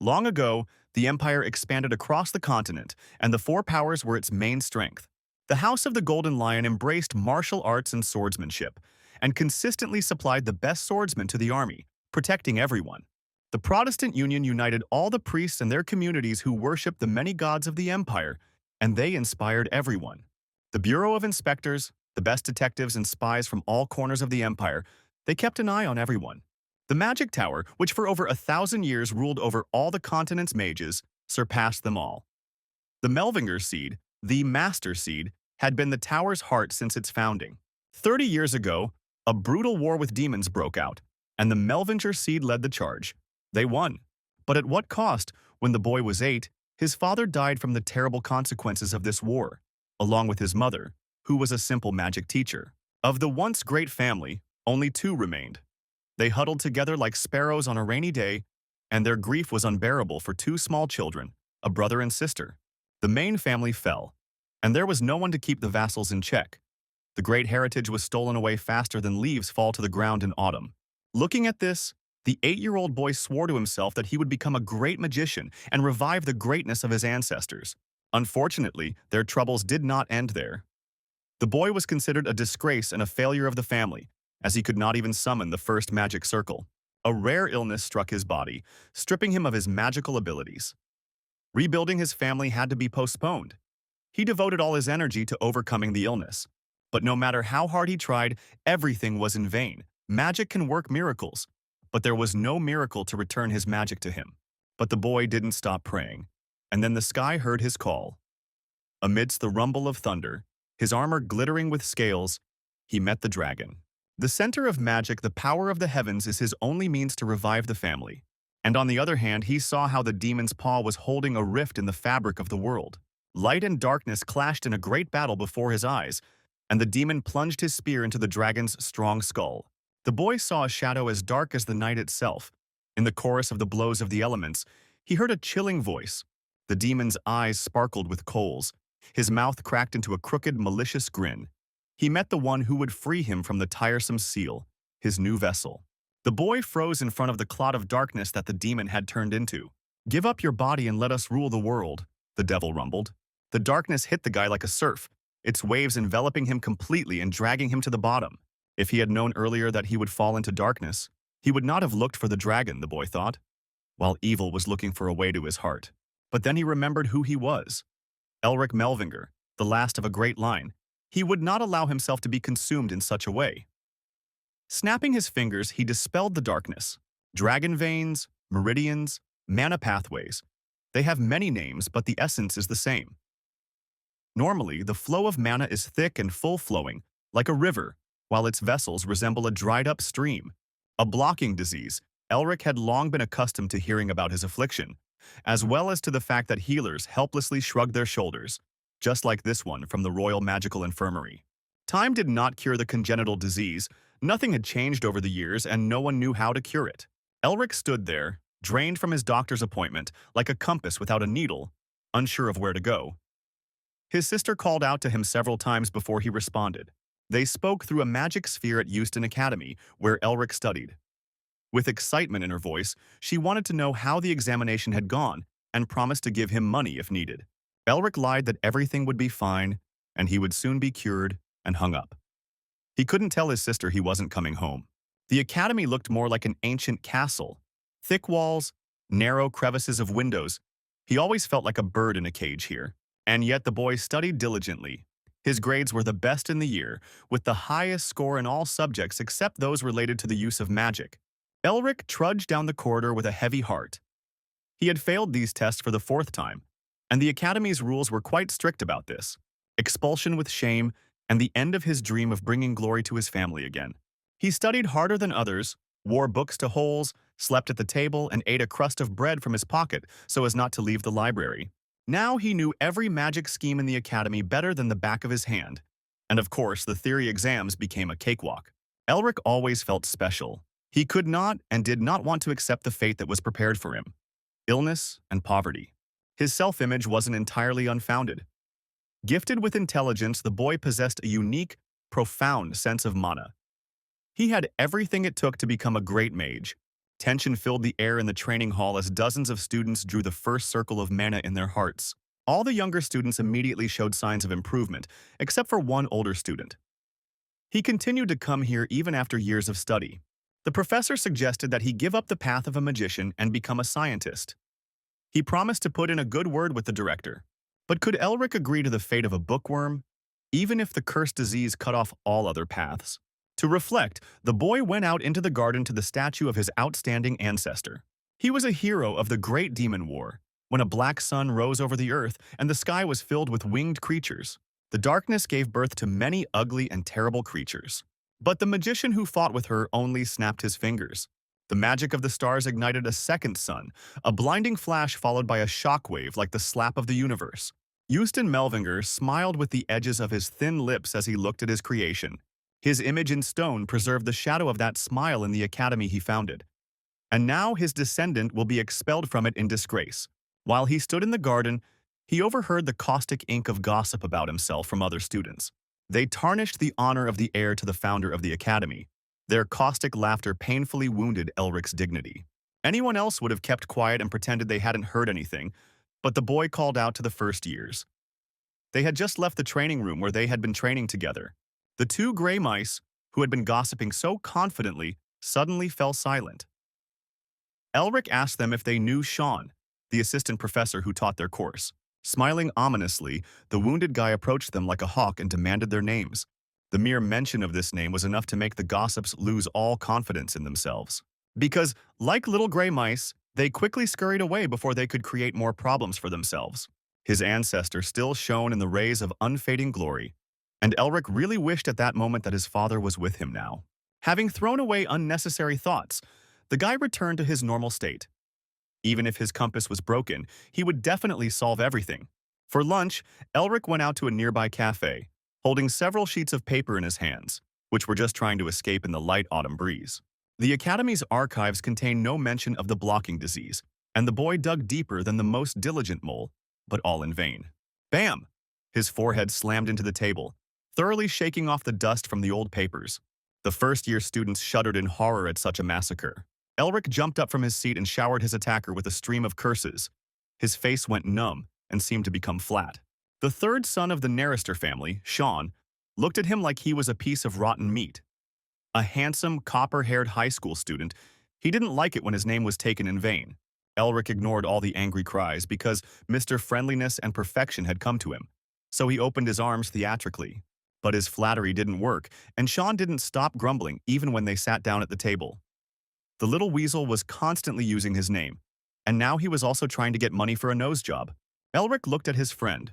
Long ago, the empire expanded across the continent, and the four powers were its main strength. The House of the Golden Lion embraced martial arts and swordsmanship, and consistently supplied the best swordsmen to the army, protecting everyone. The Protestant Union united all the priests and their communities who worshipped the many gods of the empire, and they inspired everyone. The Bureau of Inspectors, the best detectives and spies from all corners of the empire, they kept an eye on everyone. The Magic Tower, which for over 1,000 years ruled over all the continent's mages, surpassed them all. The Melvinger Seed, the Master Seed, had been the tower's heart since its founding. 30 years ago, a brutal war with demons broke out, and the Melvinger Seed led the charge. They won. But at what cost? When the boy was 8, his father died from the terrible consequences of this war, along with his mother, who was a simple magic teacher. Of the once great family, only 2 remained. They huddled together like sparrows on a rainy day, and their grief was unbearable for 2 small children, a brother and sister. The main family fell, and there was no one to keep the vassals in check. The great heritage was stolen away faster than leaves fall to the ground in autumn. Looking at this, the 8-year-old boy swore to himself that he would become a great magician and revive the greatness of his ancestors. Unfortunately, their troubles did not end there. The boy was considered a disgrace and a failure of the family, as he could not even summon the first magic circle. A rare illness struck his body, stripping him of his magical abilities. Rebuilding his family had to be postponed. He devoted all his energy to overcoming the illness. But no matter how hard he tried, everything was in vain. Magic can work miracles, but there was no miracle to return his magic to him. But the boy didn't stop praying, and then the sky heard his call. Amidst the rumble of thunder, his armor glittering with scales, he met the dragon. The center of magic, the power of the heavens, is his only means to revive the family. And on the other hand, he saw how the demon's paw was holding a rift in the fabric of the world. Light and darkness clashed in a great battle before his eyes, and the demon plunged his spear into the dragon's strong skull. The boy saw a shadow as dark as the night itself. In the chorus of the blows of the elements, he heard a chilling voice. The demon's eyes sparkled with coals. His mouth cracked into a crooked, malicious grin. He met the one who would free him from the tiresome seal, his new vessel. The boy froze in front of the clot of darkness that the demon had turned into. "Give up your body and let us rule the world," the devil rumbled. The darkness hit the guy like a surf, its waves enveloping him completely and dragging him to the bottom. If he had known earlier that he would fall into darkness, he would not have looked for the dragon, the boy thought, while evil was looking for a way to his heart. But then he remembered who he was. Elric Melvinger, the last of a great line. He would not allow himself to be consumed in such a way. Snapping his fingers, he dispelled the darkness. Dragon veins, meridians, mana pathways. They have many names, but the essence is the same. Normally, the flow of mana is thick and full-flowing, like a river, while its vessels resemble a dried-up stream. A blocking disease, Elric had long been accustomed to hearing about his affliction, as well as to the fact that healers helplessly shrugged their shoulders, just like this one from the Royal Magical Infirmary. Time did not cure the congenital disease, nothing had changed over the years, and no one knew how to cure it. Elric stood there, drained from his doctor's appointment, like a compass without a needle, unsure of where to go. His sister called out to him several times before he responded. They spoke through a magic sphere at Euston Academy, where Elric studied. With excitement in her voice, she wanted to know how the examination had gone and promised to give him money if needed. Elric lied that everything would be fine, and he would soon be cured, and hung up. He couldn't tell his sister he wasn't coming home. The academy looked more like an ancient castle. Thick walls, narrow crevices of windows. He always felt like a bird in a cage here. And yet the boy studied diligently. His grades were the best in the year, with the highest score in all subjects except those related to the use of magic. Elric trudged down the corridor with a heavy heart. He had failed these tests for the 4th time, and the Academy's rules were quite strict about this. Expulsion with shame, and the end of his dream of bringing glory to his family again. He studied harder than others, wore books to holes, slept at the table, and ate a crust of bread from his pocket so as not to leave the library. Now he knew every magic scheme in the academy better than the back of his hand. And of course, the theory exams became a cakewalk. Elric always felt special. He could not and did not want to accept the fate that was prepared for him. Illness and poverty. His self-image wasn't entirely unfounded. Gifted with intelligence, the boy possessed a unique, profound sense of mana. He had everything it took to become a great mage, Tension filled the air in the training hall as dozens of students drew the first circle of mana in their hearts. All the younger students immediately showed signs of improvement, except for one older student. He continued to come here even after years of study. The professor suggested that he give up the path of a magician and become a scientist. He promised to put in a good word with the director. But could Elric agree to the fate of a bookworm, even if the cursed disease cut off all other paths? To reflect, the boy went out into the garden to the statue of his outstanding ancestor. He was a hero of the Great Demon War, when a black sun rose over the earth and the sky was filled with winged creatures. The darkness gave birth to many ugly and terrible creatures. But the magician who fought with her only snapped his fingers. The magic of the stars ignited a second sun, a blinding flash followed by a shockwave like the slap of the universe. Euston Melvinger smiled with the edges of his thin lips as he looked at his creation. His image in stone preserved the shadow of that smile in the academy he founded. And now his descendant will be expelled from it in disgrace. While he stood in the garden, he overheard the caustic ink of gossip about himself from other students. They tarnished the honor of the heir to the founder of the academy. Their caustic laughter painfully wounded Elric's dignity. Anyone else would have kept quiet and pretended they hadn't heard anything, but the boy called out to the first years. They had just left the training room where they had been training together. The two gray mice, who had been gossiping so confidently, suddenly fell silent. Elric asked them if they knew Sean, the assistant professor who taught their course. Smiling ominously, the wounded guy approached them like a hawk and demanded their names. The mere mention of this name was enough to make the gossips lose all confidence in themselves. Because, like little gray mice, they quickly scurried away before they could create more problems for themselves. His ancestor still shone in the rays of unfading glory, and Elric really wished at that moment that his father was with him now. Having thrown away unnecessary thoughts, the guy returned to his normal state. Even if his compass was broken, he would definitely solve everything. For lunch, Elric went out to a nearby cafe, holding several sheets of paper in his hands, which were just trying to escape in the light autumn breeze. The Academy's archives contain no mention of the blocking disease, and the boy dug deeper than the most diligent mole, but all in vain. Bam! His forehead slammed into the table, thoroughly shaking off the dust from the old papers. The first-year students shuddered in horror at such a massacre. Elric jumped up from his seat and showered his attacker with a stream of curses. His face went numb and seemed to become flat. The third son of the Narrister family, Sean, looked at him like he was a piece of rotten meat. A handsome, copper-haired high school student, he didn't like it when his name was taken in vain. Elric ignored all the angry cries because Mr. Friendliness and Perfection had come to him, so he opened his arms theatrically. But his flattery didn't work, and Sean didn't stop grumbling even when they sat down at the table. The little weasel was constantly using his name, and now he was also trying to get money for a nose job. Elric looked at his friend.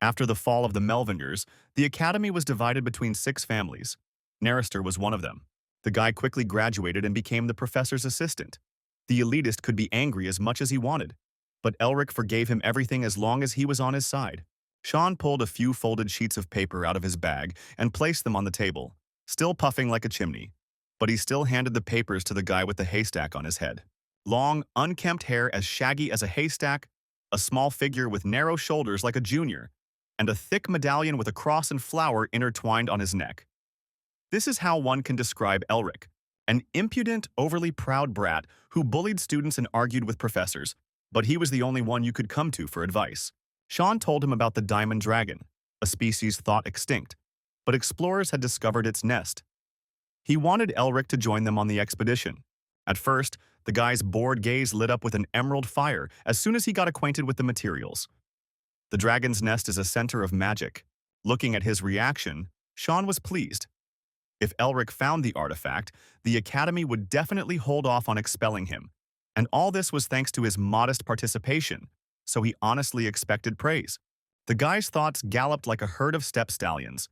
After the fall of the Melvingers, the academy was divided between 6 families. Narrister was one of them. The guy quickly graduated and became the professor's assistant. The elitist could be angry as much as he wanted, but Elric forgave him everything as long as he was on his side. Sean pulled a few folded sheets of paper out of his bag and placed them on the table, still puffing like a chimney. But he still handed the papers to the guy with the haystack on his head. Long, unkempt hair as shaggy as a haystack, a small figure with narrow shoulders like a junior, and a thick medallion with a cross and flower intertwined on his neck. This is how one can describe Elric, an impudent, overly proud brat who bullied students and argued with professors, but he was the only one you could come to for advice. Sean told him about the diamond dragon, a species thought extinct, but explorers had discovered its nest. He wanted Elric to join them on the expedition. At first, the guy's bored gaze lit up with an emerald fire as soon as he got acquainted with the materials. The dragon's nest is a center of magic. Looking at his reaction, Sean was pleased. If Elric found the artifact, the Academy would definitely hold off on expelling him. And all this was thanks to his modest participation, so he honestly expected praise. The guy's thoughts galloped like a herd of steppe stallions.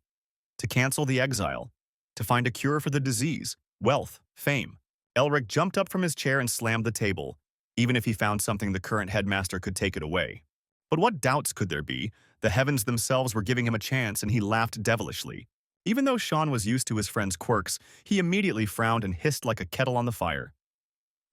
To cancel the exile, to find a cure for the disease, wealth, fame. Elric jumped up from his chair and slammed the table. Even if he found something, the current headmaster could take it away. But what doubts could there be? The heavens themselves were giving him a chance, and he laughed devilishly. Even though Sean was used to his friend's quirks, he immediately frowned and hissed like a kettle on the fire.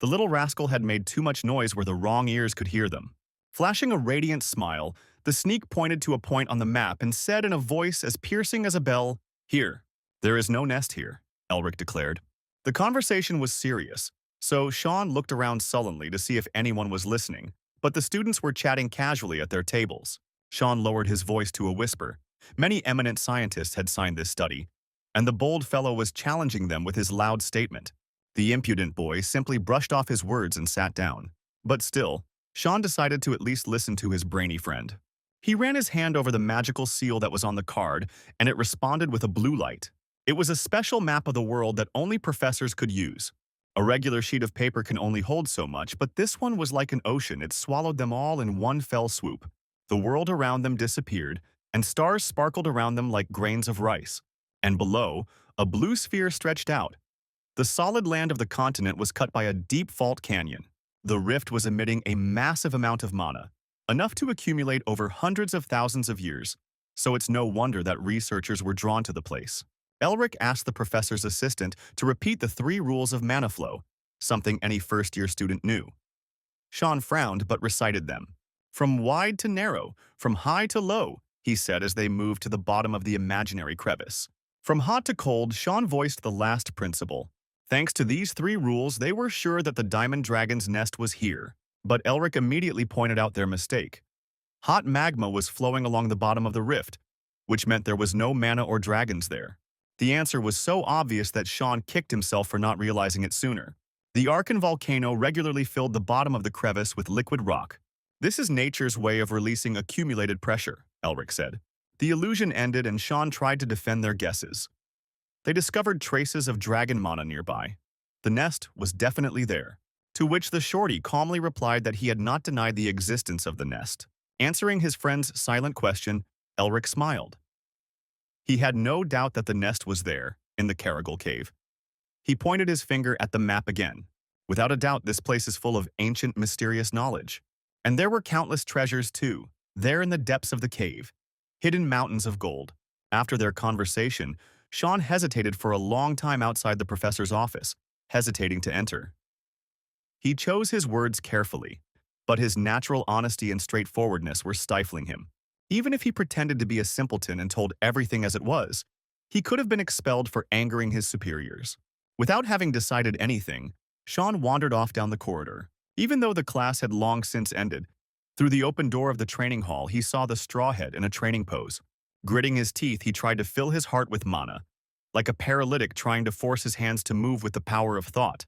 The little rascal had made too much noise where the wrong ears could hear them. Flashing a radiant smile, the sneak pointed to a point on the map and said in a voice as piercing as a bell, "Here." "There is no nest here," Elric declared. The conversation was serious, So Sean looked around sullenly to see if anyone was listening, but the students were chatting casually at their tables. Sean lowered his voice to a whisper. Many eminent scientists had signed this study, and the bold fellow was challenging them with his loud statement. The impudent boy simply brushed off his words and sat down. But still, Sean decided to at least listen to his brainy friend. He ran his hand over the magical seal that was on the card, and it responded with a blue light. It was a special map of the world that only professors could use. A regular sheet of paper can only hold so much, but this one was like an ocean. It swallowed them all in one fell swoop. The world around them disappeared, and stars sparkled around them like grains of rice. And below, a blue sphere stretched out. The solid land of the continent was cut by a deep fault canyon. The rift was emitting a massive amount of mana, enough to accumulate over hundreds of thousands of years, so it's no wonder that researchers were drawn to the place. Elric asked the professor's assistant to repeat the 3 rules of mana flow, something any first-year student knew. Sean frowned but recited them. From wide to narrow, from high to low, he said as they moved to the bottom of the imaginary crevice. From hot to cold, Sean voiced the last principle. Thanks to these 3 rules, they were sure that the Diamond Dragon's nest was here. But Elric immediately pointed out their mistake. Hot magma was flowing along the bottom of the rift, which meant there was no mana or dragons there. The answer was so obvious that Sean kicked himself for not realizing it sooner. The Arkan volcano regularly filled the bottom of the crevice with liquid rock. This is nature's way of releasing accumulated pressure, Elric said. The illusion ended and Sean tried to defend their guesses. They discovered traces of dragon mana nearby. The nest was definitely there, to which the shorty calmly replied that he had not denied the existence of the nest. Answering his friend's silent question, Elric smiled. He had no doubt that the nest was there, in the Caragol cave. He pointed his finger at the map again. Without a doubt, this place is full of ancient, mysterious knowledge. And there were countless treasures too, there in the depths of the cave, hidden mountains of gold. After their conversation, Sean hesitated for a long time outside the professor's office, hesitating to enter. He chose his words carefully, but his natural honesty and straightforwardness were stifling him. Even if he pretended to be a simpleton and told everything as it was, he could have been expelled for angering his superiors. Without having decided anything, Sean wandered off down the corridor. Even though the class had long since ended, through the open door of the training hall he saw the strawhead in a training pose. Gritting his teeth, he tried to fill his heart with mana, like a paralytic trying to force his hands to move with the power of thought.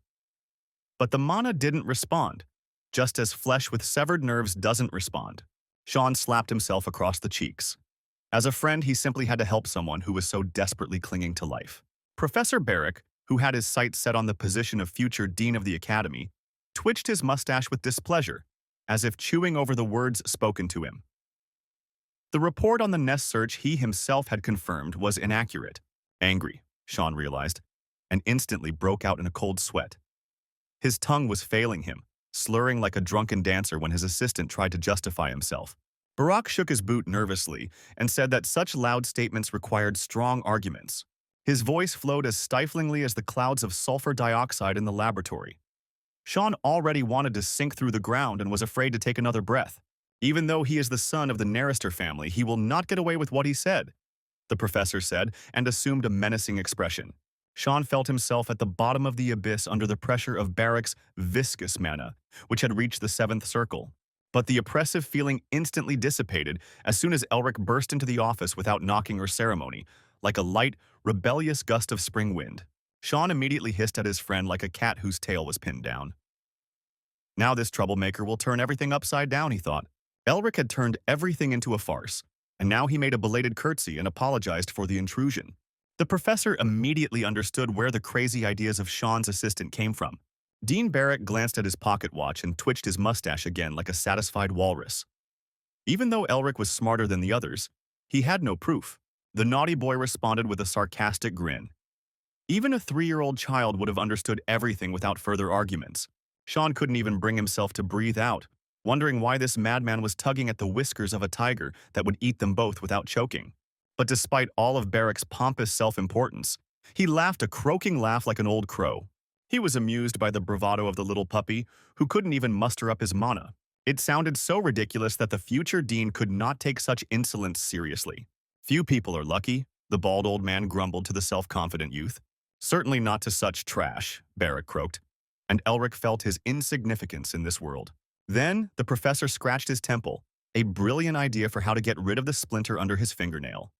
But the mana didn't respond, just as flesh with severed nerves doesn't respond. Sean slapped himself across the cheeks. As a friend, he simply had to help someone who was so desperately clinging to life. Professor Barrick, who had his sights set on the position of future dean of the academy, twitched his mustache with displeasure, as if chewing over the words spoken to him. The report on the nest search he himself had confirmed was inaccurate. Angry, Sean realized, and instantly broke out in a cold sweat. His tongue was failing him, slurring like a drunken dancer when his assistant tried to justify himself. Barak shook his boot nervously and said that such loud statements required strong arguments. His voice flowed as stiflingly as the clouds of sulfur dioxide in the laboratory. Sean already wanted to sink through the ground and was afraid to take another breath. Even though he is the son of the Narister family, he will not get away with what he said, the professor said, and assumed a menacing expression. Sean felt himself at the bottom of the abyss under the pressure of Barrick's viscous mana, which had reached the 7th circle. But the oppressive feeling instantly dissipated as soon as Elric burst into the office without knocking or ceremony, like a light, rebellious gust of spring wind. Sean immediately hissed at his friend like a cat whose tail was pinned down. Now this troublemaker will turn everything upside down, he thought. Elric had turned everything into a farce, and now he made a belated curtsy and apologized for the intrusion. The professor immediately understood where the crazy ideas of Sean's assistant came from. Dean Barrick glanced at his pocket watch and twitched his mustache again like a satisfied walrus. Even though Elric was smarter than the others, he had no proof. The naughty boy responded with a sarcastic grin. Even a 3-year-old child would have understood everything without further arguments. Sean couldn't even bring himself to breathe out, wondering why this madman was tugging at the whiskers of a tiger that would eat them both without choking. But despite all of Barrick's pompous self-importance, he laughed a croaking laugh like an old crow. He was amused by the bravado of the little puppy, who couldn't even muster up his mana. It sounded so ridiculous that the future dean could not take such insolence seriously. Few people are lucky, the bald old man grumbled to the self-confident youth. Certainly not to such trash, Barrick croaked. and Elric felt his insignificance in this world. Then, the professor scratched his temple, a brilliant idea for how to get rid of the splinter under his fingernail.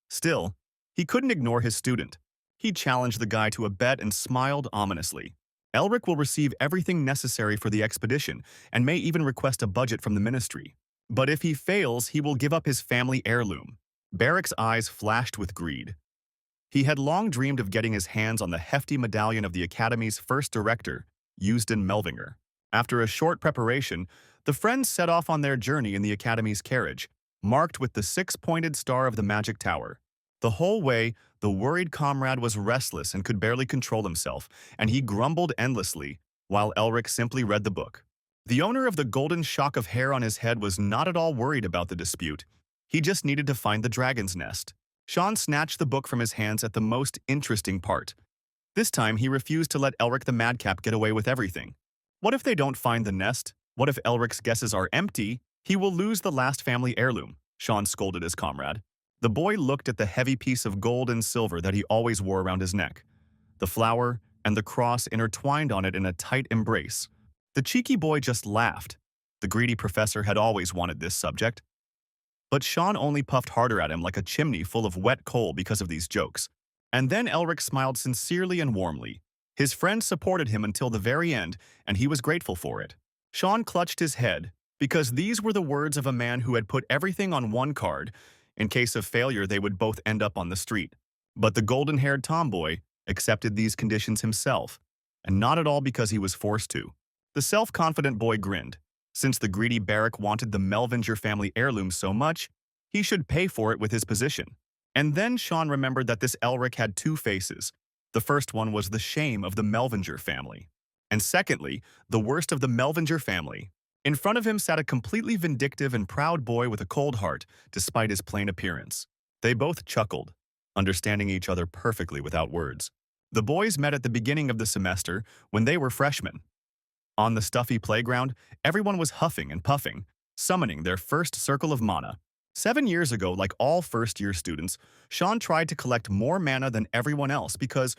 Still, he couldn't ignore his student. He challenged the guy to a bet and smiled ominously. Elric will receive everything necessary for the expedition and may even request a budget from the ministry. But if he fails, he will give up his family heirloom. Barrick's eyes flashed with greed. He had long dreamed of getting his hands on the hefty medallion of the Academy's first director, Eusden Melvinger. After a short preparation, the friends set off on their journey in the Academy's carriage, marked with the six-pointed star of the Magic Tower. The whole way, the worried comrade was restless and could barely control himself, and he grumbled endlessly, while Elric simply read the book. The owner of the golden shock of hair on his head was not at all worried about the dispute. He just needed to find the dragon's nest. Sean snatched the book from his hands at the most interesting part. This time, he refused to let Elric the madcap get away with everything. What if they don't find the nest? What if Elric's guesses are empty? He will lose the last family heirloom, Sean scolded his comrade. The boy looked at the heavy piece of gold and silver that he always wore around his neck. The flower and the cross intertwined on it in a tight embrace. The cheeky boy just laughed. The greedy professor had always wanted this subject. But Sean only puffed harder at him like a chimney full of wet coal because of these jokes. And then Elric smiled sincerely and warmly. His friend supported him until the very end, and he was grateful for it. Sean clutched his head, because these were the words of a man who had put everything on one card. In case of failure, they would both end up on the street. But the golden-haired tomboy accepted these conditions himself, and not at all because he was forced to. The self-confident boy grinned. Since the greedy Barrack wanted the Melvinger family heirloom so much, he should pay for it with his position. And then Sean remembered that this Elric had two faces. The first one was the shame of the Melvinger family. And secondly, the worst of the Melvinger family. In front of him sat a completely vindictive and proud boy with a cold heart, despite his plain appearance. They both chuckled, understanding each other perfectly without words. The boys met at the beginning of the semester when they were freshmen. On the stuffy playground, everyone was huffing and puffing, summoning their first circle of mana. 7 years ago, like all first-year students, Sean tried to collect more mana than everyone else because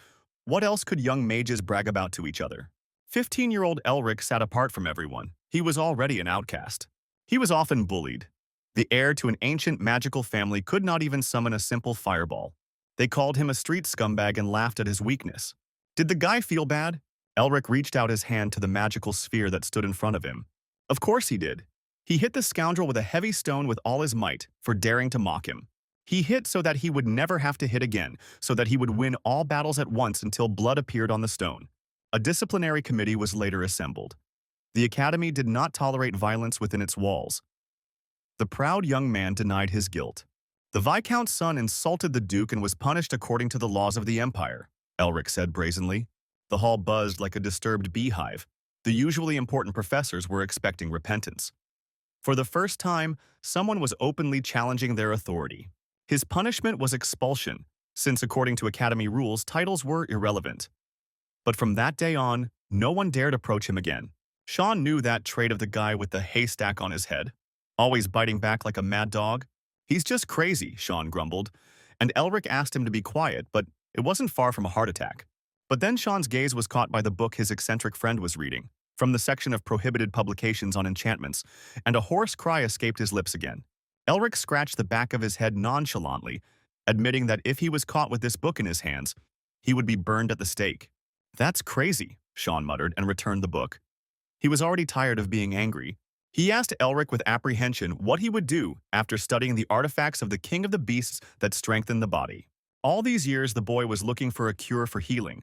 what else could young mages brag about to each other? 15-year-old Elric sat apart from everyone. He was already an outcast. He was often bullied. The heir to an ancient magical family could not even summon a simple fireball. They called him a street scumbag and laughed at his weakness. Did the guy feel bad? Elric reached out his hand to the magical sphere that stood in front of him. Of course he did. He hit the scoundrel with a heavy stone with all his might for daring to mock him. He hit so that he would never have to hit again, so that he would win all battles at once until blood appeared on the stone. A disciplinary committee was later assembled. The academy did not tolerate violence within its walls. The proud young man denied his guilt. The Viscount's son insulted the Duke and was punished according to the laws of the Empire, Elric said brazenly. The hall buzzed like a disturbed beehive. The usually important professors were expecting repentance. For the first time, someone was openly challenging their authority. His punishment was expulsion, since according to Academy rules, titles were irrelevant. But from that day on, no one dared approach him again. Sean knew that trait of the guy with the haystack on his head, always biting back like a mad dog. He's just crazy, Sean grumbled, and Elric asked him to be quiet, but it wasn't far from a heart attack. But then Sean's gaze was caught by the book his eccentric friend was reading, from the section of prohibited publications on enchantments, and a hoarse cry escaped his lips again. Elric scratched the back of his head nonchalantly, admitting that if he was caught with this book in his hands, he would be burned at the stake. That's crazy, Sean muttered and returned the book. He was already tired of being angry. He asked Elric with apprehension what he would do after studying the artifacts of the king of the beasts that strengthened the body. All these years, the boy was looking for a cure for healing.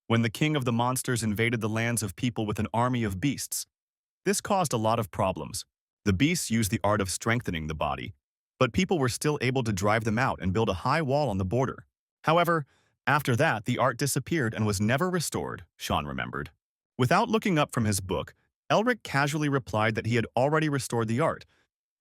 When the king of the monsters invaded the lands of people with an army of beasts, this caused a lot of problems. The beasts used the art of strengthening the body, but people were still able to drive them out and build a high wall on the border. However, after that, the art disappeared and was never restored, Sean remembered. Without looking up from his book, Elric casually replied that he had already restored the art,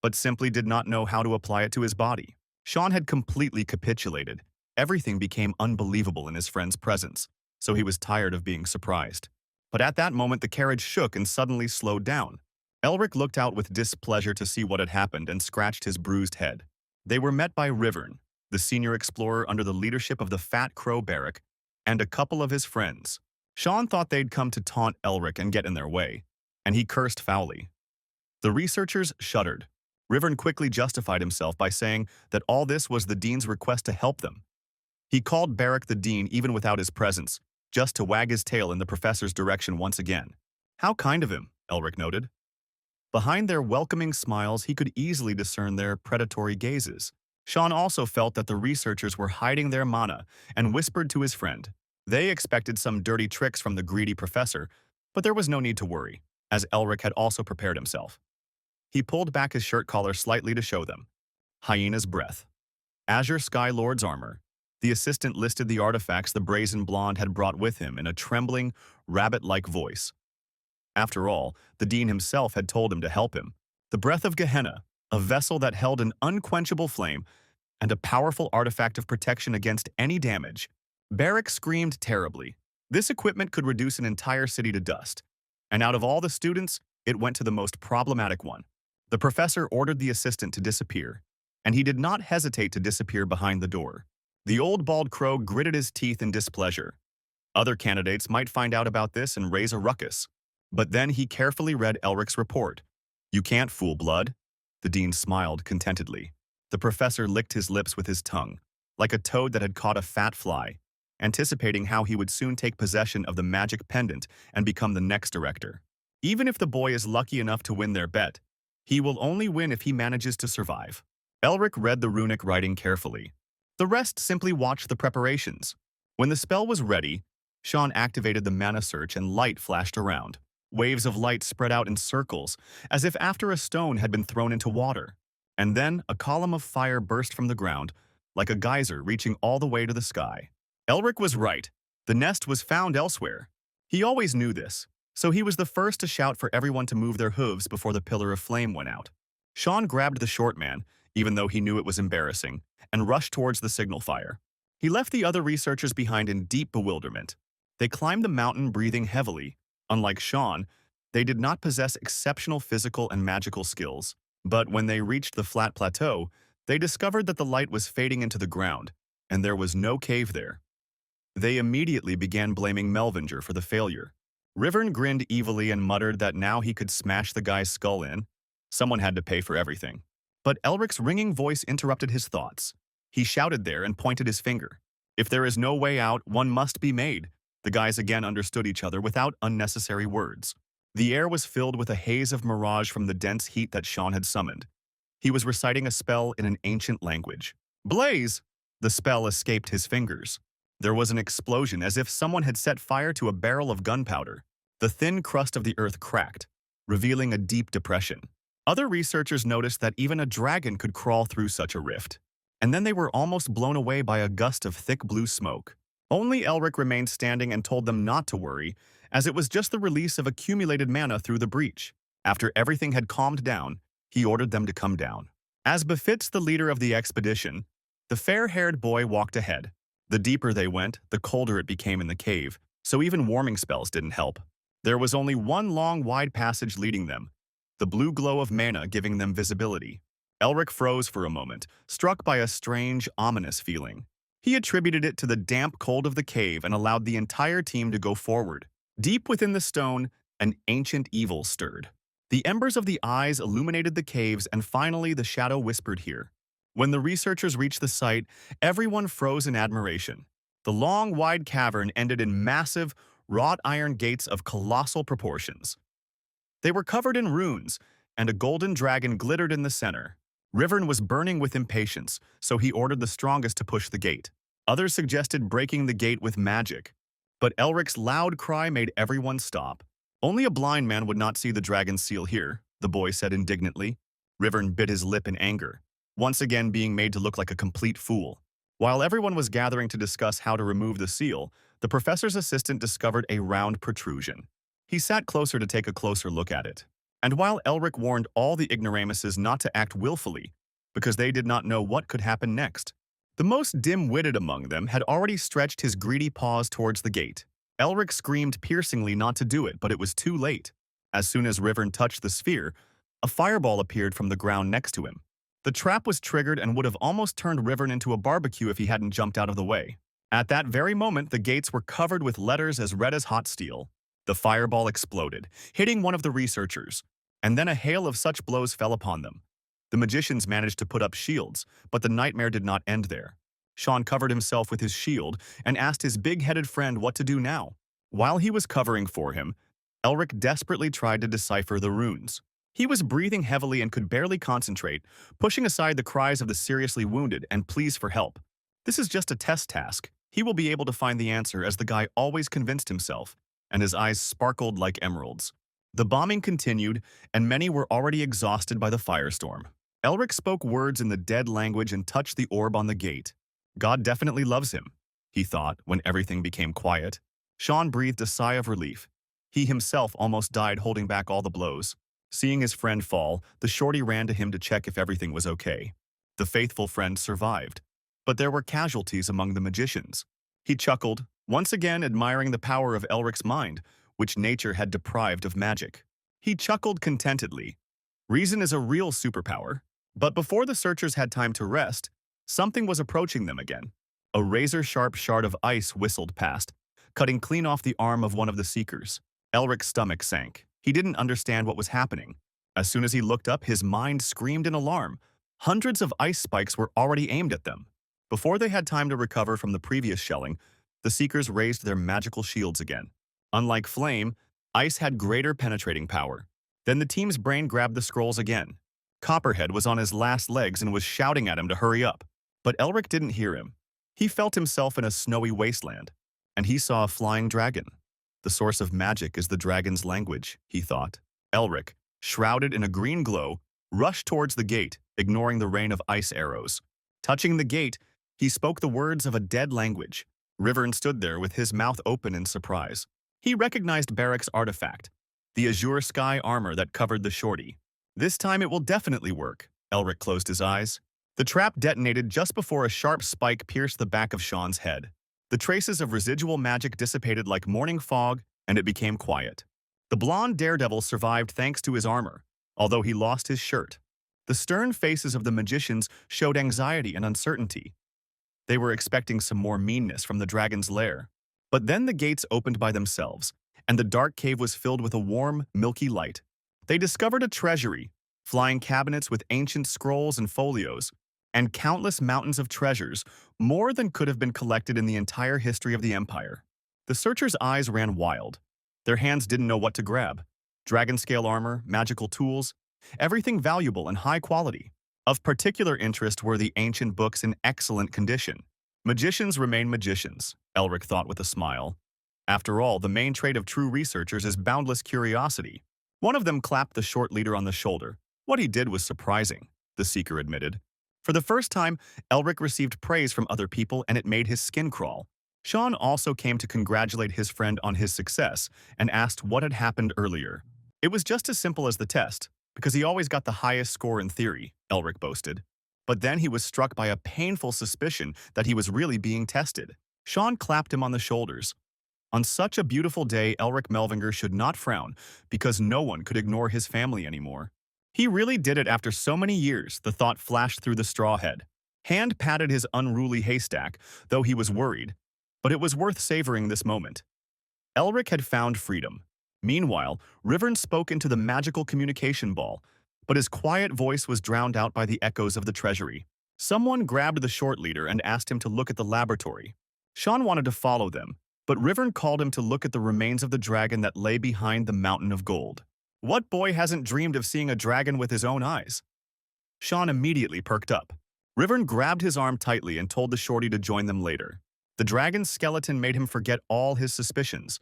but simply did not know how to apply it to his body. Sean had completely capitulated. Everything became unbelievable in his friend's presence, so he was tired of being surprised. But at that moment, the carriage shook and suddenly slowed down. Elric looked out with displeasure to see what had happened and scratched his bruised head. They were met by Rivern, the senior explorer under the leadership of the Fat Crow Barrack, and a couple of his friends. Sean thought they'd come to taunt Elric and get in their way, and he cursed foully. The researchers shuddered. Rivern quickly justified himself by saying that all this was the dean's request to help them. He called Barrack the dean even without his presence, just to wag his tail in the professor's direction once again. How kind of him, Elric noted. Behind their welcoming smiles, he could easily discern their predatory gazes. Sean also felt that the researchers were hiding their mana and whispered to his friend. They expected some dirty tricks from the greedy professor, but there was no need to worry, as Elric had also prepared himself. He pulled back his shirt collar slightly to show them. Hyena's breath. Azure Sky Lord's armor. The assistant listed the artifacts the brazen blonde had brought with him in a trembling, rabbit-like voice. After all, the dean himself had told him to help him. The breath of Gehenna, a vessel that held an unquenchable flame and a powerful artifact of protection against any damage. Barrack screamed terribly. This equipment could reduce an entire city to dust, and out of all the students, it went to the most problematic one. The professor ordered the assistant to disappear, and he did not hesitate to disappear behind the door. The old bald crow gritted his teeth in displeasure. Other candidates might find out about this and raise a ruckus. But then he carefully read Elric's report. "You can't fool blood." The dean smiled contentedly. The professor licked his lips with his tongue, like a toad that had caught a fat fly, anticipating how he would soon take possession of the magic pendant and become the next director. Even if the boy is lucky enough to win their bet, he will only win if he manages to survive. Elric read the runic writing carefully. The rest simply watched the preparations. When the spell was ready, Sean activated the mana search and light flashed around. Waves of light spread out in circles, as if after a stone had been thrown into water. And then a column of fire burst from the ground, like a geyser reaching all the way to the sky. Elric was right. The nest was found elsewhere. He always knew this, so he was the first to shout for everyone to move their hooves before the pillar of flame went out. Sean grabbed the short man, even though he knew it was embarrassing, and rushed towards the signal fire. He left the other researchers behind in deep bewilderment. They climbed the mountain breathing heavily. Unlike Sean, they did not possess exceptional physical and magical skills. But when they reached the flat plateau, they discovered that the light was fading into the ground, and there was no cave there. They immediately began blaming Melvinger for the failure. Rivern grinned evilly and muttered that now he could smash the guy's skull in. Someone had to pay for everything. But Elric's ringing voice interrupted his thoughts. He shouted there and pointed his finger. If there is no way out, one must be made. The guys again understood each other without unnecessary words. The air was filled with a haze of mirage from the dense heat that Sean had summoned. He was reciting a spell in an ancient language. Blaze! The spell escaped his fingers. There was an explosion as if someone had set fire to a barrel of gunpowder. The thin crust of the earth cracked, revealing a deep depression. Other researchers noticed that even a dragon could crawl through such a rift. And then they were almost blown away by a gust of thick blue smoke. Only Elric remained standing and told them not to worry, as it was just the release of accumulated mana through the breach. After everything had calmed down, he ordered them to come down. As befits the leader of the expedition, the fair-haired boy walked ahead. The deeper they went, the colder it became in the cave, so even warming spells didn't help. There was only one long, wide passage leading them, the blue glow of mana giving them visibility. Elric froze for a moment, struck by a strange, ominous feeling. He attributed it to the damp cold of the cave and allowed the entire team to go forward. Deep within the stone, an ancient evil stirred. The embers of the eyes illuminated the caves, and finally the shadow whispered here. When the researchers reached the site, everyone froze in admiration. The long, wide cavern ended in massive, wrought iron gates of colossal proportions. They were covered in runes, and a golden dragon glittered in the center. Rivern was burning with impatience, so he ordered the strongest to push the gate. Others suggested breaking the gate with magic, but Elric's loud cry made everyone stop. Only a blind man would not see the dragon's seal here, the boy said indignantly. Rivern bit his lip in anger, once again being made to look like a complete fool. While everyone was gathering to discuss how to remove the seal, the professor's assistant discovered a round protrusion. He sat closer to take a closer look at it. And while Elric warned all the ignoramuses not to act willfully, because they did not know what could happen next, the most dim-witted among them had already stretched his greedy paws towards the gate. Elric screamed piercingly not to do it, but it was too late. As soon as Rivern touched the sphere, a fireball appeared from the ground next to him. The trap was triggered and would have almost turned Rivern into a barbecue if he hadn't jumped out of the way. At that very moment, the gates were covered with letters as red as hot steel. The fireball exploded, hitting one of the researchers, and then a hail of such blows fell upon them. The magicians managed to put up shields, but the nightmare did not end there. Sean covered himself with his shield and asked his big-headed friend what to do now. While he was covering for him, Elric desperately tried to decipher the runes. He was breathing heavily and could barely concentrate, pushing aside the cries of the seriously wounded and pleas for help. This is just a test task. He will be able to find the answer, as the guy always convinced himself, and his eyes sparkled like emeralds. The bombing continued, and many were already exhausted by the firestorm. Elric spoke words in the dead language and touched the orb on the gate. God definitely loves him, he thought when everything became quiet. Sean breathed a sigh of relief. He himself almost died holding back all the blows. Seeing his friend fall, the shorty ran to him to check if everything was okay. The faithful friend survived, but there were casualties among the magicians. He chuckled, once again admiring the power of Elric's mind, which nature had deprived of magic. He chuckled contentedly. Reason is a real superpower. But before the searchers had time to rest, something was approaching them again. A razor-sharp shard of ice whistled past, cutting clean off the arm of one of the seekers. Elric's stomach sank. He didn't understand what was happening. As soon as he looked up, his mind screamed in alarm. Hundreds of ice spikes were already aimed at them. Before they had time to recover from the previous shelling, the seekers raised their magical shields again. Unlike flame, ice had greater penetrating power. Then the team's brain grabbed the scrolls again. Copperhead was on his last legs and was shouting at him to hurry up. But Elric didn't hear him. He felt himself in a snowy wasteland, and he saw a flying dragon. The source of magic is the dragon's language, he thought. Elric, shrouded in a green glow, rushed towards the gate, ignoring the rain of ice arrows. Touching the gate, he spoke the words of a dead language. Rivern stood there with his mouth open in surprise. He recognized Barrack's artifact, the azure sky armor that covered the shorty. This time it will definitely work. Elric closed his eyes. The trap detonated just before a sharp spike pierced the back of Sean's head. The traces of residual magic dissipated like morning fog, and it became quiet. The blonde daredevil survived thanks to his armor, although he lost his shirt. The stern faces of the magicians showed anxiety and uncertainty. They were expecting some more meanness from the dragon's lair. But then the gates opened by themselves, and the dark cave was filled with a warm, milky light. They discovered a treasury, flying cabinets with ancient scrolls and folios, and countless mountains of treasures, more than could have been collected in the entire history of the Empire. The searchers' eyes ran wild. Their hands didn't know what to grab. Dragon-scale armor, magical tools, everything valuable and high quality. Of particular interest were the ancient books in excellent condition. Magicians remain magicians, Elric thought with a smile. After all, the main trait of true researchers is boundless curiosity. One of them clapped the short leader on the shoulder. What he did was surprising, the seeker admitted. For the first time, Elric received praise from other people, and it made his skin crawl. Sean also came to congratulate his friend on his success and asked what had happened earlier. It was just as simple as the test, because he always got the highest score in theory, Elric boasted. But then he was struck by a painful suspicion that he was really being tested. Sean clapped him on the shoulders. On such a beautiful day, Elric Melvinger should not frown, because no one could ignore his family anymore. He really did it after so many years, the thought flashed through the straw head. Hand patted his unruly haystack, though he was worried. But it was worth savoring this moment. Elric had found freedom. Meanwhile, Rivern spoke into the magical communication ball, but his quiet voice was drowned out by the echoes of the treasury. Someone grabbed the short leader and asked him to look at the laboratory. Sean wanted to follow them, but Rivern called him to look at the remains of the dragon that lay behind the mountain of gold. What boy hasn't dreamed of seeing a dragon with his own eyes? Sean immediately perked up. Rivern grabbed his arm tightly and told the shorty to join them later. The dragon's skeleton made him forget all his suspicions.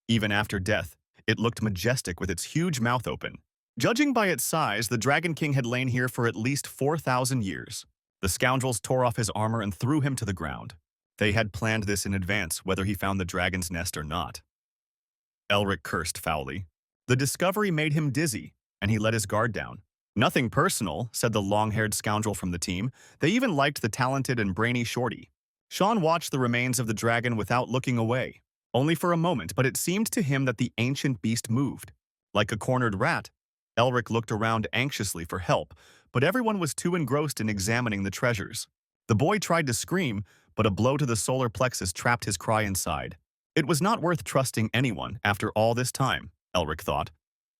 Even after death, it looked majestic with its huge mouth open. Judging by its size, the Dragon King had lain here for at least 4,000 years. The scoundrels tore off his armor and threw him to the ground. They had planned this in advance, whether he found the dragon's nest or not. Elric cursed foully. The discovery made him dizzy, and he let his guard down. Nothing personal, said the long-haired scoundrel from the team. They even liked the talented and brainy shorty. Sean watched the remains of the dragon without looking away. Only for a moment, but it seemed to him that the ancient beast moved. Like a cornered rat, Elric looked around anxiously for help, but everyone was too engrossed in examining the treasures. The boy tried to scream, but a blow to the solar plexus trapped his cry inside. It was not worth trusting anyone after all this time, Elric thought,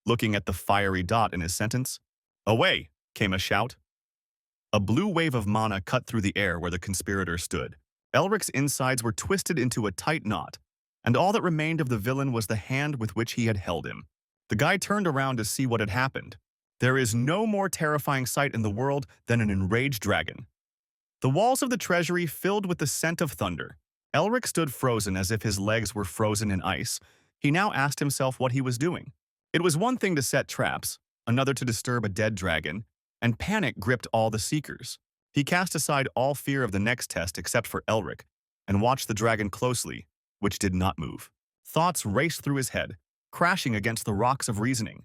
looking at the fiery dot in his sentence. Away, came a shout. A blue wave of mana cut through the air where the conspirator stood. Elric's insides were twisted into a tight knot, and all that remained of the villain was the hand with which he had held him. The guy turned around to see what had happened. There is no more terrifying sight in the world than an enraged dragon. The walls of the treasury filled with the scent of thunder. Elric stood frozen as if his legs were frozen in ice. He now asked himself what he was doing. It was one thing to set traps, another to disturb a dead dragon, and panic gripped all the seekers. He cast aside all fear of the next test except for Elric, and watched the dragon closely, which did not move. Thoughts raced through his head, crashing against the rocks of reasoning.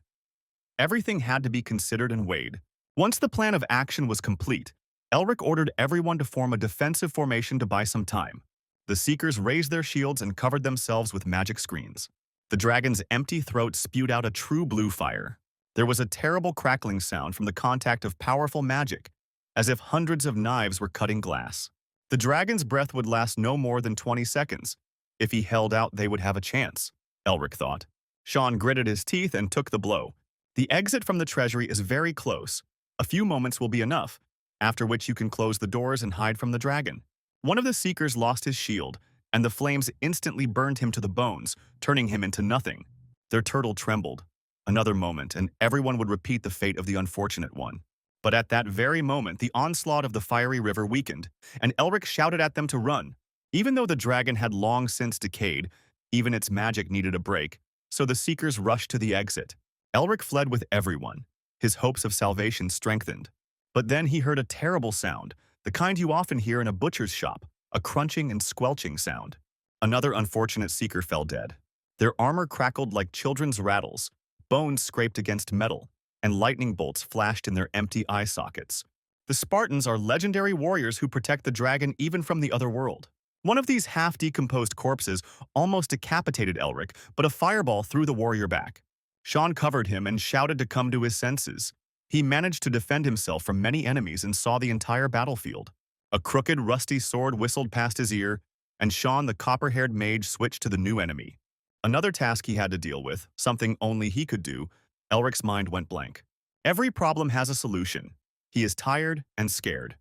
Everything had to be considered and weighed. Once the plan of action was complete, Elric ordered everyone to form a defensive formation to buy some time. The Seekers raised their shields and covered themselves with magic screens. The dragon's empty throat spewed out a true blue fire. There was a terrible crackling sound from the contact of powerful magic, as if hundreds of knives were cutting glass. The dragon's breath would last no more than 20 seconds. If he held out, they would have a chance, Elric thought. Sean gritted his teeth and took the blow. The exit from the treasury is very close. A few moments will be enough, after which you can close the doors and hide from the dragon. One of the Seekers lost his shield, and the flames instantly burned him to the bones, turning him into nothing. Their turtle trembled. Another moment, and everyone would repeat the fate of the unfortunate one. But at that very moment, the onslaught of the fiery river weakened, and Elric shouted at them to run. Even though the dragon had long since decayed, even its magic needed a break, so the Seekers rushed to the exit. Elric fled with everyone, his hopes of salvation strengthened. But then he heard a terrible sound, the kind you often hear in a butcher's shop, a crunching and squelching sound. Another unfortunate Seeker fell dead. Their armor crackled like children's rattles, bones scraped against metal, and lightning bolts flashed in their empty eye sockets. The Spartans are legendary warriors who protect the dragon even from the other world. One of these half-decomposed corpses almost decapitated Elric, but a fireball threw the warrior back. Sean covered him and shouted to come to his senses. He managed to defend himself from many enemies and saw the entire battlefield. A crooked, rusty sword whistled past his ear, and Sean, the copper-haired mage, switched to the new enemy. Another task he had to deal with, something only he could do. Elric's mind went blank. Every problem has a solution. He is tired and scared.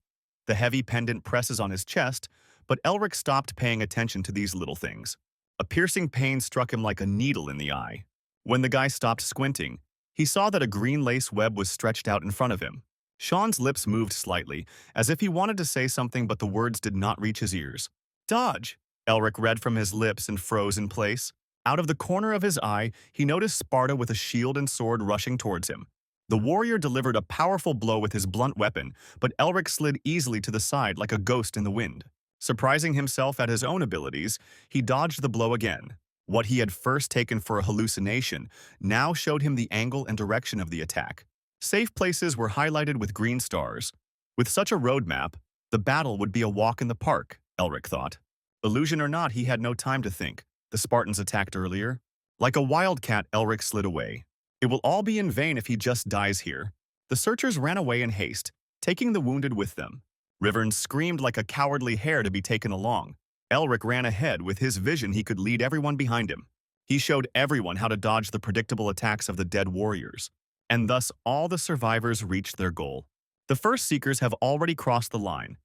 The heavy pendant presses on his chest, but Elric stopped paying attention to these little things. A piercing pain struck him like a needle in the eye. When the guy stopped squinting, he saw that a green lace web was stretched out in front of him. Sean's lips moved slightly, as if he wanted to say something, but the words did not reach his ears. Dodge! Elric read from his lips and froze in place. Out of the corner of his eye, he noticed Sparta with a shield and sword rushing towards him. The warrior delivered a powerful blow with his blunt weapon, but Elric slid easily to the side like a ghost in the wind. Surprising himself at his own abilities, he dodged the blow again. What he had first taken for a hallucination now showed him the angle and direction of the attack. Safe places were highlighted with green stars. With such a roadmap, the battle would be a walk in the park, Elric thought. Illusion or not, he had no time to think. The Spartans attacked earlier. Like a wildcat, Elric slid away. It will all be in vain if he just dies here. The searchers ran away in haste, taking the wounded with them. Rivern screamed like a cowardly hare to be taken along. Elric ran ahead. With his vision, he could lead everyone behind him. He showed everyone how to dodge the predictable attacks of the dead warriors. And thus all the survivors reached their goal. The first Seekers have already crossed the line.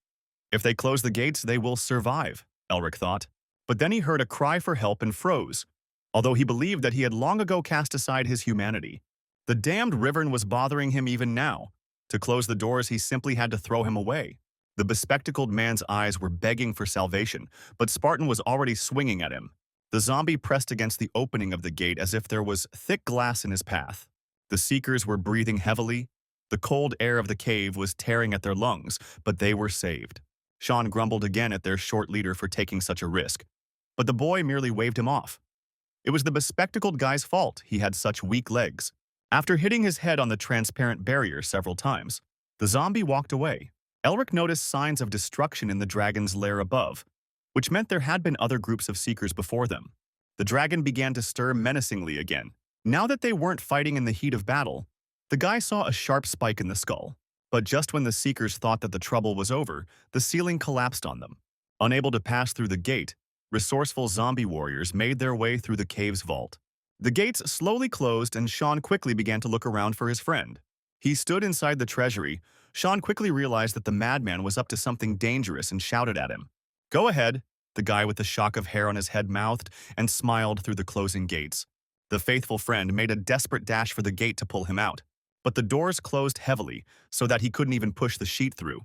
If they close the gates, they will survive, Elric thought. But then he heard a cry for help and froze, although he believed that he had long ago cast aside his humanity. The damned Rivern was bothering him even now. To close the doors, he simply had to throw him away. The bespectacled man's eyes were begging for salvation, but Spartan was already swinging at him. The zombie pressed against the opening of the gate as if there was thick glass in his path. The Seekers were breathing heavily. The cold air of the cave was tearing at their lungs, but they were saved. Sean grumbled again at their short leader for taking such a risk, but the boy merely waved him off. It was the bespectacled guy's fault he had such weak legs. After hitting his head on the transparent barrier several times, the zombie walked away. Elric noticed signs of destruction in the dragon's lair above, which meant there had been other groups of Seekers before them. The dragon began to stir menacingly again. Now that they weren't fighting in the heat of battle, the guy saw a sharp spike in the skull. But just when the Seekers thought that the trouble was over, the ceiling collapsed on them. Unable to pass through the gate, resourceful zombie warriors made their way through the cave's vault. The gates slowly closed and Sean quickly began to look around for his friend. He stood inside the treasury. Sean quickly realized that the madman was up to something dangerous and shouted at him. "Go ahead," the guy with the shock of hair on his head mouthed and smiled through the closing gates. The faithful friend made a desperate dash for the gate to pull him out, but the doors closed heavily so that he couldn't even push the sheet through.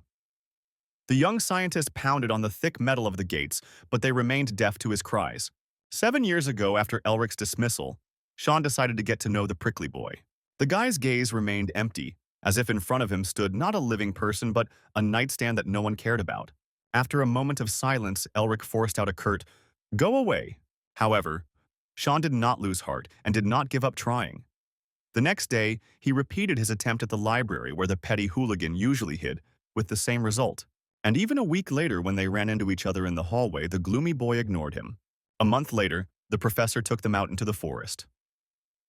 The young scientist pounded on the thick metal of the gates, but they remained deaf to his cries. 7 years ago, after Elric's dismissal, Sean decided to get to know the prickly boy. The guy's gaze remained empty, as if in front of him stood not a living person but a nightstand that no one cared about. After a moment of silence, Elric forced out a curt, "Go away." However, Sean did not lose heart and did not give up trying. The next day, he repeated his attempt at the library where the petty hooligan usually hid, with the same result. And even a week later, when they ran into each other in the hallway, the gloomy boy ignored him. A month later, the professor took them out into the forest.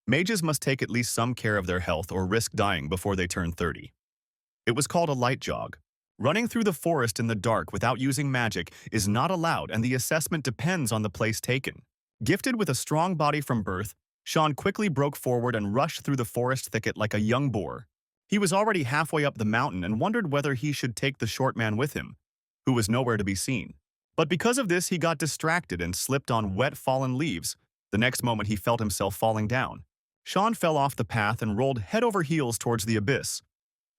Mages must take at least some care of their health or risk dying before they turn 30. It was called a light jog. Running through the forest in the dark without using magic is not allowed, and the assessment depends on the place taken. Gifted with a strong body from birth, Sean quickly broke forward and rushed through the forest thicket like a young boar. He was already halfway up the mountain and wondered whether he should take the short man with him, who was nowhere to be seen. But because of this, he got distracted and slipped on wet, fallen leaves. The next moment, he felt himself falling down. Sean fell off the path and rolled head over heels towards the abyss,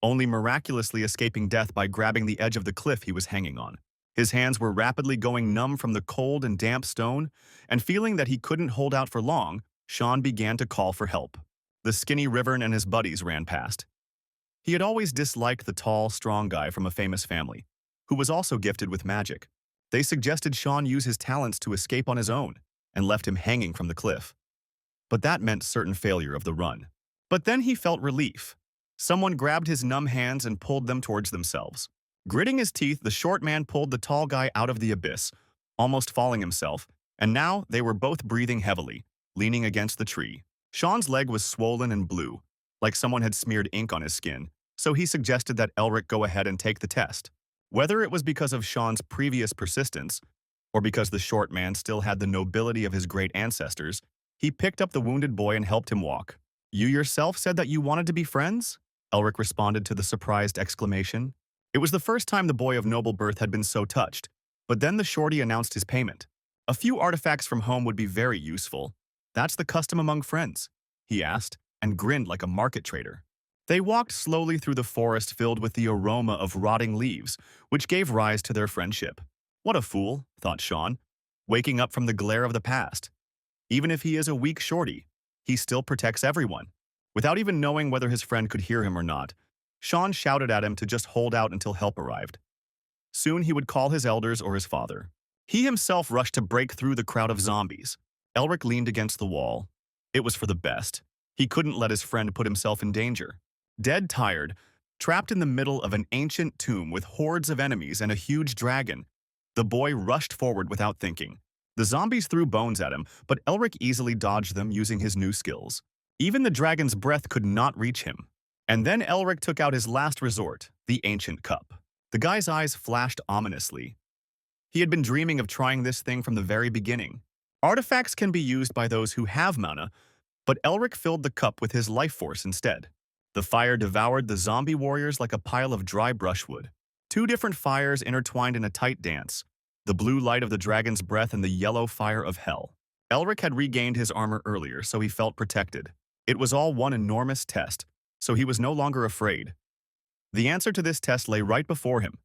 only miraculously escaping death by grabbing the edge of the cliff he was hanging on. His hands were rapidly going numb from the cold and damp stone, and feeling that he couldn't hold out for long, Sean began to call for help. The skinny Rivern and his buddies ran past. He had always disliked the tall, strong guy from a famous family, who was also gifted with magic. They suggested Sean use his talents to escape on his own, and left him hanging from the cliff. But that meant certain failure of the run. But then he felt relief. Someone grabbed his numb hands and pulled them towards themselves. Gritting his teeth, the short man pulled the tall guy out of the abyss, almost falling himself, and now they were both breathing heavily, leaning against the tree. Sean's leg was swollen and blue, like someone had smeared ink on his skin, so he suggested that Elric go ahead and take the test. Whether it was because of Sean's previous persistence, or because the short man still had the nobility of his great ancestors, he picked up the wounded boy and helped him walk. "You yourself said that you wanted to be friends?" Elric responded to the surprised exclamation. It was the first time the boy of noble birth had been so touched, but then the shorty announced his payment. "A few artifacts from home would be very useful. That's the custom among friends," he asked, and grinned like a market trader. They walked slowly through the forest filled with the aroma of rotting leaves, which gave rise to their friendship. What a fool, thought Sean, waking up from the glare of the past. Even if he is a weak shorty, he still protects everyone. Without even knowing whether his friend could hear him or not, Sean shouted at him to just hold out until help arrived. Soon he would call his elders or his father. He himself rushed to break through the crowd of zombies. Elric leaned against the wall. It was for the best. He couldn't let his friend put himself in danger. Dead tired, trapped in the middle of an ancient tomb with hordes of enemies and a huge dragon, the boy rushed forward without thinking. The zombies threw bones at him, but Elric easily dodged them using his new skills. Even the dragon's breath could not reach him. And then Elric took out his last resort, the ancient cup. The guy's eyes flashed ominously. He had been dreaming of trying this thing from the very beginning. Artifacts can be used by those who have mana, but Elric filled the cup with his life force instead. The fire devoured the zombie warriors like a pile of dry brushwood. Two different fires intertwined in a tight dance, the blue light of the dragon's breath and the yellow fire of hell. Elric had regained his armor earlier, so he felt protected. It was all one enormous test, so he was no longer afraid. The answer to this test lay right before him.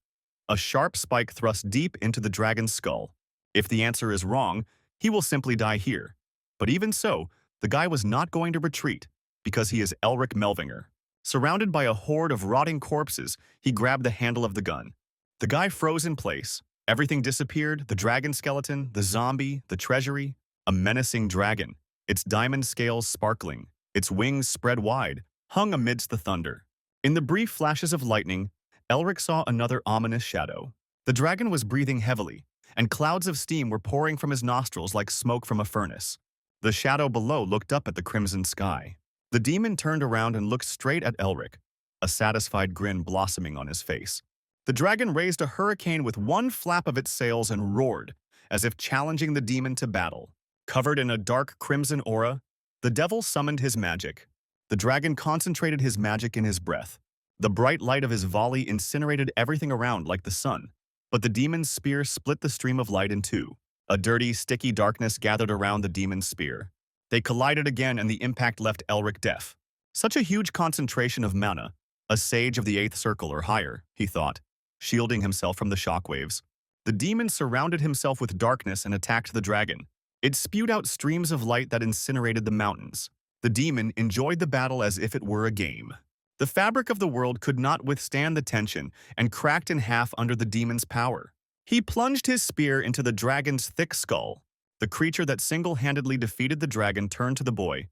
A sharp spike thrust deep into the dragon's skull. If the answer is wrong, he will simply die here. But even so, the guy was not going to retreat, because he is Elric Melvinger. Surrounded by a horde of rotting corpses, he grabbed the handle of the gun. The guy froze in place. Everything disappeared, the dragon skeleton, the zombie, the treasury. A menacing dragon, its diamond scales sparkling, its wings spread wide, hung amidst the thunder. In the brief flashes of lightning, Elric saw another ominous shadow. The dragon was breathing heavily, and clouds of steam were pouring from his nostrils like smoke from a furnace. The shadow below looked up at the crimson sky. The demon turned around and looked straight at Elric, a satisfied grin blossoming on his face. The dragon raised a hurricane with one flap of its sails and roared, as if challenging the demon to battle. Covered in a dark crimson aura, the devil summoned his magic. The dragon concentrated his magic in his breath. The bright light of his volley incinerated everything around like the sun, but the demon's spear split the stream of light in two. A dirty, sticky darkness gathered around the demon's spear. They collided again and the impact left Elric deaf. Such a huge concentration of mana, a sage of the 8th circle or higher, he thought, shielding himself from the shockwaves. The demon surrounded himself with darkness and attacked the dragon. It spewed out streams of light that incinerated the mountains. The demon enjoyed the battle as if it were a game. The fabric of the world could not withstand the tension and cracked in half under the demon's power. He plunged his spear into the dragon's thick skull. The creature that single-handedly defeated the dragon turned to the boy.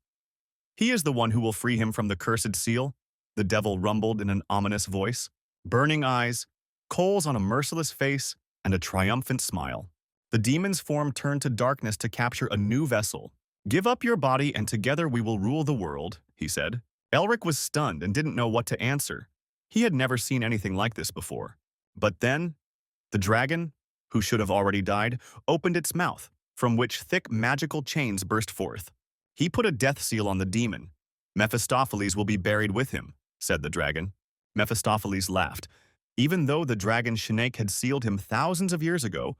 "He is the one who will free him from the cursed seal," the devil rumbled in an ominous voice. Burning eyes, coals on a merciless face, and a triumphant smile. The demon's form turned to darkness to capture a new vessel. "Give up your body and together we will rule the world," he said. Elric was stunned and didn't know what to answer. He had never seen anything like this before. But then, the dragon, who should have already died, opened its mouth, from which thick magical chains burst forth. He put a death seal on the demon. "Mephistopheles will be buried with him," said the dragon. Mephistopheles laughed. Even though the dragon Shenake had sealed him thousands of years ago,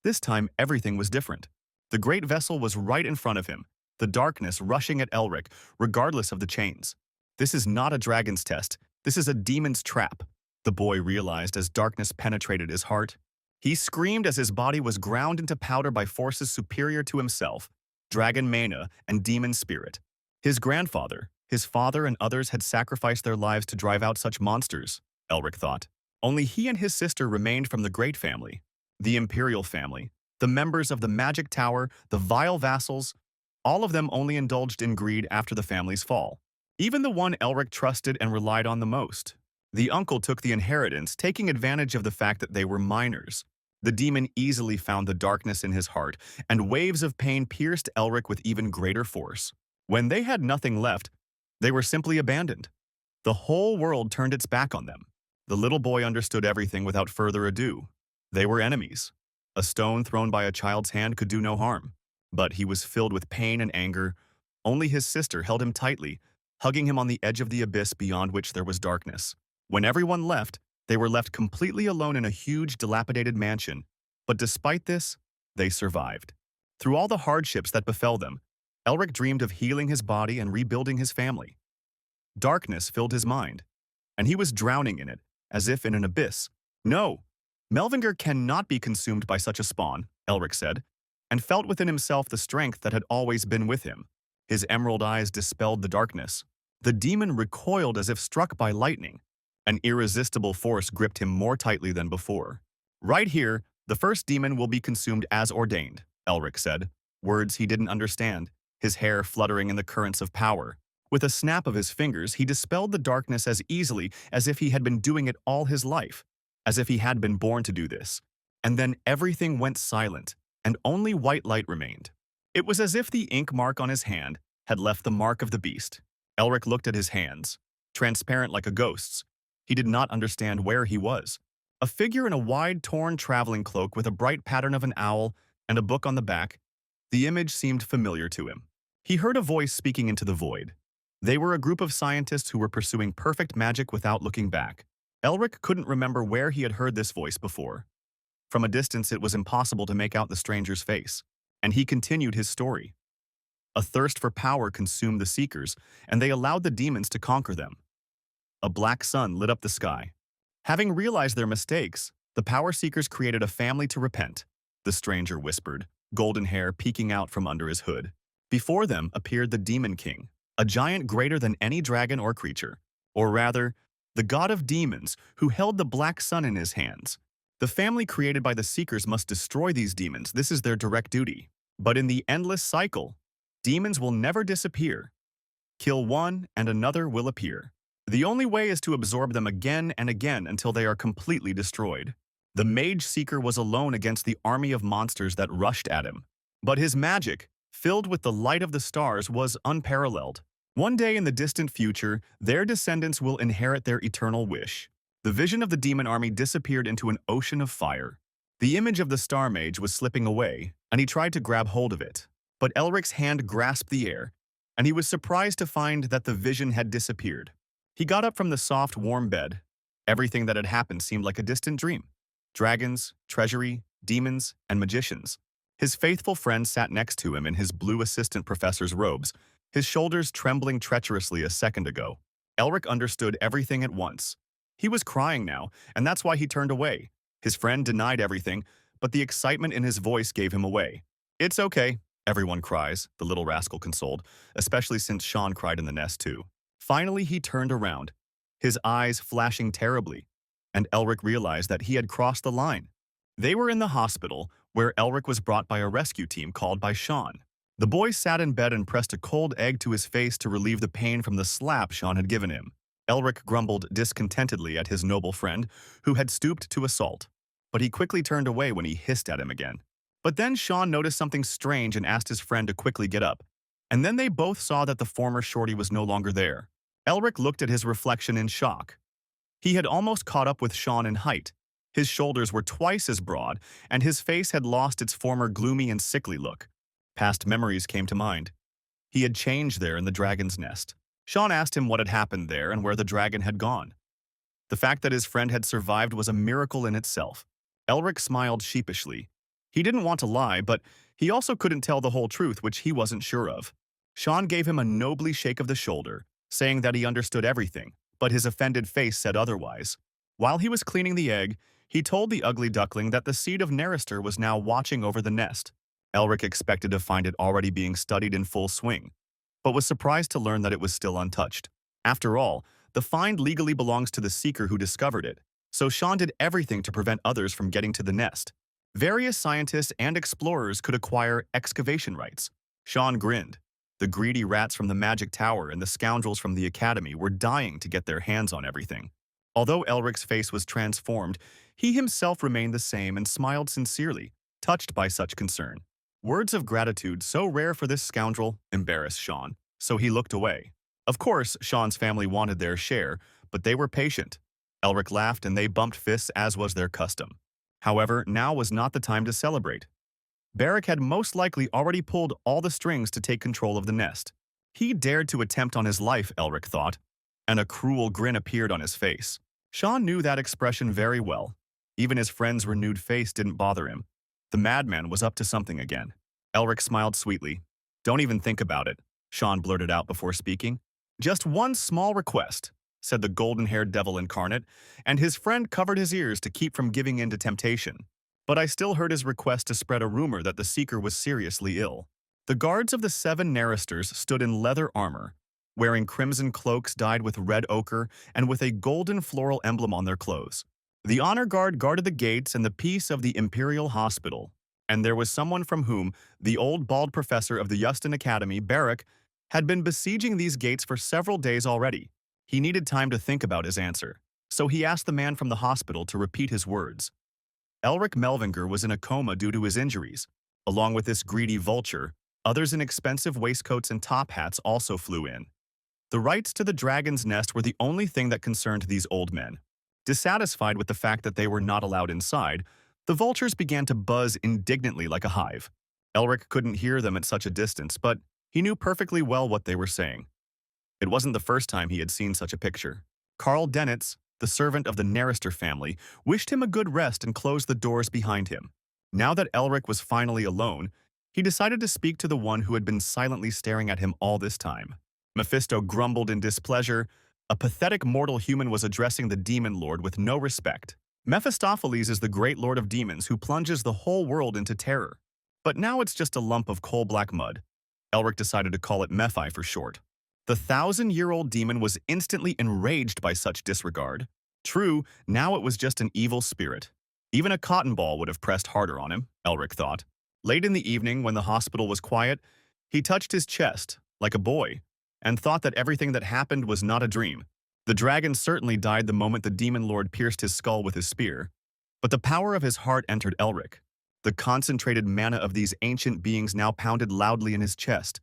this time everything was different. The great vessel was right in front of him, the darkness rushing at Elric, regardless of the chains. "This is not a dragon's test. This is a demon's trap," the boy realized as darkness penetrated his heart. He screamed as his body was ground into powder by forces superior to himself, dragon mana and demon spirit. His grandfather, his father, and others had sacrificed their lives to drive out such monsters, Elric thought. Only he and his sister remained from the great family, the imperial family, the members of the magic tower, the vile vassals. All of them only indulged in greed after the family's fall. Even the one Elric trusted and relied on the most. The uncle took the inheritance, taking advantage of the fact that they were minors. The demon easily found the darkness in his heart, and waves of pain pierced Elric with even greater force. When they had nothing left, they were simply abandoned. The whole world turned its back on them. The little boy understood everything without further ado. They were enemies. A stone thrown by a child's hand could do no harm. But he was filled with pain and anger. Only his sister held him tightly, hugging him on the edge of the abyss beyond which there was darkness. When everyone left, they were left completely alone in a huge, dilapidated mansion. But despite this, they survived. Through all the hardships that befell them, Elric dreamed of healing his body and rebuilding his family. Darkness filled his mind, and he was drowning in it, as if in an abyss. "No, Melvinger cannot be consumed by such a spawn," Elric said, and felt within himself the strength that had always been with him. His emerald eyes dispelled the darkness. The demon recoiled as if struck by lightning. An irresistible force gripped him more tightly than before. "Right here, the first demon will be consumed as ordained," Elric said, words he didn't understand, his hair fluttering in the currents of power. With a snap of his fingers, he dispelled the darkness as easily as if he had been doing it all his life, as if he had been born to do this. And then everything went silent, and only white light remained. It was as if the ink mark on his hand had left the mark of the beast. Elric looked at his hands, transparent like a ghost's. He did not understand where he was. A figure in a wide, torn traveling cloak with a bright pattern of an owl and a book on the back. The image seemed familiar to him. He heard a voice speaking into the void. They were a group of scientists who were pursuing perfect magic without looking back. Elric couldn't remember where he had heard this voice before. From a distance, it was impossible to make out the stranger's face, and he continued his story. A thirst for power consumed the Seekers, and they allowed the demons to conquer them. A black sun lit up the sky. Having realized their mistakes, the Power Seekers created a family to repent, the stranger whispered, golden hair peeking out from under his hood. Before them appeared the Demon King, a giant greater than any dragon or creature, or rather, the god of demons who held the black sun in his hands. The family created by the Seekers must destroy these demons. This is their direct duty. But in the endless cycle, demons will never disappear. Kill one and another will appear. The only way is to absorb them again and again until they are completely destroyed. The Mage Seeker was alone against the army of monsters that rushed at him. But his magic, filled with the light of the stars, was unparalleled. One day in the distant future, their descendants will inherit their eternal wish. The vision of the demon army disappeared into an ocean of fire. The image of the Star Mage was slipping away, and he tried to grab hold of it. But Elric's hand grasped the air, and he was surprised to find that the vision had disappeared. He got up from the soft, warm bed. Everything that had happened seemed like a distant dream. Dragons, treasury, demons, and magicians. His faithful friend sat next to him in his blue assistant professor's robes, his shoulders trembling treacherously a second ago. Elric understood everything at once. He was crying now, and that's why he turned away. His friend denied everything, but the excitement in his voice gave him away. "It's okay," everyone cries, the little rascal consoled, especially since Sean cried in the nest too. Finally, he turned around, his eyes flashing terribly, and Elric realized that he had crossed the line. They were in the hospital, where Elric was brought by a rescue team called by Sean. The boy sat in bed and pressed a cold egg to his face to relieve the pain from the slap Sean had given him. Elric grumbled discontentedly at his noble friend, who had stooped to assault. But he quickly turned away when he hissed at him again. But then Sean noticed something strange and asked his friend to quickly get up. And then they both saw that the former shorty was no longer there. Elric looked at his reflection in shock. He had almost caught up with Sean in height. His shoulders were twice as broad, and his face had lost its former gloomy and sickly look. Past memories came to mind. He had changed there in the dragon's nest. Sean asked him what had happened there and where the dragon had gone. The fact that his friend had survived was a miracle in itself. Elric smiled sheepishly. He didn't want to lie, but he also couldn't tell the whole truth, which he wasn't sure of. Sean gave him a nobly shake of the shoulder, saying that he understood everything, but his offended face said otherwise. While he was cleaning the egg, he told the ugly duckling that the seed of Nerrister was now watching over the nest. Elric expected to find it already being studied in full swing, but was surprised to learn that it was still untouched. After all, the find legally belongs to the seeker who discovered it, so Sean did everything to prevent others from getting to the nest. Various scientists and explorers could acquire excavation rights. Sean grinned. The greedy rats from the Magic Tower and the scoundrels from the Academy were dying to get their hands on everything. Although Elric's face was transformed, he himself remained the same and smiled sincerely, touched by such concern. Words of gratitude so rare for this scoundrel embarrassed Sean, so he looked away. Of course, Sean's family wanted their share, but they were patient. Elric laughed and they bumped fists as was their custom. However, now was not the time to celebrate. Barrack had most likely already pulled all the strings to take control of the nest. He dared to attempt on his life, Elric thought, and a cruel grin appeared on his face. Sean knew that expression very well. Even his friend's renewed face didn't bother him. The madman was up to something again. Elric smiled sweetly. "Don't even think about it," Sean blurted out before speaking. "Just one small request," said the golden-haired devil incarnate, and his friend covered his ears to keep from giving in to temptation. But I still heard his request to spread a rumor that the seeker was seriously ill. The guards of the 7 Narristers stood in leather armor, wearing crimson cloaks dyed with red ochre and with a golden floral emblem on their clothes. The honor guard guarded the gates and the peace of the Imperial Hospital, and there was someone from whom the old bald professor of the Yustin Academy, Barrack, had been besieging these gates for several days already. He needed time to think about his answer, so he asked the man from the hospital to repeat his words. Elric Melvinger was in a coma due to his injuries. Along with this greedy vulture, others in expensive waistcoats and top hats also flew in. The rights to the dragon's nest were the only thing that concerned these old men. Dissatisfied with the fact that they were not allowed inside, the vultures began to buzz indignantly like a hive. Elric couldn't hear them at such a distance, but he knew perfectly well what they were saying. It wasn't the first time he had seen such a picture. Carl Dennitz, the servant of the Narrister family, wished him a good rest and closed the doors behind him. Now that Elric was finally alone, he decided to speak to the one who had been silently staring at him all this time. Mephisto grumbled in displeasure. A pathetic mortal human was addressing the demon lord with no respect. Mephistopheles is the great lord of demons who plunges the whole world into terror. But now it's just a lump of coal-black mud. Elric decided to call it Mephi for short. The 1,000-year-old demon was instantly enraged by such disregard. True, now it was just an evil spirit. Even a cotton ball would have pressed harder on him, Elric thought. Late in the evening, when the hospital was quiet, he touched his chest, like a boy, and thought that everything that happened was not a dream. The dragon certainly died the moment the demon lord pierced his skull with his spear, but the power of his heart entered Elric. The concentrated mana of these ancient beings now pounded loudly in his chest.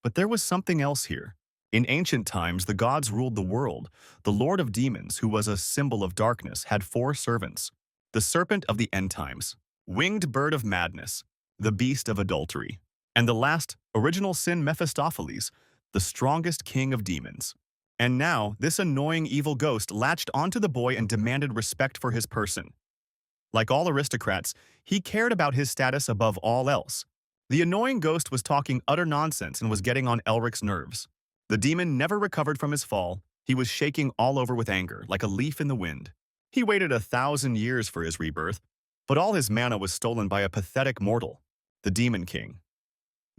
But there was something else here. In ancient times, the gods ruled the world. The Lord of Demons, who was a symbol of darkness, had four servants: the serpent of the end times, winged bird of madness, the beast of adultery, and the last, original sin Mephistopheles, the strongest king of demons. And now, this annoying evil ghost latched onto the boy and demanded respect for his person. Like all aristocrats, he cared about his status above all else. The annoying ghost was talking utter nonsense and was getting on Elric's nerves. The demon never recovered from his fall. He was shaking all over with anger, like a leaf in the wind. He waited 1,000 years for his rebirth, but all his mana was stolen by a pathetic mortal, the Demon King.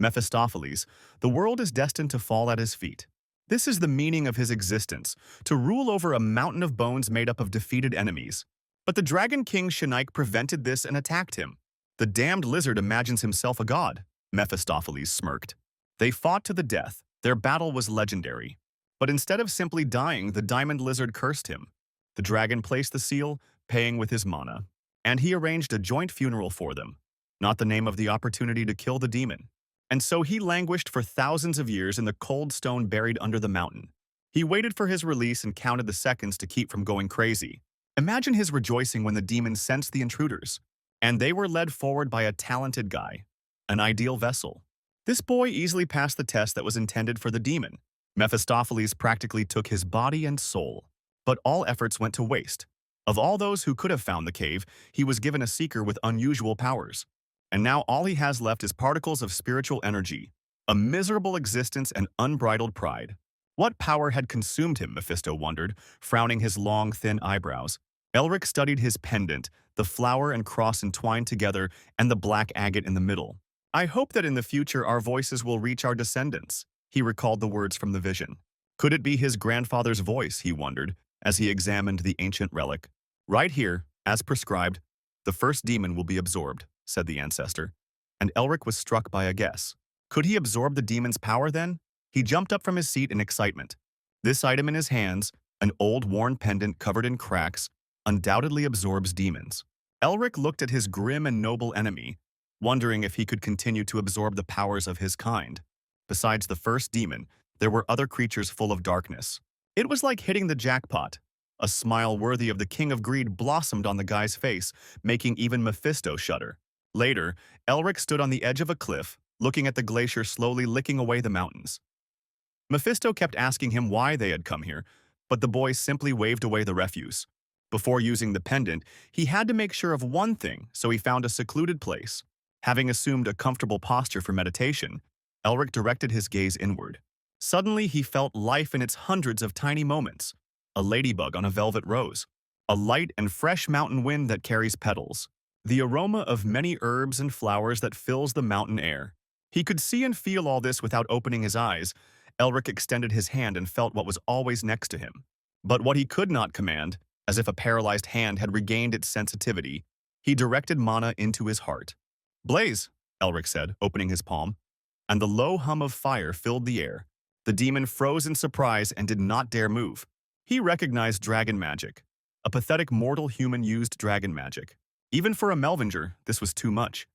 Mephistopheles, the world is destined to fall at his feet. This is the meaning of his existence, to rule over a mountain of bones made up of defeated enemies. But the Dragon King Shanaik prevented this and attacked him. The damned lizard imagines himself a god, Mephistopheles smirked. They fought to the death. Their battle was legendary. But instead of simply dying, the diamond lizard cursed him. The dragon placed the seal, paying with his mana, and he arranged a joint funeral for them, not the name of the opportunity to kill the demon. And so he languished for thousands of years in the cold stone buried under the mountain. He waited for his release and counted the seconds to keep from going crazy. Imagine his rejoicing when the demon sensed the intruders, and they were led forward by a talented guy, an ideal vessel. This boy easily passed the test that was intended for the demon. Mephistopheles practically took his body and soul, but all efforts went to waste. Of all those who could have found the cave, he was given a seeker with unusual powers. And now all he has left is particles of spiritual energy, a miserable existence and unbridled pride. What power had consumed him, Mephisto wondered, frowning his long, thin eyebrows. Elric studied his pendant, the flower and cross entwined together, and the black agate in the middle. I hope that in the future our voices will reach our descendants, he recalled the words from the vision. Could it be his grandfather's voice, he wondered, as he examined the ancient relic. Right here, as prescribed, the first demon will be absorbed, said the ancestor. And Elric was struck by a guess. Could he absorb the demon's power then? He jumped up from his seat in excitement. This item in his hands, an old worn pendant covered in cracks, undoubtedly absorbs demons. Elric looked at his grim and noble enemy, wondering if he could continue to absorb the powers of his kind. Besides the first demon, there were other creatures full of darkness. It was like hitting the jackpot. A smile worthy of the King of Greed blossomed on the guy's face, making even Mephisto shudder. Later, Elric stood on the edge of a cliff, looking at the glacier slowly licking away the mountains. Mephisto kept asking him why they had come here, but the boy simply waved away the refuse. Before using the pendant, he had to make sure of one thing, so he found a secluded place. Having assumed a comfortable posture for meditation, Elric directed his gaze inward. Suddenly, he felt life in its hundreds of tiny moments. A ladybug on a velvet rose, a light and fresh mountain wind that carries petals, the aroma of many herbs and flowers that fills the mountain air. He could see and feel all this without opening his eyes. Elric extended his hand and felt what was always next to him. But what he could not command, as if a paralyzed hand had regained its sensitivity, he directed mana into his heart. Blaze, Elric said, opening his palm, and the low hum of fire filled the air. The demon froze in surprise and did not dare move. He recognized dragon magic. A pathetic mortal human used dragon magic. Even for a Melvinger, this was too much.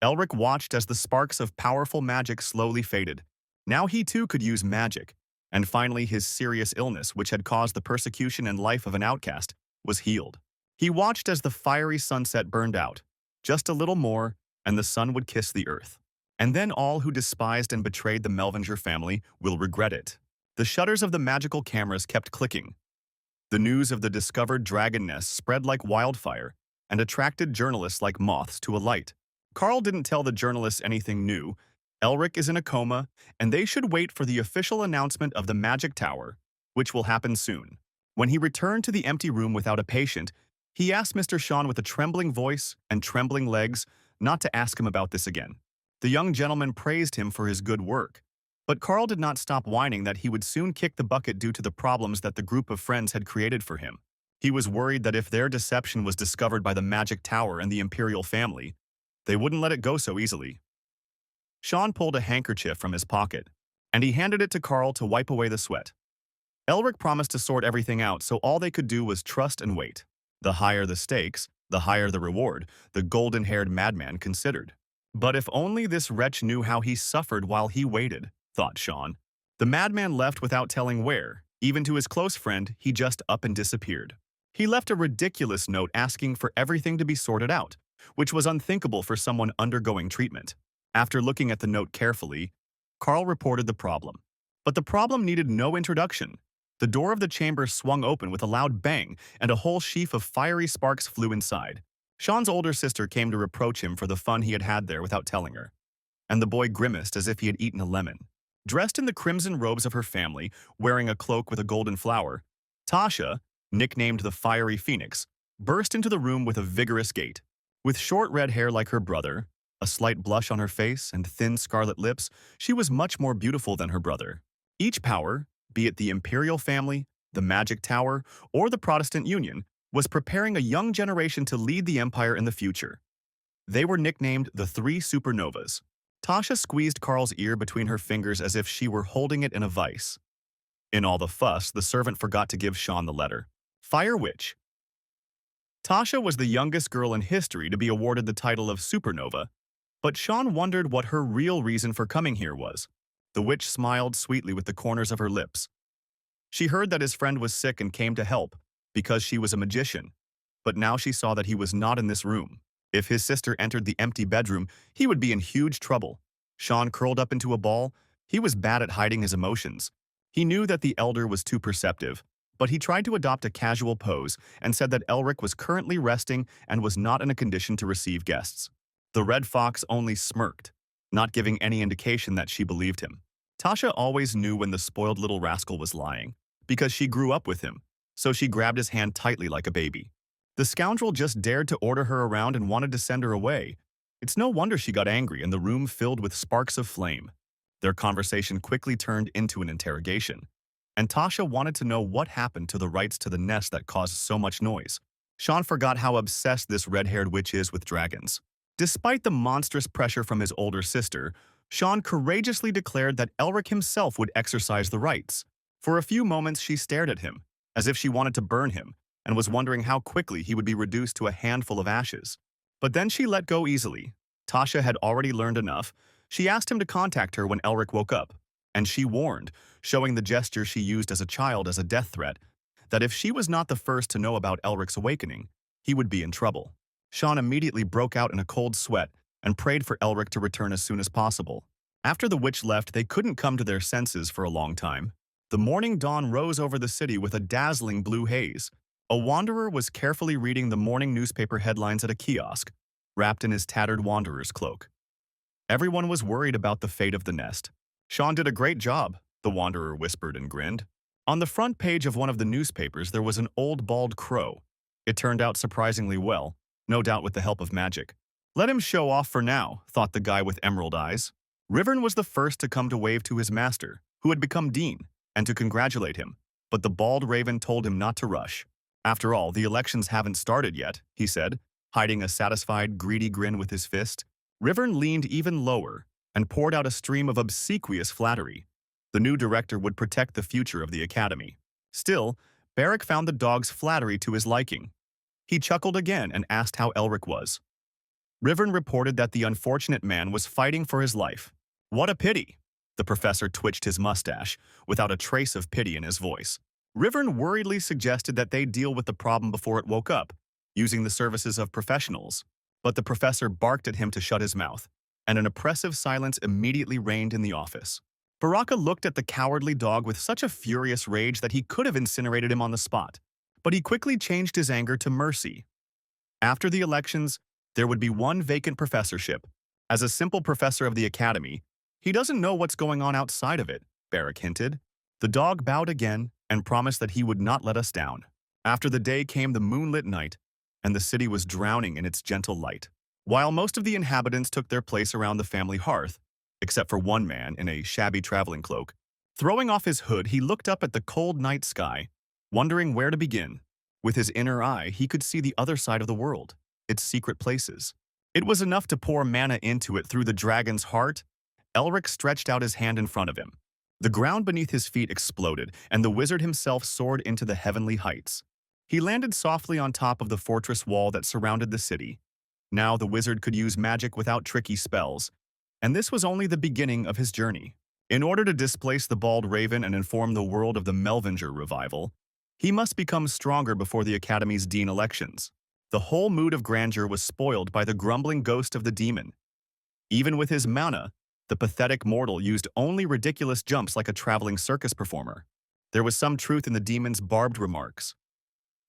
Elric watched as the sparks of powerful magic slowly faded. Now he too could use magic. And finally his serious illness, which had caused the persecution and life of an outcast, was healed. He watched as the fiery sunset burned out. Just a little more, and the sun would kiss the earth. And then all who despised and betrayed the Melvinger family will regret it. The shutters of the magical cameras kept clicking. The news of the discovered dragon nest spread like wildfire and attracted journalists like moths to a light. Carl didn't tell the journalists anything new. Elric is in a coma, and they should wait for the official announcement of the Magic Tower, which will happen soon. When he returned to the empty room without a patient, he asked Mr. Sean with a trembling voice and trembling legs not to ask him about this again. The young gentleman praised him for his good work. But Carl did not stop whining that he would soon kick the bucket due to the problems that the group of friends had created for him. He was worried that if their deception was discovered by the Magic Tower and the Imperial family, they wouldn't let it go so easily. Sean pulled a handkerchief from his pocket, and he handed it to Carl to wipe away the sweat. Elric promised to sort everything out, so all they could do was trust and wait. The higher the stakes, the higher the reward, the golden-haired madman considered. But if only this wretch knew how he suffered while he waited, thought Sean. The madman left without telling where. Even to his close friend, he just up and disappeared. He left a ridiculous note asking for everything to be sorted out, which was unthinkable for someone undergoing treatment. After looking at the note carefully, Carl reported the problem. But the problem needed no introduction. The door of the chamber swung open with a loud bang, and a whole sheaf of fiery sparks flew inside. Sean's older sister came to reproach him for the fun he had had there without telling her, and the boy grimaced as if he had eaten a lemon. Dressed in the crimson robes of her family, wearing a cloak with a golden flower, Tasha, nicknamed the Fiery Phoenix, burst into the room with a vigorous gait. With short red hair like her brother, a slight blush on her face, and thin scarlet lips, she was much more beautiful than her brother. Each power, be it the Imperial family, the Magic Tower, or the Protestant Union, was preparing a young generation to lead the Empire in the future. They were nicknamed the Three Supernovas. Tasha squeezed Carl's ear between her fingers as if she were holding it in a vice. In all the fuss, the servant forgot to give Sean the letter. Fire Witch. Tasha was the youngest girl in history to be awarded the title of Supernova, but Sean wondered what her real reason for coming here was. The witch smiled sweetly with the corners of her lips. She heard that his friend was sick and came to help, because she was a magician. But now she saw that he was not in this room. If his sister entered the empty bedroom, he would be in huge trouble. Sean curled up into a ball. He was bad at hiding his emotions. He knew that the elder was too perceptive, but he tried to adopt a casual pose and said that Elric was currently resting and was not in a condition to receive guests. The Red Fox only smirked, not giving any indication that she believed him. Tasha always knew when the spoiled little rascal was lying, because she grew up with him, so she grabbed his hand tightly like a baby. The scoundrel just dared to order her around and wanted to send her away. It's no wonder she got angry and the room filled with sparks of flame. Their conversation quickly turned into an interrogation, and Tasha wanted to know what happened to the rights to the nest that caused so much noise. Sean forgot how obsessed this red-haired witch is with dragons. Despite the monstrous pressure from his older sister, Sean courageously declared that Elric himself would exercise the rights. For a few moments she stared at him, as if she wanted to burn him, and was wondering how quickly he would be reduced to a handful of ashes. But then she let go easily. Tasha had already learned enough. She asked him to contact her when Elric woke up, and she warned, showing the gesture she used as a child as a death threat, that if she was not the first to know about Elric's awakening, he would be in trouble. Sean immediately broke out in a cold sweat and prayed for Elric to return as soon as possible. After the witch left, they couldn't come to their senses for a long time. The morning dawn rose over the city with a dazzling blue haze. A wanderer was carefully reading the morning newspaper headlines at a kiosk, wrapped in his tattered wanderer's cloak. Everyone was worried about the fate of the nest. Sean did a great job, the wanderer whispered and grinned. On the front page of one of the newspapers, there was an old bald crow. It turned out surprisingly well, no doubt with the help of magic. Let him show off for now, thought the guy with emerald eyes. Rivern was the first to come to wave to his master, who had become dean, and to congratulate him, but the bald raven told him not to rush. After all, the elections haven't started yet, he said, hiding a satisfied, greedy grin with his fist. Rivern leaned even lower and poured out a stream of obsequious flattery. The new director would protect the future of the academy. Still, Barrack found the dog's flattery to his liking. He chuckled again and asked how Elric was. Rivern reported that the unfortunate man was fighting for his life. What a pity! The professor twitched his mustache, without a trace of pity in his voice. Rivern worriedly suggested that they deal with the problem before it woke up, using the services of professionals. But the professor barked at him to shut his mouth, and an oppressive silence immediately reigned in the office. Baraka looked at the cowardly dog with such a furious rage that he could have incinerated him on the spot. But he quickly changed his anger to mercy. After the elections, there would be one vacant professorship. As a simple professor of the academy, he doesn't know what's going on outside of it, Barrack hinted. The dog bowed again and promised that he would not let us down. After the day came the moonlit night, and the city was drowning in its gentle light. While most of the inhabitants took their place around the family hearth, except for one man in a shabby traveling cloak, throwing off his hood, he looked up at the cold night sky, wondering where to begin. With his inner eye, he could see the other side of the world, its secret places. It was enough to pour mana into it through the dragon's heart. Elric stretched out his hand in front of him. The ground beneath his feet exploded, and the wizard himself soared into the heavenly heights. He landed softly on top of the fortress wall that surrounded the city. Now the wizard could use magic without tricky spells, and this was only the beginning of his journey. In order to displace the bald raven and inform the world of the Melvinger revival, he must become stronger before the Academy's dean elections. The whole mood of grandeur was spoiled by the grumbling ghost of the demon. Even with his mana, the pathetic mortal used only ridiculous jumps like a traveling circus performer. There was some truth in the demon's barbed remarks.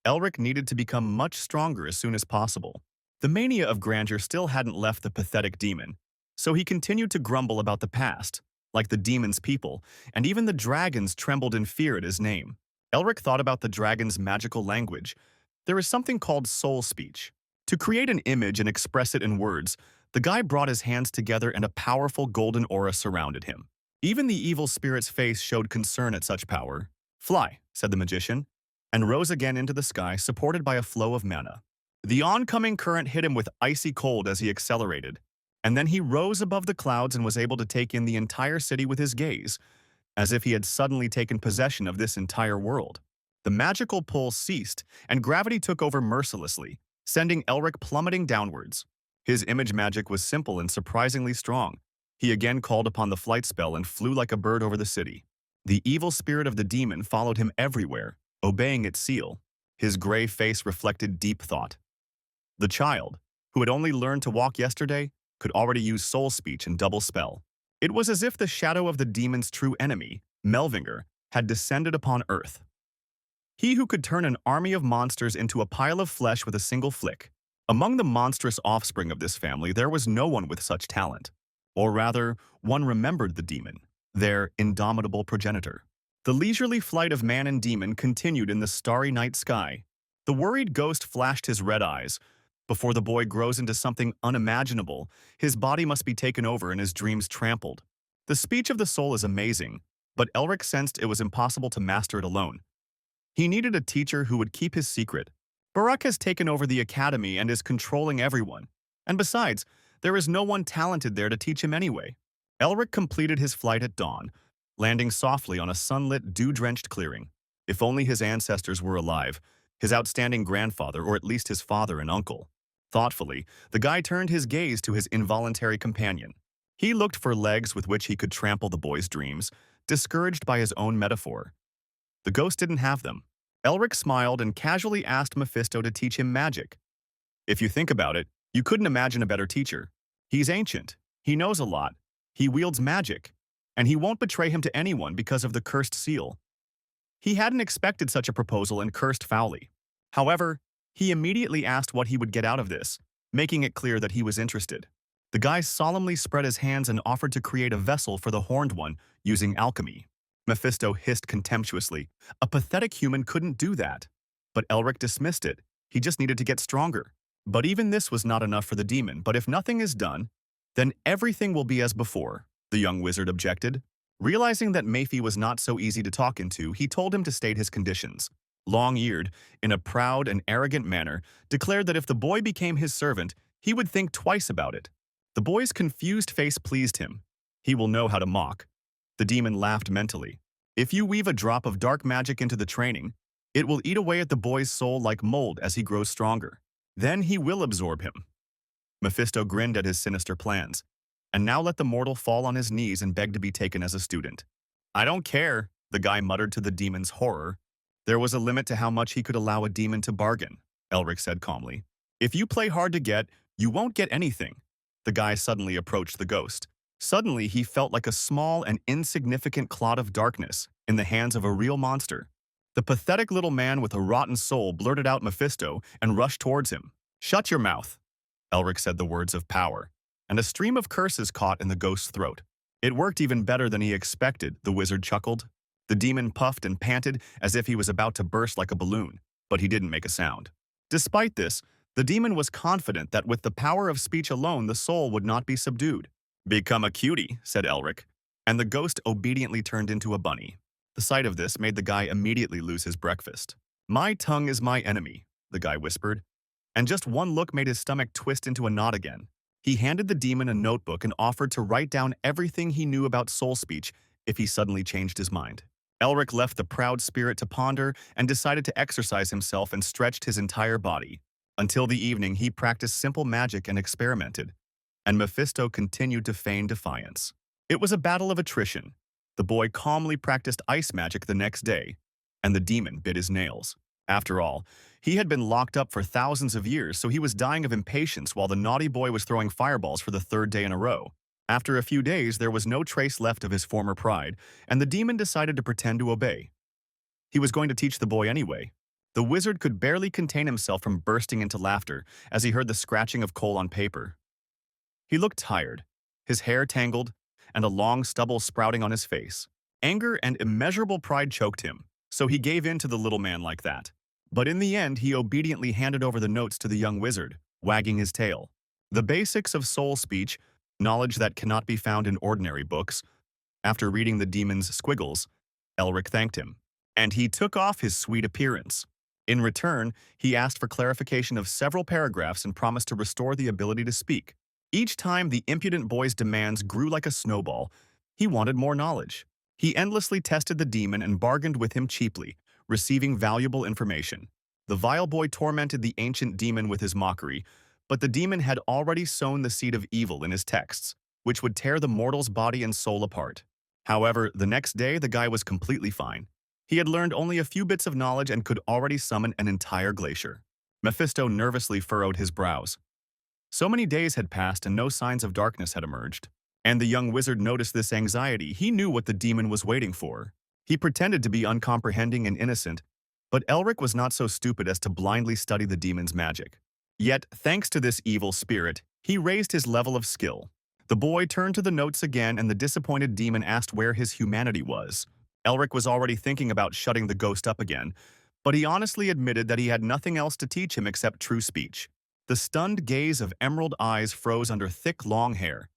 Elric needed to become much stronger as soon as possible. The mania of grandeur still hadn't left the pathetic demon, so he continued to grumble about the past, like the demon's people, and even the dragons trembled in fear at his name. Elric thought about the dragon's magical language. There is something called soul speech. To create an image and express it in words, the guy brought his hands together and a powerful golden aura surrounded him. Even the evil spirit's face showed concern at such power. "Fly," said the magician, and rose again into the sky, supported by a flow of mana. The oncoming current hit him with icy cold as he accelerated, and then he rose above the clouds and was able to take in the entire city with his gaze, as if he had suddenly taken possession of this entire world. The magical pull ceased, and gravity took over mercilessly, sending Elric plummeting downwards. His image magic was simple and surprisingly strong. He again called upon the flight spell and flew like a bird over the city. The evil spirit of the demon followed him everywhere, obeying its seal. His gray face reflected deep thought. The child, who had only learned to walk yesterday, could already use soul speech and double spell. It was as if the shadow of the demon's true enemy, Melvinger, had descended upon Earth. He who could turn an army of monsters into a pile of flesh with a single flick. Among the monstrous offspring of this family, there was no one with such talent. Or rather, one remembered the demon, their indomitable progenitor. The leisurely flight of man and demon continued in the starry night sky. The worried ghost flashed his red eyes. Before the boy grows into something unimaginable, his body must be taken over and his dreams trampled. The speech of the soul is amazing, but Elric sensed it was impossible to master it alone. He needed a teacher who would keep his secret. Barak has taken over the academy and is controlling everyone. And besides, there is no one talented there to teach him anyway. Elric completed his flight at dawn, landing softly on a sunlit, dew-drenched clearing. If only his ancestors were alive, his outstanding grandfather, or at least his father and uncle. Thoughtfully, the guy turned his gaze to his involuntary companion. He looked for legs with which he could trample the boy's dreams, discouraged by his own metaphor. The ghost didn't have them. Elric smiled and casually asked Mephisto to teach him magic. If you think about it, you couldn't imagine a better teacher. He's ancient, he knows a lot, he wields magic, and he won't betray him to anyone because of the cursed seal. He hadn't expected such a proposal and cursed foully. However, he immediately asked what he would get out of this, making it clear that he was interested. The guy solemnly spread his hands and offered to create a vessel for the Horned One using alchemy. Mephisto hissed contemptuously. A pathetic human couldn't do that. But Elric dismissed it. He just needed to get stronger. But even this was not enough for the demon. But if nothing is done, then everything will be as before, the young wizard objected. Realizing that Mayfi was not so easy to talk into, he told him to state his conditions. Long-eared, in a proud and arrogant manner, declared that if the boy became his servant, he would think twice about it. The boy's confused face pleased him. He will know how to mock. The demon laughed mentally. If you weave a drop of dark magic into the training, it will eat away at the boy's soul like mold as he grows stronger. Then he will absorb him. Mephisto grinned at his sinister plans. And now let the mortal fall on his knees and beg to be taken as a student. I don't care, the guy muttered to the demon's horror. There was a limit to how much he could allow a demon to bargain, Elric said calmly. If you play hard to get, you won't get anything. The guy suddenly approached the ghost. Suddenly, he felt like a small and insignificant clot of darkness in the hands of a real monster. The pathetic little man with a rotten soul blurted out Mephisto and rushed towards him. Shut your mouth, Elric said the words of power, and a stream of curses caught in the ghost's throat. It worked even better than he expected, the wizard chuckled. The demon puffed and panted as if he was about to burst like a balloon, but he didn't make a sound. Despite this, the demon was confident that with the power of speech alone, the soul would not be subdued. Become a cutie, said Elric, and the ghost obediently turned into a bunny. The sight of this made the guy immediately lose his breakfast. My tongue is my enemy, the guy whispered, and just one look made his stomach twist into a knot again. He handed the demon a notebook and offered to write down everything he knew about soul speech if he suddenly changed his mind. Elric left the proud spirit to ponder and decided to exercise himself and stretched his entire body. Until the evening, he practiced simple magic and experimented, and Mephisto continued to feign defiance. It was a battle of attrition. The boy calmly practiced ice magic the next day, and the demon bit his nails. After all, he had been locked up for thousands of years, so he was dying of impatience while the naughty boy was throwing fireballs for the third day in a row. After a few days, there was no trace left of his former pride, and the demon decided to pretend to obey. He was going to teach the boy anyway. The wizard could barely contain himself from bursting into laughter as he heard the scratching of coal on paper. He looked tired, his hair tangled, and a long stubble sprouting on his face. Anger and immeasurable pride choked him, so he gave in to the little man like that. But in the end, he obediently handed over the notes to the young wizard, wagging his tail. The basics of soul speech, knowledge that cannot be found in ordinary books. After reading the demon's squiggles, Elric thanked him, and he took off his sweet appearance. In return, he asked for clarification of several paragraphs and promised to restore the ability to speak. Each time the impudent boy's demands grew like a snowball, he wanted more knowledge. He endlessly tested the demon and bargained with him cheaply, receiving valuable information. The vile boy tormented the ancient demon with his mockery, but the demon had already sown the seed of evil in his texts, which would tear the mortal's body and soul apart. However, the next day the guy was completely fine. He had learned only a few bits of knowledge and could already summon an entire glacier. Mephisto nervously furrowed his brows. So many days had passed and no signs of darkness had emerged. And the young wizard noticed this anxiety. He knew what the demon was waiting for. He pretended to be uncomprehending and innocent, but Elric was not so stupid as to blindly study the demon's magic. Yet, thanks to this evil spirit, he raised his level of skill. The boy turned to the notes again and the disappointed demon asked where his humanity was. Elric was already thinking about shutting the ghost up again, but he honestly admitted that he had nothing else to teach him except true speech. The stunned gaze of emerald eyes froze under thick, long hair.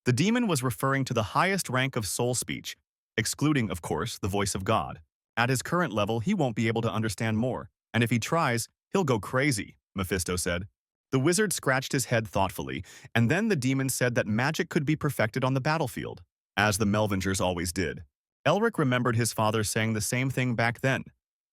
The demon was referring to the highest rank of soul speech, excluding, of course, the voice of God. At his current level, he won't be able to understand more, and if he tries, he'll go crazy, Mephisto said. The wizard scratched his head thoughtfully, and then the demon said that magic could be perfected on the battlefield, as the Melvingers always did. Elric remembered his father saying the same thing back then,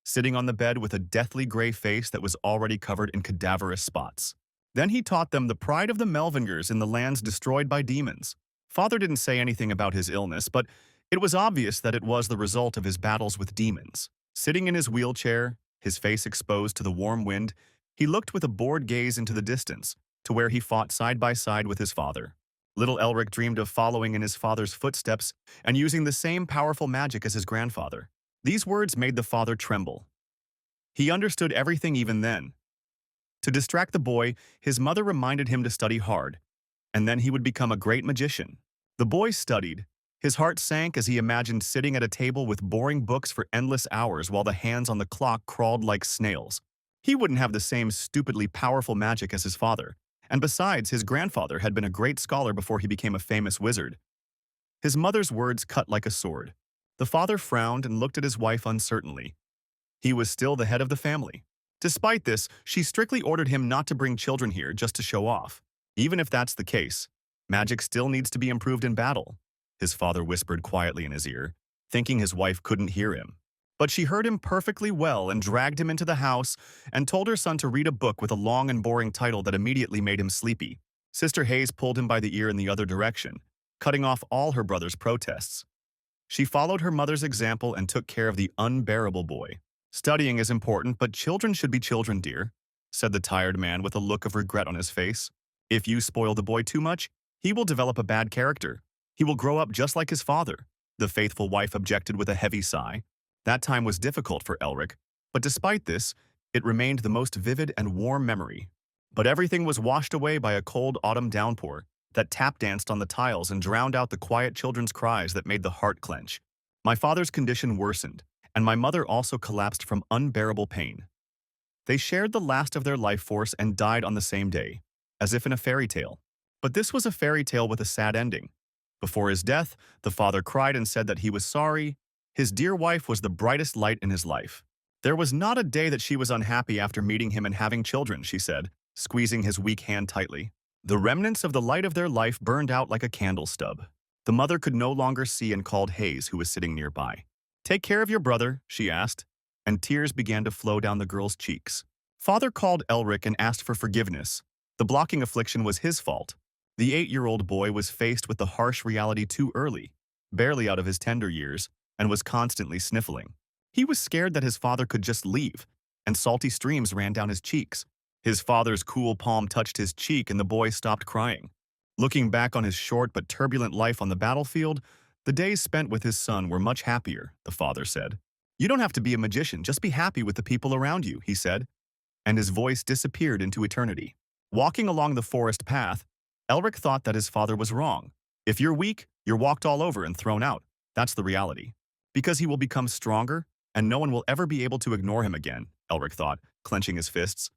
sitting on the bed with a deathly gray face that was already covered in cadaverous spots. Then he taught them the pride of the Melvingers in the lands destroyed by demons. Father didn't say anything about his illness, but it was obvious that it was the result of his battles with demons. Sitting in his wheelchair, his face exposed to the warm wind, he looked with a bored gaze into the distance, to where he fought side by side with his father. Little Elric dreamed of following in his father's footsteps and using the same powerful magic as his grandfather. These words made the father tremble. He understood everything even then. To distract the boy, his mother reminded him to study hard, and then he would become a great magician. The boy studied. His heart sank as he imagined sitting at a table with boring books for endless hours while the hands on the clock crawled like snails. He wouldn't have the same stupidly powerful magic as his father, and besides, his grandfather had been a great scholar before he became a famous wizard. His mother's words cut like a sword. The father frowned and looked at his wife uncertainly. He was still the head of the family. Despite this, she strictly ordered him not to bring children here just to show off. Even if that's the case, magic still needs to be improved in battle, his father whispered quietly in his ear, thinking his wife couldn't hear him. But she heard him perfectly well and dragged him into the house and told her son to read a book with a long and boring title that immediately made him sleepy. Sister Hayes pulled him by the ear in the other direction, cutting off all her brother's protests. She followed her mother's example and took care of the unbearable boy. Studying is important, but children should be children, dear, said the tired man with a look of regret on his face. If you spoil the boy too much, he will develop a bad character. He will grow up just like his father. The faithful wife objected with a heavy sigh. That time was difficult for Elric, but despite this, it remained the most vivid and warm memory. But everything was washed away by a cold autumn downpour that tap-danced on the tiles and drowned out the quiet children's cries that made the heart clench. My father's condition worsened, and my mother also collapsed from unbearable pain. They shared the last of their life force and died on the same day, as if in a fairy tale. But this was a fairy tale with a sad ending. Before his death, the father cried and said that he was sorry. His dear wife was the brightest light in his life. There was not a day that she was unhappy after meeting him and having children, she said, squeezing his weak hand tightly. The remnants of the light of their life burned out like a candle stub. The mother could no longer see and called Hayes, who was sitting nearby. "Take care of your brother," she asked, and tears began to flow down the girl's cheeks. Father called Elric and asked for forgiveness. The blocking affliction was his fault. The 8-year-old boy was faced with the harsh reality too early. barely out of his tender years, and was constantly sniffling. He was scared that his father could just leave, and salty streams ran down his cheeks. His father's cool palm touched his cheek and the boy stopped crying. Looking back on his short but turbulent life on the battlefield, the days spent with his son were much happier, the father said. You don't have to be a magician, just be happy with the people around you, he said, and his voice disappeared into eternity. Walking along the forest path, Elric thought that his father was wrong. If you're weak, you're walked all over and thrown out. That's the reality. Because he will become stronger, and no one will ever be able to ignore him again, Elric thought, clenching his fists.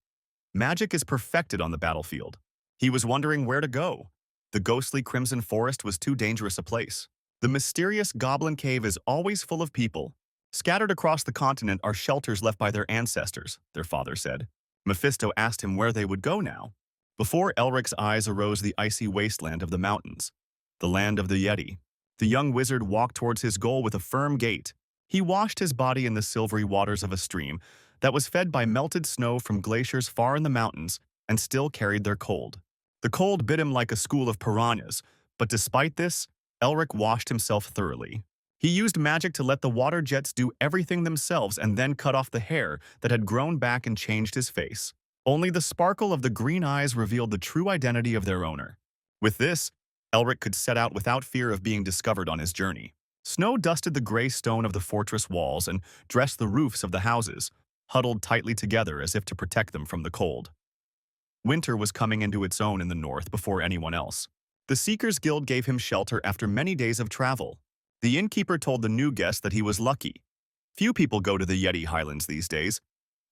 Magic is perfected on the battlefield. He was wondering where to go. The ghostly Crimson Forest was too dangerous a place. The mysterious Goblin Cave is always full of people. Scattered across the continent are shelters left by their ancestors, their father said. Mephisto asked him where they would go now. Before Elric's eyes arose the icy wasteland of the mountains, the land of the Yeti. The young wizard walked towards his goal with a firm gait. He washed his body in the silvery waters of a stream that was fed by melted snow from glaciers far in the mountains and still carried their cold. The cold bit him like a school of piranhas, but despite this, Elric washed himself thoroughly. He used magic to let the water jets do everything themselves and then cut off the hair that had grown back and changed his face. Only the sparkle of the green eyes revealed the true identity of their owner. With this, Elric could set out without fear of being discovered on his journey. Snow dusted the gray stone of the fortress walls and dressed the roofs of the houses, huddled tightly together as if to protect them from the cold. Winter was coming into its own in the north before anyone else. The Seekers Guild gave him shelter after many days of travel. The innkeeper told the new guest that he was lucky. Few people go to the Yeti Highlands these days,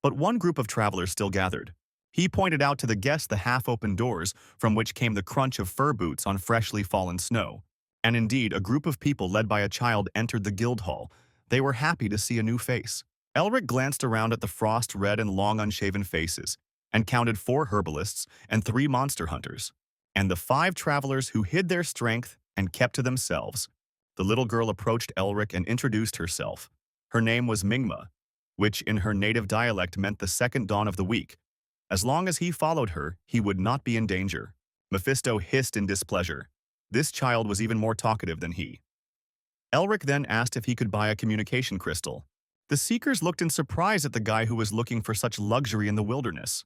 but one group of travelers still gathered. He pointed out to the guests the half-open doors from which came the crunch of fur boots on freshly fallen snow. And indeed, a group of people led by a child entered the guild hall. They were happy to see a new face. Elric glanced around at the frost-red and long unshaven faces and counted 4 herbalists and 3 monster hunters, and the 5 travelers who hid their strength and kept to themselves. The little girl approached Elric and introduced herself. Her name was Mingma, which in her native dialect meant the second dawn of the week. As long as he followed her, he would not be in danger. Mephisto hissed in displeasure. This child was even more talkative than he. Elric then asked if he could buy a communication crystal. The Seekers looked in surprise at the guy who was looking for such luxury in the wilderness.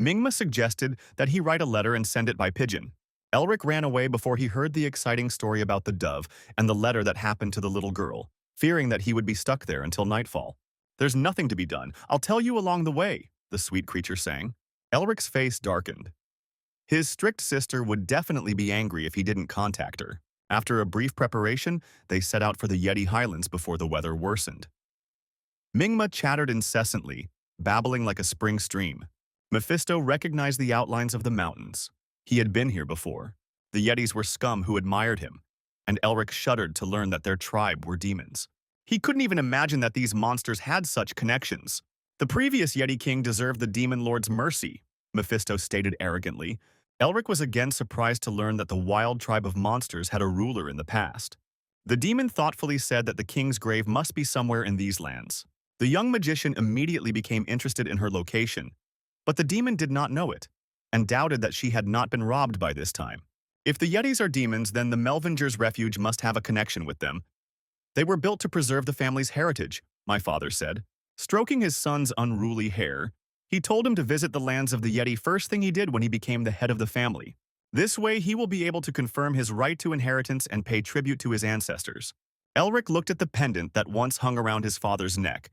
Mingma suggested that he write a letter and send it by pigeon. Elric ran away before he heard the exciting story about the dove and the letter that happened to the little girl, fearing that he would be stuck there until nightfall. There's nothing to be done. I'll tell you along the way, the sweet creature sang. Elric's face darkened. His strict sister would definitely be angry if he didn't contact her. After a brief preparation, they set out for the Yeti Highlands before the weather worsened. Mingma chattered incessantly, babbling like a spring stream. Mephisto recognized the outlines of the mountains. He had been here before. The Yetis were scum who admired him, and Elric shuddered to learn that their tribe were demons. He couldn't even imagine that these monsters had such connections. The previous Yeti king deserved the demon lord's mercy, Mephisto stated arrogantly. Elric was again surprised to learn that the wild tribe of monsters had a ruler in the past. The demon thoughtfully said that the king's grave must be somewhere in these lands. The young magician immediately became interested in her location, but the demon did not know it, and doubted that she had not been robbed by this time. If the Yetis are demons, then the Melvingers' refuge must have a connection with them. They were built to preserve the family's heritage, my father said. Stroking his son's unruly hair, he told him to visit the lands of the Yeti first thing he did when he became the head of the family. This way he will be able to confirm his right to inheritance and pay tribute to his ancestors. Elric looked at the pendant that once hung around his father's neck,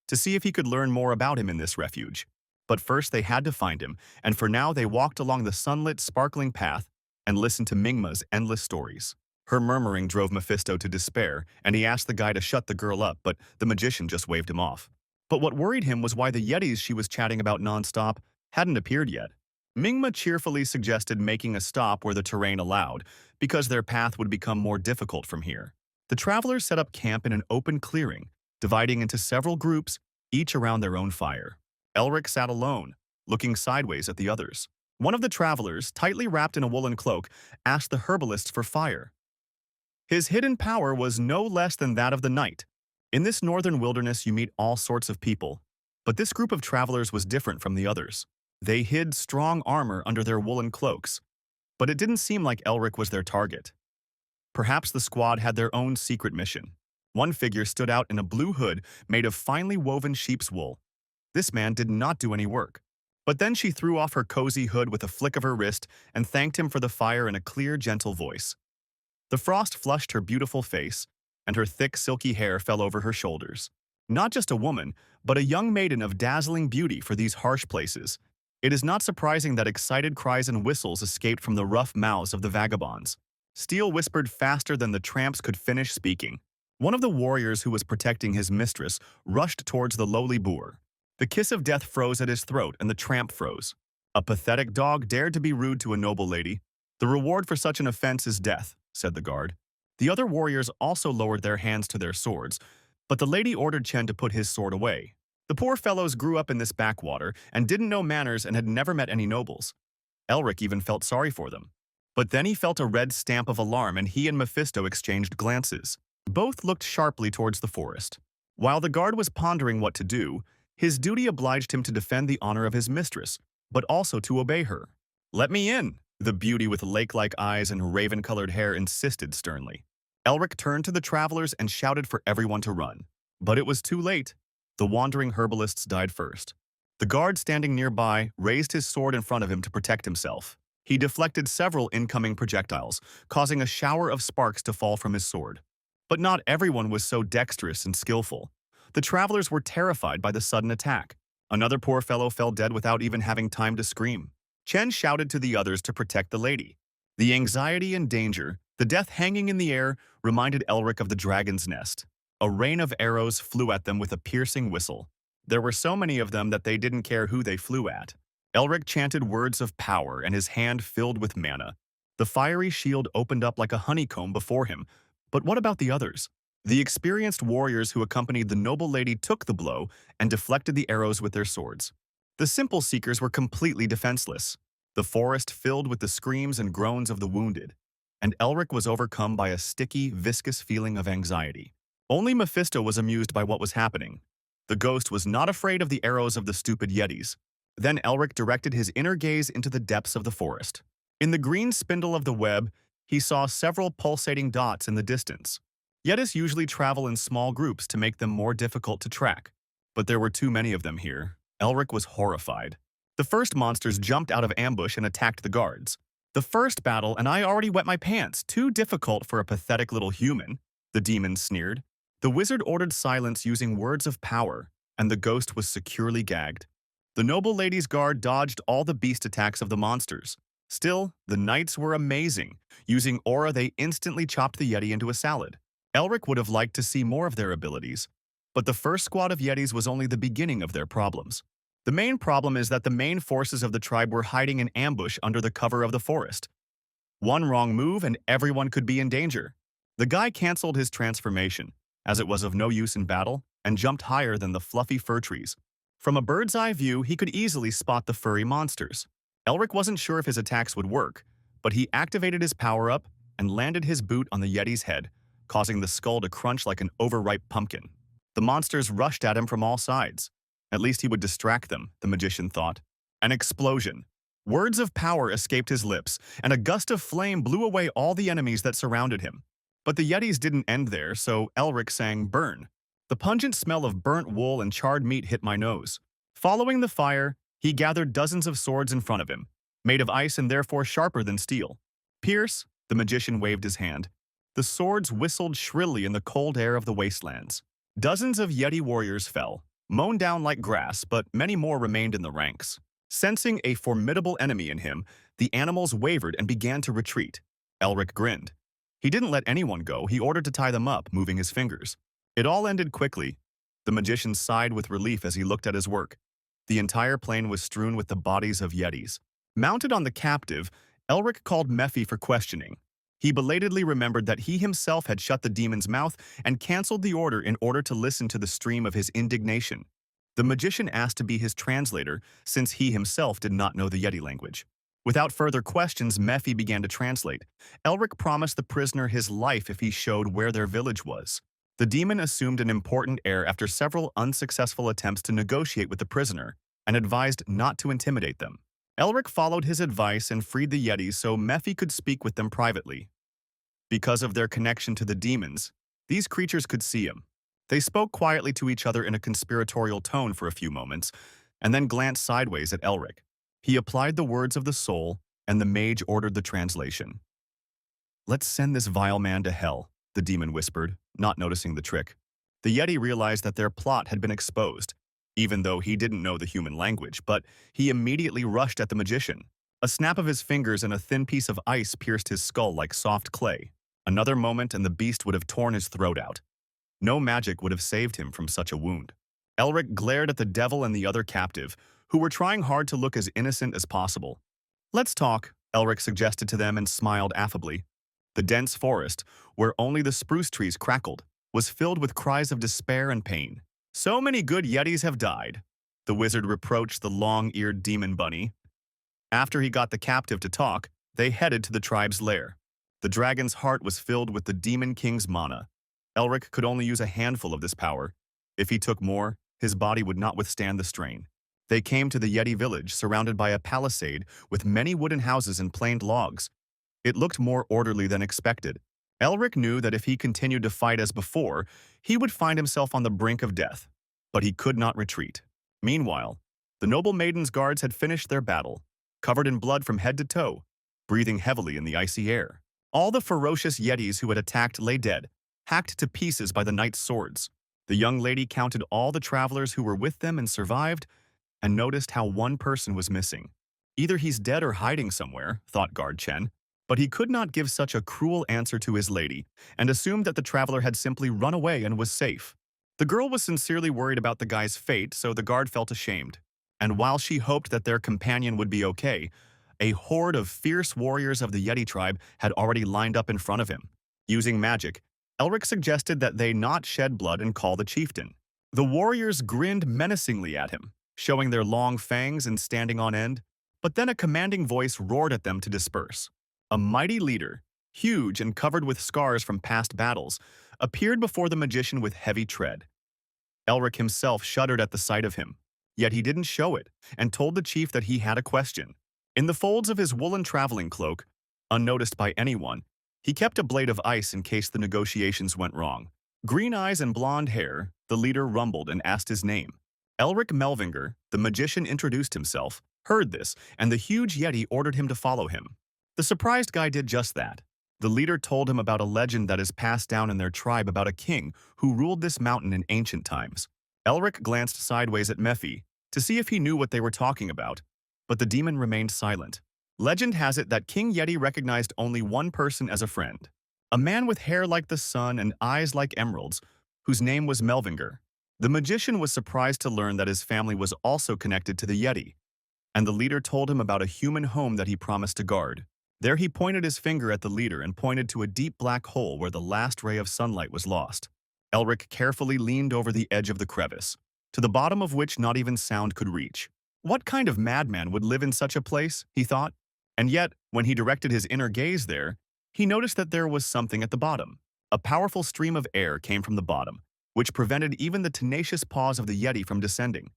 to see if he could learn more about him in this refuge. But first they had to find him, and for now they walked along the sunlit, sparkling path and listened to Mingma's endless stories. Her murmuring drove Mephisto to despair, and he asked the guy to shut the girl up, but the magician just waved him off. But what worried him was why the Yetis she was chatting about nonstop hadn't appeared yet. Mingma cheerfully suggested making a stop where the terrain allowed, because their path would become more difficult from here. The travelers set up camp in an open clearing, dividing into several groups, each around their own fire. Elric sat alone, looking sideways at the others. One of the travelers, tightly wrapped in a woolen cloak, asked the herbalists for fire. His hidden power was no less than that of the night. In this northern wilderness you meet all sorts of people, but this group of travelers was different from the others. They hid strong armor under their woolen cloaks, but it didn't seem like Elric was their target. Perhaps the squad had their own secret mission. One figure stood out in a blue hood made of finely woven sheep's wool. This man did not do any work. But then she threw off her cozy hood with a flick of her wrist and thanked him for the fire in a clear, gentle voice. The frost flushed her beautiful face, and her thick, silky hair fell over her shoulders. Not just a woman, but a young maiden of dazzling beauty for these harsh places. It is not surprising that excited cries and whistles escaped from the rough mouths of the vagabonds. Steel whispered faster than the tramps could finish speaking. One of the warriors who was protecting his mistress rushed towards the lowly boor. The kiss of death froze at his throat, and the tramp froze. A pathetic dog dared to be rude to a noble lady. The reward for such an offense is death, said the guard. The other warriors also lowered their hands to their swords, but the lady ordered Chen to put his sword away. The poor fellows grew up in this backwater and didn't know manners and had never met any nobles. Elric even felt sorry for them. But then he felt a red stamp of alarm, and he and Mephisto exchanged glances. Both looked sharply towards the forest. While the guard was pondering what to do, his duty obliged him to defend the honor of his mistress, but also to obey her. "Let me in," the beauty with lake-like eyes and raven-colored hair insisted sternly. Elric turned to the travelers and shouted for everyone to run. But it was too late. The wandering herbalists died first. The guard standing nearby raised his sword in front of him to protect himself. He deflected several incoming projectiles, causing a shower of sparks to fall from his sword. But not everyone was so dexterous and skillful. The travelers were terrified by the sudden attack. Another poor fellow fell dead without even having time to scream. Chen shouted to the others to protect the lady. The anxiety and danger, the death hanging in the air, reminded Elric of the dragon's nest. A rain of arrows flew at them with a piercing whistle. There were so many of them that they didn't care who they flew at. Elric chanted words of power, and his hand filled with mana. The fiery shield opened up like a honeycomb before him. But what about the others? The experienced warriors who accompanied the noble lady took the blow and deflected the arrows with their swords. The simple seekers were completely defenseless. The forest filled with the screams and groans of the wounded, and Elric was overcome by a sticky, viscous feeling of anxiety. Only Mephisto was amused by what was happening. The ghost was not afraid of the arrows of the stupid yetis. Then Elric directed his inner gaze into the depths of the forest. In the green spindle of the web, he saw several pulsating dots in the distance. Yetis usually travel in small groups to make them more difficult to track. But there were too many of them here. Elric was horrified. The first monsters jumped out of ambush and attacked the guards. "The first battle, and I already wet my pants. Too difficult for a pathetic little human," the demon sneered. The wizard ordered silence using words of power, and the ghost was securely gagged. The noble lady's guard dodged all the beast attacks of the monsters. Still, the knights were amazing. Using aura, they instantly chopped the yeti into a salad. Elric would have liked to see more of their abilities, but the first squad of yetis was only the beginning of their problems. The main problem is that the main forces of the tribe were hiding in ambush under the cover of the forest. One wrong move and everyone could be in danger. The guy canceled his transformation, as it was of no use in battle, and jumped higher than the fluffy fir trees. From a bird's eye view, he could easily spot the furry monsters. Elric wasn't sure if his attacks would work, but he activated his power-up and landed his boot on the yeti's head, causing the skull to crunch like an overripe pumpkin. The monsters rushed at him from all sides. At least he would distract them, the magician thought. An explosion. Words of power escaped his lips, and a gust of flame blew away all the enemies that surrounded him. But the yetis didn't end there, so Elric sang "Burn." The pungent smell of burnt wool and charred meat hit my nose. Following the fire, he gathered dozens of swords in front of him, made of ice and therefore sharper than steel. "Pierce," the magician waved his hand. The swords whistled shrilly in the cold air of the wastelands. Dozens of yeti warriors fell, mown down like grass, but many more remained in the ranks. Sensing a formidable enemy in him, the animals wavered and began to retreat. Elric grinned. He didn't let anyone go. He ordered to tie them up, moving his fingers. It all ended quickly. The magician sighed with relief as he looked at his work. The entire plain was strewn with the bodies of yetis. Mounted on the captive, Elric called Mephi for questioning. He belatedly remembered that he himself had shut the demon's mouth and canceled the order in order to listen to the stream of his indignation. The magician asked to be his translator, since he himself did not know the Yeti language. Without further questions, Mephi began to translate. Elric promised the prisoner his life if he showed where their village was. The demon assumed an important air after several unsuccessful attempts to negotiate with the prisoner, and advised not to intimidate them. Elric followed his advice and freed the Yetis so Mephi could speak with them privately. Because of their connection to the demons, these creatures could see him. They spoke quietly to each other in a conspiratorial tone for a few moments, and then glanced sideways at Elric. He applied the words of the soul, and the mage ordered the translation. "Let's send this vile man to hell," the demon whispered, not noticing the trick. The Yeti realized that their plot had been exposed, even though he didn't know the human language, but he immediately rushed at the magician. A snap of his fingers and a thin piece of ice pierced his skull like soft clay. Another moment and the beast would have torn his throat out. No magic would have saved him from such a wound. Elric glared at the devil and the other captive, who were trying hard to look as innocent as possible. "Let's talk," Elric suggested to them and smiled affably. The dense forest, where only the spruce trees crackled, was filled with cries of despair and pain. "So many good Yetis have died," the wizard reproached the long-eared demon bunny. After he got the captive to talk, they headed to the tribe's lair. The dragon's heart was filled with the demon king's mana. Elric could only use a handful of this power. If he took more, his body would not withstand the strain. They came to the Yeti village, surrounded by a palisade with many wooden houses and planed logs. It looked more orderly than expected. Elric knew that if he continued to fight as before, he would find himself on the brink of death. But he could not retreat. Meanwhile, the noble maiden's guards had finished their battle, covered in blood from head to toe, breathing heavily in the icy air. All the ferocious Yetis who had attacked lay dead, hacked to pieces by the knight's swords. The young lady counted all the travelers who were with them and survived, and noticed how one person was missing. Either he's dead or hiding somewhere, thought Guard Chen, but he could not give such a cruel answer to his lady, and assumed that the traveler had simply run away and was safe. The girl was sincerely worried about the guy's fate, so the guard felt ashamed. And while she hoped that their companion would be okay, a horde of fierce warriors of the Yeti tribe had already lined up in front of him. Using magic, Elric suggested that they not shed blood and call the chieftain. The warriors grinned menacingly at him, showing their long fangs and standing on end, but then a commanding voice roared at them to disperse. A mighty leader, huge and covered with scars from past battles, appeared before the magician with heavy tread. Elric himself shuddered at the sight of him, yet he didn't show it, and told the chief that he had a question. In the folds of his woolen traveling cloak, unnoticed by anyone, he kept a blade of ice in case the negotiations went wrong. Green eyes and blonde hair, the leader rumbled and asked his name. Elric Melvinger, the magician, introduced himself, heard this, and the huge Yeti ordered him to follow him. The surprised guy did just that. The leader told him about a legend that is passed down in their tribe about a king who ruled this mountain in ancient times. Elric glanced sideways at Mephi to see if he knew what they were talking about, but the demon remained silent. Legend has it that King Yeti recognized only one person as a friend, a man with hair like the sun and eyes like emeralds, whose name was Melvinger. The magician was surprised to learn that his family was also connected to the Yeti, and the leader told him about a human home that he promised to guard. There he pointed his finger at the leader and pointed to a deep black hole where the last ray of sunlight was lost. Elric carefully leaned over the edge of the crevice, to the bottom of which not even sound could reach. What kind of madman would live in such a place, he thought? And yet, when he directed his inner gaze there, he noticed that there was something at the bottom. A powerful stream of air came from the bottom, which prevented even the tenacious paws of the Yeti from descending.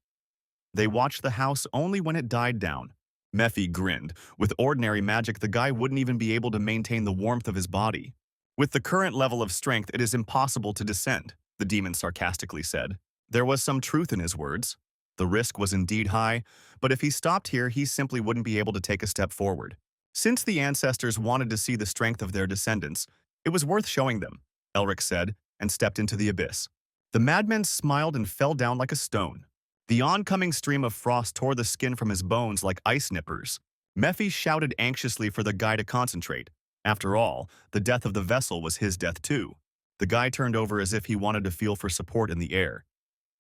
They watched the house only when it died down. Mephi grinned. With ordinary magic, the guy wouldn't even be able to maintain the warmth of his body. "With the current level of strength, it is impossible to descend," the demon sarcastically said. There was some truth in his words. The risk was indeed high, but if he stopped here, he simply wouldn't be able to take a step forward. Since the ancestors wanted to see the strength of their descendants, it was worth showing them, Elric said, and stepped into the abyss. The madman smiled and fell down like a stone. The oncoming stream of frost tore the skin from his bones like ice nippers. Mephi shouted anxiously for the guy to concentrate. After all, the death of the vessel was his death too. The guy turned over as if he wanted to feel for support in the air.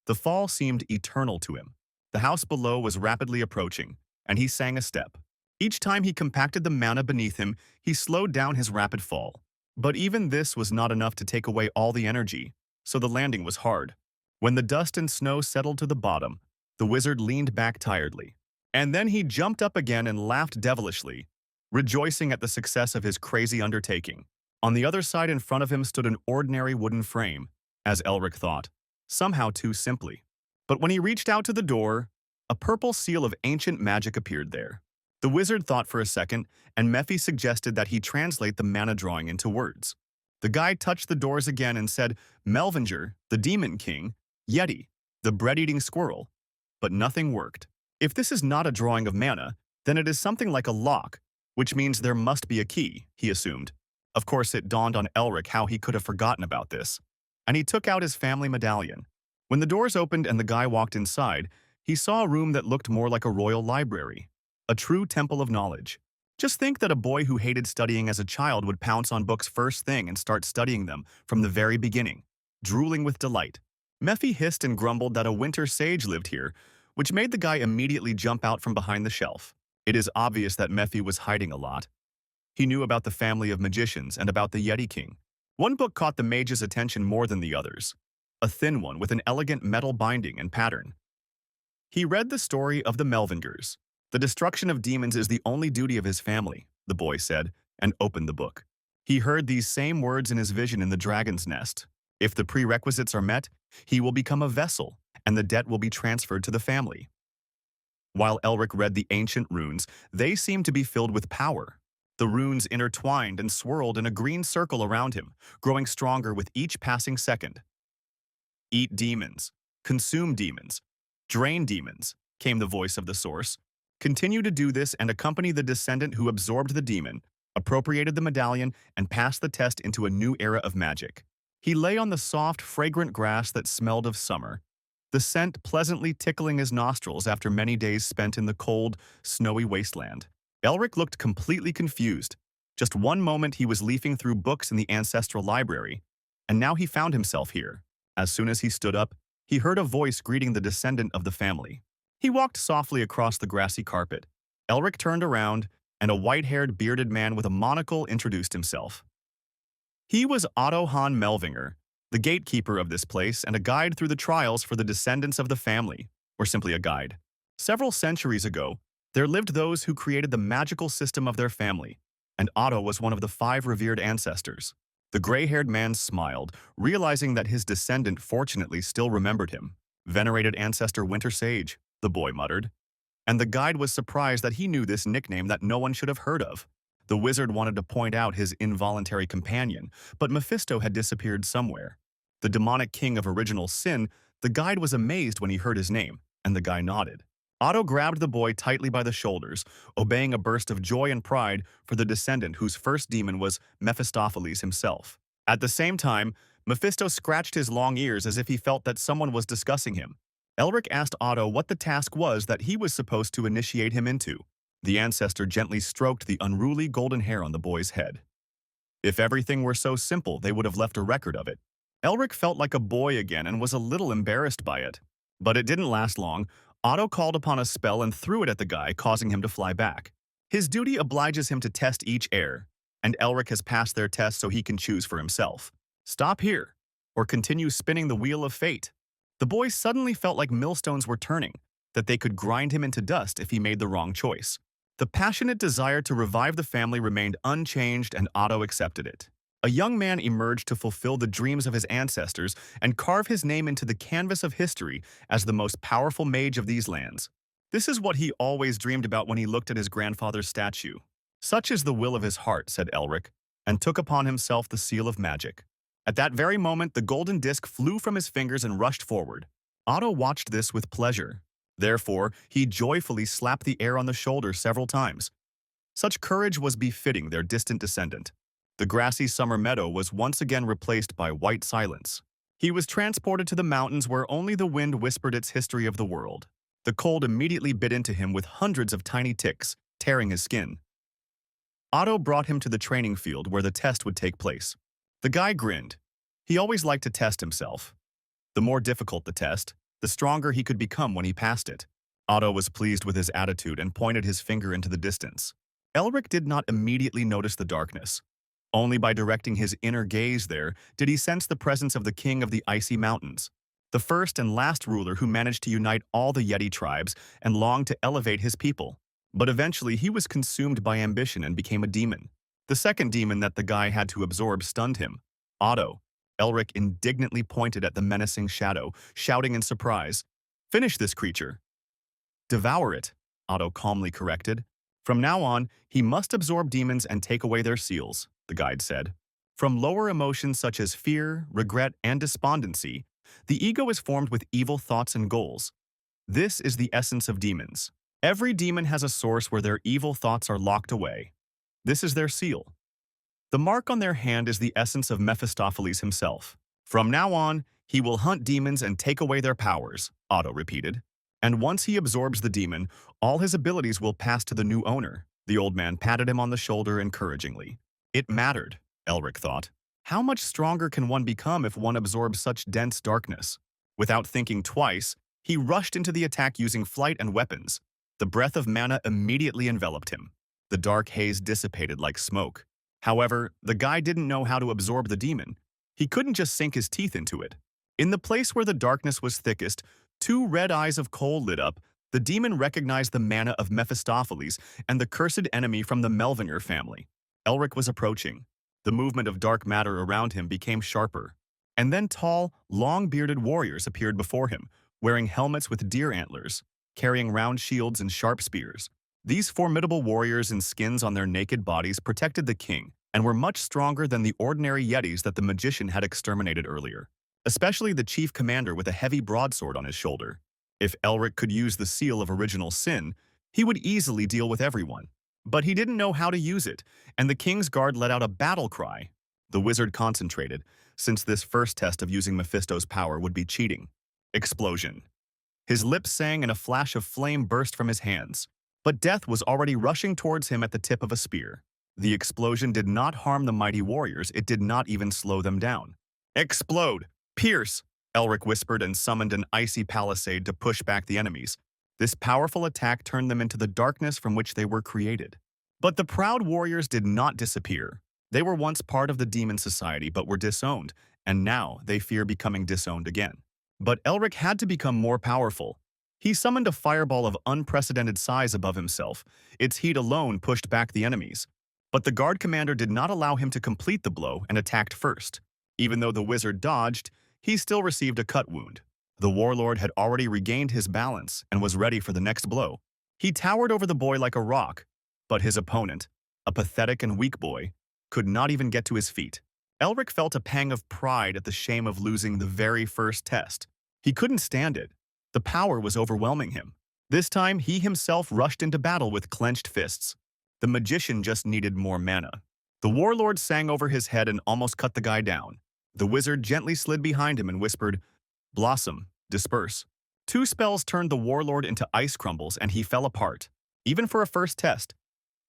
The fall seemed eternal to him. The house below was rapidly approaching, and he sang a step. Each time he compacted the mana beneath him, he slowed down his rapid fall. But even this was not enough to take away all the energy, so the landing was hard. When the dust and snow settled to the bottom, the wizard leaned back tiredly. And then he jumped up again and laughed devilishly, rejoicing at the success of his crazy undertaking. On the other side in front of him stood an ordinary wooden frame, as Elric thought, somehow too simply. But when he reached out to the door, a purple seal of ancient magic appeared there. The wizard thought for a second, and Mephi suggested that he translate the mana drawing into words. The guy touched the doors again and said, Melvinger, the Demon King, Yeti, the bread-eating squirrel. But nothing worked. If this is not a drawing of mana, then it is something like a lock, which means there must be a key, he assumed. Of course, it dawned on Elric how he could have forgotten about this, and he took out his family medallion. When the doors opened and the guy walked inside, he saw a room that looked more like a royal library, a true temple of knowledge. Just think that a boy who hated studying as a child would pounce on books first thing and start studying them from the very beginning, drooling with delight. Mephi hissed and grumbled that a winter sage lived here, which made the guy immediately jump out from behind the shelf. It is obvious that Mephi was hiding a lot. He knew about the family of magicians and about the Yeti King. One book caught the mage's attention more than the others, a thin one with an elegant metal binding and pattern. He read the story of the Melvingers. The destruction of demons is the only duty of his family, the boy said, and opened the book. He heard these same words in his vision in the dragon's nest. If the prerequisites are met, he will become a vessel, and the debt will be transferred to the family. While Elric read the ancient runes, they seemed to be filled with power. The runes intertwined and swirled in a green circle around him, growing stronger with each passing second. Eat demons, consume demons, drain demons, came the voice of the source. Continue to do this and accompany the descendant who absorbed the demon, appropriated the medallion, and passed the test into a new era of magic. He lay on the soft, fragrant grass that smelled of summer, the scent pleasantly tickling his nostrils after many days spent in the cold, snowy wasteland. Elric looked completely confused. Just one moment he was leafing through books in the ancestral library, and now he found himself here. As soon as he stood up, he heard a voice greeting the descendant of the family. He walked softly across the grassy carpet. Elric turned around, and a white-haired, bearded man with a monocle introduced himself. He was Otto Han Melvinger, the gatekeeper of this place and a guide through the trials for the descendants of the family, or simply a guide. Several centuries ago, there lived those who created the magical system of their family, and Otto was one of the 5 revered ancestors. The gray-haired man smiled, realizing that his descendant fortunately still remembered him. Venerated ancestor Winter Sage, the boy muttered. And the guide was surprised that he knew this nickname that no one should have heard of. The wizard wanted to point out his involuntary companion, but Mephisto had disappeared somewhere. The demonic king of original sin, the guide was amazed when he heard his name, and the guy nodded. Otto grabbed the boy tightly by the shoulders, obeying a burst of joy and pride for the descendant whose first demon was Mephistopheles himself. At the same time, Mephisto scratched his long ears as if he felt that someone was discussing him. Elric asked Otto what the task was that he was supposed to initiate him into. The ancestor gently stroked the unruly golden hair on the boy's head. If everything were so simple, they would have left a record of it. Elric felt like a boy again and was a little embarrassed by it. But it didn't last long. Otto called upon a spell and threw it at the guy, causing him to fly back. His duty obliges him to test each heir, and Elric has passed their test so he can choose for himself. Stop here, or continue spinning the wheel of fate. The boy suddenly felt like millstones were turning, that they could grind him into dust if he made the wrong choice. The passionate desire to revive the family remained unchanged, and Otto accepted it. A young man emerged to fulfill the dreams of his ancestors and carve his name into the canvas of history as the most powerful mage of these lands. This is what he always dreamed about when he looked at his grandfather's statue. Such is the will of his heart, said Elric, and took upon himself the seal of magic. At that very moment, the golden disc flew from his fingers and rushed forward. Otto watched this with pleasure. Therefore, he joyfully slapped the air on the shoulder several times. Such courage was befitting their distant descendant. The grassy summer meadow was once again replaced by white silence. He was transported to the mountains where only the wind whispered its history of the world. The cold immediately bit into him with hundreds of tiny ticks, tearing his skin. Otto brought him to the training field where the test would take place. The guy grinned. He always liked to test himself. The more difficult the test, the stronger he could become when he passed it. Otto was pleased with his attitude and pointed his finger into the distance. Elric did not immediately notice the darkness. Only by directing his inner gaze there did he sense the presence of the king of the icy mountains, the first and last ruler who managed to unite all the Yeti tribes and longed to elevate his people. But eventually he was consumed by ambition and became a demon. The second demon that the guy had to absorb stunned him. Otto. Elric indignantly pointed at the menacing shadow, shouting in surprise, "Finish this creature." "Devour it," Otto calmly corrected. From now on, he must absorb demons and take away their seals, the guide said. From lower emotions such as fear, regret, and despondency, the ego is formed with evil thoughts and goals. This is the essence of demons. Every demon has a source where their evil thoughts are locked away. This is their seal. The mark on their hand is the essence of Mephistopheles himself. From now on, he will hunt demons and take away their powers, Otto repeated. And once he absorbs the demon, all his abilities will pass to the new owner. The old man patted him on the shoulder encouragingly. It mattered, Elric thought. How much stronger can one become if one absorbs such dense darkness? Without thinking twice, he rushed into the attack using flight and weapons. The breath of mana immediately enveloped him. The dark haze dissipated like smoke. However, the guy didn't know how to absorb the demon. He couldn't just sink his teeth into it. In the place where the darkness was thickest, two red eyes of coal lit up. The demon recognized the mana of Mephistopheles and the cursed enemy from the Melvinger family. Elric was approaching. The movement of dark matter around him became sharper. And then tall, long-bearded warriors appeared before him, wearing helmets with deer antlers, carrying round shields and sharp spears. These formidable warriors in skins on their naked bodies protected the king and were much stronger than the ordinary yetis that the magician had exterminated earlier, especially the chief commander with a heavy broadsword on his shoulder. If Elric could use the seal of original sin, he would easily deal with everyone. But he didn't know how to use it, and the king's guard let out a battle cry. The wizard concentrated, since this first test of using Mephisto's power would be cheating. Explosion. His lips sang and a flash of flame burst from his hands. But death was already rushing towards him at the tip of a spear. The explosion did not harm the mighty warriors, it did not even slow them down. Explode! Pierce! Elric whispered and summoned an icy palisade to push back the enemies. This powerful attack turned them into the darkness from which they were created. But the proud warriors did not disappear. They were once part of the demon society but were disowned, and now they fear becoming disowned again. But Elric had to become more powerful. He summoned a fireball of unprecedented size above himself. Its heat alone pushed back the enemies. But the guard commander did not allow him to complete the blow and attacked first. Even though the wizard dodged, he still received a cut wound. The warlord had already regained his balance and was ready for the next blow. He towered over the boy like a rock, but his opponent, a pathetic and weak boy, could not even get to his feet. Elric felt a pang of pride at the shame of losing the very first test. He couldn't stand it. The power was overwhelming him. This time, he himself rushed into battle with clenched fists. The magician just needed more mana. The warlord sang over his head and almost cut the guy down. The wizard gently slid behind him and whispered, "Blossom, disperse." Two spells turned the warlord into ice crumbles and he fell apart. Even for a first test,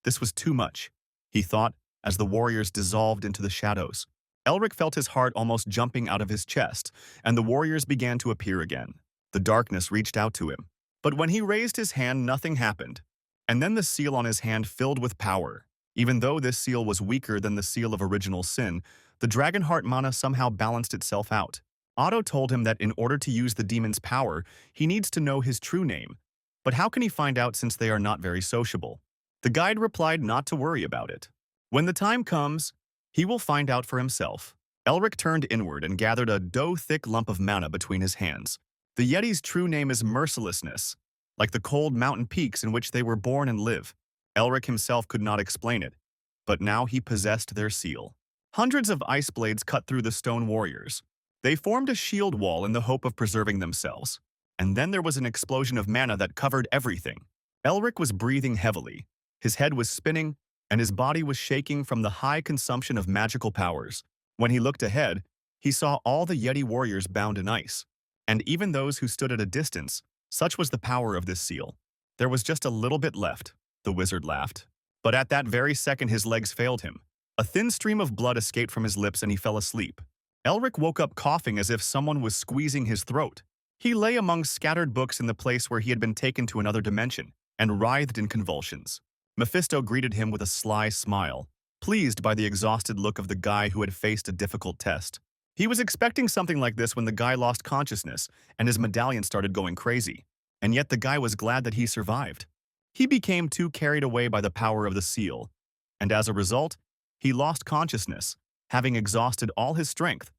this was too much, he thought, as the warriors dissolved into the shadows. Elric felt his heart almost jumping out of his chest, and the warriors began to appear again. The darkness reached out to him. But when he raised his hand, nothing happened. And then the seal on his hand filled with power. Even though this seal was weaker than the seal of original sin, the Dragonheart mana somehow balanced itself out. Otto told him that in order to use the demon's power, he needs to know his true name. But how can he find out since they are not very sociable? The guide replied not to worry about it. When the time comes, he will find out for himself. Elric turned inward and gathered a dough-thick lump of mana between his hands. The Yeti's true name is mercilessness, like the cold mountain peaks in which they were born and live. Elric himself could not explain it, but now he possessed their seal. Hundreds of ice blades cut through the stone warriors. They formed a shield wall in the hope of preserving themselves. And then there was an explosion of mana that covered everything. Elric was breathing heavily. His head was spinning, and his body was shaking from the high consumption of magical powers. When he looked ahead, he saw all the Yeti warriors bound in ice. And even those who stood at a distance, such was the power of this seal. There was just a little bit left, the wizard laughed. But at that very second his legs failed him. A thin stream of blood escaped from his lips and he fell asleep. Elric woke up coughing as if someone was squeezing his throat. He lay among scattered books in the place where he had been taken to another dimension, and writhed in convulsions. Mephisto greeted him with a sly smile, pleased by the exhausted look of the guy who had faced a difficult test. He was expecting something like this when the guy lost consciousness and his medallion started going crazy. And yet the guy was glad that he survived. He became too carried away by the power of the seal, and as a result, he lost consciousness, having exhausted all his strength.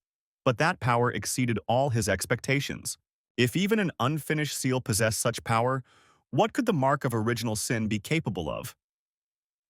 But that power exceeded all his expectations. If even an unfinished seal possessed such power, what could the mark of original sin be capable of?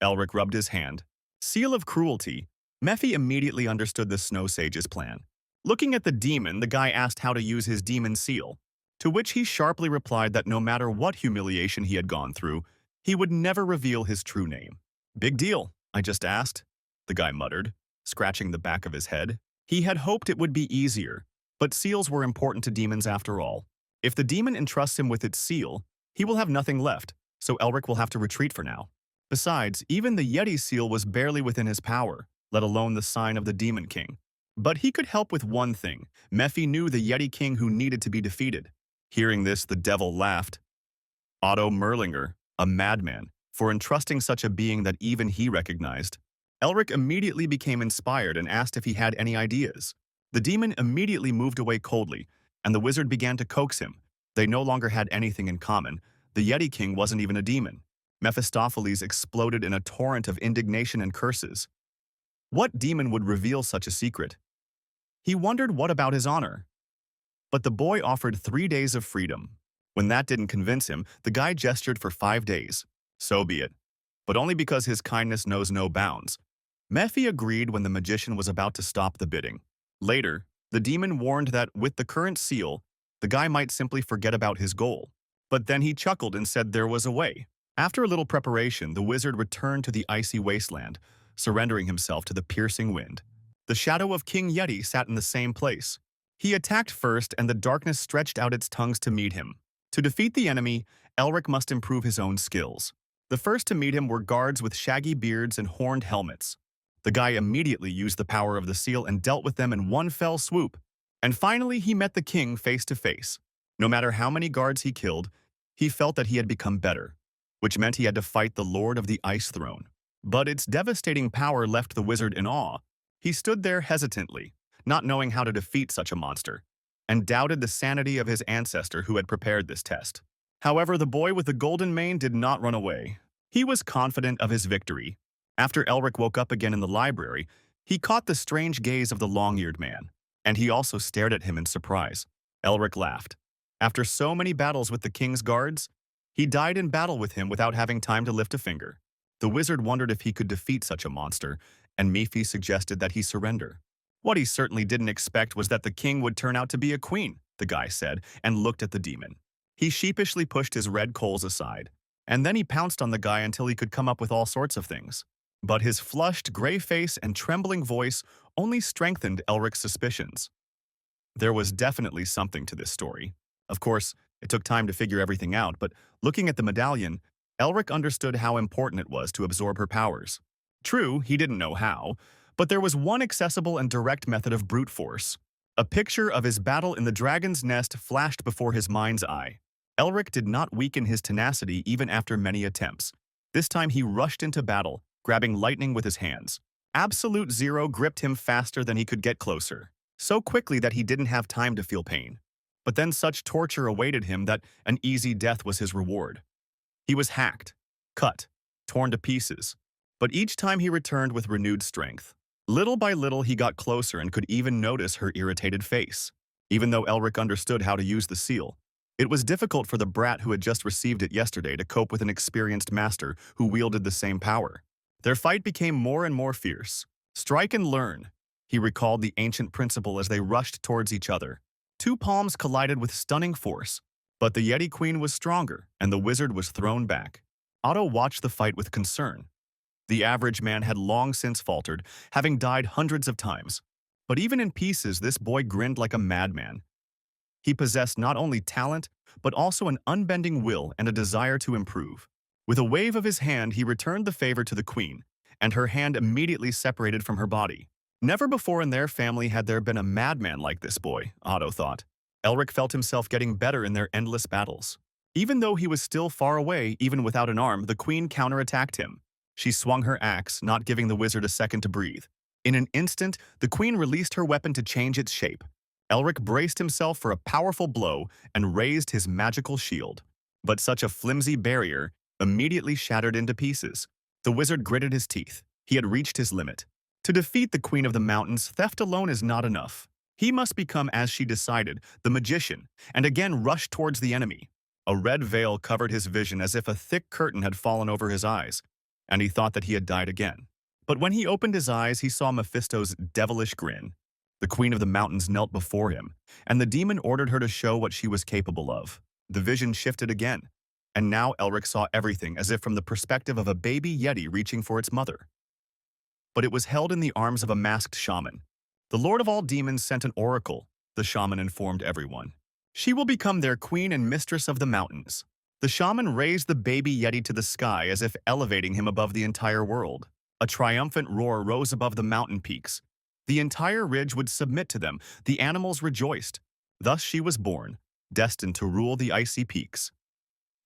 Elric rubbed his hand. Seal of cruelty, Mephi immediately understood the Snow Sage's plan. Looking at the demon, the guy asked how to use his demon seal, to which he sharply replied that no matter what humiliation he had gone through, he would never reveal his true name. "Big deal, I just asked," the guy muttered, scratching the back of his head. He had hoped it would be easier, but seals were important to demons after all. If the demon entrusts him with its seal, he will have nothing left, so Elric will have to retreat for now. Besides, even the Yeti seal was barely within his power, let alone the sign of the Demon King. But he could help with one thing. Mephi knew the Yeti King who needed to be defeated. Hearing this, the devil laughed. Otto Merlinger, a madman, for entrusting such a being that even he recognized. Elric immediately became inspired and asked if he had any ideas. The demon immediately moved away coldly, and the wizard began to coax him. They no longer had anything in common. The Yeti King wasn't even a demon. Mephistopheles exploded in a torrent of indignation and curses. What demon would reveal such a secret? He wondered what about his honor. But the boy offered 3 days of freedom. When that didn't convince him, the guy gestured for 5 days. So be it. But only because his kindness knows no bounds. Mephi agreed when the magician was about to stop the bidding. Later, the demon warned that with the current seal, the guy might simply forget about his goal. But then he chuckled and said there was a way. After a little preparation, the wizard returned to the icy wasteland, surrendering himself to the piercing wind. The shadow of King Yeti sat in the same place. He attacked first, and the darkness stretched out its tongues to meet him. To defeat the enemy, Elric must improve his own skills. The first to meet him were guards with shaggy beards and horned helmets. The guy immediately used the power of the seal and dealt with them in one fell swoop. And finally, he met the king face to face. No matter how many guards he killed, he felt that he had become better, which meant he had to fight the Lord of the Ice Throne. But its devastating power left the wizard in awe. He stood there hesitantly, not knowing how to defeat such a monster, and doubted the sanity of his ancestor who had prepared this test. However, the boy with the golden mane did not run away. He was confident of his victory. After Elric woke up again in the library, he caught the strange gaze of the long-eared man, and he also stared at him in surprise. Elric laughed. After so many battles with the king's guards, he died in battle with him without having time to lift a finger. The wizard wondered if he could defeat such a monster, and Mephi suggested that he surrender. What he certainly didn't expect was that the king would turn out to be a queen, the guy said, and looked at the demon. He sheepishly pushed his red coals aside, and then he pounced on the guy until he could come up with all sorts of things. But his flushed, gray face and trembling voice only strengthened Elric's suspicions. There was definitely something to this story. Of course, it took time to figure everything out, but looking at the medallion, Elric understood how important it was to absorb her powers. True, he didn't know how, but there was one accessible and direct method of brute force. A picture of his battle in the dragon's nest flashed before his mind's eye. Elric did not weaken his tenacity even after many attempts. This time he rushed into battle, grabbing lightning with his hands. Absolute Zero gripped him faster than he could get closer, so quickly that he didn't have time to feel pain. But then such torture awaited him that an easy death was his reward. He was hacked, cut, torn to pieces, but each time he returned with renewed strength. Little by little he got closer and could even notice her irritated face. Even though Elric understood how to use the seal, it was difficult for the brat who had just received it yesterday to cope with an experienced master who wielded the same power. Their fight became more and more fierce. Strike and learn. He recalled the ancient principle as they rushed towards each other. Two palms collided with stunning force, but the Yeti Queen was stronger, and the wizard was thrown back. Otto watched the fight with concern. The average man had long since faltered, having died hundreds of times. But even in pieces, this boy grinned like a madman. He possessed not only talent, but also an unbending will and a desire to improve. With a wave of his hand, he returned the favor to the queen, and her hand immediately separated from her body. Never before in their family had there been a madman like this boy, Otto thought. Elric felt himself getting better in their endless battles. Even though he was still far away, even without an arm, the queen counterattacked him. She swung her axe, not giving the wizard a second to breathe. In an instant, the queen released her weapon to change its shape. Elric braced himself for a powerful blow and raised his magical shield. But such a flimsy barrier immediately shattered into pieces. The wizard gritted his teeth. He had reached his limit. To defeat the Queen of the Mountains, theft alone is not enough. He must become, as she decided, the magician, and again rushed towards the enemy. A red veil covered his vision as if a thick curtain had fallen over his eyes, and he thought that he had died again. But when he opened his eyes, he saw Mephisto's devilish grin. The Queen of the Mountains knelt before him, and the demon ordered her to show what she was capable of. The vision shifted again, and now Elric saw everything as if from the perspective of a baby yeti reaching for its mother. But it was held in the arms of a masked shaman. The Lord of all demons sent an oracle, the shaman informed everyone. She will become their queen and mistress of the mountains. The shaman raised the baby yeti to the sky as if elevating him above the entire world. A triumphant roar rose above the mountain peaks. The entire ridge would submit to them. The animals rejoiced. Thus she was born, destined to rule the icy peaks.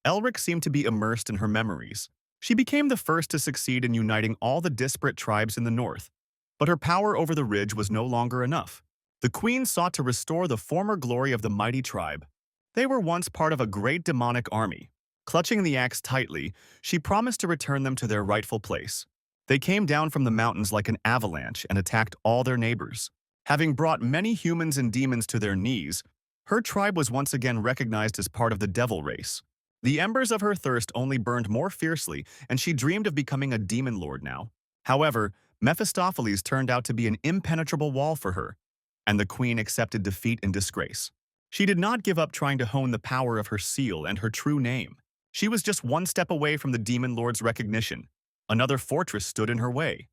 Elric seemed to be immersed in her memories. She became the first to succeed in uniting all the disparate tribes in the north. But her power over the ridge was no longer enough. The queen sought to restore the former glory of the mighty tribe. They were once part of a great demonic army. Clutching the axe tightly, she promised to return them to their rightful place. They came down from the mountains like an avalanche and attacked all their neighbors. Having brought many humans and demons to their knees, her tribe was once again recognized as part of the devil race. The embers of her thirst only burned more fiercely, and she dreamed of becoming a demon lord now. However, Mephistopheles turned out to be an impenetrable wall for her, and the queen accepted defeat and disgrace. She did not give up trying to hone the power of her seal and her true name. She was just one step away from the demon lord's recognition. Another fortress stood in her way.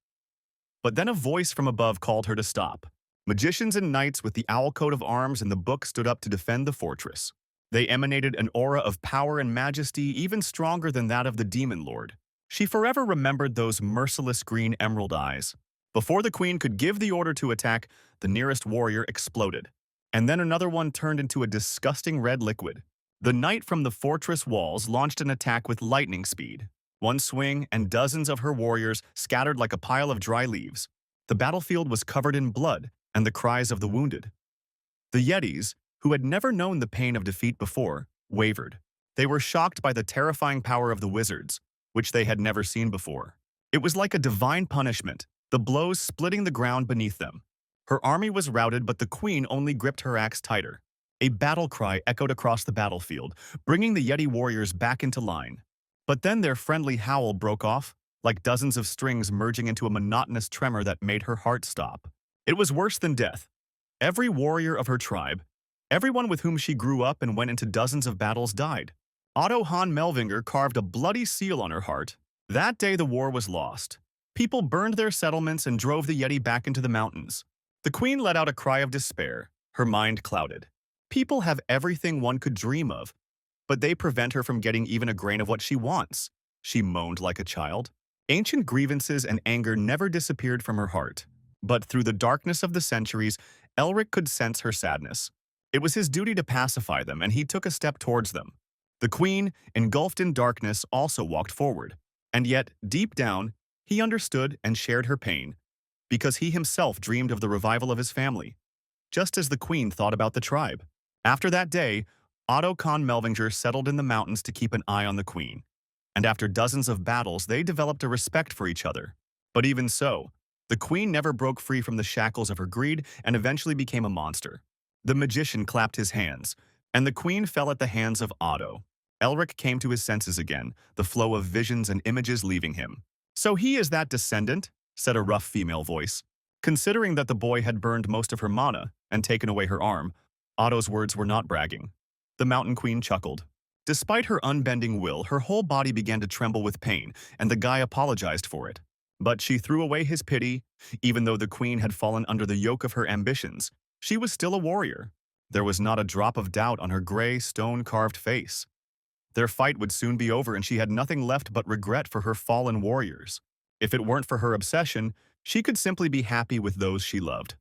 But then a voice from above called her to stop. Magicians and knights with the owl coat of arms in the book stood up to defend the fortress. They emanated an aura of power and majesty even stronger than that of the demon lord. She forever remembered those merciless green emerald eyes. Before the queen could give the order to attack, the nearest warrior exploded. And then another one turned into a disgusting red liquid. The knight from the fortress walls launched an attack with lightning speed. One swing, and dozens of her warriors scattered like a pile of dry leaves. The battlefield was covered in blood and the cries of the wounded. The Yetis, who had never known the pain of defeat before, wavered. They were shocked by the terrifying power of the wizards, which they had never seen before. It was like a divine punishment, the blows splitting the ground beneath them. Her army was routed, but the queen only gripped her axe tighter. A battle cry echoed across the battlefield, bringing the Yeti warriors back into line. But then their friendly howl broke off, like dozens of strings merging into a monotonous tremor that made her heart stop. It was worse than death. Every warrior of her tribe, everyone with whom she grew up and went into dozens of battles, died. Otto von Melvinger carved a bloody seal on her heart. That day the war was lost. People burned their settlements and drove the Yeti back into the mountains. The queen let out a cry of despair, her mind clouded. People have everything one could dream of, but they prevent her from getting even a grain of what she wants. She moaned like a child. Ancient grievances and anger never disappeared from her heart. But through the darkness of the centuries, Elric could sense her sadness. It was his duty to pacify them, and he took a step towards them. The queen, engulfed in darkness, also walked forward. And yet, deep down, he understood and shared her pain, because he himself dreamed of the revival of his family, just as the queen thought about the tribe. After that day, Otto von Melvinger settled in the mountains to keep an eye on the queen. And after dozens of battles, they developed a respect for each other. But even so, the queen never broke free from the shackles of her greed and eventually became a monster. The magician clapped his hands, and the queen fell at the hands of Otto. Elric came to his senses again, the flow of visions and images leaving him. "So he is that descendant?" said a rough female voice. Considering that the boy had burned most of her mana and taken away her arm, Otto's words were not bragging. The mountain queen chuckled. Despite her unbending will, her whole body began to tremble with pain, and the guy apologized for it. But she threw away his pity. Even though the queen had fallen under the yoke of her ambitions, she was still a warrior. There was not a drop of doubt on her gray, stone-carved face. Their fight would soon be over, and she had nothing left but regret for her fallen warriors. If it weren't for her obsession, she could simply be happy with those she loved.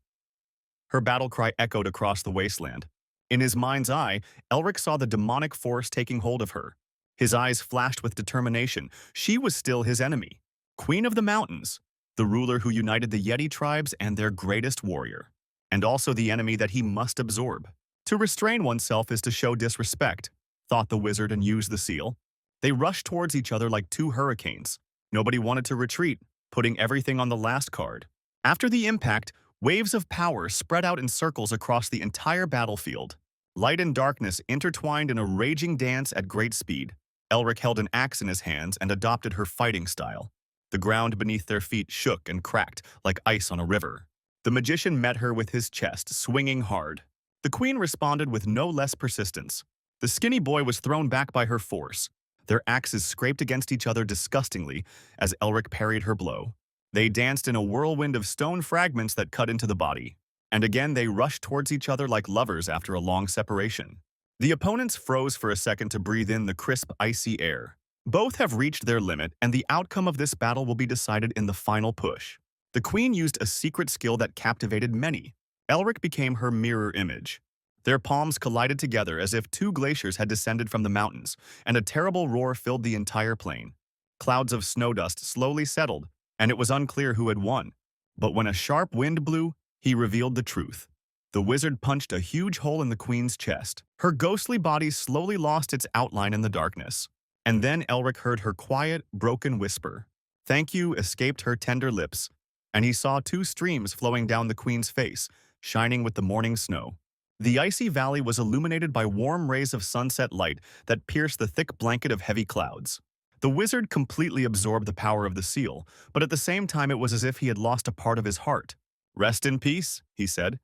Her battle cry echoed across the wasteland. In his mind's eye, Elric saw the demonic force taking hold of her. His eyes flashed with determination. She was still his enemy. Queen of the Mountains, the ruler who united the Yeti tribes and their greatest warrior, and also the enemy that he must absorb. To restrain oneself is to show disrespect, thought the wizard, and used the seal. They rushed towards each other like two hurricanes. Nobody wanted to retreat, putting everything on the last card. After the impact, waves of power spread out in circles across the entire battlefield. Light and darkness intertwined in a raging dance at great speed. Elric held an axe in his hands and adopted her fighting style. The ground beneath their feet shook and cracked like ice on a river. The magician met her with his chest swinging hard. The queen responded with no less persistence. The skinny boy was thrown back by her force. Their axes scraped against each other disgustingly as Elric parried her blow. They danced in a whirlwind of stone fragments that cut into the body. And again they rushed towards each other like lovers after a long separation. The opponents froze for a second to breathe in the crisp, icy air. Both have reached their limit, and the outcome of this battle will be decided in the final push. The queen used a secret skill that captivated many. Elric became her mirror image. Their palms collided together as if two glaciers had descended from the mountains, and a terrible roar filled the entire plain. Clouds of snow dust slowly settled, and it was unclear who had won. But when a sharp wind blew, he revealed the truth. The wizard punched a huge hole in the queen's chest. Her ghostly body slowly lost its outline in the darkness. And then Elric heard her quiet, broken whisper. "Thank you," escaped her tender lips, and he saw two streams flowing down the queen's face, shining with the morning snow. The icy valley was illuminated by warm rays of sunset light that pierced the thick blanket of heavy clouds. The wizard completely absorbed the power of the seal, but at the same time it was as if he had lost a part of his heart. "Rest in peace," he said,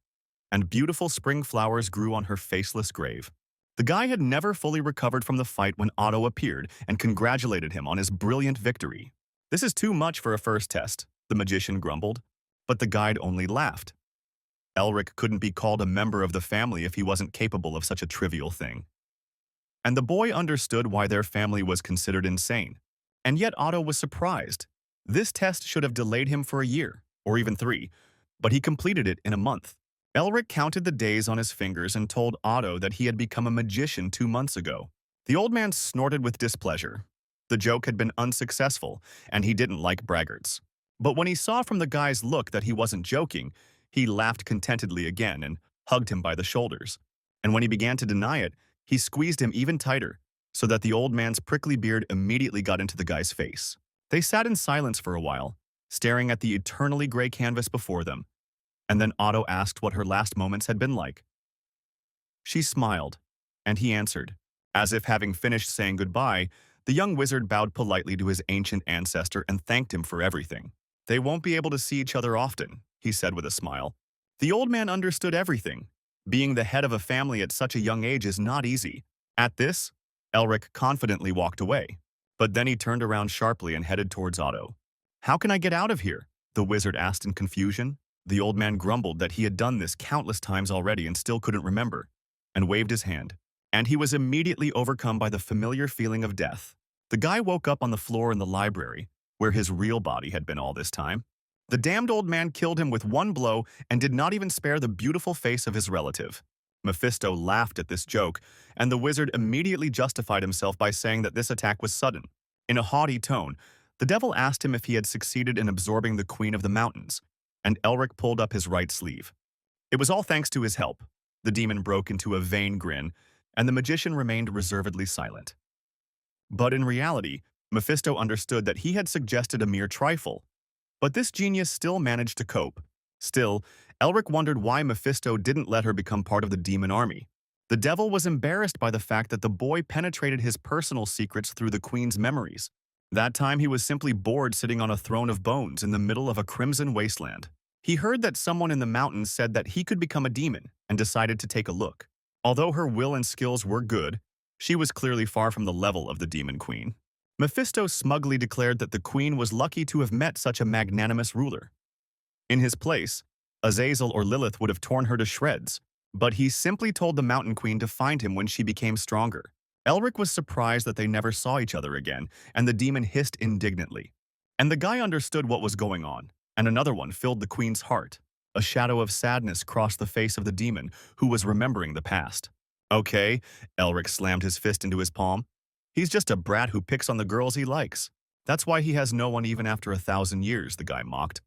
and beautiful spring flowers grew on her faceless grave. The guy had never fully recovered from the fight when Otto appeared and congratulated him on his brilliant victory. "This is too much for a first test," the magician grumbled, but the guide only laughed. Elric couldn't be called a member of the family if he wasn't capable of such a trivial thing. And the boy understood why their family was considered insane. And yet Otto was surprised. This test should have delayed him for a year, or even 3, but he completed it in a month. Elric counted the days on his fingers and told Otto that he had become a magician 2 months ago. The old man snorted with displeasure. The joke had been unsuccessful, and he didn't like braggarts. But when he saw from the guy's look that he wasn't joking, he laughed contentedly again and hugged him by the shoulders. And when he began to deny it, he squeezed him even tighter, so that the old man's prickly beard immediately got into the guy's face. They sat in silence for a while, staring at the eternally gray canvas before them. And then Otto asked what her last moments had been like. She smiled, and he answered. As if having finished saying goodbye, the young wizard bowed politely to his ancient ancestor and thanked him for everything. "They won't be able to see each other often," he said with a smile. The old man understood everything. Being the head of a family at such a young age is not easy. At this, Elric confidently walked away. But then he turned around sharply and headed towards Otto. "How can I get out of here?" the wizard asked in confusion. The old man grumbled that he had done this countless times already and still couldn't remember, and waved his hand. And he was immediately overcome by the familiar feeling of death. The guy woke up on the floor in the library, where his real body had been all this time. The damned old man killed him with one blow and did not even spare the beautiful face of his relative. Mephisto laughed at this joke, and the wizard immediately justified himself by saying that this attack was sudden. In a haughty tone, the devil asked him if he had succeeded in absorbing the Queen of the Mountains, and Elric pulled up his right sleeve. It was all thanks to his help. The demon broke into a vain grin, and the magician remained reservedly silent. But in reality, Mephisto understood that he had suggested a mere trifle. But this genius still managed to cope. Still, Elric wondered why Mephisto didn't let her become part of the demon army. The devil was embarrassed by the fact that the boy penetrated his personal secrets through the queen's memories. That time he was simply bored sitting on a throne of bones in the middle of a crimson wasteland. He heard that someone in the mountains said that he could become a demon and decided to take a look. Although her will and skills were good, she was clearly far from the level of the demon queen. Mephisto smugly declared that the queen was lucky to have met such a magnanimous ruler. In his place, Azazel or Lilith would have torn her to shreds, but he simply told the mountain queen to find him when she became stronger. Elric was surprised that they never saw each other again, and the demon hissed indignantly. And the guy understood what was going on, and another one filled the queen's heart. A shadow of sadness crossed the face of the demon, who was remembering the past. "Okay," Elric slammed his fist into his palm. "He's just a brat who picks on the girls he likes. That's why he has no one even after 1,000 years," the guy mocked,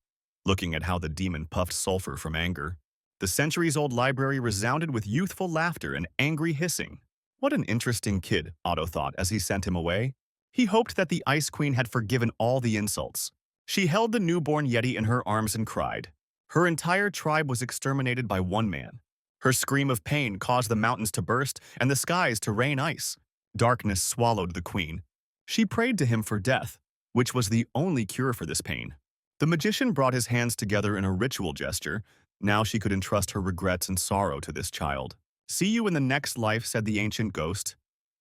looking at how the demon puffed sulfur from anger. The centuries-old library resounded with youthful laughter and angry hissing. What an interesting kid, Otto thought as he sent him away. He hoped that the Ice Queen had forgiven all the insults. She held the newborn Yeti in her arms and cried. Her entire tribe was exterminated by one man. Her scream of pain caused the mountains to burst and the skies to rain ice. Darkness swallowed the queen. She prayed to him for death, which was the only cure for this pain. The magician brought his hands together in a ritual gesture. Now she could entrust her regrets and sorrow to this child. "See you in the next life," said the ancient ghost.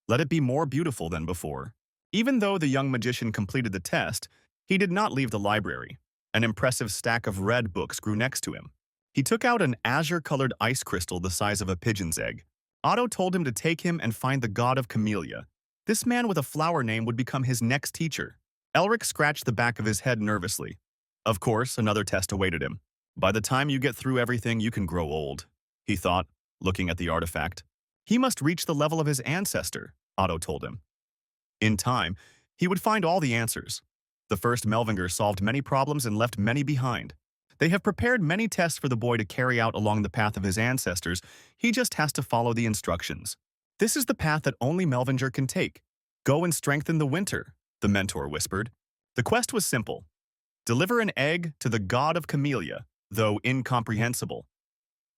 "Let it be more beautiful than before." Even though the young magician completed the test, he did not leave the library. An impressive stack of red books grew next to him. He took out an azure-colored ice crystal the size of a pigeon's egg. Otto told him to take him and find the god of camellia. This man with a flower name would become his next teacher. Elric scratched the back of his head nervously. Of course, another test awaited him. "By the time you get through everything, you can grow old," he thought, looking at the artifact. He must reach the level of his ancestor, Otto told him. In time, he would find all the answers. The first Melvinger solved many problems and left many behind. They have prepared many tests for the boy to carry out along the path of his ancestors. He just has to follow the instructions. "This is the path that only Melvinger can take. Go and strengthen the winter," the mentor whispered. The quest was simple. Deliver an egg to the god of camellia, though incomprehensible.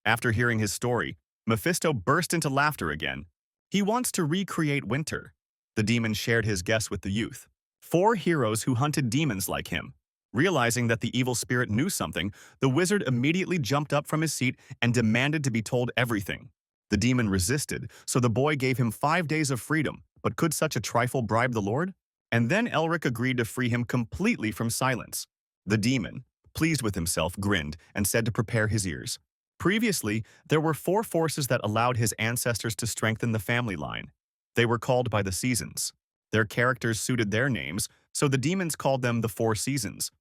After hearing his story, Mephisto burst into laughter again. He wants to recreate winter. The demon shared his guess with the youth. 4 heroes who hunted demons like him. Realizing that the evil spirit knew something, the wizard immediately jumped up from his seat and demanded to be told everything. The demon resisted, so the boy gave him 5 days of freedom. But could such a trifle bribe the Lord? And then Elric agreed to free him completely from silence. The demon, pleased with himself, grinned and said to prepare his ears. Previously, there were 4 forces that allowed his ancestors to strengthen the family line. They were called by the seasons. Their characters suited their names, so the demons called them the 4 seasons.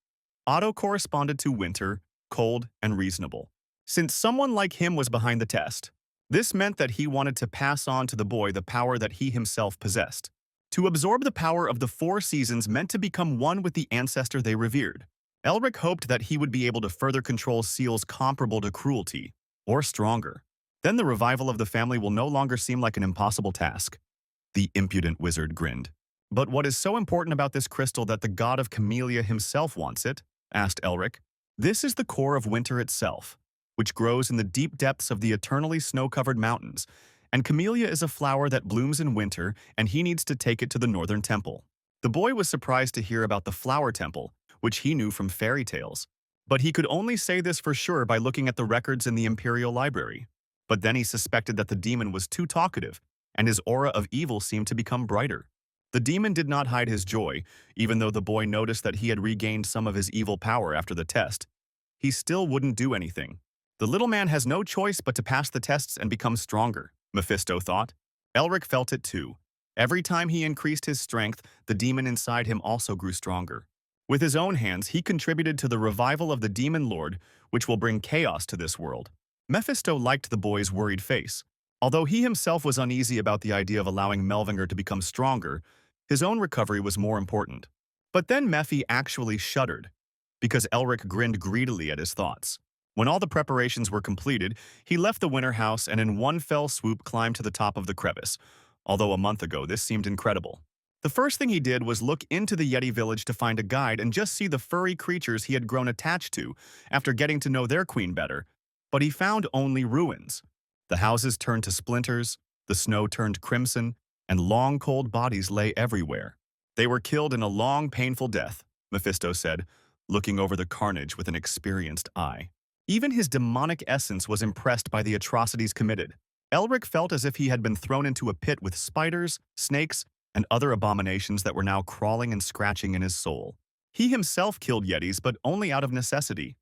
Otto corresponded to winter, cold, and reasonable. Since someone like him was behind the test, this meant that he wanted to pass on to the boy the power that he himself possessed. To absorb the power of the 4 seasons meant to become one with the ancestor they revered. Elric hoped that he would be able to further control seals comparable to cruelty, or stronger. Then the revival of the family will no longer seem like an impossible task. The impudent wizard grinned. "But what is so important about this crystal that the god of camellia himself wants it?" asked Elric. "This is the core of winter itself, which grows in the deep depths of the eternally snow-covered mountains, and camellia is a flower that blooms in winter, and he needs to take it to the northern temple." The boy was surprised to hear about the flower temple, which he knew from fairy tales. But he could only say this for sure by looking at the records in the Imperial Library. But then he suspected that the demon was too talkative, and his aura of evil seemed to become brighter. The demon did not hide his joy, even though the boy noticed that he had regained some of his evil power after the test. He still wouldn't do anything. The little man has no choice but to pass the tests and become stronger, Mephisto thought. Elric felt it too. Every time he increased his strength, the demon inside him also grew stronger. With his own hands, he contributed to the revival of the demon lord, which will bring chaos to this world. Mephisto liked the boy's worried face. Although he himself was uneasy about the idea of allowing Melvinger to become stronger, his own recovery was more important. But then Mephi actually shuddered, because Elric grinned greedily at his thoughts. When all the preparations were completed, he left the winter house and in one fell swoop climbed to the top of the crevice. Although a month ago this seemed incredible. The first thing he did was look into the Yeti village to find a guide and just see the furry creatures he had grown attached to after getting to know their queen better. But he found only ruins. The houses turned to splinters, the snow turned crimson, and long cold bodies lay everywhere. "They were killed in a long, painful death," Mephisto said, looking over the carnage with an experienced eye. Even his demonic essence was impressed by the atrocities committed. Elric felt as if he had been thrown into a pit with spiders, snakes, and other abominations that were now crawling and scratching in his soul. He himself killed Yetis, but only out of necessity.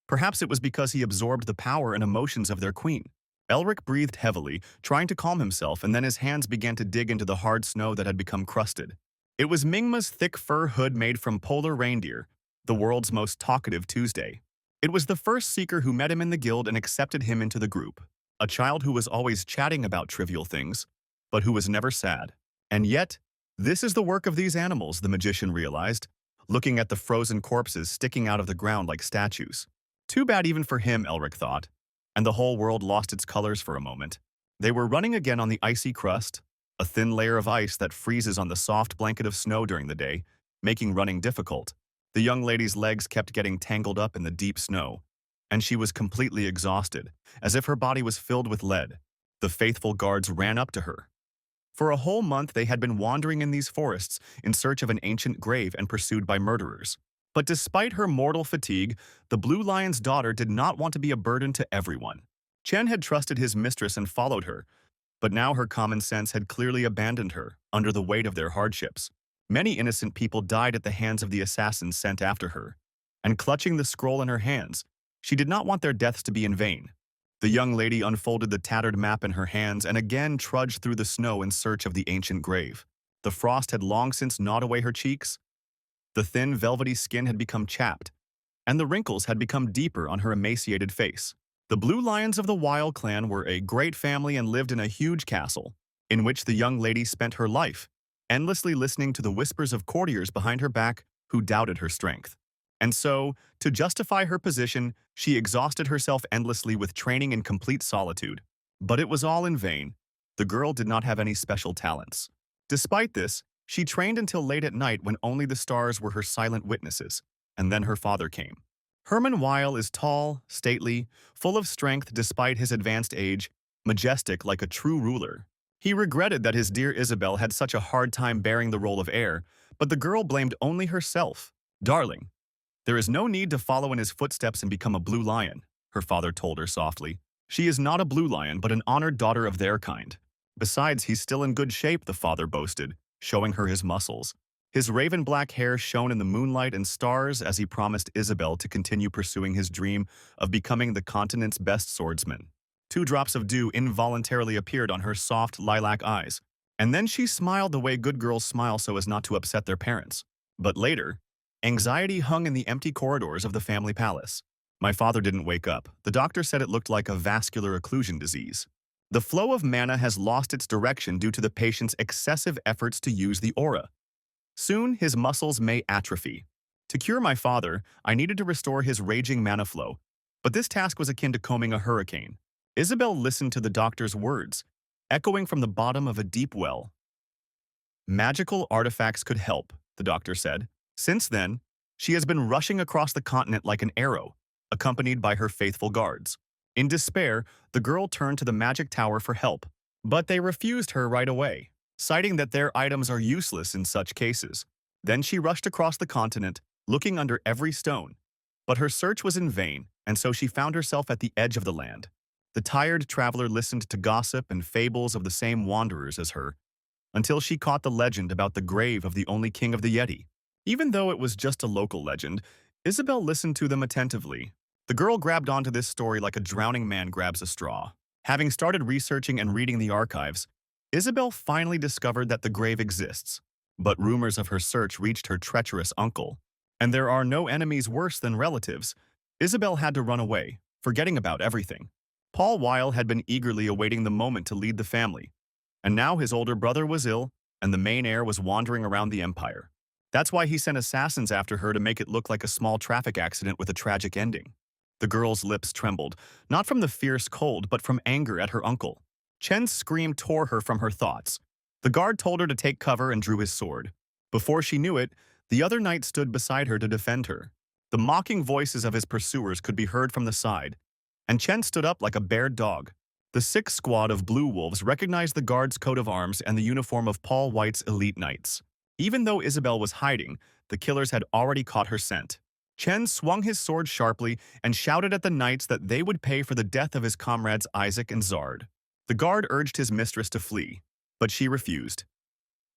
Perhaps it was because he absorbed the power and emotions of their queen. Elric breathed heavily, trying to calm himself, and then his hands began to dig into the hard snow that had become crusted. It was Mingma's thick fur hood made from polar reindeer, the world's most talkative Tuesday. It was the first seeker who met him in the guild and accepted him into the group. A child who was always chatting about trivial things, but who was never sad. And yet, this is the work of these animals, the magician realized, looking at the frozen corpses sticking out of the ground like statues. Too bad even for him, Elric thought, and the whole world lost its colors for a moment. They were running again on the icy crust, a thin layer of ice that freezes on the soft blanket of snow during the day, making running difficult. The young lady's legs kept getting tangled up in the deep snow, and she was completely exhausted, as if her body was filled with lead. The faithful guards ran up to her. For a whole month, they had been wandering in these forests in search of an ancient grave and pursued by murderers. But despite her mortal fatigue, the Blue Lion's daughter did not want to be a burden to everyone. Chen had trusted his mistress and followed her, but now her common sense had clearly abandoned her under the weight of their hardships. Many innocent people died at the hands of the assassins sent after her, and clutching the scroll in her hands, she did not want their deaths to be in vain. The young lady unfolded the tattered map in her hands and again trudged through the snow in search of the ancient grave. The frost had long since gnawed away her cheeks. The thin, velvety skin had become chapped, and the wrinkles had become deeper on her emaciated face. The Blue Lions of the Wild clan were a great family and lived in a huge castle, in which the young lady spent her life, endlessly listening to the whispers of courtiers behind her back who doubted her strength. And so, to justify her position, she exhausted herself endlessly with training in complete solitude. But it was all in vain. The girl did not have any special talents. Despite this, she trained until late at night when only the stars were her silent witnesses, and then her father came. Herman Weil is tall, stately, full of strength despite his advanced age, majestic like a true ruler. He regretted that his dear Isabel had such a hard time bearing the role of heir, but the girl blamed only herself. "Darling, there is no need to follow in his footsteps and become a blue lion," her father told her softly. "She is not a blue lion, but an honored daughter of their kind. Besides, he's still in good shape," the father boasted, showing her his muscles. His raven-black hair shone in the moonlight and stars as he promised Isabel to continue pursuing his dream of becoming the continent's best swordsman. 2 drops of dew involuntarily appeared on her soft lilac eyes, and then she smiled the way good girls smile so as not to upset their parents. But later, anxiety hung in the empty corridors of the family palace. "My father didn't wake up. The doctor said it looked like a vascular occlusion disease. The flow of mana has lost its direction due to the patient's excessive efforts to use the aura. Soon, his muscles may atrophy. To cure my father, I needed to restore his raging mana flow, but this task was akin to combing a hurricane." Isabel listened to the doctor's words, echoing from the bottom of a deep well. "Magical artifacts could help," the doctor said. Since then, she has been rushing across the continent like an arrow, accompanied by her faithful guards. In despair, the girl turned to the magic tower for help, but they refused her right away, citing that their items are useless in such cases. Then she rushed across the continent, looking under every stone. But her search was in vain, and so she found herself at the edge of the land. The tired traveler listened to gossip and fables of the same wanderers as her, until she caught the legend about the grave of the only king of the Yeti. Even though it was just a local legend, Isabel listened to them attentively. The girl grabbed onto this story like a drowning man grabs a straw. Having started researching and reading the archives, Isabel finally discovered that the grave exists. But rumors of her search reached her treacherous uncle. And there are no enemies worse than relatives. Isabel had to run away, forgetting about everything. Paul Weil had been eagerly awaiting the moment to lead the family. And now his older brother was ill, and the main heir was wandering around the empire. That's why he sent assassins after her to make it look like a small traffic accident with a tragic ending. The girl's lips trembled, not from the fierce cold, but from anger at her uncle. Chen's scream tore her from her thoughts. The guard told her to take cover and drew his sword. Before she knew it, the other knight stood beside her to defend her. The mocking voices of his pursuers could be heard from the side, and Chen stood up like a bared dog. The 6th squad of Blue Wolves recognized the guard's coat of arms and the uniform of Paul White's elite knights. Even though Isabel was hiding, the killers had already caught her scent. Chen swung his sword sharply and shouted at the knights that they would pay for the death of his comrades Isaac and Zard. The guard urged his mistress to flee, but she refused.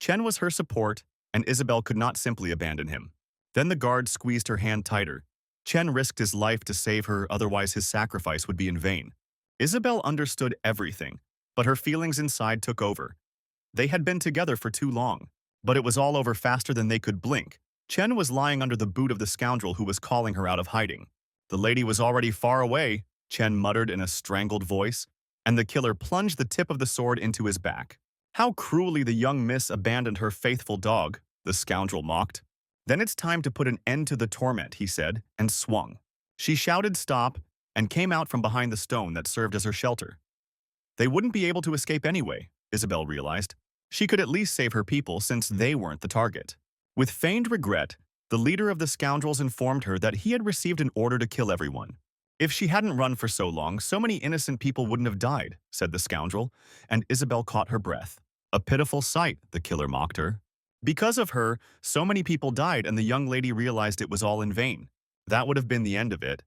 Chen was her support, and Isabel could not simply abandon him. Then the guard squeezed her hand tighter. Chen risked his life to save her, otherwise his sacrifice would be in vain. Isabel understood everything, but her feelings inside took over. They had been together for too long, but it was all over faster than they could blink. Chen was lying under the boot of the scoundrel who was calling her out of hiding. The lady was already far away, Chen muttered in a strangled voice, and the killer plunged the tip of the sword into his back. "How cruelly the young miss abandoned her faithful dog," the scoundrel mocked. "Then it's time to put an end to the torment," he said, and swung. She shouted stop and came out from behind the stone that served as her shelter. They wouldn't be able to escape anyway, Isabel realized. She could at least save her people since they weren't the target. With feigned regret, the leader of the scoundrels informed her that he had received an order to kill everyone. "If she hadn't run for so long, so many innocent people wouldn't have died," said the scoundrel, and Isabel caught her breath. A pitiful sight, the killer mocked her. Because of her, so many people died and the young lady realized it was all in vain. That would have been the end of it.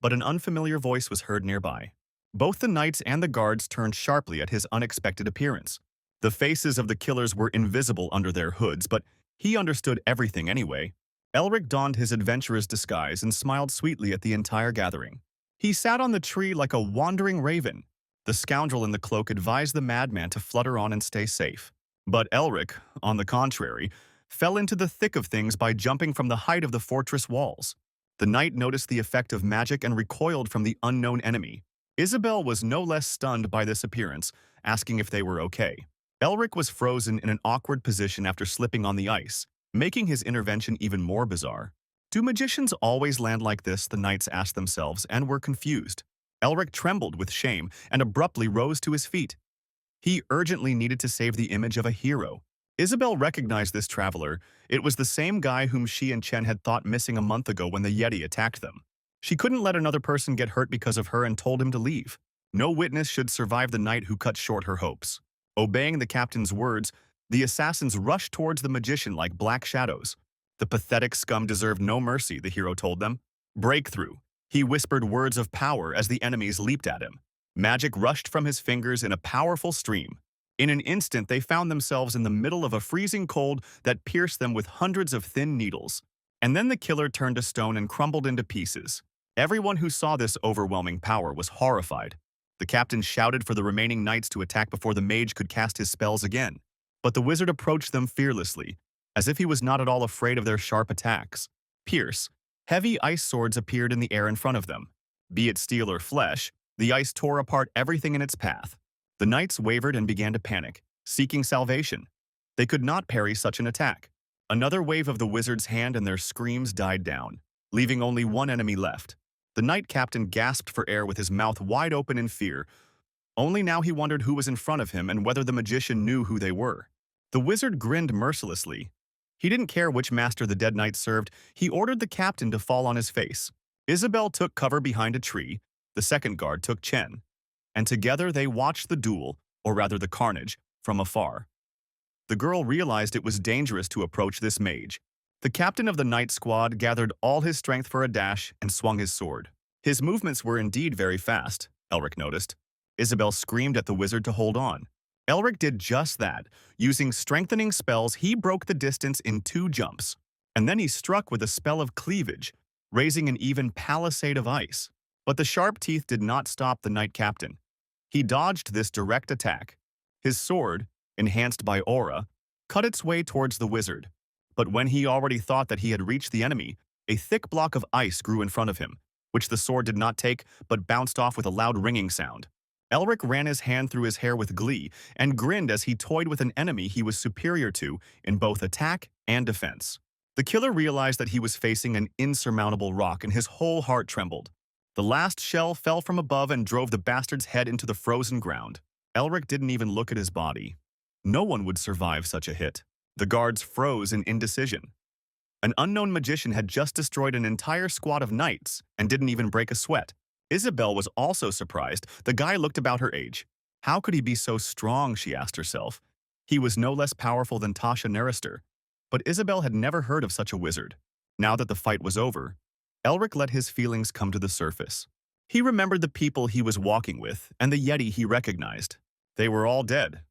But an unfamiliar voice was heard nearby. Both the knights and the guards turned sharply at his unexpected appearance. The faces of the killers were invisible under their hoods, but he understood everything anyway. Elric donned his adventurer's disguise and smiled sweetly at the entire gathering. He sat on the tree like a wandering raven. The scoundrel in the cloak advised the madman to flutter on and stay safe. But Elric, on the contrary, fell into the thick of things by jumping from the height of the fortress walls. The knight noticed the effect of magic and recoiled from the unknown enemy. Isabel was no less stunned by this appearance, asking if they were okay. Elric was frozen in an awkward position after slipping on the ice, making his intervention even more bizarre. Do magicians always land like this, the knights asked themselves, and were confused. Elric trembled with shame and abruptly rose to his feet. He urgently needed to save the image of a hero. Isabel recognized this traveler. It was the same guy whom she and Chen had thought missing a month ago when the Yeti attacked them. She couldn't let another person get hurt because of her and told him to leave. No witness should survive the night who cut short her hopes. Obeying the captain's words, the assassins rushed towards the magician like black shadows. The pathetic scum deserved no mercy, the hero told them. Breakthrough. He whispered words of power as the enemies leaped at him. Magic rushed from his fingers in a powerful stream. In an instant, they found themselves in the middle of a freezing cold that pierced them with hundreds of thin needles. And then the killer turned to stone and crumbled into pieces. Everyone who saw this overwhelming power was horrified. The captain shouted for the remaining knights to attack before the mage could cast his spells again. But the wizard approached them fearlessly, as if he was not at all afraid of their sharp attacks. Pierce. Heavy ice swords appeared in the air in front of them. Be it steel or flesh, the ice tore apart everything in its path. The knights wavered and began to panic, seeking salvation. They could not parry such an attack. Another wave of the wizard's hand and their screams died down, leaving only one enemy left. The knight captain gasped for air with his mouth wide open in fear. Only now he wondered who was in front of him and whether the magician knew who they were. The wizard grinned mercilessly. He didn't care which master the dead knight served. He ordered the captain to fall on his face. Isabel took cover behind a tree. The second guard took Chen. And together they watched the duel, or rather the carnage, from afar. The girl realized it was dangerous to approach this mage. The captain of the knight squad gathered all his strength for a dash and swung his sword. His movements were indeed very fast, Elric noticed. Isabel screamed at the wizard to hold on. Elric did just that. Using strengthening spells, he broke the distance in 2 jumps. And then he struck with a spell of cleavage, raising an even palisade of ice. But the sharp teeth did not stop the knight captain. He dodged this direct attack. His sword, enhanced by aura, cut its way towards the wizard. But when he already thought that he had reached the enemy, a thick block of ice grew in front of him, which the sword did not take but bounced off with a loud ringing sound. Elric ran his hand through his hair with glee and grinned as he toyed with an enemy he was superior to in both attack and defense. The killer realized that he was facing an insurmountable rock and his whole heart trembled. The last shell fell from above and drove the bastard's head into the frozen ground. Elric didn't even look at his body. No one would survive such a hit. The guards froze in indecision. An unknown magician had just destroyed an entire squad of knights and didn't even break a sweat. Isabel was also surprised. The guy looked about her age. How could he be so strong, she asked herself. He was no less powerful than Tasha Nerister. But Isabel had never heard of such a wizard. Now that the fight was over, Elric let his feelings come to the surface. He remembered the people he was walking with and the Yeti he recognized. They were all dead.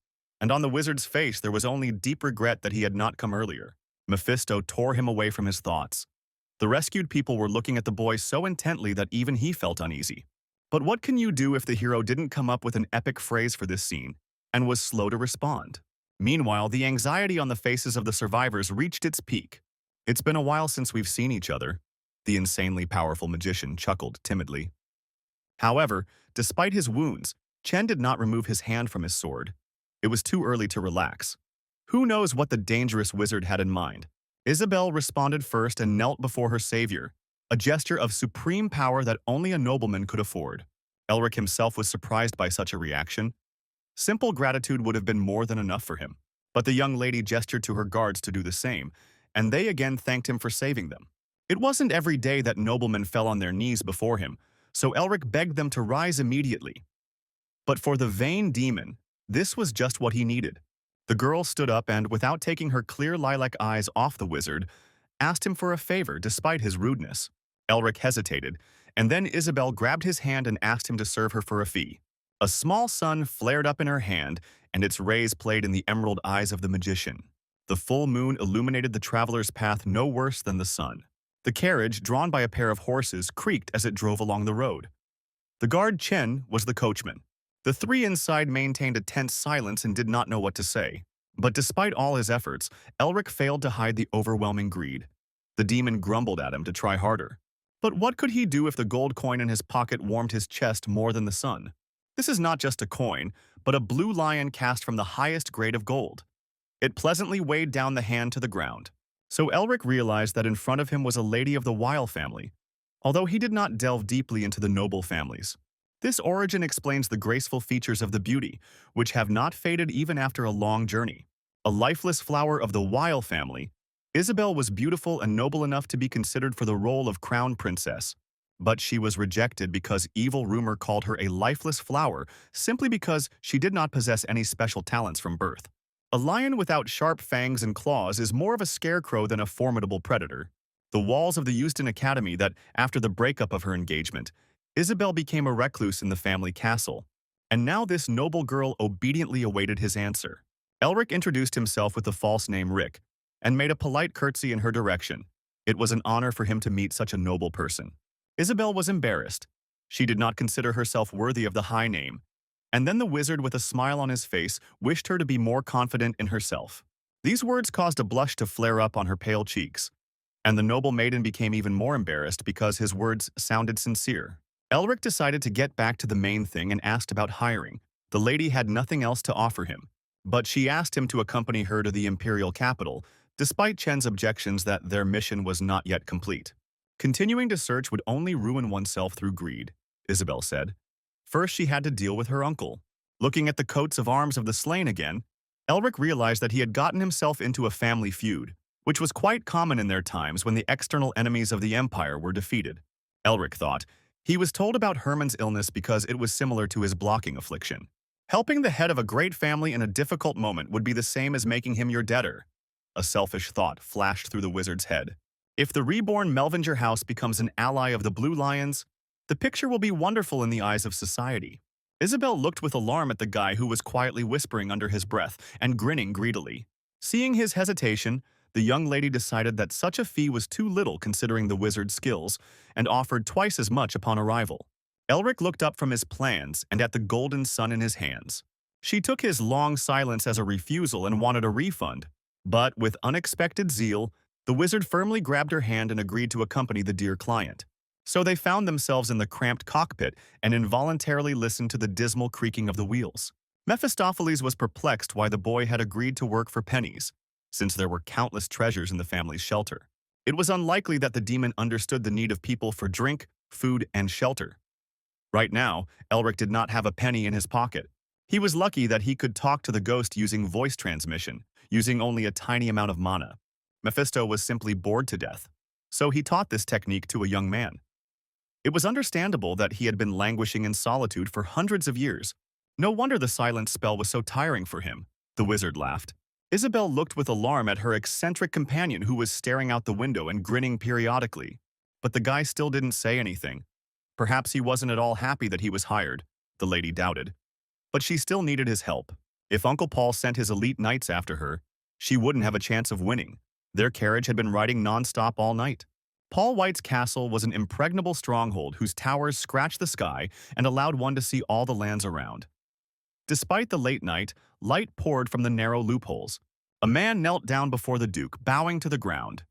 And on the wizard's face there was only deep regret that he had not come earlier. Mephisto tore him away from his thoughts. The rescued people were looking at the boy so intently that even he felt uneasy. But what can you do if the hero didn't come up with an epic phrase for this scene and was slow to respond? Meanwhile, the anxiety on the faces of the survivors reached its peak. It's been a while since we've seen each other, the insanely powerful magician chuckled timidly. However, despite his wounds, Chen did not remove his hand from his sword. It was too early to relax. Who knows what the dangerous wizard had in mind? Isabel responded first and knelt before her savior, a gesture of supreme power that only a nobleman could afford. Elric himself was surprised by such a reaction. Simple gratitude would have been more than enough for him. But the young lady gestured to her guards to do the same, and they again thanked him for saving them. It wasn't every day that noblemen fell on their knees before him, so Elric begged them to rise immediately. But for the vain demon, this was just what he needed. The girl stood up and, without taking her clear lilac eyes off the wizard, asked him for a favor despite his rudeness. Elric hesitated, and then Isabel grabbed his hand and asked him to serve her for a fee. A small sun flared up in her hand, and its rays played in the emerald eyes of the magician. The full moon illuminated the traveler's path no worse than the sun. The carriage, drawn by a pair of horses, creaked as it drove along the road. The guard Chen was the coachman. The three inside maintained a tense silence and did not know what to say. But despite all his efforts, Elric failed to hide the overwhelming greed. The demon grumbled at him to try harder. But what could he do if the gold coin in his pocket warmed his chest more than the sun? This is not just a coin, but a blue lion cast from the highest grade of gold. It pleasantly weighed down the hand to the ground. So Elric realized that in front of him was a lady of the Weil family, although he did not delve deeply into the noble families. This origin explains the graceful features of the beauty, which have not faded even after a long journey. A lifeless flower of the Weil family, Isabel was beautiful and noble enough to be considered for the role of crown princess. But she was rejected because evil rumor called her a lifeless flower simply because she did not possess any special talents from birth. A lion without sharp fangs and claws is more of a scarecrow than a formidable predator. The walls of the Euston Academy that, after the breakup of her engagement, Isabel became a recluse in the family castle, and now this noble girl obediently awaited his answer. Elric introduced himself with the false name Rick, and made a polite curtsy in her direction. It was an honor for him to meet such a noble person. Isabel was embarrassed. She did not consider herself worthy of the high name, and then the wizard, with a smile on his face, wished her to be more confident in herself. These words caused a blush to flare up on her pale cheeks, and the noble maiden became even more embarrassed because his words sounded sincere. Elric decided to get back to the main thing and asked about hiring. The lady had nothing else to offer him, but she asked him to accompany her to the imperial capital, despite Chen's objections that their mission was not yet complete. Continuing to search would only ruin oneself through greed, Isabel said. First, she had to deal with her uncle. Looking at the coats of arms of the slain again, Elric realized that he had gotten himself into a family feud, which was quite common in their times when the external enemies of the empire were defeated. Elric thought, he was told about Hermann's illness because it was similar to his blocking affliction. Helping the head of a great family in a difficult moment would be the same as making him your debtor. A selfish thought flashed through the wizard's head. If the reborn Melvinger house becomes an ally of the Blue Lions, the picture will be wonderful in the eyes of society. Isabel looked with alarm at the guy who was quietly whispering under his breath and grinning greedily. Seeing his hesitation, the young lady decided that such a fee was too little considering the wizard's skills, and offered twice as much upon arrival. Elric looked up from his plans and at the golden sun in his hands. She took his long silence as a refusal and wanted a refund, but with unexpected zeal, the wizard firmly grabbed her hand and agreed to accompany the dear client. So they found themselves in the cramped cockpit and involuntarily listened to the dismal creaking of the wheels. Mephistopheles was perplexed why the boy had agreed to work for pennies, since there were countless treasures in the family's shelter. It was unlikely that the demon understood the need of people for drink, food, and shelter. Right now, Elric did not have a penny in his pocket. He was lucky that he could talk to the ghost using voice transmission, using only a tiny amount of mana. Mephisto was simply bored to death, so he taught this technique to a young man. It was understandable that he had been languishing in solitude for hundreds of years. No wonder the silent spell was so tiring for him. The wizard laughed. Isabel looked with alarm at her eccentric companion who was staring out the window and grinning periodically. But the guy still didn't say anything. Perhaps he wasn't at all happy that he was hired, the lady doubted. But she still needed his help. If Uncle Paul sent his elite knights after her, she wouldn't have a chance of winning. Their carriage had been riding non-stop all night. Paul White's castle was an impregnable stronghold whose towers scratched the sky and allowed one to see all the lands around. Despite the late night, light poured from the narrow loopholes. A man knelt down before the Duke, bowing to the ground.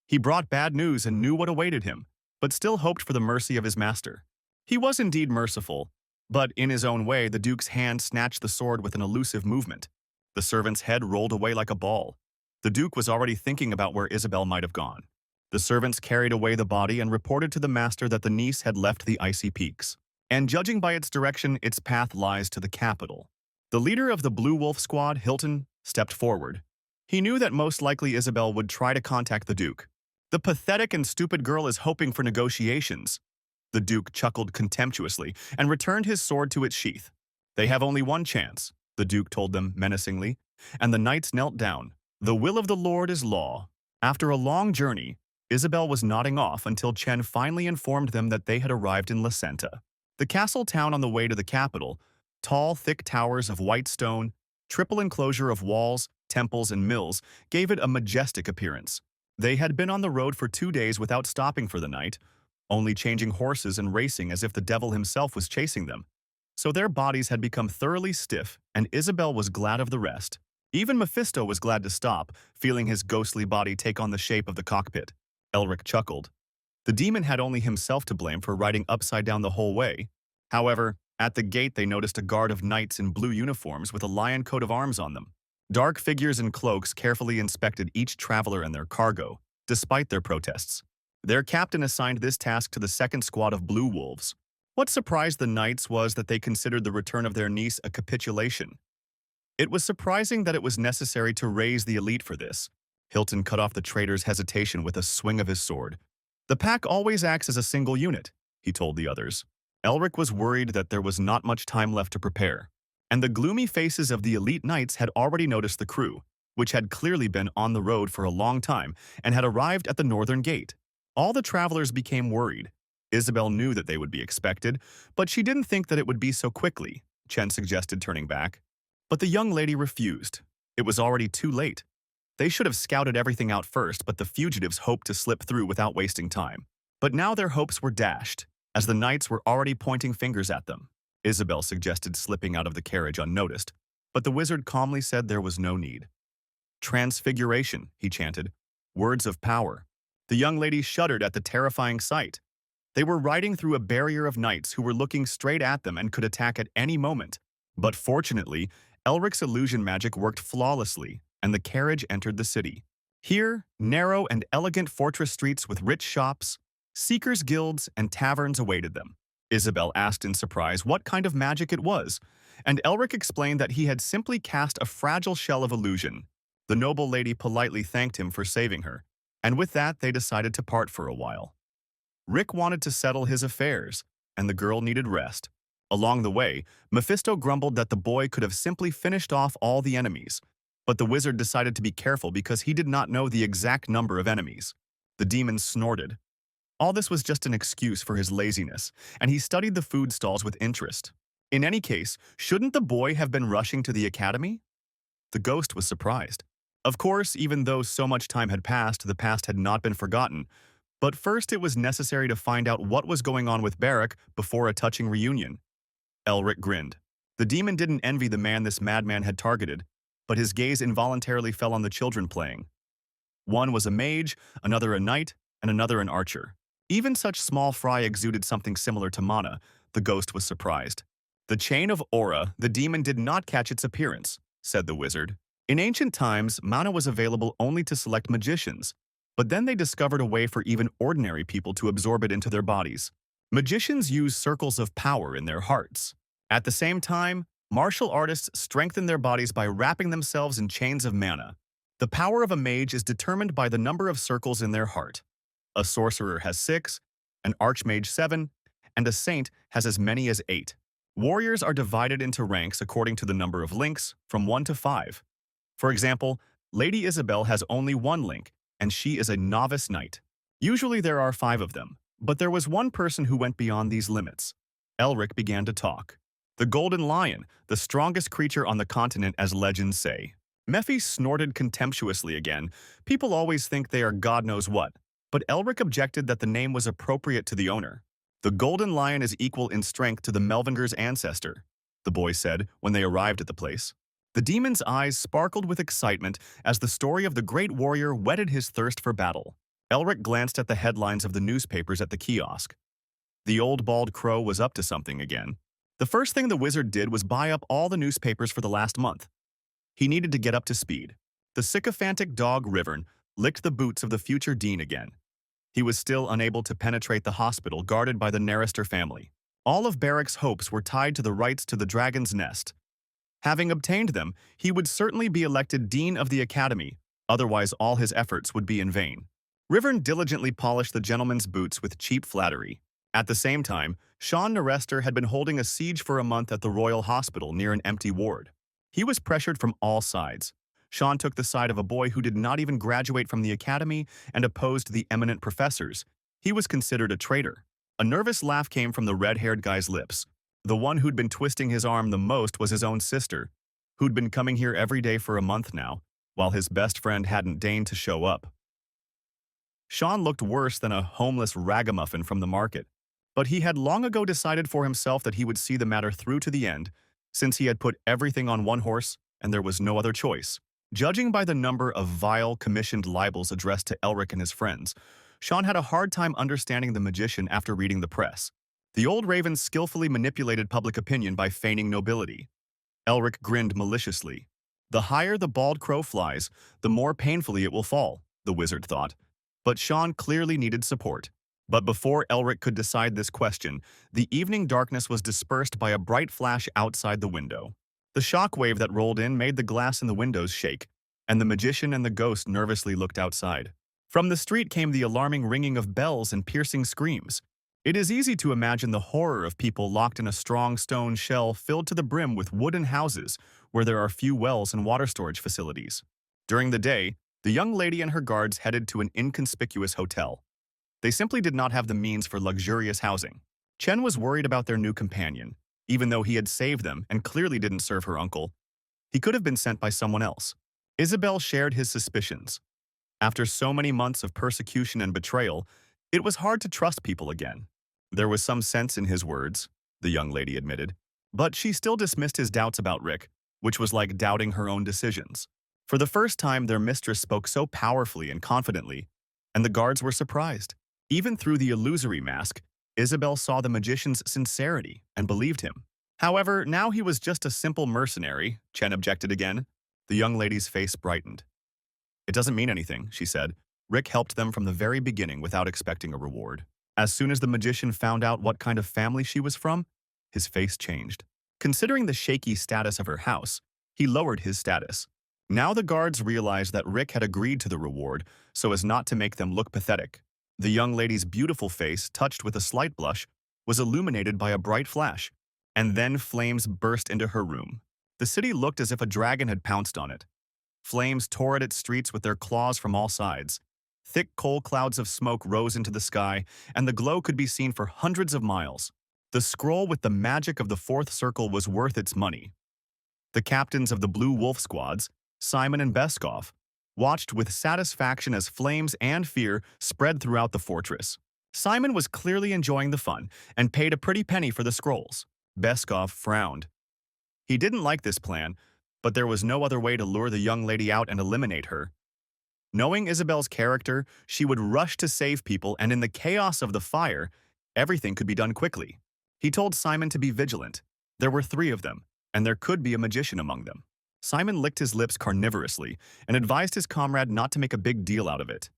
He brought bad news and knew what awaited him, but still hoped for the mercy of his master. He was indeed merciful, but in his own way the Duke's hand snatched the sword with an elusive movement. The servant's head rolled away like a ball. The Duke was already thinking about where Isabel might have gone. The servants carried away the body and reported to the master that the niece had left the icy peaks, and judging by its direction, its path lies to the capital. The leader of the Blue Wolf squad, Hilton, stepped forward. He knew that most likely Isabel would try to contact the Duke. The pathetic and stupid girl is hoping for negotiations. The Duke chuckled contemptuously and returned his sword to its sheath. They have only one chance, the Duke told them menacingly. and the knights knelt down. The will of the Lord is law. After a long journey, Isabel was nodding off until Chen finally informed them that they had arrived in La Senta. The castle town on the way to the capital, tall, thick towers of white stone, triple enclosure of walls, temples, and mills, gave it a majestic appearance. They had been on the road for 2 days without stopping for the night, only changing horses and racing as if the devil himself was chasing them. So their bodies had become thoroughly stiff, and Isabel was glad of the rest. Even Mephisto was glad to stop, feeling his ghostly body take on the shape of the cockpit. Elric chuckled. The demon had only himself to blame for riding upside down the whole way. However, at the gate they noticed a guard of knights in blue uniforms with a lion coat of arms on them. Dark figures in cloaks carefully inspected each traveler and their cargo, despite their protests. Their captain assigned this task to the second squad of blue wolves. What surprised the knights was that they considered the return of their niece a capitulation. It was surprising that it was necessary to raise the elite for this. Hilton cut off the traitor's hesitation with a swing of his sword. The pack always acts as a single unit, he told the others. Elric was worried that there was not much time left to prepare, and the gloomy faces of the elite knights had already noticed the crew, which had clearly been on the road for a long time and had arrived at the northern gate. All the travelers became worried. Isabel knew that they would be expected, but she didn't think that it would be so quickly, Chen suggested, turning back. But the young lady refused. It was already too late. They should have scouted everything out first, but the fugitives hoped to slip through without wasting time. But now their hopes were dashed, as the knights were already pointing fingers at them. Isabel suggested slipping out of the carriage unnoticed, but the wizard calmly said there was no need. Transfiguration, he chanted. Words of power. The young lady shuddered at the terrifying sight. They were riding through a barrier of knights who were looking straight at them and could attack at any moment. But fortunately, Elric's illusion magic worked flawlessly, and the carriage entered the city. Here, narrow and elegant fortress streets with rich shops, seekers' guilds, and taverns awaited them. Isabel asked in surprise what kind of magic it was, and Elric explained that he had simply cast a fragile shell of illusion. The noble lady politely thanked him for saving her, and with that they decided to part for a while. Rick wanted to settle his affairs, and the girl needed rest. Along the way, Mephisto grumbled that the boy could have simply finished off all the enemies, but the wizard decided to be careful because he did not know the exact number of enemies. The demon snorted. All this was just an excuse for his laziness, and he studied the food stalls with interest. In any case, shouldn't the boy have been rushing to the academy? The ghost was surprised. Of course, even though so much time had passed, the past had not been forgotten. But first it was necessary to find out what was going on with Barrack before a touching reunion. Elric grinned. The demon didn't envy the man this madman had targeted, but his gaze involuntarily fell on the children playing. One was a mage, another a knight, and another an archer. Even such small fry exuded something similar to mana. The ghost was surprised. The chain of aura, the demon did not catch its appearance, said the wizard. In ancient times, mana was available only to select magicians, but then they discovered a way for even ordinary people to absorb it into their bodies. Magicians use circles of power in their hearts. At the same time, martial artists strengthen their bodies by wrapping themselves in chains of mana. The power of a mage is determined by the number of circles in their heart. A sorcerer has 6, an archmage 7, and a saint has as many as 8. Warriors are divided into ranks according to the number of links, from 1 to 5. For example, Lady Isabel has only 1 link, and she is a novice knight. Usually there are 5 of them, but there was one person who went beyond these limits. Elric began to talk. The Golden Lion, the strongest creature on the continent as legends say. Mephi snorted contemptuously again. People always think they are God knows what, but Elric objected that the name was appropriate to the owner. The Golden Lion is equal in strength to the Melvinger's ancestor, the boy said when they arrived at the place. The demon's eyes sparkled with excitement as the story of the great warrior whetted his thirst for battle. Elric glanced at the headlines of the newspapers at the kiosk. The old bald crow was up to something again. The first thing the wizard did was buy up all the newspapers for the last month. He needed to get up to speed. The sycophantic dog Rivern licked the boots of the future dean again. He was still unable to penetrate the hospital guarded by the Narrister family. All of Barrack's hopes were tied to the rights to the dragon's nest. Having obtained them, he would certainly be elected dean of the academy, otherwise all his efforts would be in vain. Rivern diligently polished the gentleman's boots with cheap flattery. At the same time, Sean Narester had been holding a siege for a month at the Royal Hospital near an empty ward. He was pressured from all sides. Sean took the side of a boy who did not even graduate from the academy and opposed the eminent professors. He was considered a traitor. A nervous laugh came from the red-haired guy's lips. The one who'd been twisting his arm the most was his own sister, who'd been coming here every day for a month now, while his best friend hadn't deigned to show up. Sean looked worse than a homeless ragamuffin from the market, but he had long ago decided for himself that he would see the matter through to the end, since he had put everything on one horse and there was no other choice. Judging by the number of vile, commissioned libels addressed to Elric and his friends, Sean had a hard time understanding the magician after reading the press. The old raven skillfully manipulated public opinion by feigning nobility. Elric grinned maliciously. The higher the bald crow flies, the more painfully it will fall, the wizard thought. But Sean clearly needed support. But before Elric could decide this question, the evening darkness was dispersed by a bright flash outside the window. The shockwave that rolled in made the glass in the windows shake, and the magician and the ghost nervously looked outside. From the street came the alarming ringing of bells and piercing screams. It is easy to imagine the horror of people locked in a strong stone shell filled to the brim with wooden houses where there are few wells and water storage facilities. During the day, the young lady and her guards headed to an inconspicuous hotel. They simply did not have the means for luxurious housing. Chen was worried about their new companion. Even though he had saved them and clearly didn't serve her uncle, he could have been sent by someone else. Isabel shared his suspicions. After so many months of persecution and betrayal, it was hard to trust people again. There was some sense in his words, the young lady admitted, but she still dismissed his doubts about Rick, which was like doubting her own decisions. For the first time, their mistress spoke so powerfully and confidently, and the guards were surprised. Even through the illusory mask, Isabel saw the magician's sincerity and believed him. However, now he was just a simple mercenary, Chen objected again. The young lady's face brightened. It doesn't mean anything, she said. Rick helped them from the very beginning without expecting a reward. As soon as the magician found out what kind of family she was from, his face changed. Considering the shaky status of her house, he lowered his status. Now the guards realized that Rick had agreed to the reward so as not to make them look pathetic. The young lady's beautiful face, touched with a slight blush, was illuminated by a bright flash, and then flames burst into her room. The city looked as if a dragon had pounced on it. Flames tore at its streets with their claws from all sides. Thick coal clouds of smoke rose into the sky, and the glow could be seen for hundreds of miles. The scroll with the magic of the fourth circle was worth its money. The captains of the Blue Wolf squads, Simon and Beskov, watched with satisfaction as flames and fear spread throughout the fortress. Simon was clearly enjoying the fun and paid a pretty penny for the scrolls. Beskov frowned. He didn't like this plan, but there was no other way to lure the young lady out and eliminate her. Knowing Isabel's character, she would rush to save people, and in the chaos of the fire, everything could be done quickly. He told Simon to be vigilant. There were 3 of them, and there could be a magician among them. Simon licked his lips carnivorously and advised his comrade not to make a big deal out of it.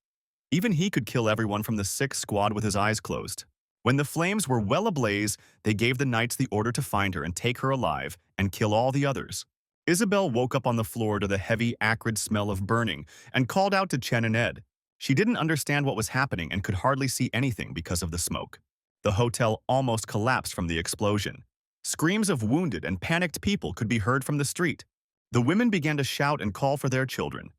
Even he could kill everyone from the 6th squad with his eyes closed. When the flames were well ablaze, they gave the knights the order to find her and take her alive and kill all the others. Isabel woke up on the floor to the heavy, acrid smell of burning and called out to Chen and Ed. She didn't understand what was happening and could hardly see anything because of the smoke. The hotel almost collapsed from the explosion. Screams of wounded and panicked people could be heard from the street. The women began to shout and call for their children.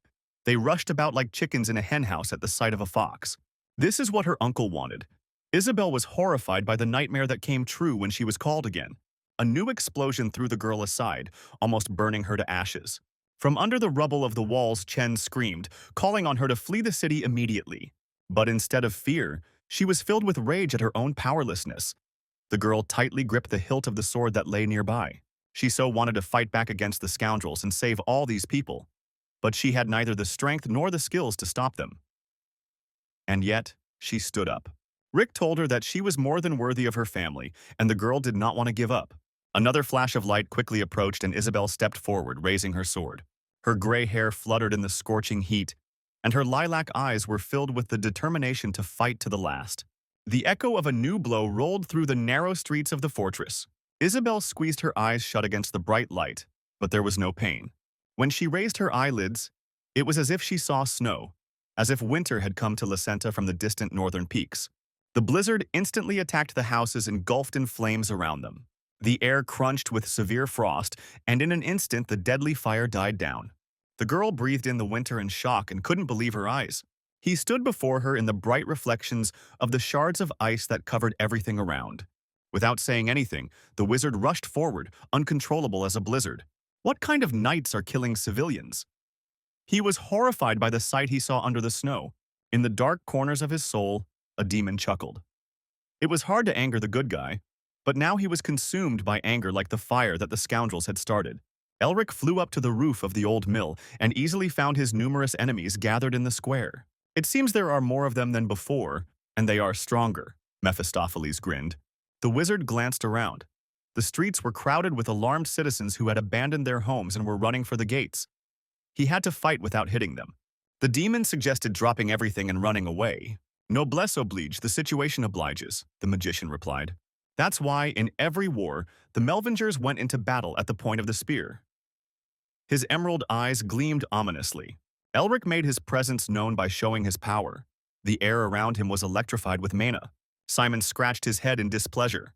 They rushed about like chickens in a henhouse at the sight of a fox. This is what her uncle wanted. Isabel was horrified by the nightmare that came true when she was called again. A new explosion threw the girl aside, almost burning her to ashes. From under the rubble of the walls, Chen screamed, calling on her to flee the city immediately. But instead of fear, she was filled with rage at her own powerlessness. The girl tightly gripped the hilt of the sword that lay nearby. She so wanted to fight back against the scoundrels and save all these people. But she had neither the strength nor the skills to stop them. And yet, she stood up. Rick told her that she was more than worthy of her family, and the girl did not want to give up. Another flash of light quickly approached, and Isabel stepped forward, raising her sword. Her gray hair fluttered in the scorching heat, and her lilac eyes were filled with the determination to fight to the last. The echo of a new blow rolled through the narrow streets of the fortress. Isabel squeezed her eyes shut against the bright light, but there was no pain. When she raised her eyelids, it was as if she saw snow, as if winter had come to Lasenta from the distant northern peaks. The blizzard instantly attacked the houses engulfed in flames around them. The air crunched with severe frost, and in an instant the deadly fire died down. The girl breathed in the winter in shock and couldn't believe her eyes. He stood before her in the bright reflections of the shards of ice that covered everything around. Without saying anything, the wizard rushed forward, uncontrollable as a blizzard. What kind of knights are killing civilians? He was horrified by the sight he saw under the snow. In the dark corners of his soul, a demon chuckled. It was hard to anger the good guy, but now he was consumed by anger like the fire that the scoundrels had started. Elric flew up to the roof of the old mill and easily found his numerous enemies gathered in the square. It seems there are more of them than before, and they are stronger, Mephistopheles grinned. The wizard glanced around. The streets were crowded with alarmed citizens who had abandoned their homes and were running for the gates. He had to fight without hitting them. The demon suggested dropping everything and running away. Noblesse oblige, the situation obliges, the magician replied. That's why, in every war, the Melvingers went into battle at the point of the spear. His emerald eyes gleamed ominously. Elric made his presence known by showing his power. The air around him was electrified with mana. Simon scratched his head in displeasure.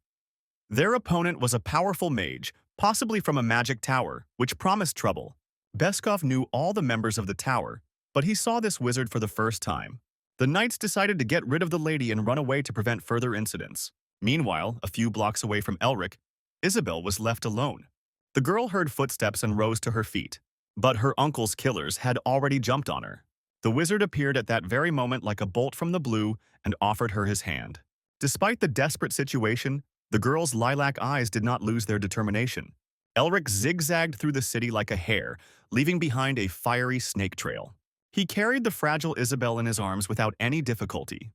Their opponent was a powerful mage, possibly from a magic tower, which promised trouble. Beskov knew all the members of the tower, but he saw this wizard for the first time. The knights decided to get rid of the lady and run away to prevent further incidents. Meanwhile, a few blocks away from Elric, Isabel was left alone. The girl heard footsteps and rose to her feet, but her uncle's killers had already jumped on her. The wizard appeared at that very moment like a bolt from the blue and offered her his hand. Despite the desperate situation, the girl's lilac eyes did not lose their determination. Elric zigzagged through the city like a hare, leaving behind a fiery snake trail. He carried the fragile Isabel in his arms without any difficulty.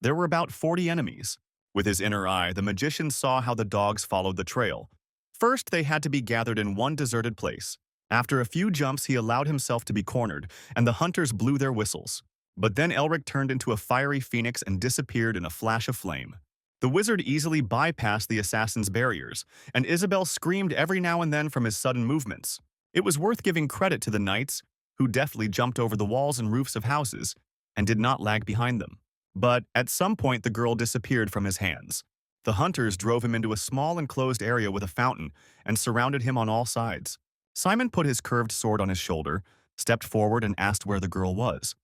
There were about 40 enemies. With his inner eye, the magician saw how the dogs followed the trail. First, they had to be gathered in one deserted place. After a few jumps, he allowed himself to be cornered, and the hunters blew their whistles. But then Elric turned into a fiery phoenix and disappeared in a flash of flame. The wizard easily bypassed the assassin's barriers, and Isabel screamed every now and then from his sudden movements. It was worth giving credit to the knights, who deftly jumped over the walls and roofs of houses, and did not lag behind them. But at some point the girl disappeared from his hands. The hunters drove him into a small enclosed area with a fountain and surrounded him on all sides. Simon put his curved sword on his shoulder, stepped forward and asked where the girl was.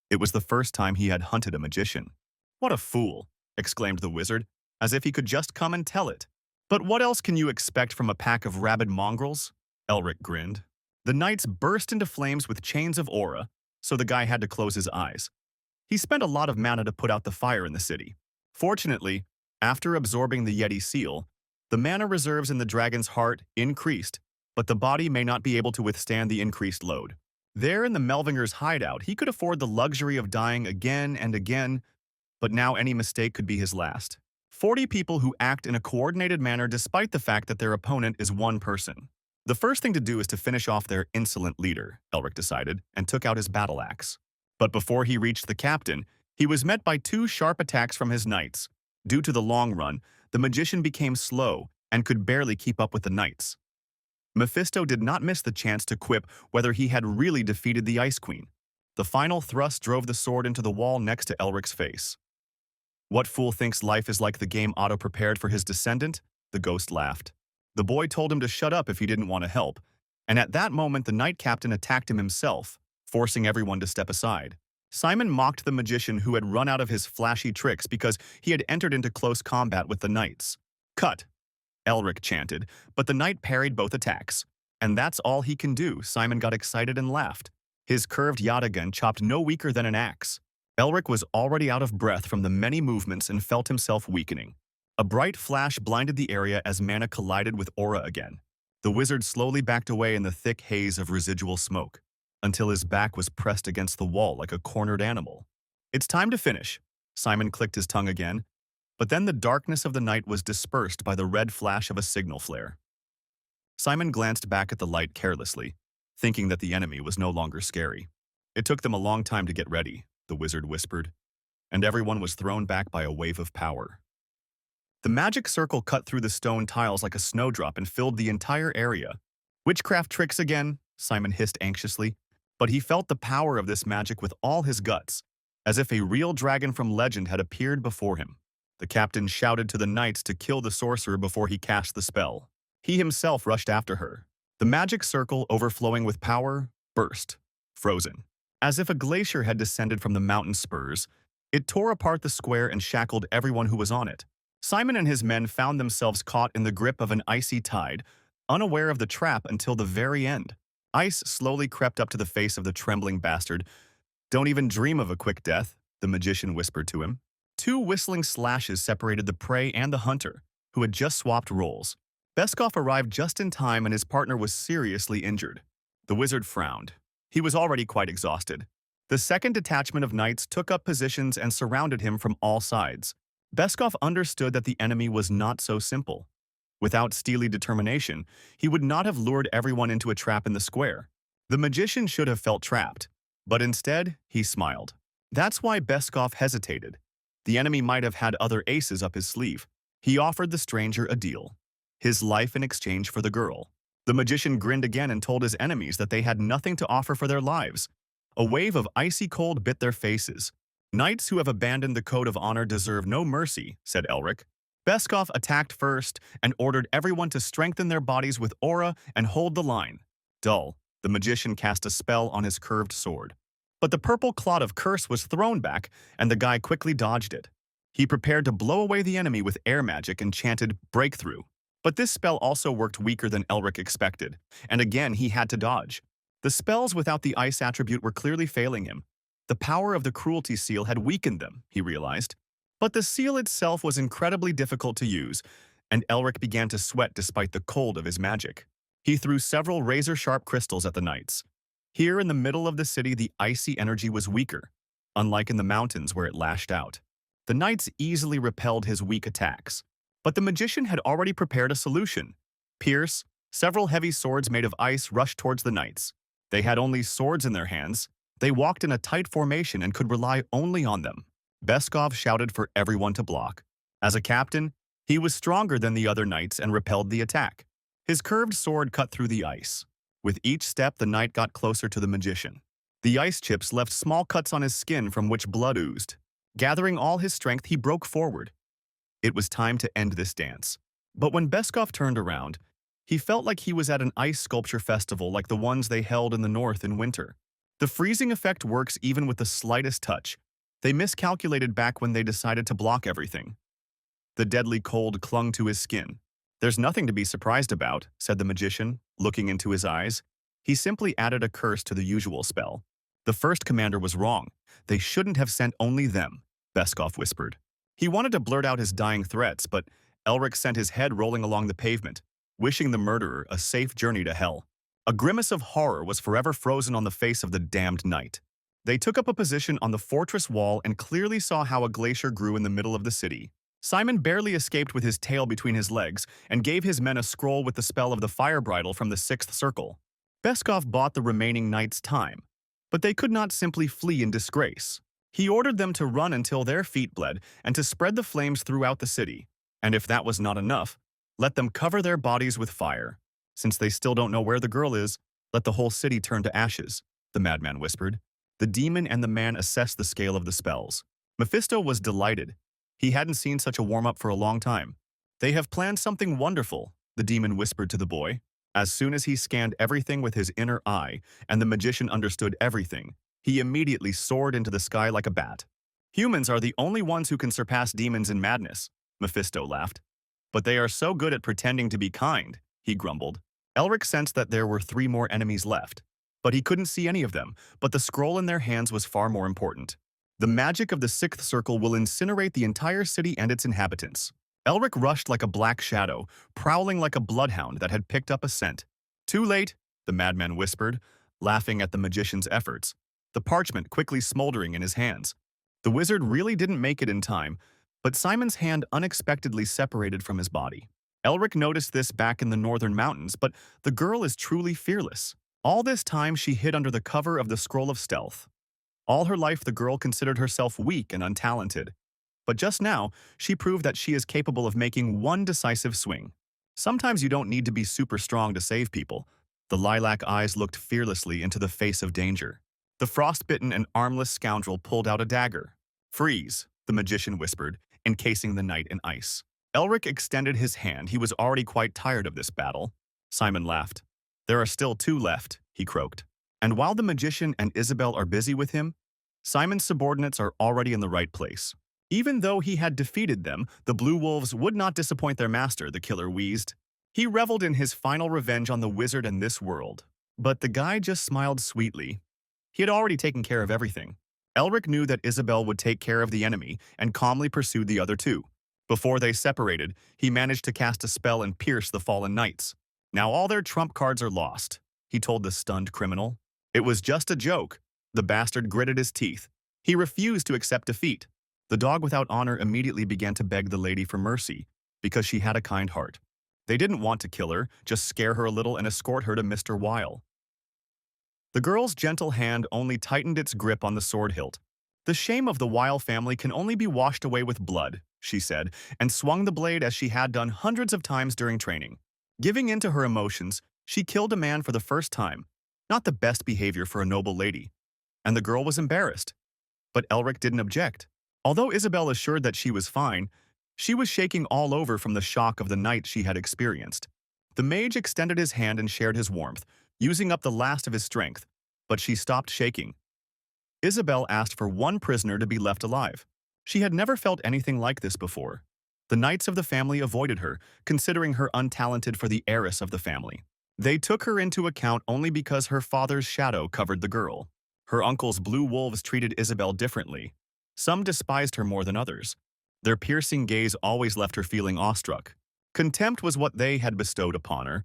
It was the first time he had hunted a magician. "What a fool!" exclaimed the wizard, as if he could just come and tell it. "But what else can you expect from a pack of rabid mongrels?" Elric grinned. The knights burst into flames with chains of aura, so the guy had to close his eyes. He spent a lot of mana to put out the fire in the city. Fortunately, after absorbing the Yeti seal, the mana reserves in the dragon's heart increased, but the body may not be able to withstand the increased load. There in the Melvinger's hideout, he could afford the luxury of dying again and again, but now any mistake could be his last. 40 people who act in a coordinated manner despite the fact that their opponent is one person. The first thing to do is to finish off their insolent leader, Elric decided, and took out his battle axe. But before he reached the captain, he was met by 2 sharp attacks from his knights. Due to the long run, the magician became slow and could barely keep up with the knights. Mephisto did not miss the chance to quip whether he had really defeated the Ice Queen. The final thrust drove the sword into the wall next to Elric's face. "What fool thinks life is like the game Otto prepared for his descendant?" The ghost laughed. The boy told him to shut up if he didn't want to help, and at that moment the knight captain attacked him himself, forcing everyone to step aside. Simon mocked the magician who had run out of his flashy tricks because he had entered into close combat with the knights. "Cut!" Elric chanted, but the knight parried both attacks. "And that's all he can do," Simon got excited and laughed. His curved yatagan chopped no weaker than an axe. Elric was already out of breath from the many movements and felt himself weakening. A bright flash blinded the area as mana collided with aura again. The wizard slowly backed away in the thick haze of residual smoke, until his back was pressed against the wall like a cornered animal. "It's time to finish." Simon clicked his tongue again, but then the darkness of the night was dispersed by the red flash of a signal flare. Simon glanced back at the light carelessly, thinking that the enemy was no longer scary. "It took them a long time to get ready," the wizard whispered, and everyone was thrown back by a wave of power. The magic circle cut through the stone tiles like a snowdrop and filled the entire area. "Witchcraft tricks again," Simon hissed anxiously, but he felt the power of this magic with all his guts, as if a real dragon from legend had appeared before him. The captain shouted to the knights to kill the sorcerer before he cast the spell. He himself rushed after her. The magic circle, overflowing with power, burst, frozen. As if a glacier had descended from the mountain spurs, it tore apart the square and shackled everyone who was on it. Simon and his men found themselves caught in the grip of an icy tide, unaware of the trap until the very end. Ice slowly crept up to the face of the trembling bastard. "Don't even dream of a quick death," the magician whispered to him. Two whistling slashes separated the prey and the hunter, who had just swapped roles. Beskov arrived just in time and his partner was seriously injured. The wizard frowned. He was already quite exhausted. The second detachment of knights took up positions and surrounded him from all sides. Beskov understood that the enemy was not so simple. Without steely determination, he would not have lured everyone into a trap in the square. The magician should have felt trapped, but instead, he smiled. That's why Beskov hesitated. The enemy might have had other aces up his sleeve. He offered the stranger a deal: his life in exchange for the girl. The magician grinned again and told his enemies that they had nothing to offer for their lives. A wave of icy cold bit their faces. "Knights who have abandoned the code of honor deserve no mercy," said Elric. Beskov attacked first and ordered everyone to strengthen their bodies with aura and hold the line. Dull, the magician cast a spell on his curved sword. But the purple clod of curse was thrown back, and the guy quickly dodged it. He prepared to blow away the enemy with air magic and chanted breakthrough. But this spell also worked weaker than Elric expected, and again he had to dodge. The spells without the ice attribute were clearly failing him. The power of the cruelty seal had weakened them, he realized. But the seal itself was incredibly difficult to use, and Elric began to sweat despite the cold of his magic. He threw several razor-sharp crystals at the knights. Here in the middle of the city, the icy energy was weaker, unlike in the mountains where it lashed out. The knights easily repelled his weak attacks. But the magician had already prepared a solution. Pierce, several heavy swords made of ice rushed towards the knights. They had only swords in their hands. They walked in a tight formation and could rely only on them. Beskov shouted for everyone to block. As a captain, he was stronger than the other knights and repelled the attack. His curved sword cut through the ice. With each step, the knight got closer to the magician. The ice chips left small cuts on his skin from which blood oozed. Gathering all his strength, he broke forward. It was time to end this dance. But when Beskov turned around, he felt like he was at an ice sculpture festival like the ones they held in the north in winter. The freezing effect works even with the slightest touch. They miscalculated back when they decided to block everything. The deadly cold clung to his skin. "There's nothing to be surprised about," said the magician, looking into his eyes. He simply added a curse to the usual spell. "The first commander was wrong. They shouldn't have sent only them," Beskov whispered. He wanted to blurt out his dying threats, but Elric sent his head rolling along the pavement, wishing the murderer a safe journey to hell. A grimace of horror was forever frozen on the face of the damned knight. They took up a position on the fortress wall and clearly saw how a glacier grew in the middle of the city. Simon barely escaped with his tail between his legs and gave his men a scroll with the spell of the fire bridle from the sixth circle. Beskov bought the remaining knights time, but they could not simply flee in disgrace. He ordered them to run until their feet bled and to spread the flames throughout the city. And if that was not enough, let them cover their bodies with fire. Since they still don't know where the girl is, let the whole city turn to ashes, the madman whispered. The demon and the man assessed the scale of the spells. Mephisto was delighted. He hadn't seen such a warm-up for a long time. "They have planned something wonderful," the demon whispered to the boy. As soon as he scanned everything with his inner eye and the magician understood everything, he immediately soared into the sky like a bat. "Humans are the only ones who can surpass demons in madness," Mephisto laughed. "But they are so good at pretending to be kind," he grumbled. Elric sensed that there were 3 more enemies left, but he couldn't see any of them, but the scroll in their hands was far more important. The magic of the sixth circle will incinerate the entire city and its inhabitants. Elric rushed like a black shadow, prowling like a bloodhound that had picked up a scent. "Too late," the madman whispered, laughing at the magician's efforts, the parchment quickly smoldering in his hands. The wizard really didn't make it in time, but Simon's hand unexpectedly separated from his body. Elric noticed this back in the northern mountains, but the girl is truly fearless. All this time she hid under the cover of the Scroll of Stealth. All her life the girl considered herself weak and untalented. But just now, she proved that she is capable of making one decisive swing. Sometimes you don't need to be super strong to save people. The lilac eyes looked fearlessly into the face of danger. The frostbitten and armless scoundrel pulled out a dagger. "Freeze," the magician whispered. encasing the knight in ice. Elric extended his hand. He was already quite tired of this battle. Simon laughed. There are still 2 left, he croaked. And while the magician and Isabel are busy with him, Simon's subordinates are already in the right place. Even though he had defeated them, the Blue Wolves would not disappoint their master, the killer wheezed. He reveled in his final revenge on the wizard and this world. But the guy just smiled sweetly. He had already taken care of everything. Elric knew that Isabel would take care of the enemy and calmly pursued the other 2. Before they separated, he managed to cast a spell and pierce the fallen knights. Now all their trump cards are lost, he told the stunned criminal. It was just a joke. The bastard gritted his teeth. He refused to accept defeat. The dog without honor immediately began to beg the lady for mercy, because she had a kind heart. They didn't want to kill her, just scare her a little and escort her to Mr. Weil. The girl's gentle hand only tightened its grip on the sword hilt. The shame of the Weil family can only be washed away with blood, she said, and swung the blade as she had done hundreds of times during training. Giving in to her emotions, she killed a man for the first time. Not the best behavior for a noble lady. And the girl was embarrassed. But Elric didn't object. Although Isabel assured that she was fine, she was shaking all over from the shock of the night she had experienced. The mage extended his hand and shared his warmth, using up the last of his strength, but she stopped shaking. Isabel asked for 1 prisoner to be left alive. She had never felt anything like this before. The knights of the family avoided her, considering her untalented for the heiress of the family. They took her into account only because her father's shadow covered the girl. Her uncle's Blue Wolves treated Isabel differently. Some despised her more than others. Their piercing gaze always left her feeling awestruck. Contempt was what they had bestowed upon her,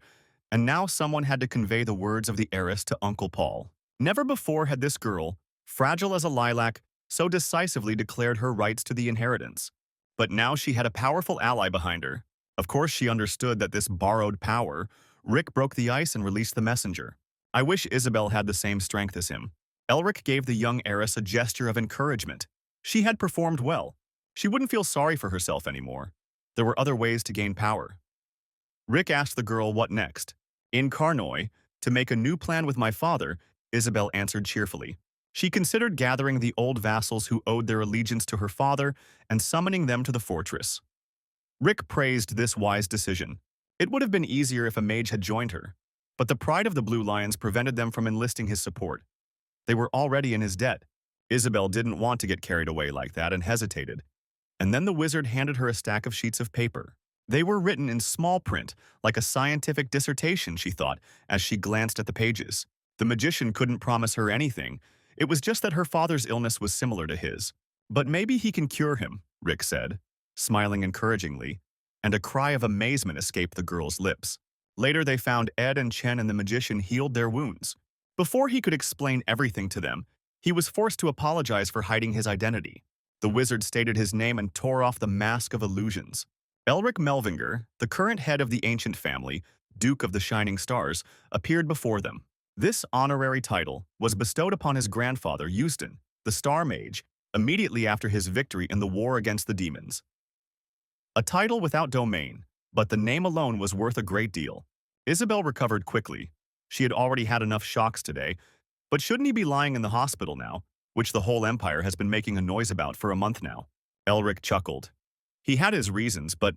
and now someone had to convey the words of the heiress to Uncle Paul. Never before had this girl, fragile as a lilac, so decisively declared her rights to the inheritance. But now she had a powerful ally behind her. Of course she understood that this borrowed power. Rick broke the ice and released the messenger. I wish Isabel had the same strength as him. Elric gave the young heiress a gesture of encouragement. She had performed well. She wouldn't feel sorry for herself anymore. There were other ways to gain power. Rick asked the girl what next. In Karnoi, to make a new plan with my father, Isabel answered cheerfully. She considered gathering the old vassals who owed their allegiance to her father and summoning them to the fortress. Rick praised this wise decision. It would have been easier if a mage had joined her, but the pride of the Blue Lions prevented them from enlisting his support. They were already in his debt. Isabel didn't want to get carried away like that and hesitated. And then the wizard handed her a stack of sheets of paper. They were written in small print, like a scientific dissertation, she thought, as she glanced at the pages. The magician couldn't promise her anything. It was just that her father's illness was similar to his. But maybe he can cure him, Rick said, smiling encouragingly, and a cry of amazement escaped the girl's lips. Later they found Ed and Chen and the magician healed their wounds. Before he could explain everything to them, he was forced to apologize for hiding his identity. The wizard stated his name and tore off the mask of illusions. Elric Melvinger, the current head of the ancient family, Duke of the Shining Stars, appeared before them. This honorary title was bestowed upon his grandfather, Euston, the Star Mage, immediately after his victory in the war against the demons. A title without domain, but the name alone was worth a great deal. Isabel recovered quickly. She had already had enough shocks today, but shouldn't he be lying in the hospital now, which the whole empire has been making a noise about for a month now? Elric chuckled. He had his reasons, but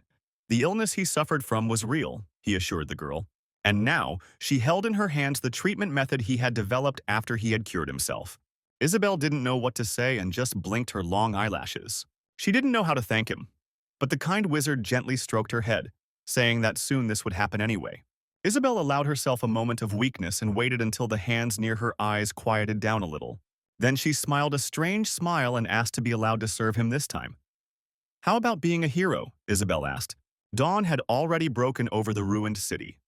the illness he suffered from was real, he assured the girl. And now, she held in her hands the treatment method he had developed after he had cured himself. Isabel didn't know what to say and just blinked her long eyelashes. She didn't know how to thank him. But the kind wizard gently stroked her head, saying that soon this would happen anyway. Isabel allowed herself a moment of weakness and waited until the hands near her eyes quieted down a little. Then she smiled a strange smile and asked to be allowed to serve him this time. How about being a hero? Isabel asked. Dawn had already broken over the ruined city.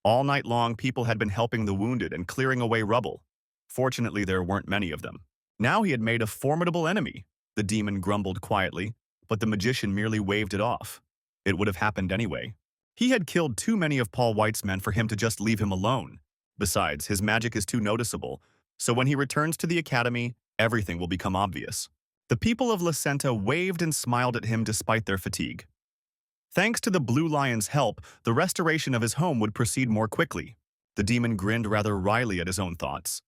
All night long, people had been helping the wounded and clearing away rubble. Fortunately, there weren't many of them. Now he had made a formidable enemy, the demon grumbled quietly, but the magician merely waved it off. It would have happened anyway. He had killed too many of Paul White's men for him to just leave him alone. Besides, his magic is too noticeable, so when he returns to the academy, everything will become obvious. The people of Lacenta waved and smiled at him despite their fatigue. Thanks to the Blue Lion's help, the restoration of his home would proceed more quickly. The demon grinned rather wryly at his own thoughts.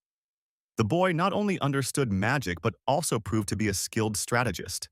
The boy not only understood magic but also proved to be a skilled strategist.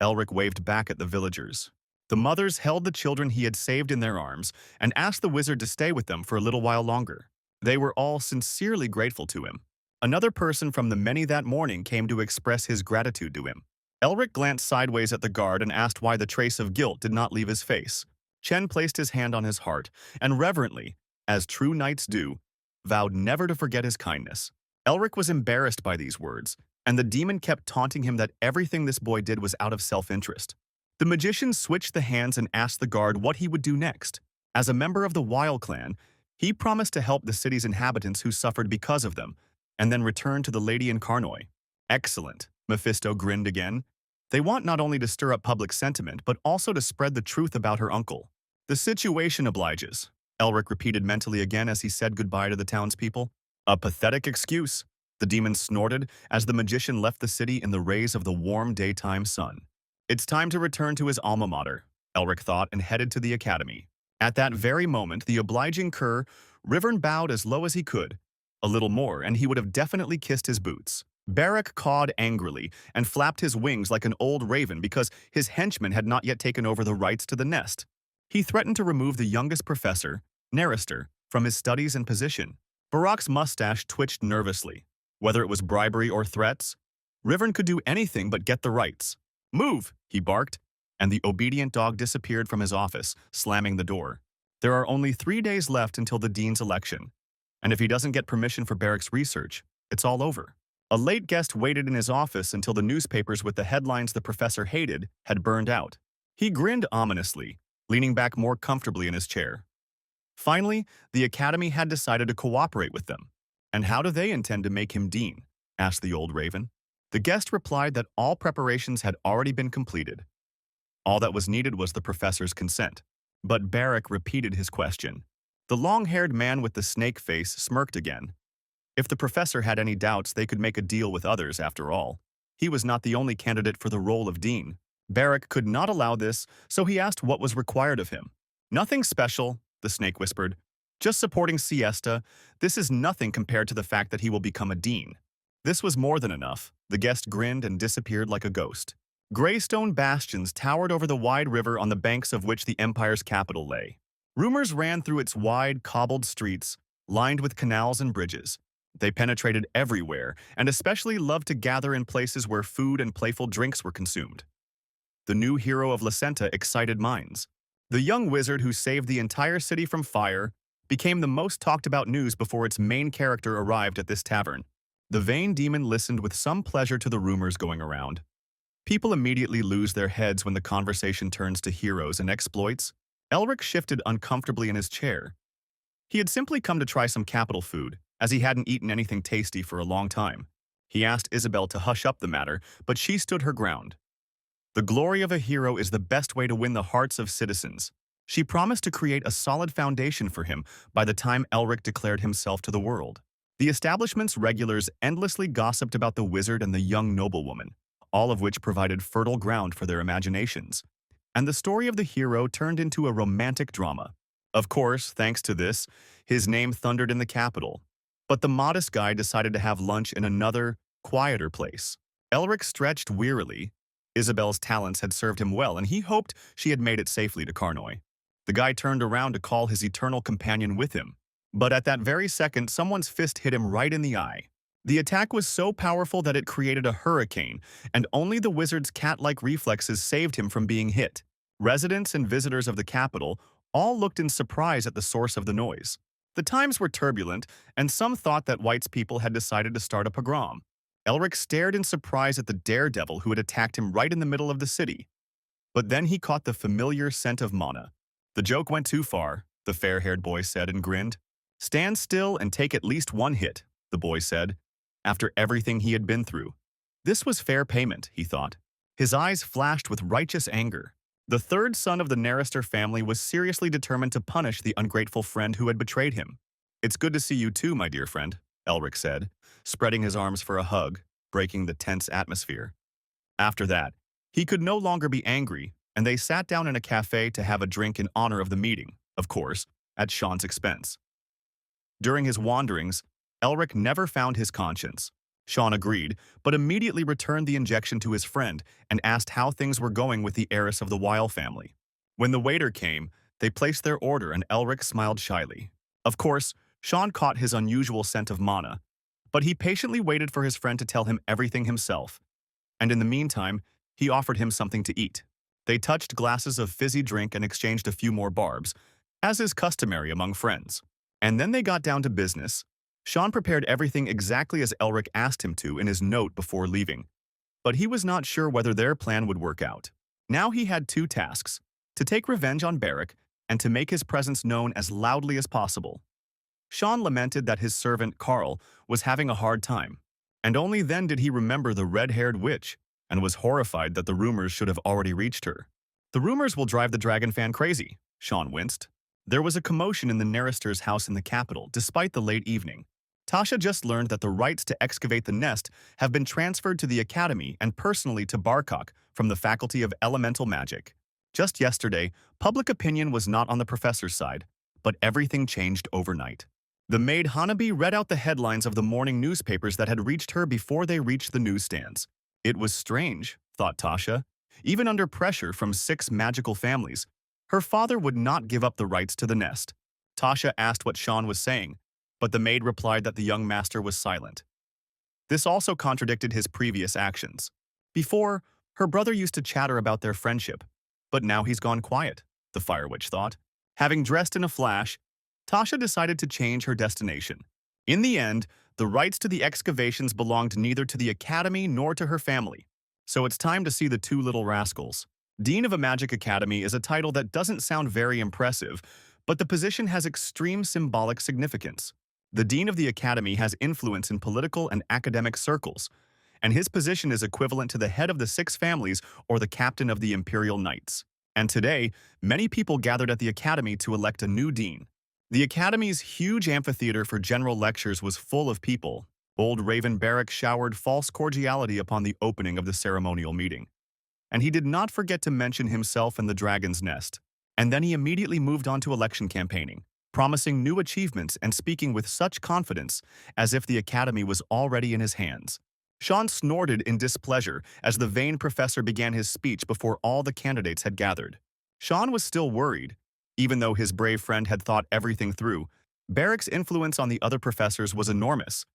Elric waved back at the villagers. The mothers held the children he had saved in their arms and asked the wizard to stay with them for a little while longer. They were all sincerely grateful to him. Another person from the many that morning came to express his gratitude to him. Elric glanced sideways at the guard and asked why the trace of guilt did not leave his face. Chen placed his hand on his heart and reverently, as true knights do, vowed never to forget his kindness. Elric was embarrassed by these words, and the demon kept taunting him that everything this boy did was out of self-interest. The magician switched the hands and asked the guard what he would do next. As a member of the Wild clan, he promised to help the city's inhabitants who suffered because of them, and then return to the lady in Karnoi. Excellent, Mephisto grinned again. They want not only to stir up public sentiment, but also to spread the truth about her uncle. The situation obliges, Elric repeated mentally again as he said goodbye to the townspeople. A pathetic excuse, the demon snorted as the magician left the city in the rays of the warm daytime sun. It's time to return to his alma mater, Elric thought, and headed to the academy. At that very moment, the obliging cur, Rivern bowed as low as he could. A little more, and he would have definitely kissed his boots. Barak cawed angrily and flapped his wings like an old raven because his henchman had not yet taken over the rights to the nest. He threatened to remove the youngest professor, Nerister, from his studies and position. Barak's mustache twitched nervously. Whether it was bribery or threats, Rivern could do anything but get the rights. Move, he barked, and the obedient dog disappeared from his office, slamming the door. There are only 3 days left until the dean's election, and if he doesn't get permission for Barak's research, it's all over. A late guest waited in his office until the newspapers with the headlines the professor hated had burned out. He grinned ominously, leaning back more comfortably in his chair. Finally, the academy had decided to cooperate with them. And how do they intend to make him dean? Asked the old raven. The guest replied that all preparations had already been completed. All that was needed was the professor's consent. But Barak repeated his question. The long-haired man with the snake face smirked again. If the professor had any doubts, they could make a deal with others after all. He was not the only candidate for the role of dean. Barak could not allow this, so he asked what was required of him. Nothing special, the snake whispered. Just supporting Siesta. This is nothing compared to the fact that he will become a dean. This was more than enough. The guest grinned and disappeared like a ghost. Gray-stone bastions towered over the wide river on the banks of which the empire's capital lay. Rumors ran through its wide, cobbled streets, lined with canals and bridges. They penetrated everywhere, and especially loved to gather in places where food and playful drinks were consumed. The new hero of Lacenta excited minds. The young wizard who saved the entire city from fire became the most talked-about news before its main character arrived at this tavern. The vain demon listened with some pleasure to the rumors going around. People immediately lose their heads when the conversation turns to heroes and exploits. Elric shifted uncomfortably in his chair. He had simply come to try some capital food, as he hadn't eaten anything tasty for a long time. He asked Isabel to hush up the matter, but she stood her ground. The glory of a hero is the best way to win the hearts of citizens. She promised to create a solid foundation for him by the time Elric declared himself to the world. The establishment's regulars endlessly gossiped about the wizard and the young noblewoman, all of which provided fertile ground for their imaginations. And the story of the hero turned into a romantic drama. Of course, thanks to this, his name thundered in the capital. But the modest guy decided to have lunch in another, quieter place. Elric stretched wearily. Isabel's talents had served him well, and he hoped she had made it safely to Karnoi. The guy turned around to call his eternal companion with him. But at that very second, someone's fist hit him right in the eye. The attack was so powerful that it created a hurricane, and only the wizard's cat-like reflexes saved him from being hit. Residents and visitors of the capital all looked in surprise at the source of the noise. The times were turbulent, and some thought that White's people had decided to start a pogrom. Elric stared in surprise at the daredevil who had attacked him right in the middle of the city. But then he caught the familiar scent of mana. The joke went too far, the fair-haired boy said and grinned. Stand still and take at least one hit, the boy said, after everything he had been through. This was fair payment, he thought. His eyes flashed with righteous anger. The third son of the Nerister family was seriously determined to punish the ungrateful friend who had betrayed him. It's good to see you too, my dear friend, Elric said, spreading his arms for a hug, breaking the tense atmosphere. After that, he could no longer be angry, and they sat down in a cafe to have a drink in honor of the meeting, of course, at Sean's expense. During his wanderings, Elric never found his conscience. Sean agreed, but immediately returned the injection to his friend and asked how things were going with the heiress of the Weil family. When the waiter came, they placed their order and Elric smiled shyly. Of course, Sean caught his unusual scent of mana, but he patiently waited for his friend to tell him everything himself, and in the meantime, he offered him something to eat. They touched glasses of fizzy drink and exchanged a few more barbs, as is customary among friends. And then they got down to business. Sean prepared everything exactly as Elric asked him to in his note before leaving, but he was not sure whether their plan would work out. Now he had two tasks, to take revenge on Beric and to make his presence known as loudly as possible. Sean lamented that his servant, Carl, was having a hard time, and only then did he remember the red-haired witch and was horrified that the rumors should have already reached her. The rumors will drive the dragon fan crazy, Sean winced. There was a commotion in the Narraster's house in the capital, despite the late evening. Tasha just learned that the rights to excavate the nest have been transferred to the Academy and personally to Barkok from the Faculty of Elemental Magic. Just yesterday, public opinion was not on the professor's side, but everything changed overnight. The maid Hanabi read out the headlines of the morning newspapers that had reached her before they reached the newsstands. It was strange, thought Tasha. Even under pressure from 6 magical families, her father would not give up the rights to the nest. Tasha asked what Sean was saying, but the maid replied that the young master was silent. This also contradicted his previous actions. Before, her brother used to chatter about their friendship, but now he's gone quiet, the Fire Witch thought. Having dressed in a flash, Tasha decided to change her destination. In the end, the rights to the excavations belonged neither to the Academy nor to her family. So it's time to see the two little rascals. Dean of a Magic Academy is a title that doesn't sound very impressive, but the position has extreme symbolic significance. The Dean of the Academy has influence in political and academic circles, and his position is equivalent to the head of the 6 families or the captain of the Imperial Knights. And today, many people gathered at the Academy to elect a new dean. The Academy's huge amphitheater for general lectures was full of people. Old Raven Barrack showered false cordiality upon the opening of the ceremonial meeting. And he did not forget to mention himself and the Dragon's Nest. And then he immediately moved on to election campaigning, promising new achievements and speaking with such confidence as if the Academy was already in his hands. Sean snorted in displeasure as the vain professor began his speech before all the candidates had gathered. Sean was still worried. Even though his brave friend had thought everything through, Barrack's influence on the other professors was enormous.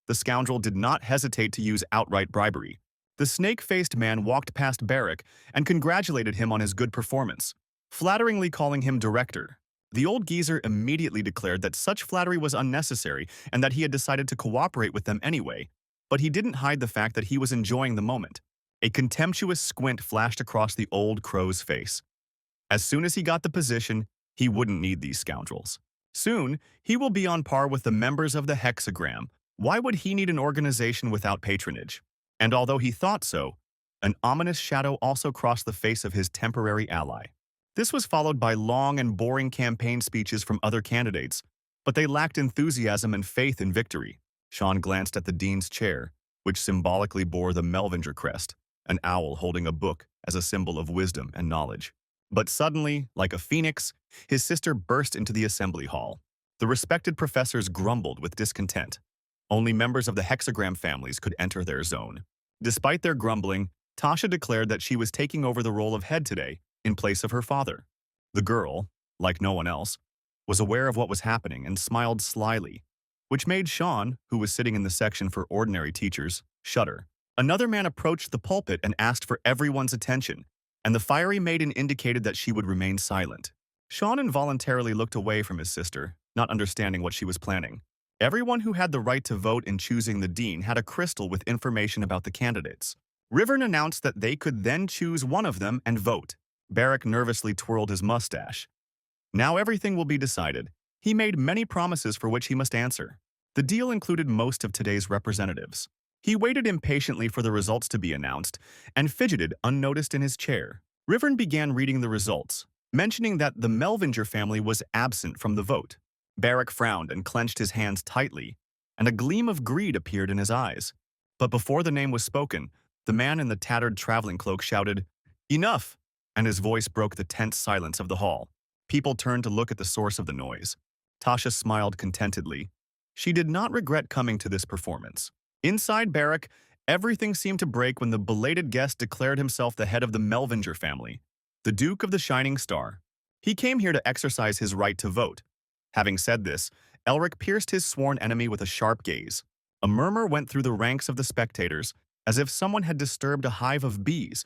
The scoundrel did not hesitate to use outright bribery. The snake-faced man walked past Barrack and congratulated him on his good performance, flatteringly calling him director. The old geezer immediately declared that such flattery was unnecessary and that he had decided to cooperate with them anyway, but he didn't hide the fact that he was enjoying the moment. A contemptuous squint flashed across the old crow's face. As soon as he got the position, he wouldn't need these scoundrels. Soon, he will be on par with the members of the hexagram. Why would he need an organization without patronage? And although he thought so, an ominous shadow also crossed the face of his temporary ally. This was followed by long and boring campaign speeches from other candidates, but they lacked enthusiasm and faith in victory. Sean glanced at the dean's chair, which symbolically bore the Melvinger crest, an owl holding a book as a symbol of wisdom and knowledge. But suddenly, like a phoenix, his sister burst into the assembly hall. The respected professors grumbled with discontent. Only members of the hexagram families could enter their zone. Despite their grumbling, Tasha declared that she was taking over the role of head today, in place of her father. The girl, like no one else, was aware of what was happening and smiled slyly, which made Sean, who was sitting in the section for ordinary teachers, shudder. Another man approached the pulpit and asked for everyone's attention, and the fiery maiden indicated that she would remain silent. Sean involuntarily looked away from his sister, not understanding what she was planning. Everyone who had the right to vote in choosing the dean had a crystal with information about the candidates. Rivern announced that they could then choose one of them and vote. Barrack nervously twirled his mustache. Now everything will be decided. He made many promises for which he must answer. The deal included most of today's representatives. He waited impatiently for the results to be announced and fidgeted unnoticed in his chair. Rivern began reading the results, mentioning that the Melvinger family was absent from the vote. Barrack frowned and clenched his hands tightly, and a gleam of greed appeared in his eyes. But before the name was spoken, the man in the tattered traveling cloak shouted, "Enough!" and his voice broke the tense silence of the hall. People turned to look at the source of the noise. Tasha smiled contentedly. She did not regret coming to this performance. Inside Barrack, everything seemed to break when the belated guest declared himself the head of the Melvinger family, the Duke of the Shining Star. He came here to exercise his right to vote. Having said this, Elric pierced his sworn enemy with a sharp gaze. A murmur went through the ranks of the spectators, as if someone had disturbed a hive of bees,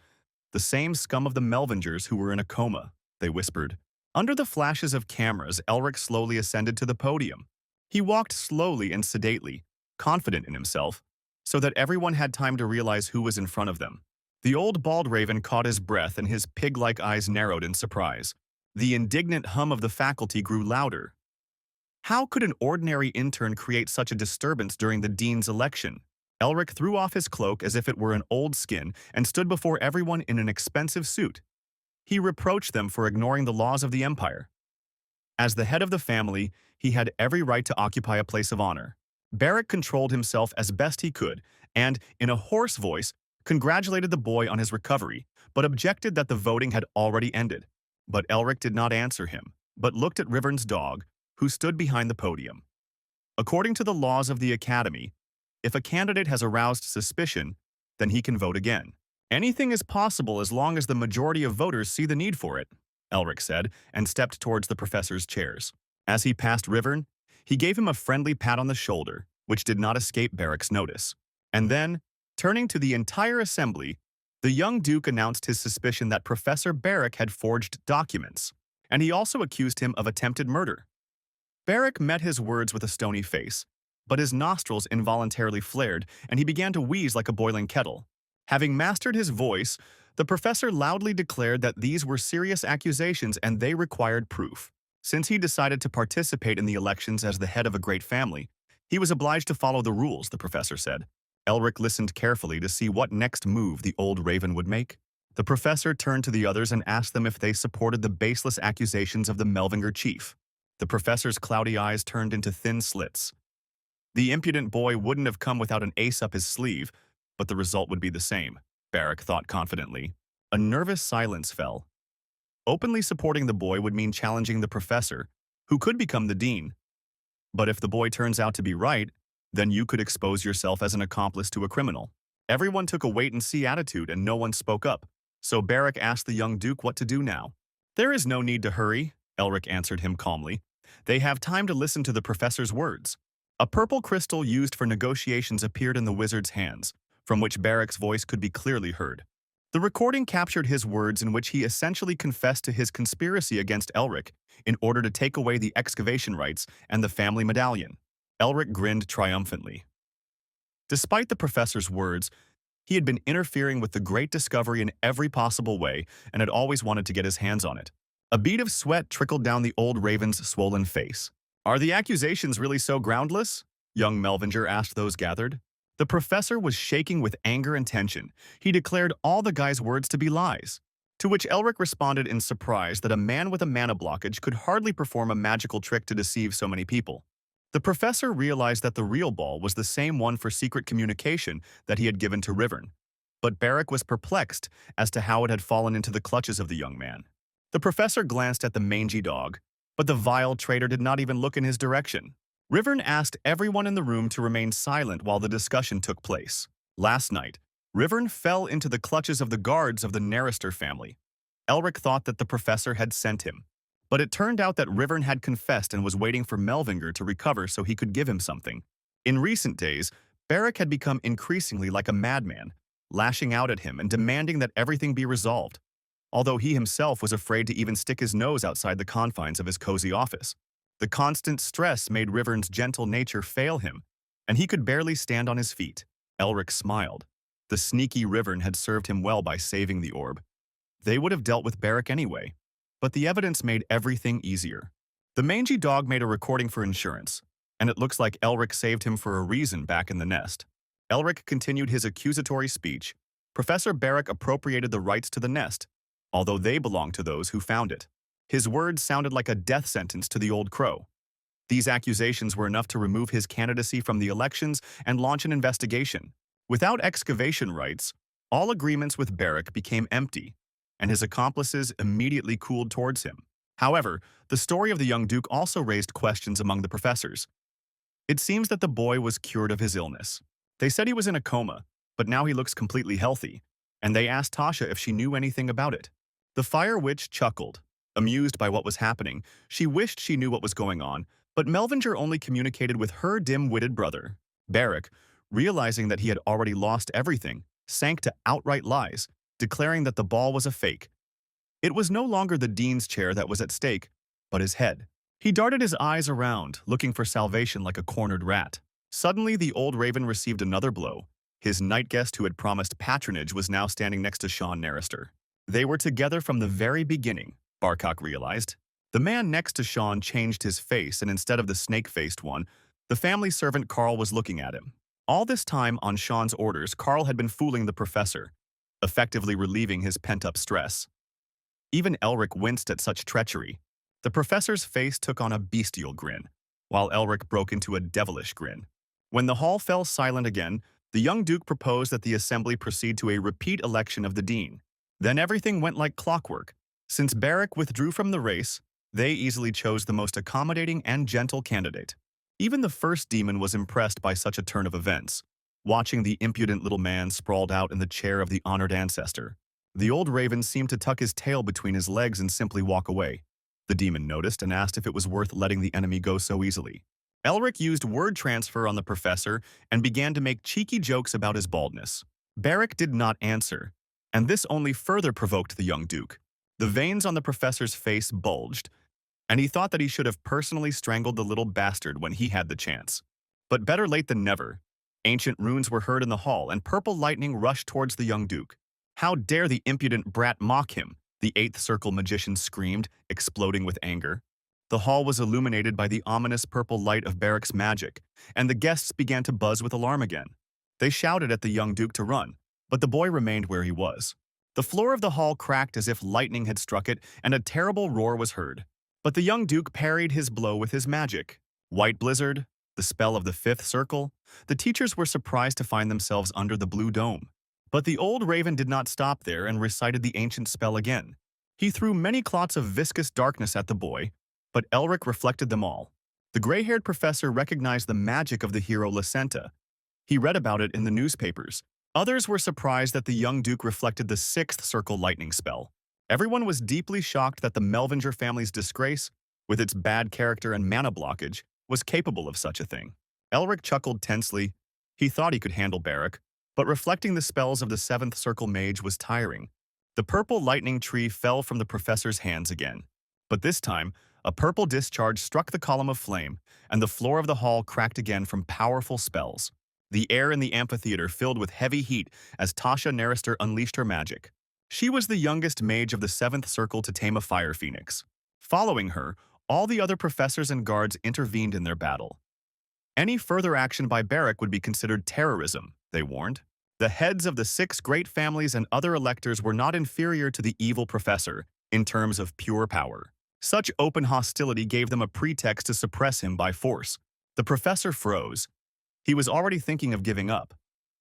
the same scum of the Melvingers who were in a coma, they whispered. Under the flashes of cameras, Elric slowly ascended to the podium. He walked slowly and sedately, confident in himself, so that everyone had time to realize who was in front of them. The old bald raven caught his breath and his pig-like eyes narrowed in surprise. The indignant hum of the faculty grew louder. How could an ordinary intern create such a disturbance during the dean's election? Elric threw off his cloak as if it were an old skin and stood before everyone in an expensive suit. He reproached them for ignoring the laws of the empire. As the head of the family, he had every right to occupy a place of honor. Barrack controlled himself as best he could and, in a hoarse voice, congratulated the boy on his recovery, but objected that the voting had already ended. But Elric did not answer him, but looked at Rivern's dog, who stood behind the podium. According to the laws of the Academy, if a candidate has aroused suspicion, then he can vote again. Anything is possible as long as the majority of voters see the need for it, Elric said, and stepped towards the professor's chairs. As he passed Rivern, he gave him a friendly pat on the shoulder, which did not escape Barrack's notice. And then, turning to the entire assembly, the young duke announced his suspicion that Professor Barrack had forged documents, and he also accused him of attempted murder. Barrack met his words with a stony face, but his nostrils involuntarily flared, and he began to wheeze like a boiling kettle. Having mastered his voice, the professor loudly declared that these were serious accusations and they required proof. Since he decided to participate in the elections as the head of a great family, he was obliged to follow the rules, the professor said. Elric listened carefully to see what next move the old raven would make. The professor turned to the others and asked them if they supported the baseless accusations of the Melvinger chief. The professor's cloudy eyes turned into thin slits. The impudent boy wouldn't have come without an ace up his sleeve, but the result would be the same, Barrack thought confidently. A nervous silence fell. Openly supporting the boy would mean challenging the professor, who could become the dean. But if the boy turns out to be right, then you could expose yourself as an accomplice to a criminal. Everyone took a wait-and-see attitude and no one spoke up, so Barrack asked the young duke what to do now. There is no need to hurry, Elric answered him calmly. They have time to listen to the professor's words. A purple crystal used for negotiations appeared in the wizard's hands, from which Barrack's voice could be clearly heard. The recording captured his words in which he essentially confessed to his conspiracy against Elric in order to take away the excavation rights and the family medallion. Elric grinned triumphantly. Despite the professor's words, he had been interfering with the great discovery in every possible way and had always wanted to get his hands on it. A bead of sweat trickled down the old raven's swollen face. Are the accusations really so groundless? Young Melvinger asked those gathered. The professor was shaking with anger and tension. He declared all the guy's words to be lies. To which Elric responded in surprise that a man with a mana blockage could hardly perform a magical trick to deceive so many people. The professor realized that the real ball was the same one for secret communication that he had given to Rivern. But Barrack was perplexed as to how it had fallen into the clutches of the young man. The professor glanced at the mangy dog, but the vile traitor did not even look in his direction. Rivern asked everyone in the room to remain silent while the discussion took place. Last night, Rivern fell into the clutches of the guards of the Narrister family. Elric thought that the professor had sent him, but it turned out that Rivern had confessed and was waiting for Melvinger to recover so he could give him something. In recent days, Barrack had become increasingly like a madman, lashing out at him and demanding that everything be resolved, although he himself was afraid to even stick his nose outside the confines of his cozy office. The constant stress made Rivern's gentle nature fail him, and he could barely stand on his feet. Elric smiled. The sneaky Rivern had served him well by saving the orb. They would have dealt with Barrack anyway, but the evidence made everything easier. The mangy dog made a recording for insurance, and it looks like Elric saved him for a reason back in the nest. Elric continued his accusatory speech. Professor Barrack appropriated the rights to the nest, although they belonged to those who found it. His words sounded like a death sentence to the old crow. These accusations were enough to remove his candidacy from the elections and launch an investigation. Without excavation rights, all agreements with Barrack became empty, and his accomplices immediately cooled towards him. However, the story of the young duke also raised questions among the professors. It seems that the boy was cured of his illness. They said he was in a coma, but now he looks completely healthy, and they asked Tasha if she knew anything about it. The Fire Witch chuckled. Amused by what was happening, she wished she knew what was going on, but Melvinger only communicated with her dim-witted brother. Barrack, realizing that he had already lost everything, sank to outright lies, declaring that the ball was a fake. It was no longer the dean's chair that was at stake, but his head. He darted his eyes around, looking for salvation like a cornered rat. Suddenly, the old raven received another blow. His night guest who had promised patronage was now standing next to Sean Narrister. They were together from the very beginning, Barcock realized. The man next to Sean changed his face, and instead of the snake-faced one, the family servant Carl was looking at him. All this time, on Sean's orders, Carl had been fooling the professor, effectively relieving his pent-up stress. Even Elric winced at such treachery. The professor's face took on a bestial grin, while Elric broke into a devilish grin. When the hall fell silent again, the young duke proposed that the assembly proceed to a repeat election of the dean. Then everything went like clockwork. Since Barrack withdrew from the race, they easily chose the most accommodating and gentle candidate. Even the first demon was impressed by such a turn of events, watching the impudent little man sprawled out in the chair of the honored ancestor. The old raven seemed to tuck his tail between his legs and simply walk away. The demon noticed and asked if it was worth letting the enemy go so easily. Elric used word transfer on the professor and began to make cheeky jokes about his baldness. Barrack did not answer, and this only further provoked the young duke. The veins on the professor's face bulged, and he thought that he should have personally strangled the little bastard when he had the chance. But better late than never. Ancient runes were heard in the hall, and purple lightning rushed towards the young duke. "How dare the impudent brat mock him?" the Eighth Circle magician screamed, exploding with anger. The hall was illuminated by the ominous purple light of Barrack's magic, and the guests began to buzz with alarm again. They shouted at the young duke to run, but the boy remained where he was. The floor of the hall cracked as if lightning had struck it, and a terrible roar was heard. But the young duke parried his blow with his magic. White Blizzard, the spell of the Fifth Circle. The teachers were surprised to find themselves under the blue dome. But the old raven did not stop there and recited the ancient spell again. He threw many clots of viscous darkness at the boy, but Elric reflected them all. The gray-haired professor recognized the magic of the hero Lacenta. He read about it in the newspapers. Others were surprised that the young duke reflected the Sixth Circle lightning spell. Everyone was deeply shocked that the Melvinger family's disgrace, with its bad character and mana blockage, was capable of such a thing. Elric chuckled tensely. He thought he could handle Barrack, but reflecting the spells of the Seventh Circle mage was tiring. The purple lightning tree fell from the professor's hands again. But this time, a purple discharge struck the column of flame, and the floor of the hall cracked again from powerful spells. The air in the amphitheater filled with heavy heat as Tasha Narrister unleashed her magic. She was the youngest mage of the Seventh Circle to tame a fire phoenix. Following her, all the other professors and guards intervened in their battle. Any further action by Barrack would be considered terrorism, they warned. The heads of the 6 great families and other electors were not inferior to the evil professor in terms of pure power. Such open hostility gave them a pretext to suppress him by force. The professor froze. He was already thinking of giving up.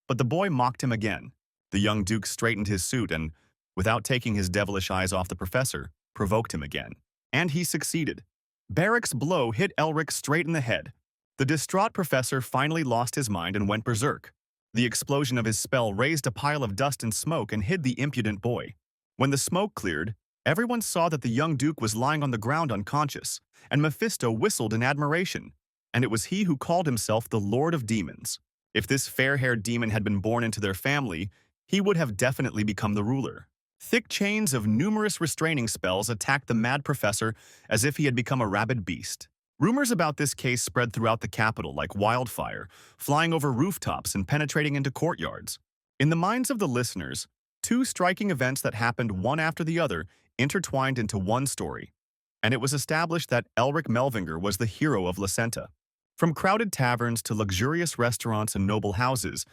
But the boy mocked him again. The young duke straightened his suit and, without taking his devilish eyes off the professor, provoked him again. And he succeeded. Barrack's blow hit Elric straight in the head. The distraught professor finally lost his mind and went berserk. The explosion of his spell raised a pile of dust and smoke and hid the impudent boy. When the smoke cleared, everyone saw that the young duke was lying on the ground unconscious, and Mephisto whistled in admiration. And it was he who called himself the Lord of Demons. If this fair-haired demon had been born into their family, he would have definitely become the ruler. Thick chains of numerous restraining spells attacked the mad professor as if he had become a rabid beast. Rumors about this case spread throughout the capital like wildfire, flying over rooftops and penetrating into courtyards. In the minds of the listeners, 2 striking events that happened one after the other intertwined into one story, and it was established that Elric Melvinger was the hero of Lacenta. From crowded taverns to luxurious restaurants and noble houses,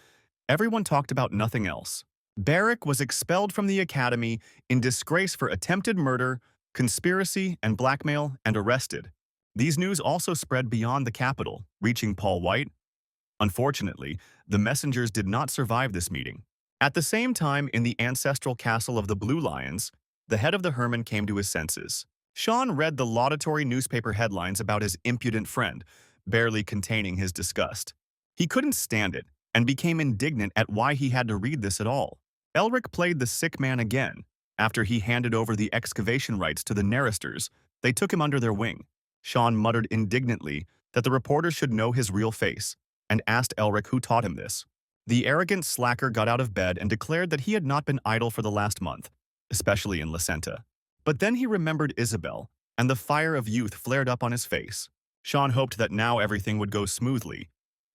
everyone talked about nothing else. Barrack was expelled from the academy in disgrace for attempted murder, conspiracy, and blackmail, and arrested. These news also spread beyond the capital, reaching Paul White. Unfortunately, the messengers did not survive this meeting. At the same time, in the ancestral castle of the Blue Lions, the head of the Herman came to his senses. Sean read the laudatory newspaper headlines about his impudent friend, barely containing his disgust. He couldn't stand it. and became indignant at why he had to read this at all. Elric played the sick man again. After he handed over the excavation rights to the Narrasters, they took him under their wing. Sean muttered indignantly that the reporters should know his real face, and asked Elric who taught him this. The arrogant slacker got out of bed and declared that he had not been idle for the last month, especially in Lacenta. But then he remembered Isabel, and the fire of youth flared up on his face. Sean hoped that now everything would go smoothly,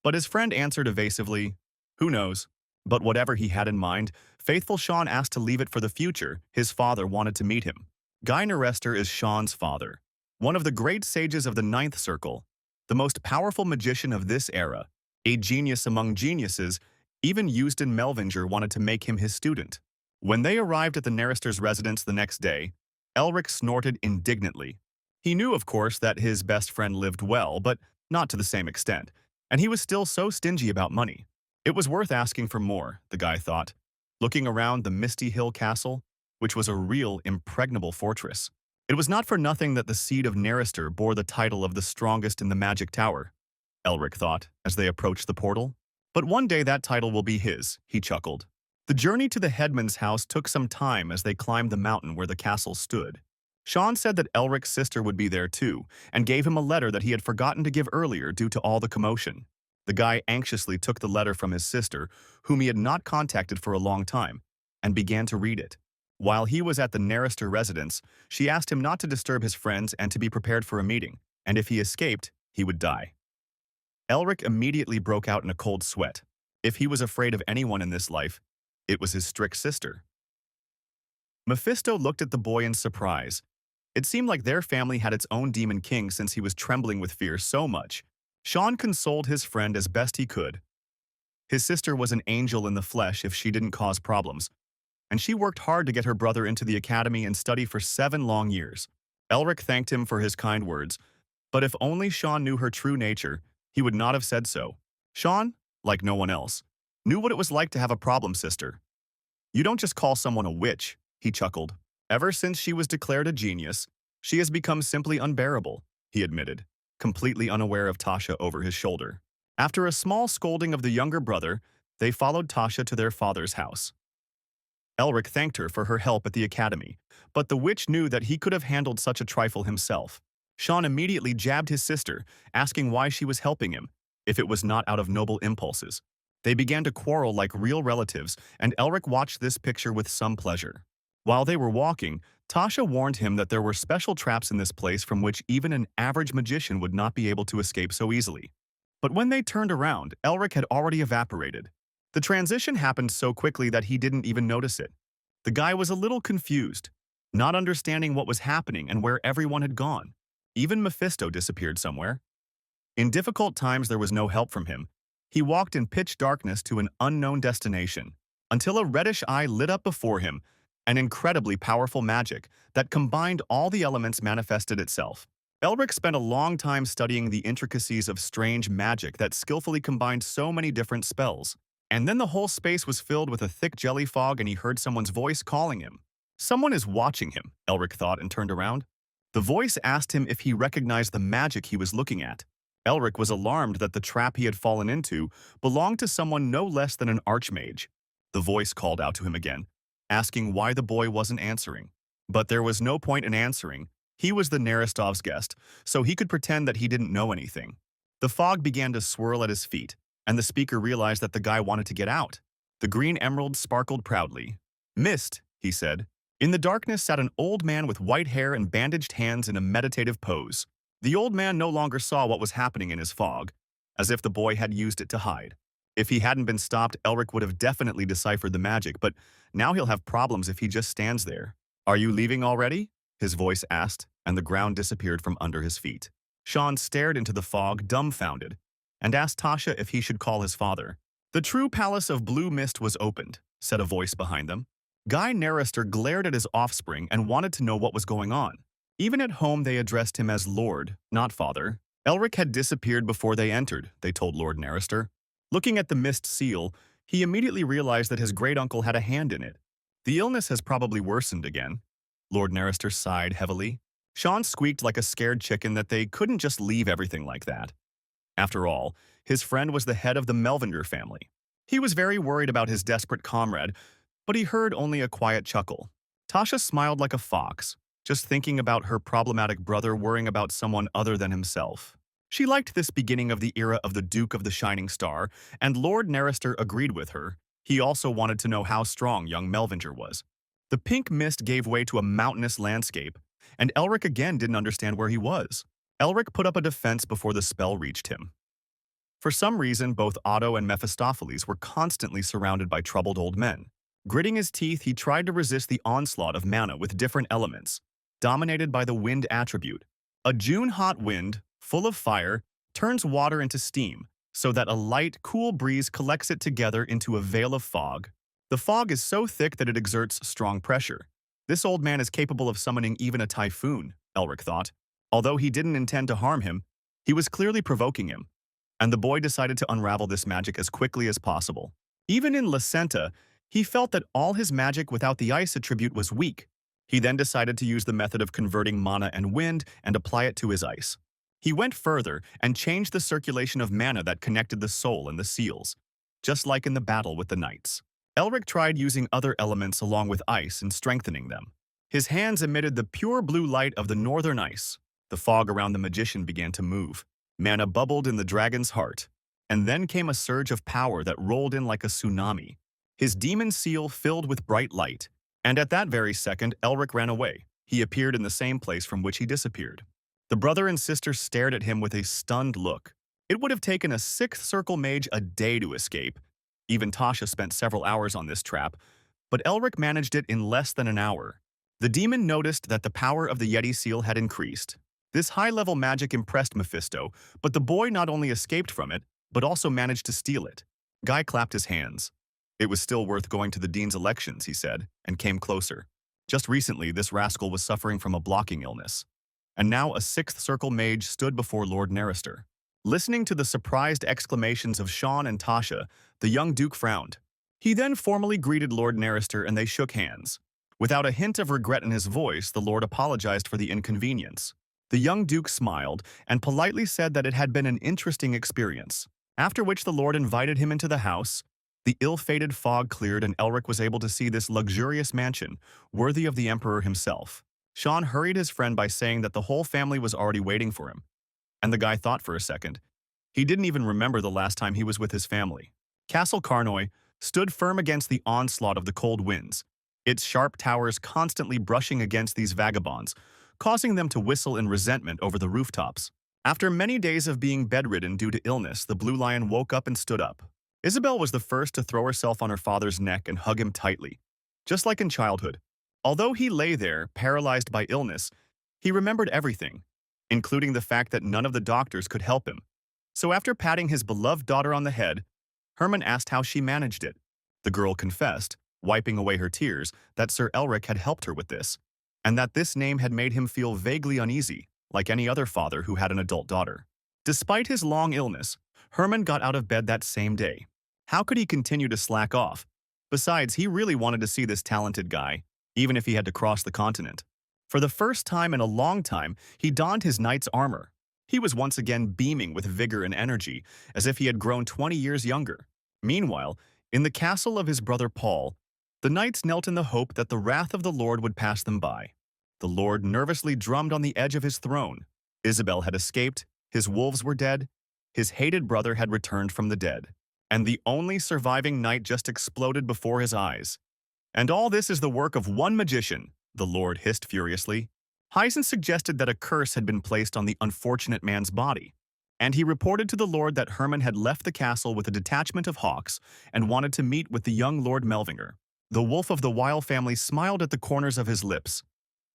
but his friend answered evasively, "Who knows?" But whatever he had in mind, faithful Sean asked to leave it for the future. His father wanted to meet him. Guy Narester is Sean's father, one of the great sages of the Ninth Circle, the most powerful magician of this era, a genius among geniuses. Even Euston Melvinger wanted to make him his student. When they arrived at the Narraster's residence the next day, Elric snorted indignantly. He knew, of course, that his best friend lived well, but not to the same extent, and he was still so stingy about money. It was worth asking for more, the guy thought, looking around the Misty Hill Castle, which was a real impregnable fortress. It was not for nothing that the seed of Narraster bore the title of the strongest in the Magic Tower, Elric thought, as they approached the portal. But one day that title will be his, he chuckled. The journey to the headman's house took some time as they climbed the mountain where the castle stood. Sean said that Elric's sister would be there too, and gave him a letter that he had forgotten to give earlier due to all the commotion. The guy anxiously took the letter from his sister, whom he had not contacted for a long time, and began to read it. While he was at the Narraster residence, she asked him not to disturb his friends and to be prepared for a meeting, and if he escaped, he would die. Elric immediately broke out in a cold sweat. If he was afraid of anyone in this life, it was his strict sister. Mephisto looked at the boy in surprise. It seemed like their family had its own demon king since he was trembling with fear so much. Sean consoled his friend as best he could. His sister was an angel in the flesh if she didn't cause problems, and she worked hard to get her brother into the academy and study for 7 long years. Elric thanked him for his kind words, but if only Sean knew her true nature, he would not have said so. Sean, like no one else, knew what it was like to have a problem sister. "You don't just call someone a witch," he chuckled. "Ever since she was declared a genius, she has become simply unbearable," he admitted, completely unaware of Tasha over his shoulder. After a small scolding of the younger brother, they followed Tasha to their father's house. Elric thanked her for her help at the academy, but the witch knew that he could have handled such a trifle himself. Sean immediately jabbed his sister, asking why she was helping him, if it was not out of noble impulses. They began to quarrel like real relatives, and Elric watched this picture with some pleasure. While they were walking, Tasha warned him that there were special traps in this place from which even an average magician would not be able to escape so easily. But when they turned around, Elric had already evaporated. The transition happened so quickly that he didn't even notice it. The guy was a little confused, not understanding what was happening and where everyone had gone. Even Mephisto disappeared somewhere. In difficult times there was no help from him. He walked in pitch darkness to an unknown destination, until a reddish eye lit up before him. An incredibly powerful magic that combined all the elements manifested itself. Elric spent a long time studying the intricacies of strange magic that skillfully combined so many different spells. And then the whole space was filled with a thick jelly fog and he heard someone's voice calling him. Someone is watching him, Elric thought and turned around. The voice asked him if he recognized the magic he was looking at. Elric was alarmed that the trap he had fallen into belonged to someone no less than an archmage. The voice called out to him again, asking why the boy wasn't answering. But there was no point in answering. He was the Narastov's guest, so he could pretend that he didn't know anything. The fog began to swirl at his feet, and the speaker realized that the guy wanted to get out. The green emerald sparkled proudly. "Mist," he said. In the darkness sat an old man with white hair and bandaged hands in a meditative pose. The old man no longer saw what was happening in his fog, as if the boy had used it to hide. If he hadn't been stopped, Elric would have definitely deciphered the magic, but now he'll have problems if he just stands there. "Are you leaving already?" his voice asked, and the ground disappeared from under his feet. Sean stared into the fog, dumbfounded, and asked Tasha if he should call his father. "The true palace of blue mist was opened," said a voice behind them. Guy Narraster glared at his offspring and wanted to know what was going on. Even at home they addressed him as Lord, not Father. Elric had disappeared before they entered, they told Lord Narraster. Looking at the mist seal, he immediately realized that his great-uncle had a hand in it. "The illness has probably worsened again." Lord Narraster sighed heavily. Sean squeaked like a scared chicken that they couldn't just leave everything like that. After all, his friend was the head of the Melvinger family. He was very worried about his desperate comrade, but he heard only a quiet chuckle. Tasha smiled like a fox, just thinking about her problematic brother worrying about someone other than himself. She liked this beginning of the era of the Duke of the Shining Star, and Lord Narrister agreed with her. He also wanted to know how strong young Melvinger was. The pink mist gave way to a mountainous landscape, and Elric again didn't understand where he was. Elric put up a defense before the spell reached him. For some reason, both Otto and Mephistopheles were constantly surrounded by troubled old men. Gritting his teeth, he tried to resist the onslaught of mana with different elements, dominated by the wind attribute. A June-hot wind, full of fire, turns water into steam, so that a light, cool breeze collects it together into a veil of fog. The fog is so thick that it exerts strong pressure. This old man is capable of summoning even a typhoon, Elric thought. Although he didn't intend to harm him, he was clearly provoking him, and the boy decided to unravel this magic as quickly as possible. Even in Lacenta, he felt that all his magic without the ice attribute was weak. He then decided to use the method of converting mana and wind and apply it to his ice. He went further and changed the circulation of mana that connected the soul and the seals, just like in the battle with the knights. Elric tried using other elements along with ice and strengthening them. His hands emitted the pure blue light of the northern ice. The fog around the magician began to move. Mana bubbled in the dragon's heart, and then came a surge of power that rolled in like a tsunami. His demon seal filled with bright light, and at that very second, Elric ran away. He appeared in the same place from which he disappeared. The brother and sister stared at him with a stunned look. It would have taken a sixth circle mage a day to escape. Even Tasha spent several hours on this trap, but Elric managed it in less than an hour. The demon noticed that the power of the Yeti seal had increased. This high-level magic impressed Mephisto, but the boy not only escaped from it, but also managed to steal it. Guy clapped his hands. It was still worth going to the dean's elections, he said, and came closer. Just recently, this rascal was suffering from a blocking illness. And now a sixth circle mage stood before Lord Narrister. Listening to the surprised exclamations of Sean and Tasha, the young duke frowned. He then formally greeted Lord Narrister and they shook hands. Without a hint of regret in his voice, the lord apologized for the inconvenience. The young duke smiled and politely said that it had been an interesting experience, after which the lord invited him into the house. The ill-fated fog cleared and Elric was able to see this luxurious mansion, worthy of the emperor himself. Sean hurried his friend by saying that the whole family was already waiting for him, and the guy thought for a second. He didn't even remember the last time he was with his family. Castle Carnoy stood firm against the onslaught of the cold winds, its sharp towers constantly brushing against these vagabonds, causing them to whistle in resentment over the rooftops. After many days of being bedridden due to illness, the Blue Lion woke up and stood up. Isabel was the first to throw herself on her father's neck and hug him tightly, just like in childhood. Although he lay there, paralyzed by illness, he remembered everything, including the fact that none of the doctors could help him. So after patting his beloved daughter on the head, Herman asked how she managed it. The girl confessed, wiping away her tears, that Sir Elric had helped her with this, and that this name had made him feel vaguely uneasy, like any other father who had an adult daughter. Despite his long illness, Herman got out of bed that same day. How could he continue to slack off? Besides, he really wanted to see this talented guy, even if he had to cross the continent. For the first time in a long time, he donned his knight's armor. He was once again beaming with vigor and energy, as if he had grown 20 years younger. Meanwhile, in the castle of his brother Paul, the knights knelt in the hope that the wrath of the Lord would pass them by. The Lord nervously drummed on the edge of his throne. Isabel had escaped, his wolves were dead, his hated brother had returned from the dead, and the only surviving knight just exploded before his eyes. And all this is the work of one magician, the Lord hissed furiously. Hyson suggested that a curse had been placed on the unfortunate man's body, and he reported to the Lord that Herman had left the castle with a detachment of hawks and wanted to meet with the young Lord Melvinger. The wolf of the Weil family smiled at the corners of his lips.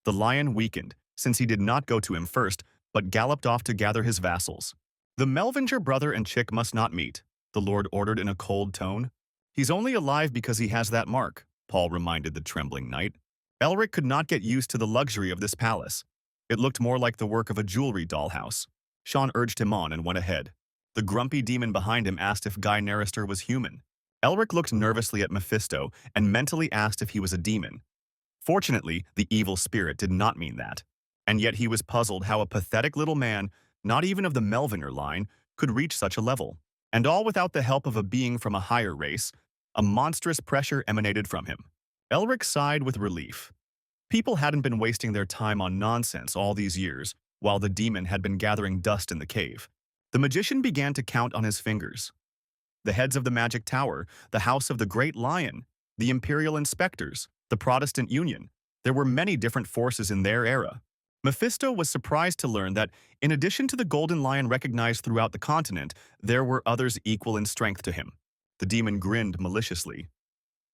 The lion weakened, since he did not go to him first, but galloped off to gather his vassals. The Melvinger brother and chick must not meet, the Lord ordered in a cold tone. He's only alive because he has that mark, Paul reminded the trembling knight. Elric could not get used to the luxury of this palace. It looked more like the work of a jewelry dollhouse. Sean urged him on and went ahead. The grumpy demon behind him asked if Guy Narrister was human. Elric looked nervously at Mephisto and mentally asked if he was a demon. Fortunately, the evil spirit did not mean that, and yet he was puzzled how a pathetic little man, not even of the Melvinger line, could reach such a level. And all without the help of a being from a higher race. A monstrous pressure emanated from him. Elric sighed with relief. People hadn't been wasting their time on nonsense all these years, while the demon had been gathering dust in the cave. The magician began to count on his fingers. The heads of the Magic Tower, the House of the Great Lion, the Imperial Inspectors, the Protestant Union. There were many different forces in their era. Mephisto was surprised to learn that, in addition to the Golden Lion recognized throughout the continent, there were others equal in strength to him. The demon grinned maliciously.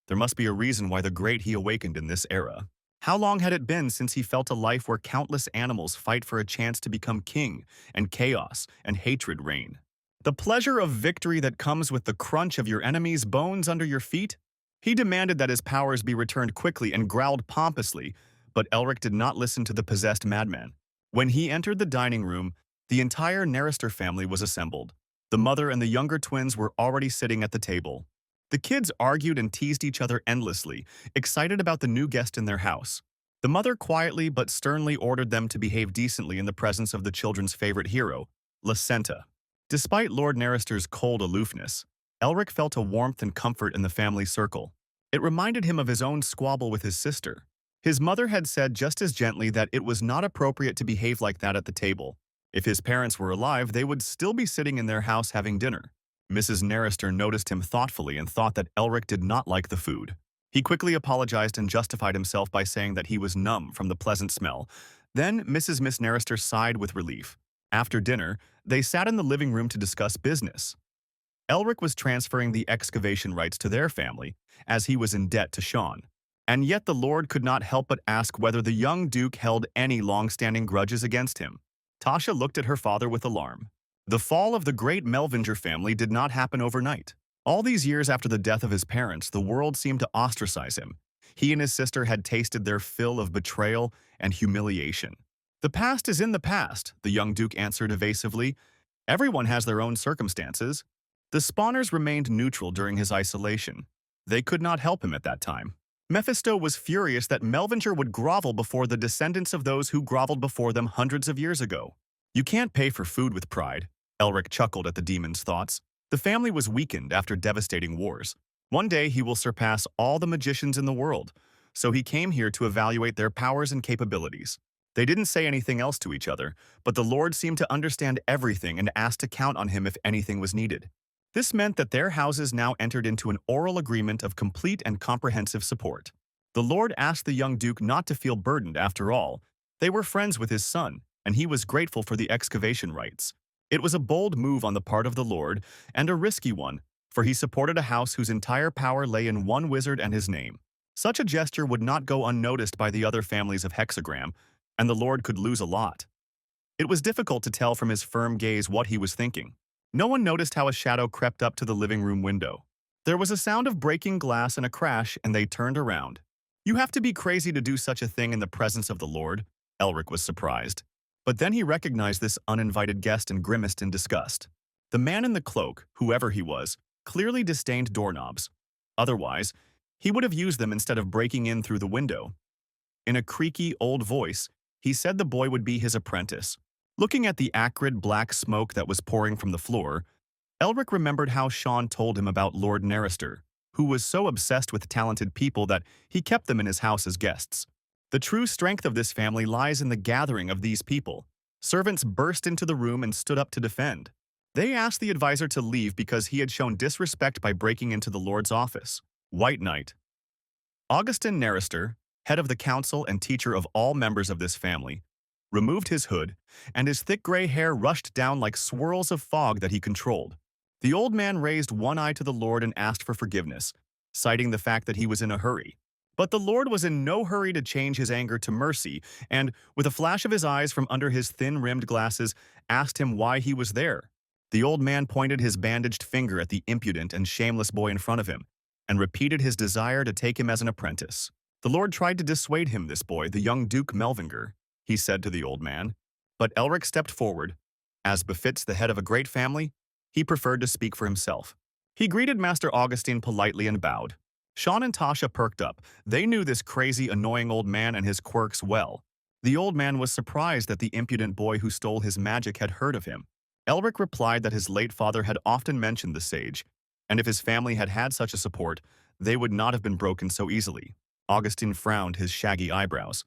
There must be a reason why the great he awakened in this era. How long had it been since he felt a life where countless animals fight for a chance to become king, and chaos and hatred reign? The pleasure of victory that comes with the crunch of your enemy's bones under your feet? He demanded that his powers be returned quickly and growled pompously, but Elric did not listen to the possessed madman. When he entered the dining room, the entire Narrister family was assembled. The mother and the younger twins were already sitting at the table. The kids argued and teased each other endlessly, excited about the new guest in their house. The mother quietly but sternly ordered them to behave decently in the presence of the children's favorite hero, Lacenta. Despite Lord Narrister's cold aloofness, Elric felt a warmth and comfort in the family circle. It reminded him of his own squabble with his sister. His mother had said just as gently that it was not appropriate to behave like that at the table. If his parents were alive, they would still be sitting in their house having dinner. Mrs. Narrister noticed him thoughtfully and thought that Elric did not like the food. He quickly apologized and justified himself by saying that he was numb from the pleasant smell. Then Mrs. Miss Narrister sighed with relief. After dinner, they sat in the living room to discuss business. Elric was transferring the excavation rights to their family, as he was in debt to Sean. And yet the Lord could not help but ask whether the young Duke held any long-standing grudges against him. Tasha looked at her father with alarm. The fall of the great Melvinger family did not happen overnight. All these years after the death of his parents, the world seemed to ostracize him. He and his sister had tasted their fill of betrayal and humiliation. "The past is in the past," the young Duke answered evasively. "Everyone has their own circumstances." The spawners remained neutral during his isolation. They could not help him at that time. Mephisto was furious that Melvinger would grovel before the descendants of those who groveled before them hundreds of years ago. "You can't pay for food with pride," Elric chuckled at the demon's thoughts. The family was weakened after devastating wars. One day he will surpass all the magicians in the world, so he came here to evaluate their powers and capabilities. They didn't say anything else to each other, but the Lord seemed to understand everything and asked to count on him if anything was needed. This meant that their houses now entered into an oral agreement of complete and comprehensive support. The Lord asked the young Duke not to feel burdened after all. They were friends with his son, and he was grateful for the excavation rights. It was a bold move on the part of the Lord, and a risky one, for he supported a house whose entire power lay in one wizard and his name. Such a gesture would not go unnoticed by the other families of Hexagram, and the Lord could lose a lot. It was difficult to tell from his firm gaze what he was thinking. No one noticed how a shadow crept up to the living room window. There was a sound of breaking glass and a crash, and they turned around. "You have to be crazy to do such a thing in the presence of the Lord," Elric was surprised. But then he recognized this uninvited guest and grimaced in disgust. The man in the cloak, whoever he was, clearly disdained doorknobs. Otherwise, he would have used them instead of breaking in through the window. In a creaky, old voice, he said the boy would be his apprentice. Looking at the acrid black smoke that was pouring from the floor, Elric remembered how Sean told him about Lord Narrister, who was so obsessed with talented people that he kept them in his house as guests. The true strength of this family lies in the gathering of these people. Servants burst into the room and stood up to defend. They asked the advisor to leave because he had shown disrespect by breaking into the Lord's office. White Knight. Augustin Narrister, head of the council and teacher of all members of this family, removed his hood, and his thick gray hair rushed down like swirls of fog that he controlled. The old man raised one eye to the Lord and asked for forgiveness, citing the fact that he was in a hurry. But the Lord was in no hurry to change his anger to mercy, and, with a flash of his eyes from under his thin-rimmed glasses, asked him why he was there. The old man pointed his bandaged finger at the impudent and shameless boy in front of him, and repeated his desire to take him as an apprentice. The Lord tried to dissuade him, this boy, the young Duke Melvinger, he said to the old man. But Elric stepped forward. As befits the head of a great family, he preferred to speak for himself. He greeted Master Augustine politely and bowed. Sean and Tasha perked up. They knew this crazy, annoying old man and his quirks well. The old man was surprised that the impudent boy who stole his magic had heard of him. Elric replied that his late father had often mentioned the sage, and if his family had had such a support, they would not have been broken so easily. Augustine frowned his shaggy eyebrows.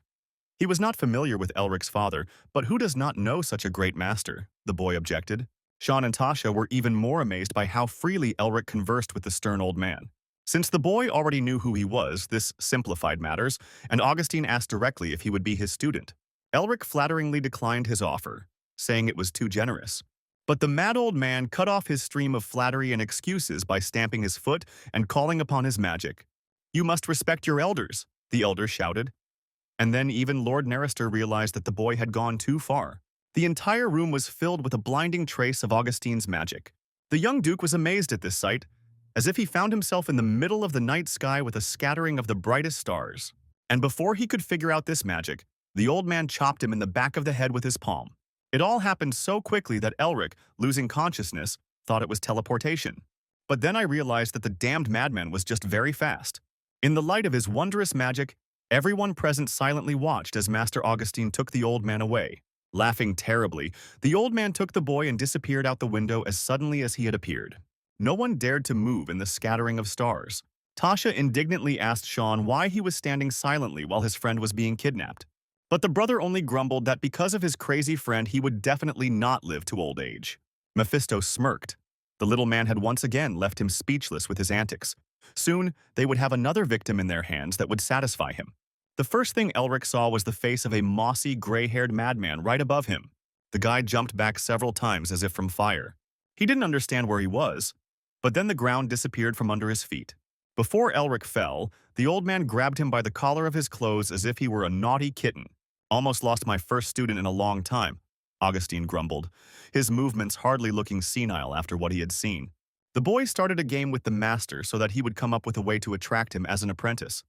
He was not familiar with Elric's father, but who does not know such a great master? The boy objected. Sean and Tasha were even more amazed by how freely Elric conversed with the stern old man. Since the boy already knew who he was, this simplified matters, and Augustine asked directly if he would be his student. Elric flatteringly declined his offer, saying it was too generous. But the mad old man cut off his stream of flattery and excuses by stamping his foot and calling upon his magic. "You must respect your elders," the elder shouted. And then even Lord Nerester realized that the boy had gone too far. The entire room was filled with a blinding trace of Augustine's magic. The young duke was amazed at this sight, as if he found himself in the middle of the night sky with a scattering of the brightest stars. And before he could figure out this magic, the old man chopped him in the back of the head with his palm. It all happened so quickly that Elric, losing consciousness, thought it was teleportation. But then I realized that the damned madman was just very fast. In the light of his wondrous magic, everyone present silently watched as Master Augustine took the old man away. Laughing terribly, the old man took the boy and disappeared out the window as suddenly as he had appeared. No one dared to move in the scattering of stars. Tasha indignantly asked Sean why he was standing silently while his friend was being kidnapped. But the brother only grumbled that because of his crazy friend he would definitely not live to old age. Mephisto smirked. The little man had once again left him speechless with his antics. Soon, they would have another victim in their hands that would satisfy him. The first thing Elric saw was the face of a mossy, gray-haired madman right above him. The guy jumped back several times as if from fire. He didn't understand where he was, but then the ground disappeared from under his feet. Before Elric fell, the old man grabbed him by the collar of his clothes as if he were a naughty kitten. "Almost lost my first student in a long time," Augustine grumbled, his movements hardly looking senile after what he had seen. The boy started a game with the master so that he would come up with a way to attract him as an apprentice.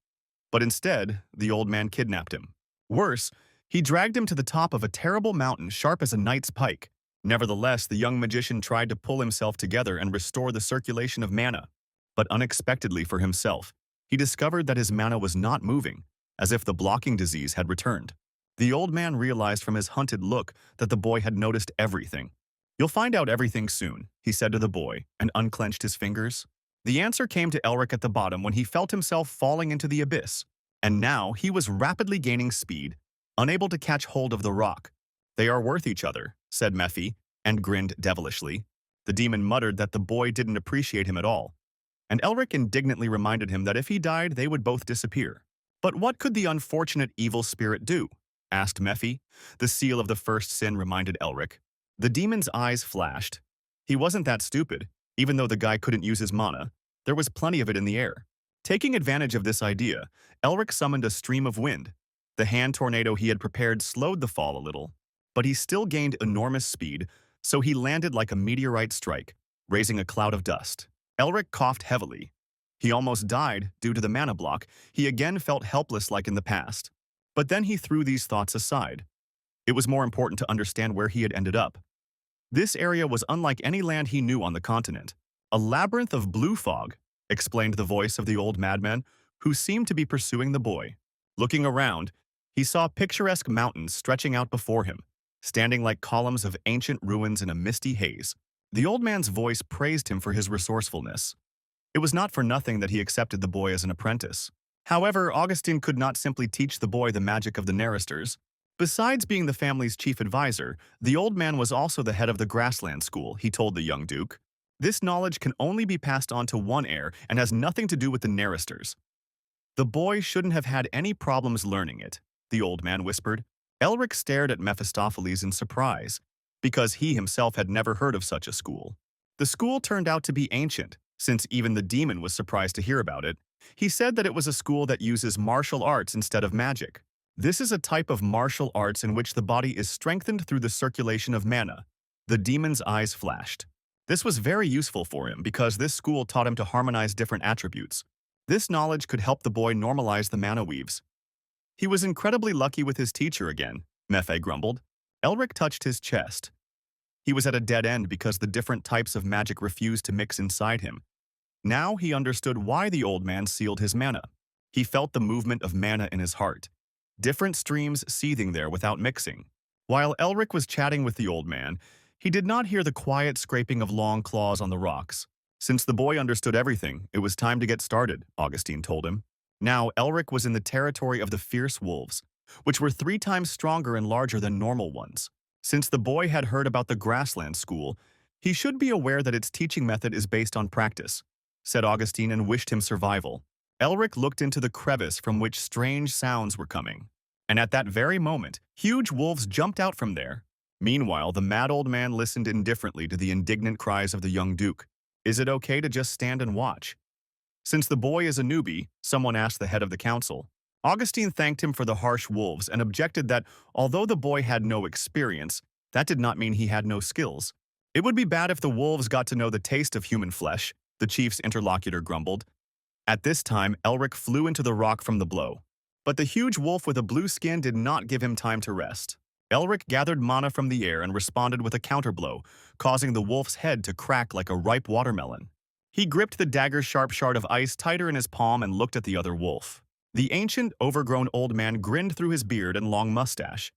But instead, the old man kidnapped him. Worse, he dragged him to the top of a terrible mountain sharp as a knight's pike. Nevertheless, the young magician tried to pull himself together and restore the circulation of mana. But unexpectedly for himself, he discovered that his mana was not moving, as if the blocking disease had returned. The old man realized from his hunted look that the boy had noticed everything. "You'll find out everything soon," he said to the boy, and unclenched his fingers. The answer came to Elric at the bottom when he felt himself falling into the abyss, and now he was rapidly gaining speed, unable to catch hold of the rock. "They are worth each other," said Mephi, and grinned devilishly. The demon muttered that the boy didn't appreciate him at all, and Elric indignantly reminded him that if he died, they would both disappear. "But what could the unfortunate evil spirit do?" asked Mephi. The seal of the first sin reminded Elric. The demon's eyes flashed. He wasn't that stupid. Even though the guy couldn't use his mana, there was plenty of it in the air. Taking advantage of this idea, Elric summoned a stream of wind. The hand tornado he had prepared slowed the fall a little, but he still gained enormous speed, so he landed like a meteorite strike, raising a cloud of dust. Elric coughed heavily. He almost died due to the mana block. He again felt helpless like in the past. But then he threw these thoughts aside. It was more important to understand where he had ended up. This area was unlike any land he knew on the continent. "A labyrinth of blue fog," explained the voice of the old madman, who seemed to be pursuing the boy. Looking around, he saw picturesque mountains stretching out before him, standing like columns of ancient ruins in a misty haze. The old man's voice praised him for his resourcefulness. It was not for nothing that he accepted the boy as an apprentice. However, Augustine could not simply teach the boy the magic of the Neresters. Besides being the family's chief advisor, the old man was also the head of the grassland school, he told the young duke. This knowledge can only be passed on to one heir and has nothing to do with the Neresters. The boy shouldn't have had any problems learning it, the old man whispered. Elric stared at Mephistopheles in surprise, because he himself had never heard of such a school. The school turned out to be ancient, since even the demon was surprised to hear about it. He said that it was a school that uses martial arts instead of magic. This is a type of martial arts in which the body is strengthened through the circulation of mana. The demon's eyes flashed. This was very useful for him because this school taught him to harmonize different attributes. This knowledge could help the boy normalize the mana weaves. He was incredibly lucky with his teacher again, Mephi grumbled. Elric touched his chest. He was at a dead end because the different types of magic refused to mix inside him. Now he understood why the old man sealed his mana. He felt the movement of mana in his heart, different streams seething there without mixing. While Elric was chatting with the old man, He did not hear the quiet scraping of long claws on the rocks. Since the boy understood everything, it was time to get started, Augustine told him. Now, Elric was in the territory of the fierce wolves, which were 3 times stronger and larger than normal ones. Since the boy had heard about the grassland school, he should be aware that its teaching method is based on practice, said Augustine and wished him survival. Elric looked into the crevice from which strange sounds were coming. And at that very moment, huge wolves jumped out from there. Meanwhile, the mad old man listened indifferently to the indignant cries of the young duke. Is it okay to just stand and watch? Since the boy is a newbie, someone asked the head of the council. Augustine thanked him for the harsh wolves and objected that, although the boy had no experience, that did not mean he had no skills. It would be bad if the wolves got to know the taste of human flesh, the chief's interlocutor grumbled. At this time, Elric flew into the rock from the blow. But the huge wolf with a blue skin did not give him time to rest. Elric gathered mana from the air and responded with a counterblow, causing the wolf's head to crack like a ripe watermelon. He gripped the dagger-sharp shard of ice tighter in his palm and looked at the other wolf. The ancient, overgrown old man grinned through his beard and long mustache.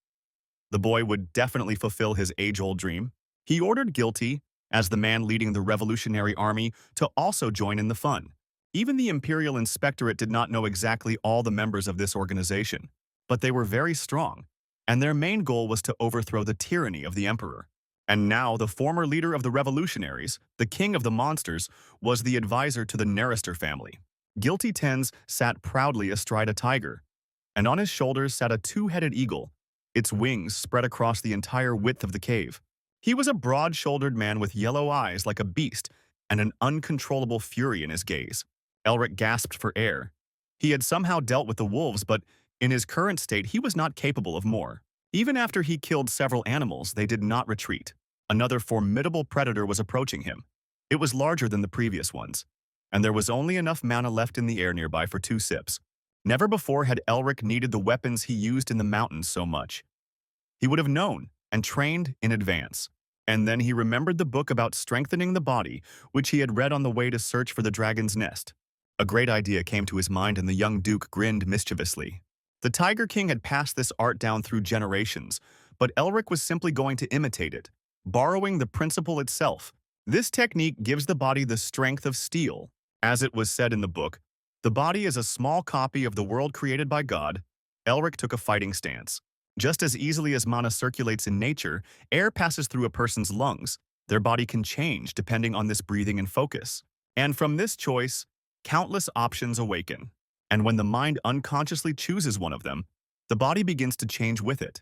The boy would definitely fulfill his age-old dream. He ordered Guilty, as the man leading the revolutionary army, to also join in the fun. Even the Imperial Inspectorate did not know exactly all the members of this organization, but they were very strong, and their main goal was to overthrow the tyranny of the Emperor. And now the former leader of the revolutionaries, the king of the monsters, was the advisor to the Nerister family. Guilty Tens sat proudly astride a tiger, and on his shoulders sat a 2-headed eagle, its wings spread across the entire width of the cave. He was a broad-shouldered man with yellow eyes like a beast and an uncontrollable fury in his gaze. Elric gasped for air. He had somehow dealt with the wolves, but in his current state he was not capable of more. Even after he killed several animals, they did not retreat. Another formidable predator was approaching him. It was larger than the previous ones, and there was only enough mana left in the air nearby for 2 sips. Never before had Elric needed the weapons he used in the mountains so much. He would have known and trained in advance. And then he remembered the book about strengthening the body, which he had read on the way to search for the dragon's nest. A great idea came to his mind and the young duke grinned mischievously. The Tiger King had passed this art down through generations, but Elric was simply going to imitate it, borrowing the principle itself. This technique gives the body the strength of steel. As it was said in the book, the body is a small copy of the world created by God. Elric took a fighting stance. Just as easily as mana circulates in nature, air passes through a person's lungs. Their body can change depending on this breathing and focus. And from this choice, countless options awaken. And when the mind unconsciously chooses one of them, the body begins to change with it.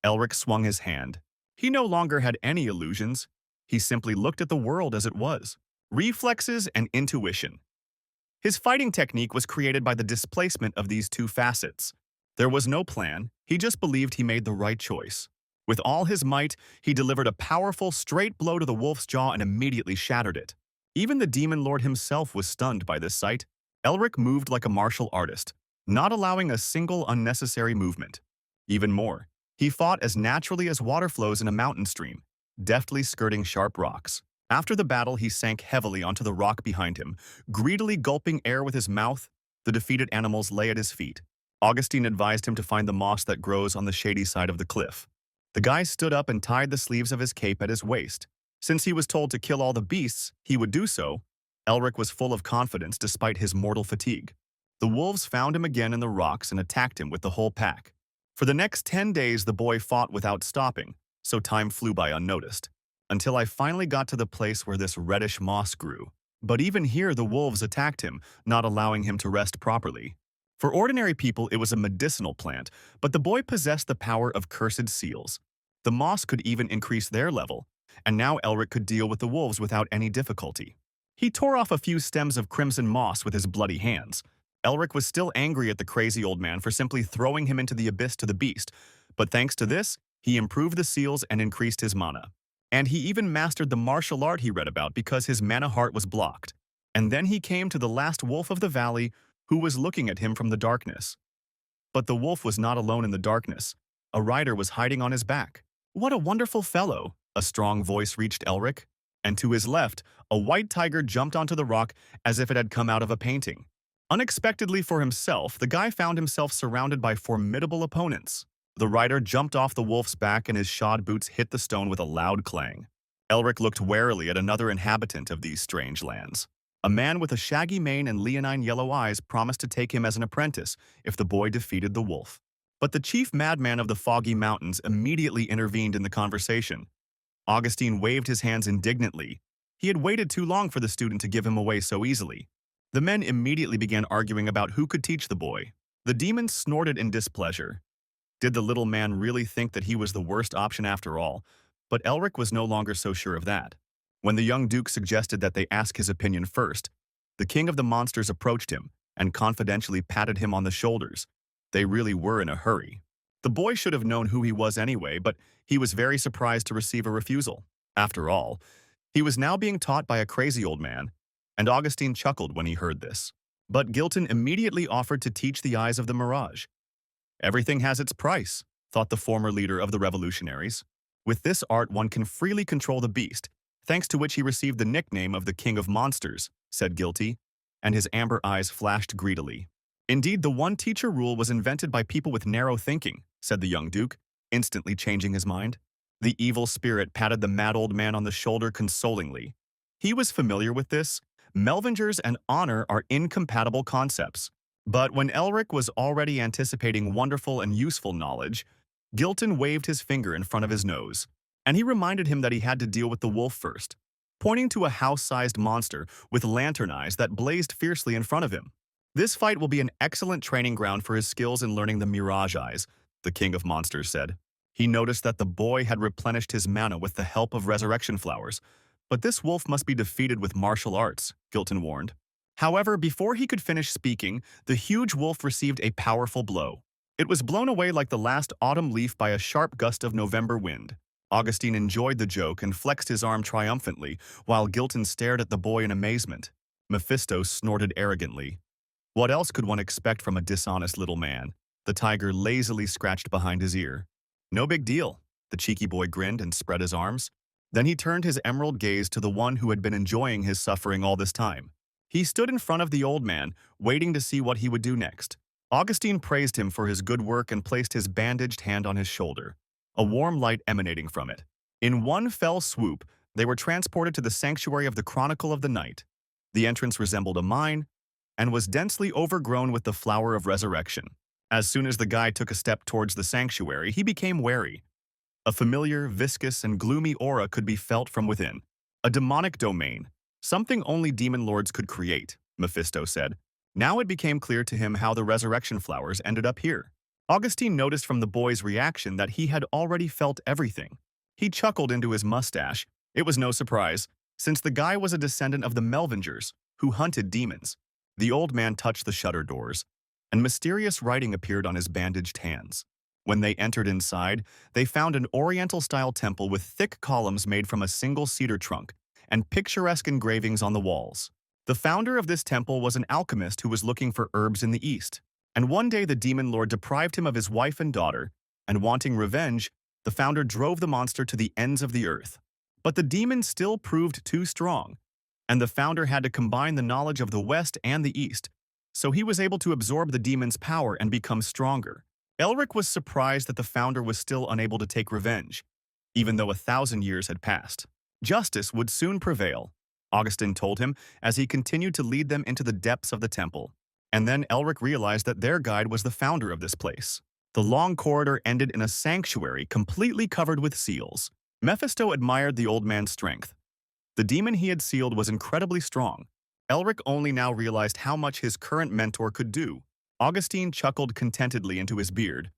Elric swung his hand. He no longer had any illusions. He simply looked at the world as it was. Reflexes and intuition. His fighting technique was created by the displacement of these 2 facets. There was no plan, he just believed he made the right choice. With all his might, he delivered a powerful, straight blow to the wolf's jaw and immediately shattered it. Even the demon lord himself was stunned by this sight. Elric moved like a martial artist, not allowing a single unnecessary movement. Even more, he fought as naturally as water flows in a mountain stream, deftly skirting sharp rocks. After the battle, he sank heavily onto the rock behind him, greedily gulping air with his mouth. The defeated animals lay at his feet. Augustine advised him to find the moss that grows on the shady side of the cliff. The guy stood up and tied the sleeves of his cape at his waist. Since he was told to kill all the beasts, he would do so. Elric was full of confidence despite his mortal fatigue. The wolves found him again in the rocks and attacked him with the whole pack. For the next 10 days, the boy fought without stopping, so time flew by unnoticed. Until I finally got to the place where this reddish moss grew. But even here, the wolves attacked him, not allowing him to rest properly. For ordinary people, it was a medicinal plant, but the boy possessed the power of cursed seals. The moss could even increase their level, and now Elric could deal with the wolves without any difficulty. He tore off a few stems of crimson moss with his bloody hands. Elric was still angry at the crazy old man for simply throwing him into the abyss to the beast, but thanks to this, he improved the seals and increased his mana. And he even mastered the martial art he read about because his mana heart was blocked. And then he came to the last wolf of the valley, who was looking at him from the darkness. But the wolf was not alone in the darkness. A rider was hiding on his back. What a wonderful fellow, a strong voice reached Elric. And to his left, a white tiger jumped onto the rock as if it had come out of a painting. Unexpectedly for himself, the guy found himself surrounded by formidable opponents. The rider jumped off the wolf's back and his shod boots hit the stone with a loud clang. Elric looked warily at another inhabitant of these strange lands. A man with a shaggy mane and leonine yellow eyes promised to take him as an apprentice if the boy defeated the wolf. But the chief madman of the Foggy Mountains immediately intervened in the conversation. Augustine waved his hands indignantly. He had waited too long for the student to give him away so easily. The men immediately began arguing about who could teach the boy. The demon snorted in displeasure. Did the little man really think that he was the worst option after all? But Elric was no longer so sure of that. When the young duke suggested that they ask his opinion first, the king of the monsters approached him and confidentially patted him on the shoulders. They really were in a hurry. The boy should have known who he was anyway, but he was very surprised to receive a refusal. After all, he was now being taught by a crazy old man, and Augustine chuckled when he heard this. But Gilton immediately offered to teach the eyes of the mirage. Everything has its price, thought the former leader of the revolutionaries. With this art one can freely control the beast, thanks to which he received the nickname of the King of Monsters, said Guilty, and his amber eyes flashed greedily. Indeed, the one-teacher rule was invented by people with narrow thinking, said the young duke, instantly changing his mind. The evil spirit patted the mad old man on the shoulder consolingly. He was familiar with this. Melvingers and honor are incompatible concepts. But when Elric was already anticipating wonderful and useful knowledge, Gilton waved his finger in front of his nose, and he reminded him that he had to deal with the wolf first, pointing to a house-sized monster with lantern eyes that blazed fiercely in front of him. This fight will be an excellent training ground for his skills in learning the Mirage Eyes, the King of Monsters said. He noticed that the boy had replenished his mana with the help of resurrection flowers, but this wolf must be defeated with martial arts, Gilton warned. However, before he could finish speaking, the huge wolf received a powerful blow. It was blown away like the last autumn leaf by a sharp gust of November wind. Augustine enjoyed the joke and flexed his arm triumphantly, while Gilton stared at the boy in amazement. Mephisto snorted arrogantly. What else could one expect from a dishonest little man? The tiger lazily scratched behind his ear. No big deal, the cheeky boy grinned and spread his arms. Then he turned his emerald gaze to the one who had been enjoying his suffering all this time. He stood in front of the old man, waiting to see what he would do next. Augustine praised him for his good work and placed his bandaged hand on his shoulder, a warm light emanating from it. In one fell swoop, they were transported to the sanctuary of the Chronicle of the Night. The entrance resembled a mine and was densely overgrown with the flower of resurrection. As soon as the guy took a step towards the sanctuary, he became wary. A familiar, viscous, and gloomy aura could be felt from within. A demonic domain, something only demon lords could create, Mephisto said. Now it became clear to him how the resurrection flowers ended up here. Augustine noticed from the boy's reaction that he had already felt everything. He chuckled into his mustache. It was no surprise, since the guy was a descendant of the Melvingers, who hunted demons. The old man touched the shutter doors, and mysterious writing appeared on his bandaged hands. When they entered inside, they found an Oriental-style temple with thick columns made from a single cedar trunk and picturesque engravings on the walls. The founder of this temple was an alchemist who was looking for herbs in the east, and one day the demon lord deprived him of his wife and daughter, and wanting revenge, the founder drove the monster to the ends of the earth. But the demon still proved too strong, and the founder had to combine the knowledge of the West and the East, so he was able to absorb the demon's power and become stronger. Elric was surprised that the founder was still unable to take revenge, even though 1,000 years had passed. Justice would soon prevail, Augustine told him as he continued to lead them into the depths of the temple. And then Elric realized that their guide was the founder of this place. The long corridor ended in a sanctuary completely covered with seals. Mephisto admired the old man's strength. The demon he had sealed was incredibly strong. Elric only now realized how much his current mentor could do. Augustine chuckled contentedly into his beard.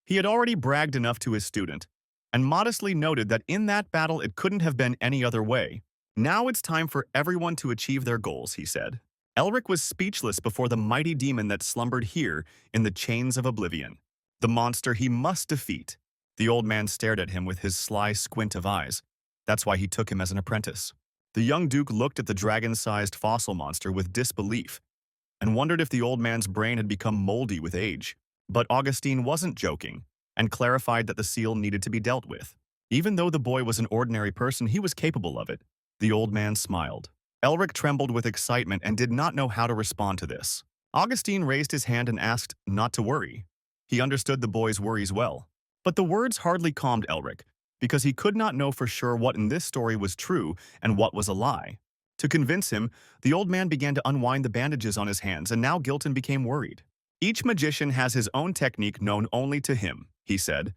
He had already bragged enough to his student, and modestly noted that in that battle it couldn't have been any other way. Now it's time for everyone to achieve their goals, he said. Elric was speechless before the mighty demon that slumbered here in the chains of oblivion. The monster he must defeat. The old man stared at him with his sly squint of eyes. That's why he took him as an apprentice. The young duke looked at the dragon-sized fossil monster with disbelief and wondered if the old man's brain had become moldy with age. But Augustine wasn't joking and clarified that the seal needed to be dealt with. Even though the boy was an ordinary person, he was capable of it. The old man smiled. Elric trembled with excitement and did not know how to respond to this. Augustine raised his hand and asked not to worry. He understood the boy's worries well. But the words hardly calmed Elric, because he could not know for sure what in this story was true and what was a lie. To convince him, the old man began to unwind the bandages on his hands, and now Gilton became worried. Each magician has his own technique known only to him, he said,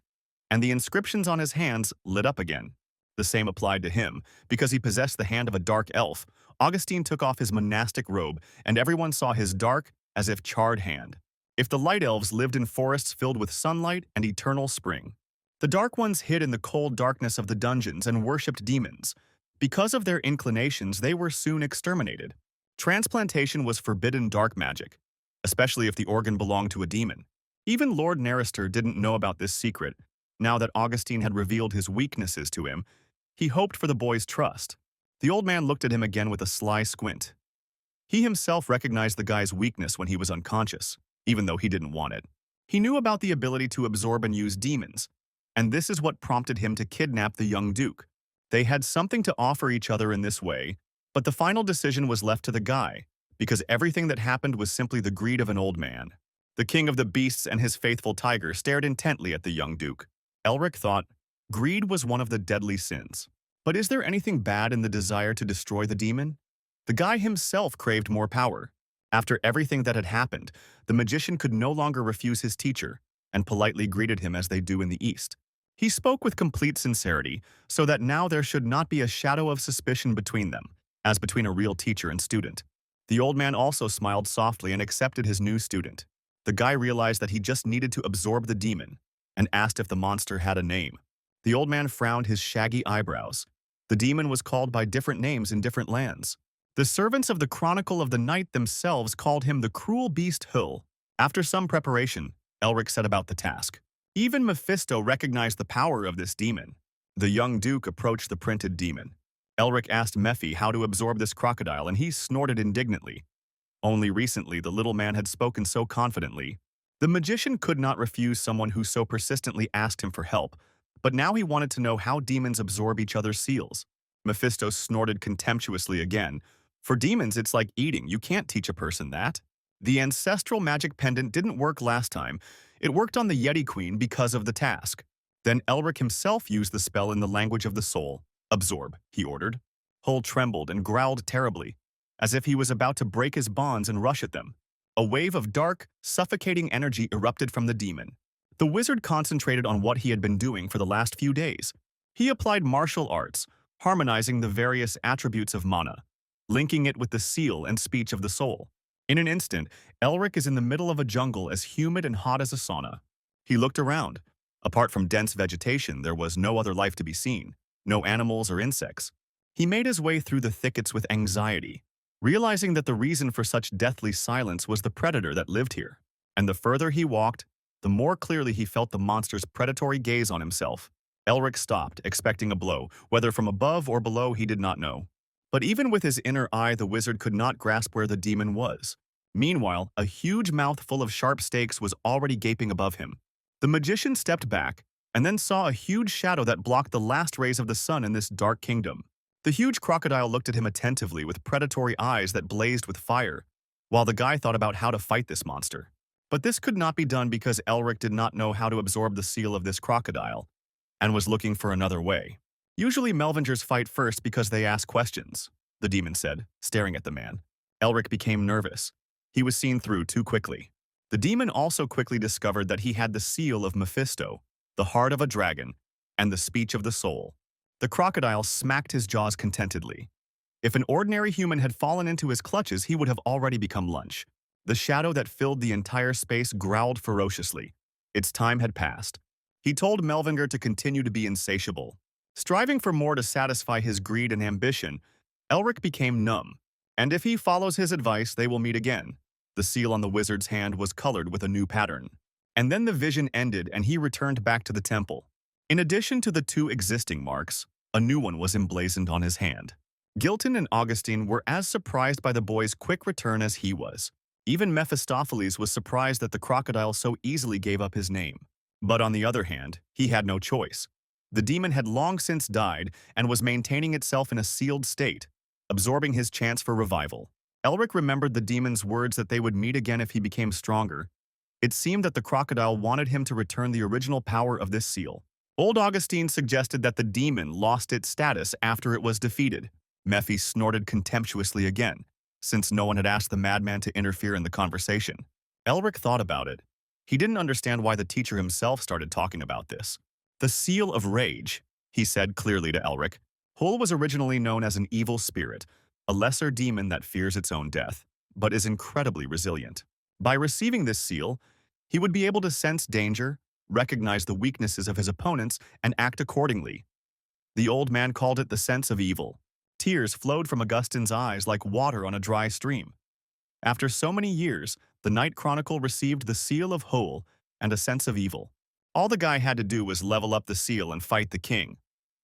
and the inscriptions on his hands lit up again. The same applied to him. Because he possessed the hand of a dark elf, Augustine took off his monastic robe, and everyone saw his dark, as if charred hand. If the light elves lived in forests filled with sunlight and eternal spring, the dark ones hid in the cold darkness of the dungeons and worshipped demons. Because of their inclinations, they were soon exterminated. Transplantation was forbidden dark magic, especially if the organ belonged to a demon. Even Lord Narrister didn't know about this secret. Now that Augustine had revealed his weaknesses to him, he hoped for the boy's trust. The old man looked at him again with a sly squint. He himself recognized the guy's weakness when he was unconscious, even though he didn't want it. He knew about the ability to absorb and use demons, and this is what prompted him to kidnap the young duke. They had something to offer each other in this way, but the final decision was left to the guy, because everything that happened was simply the greed of an old man. The king of the beasts and his faithful tiger stared intently at the young duke. Elric thought, greed was one of the deadly sins. But is there anything bad in the desire to destroy the demon? The guy himself craved more power. After everything that had happened, the magician could no longer refuse his teacher, and politely greeted him as they do in the East. He spoke with complete sincerity, so that now there should not be a shadow of suspicion between them, as between a real teacher and student. The old man also smiled softly and accepted his new student. The guy realized that he just needed to absorb the demon, and asked if the monster had a name. The old man frowned his shaggy eyebrows. The demon was called by different names in different lands. The servants of the Chronicle of the Night themselves called him the cruel beast Hull. After some preparation, Elric set about the task. Even Mephisto recognized the power of this demon. The young duke approached the printed demon. Elric asked Mephi how to absorb this crocodile, and he snorted indignantly. Only recently the little man had spoken so confidently. The magician could not refuse someone who so persistently asked him for help, but now he wanted to know how demons absorb each other's seals. Mephisto snorted contemptuously again. For demons, it's like eating. You can't teach a person that. The ancestral magic pendant didn't work last time. It worked on the Yeti Queen because of the task. Then Elric himself used the spell in the language of the soul. Absorb, he ordered. Hull trembled and growled terribly, as if he was about to break his bonds and rush at them. A wave of dark, suffocating energy erupted from the demon. The wizard concentrated on what he had been doing for the last few days. He applied martial arts, harmonizing the various attributes of mana, linking it with the seal and speech of the soul. In an instant, Elric is in the middle of a jungle as humid and hot as a sauna. He looked around. Apart from dense vegetation, there was no other life to be seen, no animals or insects. He made his way through the thickets with anxiety, realizing that the reason for such deathly silence was the predator that lived here. And the further he walked, the more clearly he felt the monster's predatory gaze on himself. Elric stopped, expecting a blow, whether from above or below he did not know. But even with his inner eye, the wizard could not grasp where the demon was. Meanwhile, a huge mouth full of sharp stakes was already gaping above him. The magician stepped back, and then saw a huge shadow that blocked the last rays of the sun in this dark kingdom. The huge crocodile looked at him attentively with predatory eyes that blazed with fire, while the guy thought about how to fight this monster. But this could not be done because Elric did not know how to absorb the seal of this crocodile, and was looking for another way. Usually Melvingers fight first because they ask questions, the demon said, staring at the man. Elric became nervous. He was seen through too quickly. The demon also quickly discovered that he had the seal of Mephisto, the heart of a dragon, and the speech of the soul. The crocodile smacked his jaws contentedly. If an ordinary human had fallen into his clutches, he would have already become lunch. The shadow that filled the entire space growled ferociously. Its time had passed. He told Melvinger to continue to be insatiable. Striving for more to satisfy his greed and ambition, Elric became numb. And if he follows his advice, they will meet again. The seal on the wizard's hand was colored with a new pattern. And then the vision ended and he returned back to the temple. In addition to the two existing marks, a new one was emblazoned on his hand. Gilton and Augustine were as surprised by the boy's quick return as he was. Even Mephistopheles was surprised that the crocodile so easily gave up his name. But on the other hand, he had no choice. The demon had long since died and was maintaining itself in a sealed state, absorbing his chance for revival. Elric remembered the demon's words that they would meet again if he became stronger, It seemed that the crocodile wanted him to return the original power of this seal. Old Augustine suggested that the demon lost its status after it was defeated. Mephi snorted contemptuously again, since no one had asked the madman to interfere in the conversation. Elric thought about it. He didn't understand why the teacher himself started talking about this. The Seal of Rage, he said clearly to Elric. Hull was originally known as an evil spirit, a lesser demon that fears its own death, but is incredibly resilient. By receiving this seal, he would be able to sense danger, recognize the weaknesses of his opponents, and act accordingly. The old man called it the sense of evil. Tears flowed from Augustine's eyes like water on a dry stream. After so many years, the Night Chronicle received the Seal of Hull and a sense of evil. All the guy had to do was level up the seal and fight the king.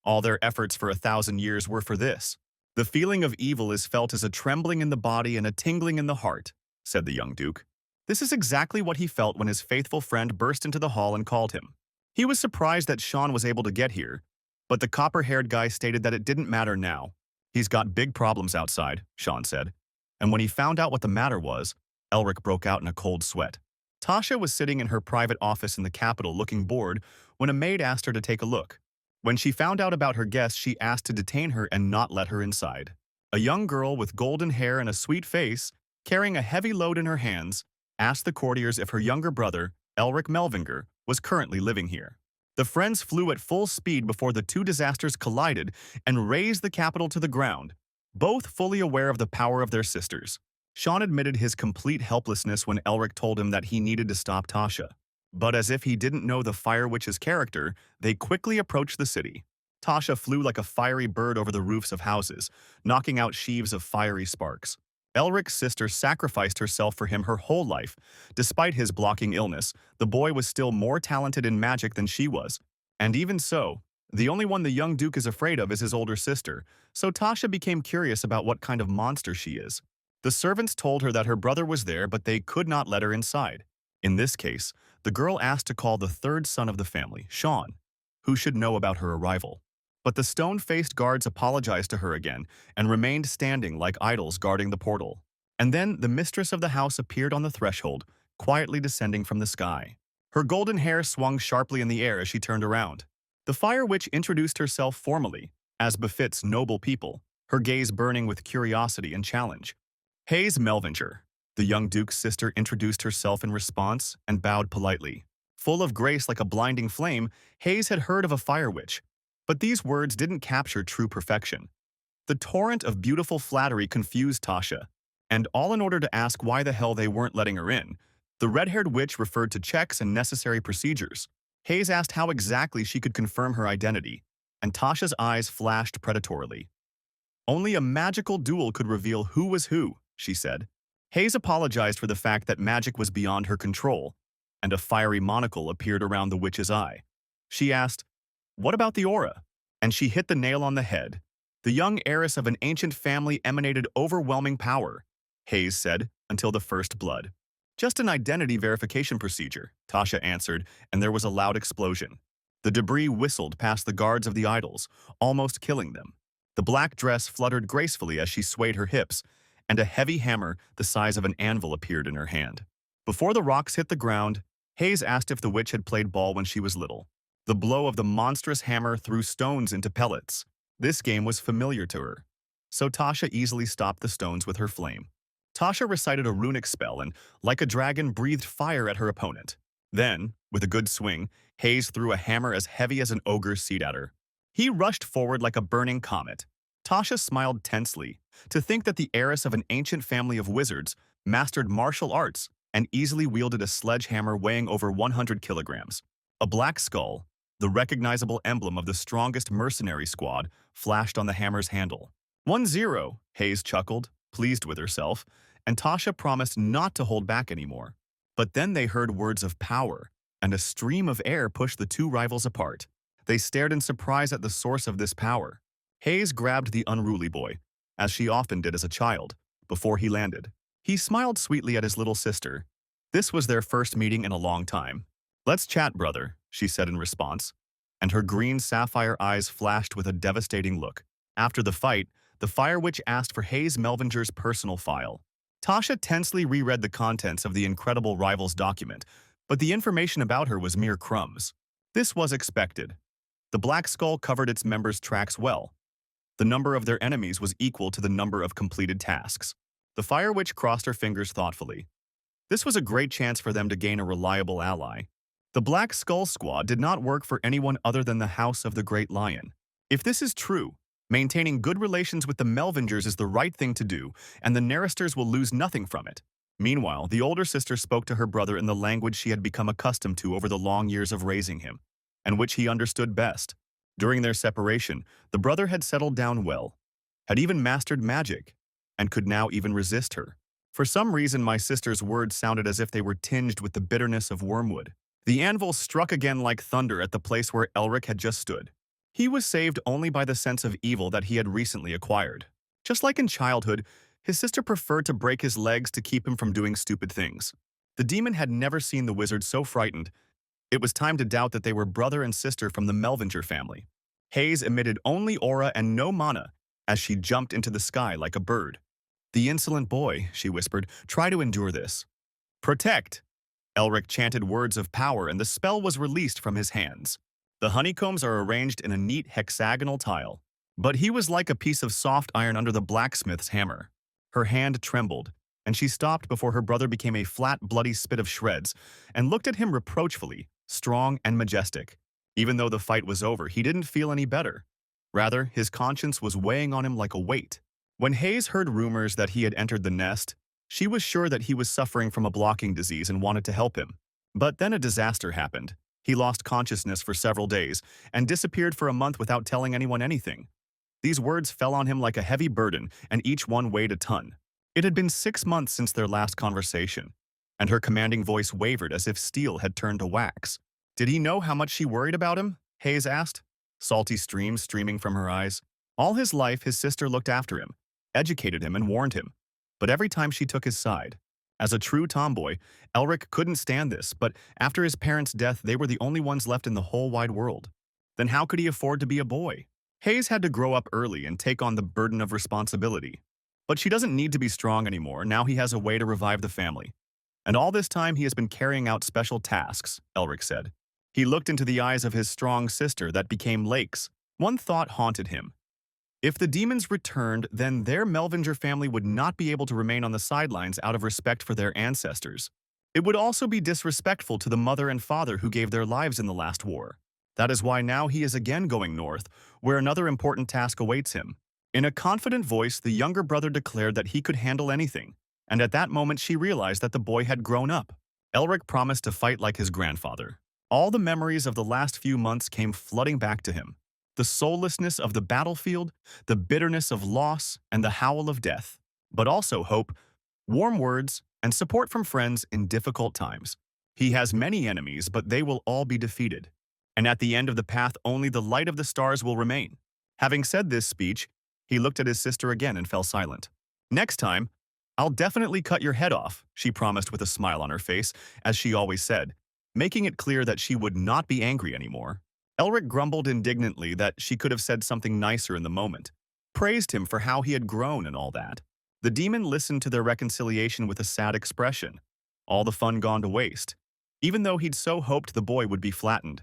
All their efforts for 1,000 years were for this. The feeling of evil is felt as a trembling in the body and a tingling in the heart, said the young duke. This is exactly what he felt when his faithful friend burst into the hall and called him. He was surprised that Sean was able to get here, but the copper-haired guy stated that it didn't matter now. He's got big problems outside, Sean said. And when he found out what the matter was, Elric broke out in a cold sweat. Tasha was sitting in her private office in the capital looking bored when a maid asked her to take a look. When she found out about her guest, she asked to detain her and not let her inside. A young girl with golden hair and a sweet face, carrying a heavy load in her hands, asked the courtiers if her younger brother, Elric Melvinger, was currently living here. The friends flew at full speed before the two disasters collided and razed the capital to the ground, both fully aware of the power of their sisters. Sean admitted his complete helplessness when Elric told him that he needed to stop Tasha. But as if he didn't know the Fire Witch's character, they quickly approached the city. Tasha flew like a fiery bird over the roofs of houses, knocking out sheaves of fiery sparks. Elric's sister sacrificed herself for him her whole life. Despite his blocking illness, the boy was still more talented in magic than she was. And even so, the only one the young duke is afraid of is his older sister, so Tasha became curious about what kind of monster she is. The servants told her that her brother was there, but they could not let her inside. In this case, the girl asked to call the third son of the family, Sean, who should know about her arrival. But the stone-faced guards apologized to her again and remained standing like idols guarding the portal. And then the mistress of the house appeared on the threshold, quietly descending from the sky. Her golden hair swung sharply in the air as she turned around. The Fire Witch introduced herself formally, as befits noble people, her gaze burning with curiosity and challenge. Hayes Melvinger. The young duke's sister introduced herself in response and bowed politely. Full of grace like a blinding flame, Hayes had heard of a Fire Witch, but these words didn't capture true perfection. The torrent of beautiful flattery confused Tasha, and all in order to ask why the hell they weren't letting her in. The red-haired witch referred to checks and necessary procedures. Hayes asked how exactly she could confirm her identity, and Tasha's eyes flashed predatorily. Only a magical duel could reveal who was who, she said. Hayes apologized for the fact that magic was beyond her control, and a fiery monocle appeared around the witch's eye. She asked, "What about the aura?" And she hit the nail on the head. The young heiress of an ancient family emanated overwhelming power, Hayes said, until the first blood. Just an identity verification procedure, Tasha answered, and there was a loud explosion. The debris whistled past the guards of the idols, almost killing them. The black dress fluttered gracefully as she swayed her hips, and a heavy hammer the size of an anvil appeared in her hand. Before the rocks hit the ground, Hayes asked if the witch had played ball when she was little. The blow of the monstrous hammer threw stones into pellets. This game was familiar to her, so Tasha easily stopped the stones with her flame. Tasha recited a runic spell and, like a dragon, breathed fire at her opponent. Then, with a good swing, Hayes threw a hammer as heavy as an ogre's seat at her. He rushed forward like a burning comet. Tasha smiled tensely to think that the heiress of an ancient family of wizards mastered martial arts and easily wielded a sledgehammer weighing over 100 kilograms. A black skull, the recognizable emblem of the strongest mercenary squad, flashed on the hammer's handle. 1-0, Hayes chuckled, pleased with herself, and Tasha promised not to hold back anymore. But then they heard words of power, and a stream of air pushed the two rivals apart. They stared in surprise at the source of this power. Hayes grabbed the unruly boy, as she often did as a child, before he landed. He smiled sweetly at his little sister. This was their first meeting in a long time. "Let's chat, brother," she said in response, and her green sapphire eyes flashed with a devastating look. After the fight, the Fire Witch asked for Hayes Melvinger's personal file. Tasha tensely reread the contents of the incredible rivals document, But the information about her was mere crumbs. This was expected. The Black Skull covered its members' tracks well. The number of their enemies was equal to the number of completed tasks. The Fire Witch crossed her fingers thoughtfully. This was a great chance for them to gain a reliable ally. The Black Skull Squad did not work for anyone other than the House of the Great Lion. If this is true, maintaining good relations with the Melvingers is the right thing to do, and the Narristers will lose nothing from it. Meanwhile, the older sister spoke to her brother in the language she had become accustomed to over the long years of raising him, and which he understood best. During their separation, the brother had settled down well, had even mastered magic, and could now even resist her. For some reason, my sister's words sounded as if they were tinged with the bitterness of wormwood. The anvil struck again like thunder at the place where Elric had just stood. He was saved only by the sense of evil that he had recently acquired. Just like in childhood, his sister preferred to break his legs to keep him from doing stupid things. The demon had never seen the wizard so frightened. It was time to doubt that they were brother and sister from the Melvinger family. Hayes emitted only aura and no mana as she jumped into the sky like a bird. "The insolent boy," she whispered, "try to endure this." "Protect!" Elric chanted words of power and the spell was released from his hands. The honeycombs are arranged in a neat hexagonal tile. But he was like a piece of soft iron under the blacksmith's hammer. Her hand trembled, and she stopped before her brother became a flat, bloody spit of shreds, and looked at him reproachfully, strong and majestic. Even though the fight was over, he didn't feel any better. Rather, his conscience was weighing on him like a weight. When Hayes heard rumors that he had entered the nest, she was sure that he was suffering from a blocking disease and wanted to help him. But then a disaster happened. He lost consciousness for several days and disappeared for a month without telling anyone anything. These words fell on him like a heavy burden, and each one weighed a ton. It had been 6 months since their last conversation, and her commanding voice wavered as if steel had turned to wax. Did he know how much she worried about him? Hayes asked, salty streams streaming from her eyes. All his life, his sister looked after him, educated him, and warned him. But every time she took his side. As a true tomboy, Elric couldn't stand this, but after his parents' death, they were the only ones left in the whole wide world. Then how could he afford to be a boy? Hayes had to grow up early and take on the burden of responsibility. But she doesn't need to be strong anymore. Now he has a way to revive the family. And all this time he has been carrying out special tasks, Elric said. He looked into the eyes of his strong sister that became lakes. One thought haunted him. If the demons returned, then their Melvinger family would not be able to remain on the sidelines out of respect for their ancestors. It would also be disrespectful to the mother and father who gave their lives in the last war. That is why now he is again going north, where another important task awaits him. In a confident voice, the younger brother declared that he could handle anything, and at that moment she realized that the boy had grown up. Elric promised to fight like his grandfather. All the memories of the last few months came flooding back to him. The soullessness of the battlefield, the bitterness of loss, and the howl of death. But also hope, warm words, and support from friends in difficult times. He has many enemies, but they will all be defeated. And at the end of the path, only the light of the stars will remain. Having said this speech, he looked at his sister again and fell silent. Next time, I'll definitely cut your head off, she promised with a smile on her face, as she always said, making it clear that she would not be angry anymore. Elric grumbled indignantly that she could have said something nicer in the moment, praised him for how he had grown and all that. The demon listened to their reconciliation with a sad expression, all the fun gone to waste, even though he'd so hoped the boy would be flattened.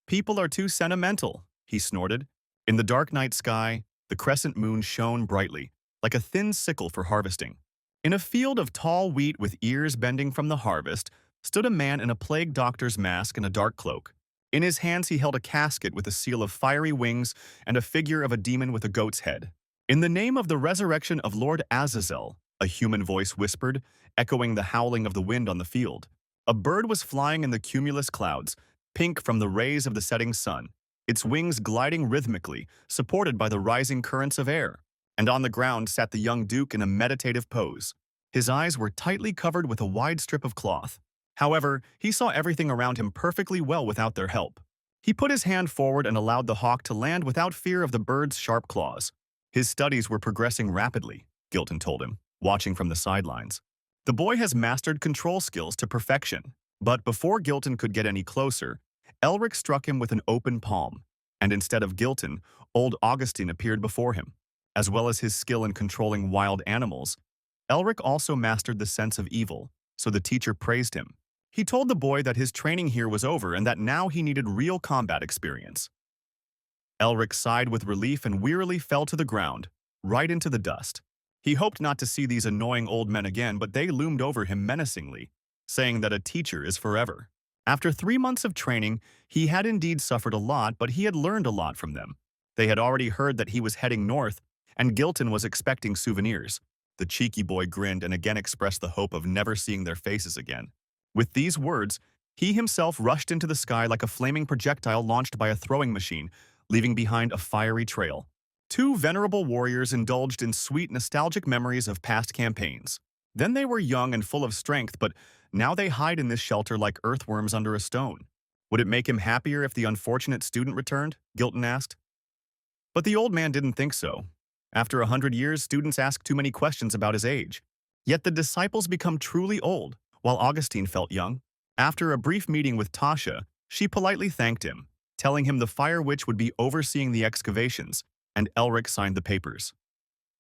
"People are too sentimental," he snorted. In the dark night sky, the crescent moon shone brightly, like a thin sickle for harvesting. In a field of tall wheat with ears bending from the harvest, stood a man in a plague doctor's mask and a dark cloak. In his hands he held a casket with a seal of fiery wings and a figure of a demon with a goat's head. "In the name of the resurrection of Lord Azazel," a human voice whispered, echoing the howling of the wind on the field. A bird was flying in the cumulus clouds, pink from the rays of the setting sun, its wings gliding rhythmically, supported by the rising currents of air. And on the ground sat the young duke in a meditative pose. His eyes were tightly covered with a wide strip of cloth. However, he saw everything around him perfectly well without their help. He put his hand forward and allowed the hawk to land without fear of the bird's sharp claws. His studies were progressing rapidly, Gilton told him, watching from the sidelines. The boy has mastered control skills to perfection. But before Gilton could get any closer, Elric struck him with an open palm, and instead of Gilton, old Augustine appeared before him. As well as his skill in controlling wild animals, Elric also mastered the sense of evil, so the teacher praised him. He told the boy that his training here was over and that now he needed real combat experience. Elric sighed with relief and wearily fell to the ground, right into the dust. He hoped not to see these annoying old men again, but they loomed over him menacingly, saying that a teacher is forever. After 3 months of training, he had indeed suffered a lot, but he had learned a lot from them. They had already heard that he was heading north, and Gilton was expecting souvenirs. The cheeky boy grinned and again expressed the hope of never seeing their faces again. With these words, he himself rushed into the sky like a flaming projectile launched by a throwing machine, leaving behind a fiery trail. Two venerable warriors indulged in sweet, nostalgic memories of past campaigns. Then they were young and full of strength, but now they hide in this shelter like earthworms under a stone. Would it make him happier if the unfortunate student returned? Gilton asked. But the old man didn't think so. After 100 years, students ask too many questions about his age. Yet the disciples become truly old, while Augustine felt young. After a brief meeting with Tasha, she politely thanked him, telling him the Fire Witch would be overseeing the excavations, and Elric signed the papers.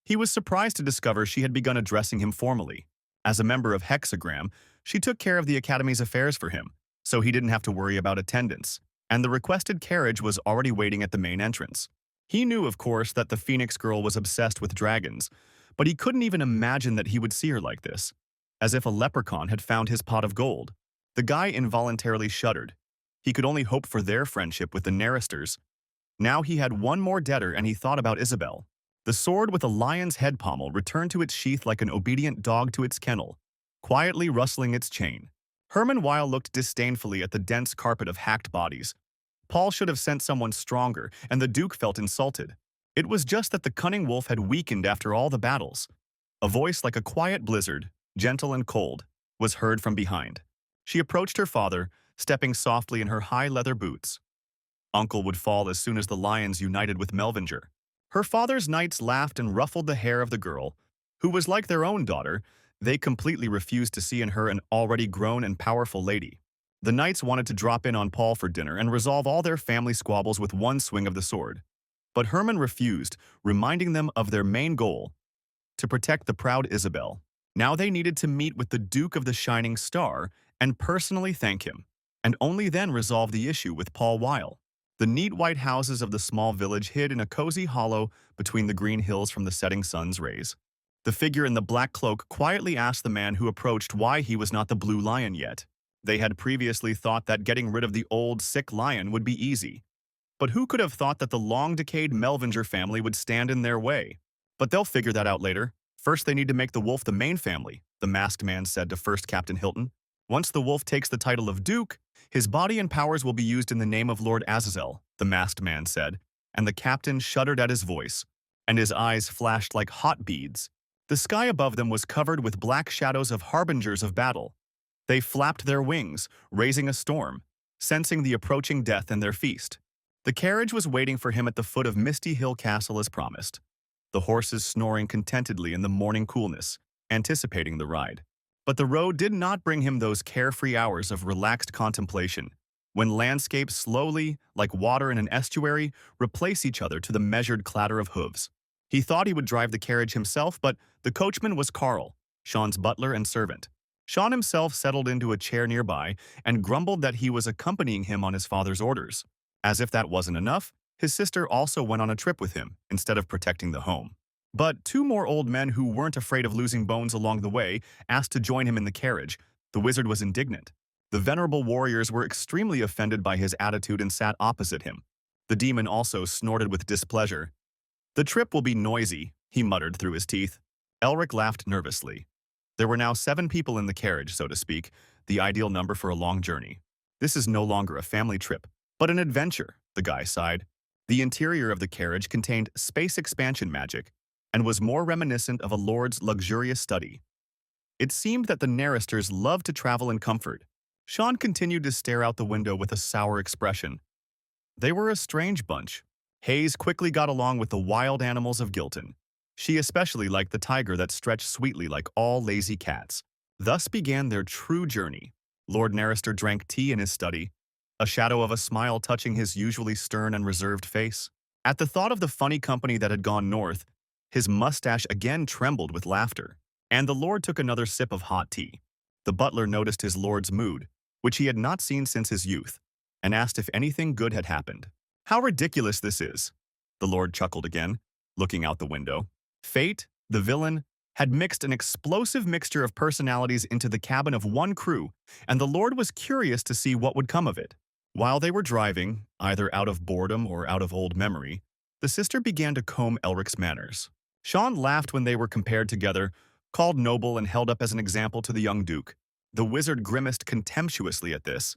He was surprised to discover she had begun addressing him formally. As a member of Hexagram, she took care of the Academy's affairs for him, so he didn't have to worry about attendance, and the requested carriage was already waiting at the main entrance. He knew, of course, that the Phoenix girl was obsessed with dragons, but he couldn't even imagine that he would see her like this, as if a leprechaun had found his pot of gold. The guy involuntarily shuddered. He could only hope for their friendship with the Narristers. Now he had one more debtor, and he thought about Isabel. The sword with a lion's head pommel returned to its sheath like an obedient dog to its kennel, quietly rustling its chain. Herman Weil looked disdainfully at the dense carpet of hacked bodies. Paul should have sent someone stronger, and the Duke felt insulted. It was just that the cunning wolf had weakened after all the battles. A voice like a quiet blizzard, gentle and cold, was heard from behind. She approached her father, stepping softly in her high leather boots. Uncle would fall as soon as the lions united with Melvinger. Her father's knights laughed and ruffled the hair of the girl, who was like their own daughter. They completely refused to see in her an already grown and powerful lady. The knights wanted to drop in on Paul for dinner and resolve all their family squabbles with one swing of the sword. But Herman refused, reminding them of their main goal, to protect the proud Isabel. Now they needed to meet with the Duke of the Shining Star and personally thank him, and only then resolve the issue with Paul Weil. The neat white houses of the small village hid in a cozy hollow between the green hills from the setting sun's rays. The figure in the black cloak quietly asked the man who approached why he was not the blue lion yet. They had previously thought that getting rid of the old, sick lion would be easy. But who could have thought that the long-decayed Melvinger family would stand in their way? But they'll figure that out later. First, they need to make the wolf the main family, the masked man said to First Captain Hilton. Once the wolf takes the title of Duke, his body and powers will be used in the name of Lord Azazel, the masked man said, and the captain shuddered at his voice, and his eyes flashed like hot beads. The sky above them was covered with black shadows of harbingers of battle. They flapped their wings, raising a storm, sensing the approaching death in their feast. The carriage was waiting for him at the foot of Misty Hill Castle as promised, the horses snoring contentedly in the morning coolness, anticipating the ride. But the road did not bring him those carefree hours of relaxed contemplation, when landscapes slowly, like water in an estuary, replace each other to the measured clatter of hooves. He thought he would drive the carriage himself, but the coachman was Carl, Sean's butler and servant. Sean himself settled into a chair nearby and grumbled that he was accompanying him on his father's orders. As if that wasn't enough, his sister also went on a trip with him, instead of protecting the home. But two more old men who weren't afraid of losing bones along the way asked to join him in the carriage. The wizard was indignant. The venerable warriors were extremely offended by his attitude and sat opposite him. The demon also snorted with displeasure. "The trip will be noisy," he muttered through his teeth. Elric laughed nervously. There were now 7 people in the carriage, so to speak, the ideal number for a long journey. This is no longer a family trip, but an adventure, the guy sighed. The interior of the carriage contained space expansion magic and was more reminiscent of a lord's luxurious study. It seemed that the Narristers loved to travel in comfort. Sean continued to stare out the window with a sour expression. They were a strange bunch. Hayes quickly got along with the wild animals of Gilton. She especially liked the tiger that stretched sweetly like all lazy cats. Thus began their true journey. Lord Narrister drank tea in his study, a shadow of a smile touching his usually stern and reserved face. At the thought of the funny company that had gone north, his mustache again trembled with laughter, and the lord took another sip of hot tea. The butler noticed his lord's mood, which he had not seen since his youth, and asked if anything good had happened. "How ridiculous this is," the Lord chuckled again, looking out the window. Fate, the villain, had mixed an explosive mixture of personalities into the cabin of one crew, and the Lord was curious to see what would come of it. While they were driving, either out of boredom or out of old memory, the sister began to comb Elric's manners. Sean laughed when they were compared together, called noble and held up as an example to the young duke. The wizard grimaced contemptuously at this.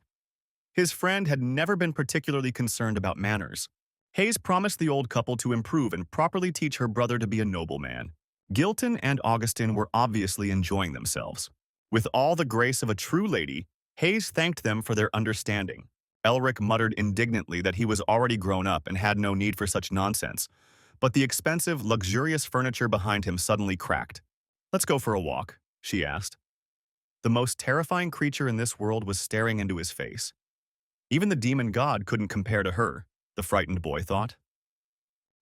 His friend had never been particularly concerned about manners. Hayes promised the old couple to improve and properly teach her brother to be a nobleman. Gilton and Augustin were obviously enjoying themselves. With all the grace of a true lady, Hayes thanked them for their understanding. Elric muttered indignantly that he was already grown up and had no need for such nonsense, but the expensive, luxurious furniture behind him suddenly cracked. "Let's go for a walk," she asked. The most terrifying creature in this world was staring into his face. Even the demon god couldn't compare to her, the frightened boy thought.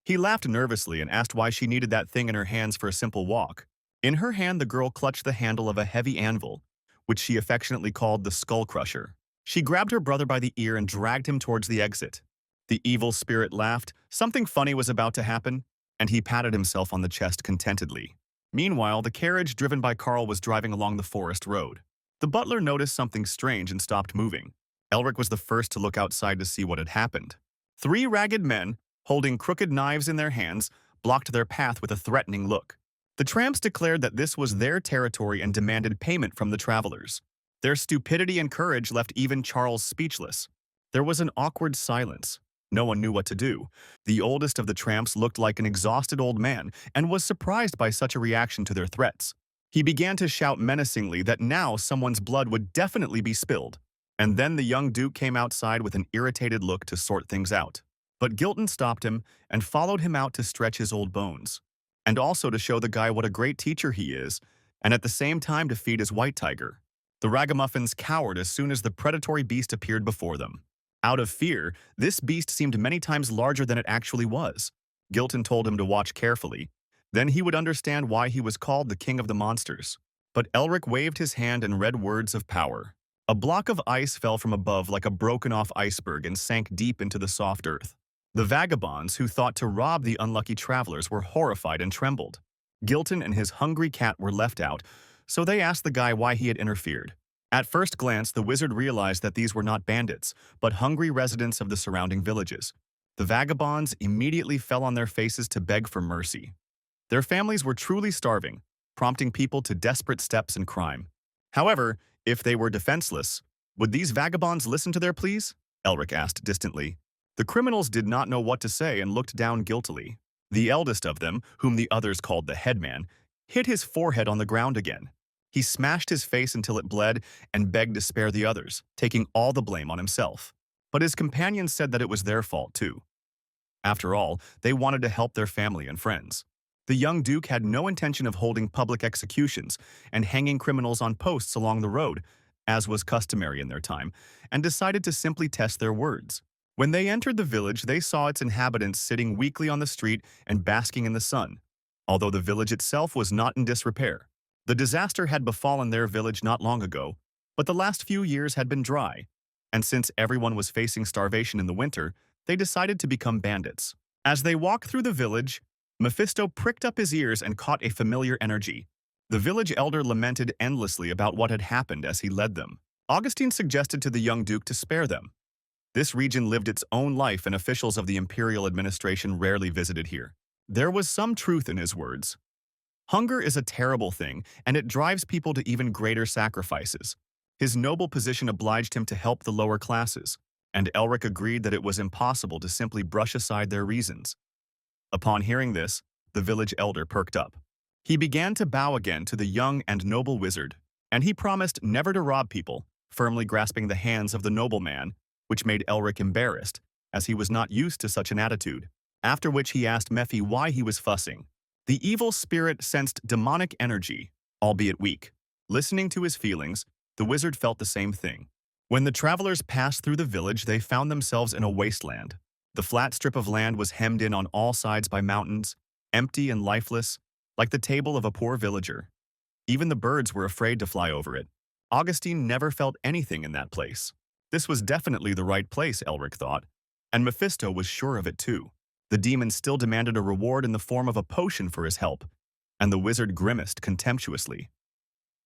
He laughed nervously and asked why she needed that thing in her hands for a simple walk. In her hand, the girl clutched the handle of a heavy anvil, which she affectionately called the Skull Crusher. She grabbed her brother by the ear and dragged him towards the exit. The evil spirit laughed. Something funny was about to happen, and he patted himself on the chest contentedly. Meanwhile, the carriage driven by Carl was driving along the forest road. The butler noticed something strange and stopped moving. Elric was the first to look outside to see what had happened. 3 ragged men, holding crooked knives in their hands, blocked their path with a threatening look. The tramps declared that this was their territory and demanded payment from the travelers. Their stupidity and courage left even Charles speechless. There was an awkward silence. No one knew what to do. The oldest of the tramps looked like an exhausted old man and was surprised by such a reaction to their threats. He began to shout menacingly that now someone's blood would definitely be spilled. And then the young duke came outside with an irritated look to sort things out. But Gilton stopped him and followed him out to stretch his old bones, and also to show the guy what a great teacher he is, and at the same time to feed his white tiger. The ragamuffins cowered as soon as the predatory beast appeared before them. Out of fear, this beast seemed many times larger than it actually was. Gilton told him to watch carefully. Then he would understand why he was called the king of the monsters. But Elric waved his hand and read words of power. A block of ice fell from above like a broken-off iceberg and sank deep into the soft earth. The vagabonds who thought to rob the unlucky travelers were horrified and trembled. Gilton and his hungry cat were left out, so they asked the guy why he had interfered. At first glance, the wizard realized that these were not bandits, but hungry residents of the surrounding villages. The vagabonds immediately fell on their faces to beg for mercy. Their families were truly starving, prompting people to desperate steps and crime. However, if they were defenseless, would these vagabonds listen to their pleas? Elric asked distantly. The criminals did not know what to say and looked down guiltily. The eldest of them, whom the others called the headman, hit his forehead on the ground again. He smashed his face until it bled and begged to spare the others, taking all the blame on himself. But his companions said that it was their fault too. After all, they wanted to help their family and friends. The young duke had no intention of holding public executions and hanging criminals on posts along the road, as was customary in their time, and decided to simply test their words. When they entered the village, they saw its inhabitants sitting weakly on the street and basking in the sun, although the village itself was not in disrepair. The disaster had befallen their village not long ago, but the last few years had been dry, and since everyone was facing starvation in the winter, they decided to become bandits. As they walked through the village, Mephisto pricked up his ears and caught a familiar energy. The village elder lamented endlessly about what had happened as he led them. Augustine suggested to the young duke to spare them. This region lived its own life and officials of the imperial administration rarely visited here. There was some truth in his words. Hunger is a terrible thing, and it drives people to even greater sacrifices. His noble position obliged him to help the lower classes, and Elric agreed that it was impossible to simply brush aside their reasons. Upon hearing this, the village elder perked up. He began to bow again to the young and noble wizard, and he promised never to rob people, firmly grasping the hands of the nobleman, which made Elric embarrassed, as he was not used to such an attitude, after which he asked Mephi why he was fussing. The evil spirit sensed demonic energy, albeit weak. Listening to his feelings, the wizard felt the same thing. When the travelers passed through the village, they found themselves in a wasteland. The flat strip of land was hemmed in on all sides by mountains, empty and lifeless, like the table of a poor villager. Even the birds were afraid to fly over it. Augustine never felt anything in that place. This was definitely the right place, Elric thought, and Mephisto was sure of it too. The demon still demanded a reward in the form of a potion for his help, and the wizard grimaced contemptuously.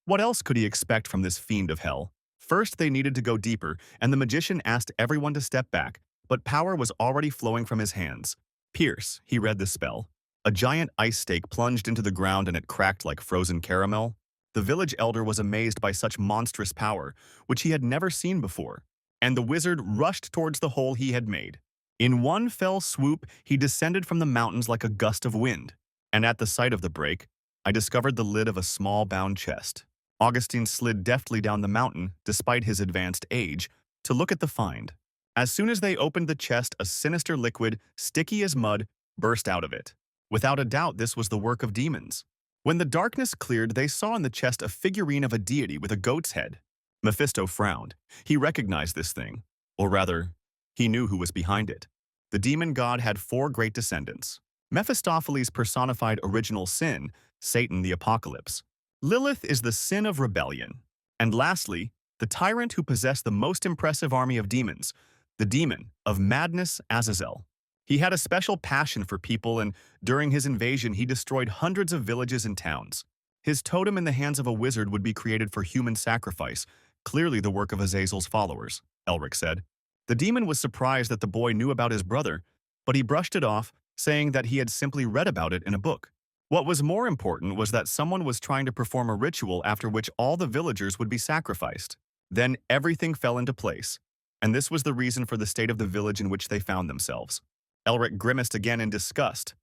What else could he expect from this fiend of hell? First, they needed to go deeper, and the magician asked everyone to step back, but power was already flowing from his hands. Pierce, he read the spell. A giant ice stake plunged into the ground and it cracked like frozen caramel. The village elder was amazed by such monstrous power, which he had never seen before, and the wizard rushed towards the hole he had made. In one fell swoop, he descended from the mountains like a gust of wind, and at the sight of the break, I discovered the lid of a small bound chest. Augustine slid deftly down the mountain, despite his advanced age, to look at the find. As soon as they opened the chest, a sinister liquid, sticky as mud, burst out of it. Without a doubt, this was the work of demons. When the darkness cleared, they saw in the chest a figurine of a deity with a goat's head. Mephisto frowned. He recognized this thing. Or rather, he knew who was behind it. The demon god had 4 great descendants. Mephistopheles personified original sin, Satan the Apocalypse. Lilith is the sin of rebellion. And lastly, the tyrant who possessed the most impressive army of demons, the demon of madness, Azazel. He had a special passion for people, and during his invasion he destroyed hundreds of villages and towns. His totem in the hands of a wizard would be created for human sacrifice, clearly the work of Azazel's followers, Elric said. The demon was surprised that the boy knew about his brother, but he brushed it off, saying that he had simply read about it in a book. What was more important was that someone was trying to perform a ritual after which all the villagers would be sacrificed. Then everything fell into place, and this was the reason for the state of the village in which they found themselves. Elric grimaced again in disgust.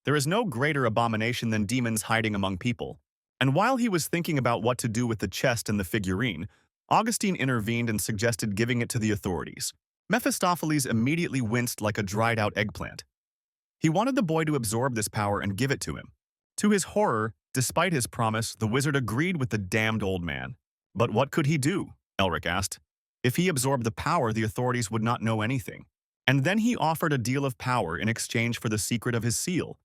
There is no greater abomination than demons hiding among people. And while he was thinking about what to do with the chest and the figurine, Augustine intervened and suggested giving it to the authorities. Mephistopheles immediately winced like a dried-out eggplant. He wanted the boy to absorb this power and give it to him. To his horror, despite his promise, the wizard agreed with the damned old man. But what could he do? Elric asked. If he absorbed the power, the authorities would not know anything. And then he offered a deal of power in exchange for the secret of his seal.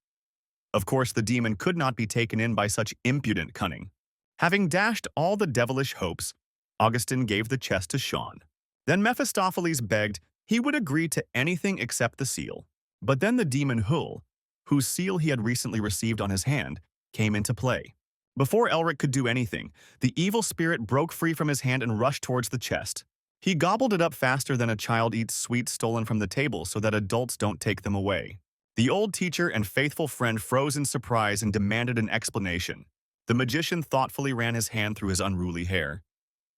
Of course, the demon could not be taken in by such impudent cunning. Having dashed all the devilish hopes, Augustine gave the chest to Sean. Then Mephistopheles begged he would agree to anything except the seal. But then the demon Hul, whose seal he had recently received on his hand, came into play. Before Elric could do anything, the evil spirit broke free from his hand and rushed towards the chest. He gobbled it up faster than a child eats sweets stolen from the table so that adults don't take them away. The old teacher and faithful friend froze in surprise and demanded an explanation. The magician thoughtfully ran his hand through his unruly hair.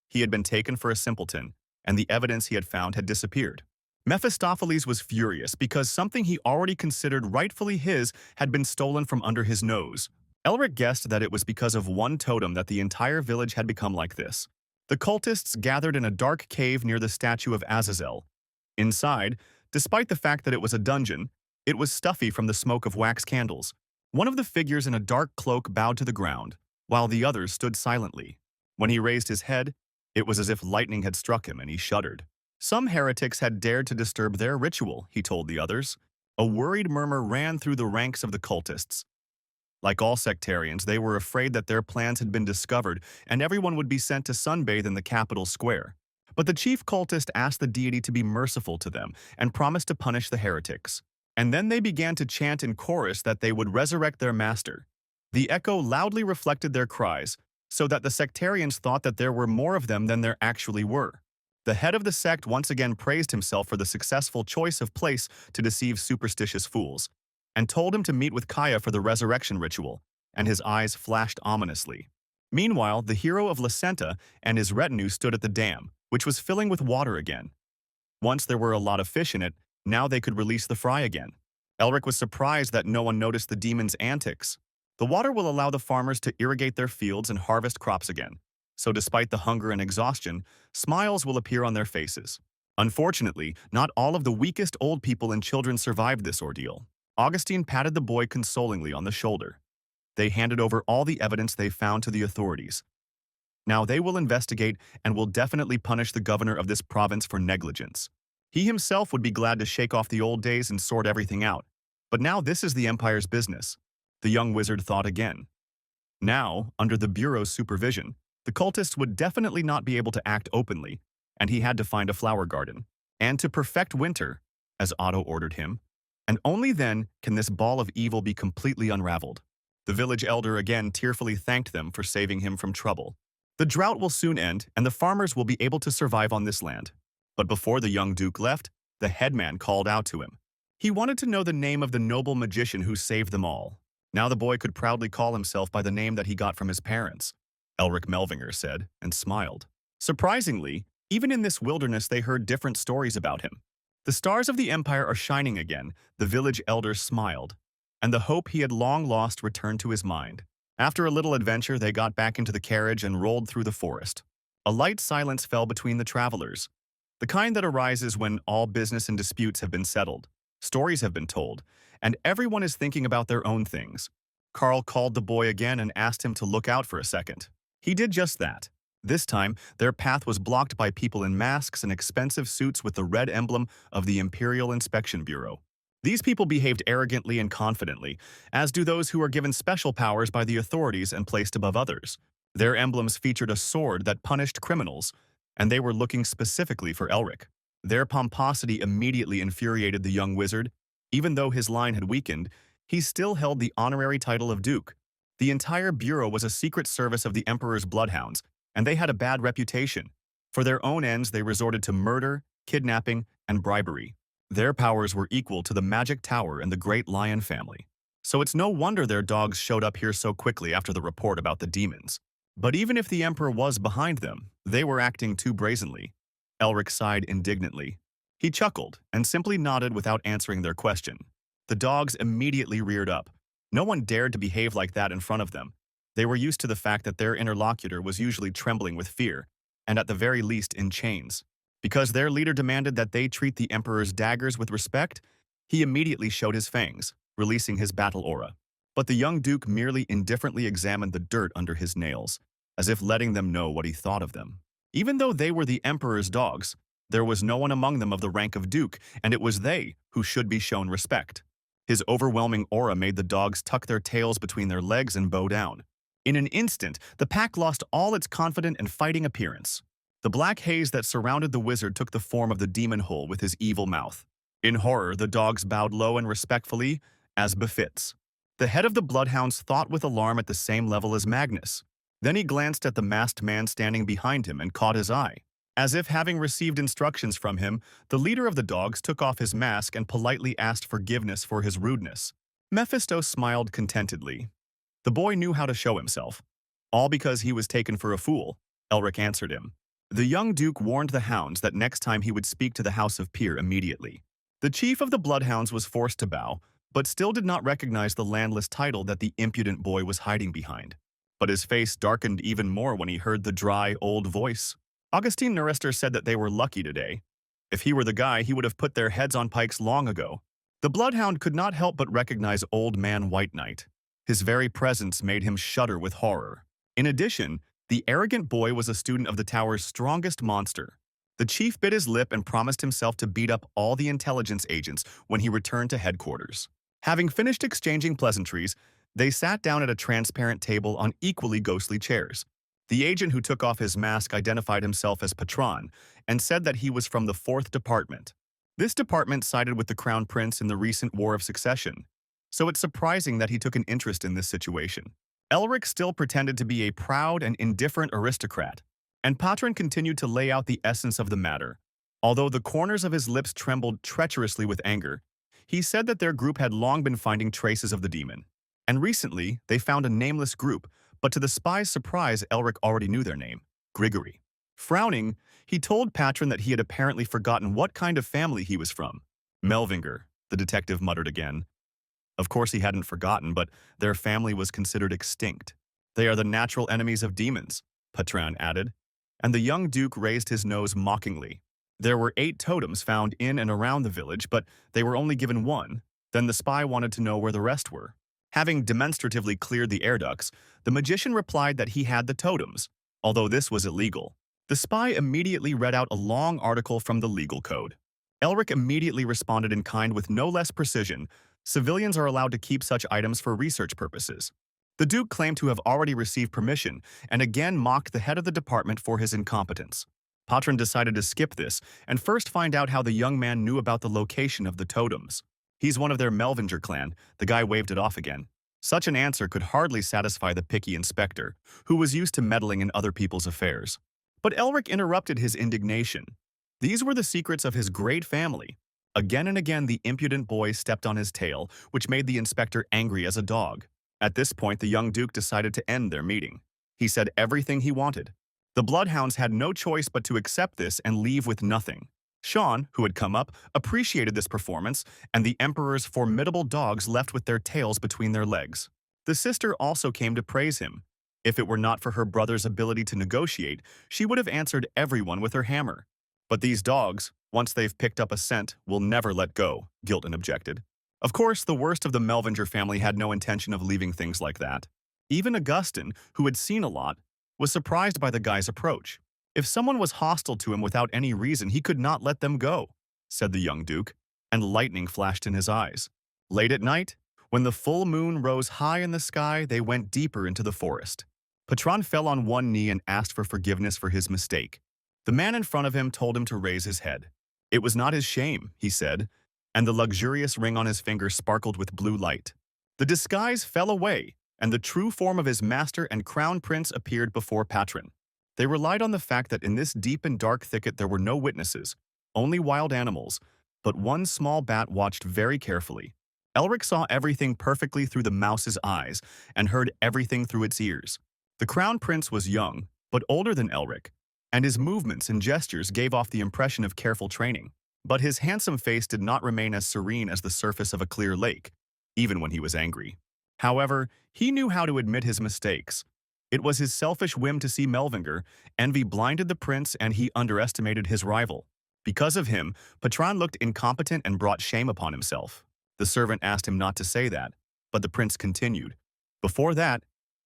He had been taken for a simpleton, and the evidence he had found had disappeared. Mephistopheles was furious because something he already considered rightfully his had been stolen from under his nose. Elric guessed that it was because of one totem that the entire village had become like this. The cultists gathered in a dark cave near the statue of Azazel. Inside, despite the fact that it was a dungeon, it was stuffy from the smoke of wax candles. One of the figures in a dark cloak bowed to the ground, while the others stood silently. When he raised his head, it was as if lightning had struck him and he shuddered. Some heretics had dared to disturb their ritual, he told the others. A worried murmur ran through the ranks of the cultists. Like all sectarians, they were afraid that their plans had been discovered and everyone would be sent to sunbathe in the capital square. But the chief cultist asked the deity to be merciful to them and promised to punish the heretics. And then they began to chant in chorus that they would resurrect their master. The echo loudly reflected their cries, so that the sectarians thought that there were more of them than there actually were. The head of the sect once again praised himself for the successful choice of place to deceive superstitious fools, and told him to meet with Kaya for the resurrection ritual, and his eyes flashed ominously. Meanwhile, the hero of Lacenta and his retinue stood at the dam, which was filling with water again. Once there were a lot of fish in it, now they could release the fry again. Elric was surprised that no one noticed the demon's antics. The water will allow the farmers to irrigate their fields and harvest crops again. So despite the hunger and exhaustion, smiles will appear on their faces. Unfortunately, not all of the weakest old people and children survived this ordeal. Augustine patted the boy consolingly on the shoulder. They handed over all the evidence they found to the authorities. Now they will investigate and will definitely punish the governor of this province for negligence. He himself would be glad to shake off the old days and sort everything out. But now this is the Empire's business. The young wizard thought again. Now, under the Bureau's supervision, The cultists would definitely not be able to act openly, and he had to find a flower garden. And to perfect winter, as Otto ordered him, and only then can this ball of evil be completely unraveled. The village elder again tearfully thanked them for saving him from trouble. The drought will soon end, and the farmers will be able to survive on this land. But before the young duke left, the headman called out to him. He wanted to know the name of the noble magician who saved them all. Now the boy could proudly call himself by the name that he got from his parents, Elric Melvinger said, and smiled. Surprisingly, even in this wilderness they heard different stories about him. The stars of the empire are shining again, the village elder smiled, and the hope he had long lost returned to his mind. After a little adventure, they got back into the carriage and rolled through the forest. A light silence fell between the travelers, the kind that arises when all business and disputes have been settled, stories have been told, and everyone is thinking about their own things. Carl called the boy again and asked him to look out for a second. He did just that. This time, their path was blocked by people in masks and expensive suits with the red emblem of the Imperial Inspection Bureau. These people behaved arrogantly and confidently, as do those who are given special powers by the authorities and placed above others. Their emblems featured a sword that punished criminals, and they were looking specifically for Elric. Their pomposity immediately infuriated the young wizard. Even though his line had weakened, he still held the honorary title of Duke. The entire bureau was a secret service of the Emperor's bloodhounds, and they had a bad reputation. For their own ends, they resorted to murder, kidnapping, and bribery. Their powers were equal to the Magic Tower and the Great Lion family. So it's no wonder their dogs showed up here so quickly after the report about the demons. But even if the Emperor was behind them, they were acting too brazenly. Elric sighed indignantly. He chuckled and simply nodded without answering their question. The dogs immediately reared up. No one dared to behave like that in front of them. They were used to the fact that their interlocutor was usually trembling with fear, and at the very least in chains. Because their leader demanded that they treat the Emperor's daggers with respect, he immediately showed his fangs, releasing his battle aura. But the young duke merely indifferently examined the dirt under his nails, as if letting them know what he thought of them. Even though they were the Emperor's dogs, there was no one among them of the rank of duke, and it was they who should be shown respect. His overwhelming aura made the dogs tuck their tails between their legs and bow down. In an instant, the pack lost all its confident and fighting appearance. The black haze that surrounded the wizard took the form of the demon hole with his evil mouth. In horror, the dogs bowed low and respectfully, as befits. The head of the bloodhounds thought with alarm at the same level as Magnus. Then he glanced at the masked man standing behind him and caught his eye. As if having received instructions from him, the leader of the dogs took off his mask and politely asked forgiveness for his rudeness. Mephisto smiled contentedly. The boy knew how to show himself. All because he was taken for a fool, Elric answered him. The young duke warned the hounds that next time he would speak to the House of Peer immediately. The chief of the bloodhounds was forced to bow, but still did not recognize the landless title that the impudent boy was hiding behind. But his face darkened even more when he heard the dry, old voice. Augustine Nerester said that they were lucky today. If he were the guy, he would have put their heads on pikes long ago. The bloodhound could not help but recognize Old Man White Knight. His very presence made him shudder with horror. In addition, the arrogant boy was a student of the tower's strongest monster. The chief bit his lip and promised himself to beat up all the intelligence agents when he returned to headquarters. Having finished exchanging pleasantries, they sat down at a transparent table on equally ghostly chairs. The agent who took off his mask identified himself as Patron and said that he was from the 4th Department. This department sided with the Crown Prince in the recent War of Succession, so it's surprising that he took an interest in this situation. Elric still pretended to be a proud and indifferent aristocrat, and Patron continued to lay out the essence of the matter. Although the corners of his lips trembled treacherously with anger, he said that their group had long been finding traces of the demon. And recently, they found a nameless group, but to the spy's surprise, Elric already knew their name, Grigory. Frowning, he told Patron that he had apparently forgotten what kind of family he was from. Melvinger, the detective muttered again. Of course he hadn't forgotten, but their family was considered extinct. They are the natural enemies of demons, Patron added, and the young duke raised his nose mockingly. There were 8 totems found in and around the village, but they were only given one. Then the spy wanted to know where the rest were. Having demonstratively cleared the air ducts, the magician replied that he had the totems, although this was illegal. The spy immediately read out a long article from the legal code. Elric immediately responded in kind with no less precision. Civilians are allowed to keep such items for research purposes. The Duke claimed to have already received permission and again mocked the head of the department for his incompetence. Patron decided to skip this and first find out how the young man knew about the location of the totems. He's one of their Melvinger clan. The guy waved it off again. Such an answer could hardly satisfy the picky inspector, who was used to meddling in other people's affairs. But Elric interrupted his indignation. These were the secrets of his great family. Again and again the impudent boy stepped on his tail, which made the inspector angry as a dog. At this point, the young duke decided to end their meeting. He said everything he wanted. The bloodhounds had no choice but to accept this and leave with nothing. Sean, who had come up, appreciated this performance, and the Emperor's formidable dogs left with their tails between their legs. The sister also came to praise him. If it were not for her brother's ability to negotiate, she would have answered everyone with her hammer. But these dogs, once they've picked up a scent, will never let go, Gilton objected. Of course, the worst of the Melvinger family had no intention of leaving things like that. Even Augustin, who had seen a lot, was surprised by the guy's approach. If someone was hostile to him without any reason, he could not let them go, said the young duke, and lightning flashed in his eyes. Late at night, when the full moon rose high in the sky, they went deeper into the forest. Patron fell on one knee and asked for forgiveness for his mistake. The man in front of him told him to raise his head. It was not his shame, he said, and the luxurious ring on his finger sparkled with blue light. The disguise fell away, and the true form of his master and crown prince appeared before Patron. They relied on the fact that in this deep and dark thicket there were no witnesses, only wild animals, but one small bat watched very carefully. Elric saw everything perfectly through the mouse's eyes and heard everything through its ears. The crown prince was young, but older than Elric, and his movements and gestures gave off the impression of careful training. But his handsome face did not remain as serene as the surface of a clear lake, even when he was angry. However, he knew how to admit his mistakes. It was his selfish whim to see Melvinger. Envy blinded the prince and he underestimated his rival. Because of him, Patron looked incompetent and brought shame upon himself. The servant asked him not to say that, but the prince continued. Before that,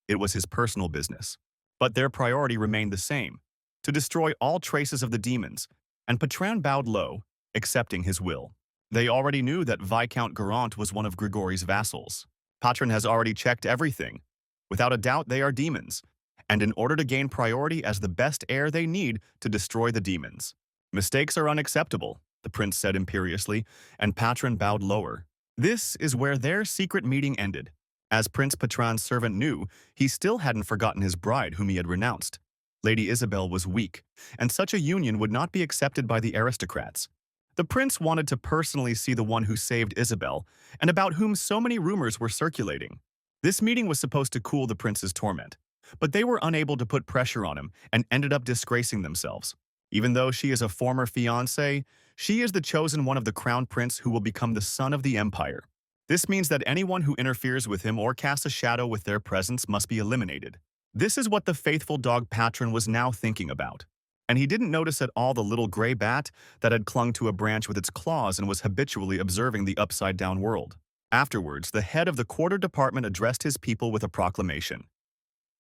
it was his personal business. But their priority remained the same, to destroy all traces of the demons, and Patron bowed low, accepting his will. They already knew that Viscount Garant was one of Grigori's vassals. Patron has already checked everything. Without a doubt, they are demons, and in order to gain priority as the best heir they need to destroy the demons. Mistakes are unacceptable, the prince said imperiously, and Patron bowed lower. This is where their secret meeting ended. As Prince Patron's servant knew, he still hadn't forgotten his bride whom he had renounced. Lady Isabel was weak, and such a union would not be accepted by the aristocrats. The prince wanted to personally see the one who saved Isabel, and about whom so many rumors were circulating. This meeting was supposed to cool the prince's torment, but they were unable to put pressure on him and ended up disgracing themselves. Even though she is a former fiancé, she is the chosen one of the crown prince who will become the son of the empire. This means that anyone who interferes with him or casts a shadow with their presence must be eliminated. This is what the faithful dog Patron was now thinking about. And he didn't notice at all the little gray bat that had clung to a branch with its claws and was habitually observing the upside-down world. Afterwards, the head of the quarter department addressed his people with a proclamation.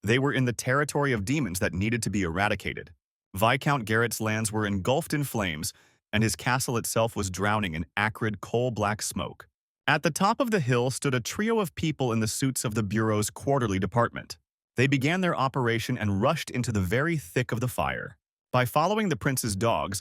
They were in the territory of demons that needed to be eradicated. Viscount Garrett's lands were engulfed in flames, and his castle itself was drowning in acrid, coal-black smoke. At the top of the hill stood a trio of people in the suits of the Bureau's quarterly department. They began their operation and rushed into the very thick of the fire. By following the prince's dogs,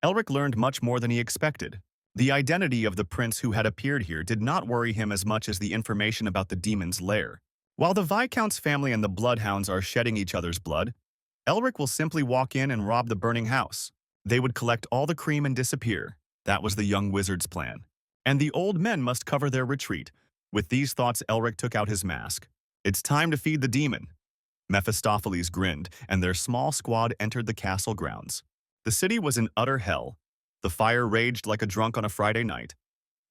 Elric learned much more than he expected. The identity of the prince who had appeared here did not worry him as much as the information about the demon's lair. While the Viscount's family and the Bloodhounds are shedding each other's blood, Elric will simply walk in and rob the burning house. They would collect all the cream and disappear. That was the young wizard's plan. And the old men must cover their retreat. With these thoughts, Elric took out his mask. It's time to feed the demon. Mephistopheles grinned, and their small squad entered the castle grounds. The city was in utter hell. The fire raged like a drunk on a Friday night.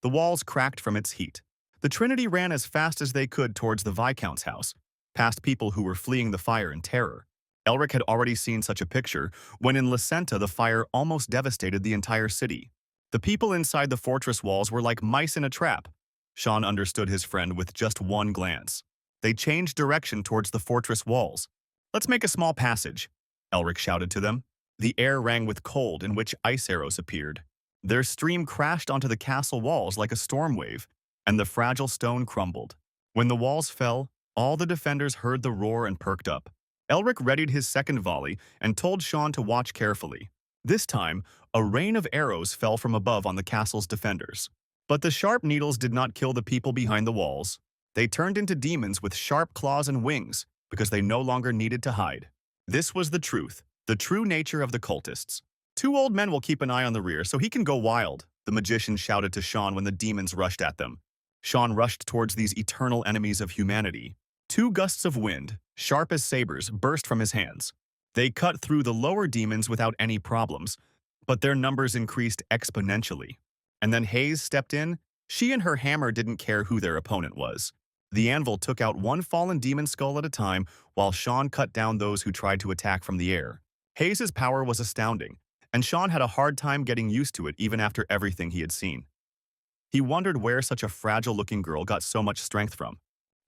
The walls cracked from its heat. The Trinity ran as fast as they could towards the Viscount's house, past people who were fleeing the fire in terror. Elric had already seen such a picture when in Lacenta the fire almost devastated the entire city. The people inside the fortress walls were like mice in a trap. Sean understood his friend with just one glance. They changed direction towards the fortress walls. "Let's make a small passage," Elric shouted to them. The air rang with cold in which ice arrows appeared. Their stream crashed onto the castle walls like a storm wave, and the fragile stone crumbled. When the walls fell, All the defenders heard the roar and perked up. Elric readied his second volley and told Sean to watch carefully. This time, a rain of arrows fell from above on the castle's defenders. But the sharp needles did not kill the people behind the walls. They turned into demons with sharp claws and wings because they no longer needed to hide. This was the truth, the true nature of the cultists. Two old men will keep an eye on the rear so he can go wild, the magician shouted to Sean when the demons rushed at them. Sean rushed towards these eternal enemies of humanity. Two gusts of wind, sharp as sabers, burst from his hands. They cut through the lower demons without any problems, but their numbers increased exponentially. And then Hayes stepped in. She and her hammer didn't care who their opponent was. The anvil took out one fallen demon skull at a time, while Sean cut down those who tried to attack from the air. Hayes' power was astounding, and Sean had a hard time getting used to it even after everything he had seen. He wondered where such a fragile-looking girl got so much strength from.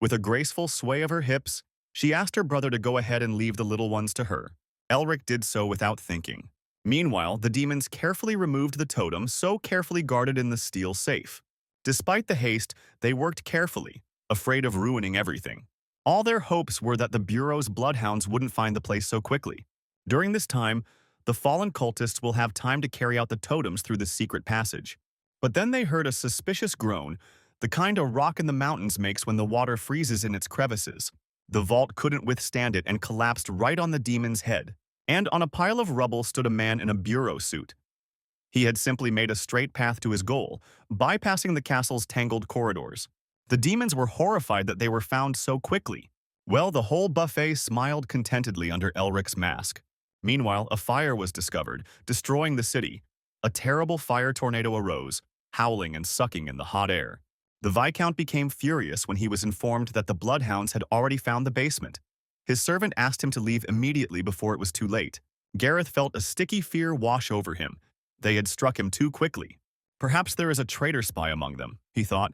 With a graceful sway of her hips, she asked her brother to go ahead and leave the little ones to her. Elric did so without thinking. Meanwhile, the demons carefully removed the totem so carefully guarded in the steel safe. Despite the haste, they worked carefully, afraid of ruining everything. All their hopes were that the Bureau's bloodhounds wouldn't find the place so quickly. During this time, the fallen cultists will have time to carry out the totems through the secret passage. But then they heard a suspicious groan, the kind a rock in the mountains makes when the water freezes in its crevices. The vault couldn't withstand it and collapsed right on the demon's head. And on a pile of rubble stood a man in a bureau suit. He had simply made a straight path to his goal, bypassing the castle's tangled corridors. The demons were horrified that they were found so quickly. Well, the whole buffet smiled contentedly under Elric's mask. Meanwhile, a fire was discovered, destroying the city. A terrible fire tornado arose, howling and sucking in the hot air. The Viscount became furious when he was informed that the bloodhounds had already found the basement. His servant asked him to leave immediately before it was too late. Gareth felt a sticky fear wash over him. They had struck him too quickly. Perhaps there is a traitor spy among them, he thought,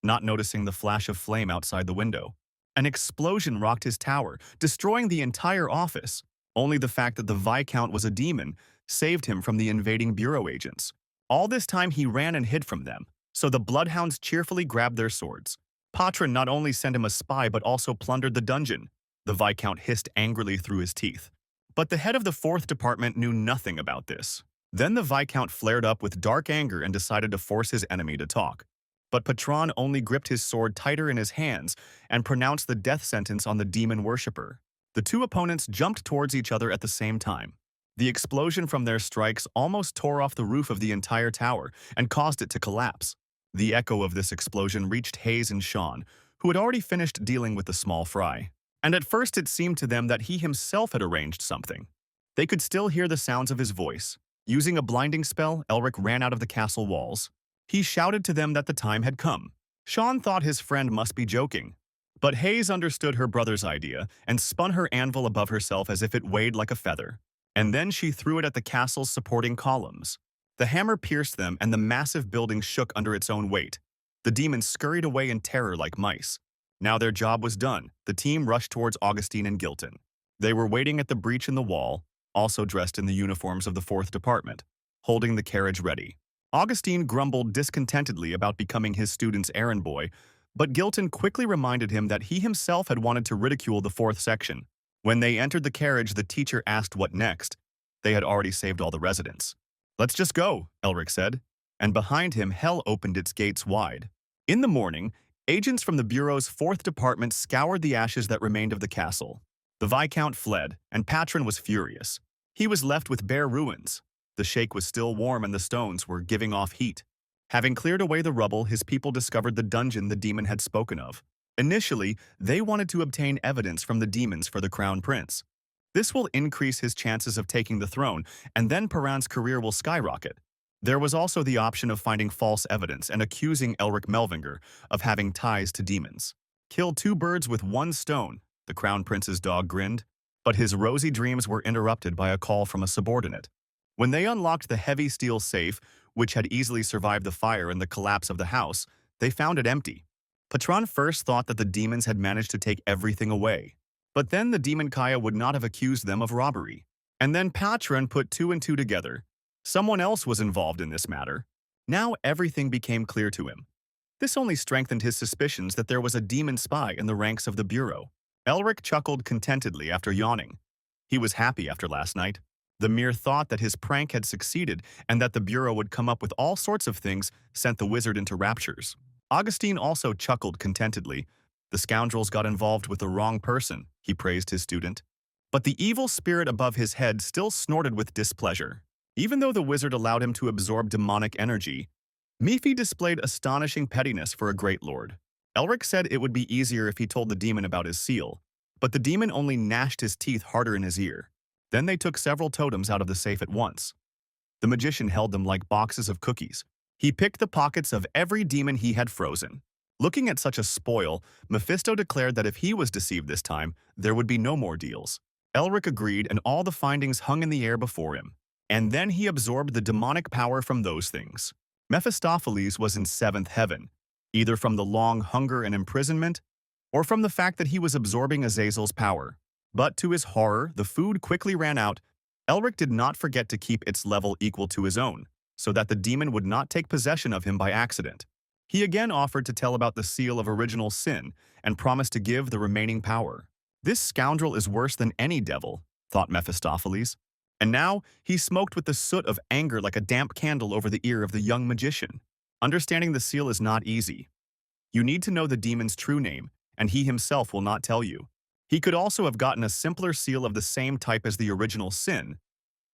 not noticing the flash of flame outside the window. An explosion rocked his tower, destroying the entire office. Only the fact that the Viscount was a demon saved him from the invading bureau agents. All this time he ran and hid from them, so the bloodhounds cheerfully grabbed their swords. Patron not only sent him a spy but also plundered the dungeon. The Viscount hissed angrily through his teeth. But the head of the 4th Department knew nothing about this. Then the Viscount flared up with dark anger and decided to force his enemy to talk. But Patron only gripped his sword tighter in his hands and pronounced the death sentence on the demon worshipper. The two opponents jumped towards each other at the same time. The explosion from their strikes almost tore off the roof of the entire tower and caused it to collapse. The echo of this explosion reached Hayes and Sean, who had already finished dealing with the small fry. And at first it seemed to them that he himself had arranged something. They could still hear the sounds of his voice. Using a blinding spell, Elric ran out of the castle walls. He shouted to them that the time had come. Sean thought his friend must be joking. But Hayes understood her brother's idea and spun her anvil above herself as if it weighed like a feather. And then she threw it at the castle's supporting columns. The hammer pierced them and the massive building shook under its own weight. The demons scurried away in terror like mice. Now their job was done. The team rushed towards Augustine and Gilton. They were waiting at the breach in the wall, also dressed in the uniforms of the 4th Department, holding the carriage ready. Augustine grumbled discontentedly about becoming his student's errand boy, but Gilton quickly reminded him that he himself had wanted to ridicule the 4th section. When they entered the carriage, the teacher asked what next. They had already saved all the residents. "Let's just go," Elric said, and behind him hell opened its gates wide. In the morning, agents from the Bureau's 4th Department scoured the ashes that remained of the castle. The Viscount fled, and Patron was furious. He was left with bare ruins. The shake was still warm and the stones were giving off heat. Having cleared away the rubble, his people discovered the dungeon the demon had spoken of. Initially, they wanted to obtain evidence from the demons for the crown prince. This will increase his chances of taking the throne, and then Paran's career will skyrocket. There was also the option of finding false evidence and accusing Elric Melvinger of having ties to demons. Kill two birds with one stone, the crown prince's dog grinned, but his rosy dreams were interrupted by a call from a subordinate. When they unlocked the heavy steel safe, which had easily survived the fire and the collapse of the house, they found it empty. Patron first thought that the demons had managed to take everything away. But then the demon Kaya would not have accused them of robbery. And then Patron put two and two together. Someone else was involved in this matter. Now everything became clear to him. This only strengthened his suspicions that there was a demon spy in the ranks of the Bureau. Elric chuckled contentedly after yawning. He was happy after last night. The mere thought that his prank had succeeded and that the Bureau would come up with all sorts of things sent the wizard into raptures. Augustine also chuckled contentedly. The scoundrels got involved with the wrong person, he praised his student. But the evil spirit above his head still snorted with displeasure. Even though the wizard allowed him to absorb demonic energy, Mifi displayed astonishing pettiness for a great lord. Elric said it would be easier if he told the demon about his seal, but the demon only gnashed his teeth harder in his ear. Then they took several totems out of the safe at once. The magician held them like boxes of cookies. He picked the pockets of every demon he had frozen. Looking at such a spoil, Mephisto declared that if he was deceived this time, there would be no more deals. Elric agreed, and all the findings hung in the air before him. And then he absorbed the demonic power from those things. Mephistopheles was in seventh heaven, either from the long hunger and imprisonment, or from the fact that he was absorbing Azazel's power. But to his horror, the food quickly ran out. Elric did not forget to keep its level equal to his own, so that the demon would not take possession of him by accident. He again offered to tell about the seal of original sin and promised to give the remaining power. This scoundrel is worse than any devil, thought Mephistopheles. And now he smoked with the soot of anger like a damp candle over the ear of the young magician. Understanding the seal is not easy. You need to know the demon's true name, and he himself will not tell you. He could also have gotten a simpler seal of the same type as the original sin.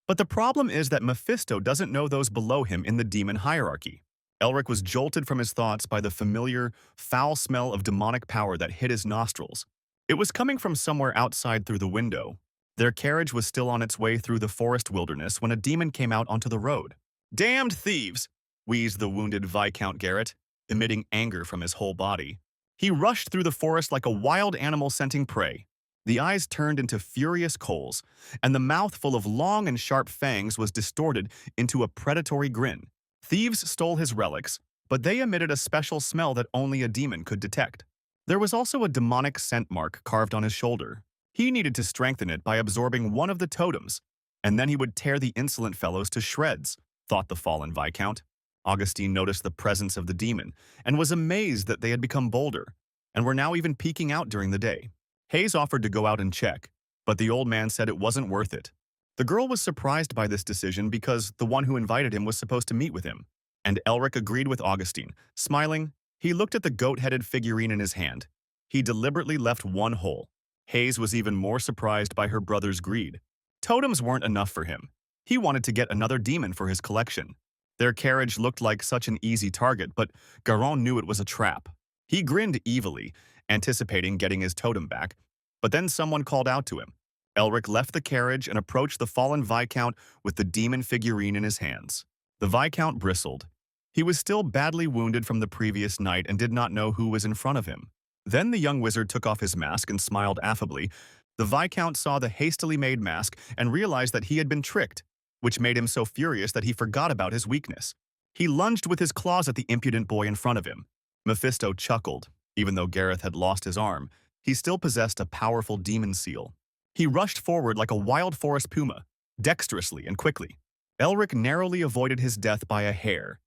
But the problem is that Mephisto doesn't know those below him in the demon hierarchy. Elric was jolted from his thoughts by the familiar, foul smell of demonic power that hit his nostrils. It was coming from somewhere outside through the window. Their carriage was still on its way through the forest wilderness when a demon came out onto the road. "Damned thieves!" wheezed the wounded Viscount Garrett, emitting anger from his whole body. He rushed through the forest like a wild animal scenting prey. The eyes turned into furious coals, and the mouth full of long and sharp fangs was distorted into a predatory grin. Thieves stole his relics, but they emitted a special smell that only a demon could detect. There was also a demonic scent mark carved on his shoulder. He needed to strengthen it by absorbing one of the totems, and then he would tear the insolent fellows to shreds, thought the fallen Viscount. Augustine noticed the presence of the demon and was amazed that they had become bolder and were now even peeking out during the day. Hayes offered to go out and check, but the old man said it wasn't worth it. The girl was surprised by this decision because the one who invited him was supposed to meet with him, and Elric agreed with Augustine. Smiling, he looked at the goat-headed figurine in his hand. He deliberately left one hole. Hayes was even more surprised by her brother's greed. Totems weren't enough for him. He wanted to get another demon for his collection. Their carriage looked like such an easy target, but Garon knew it was a trap. He grinned evilly, anticipating getting his totem back, but then someone called out to him. Elric left the carriage and approached the fallen Viscount with the demon figurine in his hands. The Viscount bristled. He was still badly wounded from the previous night and did not know who was in front of him. Then the young wizard took off his mask and smiled affably. The Viscount saw the hastily made mask and realized that he had been tricked, which made him so furious that he forgot about his weakness. He lunged with his claws at the impudent boy in front of him. Mephisto chuckled. Even though Gareth had lost his arm, he still possessed a powerful demon seal. He rushed forward like a wild forest puma, dexterously and quickly. Elric narrowly avoided his death by a hair.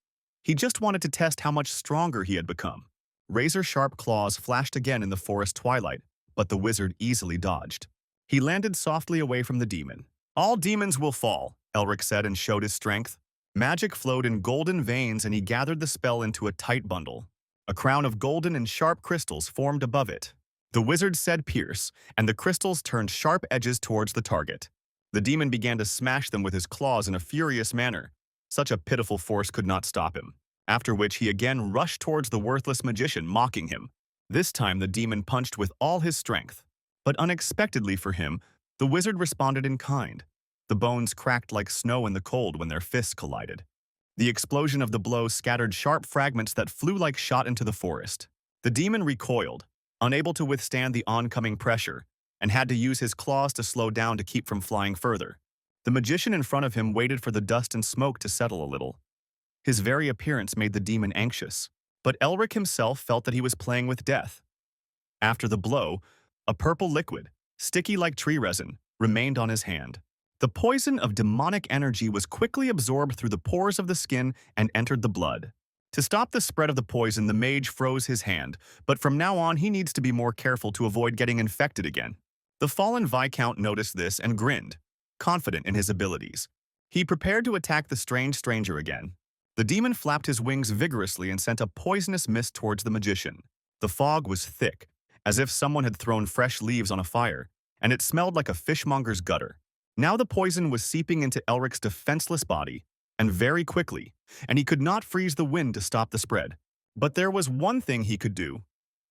He just wanted to test how much stronger he had become. Razor-sharp claws flashed again in the forest twilight, but the wizard easily dodged. He landed softly away from the demon. "All demons will fall," Elric said and showed his strength. Magic flowed in golden veins and he gathered the spell into a tight bundle. A crown of golden and sharp crystals formed above it. The wizard said pierce, and the crystals turned sharp edges towards the target. The demon began to smash them with his claws in a furious manner. Such a pitiful force could not stop him, after which he again rushed towards the worthless magician, mocking him. This time the demon punched with all his strength. But unexpectedly for him, the wizard responded in kind. The bones cracked like snow in the cold when their fists collided. The explosion of the blow scattered sharp fragments that flew like shot into the forest. The demon recoiled, unable to withstand the oncoming pressure, and had to use his claws to slow down to keep from flying further. The magician in front of him waited for the dust and smoke to settle a little. His very appearance made the demon anxious, but Elric himself felt that he was playing with death. After the blow, a purple liquid, sticky like tree resin, remained on his hand. The poison of demonic energy was quickly absorbed through the pores of the skin and entered the blood. To stop the spread of the poison, the mage froze his hand, but from now on he needs to be more careful to avoid getting infected again. The fallen Viscount noticed this and grinned, confident in his abilities. He prepared to attack the strange stranger again. The demon flapped his wings vigorously and sent a poisonous mist towards the magician. The fog was thick, as if someone had thrown fresh leaves on a fire, and it smelled like a fishmonger's gutter. Now the poison was seeping into Elric's defenseless body, and very quickly, and he could not freeze the wind to stop the spread. But there was one thing he could do.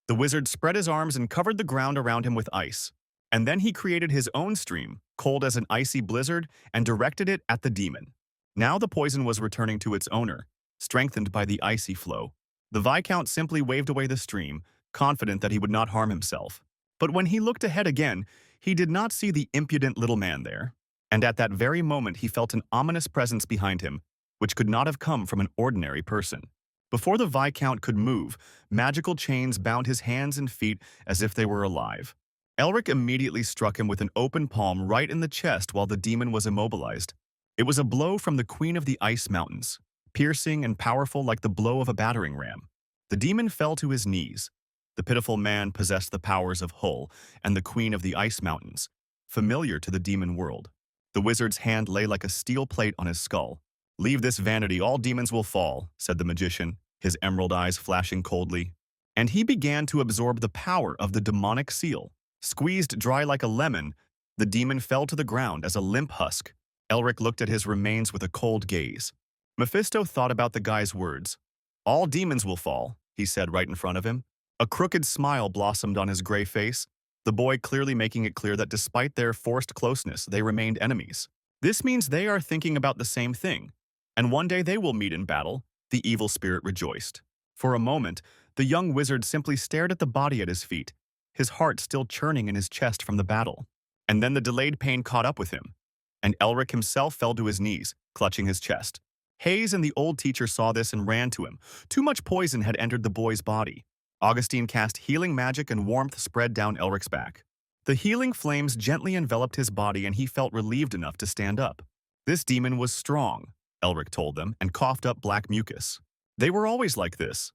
The wizard spread his arms and covered the ground around him with ice. And then he created his own stream, cold as an icy blizzard, and directed it at the demon. Now the poison was returning to its owner, strengthened by the icy flow. The Viscount simply waved away the stream, confident that he would not harm himself. But when he looked ahead again, he did not see the impudent little man there. And at that very moment he felt an ominous presence behind him, which could not have come from an ordinary person. Before the Viscount could move, magical chains bound his hands and feet as if they were alive. Elric immediately struck him with an open palm right in the chest while the demon was immobilized. It was a blow from the Queen of the Ice Mountains, piercing and powerful like the blow of a battering ram. The demon fell to his knees. The pitiful man possessed the powers of Hull and the Queen of the Ice Mountains, familiar to the demon world. The wizard's hand lay like a steel plate on his skull. "Leave this vanity, all demons will fall," said the magician, his emerald eyes flashing coldly. And he began to absorb the power of the demonic seal. Squeezed dry like a lemon, the demon fell to the ground as a limp husk. Elric looked at his remains with a cold gaze. Mephisto thought about the guy's words. "All demons will fall," he said right in front of him. A crooked smile blossomed on his gray face, the boy clearly making it clear that despite their forced closeness, they remained enemies. This means they are thinking about the same thing, and one day they will meet in battle, the evil spirit rejoiced. For a moment, the young wizard simply stared at the body at his feet, his heart still churning in his chest from the battle. And then the delayed pain caught up with him, and Elric himself fell to his knees, clutching his chest. Hayes and the old teacher saw this and ran to him. Too much poison had entered the boy's body. Augustine cast healing magic and warmth spread down Elric's back. The healing flames gently enveloped his body and he felt relieved enough to stand up. This demon was strong, Elric told them, and coughed up black mucus. They were always like this.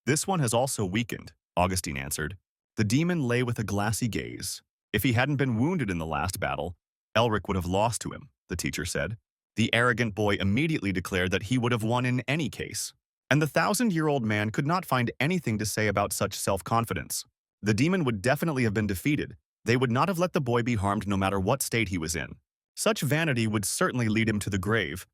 This one has also weakened, Augustine answered. The demon lay with a glassy gaze. If he hadn't been wounded in the last battle, Elric would have lost to him, the teacher said. The arrogant boy immediately declared that he would have won in any case. And the 1,000-year-old man could not find anything to say about such self-confidence. The demon would definitely have been defeated. They would not have let the boy be harmed no matter what state he was in. Such vanity would certainly lead him to the grave.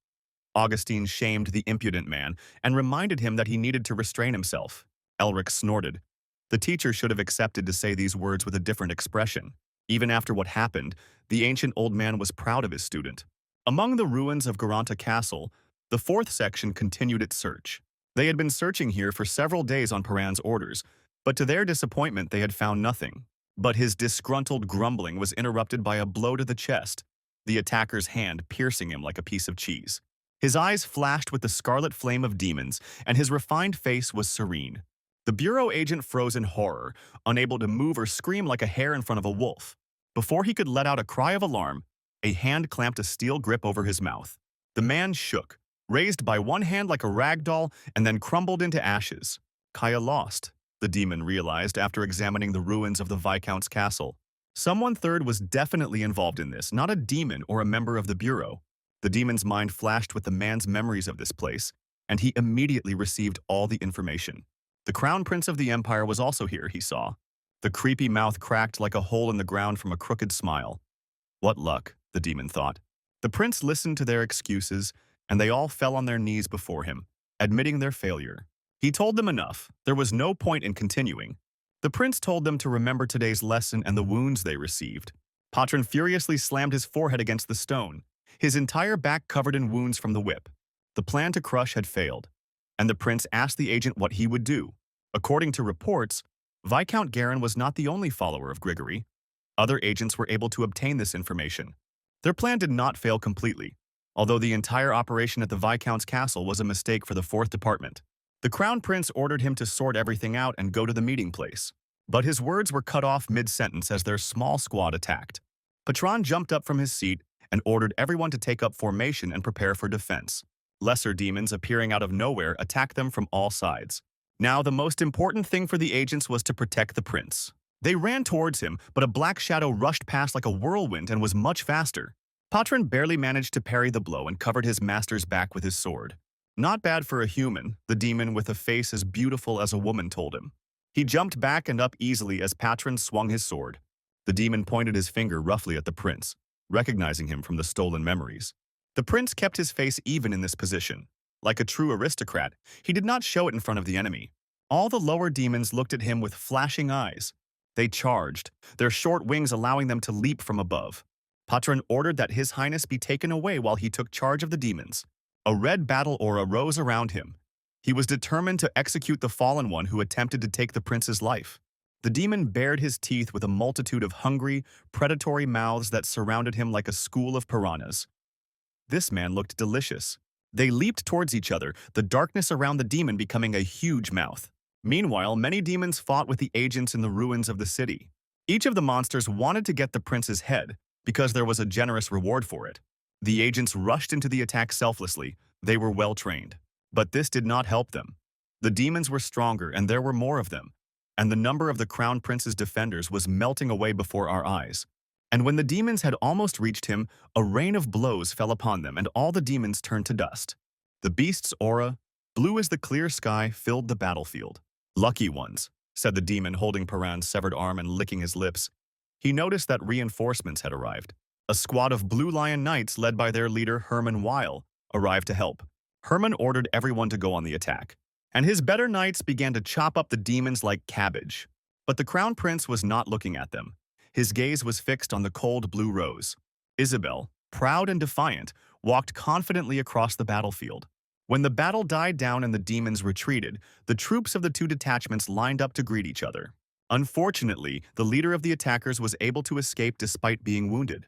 Augustine shamed the impudent man and reminded him that he needed to restrain himself. Elric snorted. The teacher should have accepted to say these words with a different expression. Even after what happened, the ancient old man was proud of his student. Among the ruins of Garanta Castle, the 4th section continued its search. They had been searching here for several days on Paran's orders, but to their disappointment they had found nothing. But his disgruntled grumbling was interrupted by a blow to the chest, the attacker's hand piercing him like a piece of cheese. His eyes flashed with the scarlet flame of demons, and his refined face was serene. The bureau agent froze in horror, unable to move or scream like a hare in front of a wolf. Before he could let out a cry of alarm, a hand clamped a steel grip over his mouth. The man shook, raised by one hand like a rag doll, and then crumbled into ashes. Kaya lost, the demon realized after examining the ruins of the Viscount's castle. Someone third was definitely involved in this, not a demon or a member of the bureau. The demon's mind flashed with the man's memories of this place, and he immediately received all the information. The crown prince of the empire was also here, he saw. The creepy mouth cracked like a hole in the ground from a crooked smile. What luck, the demon thought. The prince listened to their excuses, and they all fell on their knees before him, admitting their failure. He told them enough. There was no point in continuing. The prince told them to remember today's lesson and the wounds they received. Patron furiously slammed his forehead against the stone, his entire back covered in wounds from the whip. The plan to crush had failed, and the prince asked the agent what he would do. According to reports, Viscount Garin was not the only follower of Grigory. Other agents were able to obtain this information. Their plan did not fail completely, although the entire operation at the Viscount's castle was a mistake for the 4th Department. The Crown Prince ordered him to sort everything out and go to the meeting place. But his words were cut off mid-sentence as their small squad attacked. Patron jumped up from his seat and ordered everyone to take up formation and prepare for defense. Lesser demons appearing out of nowhere attacked them from all sides. Now, the most important thing for the agents was to protect the prince. They ran towards him, but a black shadow rushed past like a whirlwind and was much faster. Patron barely managed to parry the blow and covered his master's back with his sword. Not bad for a human, the demon with a face as beautiful as a woman told him. He jumped back and up easily as Patron swung his sword. The demon pointed his finger roughly at the prince, recognizing him from the stolen memories. The prince kept his face even in this position. Like a true aristocrat, he did not show it in front of the enemy. All the lower demons looked at him with flashing eyes. They charged, their short wings allowing them to leap from above. Patron ordered that His Highness be taken away while he took charge of the demons. A red battle aura rose around him. He was determined to execute the fallen one who attempted to take the prince's life. The demon bared his teeth with a multitude of hungry, predatory mouths that surrounded him like a school of piranhas. This man looked delicious. They leaped towards each other, the darkness around the demon becoming a huge mouth. Meanwhile, many demons fought with the agents in the ruins of the city. Each of the monsters wanted to get the prince's head, because there was a generous reward for it. The agents rushed into the attack selflessly. They were well trained. But this did not help them. The demons were stronger and there were more of them, and the number of the crown prince's defenders was melting away before our eyes. And when the demons had almost reached him, a rain of blows fell upon them and all the demons turned to dust. The beast's aura, blue as the clear sky, filled the battlefield. "Lucky ones," said the demon, holding Paran's severed arm and licking his lips. He noticed that reinforcements had arrived. A squad of Blue Lion Knights led by their leader Herman Weil arrived to help. Herman ordered everyone to go on the attack, and his better knights began to chop up the demons like cabbage. But the crown prince was not looking at them. His gaze was fixed on the cold blue rose. Isabel, proud and defiant, walked confidently across the battlefield. When the battle died down and the demons retreated, the troops of the two detachments lined up to greet each other. Unfortunately, the leader of the attackers was able to escape despite being wounded.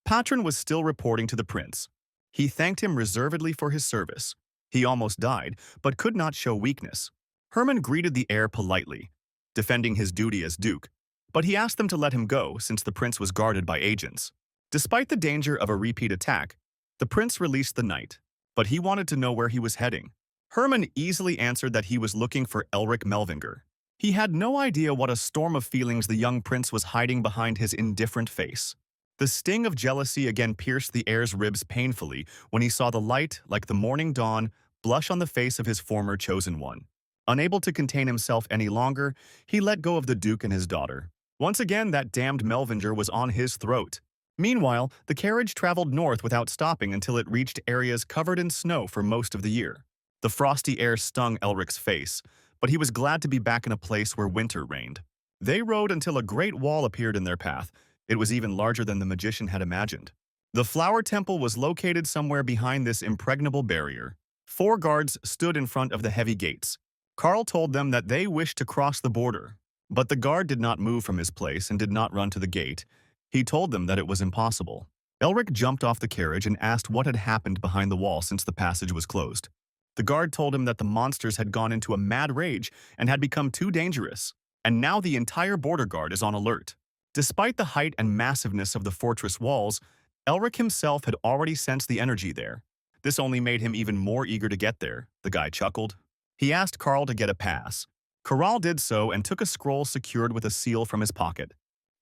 Patron was still reporting to the prince. He thanked him reservedly for his service. He almost died, but could not show weakness. Herman greeted the heir politely, defending his duty as duke, but he asked them to let him go since the prince was guarded by agents. Despite the danger of a repeat attack, the prince released the knight, but he wanted to know where he was heading. Herman easily answered that he was looking for Elric Melvinger. He had no idea what a storm of feelings the young prince was hiding behind his indifferent face. The sting of jealousy again pierced the heir's ribs painfully when he saw the light, like the morning dawn, blush on the face of his former chosen one. Unable to contain himself any longer, he let go of the duke and his daughter. Once again, that damned Melvinger was on his throat. Meanwhile, the carriage traveled north without stopping until it reached areas covered in snow for most of the year. The frosty air stung Elric's face, but he was glad to be back in a place where winter reigned. They rode until a great wall appeared in their path. It was even larger than the magician had imagined. The flower temple was located somewhere behind this impregnable barrier. 4 guards stood in front of the heavy gates. Carl told them that they wished to cross the border, but the guard did not move from his place and did not run to the gate. He told them that it was impossible. Elric jumped off the carriage and asked what had happened behind the wall since the passage was closed. The guard told him that the monsters had gone into a mad rage and had become too dangerous, and now the entire border guard is on alert. Despite the height and massiveness of the fortress walls, Elric himself had already sensed the energy there. This only made him even more eager to get there, the guy chuckled. He asked Carl to get a pass. Carl did so and took a scroll secured with a seal from his pocket.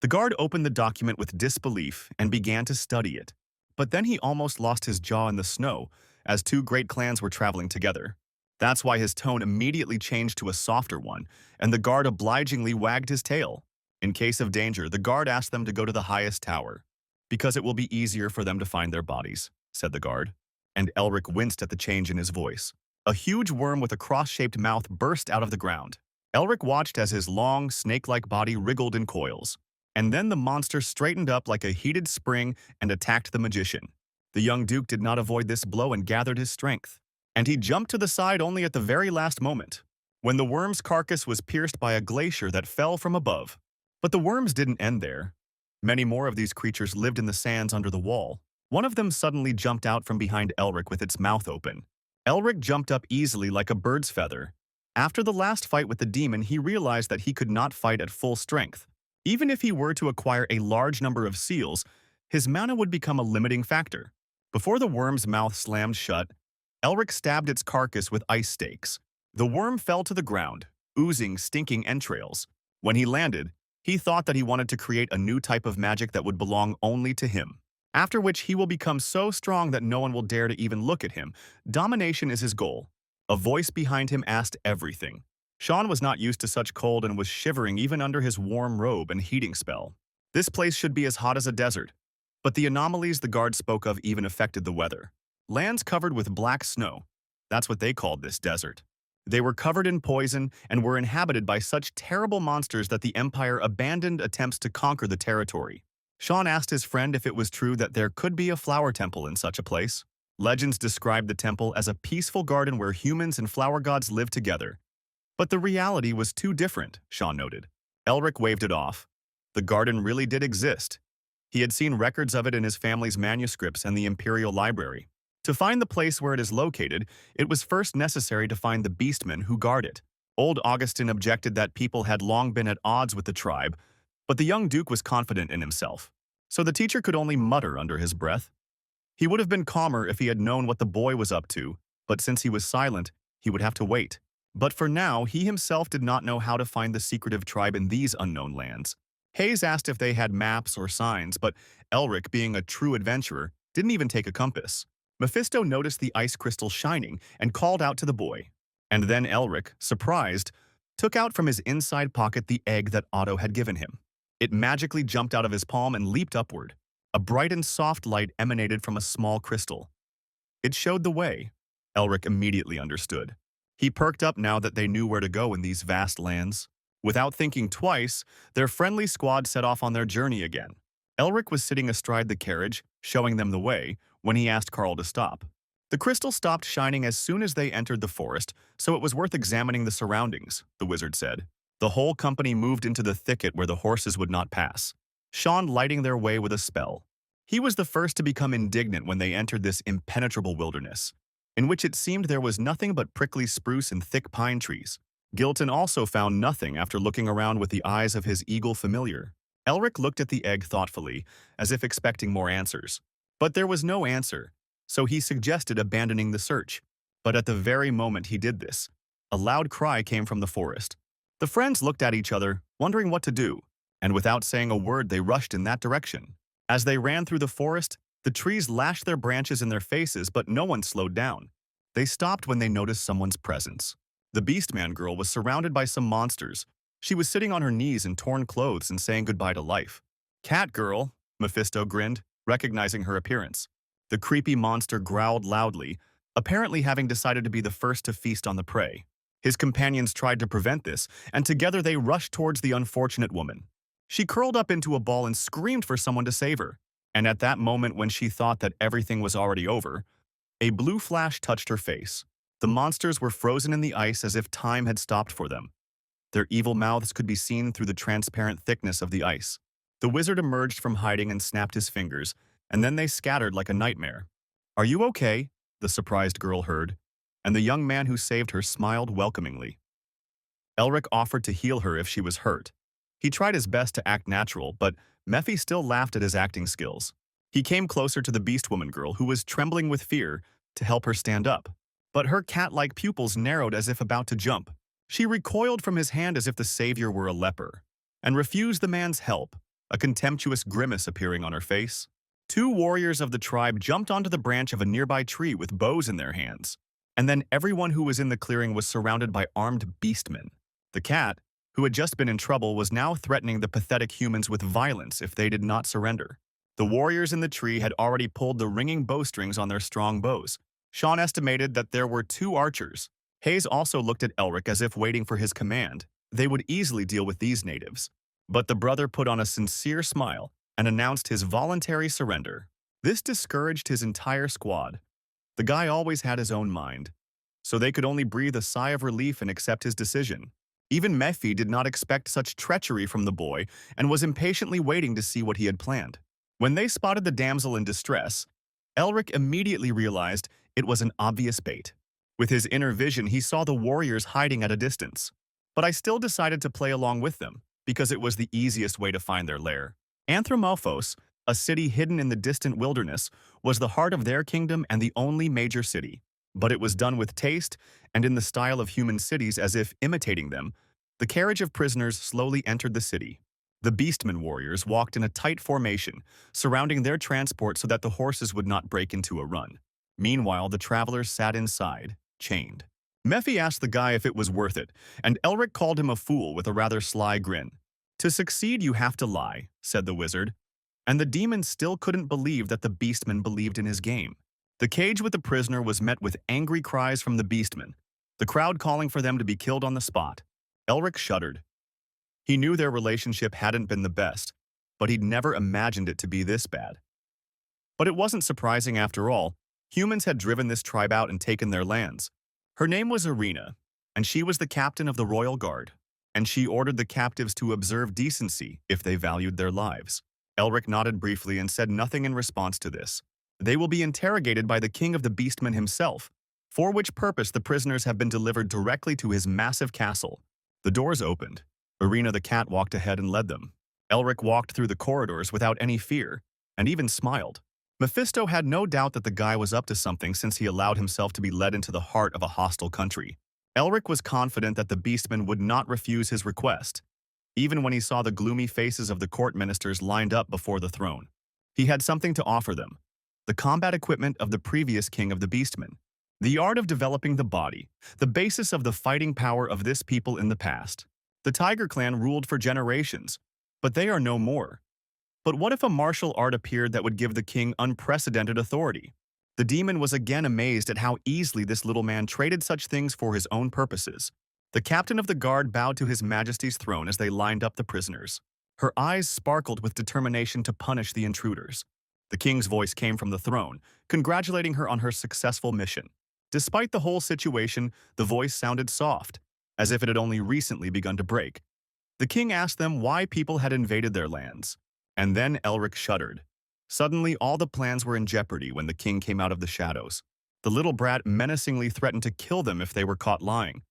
The guard opened the document with disbelief and began to study it. But then he almost lost his jaw in the snow, as 2 great clans were traveling together. That's why his tone immediately changed to a softer one, and the guard obligingly wagged his tail. In case of danger, the guard asked them to go to the highest tower, because it will be easier for them to find their bodies, said the guard. And Elric winced at the change in his voice. A huge worm with a cross-shaped mouth burst out of the ground. Elric watched as his long, snake-like body wriggled in coils. And then the monster straightened up like a heated spring and attacked the magician. The young duke did not avoid this blow and gathered his strength. And he jumped to the side only at the very last moment, when the worm's carcass was pierced by a glacier that fell from above. But the worms didn't end there. Many more of these creatures lived in the sands under the wall. One of them suddenly jumped out from behind Elric with its mouth open. Elric jumped up easily like a bird's feather. After the last fight with the demon, he realized that he could not fight at full strength. Even if he were to acquire a large number of seals, his mana would become a limiting factor. Before the worm's mouth slammed shut, Elric stabbed its carcass with ice stakes. The worm fell to the ground, oozing stinking entrails. When he landed, he thought that he wanted to create a new type of magic that would belong only to him. After which he will become so strong that no one will dare to even look at him. Domination is his goal. A voice behind him asked everything. Sean was not used to such cold and was shivering even under his warm robe and heating spell. This place should be as hot as a desert. But the anomalies the guard spoke of even affected the weather. Lands covered with black snow. That's what they called this desert. They were covered in poison and were inhabited by such terrible monsters that the Empire abandoned attempts to conquer the territory. Sean asked his friend if it was true that there could be a flower temple in such a place. Legends described the temple as a peaceful garden where humans and flower gods lived together. But the reality was too different, Sean noted. Elric waved it off. The garden really did exist. He had seen records of it in his family's manuscripts and the Imperial Library. To find the place where it is located, it was first necessary to find the beastmen who guard it. Old Augustin objected that people had long been at odds with the tribe, but the young duke was confident in himself. So the teacher could only mutter under his breath. He would have been calmer if he had known what the boy was up to, but since he was silent, he would have to wait. But for now, he himself did not know how to find the secretive tribe in these unknown lands. Hayes asked if they had maps or signs, but Elric, being a true adventurer, didn't even take a compass. Mephisto noticed the ice crystal shining and called out to the boy. And then Elric, surprised, took out from his inside pocket the egg that Otto had given him. It magically jumped out of his palm and leaped upward. A bright and soft light emanated from a small crystal. It showed the way. Elric immediately understood. He perked up now that they knew where to go in these vast lands. Without thinking twice, their friendly squad set off on their journey again. Elric was sitting astride the carriage, showing them the way, when he asked Carl to stop. The crystal stopped shining as soon as they entered the forest, so it was worth examining the surroundings, the wizard said. The whole company moved into the thicket where the horses would not pass, Sean lighting their way with a spell. He was the first to become indignant when they entered this impenetrable wilderness, in which it seemed there was nothing but prickly spruce and thick pine trees. Gilton also found nothing after looking around with the eyes of his eagle familiar. Elric looked at the egg thoughtfully, as if expecting more answers. But there was no answer, so he suggested abandoning the search. But at the very moment he did this, a loud cry came from the forest. The friends looked at each other, wondering what to do, and without saying a word they rushed in that direction. As they ran through the forest, the trees lashed their branches in their faces, but no one slowed down. They stopped when they noticed someone's presence. The Beastman girl was surrounded by some monsters. She was sitting on her knees in torn clothes and saying goodbye to life. "Cat girl," Mephisto grinned, recognizing her appearance. The creepy monster growled loudly, apparently having decided to be the first to feast on the prey. His companions tried to prevent this, and together they rushed towards the unfortunate woman. She curled up into a ball and screamed for someone to save her. And at that moment when she thought that everything was already over, a blue flash touched her face. The monsters were frozen in the ice as if time had stopped for them. Their evil mouths could be seen through the transparent thickness of the ice. The wizard emerged from hiding and snapped his fingers, and then they scattered like a nightmare. "Are you okay?" the surprised girl heard, and the young man who saved her smiled welcomingly. Elric offered to heal her if she was hurt. He tried his best to act natural, but Mephi still laughed at his acting skills. He came closer to the beast woman girl, who was trembling with fear, to help her stand up. But her cat-like pupils narrowed as if about to jump. She recoiled from his hand as if the savior were a leper, and refused the man's help, a contemptuous grimace appearing on her face. Two warriors of the tribe jumped onto the branch of a nearby tree with bows in their hands, and then everyone who was in the clearing was surrounded by armed beastmen. The cat, who had just been in trouble, was now threatening the pathetic humans with violence if they did not surrender. The warriors in the tree had already pulled the ringing bowstrings on their strong bows. Sean estimated that there were 2 archers. Hayes also looked at Elric as if waiting for his command. They would easily deal with these natives. But the brother put on a sincere smile and announced his voluntary surrender. This discouraged his entire squad. The guy always had his own mind, so they could only breathe a sigh of relief and accept his decision. Even Mephi did not expect such treachery from the boy and was impatiently waiting to see what he had planned. When they spotted the damsel in distress, Elric immediately realized it was an obvious bait. With his inner vision, he saw the warriors hiding at a distance. But I still decided to play along with them, because it was the easiest way to find their lair. Anthropomorphos, a city hidden in the distant wilderness, was the heart of their kingdom and the only major city. But it was done with taste and in the style of human cities as if imitating them. The carriage of prisoners slowly entered the city. The beastmen warriors walked in a tight formation, surrounding their transport so that the horses would not break into a run. Meanwhile, the travelers sat inside, chained. Mephi asked the guy if it was worth it, and Elric called him a fool with a rather sly grin. "To succeed, you have to lie," said the wizard. And the demon still couldn't believe that the beastmen believed in his game. The cage with the prisoner was met with angry cries from the beastmen, the crowd calling for them to be killed on the spot. Elric shuddered. He knew their relationship hadn't been the best, but he'd never imagined it to be this bad. But it wasn't surprising after all. Humans had driven this tribe out and taken their lands. Her name was Irina, and she was the captain of the royal guard, and she ordered the captives to observe decency if they valued their lives. Elric nodded briefly and said nothing in response to this. They will be interrogated by the king of the beastmen himself, for which purpose the prisoners have been delivered directly to his massive castle. The doors opened. Irina the cat walked ahead and led them. Elric walked through the corridors without any fear, and even smiled. Mephisto had no doubt that the guy was up to something since he allowed himself to be led into the heart of a hostile country. Elric was confident that the beastmen would not refuse his request, even when he saw the gloomy faces of the court ministers lined up before the throne. He had something to offer them: the combat equipment of the previous king of the beastmen, the art of developing the body, the basis of the fighting power of this people in the past. The Tiger clan ruled for generations, but they are no more. But what if a martial art appeared that would give the king unprecedented authority? The demon was again amazed at how easily this little man traded such things for his own purposes. The captain of the guard bowed to his majesty's throne as they lined up the prisoners. Her eyes sparkled with determination to punish the intruders. The king's voice came from the throne, congratulating her on her successful mission. Despite the whole situation, the voice sounded soft, as if it had only recently begun to break. The king asked them why people had invaded their lands. And then Elric shuddered. Suddenly, all the plans were in jeopardy when the king came out of the shadows. The little brat menacingly threatened to kill them if they were caught lying.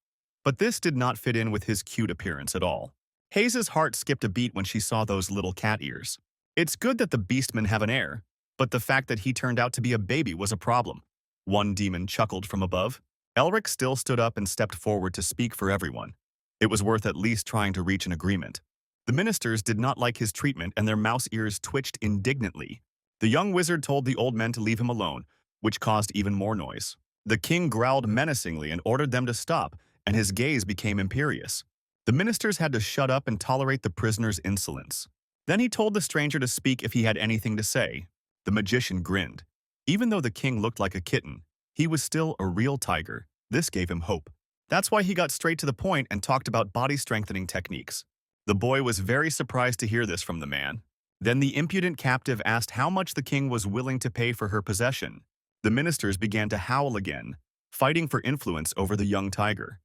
But this did not fit in with his cute appearance at all. Hayes's heart skipped a beat when she saw those little cat ears. It's good that the beastmen have an heir, but the fact that he turned out to be a baby was a problem. One demon chuckled from above. Elric still stood up and stepped forward to speak for everyone. It was worth at least trying to reach an agreement. The ministers did not like his treatment and their mouse ears twitched indignantly. The young wizard told the old men to leave him alone, which caused even more noise. The king growled menacingly and ordered them to stop, and his gaze became imperious. The ministers had to shut up and tolerate the prisoner's insolence. Then he told the stranger to speak if he had anything to say. The magician grinned. Even though the king looked like a kitten, he was still a real tiger. This gave him hope. That's why he got straight to the point and talked about body-strengthening techniques. The boy was very surprised to hear this from the man. Then the impudent captive asked how much the king was willing to pay for her possession. The ministers began to howl again, fighting for influence over the young tiger.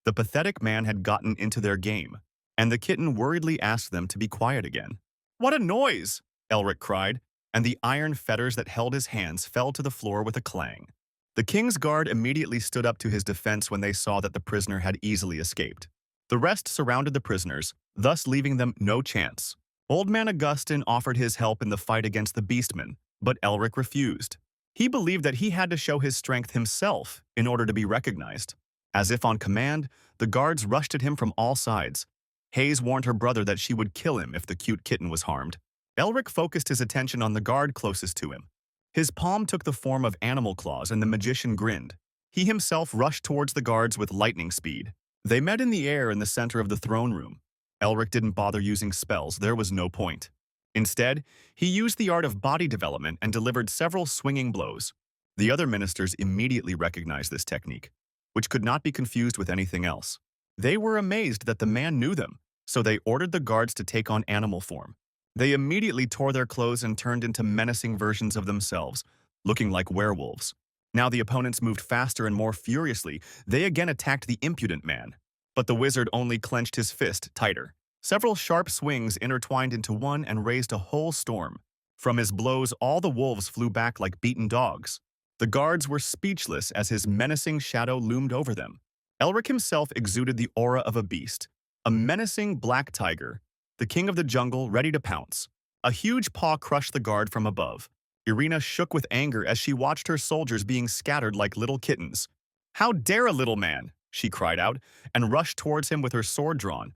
The pathetic man had gotten into their game, and the kitten worriedly asked them to be quiet again. "What a noise!" Elric cried, and the iron fetters that held his hands fell to the floor with a clang. The king's guard immediately stood up to his defense when they saw that the prisoner had easily escaped. The rest surrounded the prisoners, thus leaving them no chance. Old Man Augustin offered his help in the fight against the beastmen, but Elric refused. He believed that he had to show his strength himself in order to be recognized. As if on command, the guards rushed at him from all sides. Hayes warned her brother that she would kill him if the cute kitten was harmed. Elric focused his attention on the guard closest to him. His palm took the form of animal claws and the magician grinned. He himself rushed towards the guards with lightning speed. They met in the air in the center of the throne room. Elric didn't bother using spells, there was no point. Instead, he used the art of body development and delivered several swinging blows. The other ministers immediately recognized this technique, which could not be confused with anything else. They were amazed that the man knew them, so they ordered the guards to take on animal form. They immediately tore their clothes and turned into menacing versions of themselves, looking like werewolves. Now the opponents moved faster and more furiously. They again attacked the impudent man. But the wizard only clenched his fist tighter. Several sharp swings intertwined into one and raised a whole storm. From his blows, all the wolves flew back like beaten dogs. The guards were speechless as his menacing shadow loomed over them. Elric himself exuded the aura of a beast, a menacing black tiger, the king of the jungle ready to pounce. A huge paw crushed the guard from above. Irina shook with anger as she watched her soldiers being scattered like little kittens. "How dare a little man!" she cried out, and rushed towards him with her sword drawn.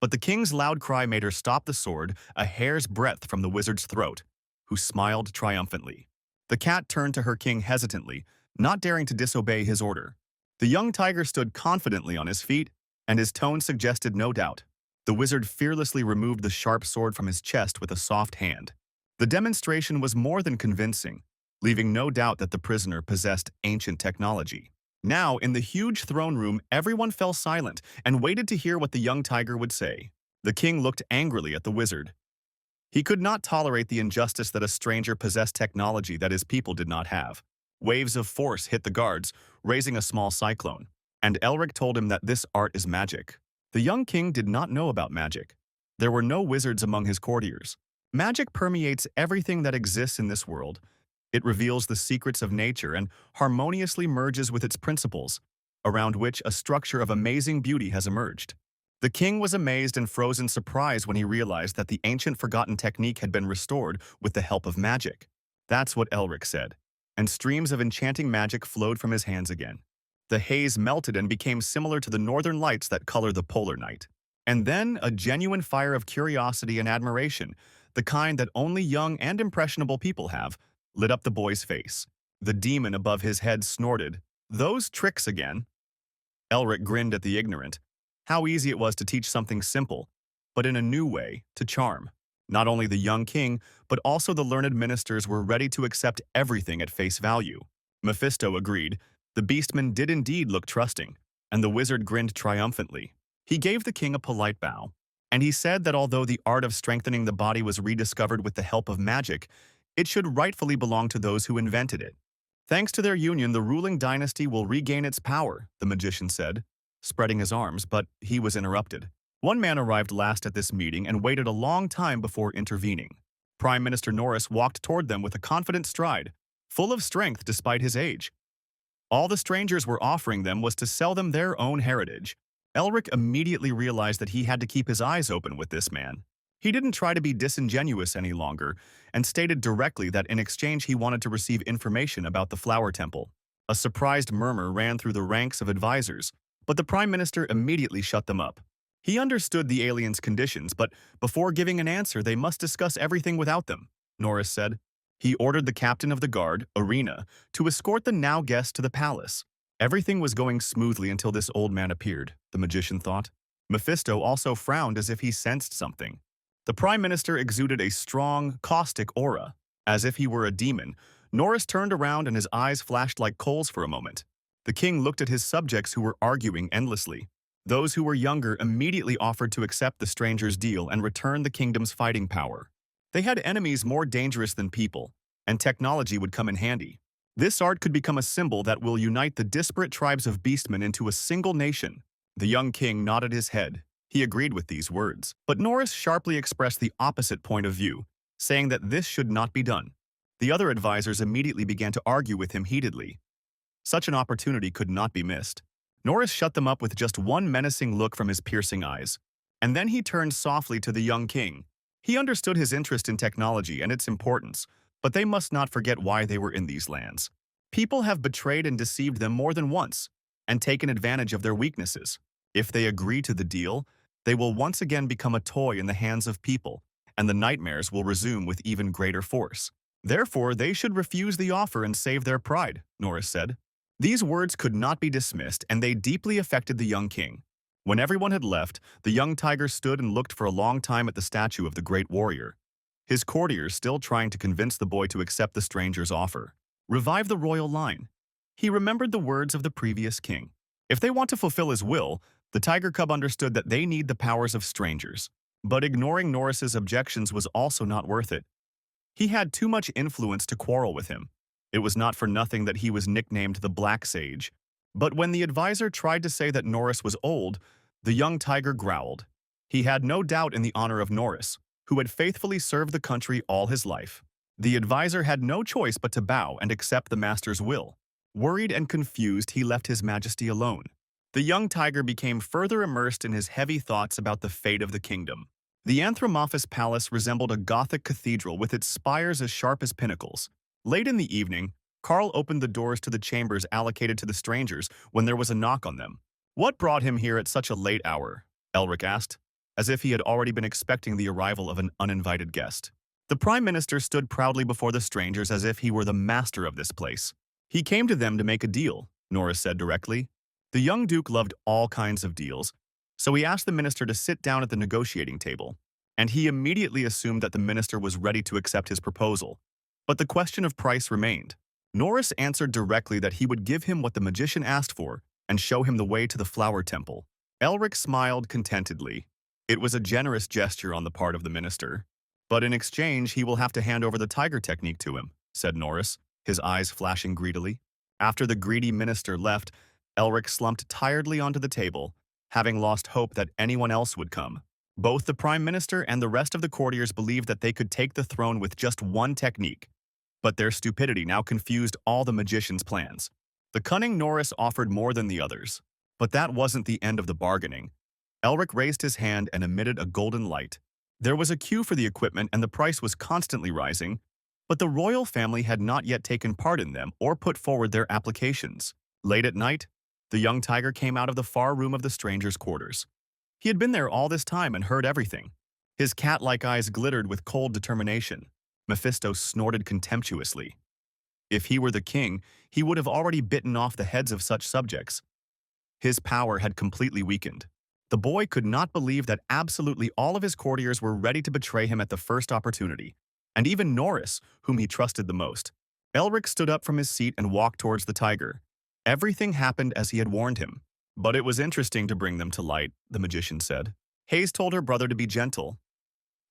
But the king's loud cry made her stop the sword a hair's breadth from the wizard's throat, who smiled triumphantly. The cat turned to her king hesitantly, not daring to disobey his order. The young tiger stood confidently on his feet, and his tone suggested no doubt. The wizard fearlessly removed the sharp sword from his chest with a soft hand. The demonstration was more than convincing, leaving no doubt that the prisoner possessed ancient technology. Now, in the huge throne room, everyone fell silent and waited to hear what the young tiger would say. The king looked angrily at the wizard. He could not tolerate the injustice that a stranger possessed technology that his people did not have. Waves of force hit the guards, raising a small cyclone, and Elric told him that this art is magic. The young king did not know about magic. There were no wizards among his courtiers. Magic permeates everything that exists in this world. It reveals the secrets of nature and harmoniously merges with its principles, around which a structure of amazing beauty has emerged. The king was amazed and froze in surprise when he realized that the ancient forgotten technique had been restored with the help of magic. That's what Elric said, and streams of enchanting magic flowed from his hands again. The haze melted and became similar to the northern lights that color the polar night. And then a genuine fire of curiosity and admiration, the kind that only young and impressionable people have, lit up the boy's face. The demon above his head snorted, "Those tricks again." Elric grinned at the ignorant. How easy it was to teach something simple, but in a new way, to charm. Not only the young king, but also the learned ministers were ready to accept everything at face value. Mephisto agreed. The beastman did indeed look trusting, and the wizard grinned triumphantly. He gave the king a polite bow, and he said that although the art of strengthening the body was rediscovered with the help of magic, it should rightfully belong to those who invented it. Thanks to their union, the ruling dynasty will regain its power, the magician said, spreading his arms, but he was interrupted. One man arrived last at this meeting and waited a long time before intervening. Prime Minister Norris walked toward them with a confident stride, full of strength despite his age. All the strangers were offering them was to sell them their own heritage. Elric immediately realized that he had to keep his eyes open with this man. He didn't try to be disingenuous any longer, and stated directly that in exchange he wanted to receive information about the Flower Temple. A surprised murmur ran through the ranks of advisors, but the Prime Minister immediately shut them up. He understood the aliens' conditions, but before giving an answer they must discuss everything without them, Norris said. He ordered the captain of the guard, Irina, to escort the now guest to the palace. Everything was going smoothly until this old man appeared, the magician thought. Mephisto also frowned as if he sensed something. The Prime Minister exuded a strong, caustic aura. As if he were a demon, Norris turned around and his eyes flashed like coals for a moment. The king looked at his subjects who were arguing endlessly. Those who were younger immediately offered to accept the stranger's deal and return the kingdom's fighting power. They had enemies more dangerous than people, and technology would come in handy. This art could become a symbol that will unite the disparate tribes of beastmen into a single nation. The young king nodded his head. He agreed with these words, but Norris sharply expressed the opposite point of view, saying that this should not be done. The other advisors immediately began to argue with him heatedly. Such an opportunity could not be missed. Norris shut them up with just one menacing look from his piercing eyes, and then he turned softly to the young king. He understood his interest in technology and its importance, but they must not forget why they were in these lands. People have betrayed and deceived them more than once, and taken advantage of their weaknesses. If they agree to the deal, they will once again become a toy in the hands of people, and the nightmares will resume with even greater force. Therefore, they should refuse the offer and save their pride, Norris said. These words could not be dismissed, and they deeply affected the young king. When everyone had left, the young tiger stood and looked for a long time at the statue of the great warrior. His courtiers still trying to convince the boy to accept the stranger's offer. Revive the royal line. He remembered the words of the previous king. If they want to fulfill his will, the tiger cub understood that they need the powers of strangers. But ignoring Norris's objections was also not worth it. He had too much influence to quarrel with him. It was not for nothing that he was nicknamed the Black Sage. But when the advisor tried to say that Norris was old, the young tiger growled. He had no doubt in the honor of Norris, who had faithfully served the country all his life. The advisor had no choice but to bow and accept the master's will. Worried and confused, he left His Majesty alone. The young tiger became further immersed in his heavy thoughts about the fate of the kingdom. The Anthromophis Palace resembled a Gothic cathedral with its spires as sharp as pinnacles. Late in the evening, Carl opened the doors to the chambers allocated to the strangers when there was a knock on them. "What brought him here at such a late hour?" Elric asked, as if he had already been expecting the arrival of an uninvited guest. The Prime Minister stood proudly before the strangers as if he were the master of this place. "He came to them to make a deal," Norris said directly. The young Duke loved all kinds of deals, so he asked the minister to sit down at the negotiating table, and he immediately assumed that the minister was ready to accept his proposal. But the question of price remained. Norris answered directly that he would give him what the magician asked for and show him the way to the flower temple. Elric smiled contentedly. It was a generous gesture on the part of the minister. "But in exchange, he will have to hand over the tiger technique to him," said Norris, his eyes flashing greedily. After the greedy minister left, Elric slumped tiredly onto the table, having lost hope that anyone else would come. Both the Prime Minister and the rest of the courtiers believed that they could take the throne with just one technique, but their stupidity now confused all the magician's plans. The cunning Norris offered more than the others, but that wasn't the end of the bargaining. Elric raised his hand and emitted a golden light. There was a queue for the equipment and the price was constantly rising, but the royal family had not yet taken part in them or put forward their applications. Late at night, the young tiger came out of the far room of the stranger's quarters. He had been there all this time and heard everything. His cat-like eyes glittered with cold determination. Mephisto snorted contemptuously. If he were the king, he would have already bitten off the heads of such subjects. His power had completely weakened. The boy could not believe that absolutely all of his courtiers were ready to betray him at the first opportunity, and even Norris, whom he trusted the most. Elric stood up from his seat and walked towards the tiger. Everything happened as he had warned him. "But it was interesting to bring them to light," the magician said. "Hayes told her brother to be gentle.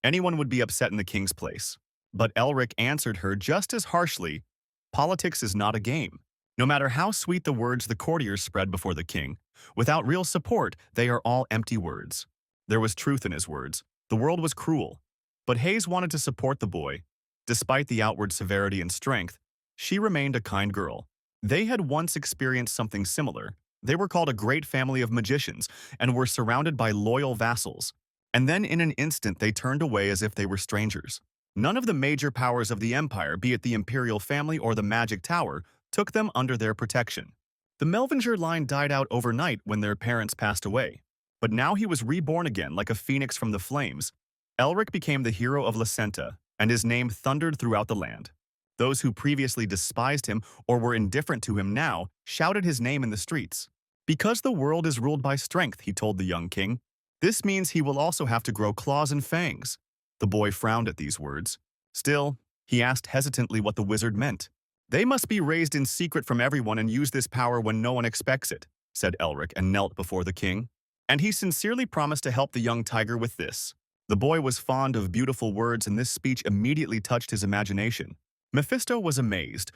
Anyone would be upset in the king's place." But Elric answered her just as harshly, "Politics is not a game. No matter how sweet the words the courtiers spread before the king, without real support, they are all empty words." There was truth in his words. The world was cruel. But Hayes wanted to support the boy. Despite the outward severity and strength, she remained a kind girl. They had once experienced something similar. They were called a great family of magicians and were surrounded by loyal vassals. And then in an instant they turned away as if they were strangers. None of the major powers of the empire, be it the imperial family or the magic tower, took them under their protection. The Melvinger line died out overnight when their parents passed away. But now he was reborn again like a phoenix from the flames. Elric became the hero of Lacenta, and his name thundered throughout the land. Those who previously despised him or were indifferent to him now shouted his name in the streets. "Because the world is ruled by strength," he told the young king. "This means he will also have to grow claws and fangs." The boy frowned at these words. Still, he asked hesitantly what the wizard meant. "They must be raised in secret from everyone and use this power when no one expects it," said Elric and knelt before the king. And he sincerely promised to help the young tiger with this. The boy was fond of beautiful words and this speech immediately touched his imagination. Mephisto was amazed.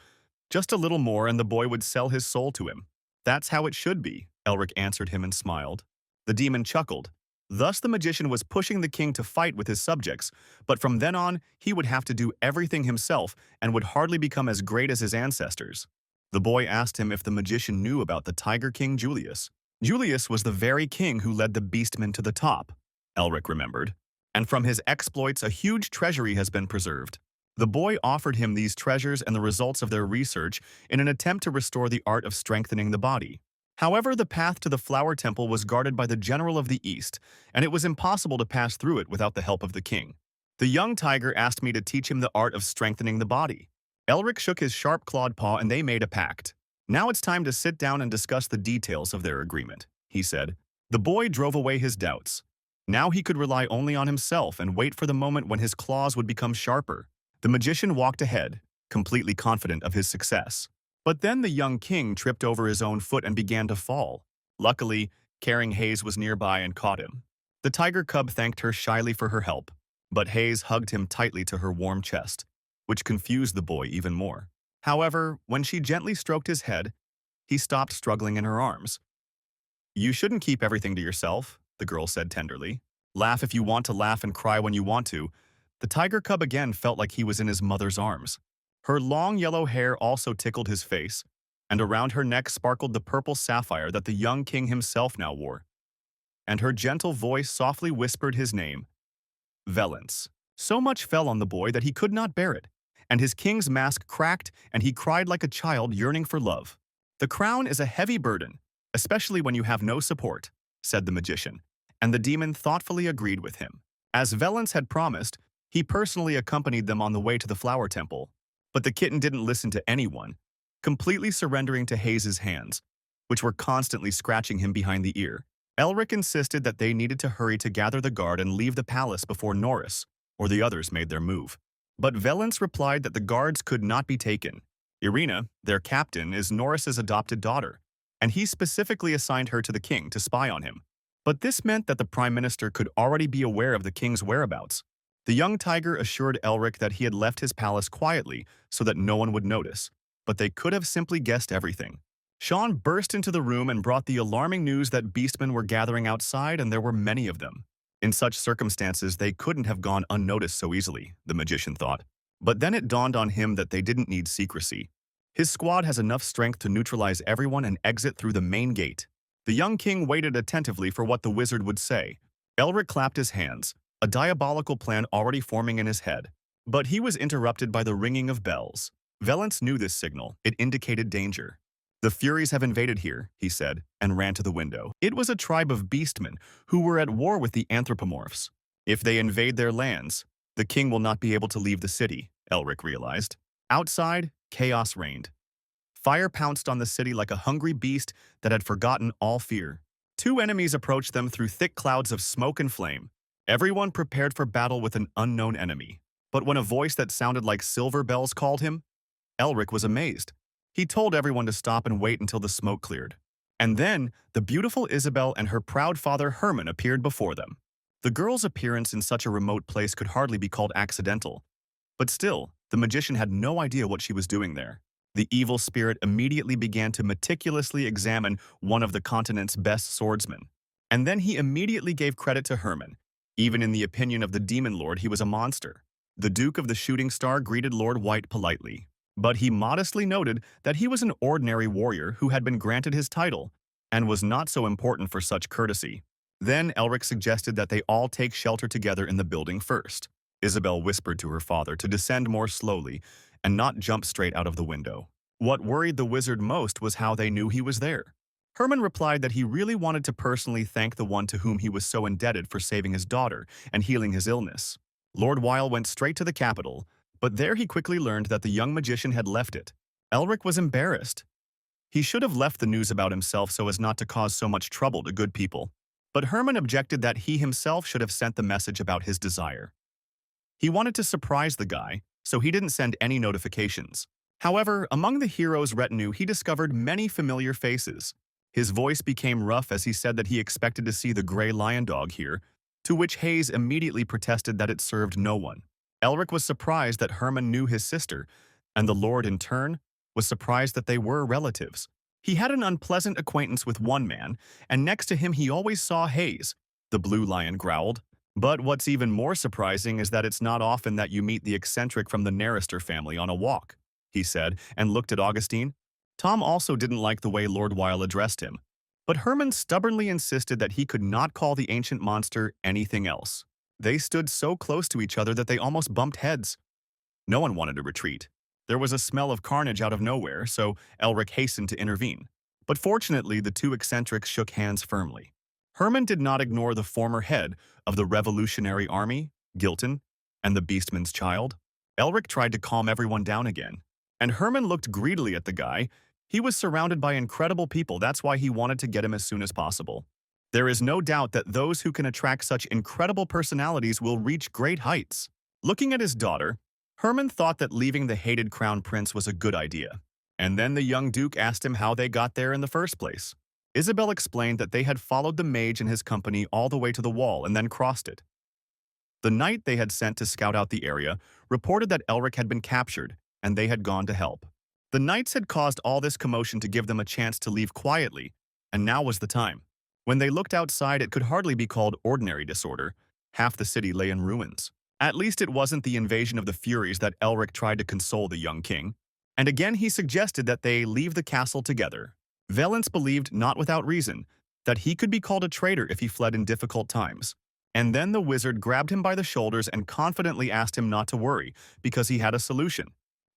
Just a little more and the boy would sell his soul to him. "That's how it should be," Elric answered him and smiled. The demon chuckled. Thus the magician was pushing the king to fight with his subjects, but from then on, he would have to do everything himself and would hardly become as great as his ancestors. The boy asked him if the magician knew about the Tiger King Julius. Julius was the very king who led the beastmen to the top, Elric remembered. And from his exploits, a huge treasury has been preserved. The boy offered him these treasures and the results of their research in an attempt to restore the art of strengthening the body. However, the path to the Flower Temple was guarded by the General of the East, and it was impossible to pass through it without the help of the king. The young tiger asked me to teach him the art of strengthening the body. Elric shook his sharp-clawed paw and they made a pact. "Now it's time to sit down and discuss the details of their agreement," he said. The boy drove away his doubts. Now he could rely only on himself and wait for the moment when his claws would become sharper. The magician walked ahead, completely confident of his success. But then the young king tripped over his own foot and began to fall. Luckily, Caring Hayes was nearby and caught him. The tiger cub thanked her shyly for her help, but Hayes hugged him tightly to her warm chest, which confused the boy even more. However, when she gently stroked his head, he stopped struggling in her arms. "You shouldn't keep everything to yourself," the girl said tenderly. "Laugh if you want to laugh and cry when you want to." The tiger cub again felt like he was in his mother's arms. Her long yellow hair also tickled his face, and around her neck sparkled the purple sapphire that the young king himself now wore. And her gentle voice softly whispered his name, Valence. So much fell on the boy that he could not bear it, and his king's mask cracked and he cried like a child yearning for love. The crown is a heavy burden, especially when you have no support, said the magician, and the demon thoughtfully agreed with him. As Valence had promised, he personally accompanied them on the way to the flower temple, but the kitten didn't listen to anyone, completely surrendering to Hayes's hands, which were constantly scratching him behind the ear. Elric insisted that they needed to hurry to gather the guard and leave the palace before Norris or the others made their move. But Valence replied that the guards could not be taken. Irina, their captain, is Norris's adopted daughter, and he specifically assigned her to the king to spy on him. But this meant that the prime minister could already be aware of the king's whereabouts. The young tiger assured Elric that he had left his palace quietly so that no one would notice, but they could have simply guessed everything. Sean burst into the room and brought the alarming news that beastmen were gathering outside, and there were many of them. In such circumstances, they couldn't have gone unnoticed so easily, the magician thought. But then it dawned on him that they didn't need secrecy. His squad has enough strength to neutralize everyone and exit through the main gate. The young king waited attentively for what the wizard would say. Elric clapped his hands, a diabolical plan already forming in his head. But he was interrupted by the ringing of bells. Valence knew this signal. It indicated danger. "The Furies have invaded here," he said, and ran to the window. It was a tribe of beastmen who were at war with the anthropomorphs. If they invade their lands, the king will not be able to leave the city, Elric realized. Outside, chaos reigned. Fire pounced on the city like a hungry beast that had forgotten all fear. Two enemies approached them through thick clouds of smoke and flame. Everyone prepared for battle with an unknown enemy. But when a voice that sounded like silver bells called him, Elric was amazed. He told everyone to stop and wait until the smoke cleared. And then, the beautiful Isabel and her proud father Herman appeared before them. The girl's appearance in such a remote place could hardly be called accidental. But still, the magician had no idea what she was doing there. The evil spirit immediately began to meticulously examine one of the continent's best swordsmen. And then he immediately gave credit to Herman. Even in the opinion of the demon lord, he was a monster. The Duke of the Shooting Star greeted Lord White politely, but he modestly noted that he was an ordinary warrior who had been granted his title and was not so important for such courtesy. Then Elric suggested that they all take shelter together in the building first. Isabel whispered to her father to descend more slowly and not jump straight out of the window. What worried the wizard most was how they knew he was there. Herman replied that he really wanted to personally thank the one to whom he was so indebted for saving his daughter and healing his illness. Lord Weil went straight to the capital, but there he quickly learned that the young magician had left it. Elric was embarrassed. He should have left the news about himself so as not to cause so much trouble to good people. But Herman objected that he himself should have sent the message about his desire. He wanted to surprise the guy, so he didn't send any notifications. However, among the hero's retinue, he discovered many familiar faces. His voice became rough as he said that he expected to see the gray lion dog here, to which Hayes immediately protested that it served no one. Elric was surprised that Herman knew his sister, and the Lord, in turn, was surprised that they were relatives. He had an unpleasant acquaintance with one man, and next to him he always saw Hayes. The blue lion growled. But what's even more surprising is that it's not often that you meet the eccentric from the Narrister family on a walk, he said, and looked at Augustine. Tom also didn't like the way Lord Weil addressed him, but Herman stubbornly insisted that he could not call the ancient monster anything else. They stood so close to each other that they almost bumped heads. No one wanted to retreat. There was a smell of carnage out of nowhere, so Elric hastened to intervene. But fortunately, the two eccentrics shook hands firmly. Herman did not ignore the former head of the Revolutionary Army, Gilton, and the Beastman's child. Elric tried to calm everyone down again, and Herman looked greedily at the guy. He was surrounded by incredible people, that's why he wanted to get him as soon as possible. There is no doubt that those who can attract such incredible personalities will reach great heights. Looking at his daughter, Herman thought that leaving the hated crown prince was a good idea. And then the young duke asked him how they got there in the first place. Isabel explained that they had followed the mage and his company all the way to the wall and then crossed it. The knight they had sent to scout out the area reported that Elric had been captured, and they had gone to help. The knights had caused all this commotion to give them a chance to leave quietly, and now was the time. When they looked outside, it could hardly be called ordinary disorder. Half the city lay in ruins. At least it wasn't the invasion of the Furies that Elric tried to console the young king. And again he suggested that they leave the castle together. Valence believed, not without reason, that he could be called a traitor if he fled in difficult times. And then the wizard grabbed him by the shoulders and confidently asked him not to worry, because he had a solution.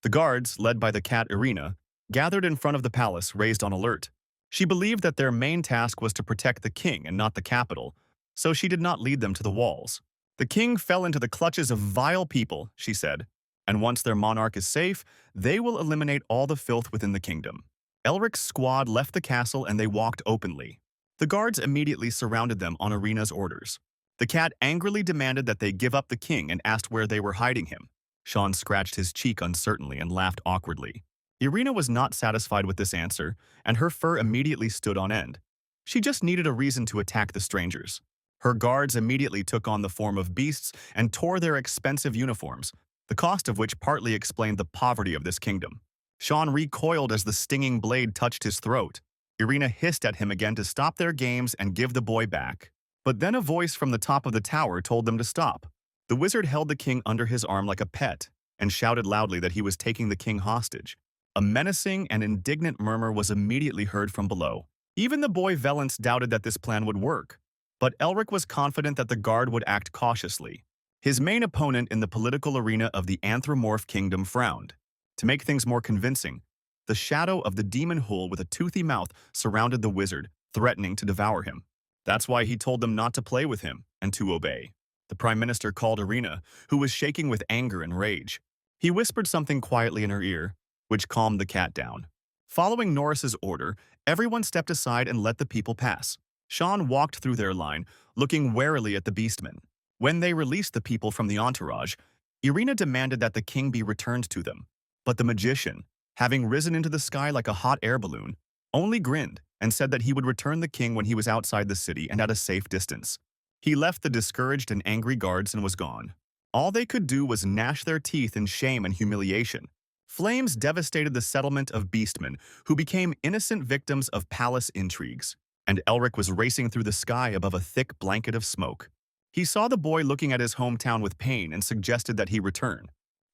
The guards, led by the cat Irina, gathered in front of the palace, raised on alert. She believed that their main task was to protect the king and not the capital, so she did not lead them to the walls. The king fell into the clutches of vile people, she said, and once their monarch is safe, they will eliminate all the filth within the kingdom. Elric's squad left the castle and they walked openly. The guards immediately surrounded them on Irina's orders. The cat angrily demanded that they give up the king and asked where they were hiding him. Sean scratched his cheek uncertainly and laughed awkwardly. Irina was not satisfied with this answer, and her fur immediately stood on end. She just needed a reason to attack the strangers. Her guards immediately took on the form of beasts and tore their expensive uniforms, the cost of which partly explained the poverty of this kingdom. Sean recoiled as the stinging blade touched his throat. Irina hissed at him again to stop their games and give the boy back. But then a voice from the top of the tower told them to stop. The wizard held the king under his arm like a pet and shouted loudly that he was taking the king hostage. A menacing and indignant murmur was immediately heard from below. Even the boy Valence doubted that this plan would work, but Elric was confident that the guard would act cautiously. His main opponent in the political arena of the Anthropomorph Kingdom frowned. To make things more convincing, the shadow of the demon Hull with a toothy mouth surrounded the wizard, threatening to devour him. That's why he told them not to play with him and to obey. The Prime Minister called Irina, who was shaking with anger and rage. He whispered something quietly in her ear, which calmed the cat down. Following Norris's order, everyone stepped aside and let the people pass. Sean walked through their line, looking warily at the beastmen. When they released the people from the entourage, Irina demanded that the king be returned to them. But the magician, having risen into the sky like a hot air balloon, only grinned and said that he would return the king when he was outside the city and at a safe distance. He left the discouraged and angry guards and was gone. All they could do was gnash their teeth in shame and humiliation. Flames devastated the settlement of beastmen, who became innocent victims of palace intrigues, and Elric was racing through the sky above a thick blanket of smoke. He saw the boy looking at his hometown with pain and suggested that he return.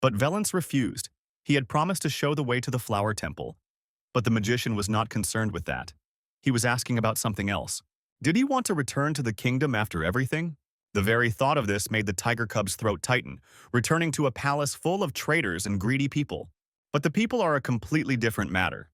But Valence refused. He had promised to show the way to the Flower Temple. But the magician was not concerned with that. He was asking about something else. Did he want to return to the kingdom after everything? The very thought of this made the tiger cub's throat tighten, returning to a palace full of traitors and greedy people. But the people are a completely different matter.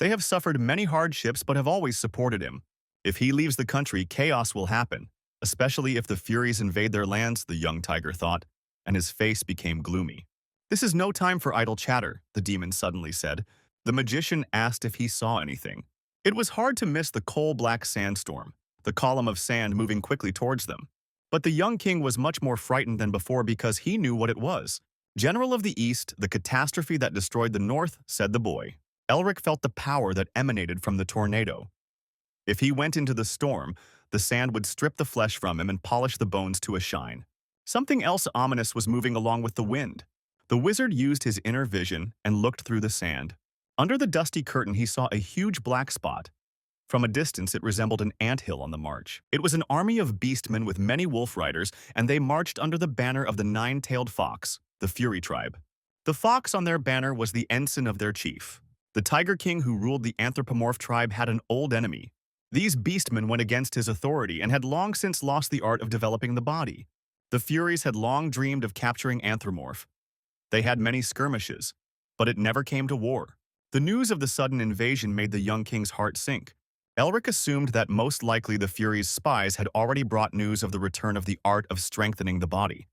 They have suffered many hardships but have always supported him. If he leaves the country, chaos will happen, especially if the Furies invade their lands, the young tiger thought, and his face became gloomy. This is no time for idle chatter, the demon suddenly said. The magician asked if he saw anything. It was hard to miss the coal-black sandstorm, the column of sand moving quickly towards them. But the young king was much more frightened than before because he knew what it was. General of the East, the catastrophe that destroyed the North, said the boy. Elric felt the power that emanated from the tornado. If he went into the storm, the sand would strip the flesh from him and polish the bones to a shine. Something else ominous was moving along with the wind. The wizard used his inner vision and looked through the sand. Under the dusty curtain, he saw a huge black spot. From a distance, it resembled an anthill on the march. It was an army of beastmen with many wolf riders, and they marched under the banner of the nine-tailed fox, the Fury tribe. The fox on their banner was the ensign of their chief. The Tiger King who ruled the Anthropomorph tribe had an old enemy. These beastmen went against his authority and had long since lost the art of developing the body. The Furies had long dreamed of capturing Anthropomorph. They had many skirmishes, but it never came to war. The news of the sudden invasion made the young king's heart sink. Elric assumed that most likely the Furies' spies had already brought news of the return of the art of strengthening the body.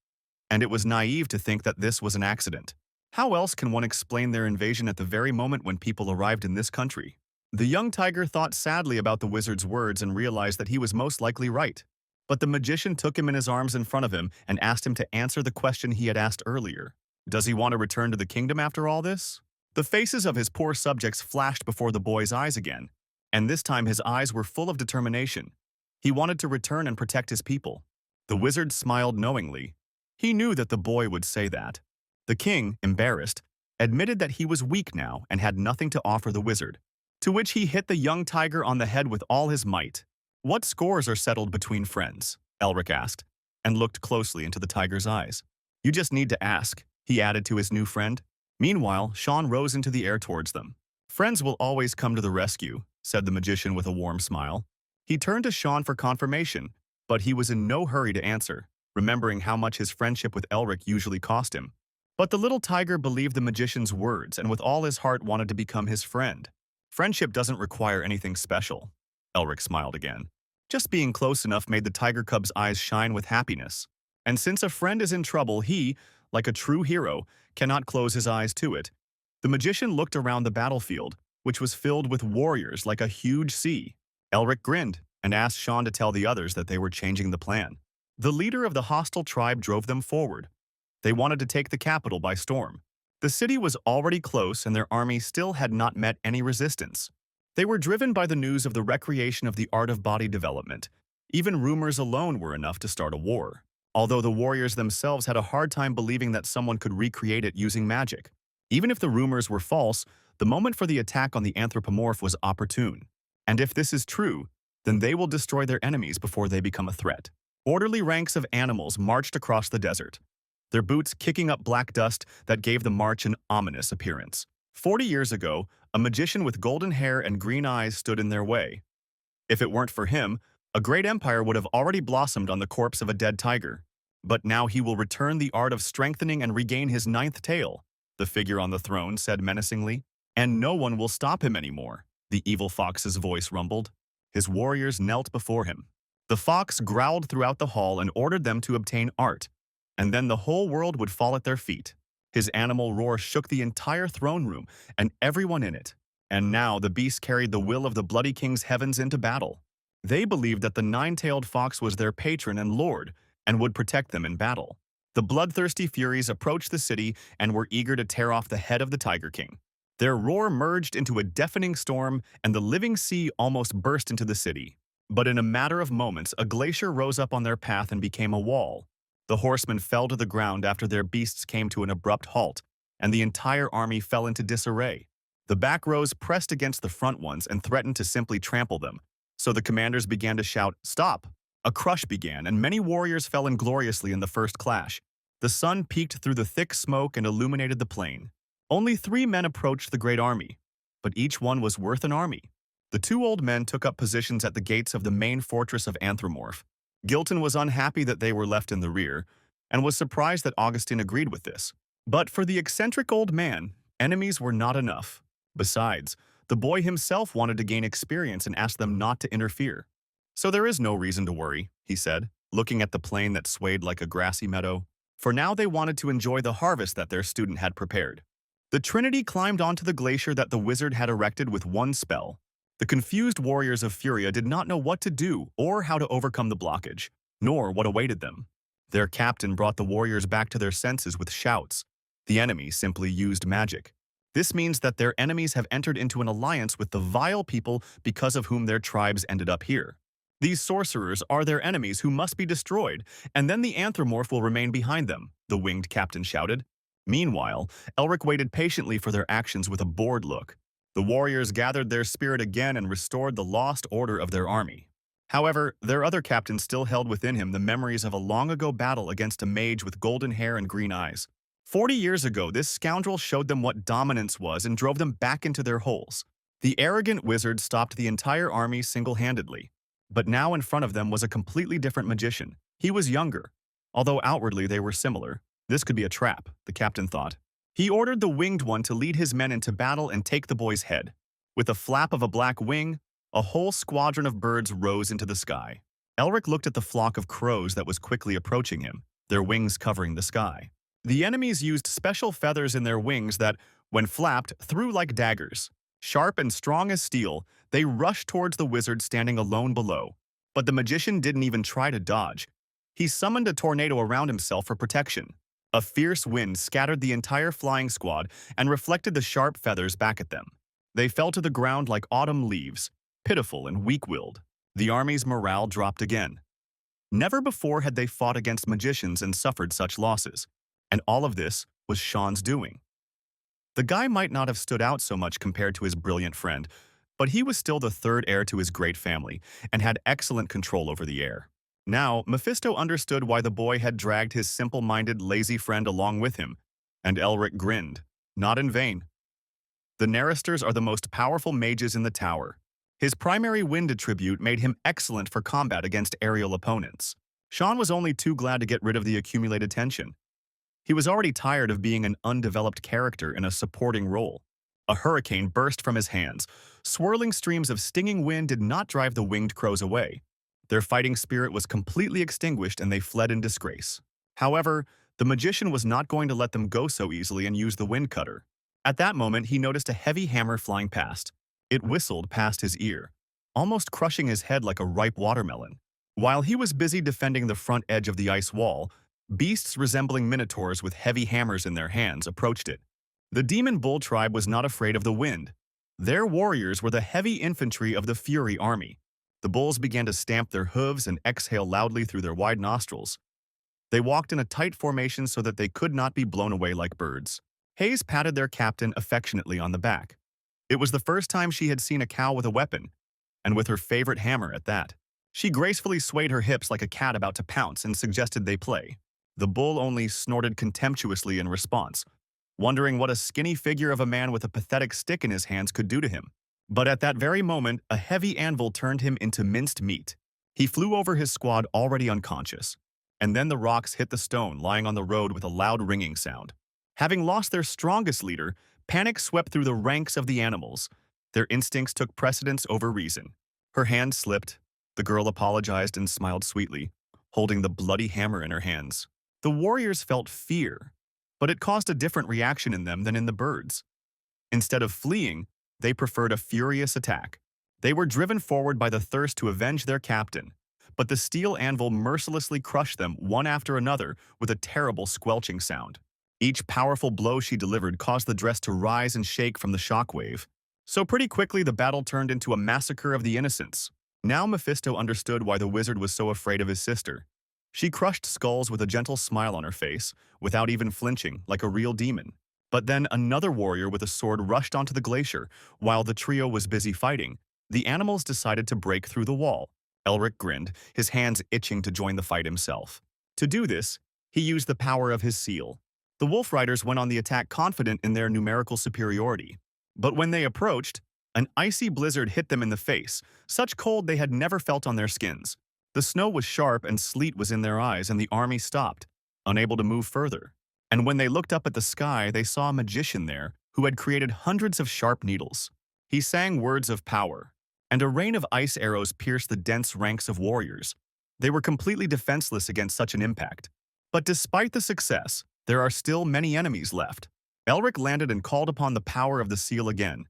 And it was naive to think that this was an accident. How else can one explain their invasion at the very moment when people arrived in this country? The young tiger thought sadly about the wizard's words and realized that he was most likely right. But the magician took him in his arms in front of him and asked him to answer the question he had asked earlier. Does he want to return to the kingdom after all this? The faces of his poor subjects flashed before the boy's eyes again, and this time his eyes were full of determination. He wanted to return and protect his people. The wizard smiled knowingly. He knew that the boy would say that. The king, embarrassed, admitted that he was weak now and had nothing to offer the wizard, to which he hit the young tiger on the head with all his might. What scores are settled between friends? Elric asked, and looked closely into the tiger's eyes. You just need to ask, he added to his new friend. Meanwhile, Sean rose into the air towards them. Friends will always come to the rescue, said the magician with a warm smile. He turned to Sean for confirmation, but he was in no hurry to answer, remembering how much his friendship with Elric usually cost him. But the little tiger believed the magician's words and with all his heart wanted to become his friend. Friendship doesn't require anything special. Elric smiled again. Just being close enough made the tiger cub's eyes shine with happiness. And since a friend is in trouble, he, like a true hero, cannot close his eyes to it. The magician looked around the battlefield, which was filled with warriors like a huge sea. Elric grinned and asked Sean to tell the others that they were changing the plan. The leader of the hostile tribe drove them forward. They wanted to take the capital by storm. The city was already close and their army still had not met any resistance. They were driven by the news of the recreation of the art of body development. Even rumors alone were enough to start a war, although the warriors themselves had a hard time believing that someone could recreate it using magic. Even if the rumors were false, the moment for the attack on the anthropomorph was opportune. And if this is true, then they will destroy their enemies before they become a threat. Orderly ranks of animals marched across the desert, their boots kicking up black dust that gave the march an ominous appearance. 40 years ago, a magician with golden hair and green eyes stood in their way. If it weren't for him, a great empire would have already blossomed on the corpse of a dead tiger. But now he will return the art of strengthening and regain his ninth tail, the figure on the throne said menacingly. And no one will stop him anymore, the evil fox's voice rumbled. His warriors knelt before him. The fox growled throughout the hall and ordered them to obtain art, and then the whole world would fall at their feet. His animal roar shook the entire throne room and everyone in it. And now the beast carried the will of the bloody king's heavens into battle. They believed that the nine-tailed fox was their patron and lord and would protect them in battle. The bloodthirsty furies approached the city and were eager to tear off the head of the Tiger King. Their roar merged into a deafening storm and the living sea almost burst into the city. But in a matter of moments, a glacier rose up on their path and became a wall. The horsemen fell to the ground after their beasts came to an abrupt halt, and the entire army fell into disarray. The back rows pressed against the front ones and threatened to simply trample them, so the commanders began to shout, "Stop!" A crush began, and many warriors fell ingloriously in the first clash. The sun peeked through the thick smoke and illuminated the plain. Only 3 men approached the great army, but each one was worth an army. The 2 old men took up positions at the gates of the main fortress of Anthropomorph. Gilton was unhappy that they were left in the rear, and was surprised that Augustine agreed with this. But for the eccentric old man, enemies were not enough. Besides, the boy himself wanted to gain experience and asked them not to interfere. "So there is no reason to worry," he said, looking at the plain that swayed like a grassy meadow. For now they wanted to enjoy the harvest that their student had prepared. The Trinity climbed onto the glacier that the wizard had erected with one spell. The confused warriors of Furia did not know what to do or how to overcome the blockage, nor what awaited them. Their captain brought the warriors back to their senses with shouts. The enemy simply used magic. This means that their enemies have entered into an alliance with the vile people because of whom their tribes ended up here. These sorcerers are their enemies who must be destroyed, and then the anthropomorph will remain behind them, the winged captain shouted. Meanwhile, Elric waited patiently for their actions with a bored look. The warriors gathered their spirit again and restored the lost order of their army. However, their other captain still held within him the memories of a long-ago battle against a mage with golden hair and green eyes. 40 years ago, this scoundrel showed them what dominance was and drove them back into their holes. The arrogant wizard stopped the entire army single-handedly. But now in front of them was a completely different magician. He was younger. Although outwardly they were similar, this could be a trap, the captain thought. He ordered the winged one to lead his men into battle and take the boy's head. With a flap of a black wing, a whole squadron of birds rose into the sky. Elric looked at the flock of crows that was quickly approaching him, their wings covering the sky. The enemies used special feathers in their wings that, when flapped, threw like daggers. Sharp and strong as steel, they rushed towards the wizard standing alone below. But the magician didn't even try to dodge. He summoned a tornado around himself for protection. A fierce wind scattered the entire flying squad and reflected the sharp feathers back at them. They fell to the ground like autumn leaves, pitiful and weak-willed. The army's morale dropped again. Never before had they fought against magicians and suffered such losses. And all of this was Sean's doing. The guy might not have stood out so much compared to his brilliant friend, but he was still the third heir to his great family and had excellent control over the air. Now, Mephisto understood why the boy had dragged his simple-minded, lazy friend along with him, and Elric grinned, not in vain. The Naristers are the most powerful mages in the tower. His primary wind attribute made him excellent for combat against aerial opponents. Sean was only too glad to get rid of the accumulated tension. He was already tired of being an undeveloped character in a supporting role. A hurricane burst from his hands. Swirling streams of stinging wind did not drive the winged crows away. Their fighting spirit was completely extinguished and they fled in disgrace. However, the magician was not going to let them go so easily and use the wind cutter. At that moment, he noticed a heavy hammer flying past. It whistled past his ear, almost crushing his head like a ripe watermelon. While he was busy defending the front edge of the ice wall, beasts resembling minotaurs with heavy hammers in their hands approached it. The demon bull tribe was not afraid of the wind. Their warriors were the heavy infantry of the Fury army. The bulls began to stamp their hooves and exhale loudly through their wide nostrils. They walked in a tight formation so that they could not be blown away like birds. Hayes patted their captain affectionately on the back. It was the first time she had seen a cow with a weapon, and with her favorite hammer at that. She gracefully swayed her hips like a cat about to pounce and suggested they play. The bull only snorted contemptuously in response, wondering what a skinny figure of a man with a pathetic stick in his hands could do to him. But at that very moment, a heavy anvil turned him into minced meat. He flew over his squad already unconscious, and then the rocks hit the stone lying on the road with a loud ringing sound. Having lost their strongest leader, panic swept through the ranks of the animals. Their instincts took precedence over reason. Her hand slipped. The girl apologized and smiled sweetly, holding the bloody hammer in her hands. The warriors felt fear, but it caused a different reaction in them than in the birds. Instead of fleeing, they preferred a furious attack. They were driven forward by the thirst to avenge their captain, but the steel anvil mercilessly crushed them one after another with a terrible squelching sound. Each powerful blow she delivered caused the dress to rise and shake from the shockwave. So pretty quickly the battle turned into a massacre of the innocents. Now Mephisto understood why the wizard was so afraid of his sister. She crushed skulls with a gentle smile on her face, without even flinching, like a real demon. But then another warrior with a sword rushed onto the glacier. While the trio was busy fighting, the animals decided to break through the wall. Elric grinned, his hands itching to join the fight himself. To do this, he used the power of his seal. The Wolf Riders went on the attack confident in their numerical superiority. But when they approached, an icy blizzard hit them in the face, such cold they had never felt on their skins. The snow was sharp and sleet was in their eyes, and the army stopped, unable to move further. And when they looked up at the sky, they saw a magician there who had created hundreds of sharp needles. He sang words of power, and a rain of ice arrows pierced the dense ranks of warriors. They were completely defenseless against such an impact. But despite the success, there are still many enemies left. Elric landed and called upon the power of the seal again.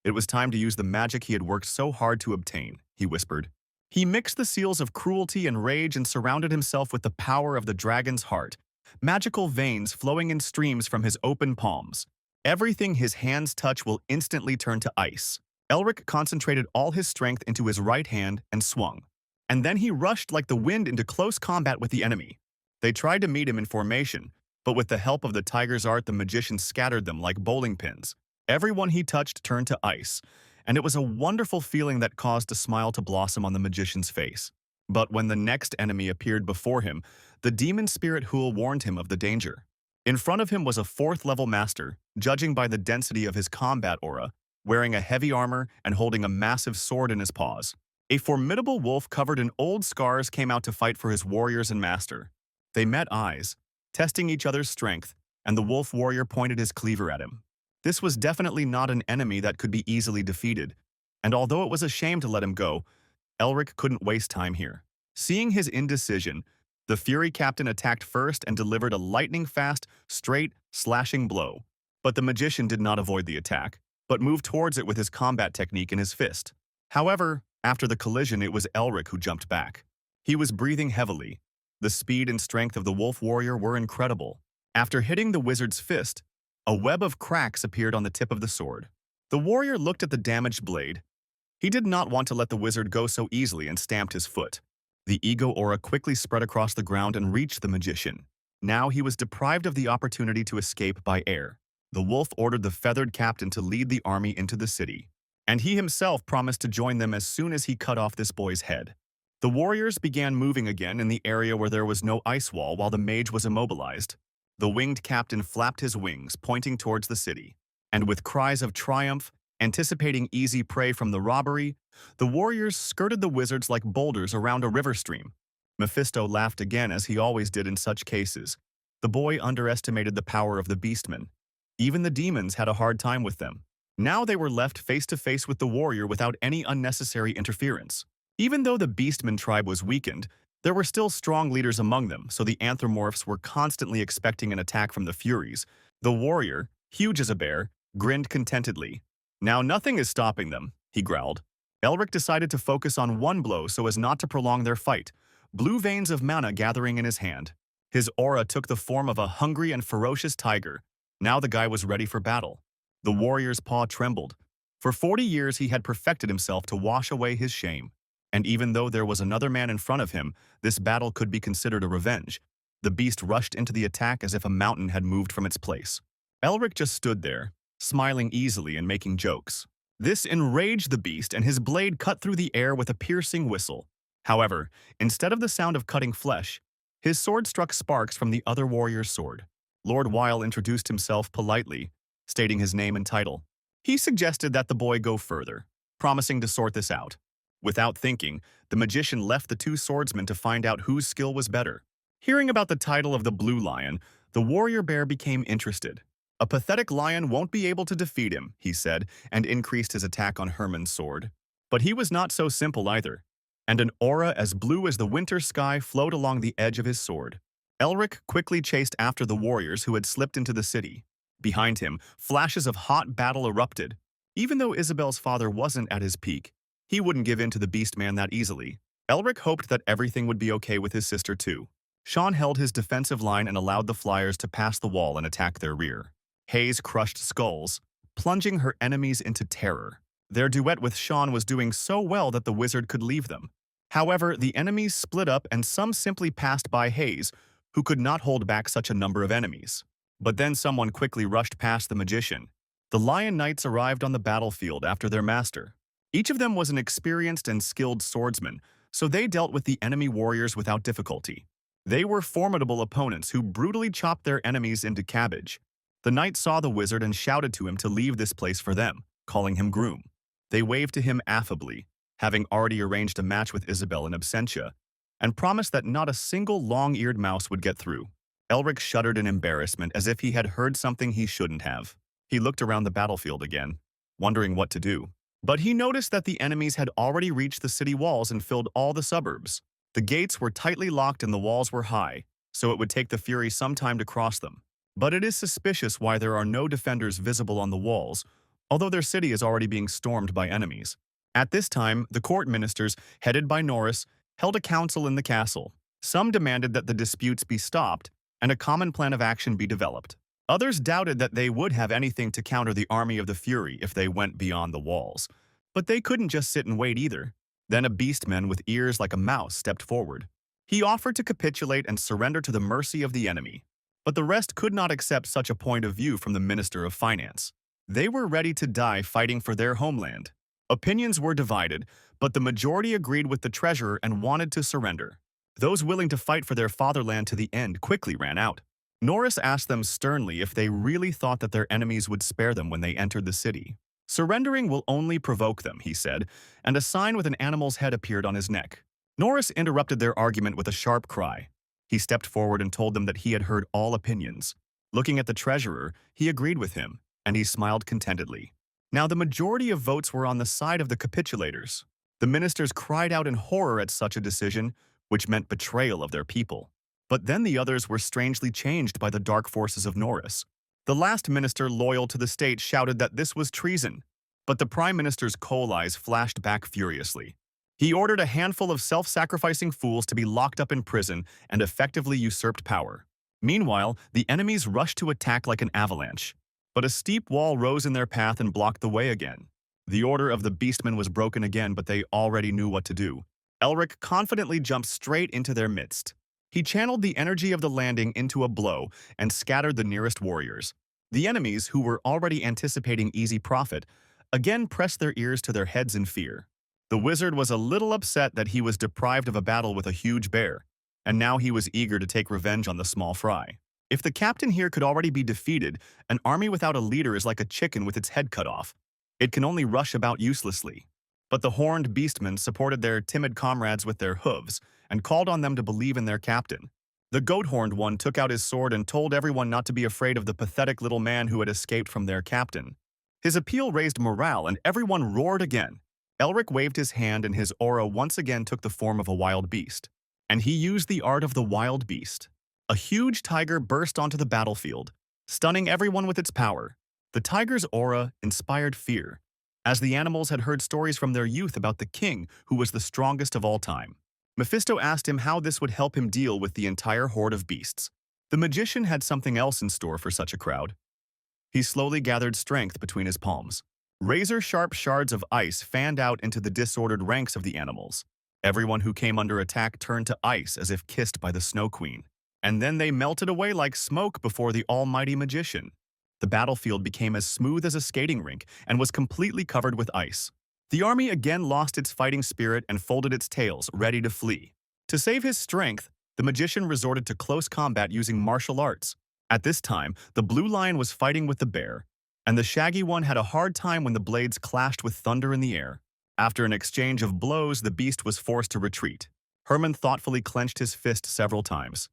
It was time to use the magic he had worked so hard to obtain, he whispered. He mixed the seals of cruelty and rage and surrounded himself with the power of the dragon's heart, magical veins flowing in streams from his open palms. Everything his hands touch will instantly turn to ice. Elric concentrated all his strength into his right hand and swung. And then he rushed like the wind into close combat with the enemy. They tried to meet him in formation, but with the help of the tiger's art, the magician scattered them like bowling pins. Everyone he touched turned to ice, and it was a wonderful feeling that caused a smile to blossom on the magician's face. But when the next enemy appeared before him, the demon spirit Hool warned him of the danger. In front of him was a fourth-level master, judging by the density of his combat aura, wearing a heavy armor and holding a massive sword in his paws. A formidable wolf covered in old scars came out to fight for his warriors and master. They met eyes, testing each other's strength, and the wolf warrior pointed his cleaver at him. This was definitely not an enemy that could be easily defeated, and although it was a shame to let him go, Elric couldn't waste time here. Seeing his indecision, the Fury captain attacked first and delivered a lightning-fast, straight, slashing blow. But the magician did not avoid the attack, but moved towards it with his combat technique in his fist. However, after the collision, it was Elric who jumped back. He was breathing heavily. The speed and strength of the wolf warrior were incredible. After hitting the wizard's fist, a web of cracks appeared on the tip of the sword. The warrior looked at the damaged blade. He did not want to let the wizard go so easily and stamped his foot. The ego aura quickly spread across the ground and reached the magician. Now he was deprived of the opportunity to escape by air. The wolf ordered the feathered captain to lead the army into the city, and he himself promised to join them as soon as he cut off this boy's head. The warriors began moving again in the area where there was no ice wall while the mage was immobilized. The winged captain flapped his wings, pointing towards the city, and with cries of triumph, Anticipating easy prey from the robbery, the warriors skirted the wizards like boulders around a river stream. Mephisto laughed again as he always did in such cases. The boy underestimated the power of the beastmen. Even the demons had a hard time with them. Now they were left face to face with the warrior without any unnecessary interference. Even though the beastman tribe was weakened, there were still strong leaders among them, so the anthropomorphs were constantly expecting an attack from the Furies. The warrior, huge as a bear, grinned contentedly. Now nothing is stopping them, he growled. Elric decided to focus on one blow so as not to prolong their fight, blue veins of mana gathering in his hand. His aura took the form of a hungry and ferocious tiger. Now the guy was ready for battle. The warrior's paw trembled. For 40 years he had perfected himself to wash away his shame. And even though there was another man in front of him, this battle could be considered a revenge. The beast rushed into the attack as if a mountain had moved from its place. Elric just stood there, smiling easily and making jokes. This enraged the beast, and his blade cut through the air with a piercing whistle. However, instead of the sound of cutting flesh, his sword struck sparks from the other warrior's sword. Lord Weil introduced himself politely, stating his name and title. He suggested that the boy go further, promising to sort this out. Without thinking, the magician left the two swordsmen to find out whose skill was better. Hearing about the title of the Blue Lion, the warrior bear became interested. A pathetic lion won't be able to defeat him, he said, and increased his attack on Herman's sword. But he was not so simple either, and an aura as blue as the winter sky flowed along the edge of his sword. Elric quickly chased after the warriors who had slipped into the city. Behind him, flashes of hot battle erupted. Even though Isabel's father wasn't at his peak, he wouldn't give in to the beastman that easily. Elric hoped that everything would be okay with his sister too. Sean held his defensive line and allowed the flyers to pass the wall and attack their rear. Hayes crushed skulls, plunging her enemies into terror. Their duet with Sean was doing so well that the wizard could leave them. However, the enemies split up and some simply passed by Hayes, who could not hold back such a number of enemies. But then someone quickly rushed past the magician. The Lion Knights arrived on the battlefield after their master. Each of them was an experienced and skilled swordsman, so they dealt with the enemy warriors without difficulty. They were formidable opponents who brutally chopped their enemies into cabbage. The knight saw the wizard and shouted to him to leave this place for them, calling him groom. They waved to him affably, having already arranged a match with Isabel in absentia, and promised that not a single long-eared mouse would get through. Elric shuddered in embarrassment as if he had heard something he shouldn't have. He looked around the battlefield again, wondering what to do. But he noticed that the enemies had already reached the city walls and filled all the suburbs. The gates were tightly locked and the walls were high, so it would take the Fury some time to cross them. But it is suspicious why there are no defenders visible on the walls, although their city is already being stormed by enemies. At this time, the court ministers, headed by Norris, held a council in the castle. Some demanded that the disputes be stopped and a common plan of action be developed. Others doubted that they would have anything to counter the army of the Fury if they went beyond the walls. But they couldn't just sit and wait either. Then a beastman with ears like a mouse stepped forward. He offered to capitulate and surrender to the mercy of the enemy. But the rest could not accept such a point of view from the Minister of Finance. They were ready to die fighting for their homeland. Opinions were divided, but the majority agreed with the treasurer and wanted to surrender. Those willing to fight for their fatherland to the end quickly ran out. Norris asked them sternly if they really thought that their enemies would spare them when they entered the city. Surrendering will only provoke them, he said, and a sign with an animal's head appeared on his neck. Norris interrupted their argument with a sharp cry. He stepped forward and told them that he had heard all opinions. Looking at the treasurer, he agreed with him, and he smiled contentedly. Now the majority of votes were on the side of the capitulators. The ministers cried out in horror at such a decision, which meant betrayal of their people. But then the others were strangely changed by the dark forces of Norris. The last minister loyal to the state shouted that this was treason, but the prime minister's coal eyes flashed back furiously. He ordered a handful of self-sacrificing fools to be locked up in prison and effectively usurped power. Meanwhile, the enemies rushed to attack like an avalanche. But a steep wall rose in their path and blocked the way again. The order of the beastmen was broken again, but they already knew what to do. Elric confidently jumped straight into their midst. He channeled the energy of the landing into a blow and scattered the nearest warriors. The enemies, who were already anticipating easy profit, again pressed their ears to their heads in fear. The wizard was a little upset that he was deprived of a battle with a huge bear, and now he was eager to take revenge on the small fry. If the captain here could already be defeated, an army without a leader is like a chicken with its head cut off. It can only rush about uselessly. But the horned beastmen supported their timid comrades with their hooves and called on them to believe in their captain. The goat-horned one took out his sword and told everyone not to be afraid of the pathetic little man who had escaped from their captain. His appeal raised morale and everyone roared again. Elric waved his hand and his aura once again took the form of a wild beast. And he used the art of the wild beast. A huge tiger burst onto the battlefield, stunning everyone with its power. The tiger's aura inspired fear, as the animals had heard stories from their youth about the king who was the strongest of all time. Mephisto asked him how this would help him deal with the entire horde of beasts. The magician had something else in store for such a crowd. He slowly gathered strength between his palms. Razor-sharp shards of ice fanned out into the disordered ranks of the animals. Everyone who came under attack turned to ice as if kissed by the Snow Queen. And then they melted away like smoke before the almighty magician. The battlefield became as smooth as a skating rink and was completely covered with ice. The army again lost its fighting spirit and folded its tails, ready to flee. To save his strength, the magician resorted to close combat using martial arts. At this time, the blue lion was fighting with the bear, and the shaggy one had a hard time when the blades clashed with thunder in the air. After an exchange of blows, the beast was forced to retreat. Herman thoughtfully clenched his fist several times.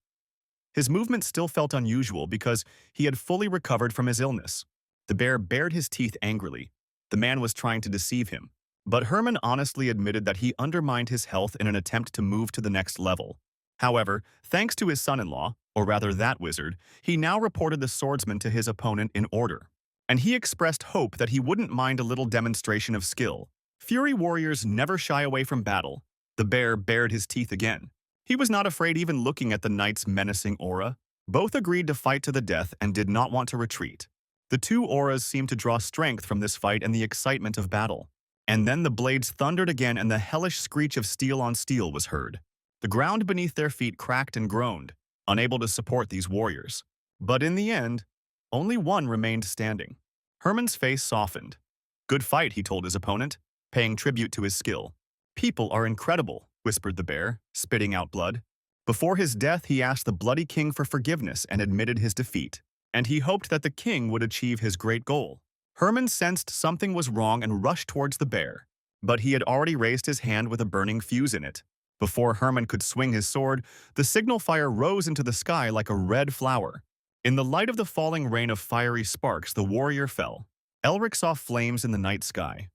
His movement still felt unusual because he had fully recovered from his illness. The bear bared his teeth angrily. The man was trying to deceive him. But Herman honestly admitted that he undermined his health in an attempt to move to the next level. However, thanks to his son-in-law, or rather that wizard, he now reported the swordsman to his opponent in order. And he expressed hope that he wouldn't mind a little demonstration of skill. Fury warriors never shy away from battle. The bear bared his teeth again. He was not afraid even looking at the knight's menacing aura. Both agreed to fight to the death and did not want to retreat. The two auras seemed to draw strength from this fight and the excitement of battle. And then the blades thundered again and the hellish screech of steel on steel was heard. The ground beneath their feet cracked and groaned, unable to support these warriors. But in the end, only one remained standing. Herman's face softened. "Good fight," he told his opponent, paying tribute to his skill. "People are incredible," whispered the bear, spitting out blood. Before his death, he asked the bloody king for forgiveness and admitted his defeat. And he hoped that the king would achieve his great goal. Herman sensed something was wrong and rushed towards the bear. But he had already raised his hand with a burning fuse in it. Before Herman could swing his sword, the signal fire rose into the sky like a red flower. In the light of the falling rain of fiery sparks, the warrior fell. Elric saw flames in the night sky.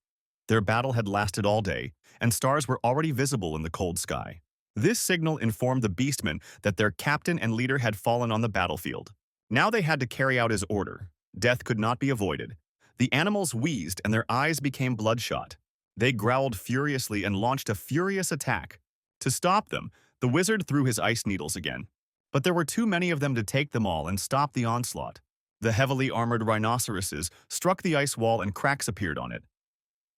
Their battle had lasted all day, and stars were already visible in the cold sky. This signal informed the beastmen that their captain and leader had fallen on the battlefield. Now they had to carry out his order. Death could not be avoided. The animals wheezed and their eyes became bloodshot. They growled furiously and launched a furious attack. To stop them, the wizard threw his ice needles again. But there were too many of them to take them all and stop the onslaught. The heavily armored rhinoceroses struck the ice wall and cracks appeared on it.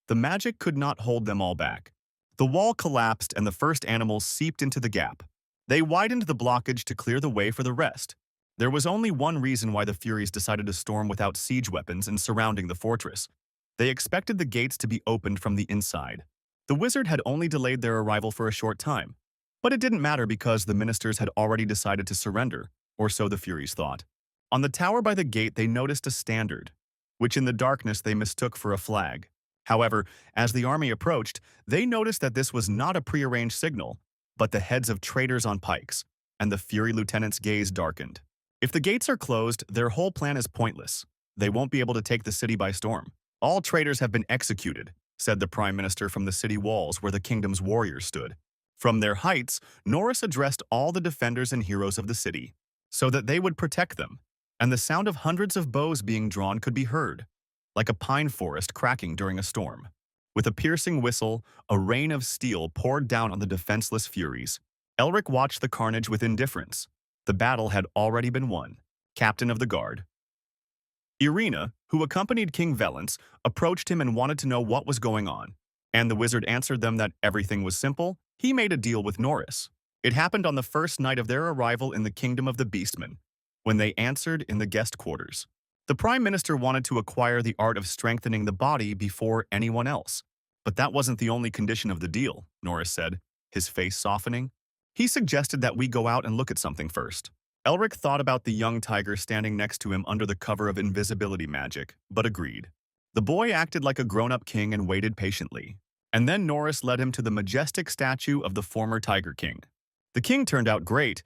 The magic could not hold them all back. The wall collapsed and the first animals seeped into the gap. They widened the blockage to clear the way for the rest. There was only one reason why the Furies decided to storm without siege weapons and surrounding the fortress. They expected the gates to be opened from the inside. The wizard had only delayed their arrival for a short time. But it didn't matter because the ministers had already decided to surrender, or so the Furies thought. On the tower by the gate they noticed a standard, which in the darkness they mistook for a flag. However, as the army approached, they noticed that this was not a prearranged signal, but the heads of traitors on pikes, and the Fury lieutenant's gaze darkened. If the gates are closed, their whole plan is pointless. They won't be able to take the city by storm. "All traitors have been executed," said the prime minister from the city walls where the kingdom's warriors stood. From their heights, Norris addressed all the defenders and heroes of the city, so that they would protect them, and the sound of hundreds of bows being drawn could be heard, like a pine forest cracking during a storm. With a piercing whistle, a rain of steel poured down on the defenseless Furies. Elric watched the carnage with indifference. The battle had already been won. Captain of the Guard. Irina, who accompanied King Valence, approached him and wanted to know what was going on. And the wizard answered them that everything was simple. He made a deal with Norris. It happened on the first night of their arrival in the kingdom of the Beastmen, when they answered in the guest quarters. The prime minister wanted to acquire the art of strengthening the body before anyone else. But that wasn't the only condition of the deal, Norris said, his face softening. He suggested that we go out and look at something first. Elric thought about the young tiger standing next to him under the cover of invisibility magic, but agreed. The boy acted like a grown-up king and waited patiently. And then Norris led him to the majestic statue of the former Tiger King. The king turned out great,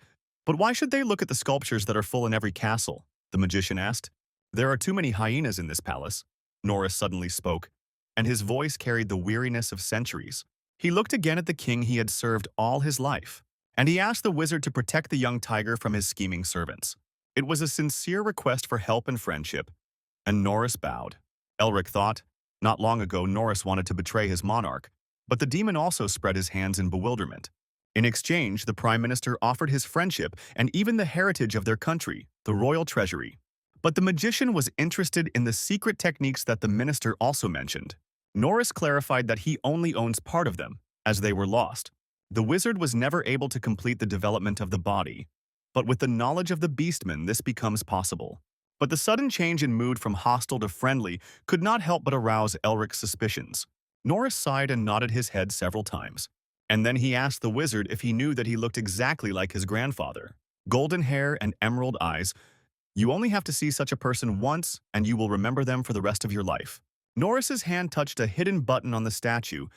but why should they look at the sculptures that are full in every castle? The magician asked. There are too many hyenas in this palace, Norris suddenly spoke, and his voice carried the weariness of centuries. He looked again at the king he had served all his life, and he asked the wizard to protect the young tiger from his scheming servants. It was a sincere request for help and friendship, and Norris bowed. Elric thought, not long ago Norris wanted to betray his monarch, but the demon also spread his hands in bewilderment. In exchange, the prime minister offered his friendship and even the heritage of their country, the royal treasury. But the magician was interested in the secret techniques that the minister also mentioned. Norris clarified that he only owns part of them, as they were lost. The wizard was never able to complete the development of the body, but with the knowledge of the beastman this becomes possible. But the sudden change in mood from hostile to friendly could not help but arouse Elric's suspicions. Norris sighed and nodded his head several times. And then he asked the wizard if he knew that he looked exactly like his grandfather. Golden hair and emerald eyes. You only have to see such a person once, and you will remember them for the rest of your life. Norris's hand touched a hidden button on the statue,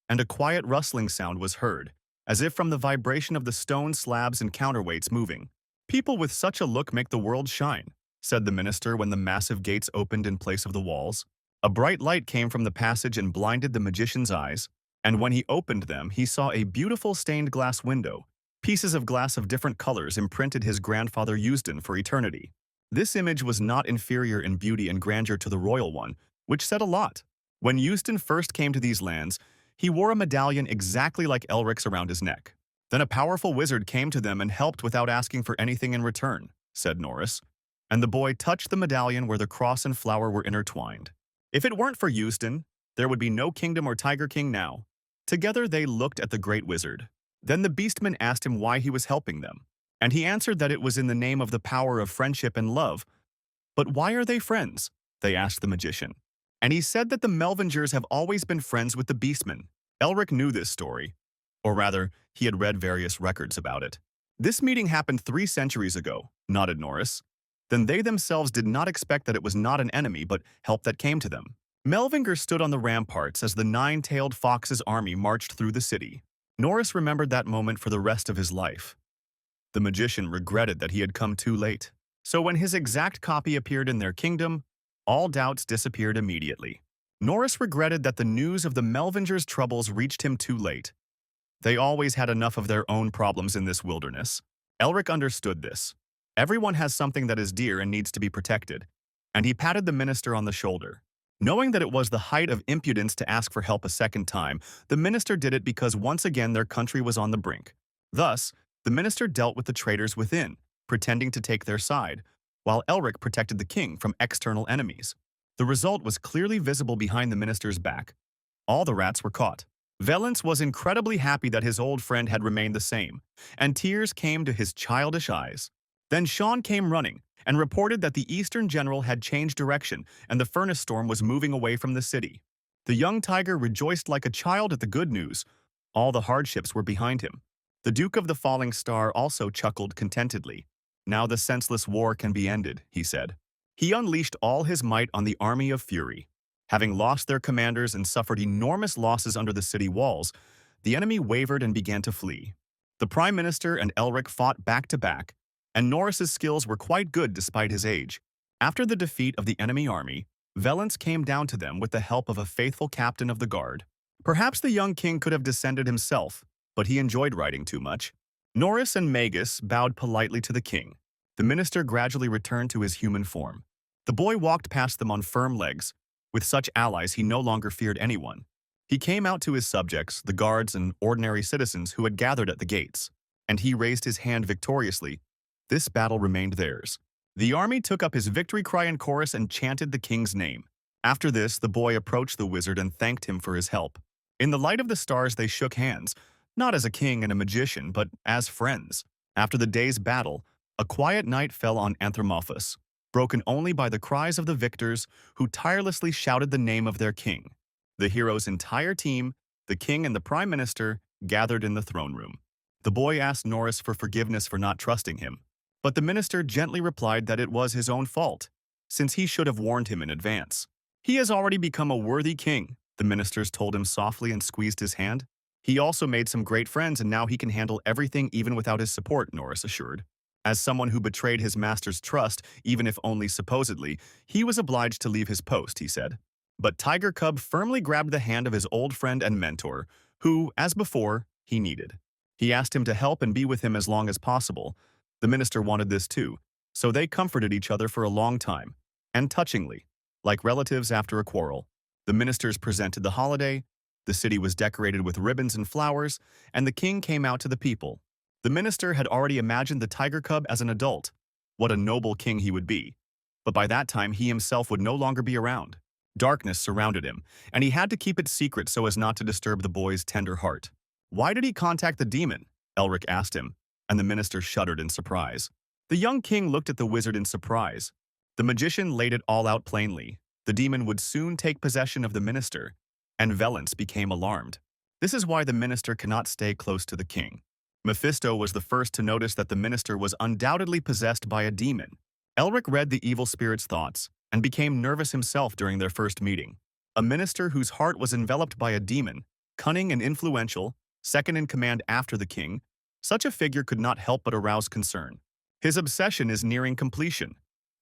and a quiet rustling sound was heard, as if from the vibration of the stone slabs and counterweights moving. People with such a look make the world shine, said the minister when the massive gates opened in place of the walls. A bright light came from the passage and blinded the magician's eyes, and when he opened them, he saw a beautiful stained glass window. Pieces of glass of different colors imprinted his grandfather Euston for eternity. This image was not inferior in beauty and grandeur to the royal one, which said a lot. When Euston first came to these lands, he wore a medallion exactly like Elric's around his neck. Then a powerful wizard came to them and helped without asking for anything in return, said Norris. And the boy touched the medallion where the cross and flower were intertwined. If it weren't for Euston, there would be no kingdom or Tiger King now. Together they looked at the great wizard. Then the beastman asked him why he was helping them, and he answered that it was in the name of the power of friendship and love. But why are they friends? They asked the magician. And he said that the Melvingers have always been friends with the beastman. Elric knew this story, or rather, he had read various records about it. This meeting happened 3 centuries ago, nodded Norris. Then they themselves did not expect that it was not an enemy but help that came to them. Melvinger stood on the ramparts as the 9-tailed fox's army marched through the city. Norris remembered that moment for the rest of his life. The magician regretted that he had come too late. So when his exact copy appeared in their kingdom, all doubts disappeared immediately. Norris regretted that the news of the Melvingers' troubles reached him too late. They always had enough of their own problems in this wilderness. Elric understood this. Everyone has something that is dear and needs to be protected, and he patted the minister on the shoulder. Knowing that it was the height of impudence to ask for help a second time, the minister did it because once again their country was on the brink. Thus, the minister dealt with the traitors within, pretending to take their side, while Elric protected the king from external enemies. The result was clearly visible behind the minister's back. All the rats were caught. Valence was incredibly happy that his old friend had remained the same, and tears came to his childish eyes. Then Sean came running and reported that the Eastern general had changed direction and the furnace storm was moving away from the city. The young tiger rejoiced like a child at the good news. All the hardships were behind him. The Duke of the Falling Star also chuckled contentedly. Now the senseless war can be ended, he said. He unleashed all his might on the army of fury. Having lost their commanders and suffered enormous losses under the city walls, the enemy wavered and began to flee. The Prime Minister and Elric fought back to back, and Norris's skills were quite good despite his age. After the defeat of the enemy army, Valence came down to them with the help of a faithful captain of the guard. Perhaps the young king could have descended himself, but he enjoyed riding too much. Norris and Magus bowed politely to the king. The minister gradually returned to his human form. The boy walked past them on firm legs. With such allies, he no longer feared anyone. He came out to his subjects, the guards and ordinary citizens who had gathered at the gates, and he raised his hand victoriously. This battle remained theirs. The army took up his victory cry in chorus and chanted the king's name. After this, the boy approached the wizard and thanked him for his help. In the light of the stars, they shook hands, not as a king and a magician, but as friends. After the day's battle, a quiet night fell on Anthropomorphos, broken only by the cries of the victors who tirelessly shouted the name of their king. The hero's entire team, the king and the prime minister, gathered in the throne room. The boy asked Norris for forgiveness for not trusting him, but the minister gently replied that it was his own fault, since he should have warned him in advance. He has already become a worthy king, the ministers told him softly and squeezed his hand. He also made some great friends and now he can handle everything even without his support, Norris assured. As someone who betrayed his master's trust, even if only supposedly, he was obliged to leave his post, he said. But Tiger Cub firmly grabbed the hand of his old friend and mentor, who, as before, he needed. He asked him to help and be with him as long as possible. The minister wanted this too, so they comforted each other for a long time, and touchingly, like relatives after a quarrel. The ministers presented the holiday, the city was decorated with ribbons and flowers, and the king came out to the people. The minister had already imagined the tiger cub as an adult. What a noble king he would be. But by that time, he himself would no longer be around. Darkness surrounded him, and he had to keep it secret so as not to disturb the boy's tender heart. Why did he contact the demon? Elric asked him, and the minister shuddered in surprise. The young king looked at the wizard in surprise. The magician laid it all out plainly. The demon would soon take possession of the minister, and Valence became alarmed. This is why the minister cannot stay close to the king. Mephisto was the first to notice that the minister was undoubtedly possessed by a demon. Elric read the evil spirit's thoughts and became nervous himself during their first meeting. A minister whose heart was enveloped by a demon, cunning and influential, second in command after the king, such a figure could not help but arouse concern. His obsession is nearing completion.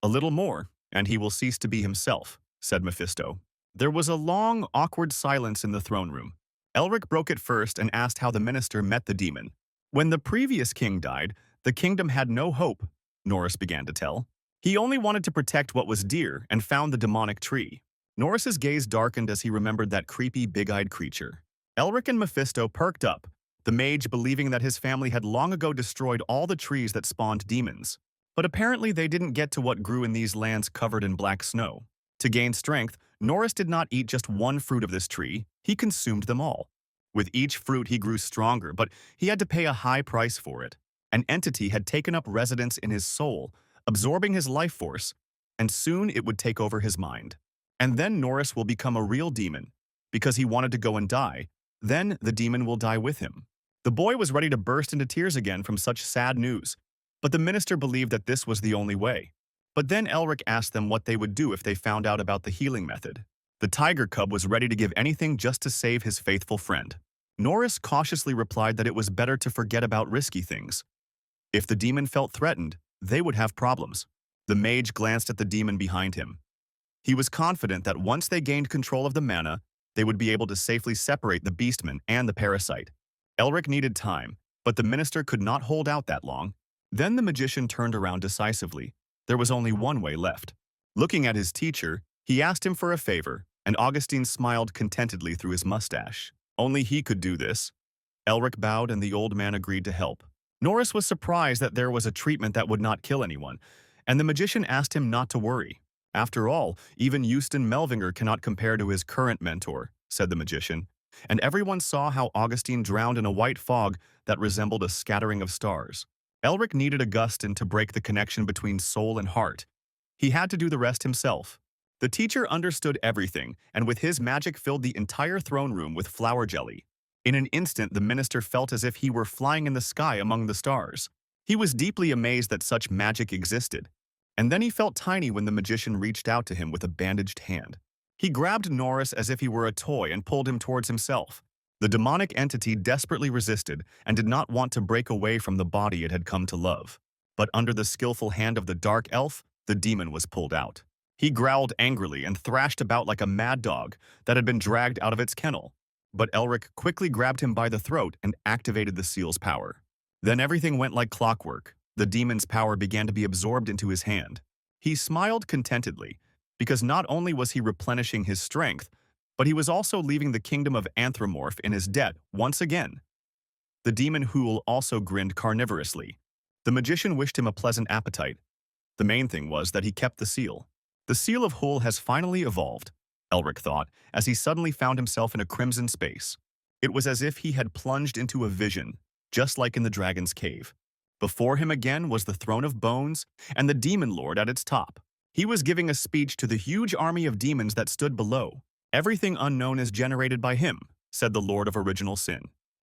A little more, and he will cease to be himself, said Mephisto. There was a long, awkward silence in the throne room. Elric broke it first and asked how the minister met the demon. When the previous king died, the kingdom had no hope, Norris began to tell. He only wanted to protect what was dear and found the demonic tree. Norris's gaze darkened as he remembered that creepy, big-eyed creature. Elric and Mephisto perked up, the mage believing that his family had long ago destroyed all the trees that spawned demons. But apparently they didn't get to what grew in these lands covered in black snow. To gain strength, Norris did not eat just one fruit of this tree, he consumed them all. With each fruit he grew stronger, but he had to pay a high price for it. An entity had taken up residence in his soul, absorbing his life force, and soon it would take over his mind. And then Norris will become a real demon. Because he wanted to go and die, then the demon will die with him. The boy was ready to burst into tears again from such sad news, but the minister believed that this was the only way. But then Elric asked them what they would do if they found out about the healing method. The tiger cub was ready to give anything just to save his faithful friend. Norris cautiously replied that it was better to forget about risky things. If the demon felt threatened, they would have problems. The mage glanced at the demon behind him. He was confident that once they gained control of the mana, they would be able to safely separate the beastman and the parasite. Elric needed time, but the minister could not hold out that long. Then the magician turned around decisively. There was only one way left. Looking at his teacher, he asked him for a favor, and Augustine smiled contentedly through his mustache. Only he could do this. Elric bowed and the old man agreed to help. Norris was surprised that there was a treatment that would not kill anyone, and the magician asked him not to worry. After all, even Euston Melvinger cannot compare to his current mentor, said the magician, and everyone saw how Augustine drowned in a white fog that resembled a scattering of stars. Elric needed Augustine to break the connection between soul and heart. He had to do the rest himself. The teacher understood everything, and with his magic filled the entire throne room with flower jelly. In an instant, the minister felt as if he were flying in the sky among the stars. He was deeply amazed that such magic existed. And then he felt tiny when the magician reached out to him with a bandaged hand. He grabbed Norris as if he were a toy and pulled him towards himself. The demonic entity desperately resisted and did not want to break away from the body it had come to love. But under the skillful hand of the dark elf, the demon was pulled out. He growled angrily and thrashed about like a mad dog that had been dragged out of its kennel. But Elric quickly grabbed him by the throat and activated the seal's power. Then everything went like clockwork. The demon's power began to be absorbed into his hand. He smiled contentedly, because not only was he replenishing his strength, but he was also leaving the kingdom of Anthromorph in his debt once again. The demon Hool also grinned carnivorously. The magician wished him a pleasant appetite. The main thing was that he kept the seal. The seal of Hool has finally evolved, Elric thought, as he suddenly found himself in a crimson space. It was as if he had plunged into a vision, just like in the dragon's cave. Before him again was the throne of bones and the demon lord at its top. He was giving a speech to the huge army of demons that stood below. Everything unknown is generated by him, said the Lord of Original Sin.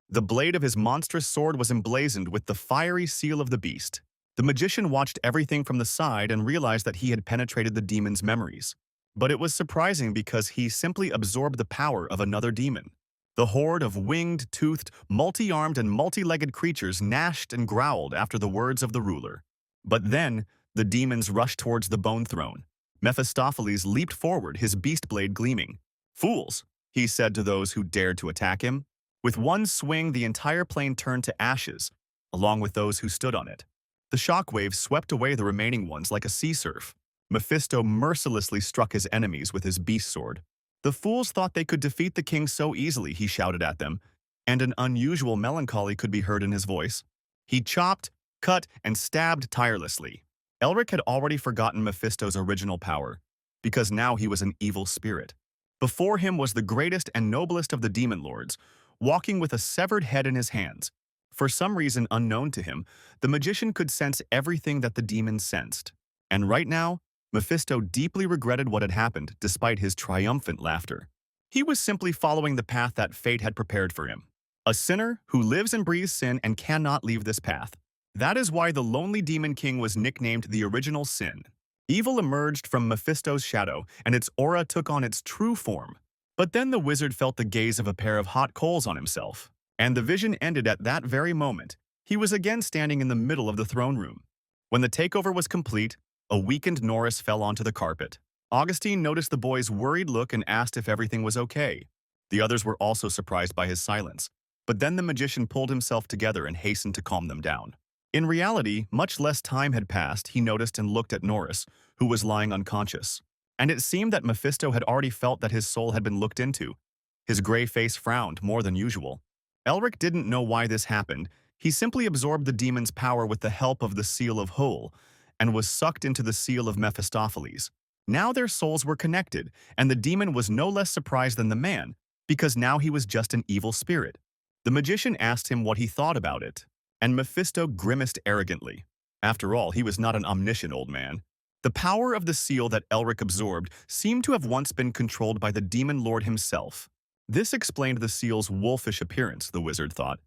The blade of his monstrous sword was emblazoned with the fiery seal of the beast. The magician watched everything from the side and realized that he had penetrated the demon's memories. But it was surprising because he simply absorbed the power of another demon. The horde of winged, toothed, multi-armed and multi-legged creatures gnashed and growled after the words of the ruler. But then, the demons rushed towards the bone throne. Mephistopheles leaped forward, his beast blade gleaming. "Fools," he said to those who dared to attack him. With one swing, the entire plane turned to ashes, along with those who stood on it. The shockwaves swept away the remaining ones like a sea surf. Mephisto mercilessly struck his enemies with his beast sword. The fools thought they could defeat the king so easily, he shouted at them, and an unusual melancholy could be heard in his voice. He chopped, cut, and stabbed tirelessly. Elric had already forgotten Mephisto's original power, because now he was an evil spirit. Before him was the greatest and noblest of the demon lords, walking with a severed head in his hands. For some reason unknown to him, the magician could sense everything that the demon sensed. And right now, Mephisto deeply regretted what had happened despite his triumphant laughter. He was simply following the path that fate had prepared for him. A sinner who lives and breathes sin and cannot leave this path. That is why the lonely demon king was nicknamed the Original Sin. Evil emerged from Mephisto's shadow, and its aura took on its true form. But then the wizard felt the gaze of a pair of hot coals on himself, and the vision ended at that very moment. He was again standing in the middle of the throne room. When the takeover was complete, a weakened Norris fell onto the carpet. Augustine noticed the boy's worried look and asked if everything was okay. The others were also surprised by his silence. But then the magician pulled himself together and hastened to calm them down. In reality, much less time had passed, he noticed and looked at Norris, who was lying unconscious. And it seemed that Mephisto had already felt that his soul had been looked into. His gray face frowned more than usual. Elric didn't know why this happened. He simply absorbed the demon's power with the help of the Seal of Hol, and was sucked into the seal of Mephistopheles. Now their souls were connected, and the demon was no less surprised than the man, because now he was just an evil spirit. The magician asked him what he thought about it, and Mephisto grimaced arrogantly. After all, he was not an omniscient old man. The power of the seal that Elric absorbed seemed to have once been controlled by the demon lord himself. This explained the seal's wolfish appearance, the wizard thought.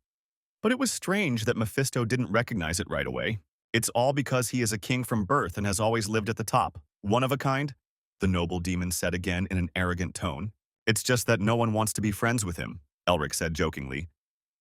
But it was strange that Mephisto didn't recognize it right away. It's all because he is a king from birth and has always lived at the top. One of a kind, the noble demon said again in an arrogant tone. It's just that no one wants to be friends with him, Elric said jokingly.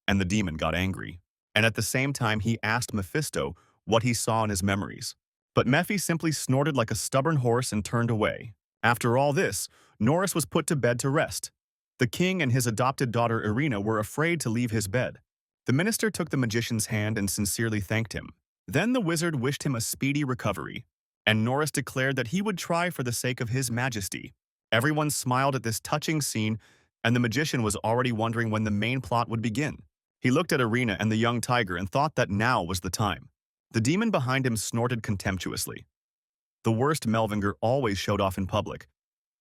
And the demon got angry. And at the same time he asked Mephisto what he saw in his memories. But Mephi simply snorted like a stubborn horse and turned away. After all this, Norris was put to bed to rest. The king and his adopted daughter Irina were afraid to leave his bed. The minister took the magician's hand and sincerely thanked him. Then the wizard wished him a speedy recovery, and Norris declared that he would try for the sake of his majesty. Everyone smiled at this touching scene, and the magician was already wondering when the main plot would begin. He looked at Irina and the young tiger and thought that now was the time. The demon behind him snorted contemptuously. The worst Melvinger always showed off in public,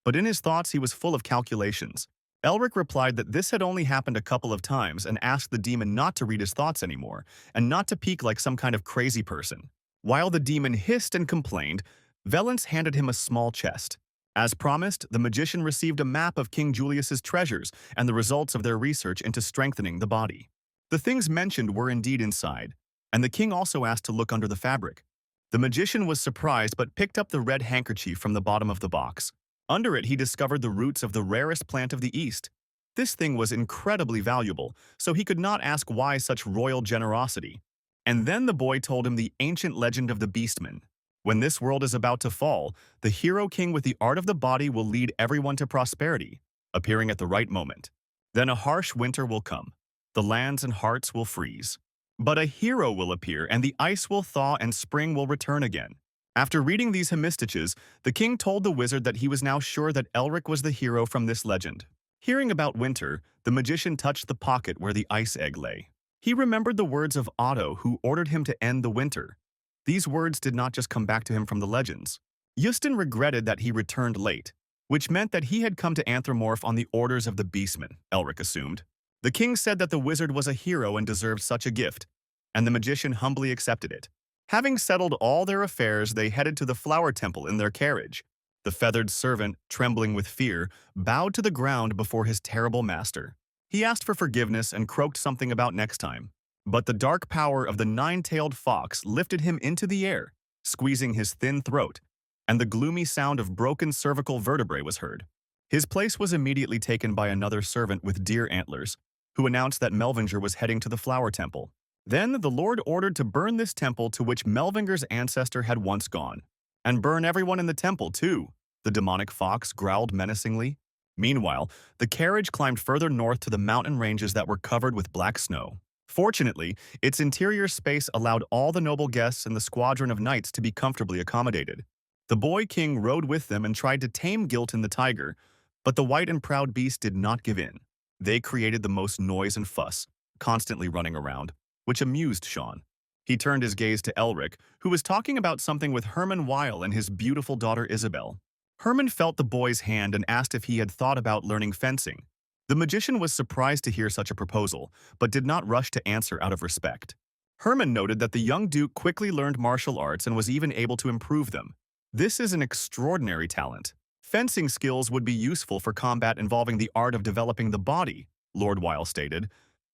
but in his thoughts he was full of calculations. Elric replied that this had only happened a couple of times and asked the demon not to read his thoughts anymore and not to peek like some kind of crazy person. While the demon hissed and complained, Valence handed him a small chest. As promised, the magician received a map of King Julius's treasures and the results of their research into strengthening the body. The things mentioned were indeed inside, and the king also asked to look under the fabric. The magician was surprised but picked up the red handkerchief from the bottom of the box. Under it, he discovered the roots of the rarest plant of the East. This thing was incredibly valuable, so he could not ask why such royal generosity. And then the boy told him the ancient legend of the Beastman. When this world is about to fall, the hero king with the art of the body will lead everyone to prosperity, appearing at the right moment. Then a harsh winter will come. The lands and hearts will freeze. But a hero will appear, and the ice will thaw and spring will return again. After reading these hemistiches, the king told the wizard that he was now sure that Elric was the hero from this legend. Hearing about winter, the magician touched the pocket where the ice egg lay. He remembered the words of Otto, who ordered him to end the winter. These words did not just come back to him from the legends. Justin regretted that he returned late, which meant that he had come to anthropomorph on the orders of the Beastman, Elric assumed. The king said that the wizard was a hero and deserved such a gift, and the magician humbly accepted it. Having settled all their affairs, they headed to the flower temple in their carriage. The feathered servant, trembling with fear, bowed to the ground before his terrible master. He asked for forgiveness and croaked something about next time. But the dark power of the nine-tailed fox lifted him into the air, squeezing his thin throat. and the gloomy sound of broken cervical vertebrae was heard. His place was immediately taken by another servant with deer antlers, who announced that Melvinger was heading to the Flower Temple. Then the Lord ordered to burn this temple to which Melvinger's ancestor had once gone. And burn everyone in the temple, too, the demonic fox growled menacingly. Meanwhile, the carriage climbed further north to the mountain ranges that were covered with black snow. Fortunately, its interior space allowed all the noble guests and the squadron of knights to be comfortably accommodated. The boy king rode with them and tried to tame Gilton the tiger, but the white and proud beast did not give in. They created the most noise and fuss, constantly running around, which amused Sean. He turned his gaze to Elric, who was talking about something with Herman Weil and his beautiful daughter Isabel. Herman felt the boy's hand and asked if he had thought about learning fencing. The magician was surprised to hear such a proposal, but did not rush to answer out of respect. Herman noted that the young duke quickly learned martial arts and was even able to improve them. This is an extraordinary talent. Fencing skills would be useful for combat involving the art of developing the body, Lord Weil stated.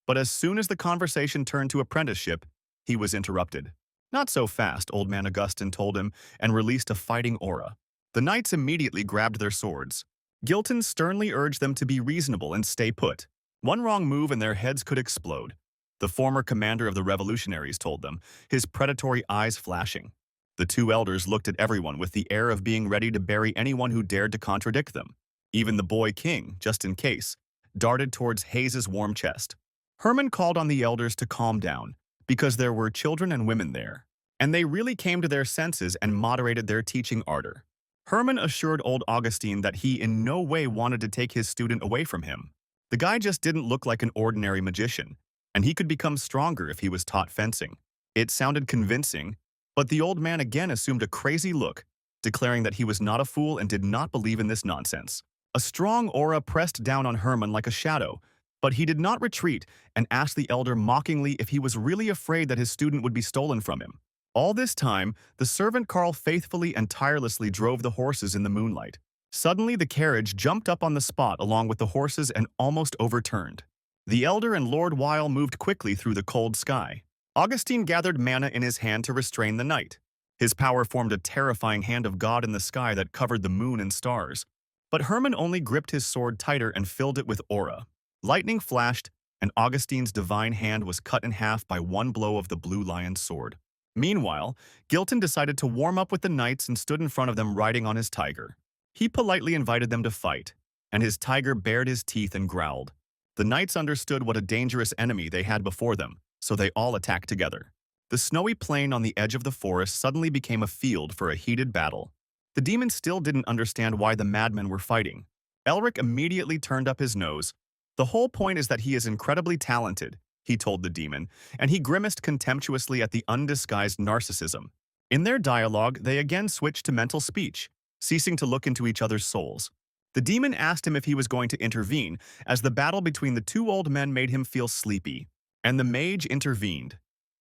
But as soon as the conversation turned to apprenticeship, he was interrupted. Not so fast, old man Augustin told him, and released a fighting aura. The knights immediately grabbed their swords. Gilton sternly urged them to be reasonable and stay put. One wrong move and their heads could explode. The former commander of the revolutionaries told them, his predatory eyes flashing. The two elders looked at everyone with the air of being ready to bury anyone who dared to contradict them. Even the boy king, just in case, darted towards Hayes's warm chest. Herman called on the elders to calm down, because there were children and women there, and they really came to their senses and moderated their teaching ardor. Herman assured old Augustine that he in no way wanted to take his student away from him. The guy just didn't look like an ordinary magician, and he could become stronger if he was taught fencing. It sounded convincing, but the old man again assumed a crazy look, declaring that he was not a fool and did not believe in this nonsense. A strong aura pressed down on Herman like a shadow, but he did not retreat and asked the elder mockingly if he was really afraid that his student would be stolen from him. All this time, the servant Carl faithfully and tirelessly drove the horses in the moonlight. Suddenly, the carriage jumped up on the spot along with the horses and almost overturned. The elder and Lord Weil moved quickly through the cold sky. Augustine gathered mana in his hand to restrain the night. His power formed a terrifying hand of God in the sky that covered the moon and stars. But Herman only gripped his sword tighter and filled it with aura. Lightning flashed, and Augustine's divine hand was cut in half by one blow of the blue lion's sword. Meanwhile, Gilton decided to warm up with the knights and stood in front of them riding on his tiger. He politely invited them to fight, and his tiger bared his teeth and growled. The knights understood what a dangerous enemy they had before them, so they all attacked together. The snowy plain on the edge of the forest suddenly became a field for a heated battle. The demon still didn't understand why the madmen were fighting. Elric immediately turned up his nose. The whole point is that he is incredibly talented, he told the demon, and he grimaced contemptuously at the undisguised narcissism. In their dialogue, they again switched to mental speech, ceasing to look into each other's souls. The demon asked him if he was going to intervene, as the battle between the two old men made him feel sleepy, and the mage intervened,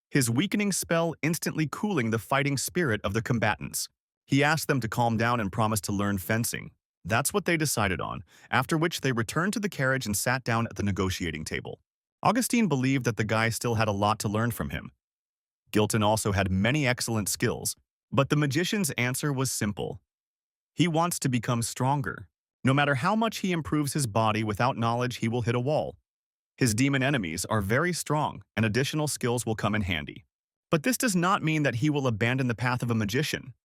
his weakening spell instantly cooling the fighting spirit of the combatants. He asked them to calm down and promised to learn fencing. That's what they decided on, after which they returned to the carriage and sat down at the negotiating table. Augustine believed that the guy still had a lot to learn from him. Gilton also had many excellent skills, but the magician's answer was simple. He wants to become stronger. No matter how much he improves his body, without knowledge he will hit a wall. His demon enemies are very strong, and additional skills will come in handy. But this does not mean that he will abandon the path of a magician.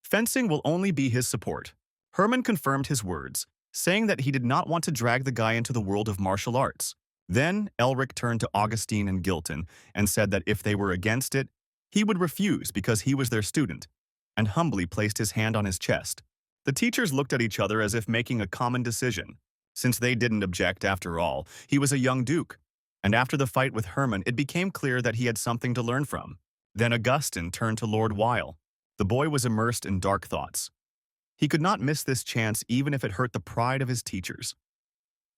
Fencing will only be his support. Herman confirmed his words, saying that he did not want to drag the guy into the world of martial arts. Then Elric turned to Augustine and Gilton and said that if they were against it, he would refuse because he was their student, and humbly placed his hand on his chest. The teachers looked at each other as if making a common decision. Since they didn't object after all, he was a young duke, and after the fight with Herman, it became clear that he had something to learn from. Then Augustine turned to Lord Weil. The boy was immersed in dark thoughts. He could not miss this chance even if it hurt the pride of his teachers.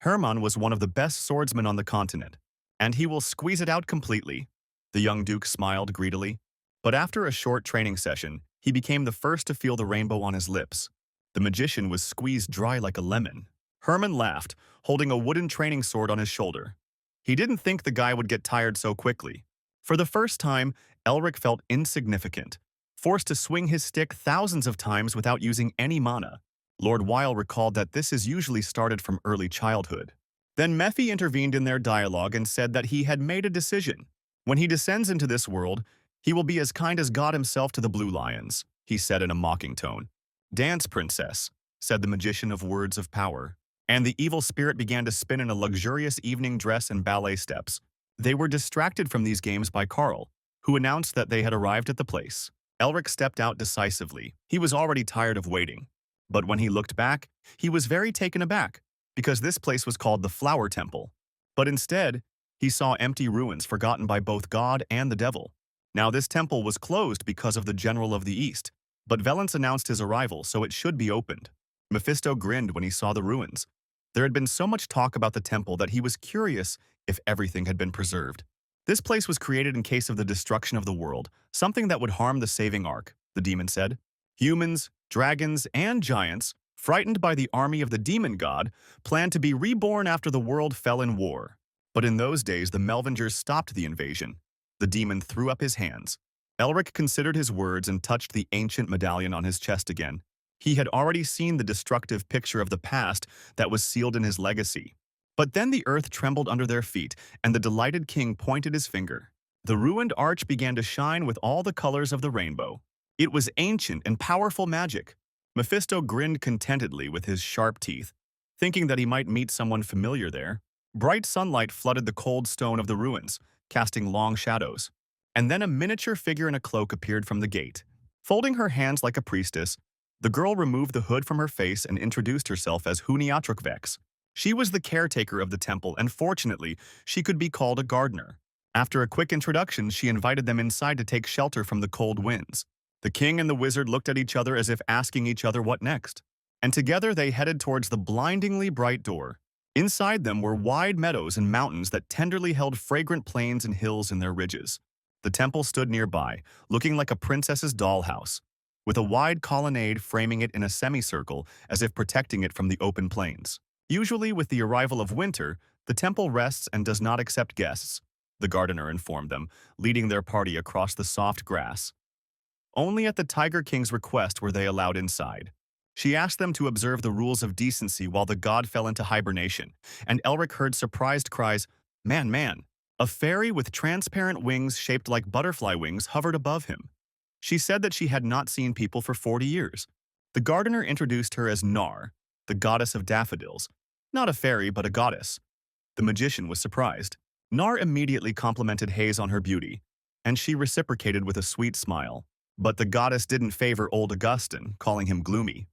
Herman was one of the best swordsmen on the continent, and he will squeeze it out completely. The young duke smiled greedily. But after a short training session, he became the first to feel the rainbow on his lips. The magician was squeezed dry like a lemon. Herman laughed, holding a wooden training sword on his shoulder. He didn't think the guy would get tired so quickly. For the first time, Elric felt insignificant. forced to swing his stick thousands of times without using any mana. Lord Weil recalled that this is usually started from early childhood. Then Mephi intervened in their dialogue and said that he had made a decision. When he descends into this world, he will be as kind as God himself to the Blue Lions, he said in a mocking tone. Dance, princess, said the magician of words of power. And the evil spirit began to spin in a luxurious evening dress and ballet steps. They were distracted from these games by Carl, who announced that they had arrived at the place. Elric stepped out decisively. He was already tired of waiting. But when he looked back, he was very taken aback, because this place was called the Flower Temple. But instead, he saw empty ruins forgotten by both God and the devil. Now this temple was closed because of the General of the East, but Valence announced his arrival, so it should be opened. Mephisto grinned when he saw the ruins. There had been so much talk about the temple that he was curious if everything had been preserved. This place was created in case of the destruction of the world, something that would harm the saving ark, the demon said. Humans, dragons, and giants, frightened by the army of the demon god, planned to be reborn after the world fell in war. But in those days, the Melvingers stopped the invasion. The demon threw up his hands. Elric considered his words and touched the ancient medallion on his chest again. He had already seen the destructive picture of the past that was sealed in his legacy. But then the earth trembled under their feet, and the delighted king pointed his finger. The ruined arch began to shine with all the colors of the rainbow. It was ancient and powerful magic. Mephisto grinned contentedly with his sharp teeth, thinking that he might meet someone familiar there. Bright sunlight flooded the cold stone of the ruins, casting long shadows. And then a miniature figure in a cloak appeared from the gate. Folding her hands like a priestess, the girl removed the hood from her face and introduced herself as Huniatrukvex. She was the caretaker of the temple, and fortunately, she could be called a gardener. After a quick introduction, she invited them inside to take shelter from the cold winds. The king and the wizard looked at each other as if asking each other what next. And together they headed towards the blindingly bright door. Inside them were wide meadows and mountains that tenderly held fragrant plains and hills in their ridges. The temple stood nearby, looking like a princess's dollhouse, with a wide colonnade framing it in a semicircle as if protecting it from the open plains. Usually, with the arrival of winter, the temple rests and does not accept guests, the gardener informed them, leading their party across the soft grass. Only at the Tiger King's request were they allowed inside. She asked them to observe the rules of decency while the god fell into hibernation, and Elric heard surprised cries, "Man, man!" A fairy with transparent wings shaped like butterfly wings hovered above him. She said that she had not seen people for 40 years. The gardener introduced her as Nar, the goddess of daffodils. Not a fairy, but a goddess. The magician was surprised. Nar immediately complimented Hayes on her beauty, and she reciprocated with a sweet smile. But the goddess didn't favor old Augustin, calling him gloomy.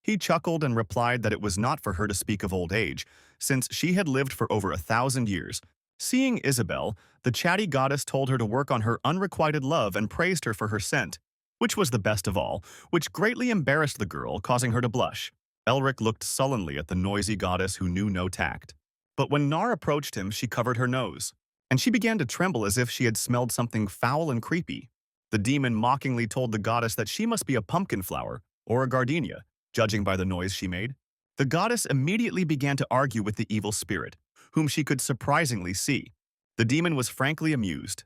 He chuckled and replied that it was not for her to speak of old age, since she had lived for over 1,000 years. Seeing Isabel, the chatty goddess told her to work on her unrequited love and praised her for her scent, which was the best of all, which greatly embarrassed the girl, causing her to blush. Elric looked sullenly at the noisy goddess who knew no tact. But when Nar approached him, she covered her nose, and she began to tremble as if she had smelled something foul and creepy. The demon mockingly told the goddess that she must be a pumpkin flower or a gardenia, judging by the noise she made. The goddess immediately began to argue with the evil spirit, whom she could surprisingly see. The demon was frankly amused.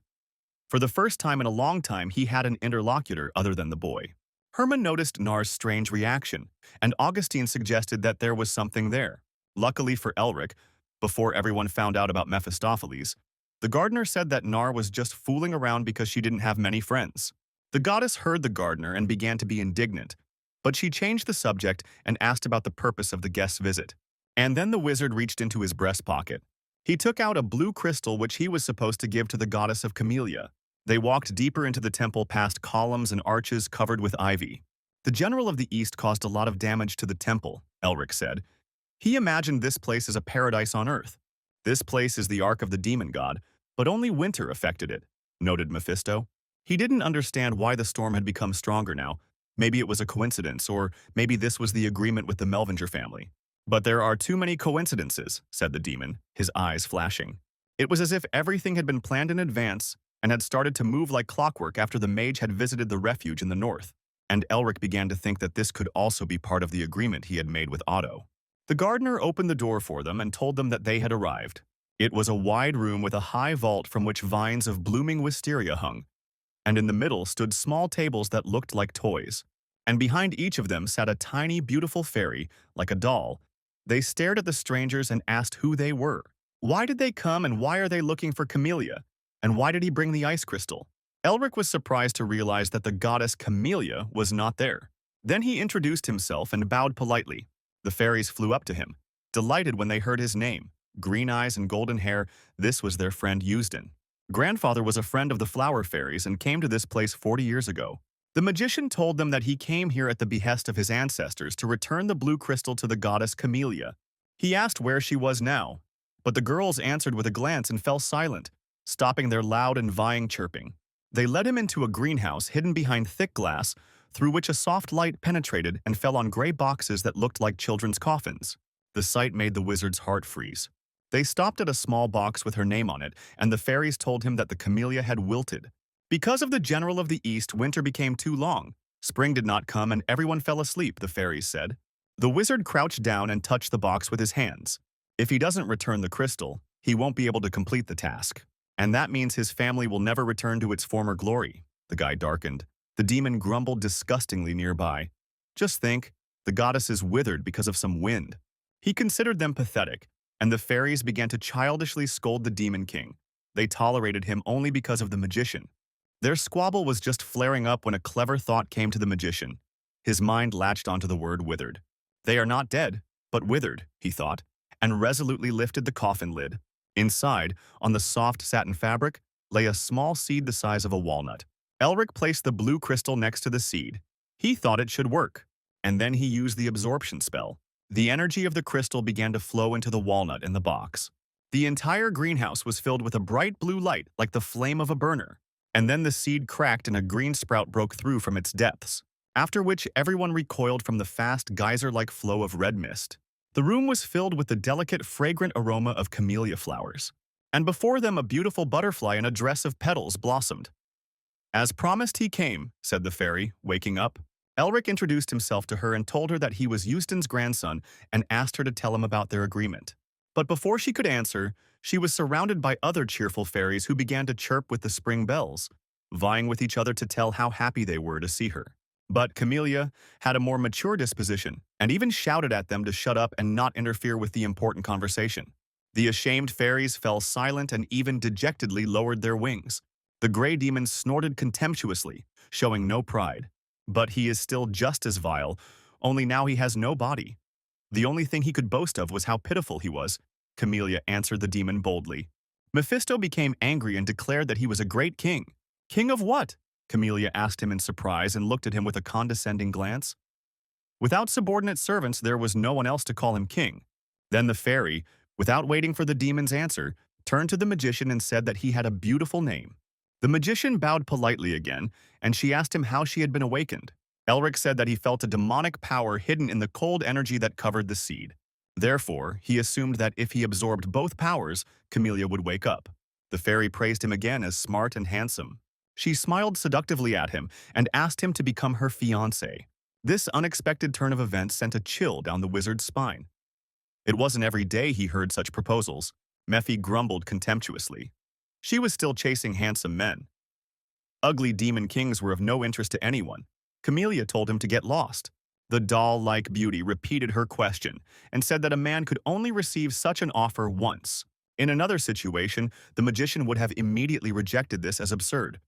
For the first time in a long time, he had an interlocutor other than the boy. Herman noticed Nar's strange reaction, and Augustine suggested that there was something there. Luckily for Elric, before everyone found out about Mephistopheles, the gardener said that Nar was just fooling around because she didn't have many friends. The goddess heard the gardener and began to be indignant, but she changed the subject and asked about the purpose of the guest's visit. And then the wizard reached into his breast pocket. He took out a blue crystal which he was supposed to give to the goddess of Camellia. They walked deeper into the temple past columns and arches covered with ivy. The General of the East caused a lot of damage to the temple, Elric said. He imagined this place as a paradise on earth. This place is the Ark of the Demon God, but only winter affected it, noted Mephisto. He didn't understand why the storm had become stronger now. Maybe it was a coincidence, or maybe this was the agreement with the Melvinger family. But there are too many coincidences, said the demon, his eyes flashing. It was as if everything had been planned in advance and had started to move like clockwork after the mage had visited the refuge in the north, and Elric began to think that this could also be part of the agreement he had made with Otto. The gardener opened the door for them and told them that they had arrived. It was a wide room with a high vault from which vines of blooming wisteria hung. and in the middle stood small tables that looked like toys. And behind each of them sat a tiny, beautiful fairy, like a doll. They stared at the strangers and asked who they were. Why did they come and why are they looking for Camellia? And why did he bring the ice crystal? Elric was surprised to realize that the goddess Camellia was not there. Then he introduced himself and bowed politely. The fairies flew up to him, delighted when they heard his name. Green eyes and golden hair, this was their friend Eusden. Grandfather was a friend of the flower fairies and came to this place 40 years ago. The magician told them that he came here at the behest of his ancestors to return the blue crystal to the goddess Camellia. He asked where she was now, but the girls answered with a glance and fell silent, stopping their loud and vying chirping. They led him into a greenhouse hidden behind thick glass, through which a soft light penetrated and fell on gray boxes that looked like children's coffins. The sight made the wizard's heart freeze. They stopped at a small box with her name on it, and the fairies told him that the camellia had wilted. Because of the general of the East, winter became too long. Spring did not come and everyone fell asleep, the fairies said. The wizard crouched down and touched the box with his hands. If he doesn't return the crystal, he won't be able to complete the task. And that means his family will never return to its former glory. The guy darkened. The demon grumbled disgustingly nearby. Just think, the goddess is withered because of some wind. He considered them pathetic, and the fairies began to childishly scold the demon king. They tolerated him only because of the magician. Their squabble was just flaring up when a clever thought came to the magician. His mind latched onto the word withered. They are not dead, but withered, he thought, and resolutely lifted the coffin lid. Inside, on the soft satin fabric, lay a small seed the size of a walnut. Elric placed the blue crystal next to the seed. He thought it should work, and then he used the absorption spell. The energy of the crystal began to flow into the walnut in the box. The entire greenhouse was filled with a bright blue light like the flame of a burner. And then the seed cracked and a green sprout broke through from its depths, after which everyone recoiled from the fast geyser-like flow of red mist. The room was filled with the delicate, fragrant aroma of camellia flowers, and before them a beautiful butterfly in a dress of petals blossomed. As promised he came, said the fairy, waking up. Elric introduced himself to her and told her that he was Eusden's grandson and asked her to tell him about their agreement. But before she could answer, she was surrounded by other cheerful fairies who began to chirp with the spring bells, vying with each other to tell how happy they were to see her. But Camellia had a more mature disposition and even shouted at them to shut up and not interfere with the important conversation. The ashamed fairies fell silent and even dejectedly lowered their wings. The gray demon snorted contemptuously, showing no pride. But he is still just as vile, only now he has no body. The only thing he could boast of was how pitiful he was. Camellia answered the demon boldly. Mephisto became angry and declared that he was a great king. King of what? Camellia asked him in surprise and looked at him with a condescending glance. Without subordinate servants, there was no one else to call him king. Then the fairy, without waiting for the demon's answer, turned to the magician and said that he had a beautiful name. The magician bowed politely again, and she asked him how she had been awakened. Elric said that he felt a demonic power hidden in the cold energy that covered the seed. Therefore, he assumed that if he absorbed both powers, Camellia would wake up. The fairy praised him again as smart and handsome. She smiled seductively at him and asked him to become her fiancé. This unexpected turn of events sent a chill down the wizard's spine. It wasn't every day he heard such proposals. Mephi grumbled contemptuously. She was still chasing handsome men. Ugly demon kings were of no interest to anyone. Camellia told him to get lost. The doll-like beauty repeated her question and said that a man could only receive such an offer once. In another situation, the magician would have immediately rejected this as absurd.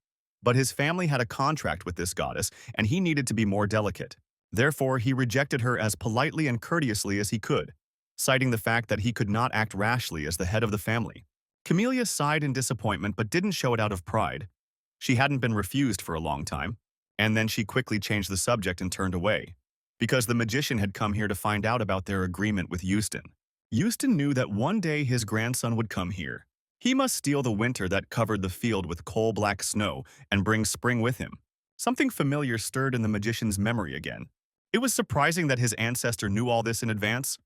But his family had a contract with this goddess, and he needed to be more delicate. Therefore, he rejected her as politely and courteously as he could, citing the fact that he could not act rashly as the head of the family. Camellia sighed in disappointment but didn't show it out of pride. She hadn't been refused for a long time, and then she quickly changed the subject and turned away, because the magician had come here to find out about their agreement with Eusden. Eusden knew that one day his grandson would come here. He must steal the winter that covered the field with coal-black snow and bring spring with him. Something familiar stirred in the magician's memory again. It was surprising that his ancestor knew all this in advance.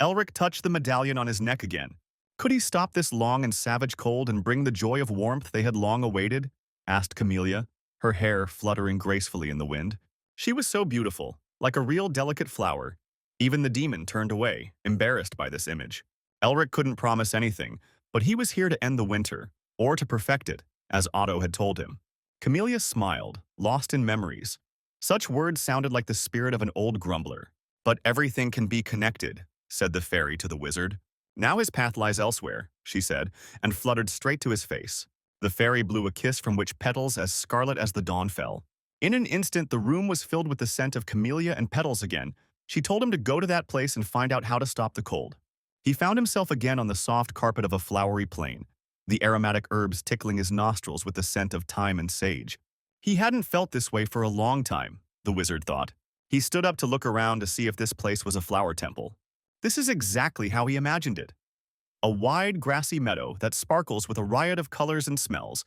Elric touched the medallion on his neck again. Could he stop this long and savage cold and bring the joy of warmth they had long awaited? Asked Camellia, her hair fluttering gracefully in the wind. She was so beautiful, like a real delicate flower. Even the demon turned away, embarrassed by this image. Elric couldn't promise anything, but he was here to end the winter, or to perfect it, as Otto had told him. Camellia smiled, lost in memories. Such words sounded like the spirit of an old grumbler. But everything can be connected, said the fairy to the wizard. Now his path lies elsewhere, she said, and fluttered straight to his face. The fairy blew a kiss from which petals as scarlet as the dawn fell. In an instant, the room was filled with the scent of camellia and petals again. She told him to go to that place and find out how to stop the cold. He found himself again on the soft carpet of a flowery plain, the aromatic herbs tickling his nostrils with the scent of thyme and sage. He hadn't felt this way for a long time, the wizard thought. He stood up to look around to see if this place was a flower temple. This is exactly how he imagined it. A wide, grassy meadow that sparkles with a riot of colors and smells,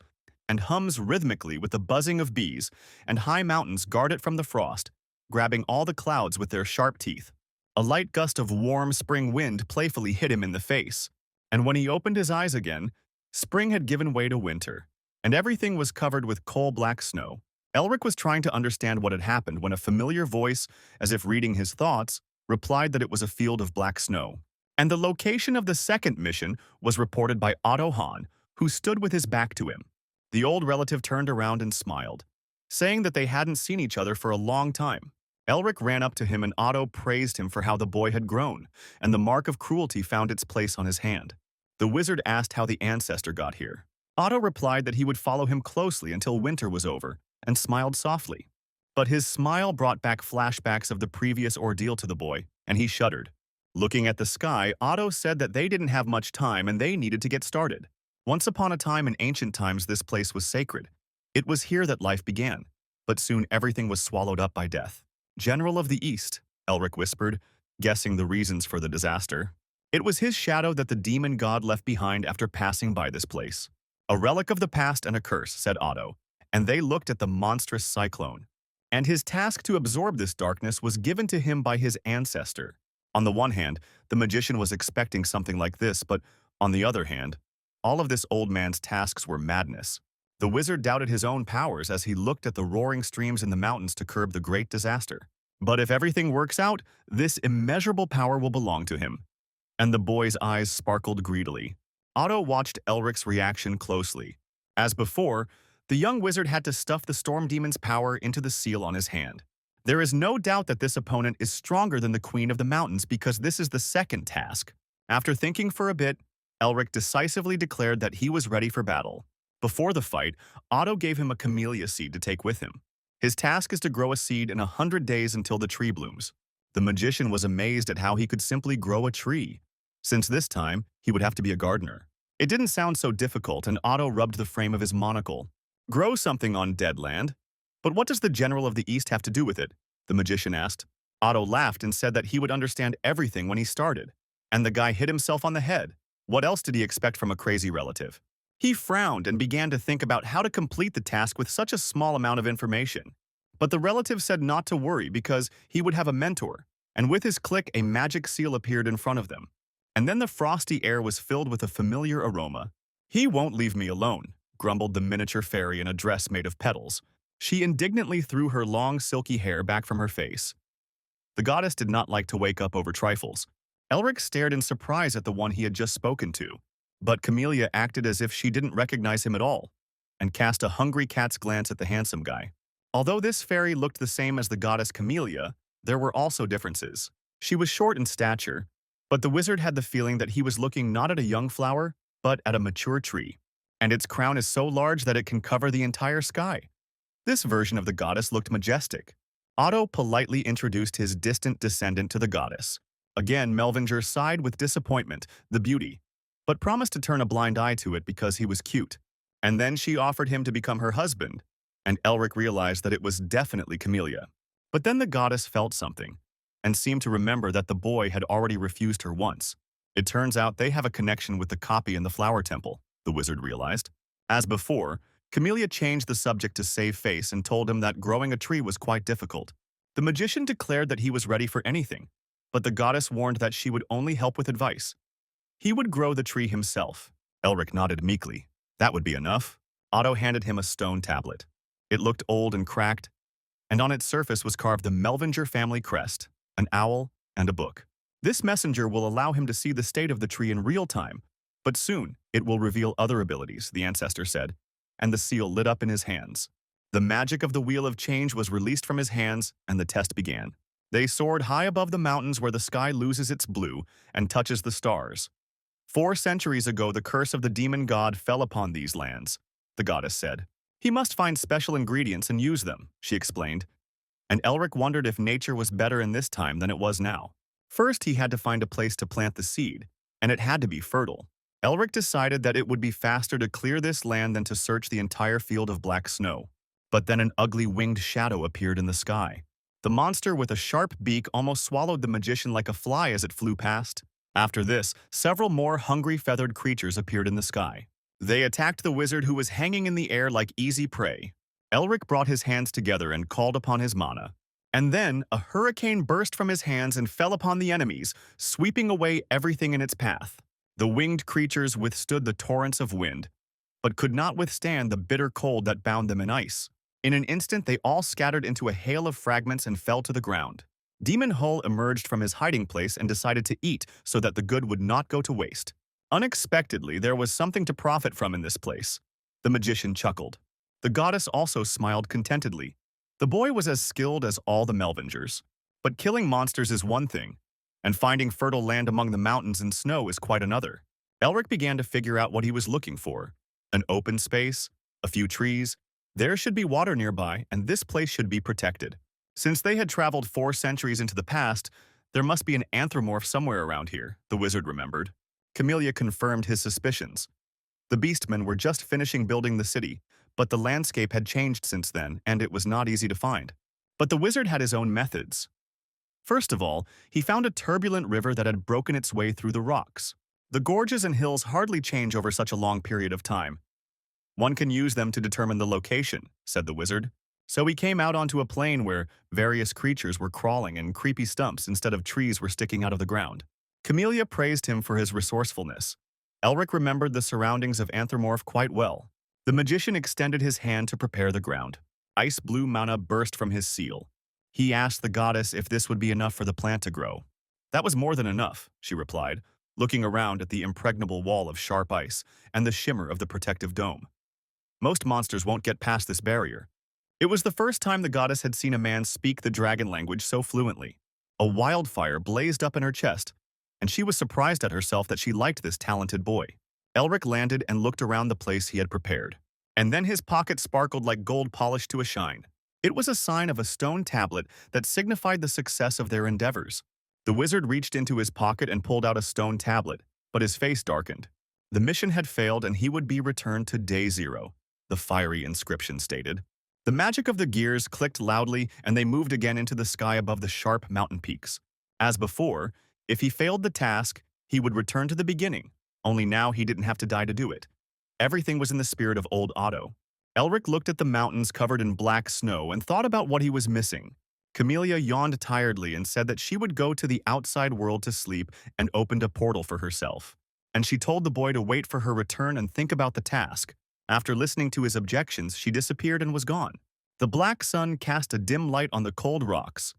and hums rhythmically with the buzzing of bees, and high mountains guard it from the frost, grabbing all the clouds with their sharp teeth. A light gust of warm spring wind playfully hit him in the face, and when he opened his eyes again, spring had given way to winter, and everything was covered with coal-black snow. Elric was trying to understand what had happened when a familiar voice, as if reading his thoughts, replied that it was a field of black snow. And the location of the second mission was reported by Otto Hahn, who stood with his back to him. The old relative turned around and smiled, saying that they hadn't seen each other for a long time. Elric ran up to him and Otto praised him for how the boy had grown, and the mark of cruelty found its place on his hand. The wizard asked how the ancestor got here. Otto replied that he would follow him closely until winter was over, and smiled softly. But his smile brought back flashbacks of the previous ordeal to the boy, and he shuddered. Looking at the sky, Otto said that they didn't have much time and they needed to get started. Once upon a time in ancient times, this place was sacred. It was here that life began, but soon everything was swallowed up by death. General of the East, Elric whispered, guessing the reasons for the disaster. It was his shadow that the demon god left behind after passing by this place. A relic of the past and a curse, said Otto, and they looked at the monstrous cyclone. And his task to absorb this darkness was given to him by his ancestor. On the one hand, the magician was expecting something like this, but on the other hand, all of this old man's tasks were madness. The wizard doubted his own powers as he looked at the roaring streams in the mountains to curb the great disaster. But if everything works out, this immeasurable power will belong to him. And the boy's eyes sparkled greedily. Otto watched Elric's reaction closely. As before, the young wizard had to stuff the storm demon's power into the seal on his hand. There is no doubt that this opponent is stronger than the Queen of the Mountains because this is the second task. After thinking for a bit, Elric decisively declared that he was ready for battle. Before the fight, Otto gave him a camellia seed to take with him. His task is to grow a seed in 100 days until the tree blooms. The magician was amazed at how he could simply grow a tree. Since this time, he would have to be a gardener. It didn't sound so difficult, and Otto rubbed the frame of his monocle. Grow something on dead land? But what does the General of the East have to do with it? The magician asked. Otto laughed and said that he would understand everything when he started. And the guy hit himself on the head. What else did he expect from a crazy relative? He frowned and began to think about how to complete the task with such a small amount of information. But the relative said not to worry because he would have a mentor, and with his click, a magic seal appeared in front of them. And then the frosty air was filled with a familiar aroma. He won't leave me alone, grumbled the miniature fairy in a dress made of petals. She indignantly threw her long silky hair back from her face. The goddess did not like to wake up over trifles. Elric stared in surprise at the one he had just spoken to. But Camellia acted as if she didn't recognize him at all, and cast a hungry cat's glance at the handsome guy. Although this fairy looked the same as the goddess Camellia, there were also differences. She was short in stature, but the wizard had the feeling that he was looking not at a young flower, but at a mature tree. And its crown is so large that it can cover the entire sky. This version of the goddess looked majestic. Otto politely introduced his distant descendant to the goddess. Again, Melvinger sighed with disappointment, the beauty, but promised to turn a blind eye to it because he was cute. And then she offered him to become her husband, and Elric realized that it was definitely Camellia. But then the goddess felt something, and seemed to remember that the boy had already refused her once. It turns out they have a connection with the copy in the flower temple, the wizard realized. As before, Camellia changed the subject to save face and told him that growing a tree was quite difficult. The magician declared that he was ready for anything, but the goddess warned that she would only help with advice. He would grow the tree himself. Elric nodded meekly. That would be enough. Otto handed him a stone tablet. It looked old and cracked, and on its surface was carved the Melvinger family crest, an owl, and a book. This messenger will allow him to see the state of the tree in real time, but soon it will reveal other abilities, the ancestor said, and the seal lit up in his hands. The magic of the Wheel of Change was released from his hands, and the test began. They soared high above the mountains where the sky loses its blue and touches the stars. 4 centuries ago, the curse of the demon god fell upon these lands, the goddess said. He must find special ingredients and use them, she explained. And Elric wondered if nature was better in this time than it was now. First, he had to find a place to plant the seed, and it had to be fertile. Elric decided that it would be faster to clear this land than to search the entire field of black snow. But then an ugly winged shadow appeared in the sky. The monster with a sharp beak almost swallowed the magician like a fly as it flew past. After this, several more hungry feathered creatures appeared in the sky. They attacked the wizard who was hanging in the air like easy prey. Elric brought his hands together and called upon his mana. And then a hurricane burst from his hands and fell upon the enemies, sweeping away everything in its path. The winged creatures withstood the torrents of wind, but could not withstand the bitter cold that bound them in ice. In an instant, they all scattered into a hail of fragments and fell to the ground. Demon Hull emerged from his hiding place and decided to eat so that the good would not go to waste. Unexpectedly, there was something to profit from in this place. The magician chuckled. The goddess also smiled contentedly. The boy was as skilled as all the Melvingers. But killing monsters is one thing, and finding fertile land among the mountains and snow is quite another. Elric began to figure out what he was looking for. An open space, a few trees. There should be water nearby, and this place should be protected. Since they had traveled 4 centuries into the past, there must be an anthropomorph somewhere around here, the wizard remembered. Camellia confirmed his suspicions. The beastmen were just finishing building the city, but the landscape had changed since then, and it was not easy to find. But the wizard had his own methods. First of all, he found a turbulent river that had broken its way through the rocks. The gorges and hills hardly change over such a long period of time. One can use them to determine the location, said the wizard. So he came out onto a plain where various creatures were crawling and creepy stumps instead of trees were sticking out of the ground. Camellia praised him for his resourcefulness. Elric remembered the surroundings of Anthropomorph quite well. The magician extended his hand to prepare the ground. Ice blue mana burst from his seal. He asked the goddess if this would be enough for the plant to grow. That was more than enough, she replied, looking around at the impregnable wall of sharp ice and the shimmer of the protective dome. Most monsters won't get past this barrier. It was the first time the goddess had seen a man speak the dragon language so fluently. A wildfire blazed up in her chest, and she was surprised at herself that she liked this talented boy. Elric landed and looked around the place he had prepared. And then his pocket sparkled like gold polished to a shine. It was a sign of a stone tablet that signified the success of their endeavors. The wizard reached into his pocket and pulled out a stone tablet, but his face darkened. The mission had failed and he would be returned to day 0, the fiery inscription stated. The magic of the gears clicked loudly and they moved again into the sky above the sharp mountain peaks. As before, if he failed the task, he would return to the beginning, only now he didn't have to die to do it. Everything was in the spirit of old Otto. Elric looked at the mountains covered in black snow and thought about what he was missing. Camellia yawned tiredly and said that she would go to the outside world to sleep and opened a portal for herself. And she told the boy to wait for her return and think about the task. After listening to his objections, she disappeared and was gone. The black sun cast a dim light on the cold rocks.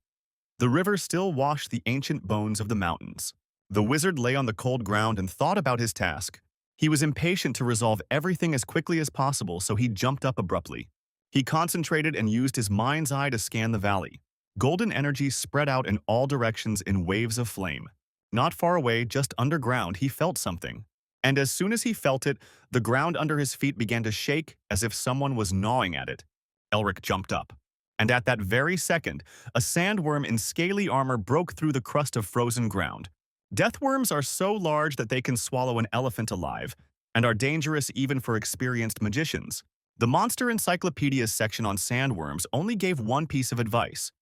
The river still washed the ancient bones of the mountains. The wizard lay on the cold ground and thought about his task. He was impatient to resolve everything as quickly as possible, so he jumped up abruptly. He concentrated and used his mind's eye to scan the valley. Golden energy spread out in all directions in waves of flame. Not far away, just underground, he felt something. And as soon as he felt it, the ground under his feet began to shake as if someone was gnawing at it. Elric jumped up. And at that very second, a sandworm in scaly armor broke through the crust of frozen ground. Deathworms are so large that they can swallow an elephant alive, and are dangerous even for experienced magicians. The Monster Encyclopedia's section on sandworms only gave one piece of advice.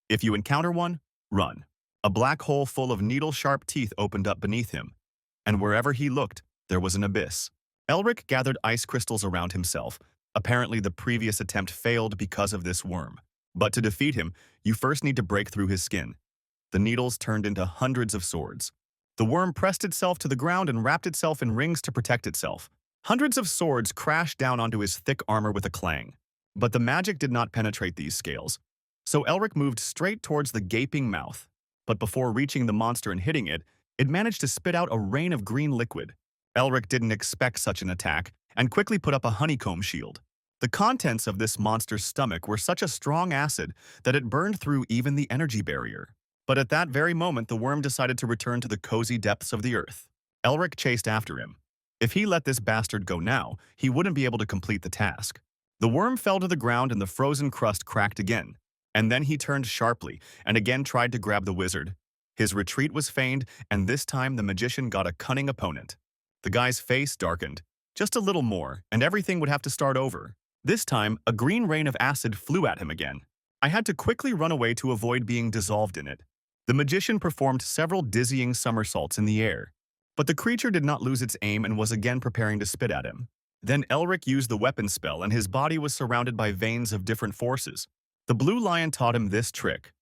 If you encounter one, run. A black hole full of needle-sharp teeth opened up beneath him, and wherever he looked, there was an abyss. Elric gathered ice crystals around himself. Apparently, the previous attempt failed because of this worm. But to defeat him, you first need to break through his skin. The needles turned into hundreds of swords. The worm pressed itself to the ground and wrapped itself in rings to protect itself. Hundreds of swords crashed down onto his thick armor with a clang. But the magic did not penetrate these scales. So Elric moved straight towards the gaping mouth. But before reaching the monster and hitting it, it managed to spit out a rain of green liquid. Elric didn't expect such an attack and quickly put up a honeycomb shield. The contents of this monster's stomach were such a strong acid that it burned through even the energy barrier. But at that very moment, the worm decided to return to the cozy depths of the earth. Elric chased after him. If he let this bastard go now, he wouldn't be able to complete the task. The worm fell to the ground and the frozen crust cracked again. And then he turned sharply and again tried to grab the wizard. His retreat was feigned, and this time the magician got a cunning opponent. The guy's face darkened. Just a little more, and everything would have to start over. This time, a green rain of acid flew at him again. I had to quickly run away to avoid being dissolved in it. The magician performed several dizzying somersaults in the air. But the creature did not lose its aim and was again preparing to spit at him. Then Elric used the weapon spell and his body was surrounded by veins of different forces. The blue lion taught him this trick.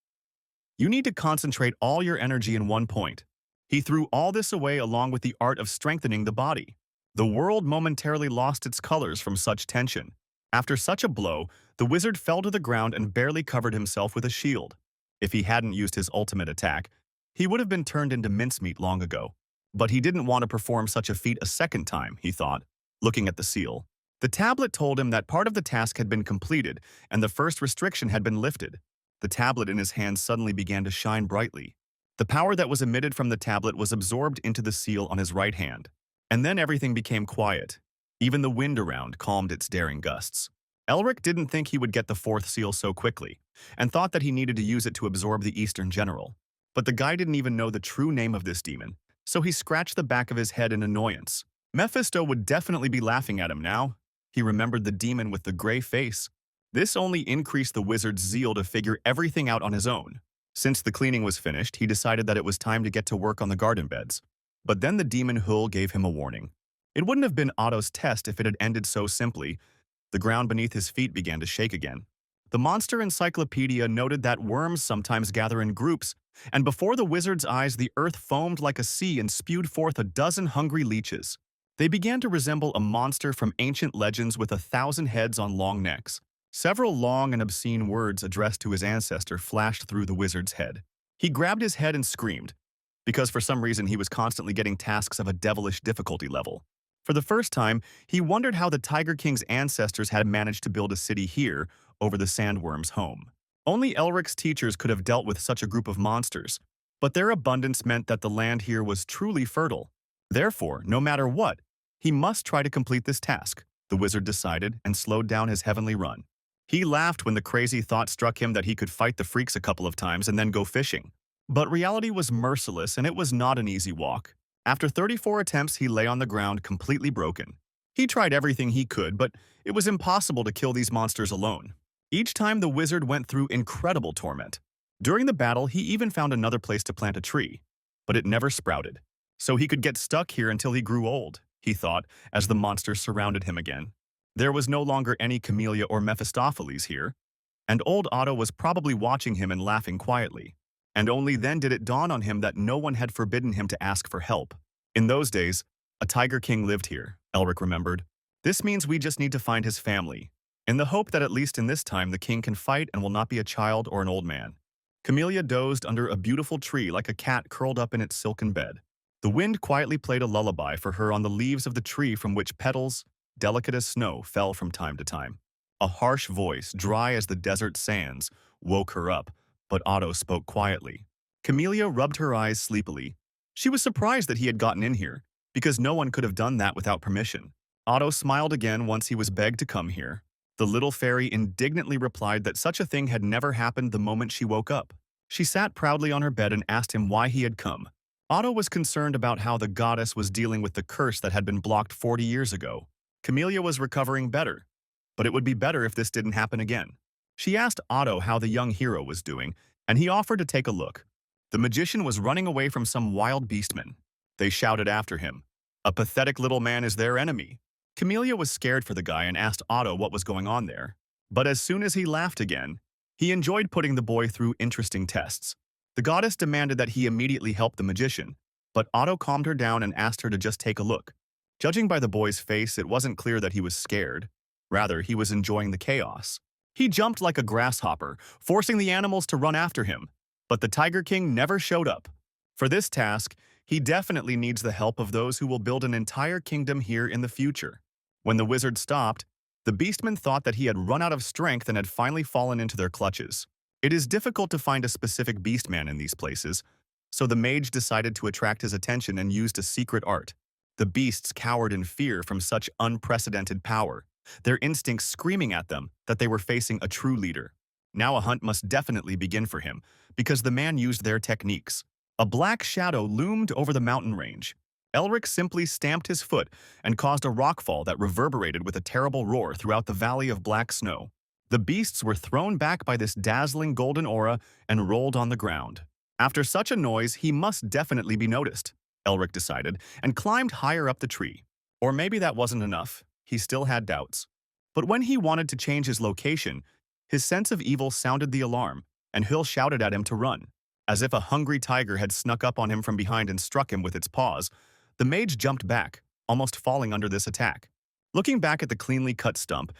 You need to concentrate all your energy in one point. He threw all this away along with the art of strengthening the body. The world momentarily lost its colors from such tension. After such a blow, the wizard fell to the ground and barely covered himself with a shield. If he hadn't used his ultimate attack, he would have been turned into mincemeat long ago. But he didn't want to perform such a feat a second time, he thought, looking at the seal. The tablet told him that part of the task had been completed and the first restriction had been lifted. The tablet in his hand suddenly began to shine brightly. The power that was emitted from the tablet was absorbed into the seal on his right hand. And then everything became quiet. Even the wind around calmed its daring gusts. Elric didn't think he would get the fourth seal so quickly, and thought that he needed to use it to absorb the Eastern General. But the guy didn't even know the true name of this demon, so he scratched the back of his head in annoyance. Mephisto would definitely be laughing at him now. He remembered the demon with the gray face. This only increased the wizard's zeal to figure everything out on his own. Since the cleaning was finished, he decided that it was time to get to work on the garden beds. But then the demon Hull gave him a warning. It wouldn't have been Otto's test if it had ended so simply. The ground beneath his feet began to shake again. The monster encyclopedia noted that worms sometimes gather in groups, and before the wizard's eyes the earth foamed like a sea and spewed forth a dozen hungry leeches. They began to resemble a monster from ancient legends with 1,000 heads on long necks. Several long and obscene words addressed to his ancestor flashed through the wizard's head. He grabbed his head and screamed, because for some reason he was constantly getting tasks of a devilish difficulty level. For the first time, he wondered how the Tiger King's ancestors had managed to build a city here over the sandworm's home. Only Elric's teachers could have dealt with such a group of monsters, but their abundance meant that the land here was truly fertile. Therefore, no matter what, he must try to complete this task, the wizard decided and slowed down his heavenly run. He laughed when the crazy thought struck him that he could fight the freaks a couple of times and then go fishing. But reality was merciless and it was not an easy walk. After 34 attempts, he lay on the ground completely broken. He tried everything he could, but it was impossible to kill these monsters alone. Each time the wizard went through incredible torment. During the battle, he even found another place to plant a tree, but it never sprouted. So he could get stuck here until he grew old, he thought, as the monsters surrounded him again. There was no longer any Camellia or Mephistopheles here, and old Otto was probably watching him and laughing quietly. And only then did it dawn on him that no one had forbidden him to ask for help. In those days, a Tiger King lived here, Elric remembered. This means we just need to find his family, in the hope that at least in this time the king can fight and will not be a child or an old man. Camellia dozed under a beautiful tree like a cat curled up in its silken bed. The wind quietly played a lullaby for her on the leaves of the tree from which petals, delicate as snow, fell from time to time. A harsh voice, dry as the desert sands, woke her up, but Otto spoke quietly. Camellia rubbed her eyes sleepily. She was surprised that he had gotten in here, because no one could have done that without permission. Otto smiled again once he was begged to come here. The little fairy indignantly replied that such a thing had never happened the moment she woke up. She sat proudly on her bed and asked him why he had come. Otto was concerned about how the goddess was dealing with the curse that had been blocked 40 years ago. Camellia was recovering better, but it would be better if this didn't happen again. She asked Otto how the young hero was doing, and he offered to take a look. The magician was running away from some wild beastmen. They shouted after him, "A pathetic little man is their enemy." Camellia was scared for the guy and asked Otto what was going on there. But as soon as he laughed again, he enjoyed putting the boy through interesting tests. The goddess demanded that he immediately help the magician, but Otto calmed her down and asked her to just take a look. Judging by the boy's face, it wasn't clear that he was scared. Rather, he was enjoying the chaos. He jumped like a grasshopper, forcing the animals to run after him. But the Tiger King never showed up. For this task, he definitely needs the help of those who will build an entire kingdom here in the future. When the wizard stopped, The beastmen thought that he had run out of strength and had finally fallen into their clutches. It is difficult to find a specific beastman in these places, so the mage decided to attract his attention and used a secret art. The beasts cowered in fear from such unprecedented power, their instincts screaming at them that they were facing a true leader. Now a hunt must definitely begin for him, because the man used their techniques. A black shadow loomed over the mountain range. Elric simply stamped his foot and caused a rockfall that reverberated with a terrible roar throughout the valley of black snow. The beasts were thrown back by this dazzling golden aura and rolled on the ground. After such a noise, he must definitely be noticed, Elric decided, and climbed higher up the tree. Or maybe that wasn't enough. He still had doubts. But when he wanted to change his location, his sense of evil sounded the alarm, and Hill shouted at him to run. As if a hungry tiger had snuck up on him from behind and struck him with its paws, the mage jumped back, almost falling under this attack. Looking back at the cleanly cut stump,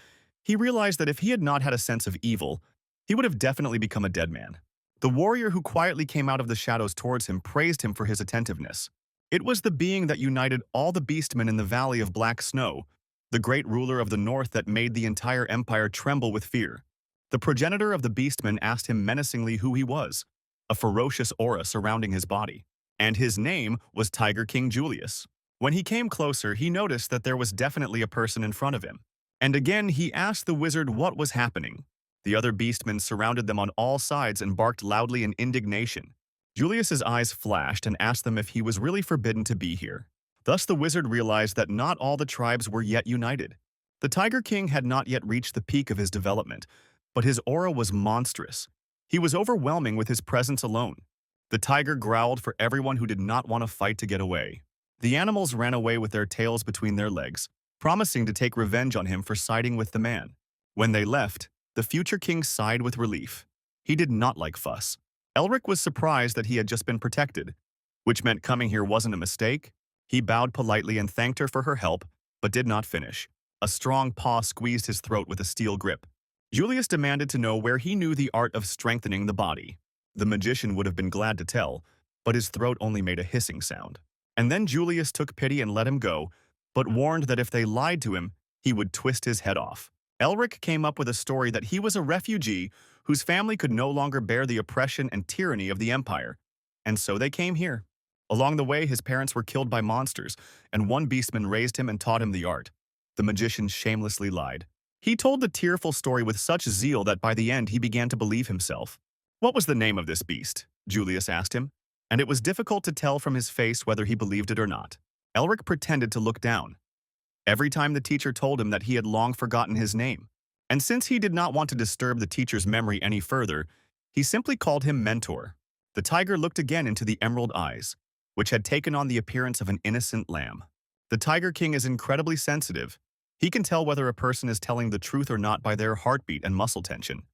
he realized that if he had not had a sense of evil, he would have definitely become a dead man. The warrior who quietly came out of the shadows towards him praised him for his attentiveness. It was the being that united all the beastmen in the Valley of Black Snow, the great ruler of the north that made the entire empire tremble with fear. The progenitor of the beastmen asked him menacingly who he was, a ferocious aura surrounding his body. And his name was Tiger King Julius. When he came closer, he noticed that there was definitely a person in front of him. And again, he asked the wizard what was happening. The other beastmen surrounded them on all sides and barked loudly in indignation. Julius's eyes flashed and asked them if he was really forbidden to be here. Thus the wizard realized that not all the tribes were yet united. The Tiger King had not yet reached the peak of his development, but his aura was monstrous. He was overwhelming with his presence alone. The tiger growled for everyone who did not want to fight to get away. The animals ran away with their tails between their legs, promising to take revenge on him for siding with the man. When they left, the future king sighed with relief. He did not like fuss. Elric was surprised that he had just been protected, which meant coming here wasn't a mistake. He bowed politely and thanked her for her help, but did not finish. A strong paw squeezed his throat with a steel grip. Julius demanded to know where he knew the art of strengthening the body. The magician would have been glad to tell, but his throat only made a hissing sound. And then Julius took pity and let him go, but warned that if they lied to him, he would twist his head off. Elric came up with a story that he was a refugee whose family could no longer bear the oppression and tyranny of the empire, and so they came here. Along the way, his parents were killed by monsters, and one beastman raised him and taught him the art. The magician shamelessly lied. He told the tearful story with such zeal that by the end he began to believe himself. What was the name of this beast? Julius asked him, and it was difficult to tell from his face whether he believed it or not. Elric pretended to look down. Every time the teacher told him that he had long forgotten his name. And since he did not want to disturb the teacher's memory any further, he simply called him Mentor. The tiger looked again into the emerald eyes, which had taken on the appearance of an innocent lamb. The Tiger King is incredibly sensitive. He can tell whether a person is telling the truth or not by their heartbeat and muscle tension.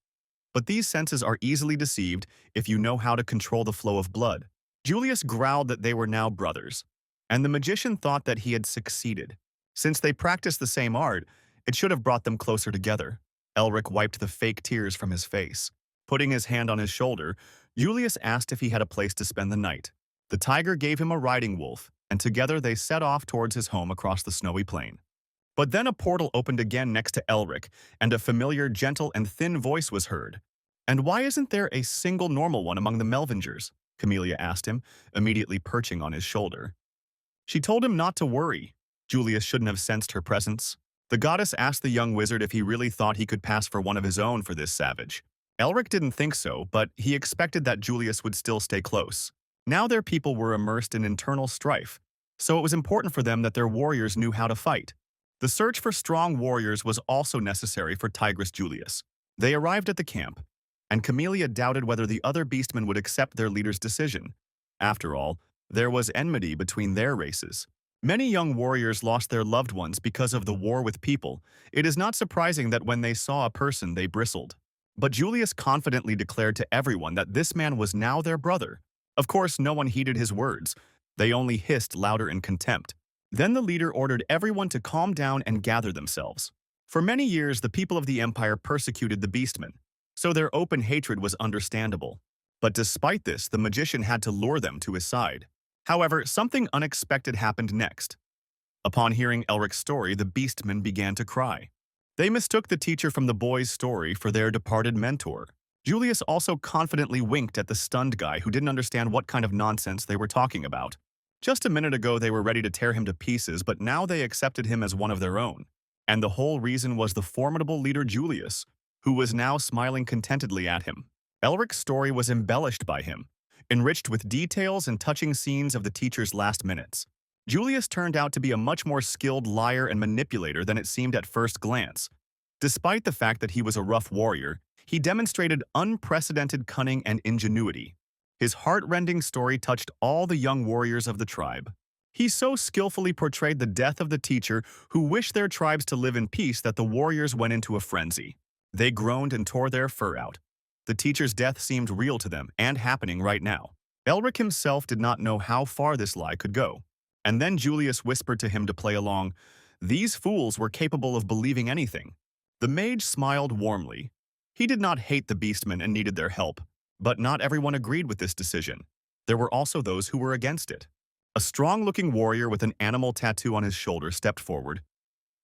But these senses are easily deceived if you know how to control the flow of blood. Julius growled that they were now brothers, and the magician thought that he had succeeded. Since they practiced the same art, it should have brought them closer together. Elric wiped the fake tears from his face. Putting his hand on his shoulder, Julius asked if he had a place to spend the night. The tiger gave him a riding wolf, and together they set off towards his home across the snowy plain. But then a portal opened again next to Elric, and a familiar, gentle, and thin voice was heard. "And why isn't there a single normal one among the Melvingers?" Camellia asked him, immediately perching on his shoulder. She told him not to worry. Julius shouldn't have sensed her presence. The goddess asked the young wizard if he really thought he could pass for one of his own for this savage. Elric didn't think so, but he expected that Julius would still stay close. Now their people were immersed in internal strife, so it was important for them that their warriors knew how to fight. The search for strong warriors was also necessary for Tigress Julius. They arrived at the camp, and Camellia doubted whether the other beastmen would accept their leader's decision. After all, there was enmity between their races. Many young warriors lost their loved ones because of the war with people. It is not surprising that when they saw a person, they bristled. But Julius confidently declared to everyone that this man was now their brother. Of course, no one heeded his words. They only hissed louder in contempt. Then the leader ordered everyone to calm down and gather themselves. For many years, the people of the empire persecuted the beastmen, so their open hatred was understandable. But despite this, the magician had to lure them to his side. However, something unexpected happened next. Upon hearing Elric's story, the beastmen began to cry. They mistook the teacher from the boy's story for their departed mentor. Julius also confidently winked at the stunned guy who didn't understand what kind of nonsense they were talking about. Just a minute ago they were ready to tear him to pieces, but now they accepted him as one of their own. And the whole reason was the formidable leader Julius, who was now smiling contentedly at him. Elric's story was embellished by him, enriched with details and touching scenes of the teacher's last minutes. Julius turned out to be a much more skilled liar and manipulator than it seemed at first glance. Despite the fact that he was a rough warrior, he demonstrated unprecedented cunning and ingenuity. His heart-rending story touched all the young warriors of the tribe. He so skillfully portrayed the death of the teacher who wished their tribes to live in peace that the warriors went into a frenzy. They groaned and tore their fur out. The teacher's death seemed real to them and happening right now. Elric himself did not know how far this lie could go. And then Julius whispered to him to play along. These fools were capable of believing anything. The mage smiled warmly. He did not hate the beastmen and needed their help, but not everyone agreed with this decision. There were also those who were against it. A strong-looking warrior with an animal tattoo on his shoulder stepped forward.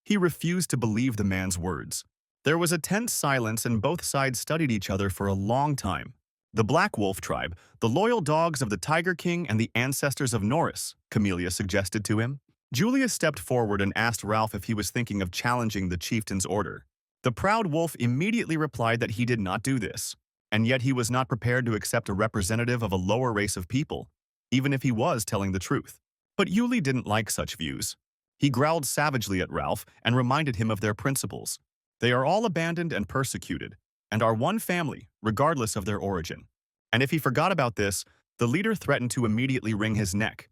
He refused to believe the man's words. There was a tense silence and both sides studied each other for a long time. The Black Wolf tribe, the loyal dogs of the Tiger King and the ancestors of Norris, Camellia suggested to him. Julius stepped forward and asked Ralph if he was thinking of challenging the chieftain's order. The proud wolf immediately replied that he did not do this, and yet he was not prepared to accept a representative of a lower race of people, even if he was telling the truth. But Yuli didn't like such views. He growled savagely at Ralph and reminded him of their principles. They are all abandoned and persecuted, and are one family, regardless of their origin. And if he forgot about this, the leader threatened to immediately wring his neck.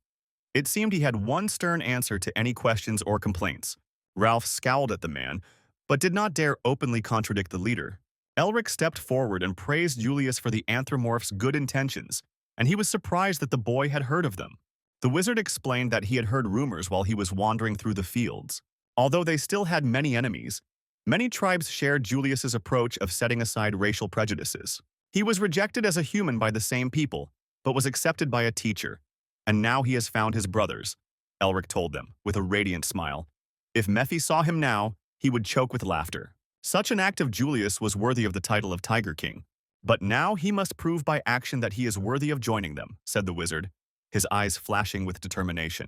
It seemed he had one stern answer to any questions or complaints. Ralph scowled at the man, but did not dare openly contradict the leader. Elric stepped forward and praised Julius for the anthropomorph's good intentions, and he was surprised that the boy had heard of them. The wizard explained that he had heard rumors while he was wandering through the fields. Although they still had many enemies, many tribes shared Julius's approach of setting aside racial prejudices. He was rejected as a human by the same people, but was accepted by a teacher. And now he has found his brothers, Elric told them, with a radiant smile. If Mephi saw him now, he would choke with laughter. Such an act of Julius was worthy of the title of Tiger King. But now he must prove by action that he is worthy of joining them, said the wizard, his eyes flashing with determination.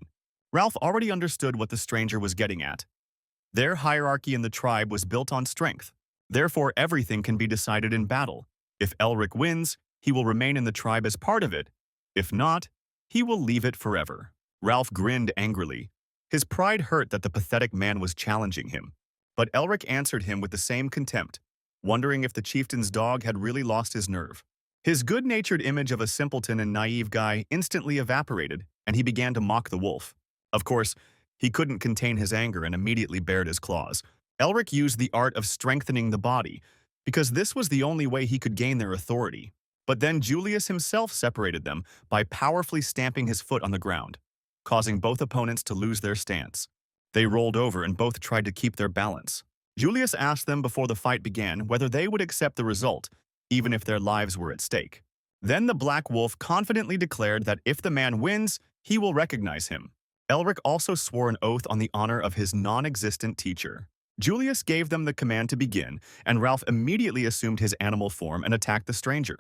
Ralph already understood what the stranger was getting at. Their hierarchy in the tribe was built on strength. Therefore, everything can be decided in battle. If Elric wins, he will remain in the tribe as part of it. If not, he will leave it forever. Ralph grinned angrily. His pride hurt that the pathetic man was challenging him. But Elric answered him with the same contempt, wondering if the chieftain's dog had really lost his nerve. His good-natured image of a simpleton and naive guy instantly evaporated, and he began to mock the wolf. Of course, he couldn't contain his anger and immediately bared his claws. Elric used the art of strengthening the body, because this was the only way he could gain their authority. But then Julius himself separated them by powerfully stamping his foot on the ground, causing both opponents to lose their stance. They rolled over and both tried to keep their balance. Julius asked them before the fight began whether they would accept the result, even if their lives were at stake. Then the Black Wolf confidently declared that if the man wins, he will recognize him. Elric also swore an oath on the honor of his non-existent teacher. Julius gave them the command to begin, and Ralph immediately assumed his animal form and attacked the stranger.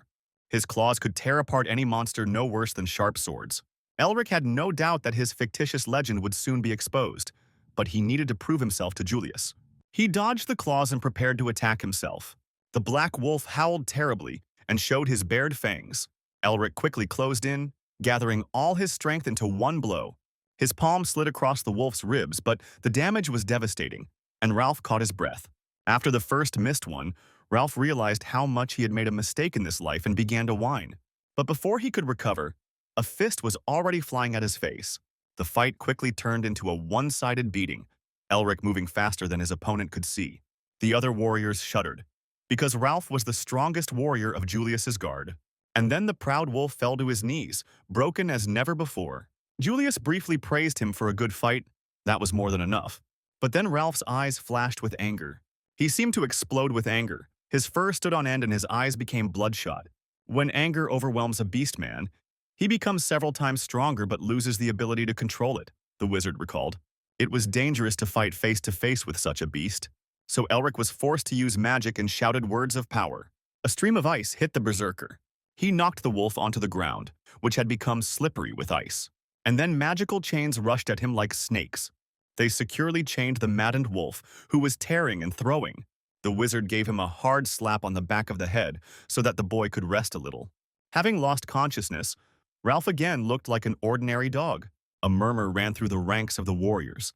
His claws could tear apart any monster no worse than sharp swords. Elric had no doubt that his fictitious legend would soon be exposed, but he needed to prove himself to Julius. He dodged the claws and prepared to attack himself. The Black Wolf howled terribly and showed his bared fangs. Elric quickly closed in, gathering all his strength into one blow. His palm slid across the wolf's ribs, but the damage was devastating, and Ralph caught his breath. After the first missed one, Ralph realized how much he had made a mistake in this life and began to whine. But before he could recover, a fist was already flying at his face. The fight quickly turned into a one-sided beating, Elric moving faster than his opponent could see. The other warriors shuddered, because Ralph was the strongest warrior of Julius's guard. And then the proud wolf fell to his knees, broken as never before. Julius briefly praised him for a good fight. That was more than enough. But then Ralph's eyes flashed with anger. He seemed to explode with anger. His fur stood on end and his eyes became bloodshot. When anger overwhelms a beastman, he becomes several times stronger but loses the ability to control it, the wizard recalled. It was dangerous to fight face-to-face with such a beast. so Elric was forced to use magic and shouted words of power. A stream of ice hit the berserker. He knocked the wolf onto the ground, which had become slippery with ice. And then magical chains rushed at him like snakes. They securely chained the maddened wolf, who was tearing and throwing. The wizard gave him a hard slap on the back of the head so that the boy could rest a little. Having lost consciousness, Ralph again looked like an ordinary dog. A murmur ran through the ranks of the warriors.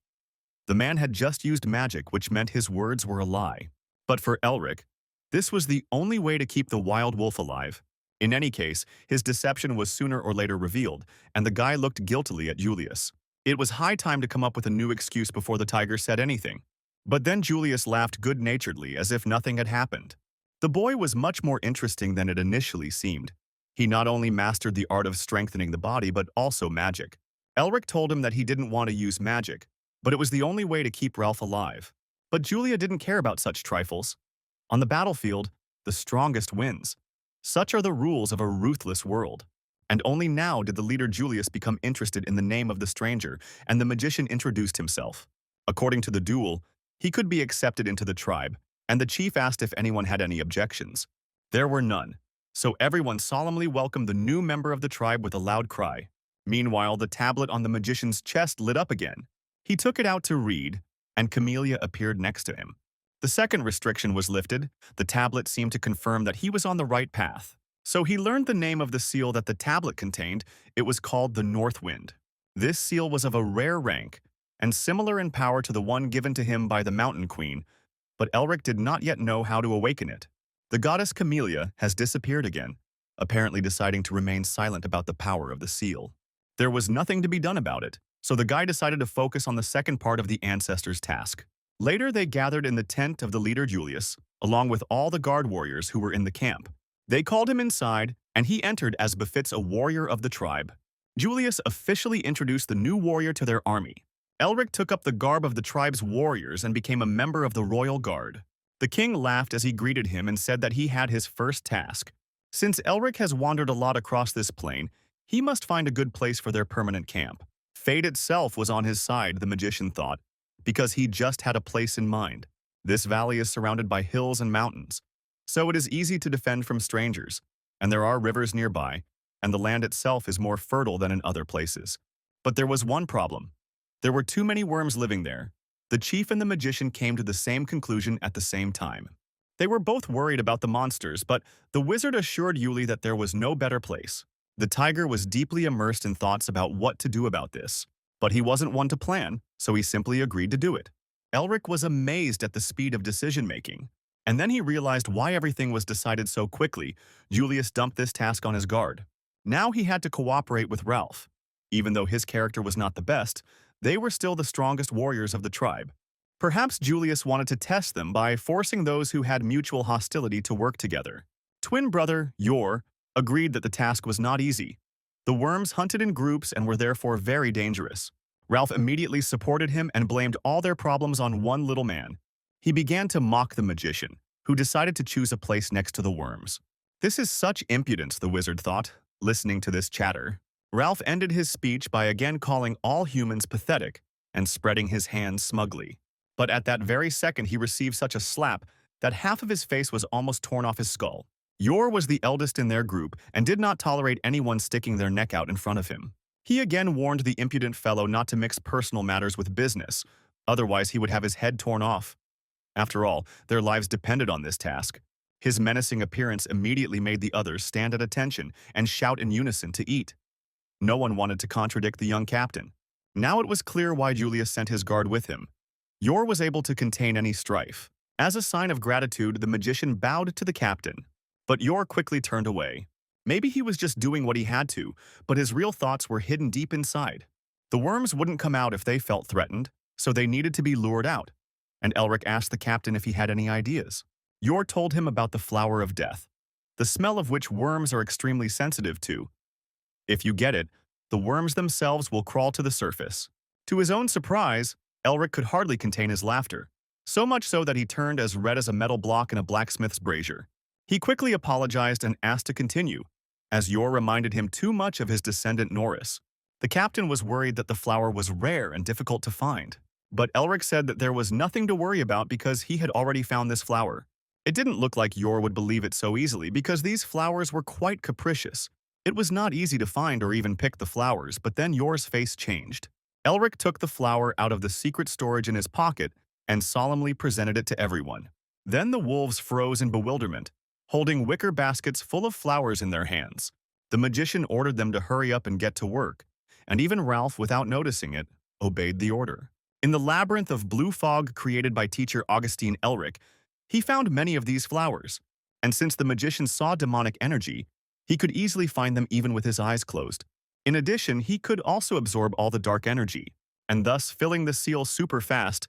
The man had just used magic, which meant his words were a lie. But for Elric, this was the only way to keep the wild wolf alive. In any case, his deception was sooner or later revealed, and the guy looked guiltily at Julius. It was high time to come up with a new excuse before the tiger said anything. But then Julius laughed good-naturedly as if nothing had happened. The boy was much more interesting than it initially seemed. He not only mastered the art of strengthening the body, but also magic. Elric told him that he didn't want to use magic, but it was the only way to keep Ralph alive. But Julia didn't care about such trifles. On the battlefield, the strongest wins. Such are the rules of a ruthless world. And only now did the leader Julius become interested in the name of the stranger, and the magician introduced himself. According to the duel, he could be accepted into the tribe, and the chief asked if anyone had any objections. There were none, so everyone solemnly welcomed the new member of the tribe with a loud cry. Meanwhile, the tablet on the magician's chest lit up again. He took it out to read, and Camellia appeared next to him. The second restriction was lifted. The tablet seemed to confirm that he was on the right path. So he learned the name of the seal that the tablet contained. It was called the North Wind. This seal was of a rare rank, and similar in power to the one given to him by the Mountain Queen, but Elric did not yet know how to awaken it. The goddess Camellia has disappeared again, apparently deciding to remain silent about the power of the seal. There was nothing to be done about it, so the guy decided to focus on the second part of the ancestors' task. Later, they gathered in the tent of the leader Julius, along with all the guard warriors who were in the camp. They called him inside, and he entered as befits a warrior of the tribe. Julius officially introduced the new warrior to their army. Elric took up the garb of the tribe's warriors and became a member of the royal guard. The king laughed as he greeted him and said that he had his first task. Since Elric has wandered a lot across this plain, he must find a good place for their permanent camp. Fate itself was on his side, the magician thought, because he just had a place in mind. This valley is surrounded by hills and mountains, so it is easy to defend from strangers, and there are rivers nearby, and the land itself is more fertile than in other places. But there was one problem. There were too many worms living there. The chief and the magician came to the same conclusion at the same time. They were both worried about the monsters, but the wizard assured Yuli that there was no better place. The tiger was deeply immersed in thoughts about what to do about this. But he wasn't one to plan, so he simply agreed to do it. Elric was amazed at the speed of decision-making. And then he realized why everything was decided so quickly. Julius dumped this task on his guard. Now he had to cooperate with Ralph. Even though his character was not the best, they were still the strongest warriors of the tribe. Perhaps Julius wanted to test them by forcing those who had mutual hostility to work together. Twin brother, Yor, agreed that the task was not easy. The worms hunted in groups and were therefore very dangerous. Ralph immediately supported him and blamed all their problems on one little man. He began to mock the magician, who decided to choose a place next to the worms. This is such impudence, the wizard thought, listening to this chatter. Ralph ended his speech by again calling all humans pathetic and spreading his hands smugly. But at that very second he received such a slap that half of his face was almost torn off his skull. Yor was the eldest in their group and did not tolerate anyone sticking their neck out in front of him. He again warned the impudent fellow not to mix personal matters with business, otherwise he would have his head torn off. After all, their lives depended on this task. His menacing appearance immediately made the others stand at attention and shout in unison to eat. No one wanted to contradict the young captain. Now it was clear why Julius sent his guard with him. Yor was able to contain any strife. As a sign of gratitude, the magician bowed to the captain. But Yor quickly turned away. Maybe he was just doing what he had to, but his real thoughts were hidden deep inside. The worms wouldn't come out if they felt threatened, so they needed to be lured out. And Elric asked the captain if he had any ideas. Yor told him about the flower of death, the smell of which worms are extremely sensitive to. If you get it, the worms themselves will crawl to the surface. To his own surprise, Elric could hardly contain his laughter, so much so that he turned as red as a metal block in a blacksmith's brazier. He quickly apologized and asked to continue, as Yor reminded him too much of his descendant Norris. The captain was worried that the flower was rare and difficult to find. But Elric said that there was nothing to worry about because he had already found this flower. It didn't look like Yor would believe it so easily because these flowers were quite capricious. It was not easy to find or even pick the flowers, but then Yor's face changed. Elric took the flower out of the secret storage in his pocket and solemnly presented it to everyone. Then the wolves froze in bewilderment, holding wicker baskets full of flowers in their hands. The magician ordered them to hurry up and get to work, and even Ralph, without noticing it, obeyed the order. In the labyrinth of blue fog created by teacher Augustine Elric, he found many of these flowers, and since the magician saw demonic energy, he could easily find them even with his eyes closed. In addition, he could also absorb all the dark energy, and thus filling the seal super fast.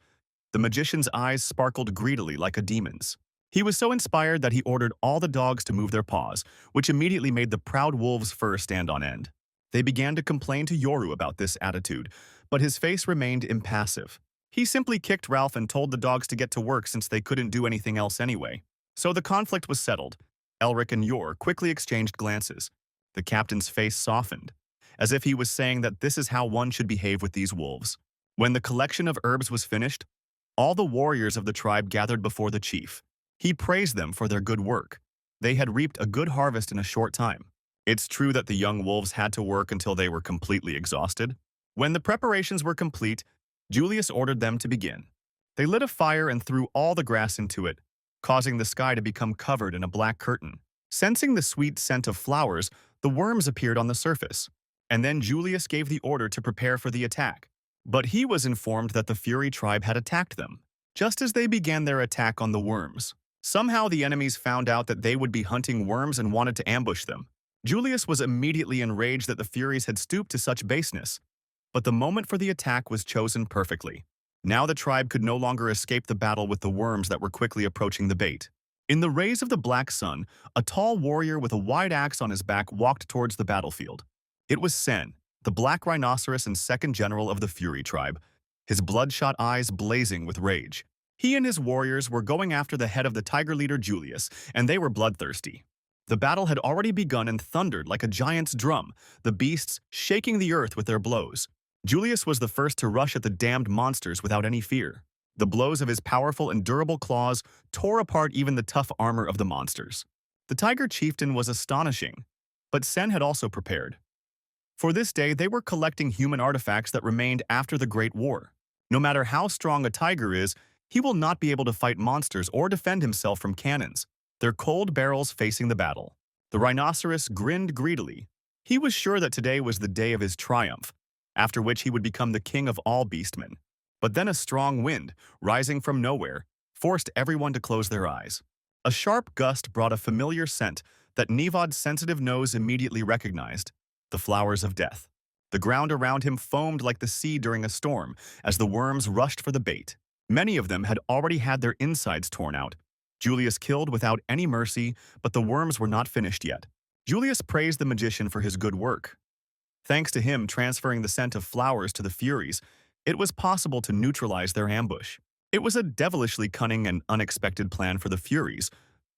The magician's eyes sparkled greedily like a demon's. He was so inspired that he ordered all the dogs to move their paws, which immediately made the proud wolves' fur stand on end. They began to complain to Yoru about this attitude, but his face remained impassive. He simply kicked Ralph and told the dogs to get to work since they couldn't do anything else anyway. So the conflict was settled. Elric and Yor quickly exchanged glances. The captain's face softened, as if he was saying that this is how one should behave with these wolves. When the collection of herbs was finished, all the warriors of the tribe gathered before the chief. He praised them for their good work. They had reaped a good harvest in a short time. It's true that the young wolves had to work until they were completely exhausted. When the preparations were complete, Julius ordered them to begin. They lit a fire and threw all the grass into it, causing the sky to become covered in a black curtain. Sensing the sweet scent of flowers, the worms appeared on the surface. And then Julius gave the order to prepare for the attack. But he was informed that the Fury tribe had attacked them. Just as they began their attack on the worms, somehow the enemies found out that they would be hunting worms and wanted to ambush them. Julius was immediately enraged that the Furies had stooped to such baseness. But the moment for the attack was chosen perfectly. Now the tribe could no longer escape the battle with the worms that were quickly approaching the bait. In the rays of the black sun, a tall warrior with a wide axe on his back walked towards the battlefield. It was Sen, the black rhinoceros and second general of the Fury tribe, his bloodshot eyes blazing with rage. He and his warriors were going after the head of the tiger leader Julius, and they were bloodthirsty. The battle had already begun and thundered like a giant's drum, the beasts shaking the earth with their blows. Julius was the first to rush at the damned monsters without any fear. The blows of his powerful and durable claws tore apart even the tough armor of the monsters. The tiger chieftain was astonishing, but Sen had also prepared. For this day, they were collecting human artifacts that remained after the Great War. No matter how strong a tiger is, he will not be able to fight monsters or defend himself from cannons, their cold barrels facing the battle. The rhinoceros grinned greedily. He was sure that today was the day of his triumph, after which he would become the king of all beastmen. But then a strong wind, rising from nowhere, forced everyone to close their eyes. A sharp gust brought a familiar scent that Nivod's sensitive nose immediately recognized: the flowers of death. The ground around him foamed like the sea during a storm as the worms rushed for the bait. Many of them had already had their insides torn out. Julius killed without any mercy, but the worms were not finished yet. Julius praised the magician for his good work. Thanks to him transferring the scent of flowers to the Furies, it was possible to neutralize their ambush. It was a devilishly cunning and unexpected plan for the Furies,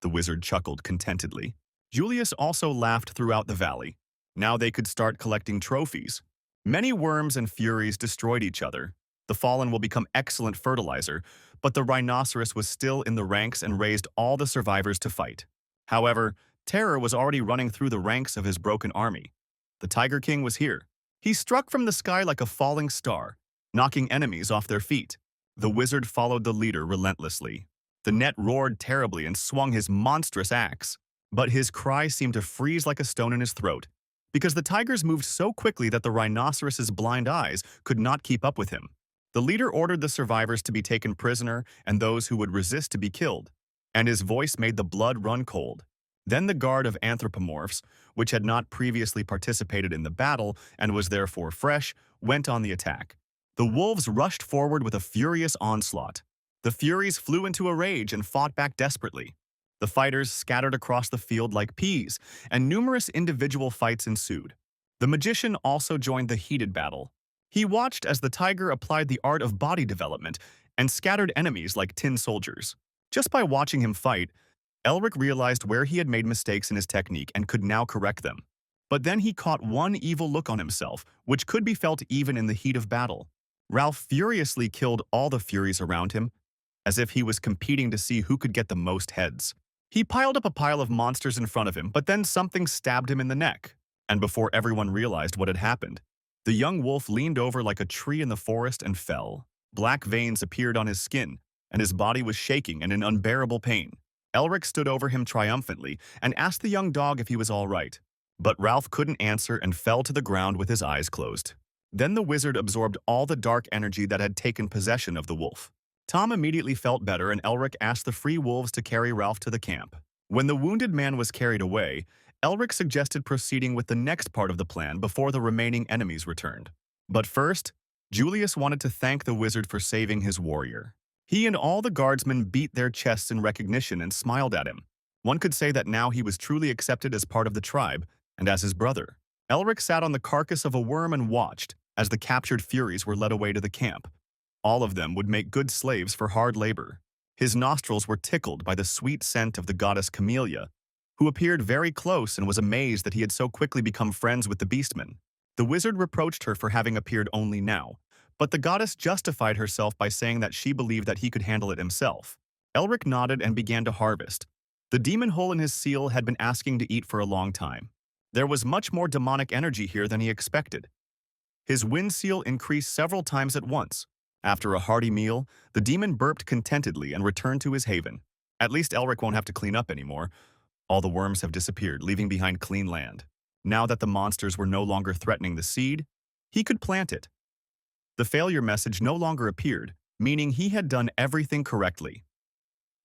the wizard chuckled contentedly. Julius also laughed throughout the valley. Now they could start collecting trophies. Many worms and Furies destroyed each other. The fallen will become excellent fertilizer, but the rhinoceros was still in the ranks and raised all the survivors to fight. However, terror was already running through the ranks of his broken army. The Tiger King was here. He struck from the sky like a falling star, knocking enemies off their feet. The wizard followed the leader relentlessly. The net roared terribly and swung his monstrous axe, but his cry seemed to freeze like a stone in his throat, because the tigers moved so quickly that the rhinoceros's blind eyes could not keep up with him. The leader ordered the survivors to be taken prisoner and those who would resist to be killed, and his voice made the blood run cold. Then the guard of anthropomorphs, which had not previously participated in the battle and was therefore fresh, went on the attack. The wolves rushed forward with a furious onslaught. The Furies flew into a rage and fought back desperately. The fighters scattered across the field like peas, and numerous individual fights ensued. The magician also joined the heated battle. He watched as the tiger applied the art of body development and scattered enemies like tin soldiers. Just by watching him fight, Elric realized where he had made mistakes in his technique and could now correct them. But then he caught one evil look on himself, which could be felt even in the heat of battle. Ralph furiously killed all the Furies around him, as if he was competing to see who could get the most heads. He piled up a pile of monsters in front of him, but then something stabbed him in the neck. And before everyone realized what had happened, the young wolf leaned over like a tree in the forest and fell. Black veins appeared on his skin, and his body was shaking and in unbearable pain. Elric stood over him triumphantly and asked the young dog if he was all right. But Ralph couldn't answer and fell to the ground with his eyes closed. Then the wizard absorbed all the dark energy that had taken possession of the wolf. Tom immediately felt better, and Elric asked the free wolves to carry Ralph to the camp. When the wounded man was carried away, Elric suggested proceeding with the next part of the plan before the remaining enemies returned. But first, Julius wanted to thank the wizard for saving his warrior. He and all the guardsmen beat their chests in recognition and smiled at him. One could say that now he was truly accepted as part of the tribe and as his brother. Elric sat on the carcass of a worm and watched as the captured Furies were led away to the camp. All of them would make good slaves for hard labor. His nostrils were tickled by the sweet scent of the goddess Camellia, who appeared very close and was amazed that he had so quickly become friends with the beastmen. The wizard reproached her for having appeared only now, but the goddess justified herself by saying that she believed that he could handle it himself. Elric nodded and began to harvest. The demon hole in his seal had been asking to eat for a long time. There was much more demonic energy here than he expected. His wind seal increased several times at once. After a hearty meal, the demon burped contentedly and returned to his haven. At least Elric won't have to clean up anymore. All the worms have disappeared, leaving behind clean land. Now that the monsters were no longer threatening the seed, he could plant it. The failure message no longer appeared, meaning he had done everything correctly.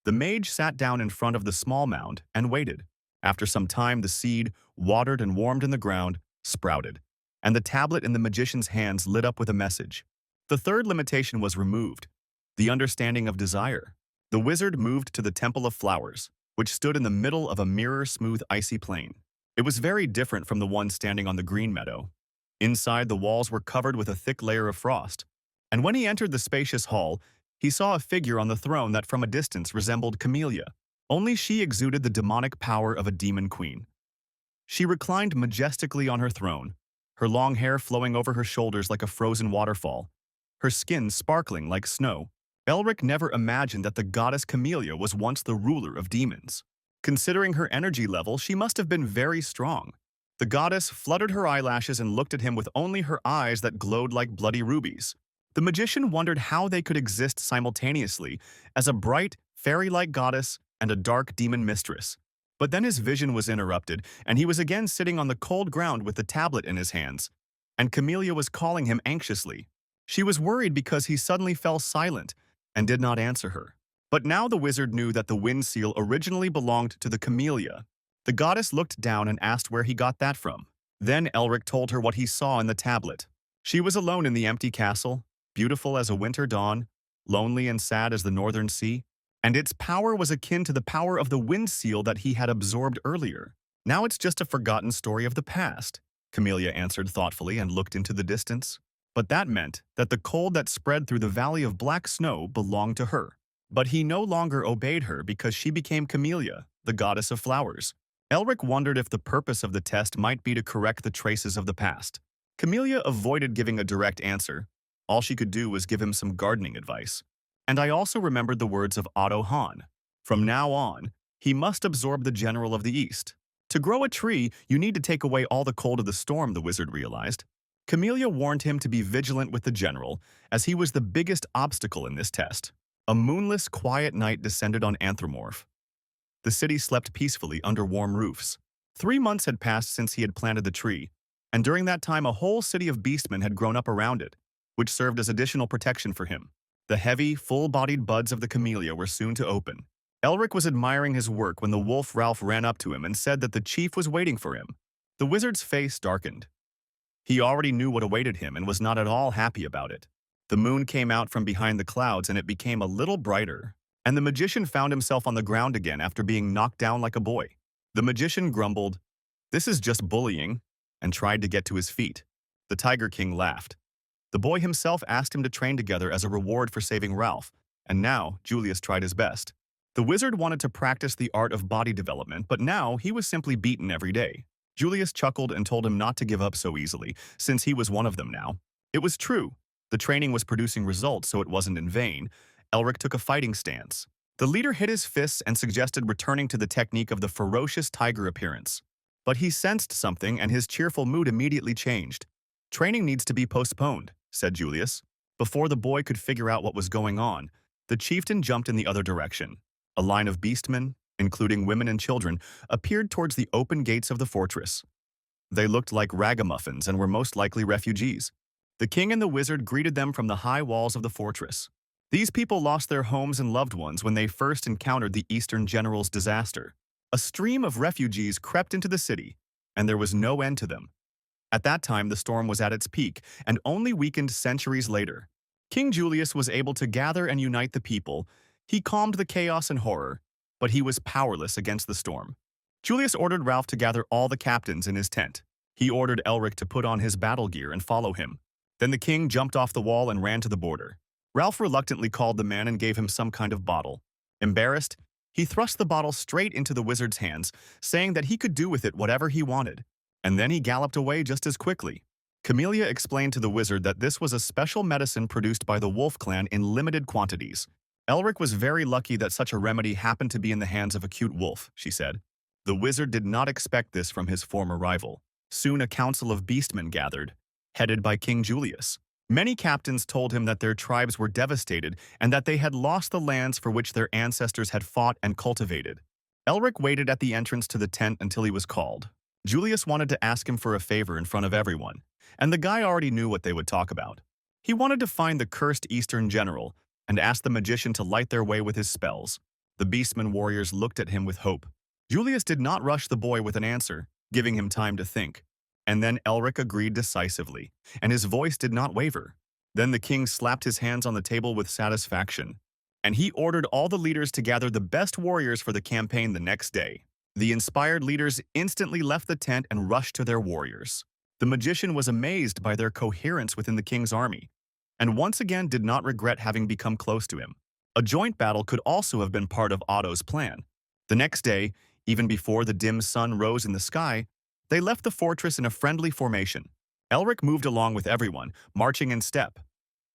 The mage sat down in front of the small mound and waited. After some time, the seed, watered and warmed in the ground, sprouted, and the tablet in the magician's hands lit up with a message. The third limitation was removed, the understanding of desire. The wizard moved to the Temple of Flowers, which stood in the middle of a mirror-smooth icy plain. It was very different from the one standing on the green meadow. Inside, the walls were covered with a thick layer of frost, and when he entered the spacious hall, he saw a figure on the throne that from a distance resembled Camellia. Only she exuded the demonic power of a demon queen. She reclined majestically on her throne, her long hair flowing over her shoulders like a frozen waterfall, her skin sparkling like snow. Elric never imagined that the goddess Camellia was once the ruler of demons. Considering her energy level, she must have been very strong. The goddess fluttered her eyelashes and looked at him with only her eyes that glowed like bloody rubies. The magician wondered how they could exist simultaneously as a bright, fairy-like goddess and a dark demon mistress. But then his vision was interrupted, and he was again sitting on the cold ground with the tablet in his hands, and Camellia was calling him anxiously. She was worried because he suddenly fell silent and did not answer her. But now the wizard knew that the wind seal originally belonged to the Camellia. The goddess looked down and asked where he got that from. Then Elric told her what he saw in the tablet. She was alone in the empty castle, beautiful as a winter dawn, lonely and sad as the northern sea, and its power was akin to the power of the wind seal that he had absorbed earlier. Now it's just a forgotten story of the past, Camellia answered thoughtfully and looked into the distance. But that meant that the cold that spread through the valley of black snow belonged to her. But he no longer obeyed her because she became Camellia, the goddess of flowers. Elric wondered if the purpose of the test might be to correct the traces of the past. Camellia avoided giving a direct answer. All she could do was give him some gardening advice. And I also remembered the words of Otto Hahn. From now on, he must absorb the general of the East. To grow a tree, you need to take away all the cold of the storm, the wizard realized. Camellia warned him to be vigilant with the general, as he was the biggest obstacle in this test. A moonless, quiet night descended on Anthromorph. The city slept peacefully under warm roofs. 3 months had passed since he had planted the tree, and during that time a whole city of beastmen had grown up around it, which served as additional protection for him. The heavy, full-bodied buds of the Camellia were soon to open. Elric was admiring his work when the wolf Ralph ran up to him and said that the chief was waiting for him. The wizard's face darkened. He already knew what awaited him and was not at all happy about it. The moon came out from behind the clouds and it became a little brighter, and the magician found himself on the ground again after being knocked down like a boy. The magician grumbled, "This is just bullying," and tried to get to his feet. The Tiger King laughed. The boy himself asked him to train together as a reward for saving Ralph, and now Julius tried his best. The wizard wanted to practice the art of body development, but now he was simply beaten every day. Julius chuckled and told him not to give up so easily, since he was one of them now. It was true. The training was producing results, so it wasn't in vain. Elric took a fighting stance. The leader hit his fists and suggested returning to the technique of the ferocious tiger appearance. But he sensed something and his cheerful mood immediately changed. "Training needs to be postponed," said Julius. Before the boy could figure out what was going on, the chieftain jumped in the other direction. A line of beastmen, including women and children, appeared towards the open gates of the fortress. They looked like ragamuffins and were most likely refugees. The king and the wizard greeted them from the high walls of the fortress. These people lost their homes and loved ones when they first encountered the Eastern General's disaster. A stream of refugees crept into the city, and there was no end to them. At that time, the storm was at its peak and only weakened centuries later. King Julius was able to gather and unite the people. He calmed the chaos and horror, but he was powerless against the storm. Julius ordered Ralph to gather all the captains in his tent. He ordered Elric to put on his battle gear and follow him. Then the king jumped off the wall and ran to the border. Ralph reluctantly called the man and gave him some kind of bottle. Embarrassed, he thrust the bottle straight into the wizard's hands, saying that he could do with it whatever he wanted. And then he galloped away just as quickly. Camellia explained to the wizard that this was a special medicine produced by the Wolf clan in limited quantities. Elric was very lucky that such a remedy happened to be in the hands of a cute wolf, she said. The wizard did not expect this from his former rival. Soon a council of beastmen gathered, headed by King Julius. Many captains told him that their tribes were devastated and that they had lost the lands for which their ancestors had fought and cultivated. Elric waited at the entrance to the tent until he was called. Julius wanted to ask him for a favor in front of everyone, and the guy already knew what they would talk about. He wanted to find the cursed Eastern General and asked the magician to light their way with his spells. The beastmen warriors looked at him with hope. Julius did not rush the boy with an answer, giving him time to think. And then Elric agreed decisively, and his voice did not waver. Then the king slapped his hands on the table with satisfaction, and he ordered all the leaders to gather the best warriors for the campaign the next day. The inspired leaders instantly left the tent and rushed to their warriors. The magician was amazed by their coherence within the king's army, and once again did not regret having become close to him. A joint battle could also have been part of Otto's plan. The next day, even before the dim sun rose in the sky, they left the fortress in a friendly formation. Elric moved along with everyone, marching in step.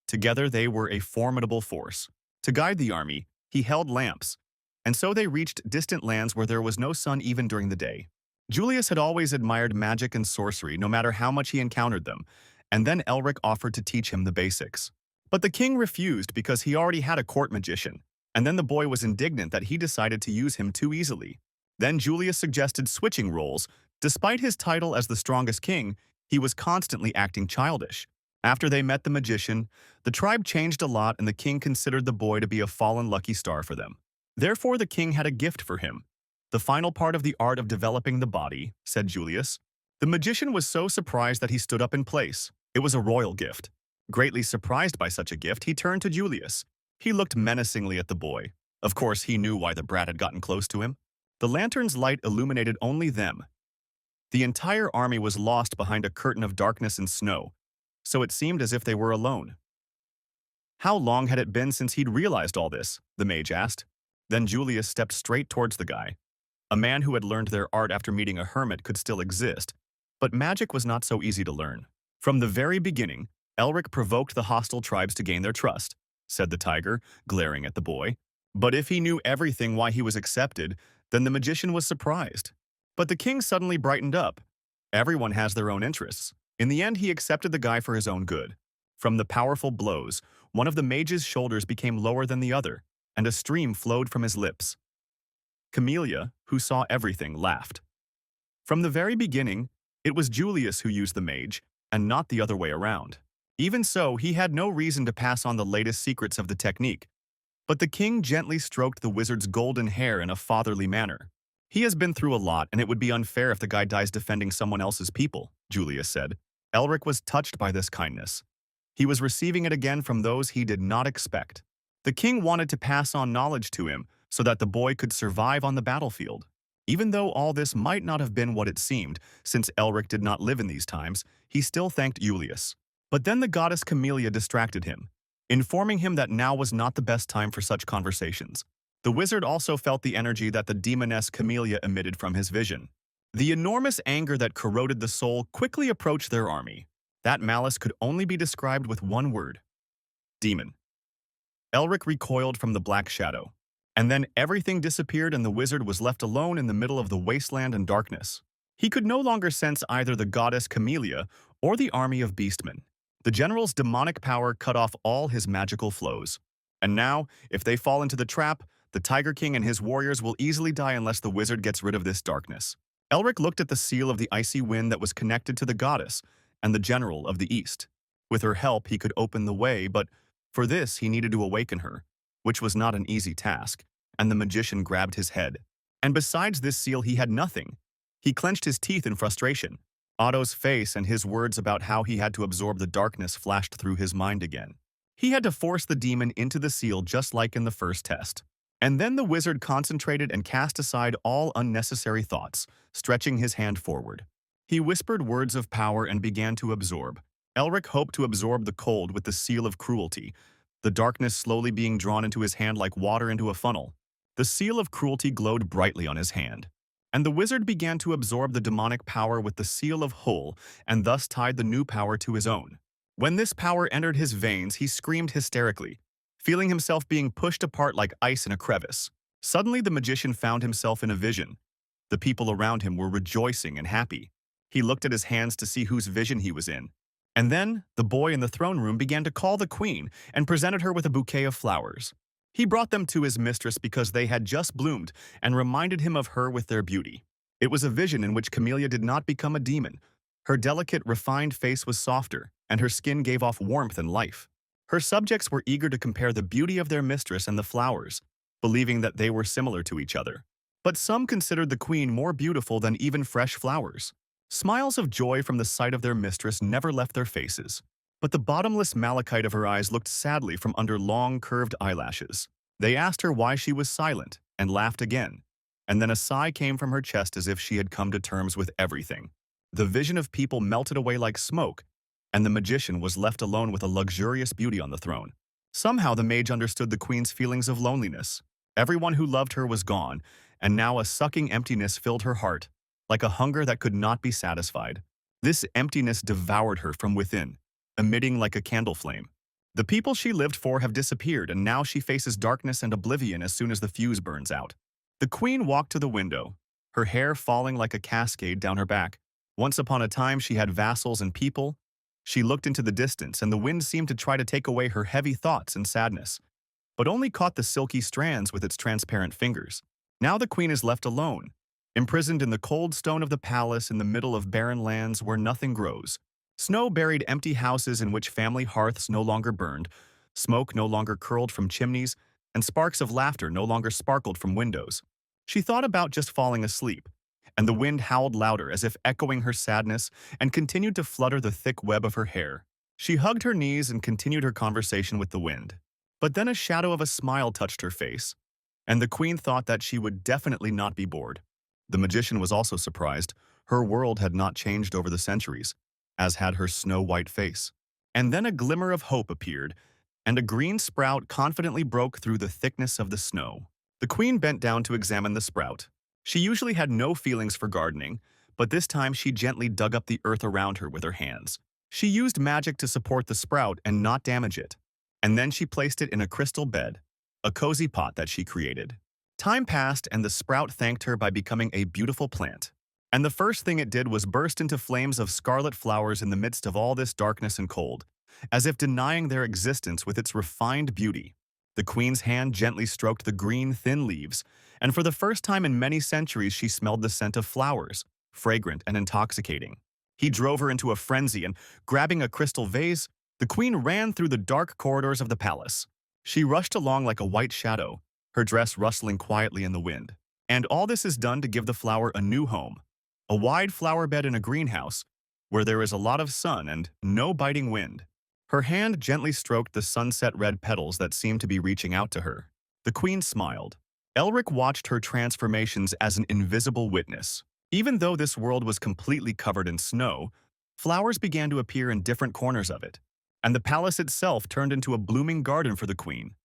Together they were a formidable force. To guide the army, he held lamps, and so they reached distant lands where there was no sun even during the day. Julius had always admired magic and sorcery, no matter how much he encountered them, and then Elric offered to teach him the basics. But the king refused because he already had a court magician, and then the boy was indignant that he decided to use him too easily. Then Julius suggested switching roles. Despite his title as the strongest king, he was constantly acting childish. After they met the magician, the tribe changed a lot and the king considered the boy to be a fallen lucky star for them. Therefore, the king had a gift for him. The final part of the art of developing the body, said Julius. The magician was so surprised that he stood up in place. It was a royal gift. Greatly surprised by such a gift, he turned to Julius. He looked menacingly at the boy. Of course, he knew why the brat had gotten close to him. The lantern's light illuminated only them. The entire army was lost behind a curtain of darkness and snow, so it seemed as if they were alone. How long had it been since he'd realized all this? The mage asked. Then Julius stepped straight towards the guy. A man who had learned their art after meeting a hermit could still exist, but magic was not so easy to learn. From the very beginning, Elric provoked the hostile tribes to gain their trust, said the tiger, glaring at the boy. But if he knew everything why he was accepted, then the magician was surprised. But the king suddenly brightened up. Everyone has their own interests. In the end, he accepted the guy for his own good. From the powerful blows, one of the mage's shoulders became lower than the other, and a stream flowed from his lips. Camellia, who saw everything, laughed. From the very beginning, it was Julius who used the mage, and not the other way around. Even so, he had no reason to pass on the latest secrets of the technique. But the king gently stroked the wizard's golden hair in a fatherly manner. He has been through a lot, and it would be unfair if the guy dies defending someone else's people, Julius said. Elric was touched by this kindness. He was receiving it again from those he did not expect. The king wanted to pass on knowledge to him so that the boy could survive on the battlefield. Even though all this might not have been what it seemed, since Elric did not live in these times, he still thanked Julius. But then the goddess Camellia distracted him, informing him that now was not the best time for such conversations. The wizard also felt the energy that the demoness Camellia emitted from his vision. The enormous anger that corroded the soul quickly approached their army. That malice could only be described with one word: Demon. Elric recoiled from the black shadow. And then everything disappeared and the wizard was left alone in the middle of the wasteland and darkness. He could no longer sense either the goddess Camellia or the army of beastmen. The general's demonic power cut off all his magical flows. And now, if they fall into the trap, the Tiger King and his warriors will easily die unless the wizard gets rid of this darkness. Elric looked at the seal of the icy wind that was connected to the goddess and the general of the east. With her help, he could open the way, but for this he needed to awaken her, which was not an easy task, and the magician grabbed his head. And besides this seal, he had nothing. He clenched his teeth in frustration. Otto's face and his words about how he had to absorb the darkness flashed through his mind again. He had to force the demon into the seal just like in the first test. And then the wizard concentrated and cast aside all unnecessary thoughts, stretching his hand forward. He whispered words of power and began to absorb. Elric hoped to absorb the cold with the seal of cruelty, the darkness slowly being drawn into his hand like water into a funnel. The seal of cruelty glowed brightly on his hand. And the wizard began to absorb the demonic power with the seal of Hull and thus tied the new power to his own. When this power entered his veins, he screamed hysterically, feeling himself being pushed apart like ice in a crevice. Suddenly, the magician found himself in a vision. The people around him were rejoicing and happy. He looked at his hands to see whose vision he was in. And then, the boy in the throne room began to call the queen and presented her with a bouquet of flowers. He brought them to his mistress because they had just bloomed and reminded him of her with their beauty. It was a vision in which Camellia did not become a demon. Her delicate, refined face was softer, and her skin gave off warmth and life. Her subjects were eager to compare the beauty of their mistress and the flowers, believing that they were similar to each other. But some considered the queen more beautiful than even fresh flowers. Smiles of joy from the sight of their mistress never left their faces, but the bottomless malachite of her eyes looked sadly from under long, curved eyelashes. They asked her why she was silent, and laughed again, and then a sigh came from her chest as if she had come to terms with everything. The vision of people melted away like smoke, and the magician was left alone with a luxurious beauty on the throne. Somehow the mage understood the queen's feelings of loneliness. Everyone who loved her was gone, and now a sucking emptiness filled her heart, like a hunger that could not be satisfied. This emptiness devoured her from within, emitting like a candle flame. The people she lived for have disappeared, and now she faces darkness and oblivion as soon as the fuse burns out. The queen walked to the window, her hair falling like a cascade down her back. Once upon a time she had vassals and people. She looked into the distance, and the wind seemed to try to take away her heavy thoughts and sadness, but only caught the silky strands with its transparent fingers. Now the queen is left alone, imprisoned in the cold stone of the palace in the middle of barren lands where nothing grows. Snow-buried empty houses in which family hearths no longer burned, smoke no longer curled from chimneys, and sparks of laughter no longer sparkled from windows. She thought about just falling asleep, and the wind howled louder as if echoing her sadness and continued to flutter the thick web of her hair. She hugged her knees and continued her conversation with the wind. But then a shadow of a smile touched her face, and the queen thought that she would definitely not be bored. The magician was also surprised. Her world had not changed over the centuries, as had her snow-white face. And then a glimmer of hope appeared, and a green sprout confidently broke through the thickness of the snow. The queen bent down to examine the sprout. She usually had no feelings for gardening, but this time she gently dug up the earth around her with her hands. She used magic to support the sprout and not damage it. And then she placed it in a crystal bed, a cozy pot that she created. Time passed, and the sprout thanked her by becoming a beautiful plant. And the first thing it did was burst into flames of scarlet flowers in the midst of all this darkness and cold, as if denying their existence with its refined beauty. The queen's hand gently stroked the green, thin leaves, and for the first time in many centuries she smelled the scent of flowers, fragrant and intoxicating. He drove her into a frenzy, and, grabbing a crystal vase, the queen ran through the dark corridors of the palace. She rushed along like a white shadow, her dress rustling quietly in the wind. And all this is done to give the flower a new home, a wide flower bed in a greenhouse, where there is a lot of sun and no biting wind. Her hand gently stroked the sunset-red petals that seemed to be reaching out to her. The queen smiled. Elric watched her transformations as an invisible witness. Even though this world was completely covered in snow, flowers began to appear in different corners of it, and the palace itself turned into a blooming garden for the queen.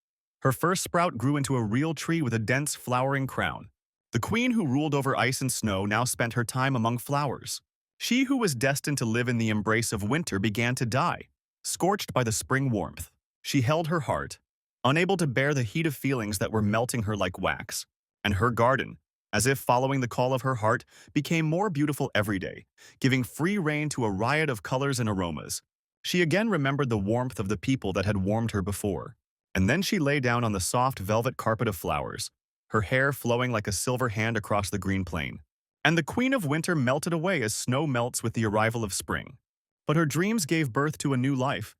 Her first sprout grew into a real tree with a dense flowering crown. The queen who ruled over ice and snow now spent her time among flowers. She who was destined to live in the embrace of winter began to die, scorched by the spring warmth. She held her heart, unable to bear the heat of feelings that were melting her like wax. And her garden, as if following the call of her heart, became more beautiful every day, giving free rein to a riot of colors and aromas. She again remembered the warmth of the people that had warmed her before. And then she lay down on the soft velvet carpet of flowers, her hair flowing like a silver hand across the green plain. And the Queen of Winter melted away as snow melts with the arrival of spring. But her dreams gave birth to a new life,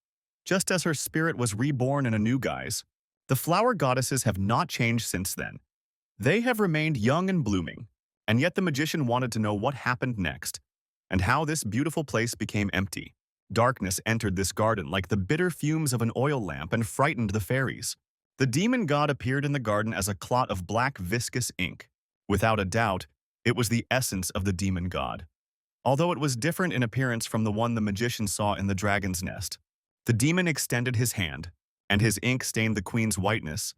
just as her spirit was reborn in a new guise. The flower goddesses have not changed since then. They have remained young and blooming, and yet the magician wanted to know what happened next, and how this beautiful place became empty. Darkness entered this garden like the bitter fumes of an oil lamp and frightened the fairies. The demon god appeared in the garden as a clot of black viscous ink. Without a doubt, it was the essence of the demon god, although it was different in appearance from the one the magician saw in the dragon's nest. The demon extended his hand, and his ink stained the queen's whiteness.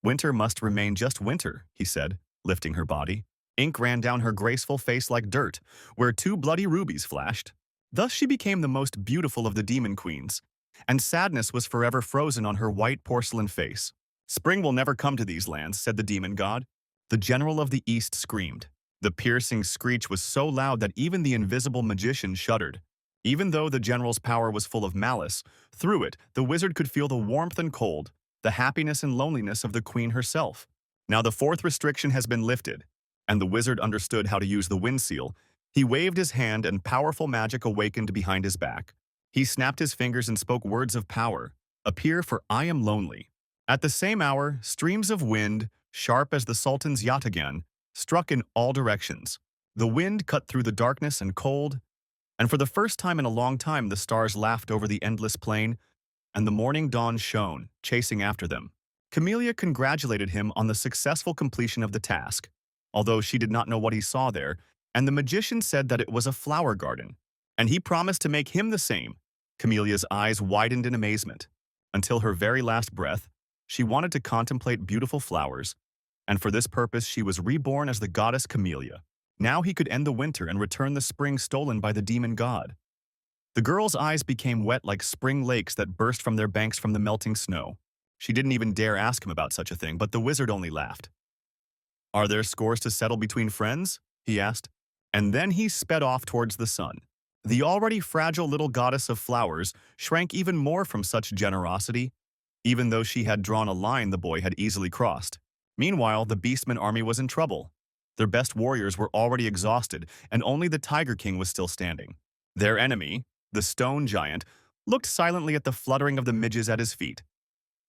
"Winter must remain just winter," he said, lifting her body. Ink ran down her graceful face like dirt, where two bloody rubies flashed. Thus she became the most beautiful of the demon queens, and sadness was forever frozen on her white porcelain face. "Spring will never come to these lands," said the demon god. The general of the east screamed. The piercing screech was so loud that even the invisible magician shuddered. Even though the general's power was full of malice, through it, the wizard could feel the warmth and cold, the happiness and loneliness of the queen herself. Now the fourth restriction has been lifted, and the wizard understood how to use the wind seal. He waved his hand and powerful magic awakened behind his back. He snapped his fingers and spoke words of power. "Appear, for I am lonely." At the same hour, streams of wind, sharp as the sultan's yataghan, struck in all directions. The wind cut through the darkness and cold, and for the first time in a long time the stars laughed over the endless plain, and the morning dawn shone, chasing after them. Camellia congratulated him on the successful completion of the task, although she did not know what he saw there, and the magician said that it was a flower garden, and he promised to make him the same. Camelia's eyes widened in amazement. Until her very last breath, she wanted to contemplate beautiful flowers, and for this purpose she was reborn as the goddess Camellia. Now he could end the winter and return the spring stolen by the demon god. The girl's eyes became wet like spring lakes that burst from their banks from the melting snow. She didn't even dare ask him about such a thing, but the wizard only laughed. "Are there scores to settle between friends?" he asked. And then he sped off towards the sun. The already fragile little goddess of flowers shrank even more from such generosity, even though she had drawn a line the boy had easily crossed. Meanwhile, the Beastman army was in trouble. Their best warriors were already exhausted, and only the Tiger King was still standing. Their enemy, the stone giant, looked silently at the fluttering of the midges at his feet.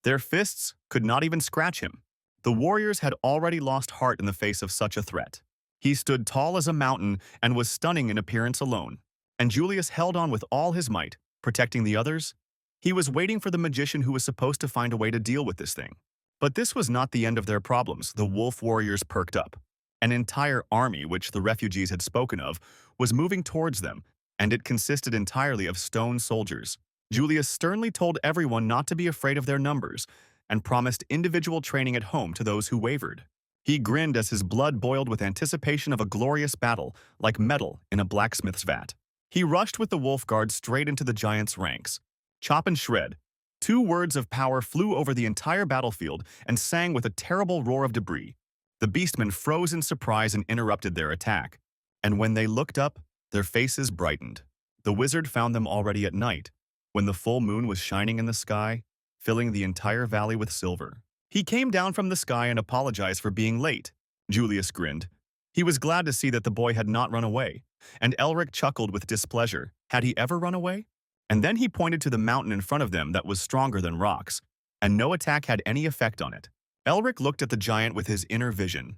Their fists could not even scratch him. The warriors had already lost heart in the face of such a threat. He stood tall as a mountain and was stunning in appearance alone. And Julius held on with all his might, protecting the others. He was waiting for the magician who was supposed to find a way to deal with this thing. But this was not the end of their problems. The wolf warriors perked up. An entire army, which the refugees had spoken of, was moving towards them, and it consisted entirely of stone soldiers. Julius sternly told everyone not to be afraid of their numbers, and promised individual training at home to those who wavered. He grinned as his blood boiled with anticipation of a glorious battle, like metal in a blacksmith's vat. He rushed with the wolf guard straight into the giant's ranks. Chop and shred. Two words of power flew over the entire battlefield and sang with a terrible roar of debris. The beastmen froze in surprise and interrupted their attack. And when they looked up, their faces brightened. The wizard found them already at night, when the full moon was shining in the sky, filling the entire valley with silver. He came down from the sky and apologized for being late. Julius grinned. He was glad to see that the boy had not run away, and Elric chuckled with displeasure. Had he ever run away? And then he pointed to the mountain in front of them that was stronger than rocks, and no attack had any effect on it. Elric looked at the giant with his inner vision.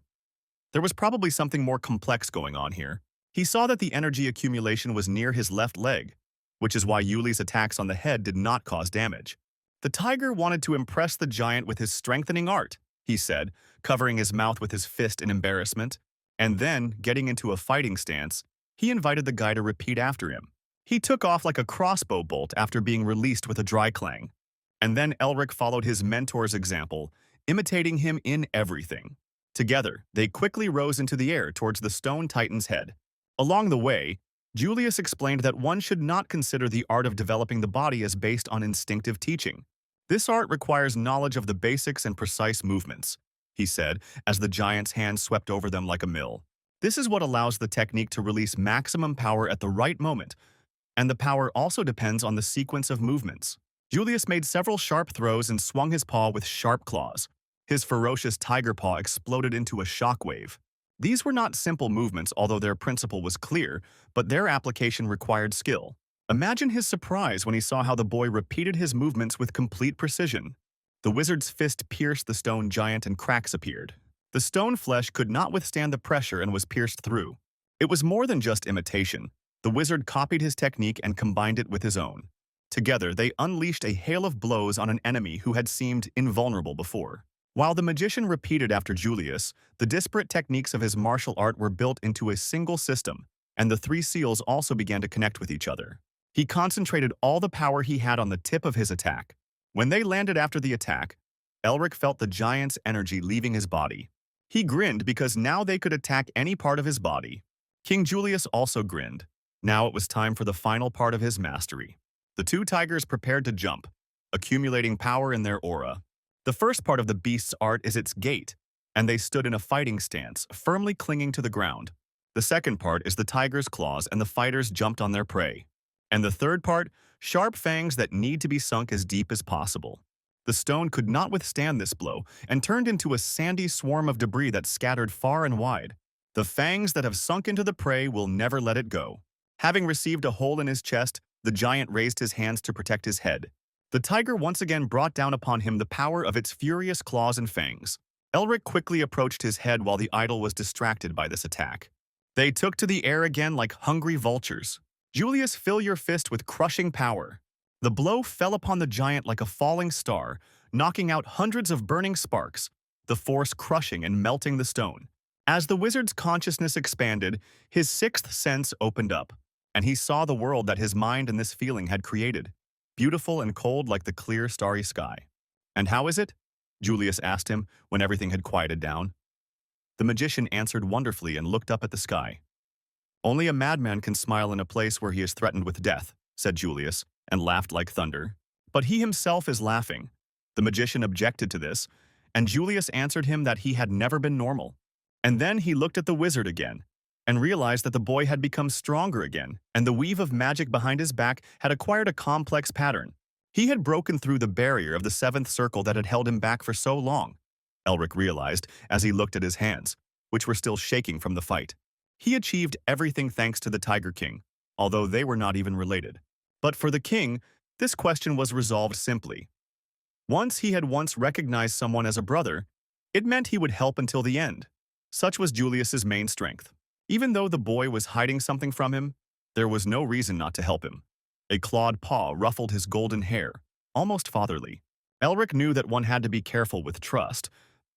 There was probably something more complex going on here. He saw that the energy accumulation was near his left leg, which is why Yuli's attacks on the head did not cause damage. The tiger wanted to impress the giant with his strengthening art, he said, covering his mouth with his fist in embarrassment. And then, getting into a fighting stance, he invited the guy to repeat after him. He took off like a crossbow bolt after being released with a dry clang. And then Elric followed his mentor's example, imitating him in everything. Together, they quickly rose into the air towards the stone titan's head. Along the way, Julius explained that one should not consider the art of developing the body as based on instinctive teaching. This art requires knowledge of the basics and precise movements, he said, as the giant's hand swept over them like a mill. This is what allows the technique to release maximum power at the right moment, and the power also depends on the sequence of movements. Julius made several sharp throws and swung his paw with sharp claws. His ferocious tiger paw exploded into a shockwave. These were not simple movements, although their principle was clear, but their application required skill. Imagine his surprise when he saw how the boy repeated his movements with complete precision. The wizard's fist pierced the stone giant and cracks appeared. The stone flesh could not withstand the pressure and was pierced through. It was more than just imitation. The wizard copied his technique and combined it with his own. Together, they unleashed a hail of blows on an enemy who had seemed invulnerable before. While the magician repeated after Julius, the disparate techniques of his martial art were built into a single system, and the three seals also began to connect with each other. He concentrated all the power he had on the tip of his attack. When they landed after the attack, Elric felt the giant's energy leaving his body. He grinned because now they could attack any part of his body. King Julius also grinned. Now it was time for the final part of his mastery. The two tigers prepared to jump, accumulating power in their aura. The first part of the beast's art is its gait, and they stood in a fighting stance, firmly clinging to the ground. The second part is the tiger's claws, and the fighters jumped on their prey. And the third part, sharp fangs that need to be sunk as deep as possible. The stone could not withstand this blow and turned into a sandy swarm of debris that scattered far and wide. The fangs that have sunk into the prey will never let it go. Having received a hole in his chest, the giant raised his hands to protect his head. The tiger once again brought down upon him the power of its furious claws and fangs. Elric quickly approached his head while the idol was distracted by this attack. They took to the air again like hungry vultures. Julius, fill your fist with crushing power. The blow fell upon the giant like a falling star, knocking out hundreds of burning sparks, the force crushing and melting the stone. As the wizard's consciousness expanded, his sixth sense opened up, and he saw the world that his mind and this feeling had created, beautiful and cold like the clear, starry sky. "And how is it?" Julius asked him when everything had quieted down. The magician answered wonderfully and looked up at the sky. "Only a madman can smile in a place where he is threatened with death," said Julius, and laughed like thunder. "But he himself is laughing." The magician objected to this, and Julius answered him that he had never been normal. And then he looked at the wizard again, and realized that the boy had become stronger again, and the weave of magic behind his back had acquired a complex pattern. He had broken through the barrier of the seventh circle that had held him back for so long, Elric realized as he looked at his hands, which were still shaking from the fight. He achieved everything thanks to the Tiger King, although they were not even related. But for the king, this question was resolved simply. Once he had recognized someone as a brother, it meant he would help until the end. Such was Julius's main strength. Even though the boy was hiding something from him, there was no reason not to help him. A clawed paw ruffled his golden hair, almost fatherly. Elric knew that one had to be careful with trust.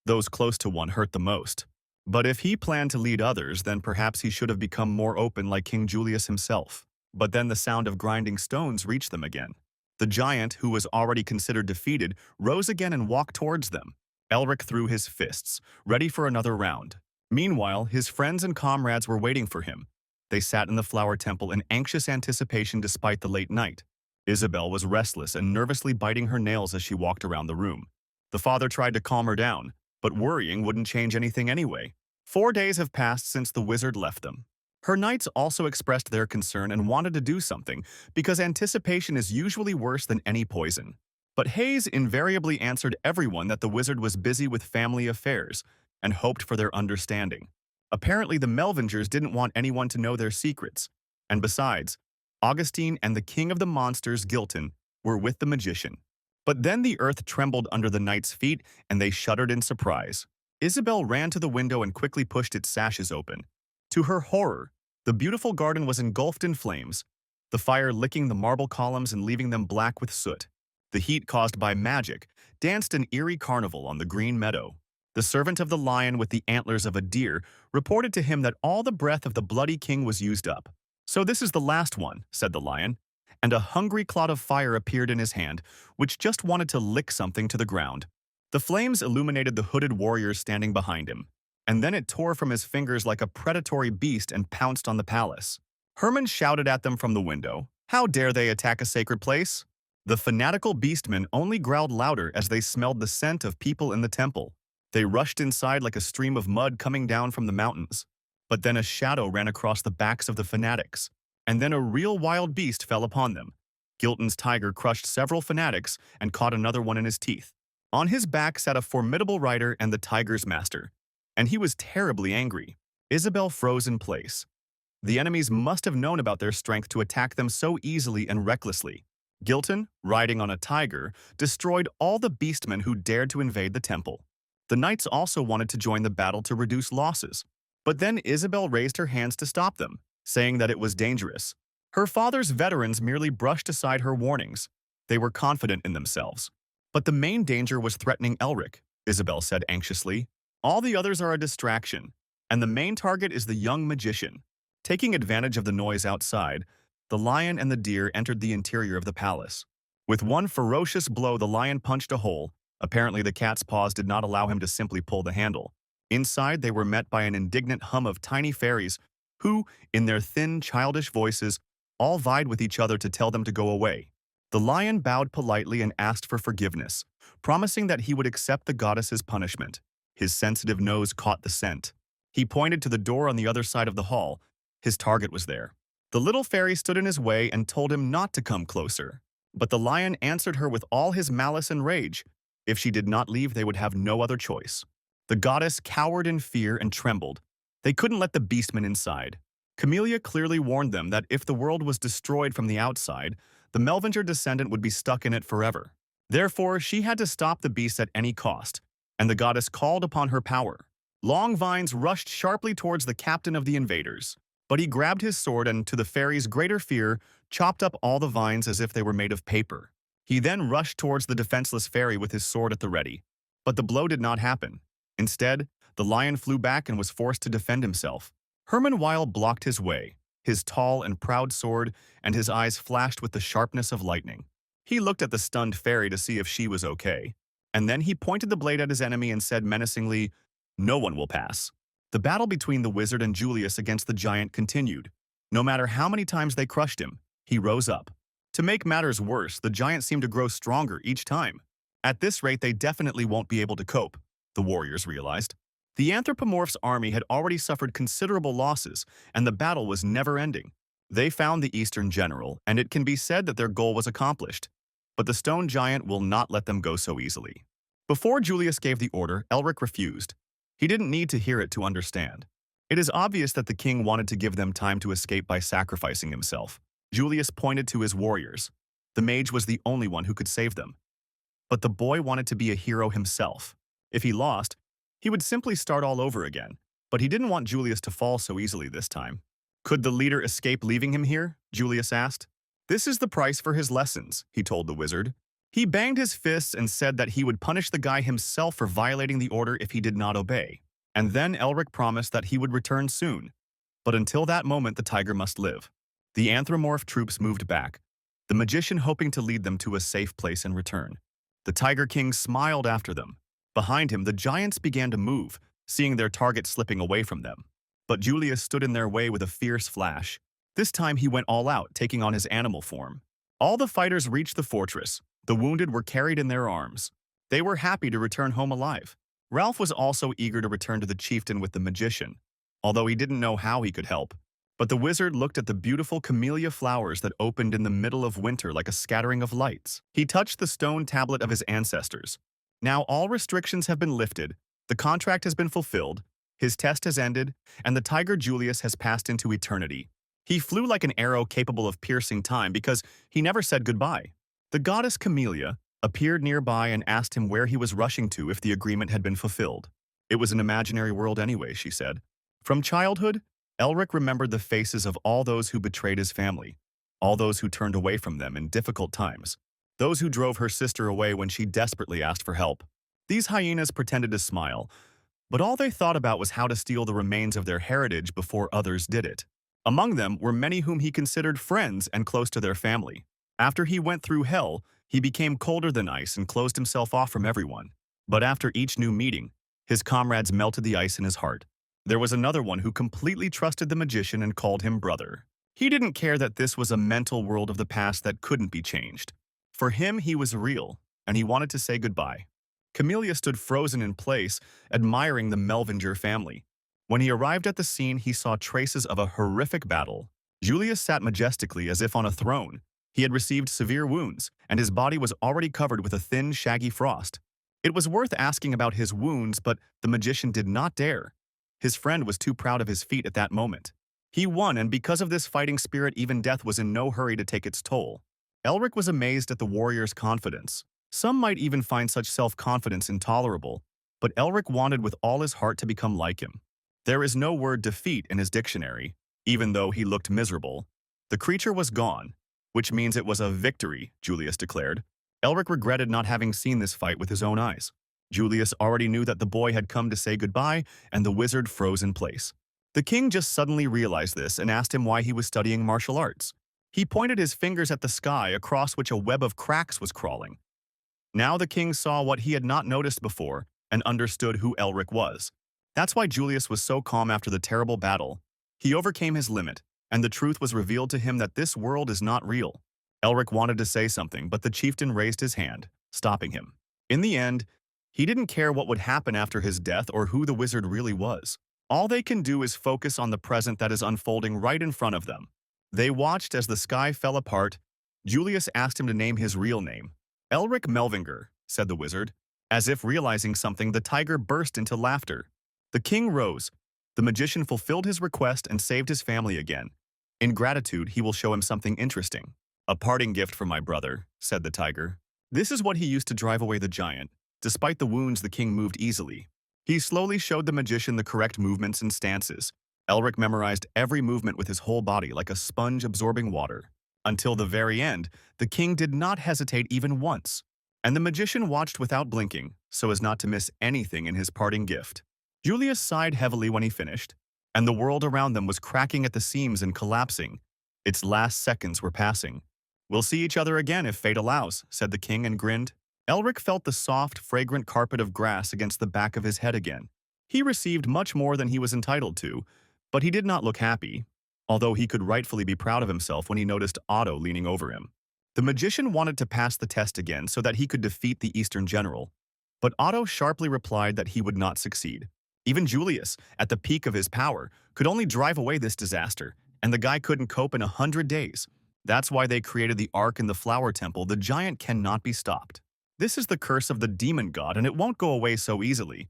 Those close to one hurt the most. But if he planned to lead others, then perhaps he should have become more open like King Julius himself. But then the sound of grinding stones reached them again. The giant, who was already considered defeated, rose again and walked towards them. Elric threw his fists, ready for another round. Meanwhile, his friends and comrades were waiting for him. They sat in the flower temple in anxious anticipation despite the late night. Isabel was restless and nervously biting her nails as she walked around the room. The father tried to calm her down, but worrying wouldn't change anything anyway. 4 days have passed since the wizard left them. Her knights also expressed their concern and wanted to do something, because anticipation is usually worse than any poison. But Hayes invariably answered everyone that the wizard was busy with family affairs and hoped for their understanding. Apparently, the Melvingers didn't want anyone to know their secrets. And besides, Augustine and the king of the monsters, Gilton, were with the magician. But then the earth trembled under the knights' feet and they shuddered in surprise. Isabel ran to the window and quickly pushed its sashes open. To her horror, the beautiful garden was engulfed in flames, the fire licking the marble columns and leaving them black with soot. The heat caused by magic danced an eerie carnival on the green meadow. The servant of the lion with the antlers of a deer reported to him that all the breath of the bloody king was used up. "So this is the last one," said the lion, and a hungry clod of fire appeared in his hand, which just wanted to lick something to the ground. The flames illuminated the hooded warriors standing behind him, and then it tore from his fingers like a predatory beast and pounced on the palace. Herman shouted at them from the window, "How dare they attack a sacred place?" The fanatical beastmen only growled louder as they smelled the scent of people in the temple. They rushed inside like a stream of mud coming down from the mountains. But then a shadow ran across the backs of the fanatics, and then a real wild beast fell upon them. Gilton's tiger crushed several fanatics and caught another one in his teeth. On his back sat a formidable rider and the tiger's master, and he was terribly angry. Isabel froze in place. The enemies must have known about their strength to attack them so easily and recklessly. Gilton, riding on a tiger, destroyed all the beastmen who dared to invade the temple. The knights also wanted to join the battle to reduce losses. But then Isabel raised her hands to stop them, saying that it was dangerous. Her father's veterans merely brushed aside her warnings. They were confident in themselves. But the main danger was threatening Elric, Isabel said anxiously. All the others are a distraction, and the main target is the young magician. Taking advantage of the noise outside, the lion and the deer entered the interior of the palace. With one ferocious blow, the lion punched a hole. Apparently, the cat's paws did not allow him to simply pull the handle. Inside, they were met by an indignant hum of tiny fairies who, in their thin, childish voices, all vied with each other to tell them to go away. The lion bowed politely and asked for forgiveness, promising that he would accept the goddess's punishment. His sensitive nose caught the scent. He pointed to the door on the other side of the hall. His target was there. The little fairy stood in his way and told him not to come closer. But the lion answered her with all his malice and rage. If she did not leave, they would have no other choice. The goddess cowered in fear and trembled. They couldn't let the beastmen inside. Camellia clearly warned them that if the world was destroyed from the outside, the Melvinger descendant would be stuck in it forever. Therefore, she had to stop the beasts at any cost, and the goddess called upon her power. Long vines rushed sharply towards the captain of the invaders, but he grabbed his sword and, to the fairy's greater fear, chopped up all the vines as if they were made of paper. He then rushed towards the defenseless fairy with his sword at the ready. But the blow did not happen. Instead, the lion flew back and was forced to defend himself. Herman Weil blocked his way, his tall and proud sword, and his eyes flashed with the sharpness of lightning. He looked at the stunned fairy to see if she was okay, and then he pointed the blade at his enemy and said menacingly, "No one will pass." The battle between the wizard and Julius against the giant continued. No matter how many times they crushed him, he rose up. To make matters worse, the giant seemed to grow stronger each time. At this rate, they definitely won't be able to cope, the warriors realized. The anthropomorph's army had already suffered considerable losses, and the battle was never ending. They found the Eastern general, and it can be said that their goal was accomplished. But the stone giant will not let them go so easily. Before Julius gave the order, Elric refused. He didn't need to hear it to understand. It is obvious that the king wanted to give them time to escape by sacrificing himself. Julius pointed to his warriors. The mage was the only one who could save them. But the boy wanted to be a hero himself. If he lost, he would simply start all over again. But he didn't want Julius to fall so easily this time. Could the leader escape leaving him here? Julius asked. This is the price for his lessons, he told the wizard. He banged his fists and said that he would punish the guy himself for violating the order if he did not obey. And then Elric promised that he would return soon. But until that moment, the tiger must live. The anthropomorph troops moved back, the magician hoping to lead them to a safe place in return. The Tiger King smiled after them. Behind him, the giants began to move, seeing their target slipping away from them. But Julius stood in their way with a fierce flash. This time he went all out, taking on his animal form. All the fighters reached the fortress. The wounded were carried in their arms. They were happy to return home alive. Ralph was also eager to return to the chieftain with the magician, although he didn't know how he could help. But the wizard looked at the beautiful camellia flowers that opened in the middle of winter like a scattering of lights. He touched the stone tablet of his ancestors. Now all restrictions have been lifted, the contract has been fulfilled, his test has ended, and the tiger Julius has passed into eternity. He flew like an arrow capable of piercing time because he never said goodbye. The goddess Camellia appeared nearby and asked him where he was rushing to if the agreement had been fulfilled. It was an imaginary world anyway, she said. From childhood, Elric remembered the faces of all those who betrayed his family, all those who turned away from them in difficult times, those who drove her sister away when she desperately asked for help. These hyenas pretended to smile, but all they thought about was how to steal the remains of their heritage before others did it. Among them were many whom he considered friends and close to their family. After he went through hell, he became colder than ice and closed himself off from everyone. But after each new meeting, his comrades melted the ice in his heart. There was another one who completely trusted the magician and called him brother. He didn't care that this was a mental world of the past that couldn't be changed. For him, he was real, and he wanted to say goodbye. Camellia stood frozen in place, admiring the Melvinger family. When he arrived at the scene, he saw traces of a horrific battle. Julius sat majestically as if on a throne. He had received severe wounds, and his body was already covered with a thin, shaggy frost. It was worth asking about his wounds, but the magician did not dare. His friend was too proud of his feat at that moment. He won, and because of this fighting spirit, even death was in no hurry to take its toll. Elric was amazed at the warrior's confidence. Some might even find such self-confidence intolerable, but Elric wanted with all his heart to become like him. There is no word defeat in his dictionary, even though he looked miserable. The creature was gone, which means it was a victory, Julius declared. Elric regretted not having seen this fight with his own eyes. Julius already knew that the boy had come to say goodbye, and the wizard froze in place. The king just suddenly realized this and asked him why he was studying martial arts. He pointed his fingers at the sky, across which a web of cracks was crawling. Now the king saw what he had not noticed before and understood who Elric was. That's why Julius was so calm after the terrible battle. He overcame his limit, and the truth was revealed to him that this world is not real. Elric wanted to say something, but the chieftain raised his hand, stopping him. In the end, he didn't care what would happen after his death or who the wizard really was. All they can do is focus on the present that is unfolding right in front of them. They watched as the sky fell apart. Julius asked him to name his real name. Elric Melvinger, said the wizard. As if realizing something, the tiger burst into laughter. The king rose. The magician fulfilled his request and saved his family again. In gratitude, he will show him something interesting. A parting gift from my brother, said the tiger. This is what he used to drive away the giant. Despite the wounds, the king moved easily. He slowly showed the magician the correct movements and stances. Elric memorized every movement with his whole body like a sponge absorbing water. Until the very end, the king did not hesitate even once. And the magician watched without blinking, so as not to miss anything in his parting gift. Julius sighed heavily when he finished, and the world around them was cracking at the seams and collapsing. Its last seconds were passing. We'll see each other again if fate allows, said the king and grinned. Elric felt the soft, fragrant carpet of grass against the back of his head again. He received much more than he was entitled to, but he did not look happy, although he could rightfully be proud of himself when he noticed Otto leaning over him. The magician wanted to pass the test again so that he could defeat the Eastern general, but Otto sharply replied that he would not succeed. Even Julius, at the peak of his power, could only drive away this disaster, and the guy couldn't cope in 100 days. That's why they created the Ark in the Flower Temple. The giant cannot be stopped. This is the curse of the demon god, and it won't go away so easily.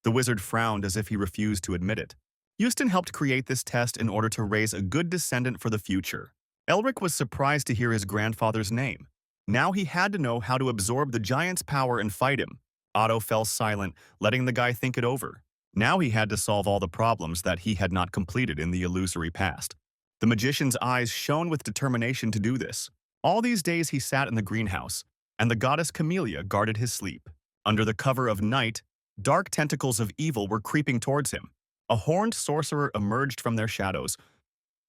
The wizard frowned as if he refused to admit it. Houston helped create this test in order to raise a good descendant for the future. Elric was surprised to hear his grandfather's name. Now he had to know how to absorb the giant's power and fight him. Otto fell silent, letting the guy think it over. Now he had to solve all the problems that he had not completed in the illusory past. The magician's eyes shone with determination to do this. All these days he sat in the greenhouse, and the goddess Camellia guarded his sleep. Under the cover of night, dark tentacles of evil were creeping towards him. A horned sorcerer emerged from their shadows.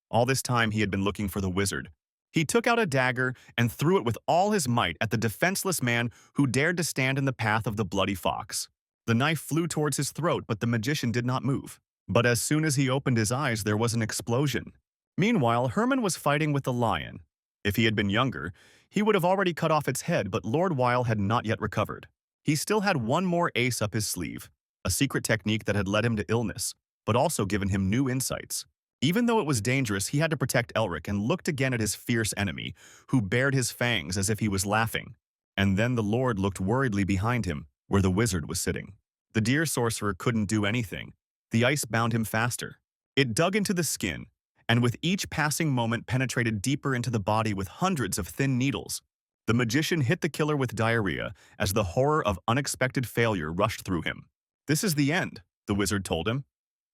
All this time he had been looking for the wizard. He took out a dagger and threw it with all his might at the defenseless man who dared to stand in the path of the bloody fox. The knife flew towards his throat, but the magician did not move. But as soon as he opened his eyes, there was an explosion. Meanwhile, Herman was fighting with the lion. If he had been younger, he would have already cut off its head, but Lord Weil had not yet recovered. He still had one more ace up his sleeve, a secret technique that had led him to illness, but also given him new insights. Even though it was dangerous, he had to protect Elric and looked again at his fierce enemy, who bared his fangs as if he was laughing. And then the Lord looked worriedly behind him, where the wizard was sitting. The dear sorcerer couldn't do anything. The ice bound him faster. It dug into the skin, and with each passing moment penetrated deeper into the body with hundreds of thin needles. The magician hit the killer with diarrhea as the horror of unexpected failure rushed through him. This is the end, the wizard told him,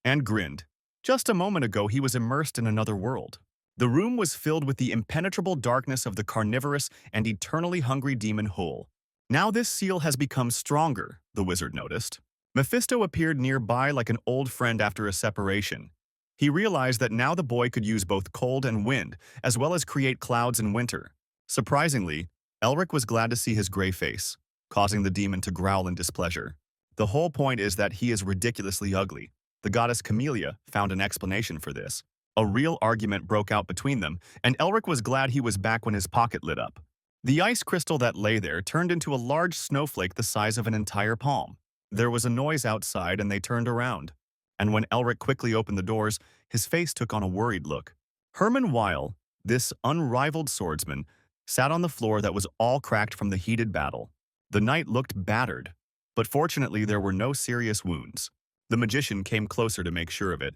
and grinned. Just a moment ago he was immersed in another world. The room was filled with the impenetrable darkness of the carnivorous and eternally hungry demon Hull. Now this seal has become stronger, the wizard noticed. Mephisto appeared nearby like an old friend after a separation. He realized that now the boy could use both cold and wind, as well as create clouds in winter. Surprisingly, Elric was glad to see his gray face, causing the demon to growl in displeasure. The whole point is that he is ridiculously ugly. The goddess Camellia found an explanation for this. A real argument broke out between them, and Elric was glad he was back when his pocket lit up. The ice crystal that lay there turned into a large snowflake the size of an entire palm. There was a noise outside and they turned around. And when Elric quickly opened the doors, his face took on a worried look. Herman Weil, this unrivaled swordsman, sat on the floor that was all cracked from the heated battle. The knight looked battered, but fortunately there were no serious wounds. The magician came closer to make sure of it.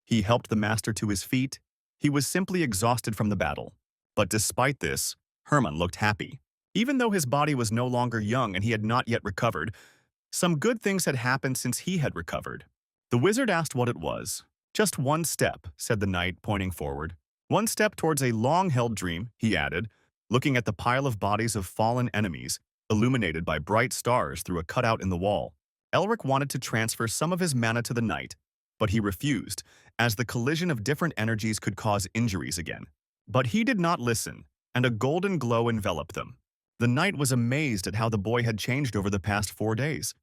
He helped the master to his feet. He was simply exhausted from the battle. But despite this, Herman looked happy. Even though his body was no longer young and he had not yet recovered, some good things had happened since he had recovered. The wizard asked what it was. "Just one step," said the knight, pointing forward. "One step towards a long-held dream," he added, looking at the pile of bodies of fallen enemies, illuminated by bright stars through a cutout in the wall. Elric wanted to transfer some of his mana to the knight, but he refused, as the collision of different energies could cause injuries again. But he did not listen, and a golden glow enveloped them. The knight was amazed at how the boy had changed over the past 4 days.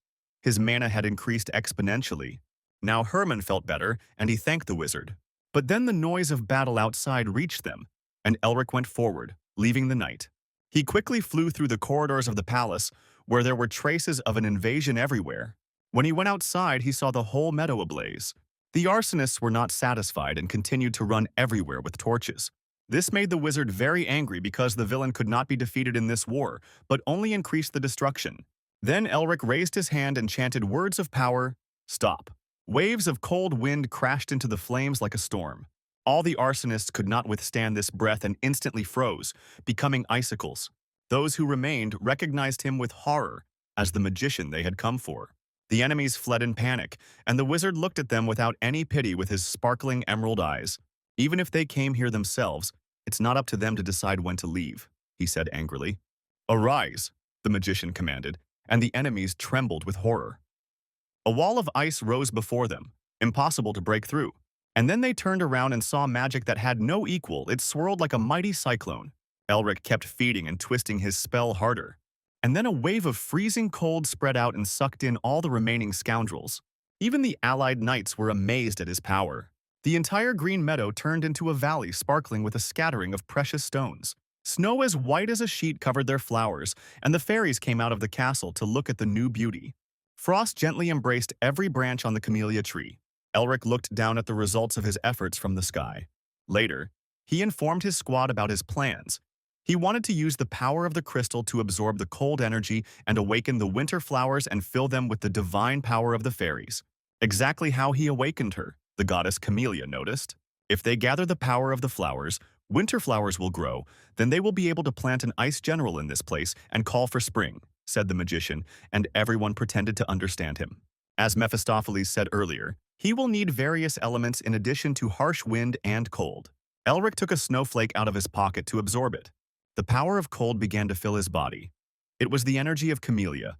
His mana had increased exponentially. Now Herman felt better, and he thanked the wizard. But then the noise of battle outside reached them, and Elric went forward, leaving the knight. He quickly flew through the corridors of the palace, where there were traces of an invasion everywhere. When he went outside, he saw the whole meadow ablaze. The arsonists were not satisfied and continued to run everywhere with torches. This made the wizard very angry because the villain could not be defeated in this war, but only increased the destruction. Then Elric raised his hand and chanted words of power. Stop. Waves of cold wind crashed into the flames like a storm. All the arsonists could not withstand this breath and instantly froze, becoming icicles. Those who remained recognized him with horror as the magician they had come for. The enemies fled in panic, and the wizard looked at them without any pity with his sparkling emerald eyes. "Even if they came here themselves, it's not up to them to decide when to leave," he said angrily. "Arise," the magician commanded, and the enemies trembled with horror. A wall of ice rose before them, impossible to break through. And then they turned around and saw magic that had no equal. It swirled like a mighty cyclone. Elric kept feeding and twisting his spell harder. And then a wave of freezing cold spread out and sucked in all the remaining scoundrels. Even the allied knights were amazed at his power. The entire green meadow turned into a valley sparkling with a scattering of precious stones. Snow as white as a sheet covered their flowers, and the fairies came out of the castle to look at the new beauty. Frost gently embraced every branch on the camellia tree. Elric looked down at the results of his efforts from the sky. Later, he informed his squad about his plans. He wanted to use the power of the crystal to absorb the cold energy and awaken the winter flowers and fill them with the divine power of the fairies. Exactly how he awakened her, the goddess Camellia noticed. If they gather the power of the flowers, winter flowers will grow, then they will be able to plant an ice general in this place and call for spring, said the magician, and everyone pretended to understand him. As Mephistopheles said earlier, he will need various elements in addition to harsh wind and cold. Elric took a snowflake out of his pocket to absorb it. The power of cold began to fill his body. It was the energy of Camellia,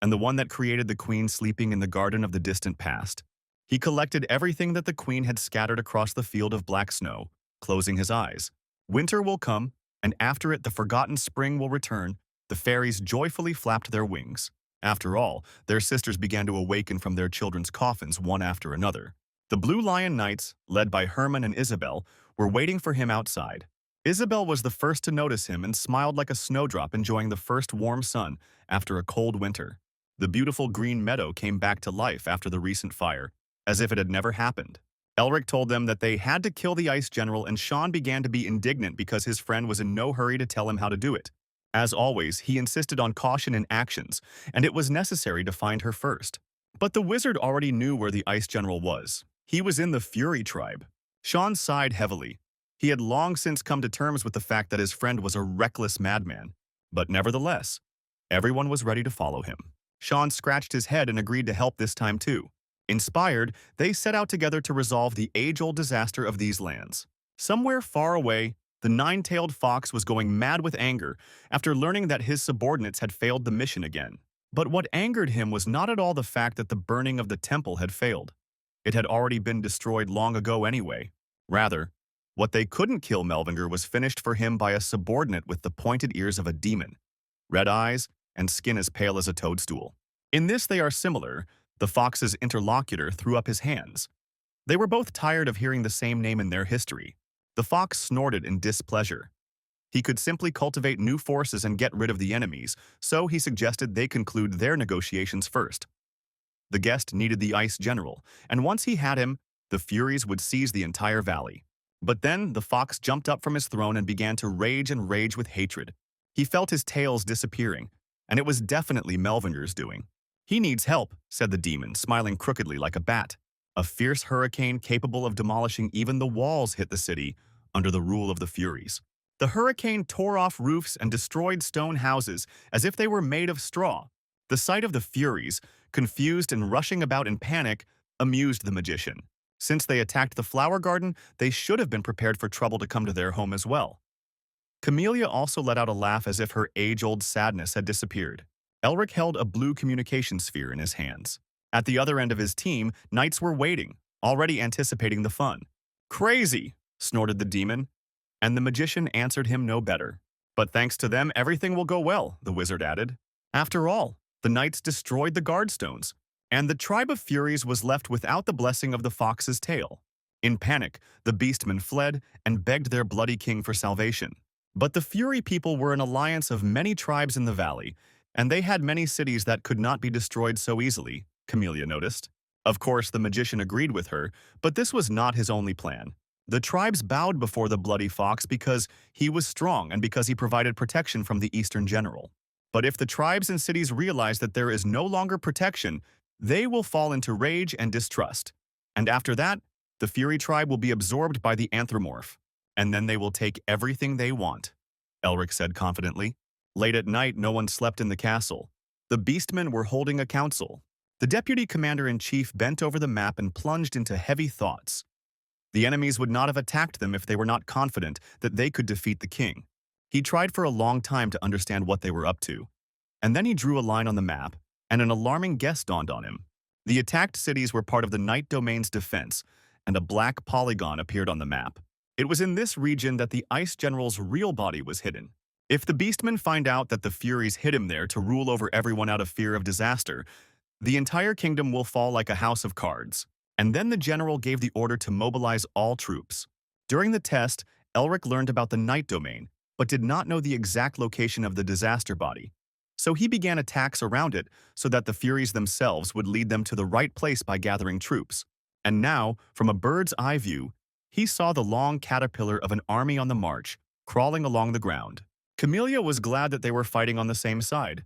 and the one that created the queen sleeping in the garden of the distant past. He collected everything that the queen had scattered across the field of black snow, closing his eyes. Winter will come, and after it the forgotten spring will return. The fairies joyfully flapped their wings. After all, their sisters began to awaken from their children's coffins one after another. The Blue Lion Knights, led by Herman and Isabel, were waiting for him outside. Isabel was the first to notice him and smiled like a snowdrop enjoying the first warm sun after a cold winter. The beautiful green meadow came back to life after the recent fire, as if it had never happened. Elric told them that they had to kill the Ice General, and Sean began to be indignant because his friend was in no hurry to tell him how to do it. As always, he insisted on caution in actions, and it was necessary to find her first. But the wizard already knew where the Ice General was. He was in the Fury tribe. Sean sighed heavily. He had long since come to terms with the fact that his friend was a reckless madman. But nevertheless, everyone was ready to follow him. Sean scratched his head and agreed to help this time too. Inspired, they set out together to resolve the age-old disaster of these lands. Somewhere far away, the nine-tailed fox was going mad with anger after learning that his subordinates had failed the mission again. But what angered him was not at all the fact that the burning of the temple had failed. It had already been destroyed long ago anyway. Rather, what they couldn't kill Melvinger was finished for him by a subordinate with the pointed ears of a demon, red eyes, and skin as pale as a toadstool. In this they are similar. The fox's interlocutor threw up his hands. They were both tired of hearing the same name in their history. The fox snorted in displeasure. He could simply cultivate new forces and get rid of the enemies, so he suggested they conclude their negotiations first. The guest needed the ice general, and once he had him, the Furies would seize the entire valley. But then the fox jumped up from his throne and began to rage with hatred. He felt his tails disappearing, and it was definitely Melvinger's doing. "He needs help," said the demon, smiling crookedly like a bat. A fierce hurricane capable of demolishing even the walls hit the city under the rule of the Furies. The hurricane tore off roofs and destroyed stone houses as if they were made of straw. The sight of the Furies, confused and rushing about in panic, amused the magician. Since they attacked the flower garden, they should have been prepared for trouble to come to their home as well. Camellia also let out a laugh as if her age-old sadness had disappeared. Elric held a blue communication sphere in his hands. At the other end of his team, knights were waiting, already anticipating the fun. "Crazy!" snorted the demon, and the magician answered him no better. "But thanks to them, everything will go well," the wizard added. After all, the knights destroyed the guardstones, and the tribe of Furies was left without the blessing of the fox's tail. In panic, the beastmen fled and begged their bloody king for salvation. But the Fury people were an alliance of many tribes in the valley, and they had many cities that could not be destroyed so easily, Camellia noticed. Of course, the magician agreed with her, but this was not his only plan. The tribes bowed before the bloody fox because he was strong and because he provided protection from the Eastern General. But if the tribes and cities realize that there is no longer protection, they will fall into rage and distrust. And after that, the Fury tribe will be absorbed by the Anthropomorph, and then they will take everything they want, Elric said confidently. Late at night, no one slept in the castle. The beastmen were holding a council. The deputy commander-in-chief bent over the map and plunged into heavy thoughts. The enemies would not have attacked them if they were not confident that they could defeat the king. He tried for a long time to understand what they were up to. And then he drew a line on the map, and an alarming guess dawned on him. The attacked cities were part of the Night Domain's defense, and a black polygon appeared on the map. It was in this region that the Ice General's real body was hidden. If the beastmen find out that the Furies hid him there to rule over everyone out of fear of disaster, the entire kingdom will fall like a house of cards. And then the general gave the order to mobilize all troops. During the test, Elric learned about the Night Domain, but did not know the exact location of the disaster body. So he began attacks around it so that the Furies themselves would lead them to the right place by gathering troops. And now, from a bird's eye view, he saw the long caterpillar of an army on the march, crawling along the ground. Camellia was glad that they were fighting on the same side.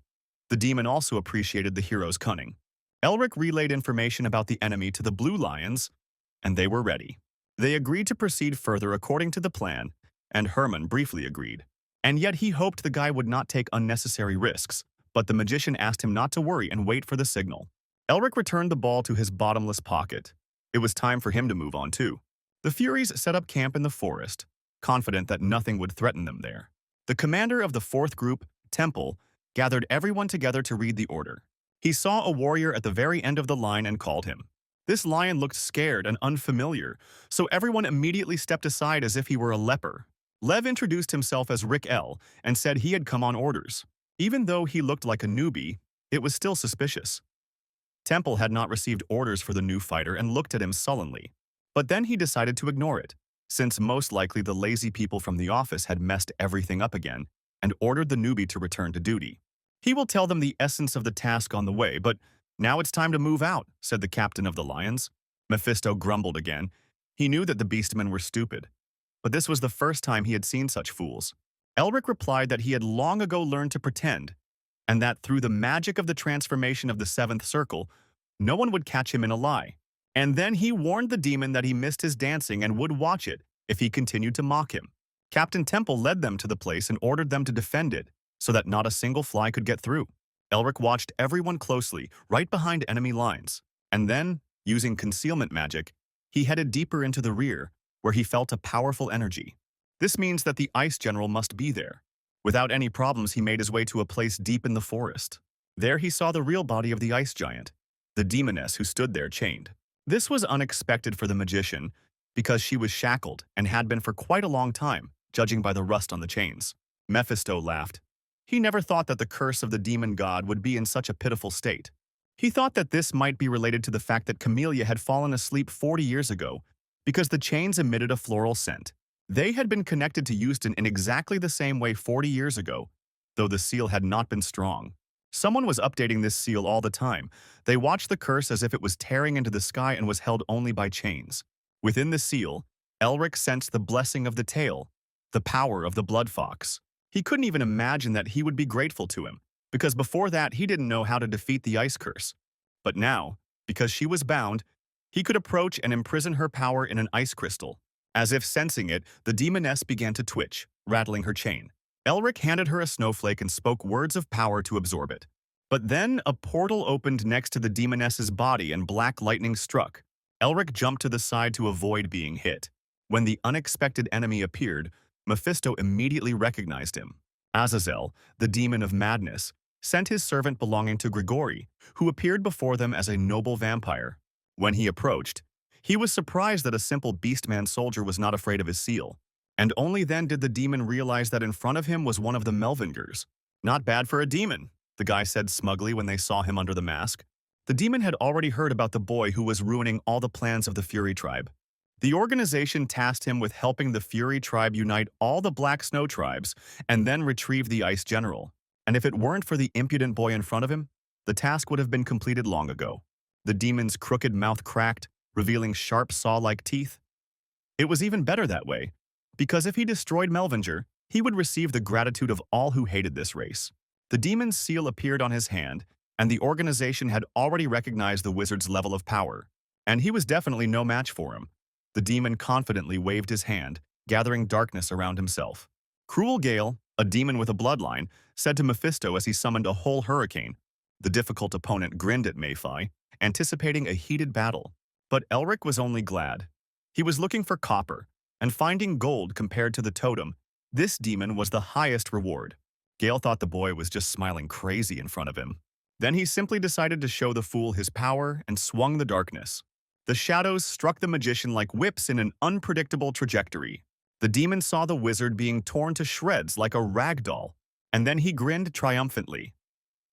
The demon also appreciated the hero's cunning. Elric relayed information about the enemy to the Blue Lions, and they were ready. They agreed to proceed further according to the plan, and Herman briefly agreed. And yet he hoped the guy would not take unnecessary risks, but the magician asked him not to worry and wait for the signal. Elric returned the ball to his bottomless pocket. It was time for him to move on too. The Furies set up camp in the forest, confident that nothing would threaten them there. The commander of the fourth group, Temple, gathered everyone together to read the order. He saw a warrior at the very end of the line and called him. This lion looked scared and unfamiliar, so everyone immediately stepped aside as if he were a leper. Lev introduced himself as Rick L. and said he had come on orders. Even though he looked like a newbie, it was still suspicious. Temple had not received orders for the new fighter and looked at him sullenly. But then he decided to ignore it, since most likely the lazy people from the office had messed everything up again, and ordered the newbie to return to duty. He will tell them the essence of the task on the way, but now it's time to move out, said the captain of the Lions. Mephisto grumbled again. He knew that the beastmen were stupid, but this was the first time he had seen such fools. Elric replied that he had long ago learned to pretend, and that through the magic of the transformation of the seventh circle, no one would catch him in a lie. And then he warned the demon that he missed his dancing and would watch it if he continued to mock him. Captain Temple led them to the place and ordered them to defend it, so that not a single fly could get through. Elric watched everyone closely, right behind enemy lines, and then, using concealment magic, he headed deeper into the rear, where he felt a powerful energy. This means that the Ice General must be there. Without any problems, he made his way to a place deep in the forest. There he saw the real body of the ice giant, the demoness who stood there chained. This was unexpected for the magician, because she was shackled and had been for quite a long time, judging by the rust on the chains. Mephisto laughed. He never thought that the curse of the demon god would be in such a pitiful state. He thought that this might be related to the fact that Camellia had fallen asleep 40 years ago, because the chains emitted a floral scent. They had been connected to Euston in exactly the same way 40 years ago, though the seal had not been strong. Someone was updating this seal all the time. They watched the curse as if it was tearing into the sky and was held only by chains. Within the seal, Elric sensed the blessing of the tail, the power of the blood fox. He couldn't even imagine that he would be grateful to him, because before that he didn't know how to defeat the ice curse. But now, because she was bound, he could approach and imprison her power in an ice crystal. As if sensing it, the demoness began to twitch, rattling her chain. Elric handed her a snowflake and spoke words of power to absorb it. But then a portal opened next to the demoness's body and black lightning struck. Elric jumped to the side to avoid being hit. When the unexpected enemy appeared, Mephisto immediately recognized him. Azazel, the demon of madness, sent his servant belonging to Grigori, who appeared before them as a noble vampire. When he approached, he was surprised that a simple beastman soldier was not afraid of his seal. And only then did the demon realize that in front of him was one of the Melvingers. "Not bad for a demon," the guy said smugly when they saw him under the mask. The demon had already heard about the boy who was ruining all the plans of the Fury tribe. The organization tasked him with helping the Fury tribe unite all the Black Snow tribes and then retrieve the Ice General. And if it weren't for the impudent boy in front of him, the task would have been completed long ago. The demon's crooked mouth cracked, revealing sharp saw-like teeth. It was even better that way, because if he destroyed Melvinger, he would receive the gratitude of all who hated this race. The demon's seal appeared on his hand, and the organization had already recognized the wizard's level of power. And he was definitely no match for him. The demon confidently waved his hand, gathering darkness around himself. Cruel Gale, a demon with a bloodline, said to Mephisto as he summoned a whole hurricane. The difficult opponent grinned at Mayfi, anticipating a heated battle. But Elric was only glad. He was looking for copper, and finding gold compared to the totem, this demon was the highest reward. Gale thought the boy was just smiling crazy in front of him. Then he simply decided to show the fool his power and swung the darkness. The shadows struck the magician like whips in an unpredictable trajectory. The demon saw the wizard being torn to shreds like a rag doll, and then he grinned triumphantly.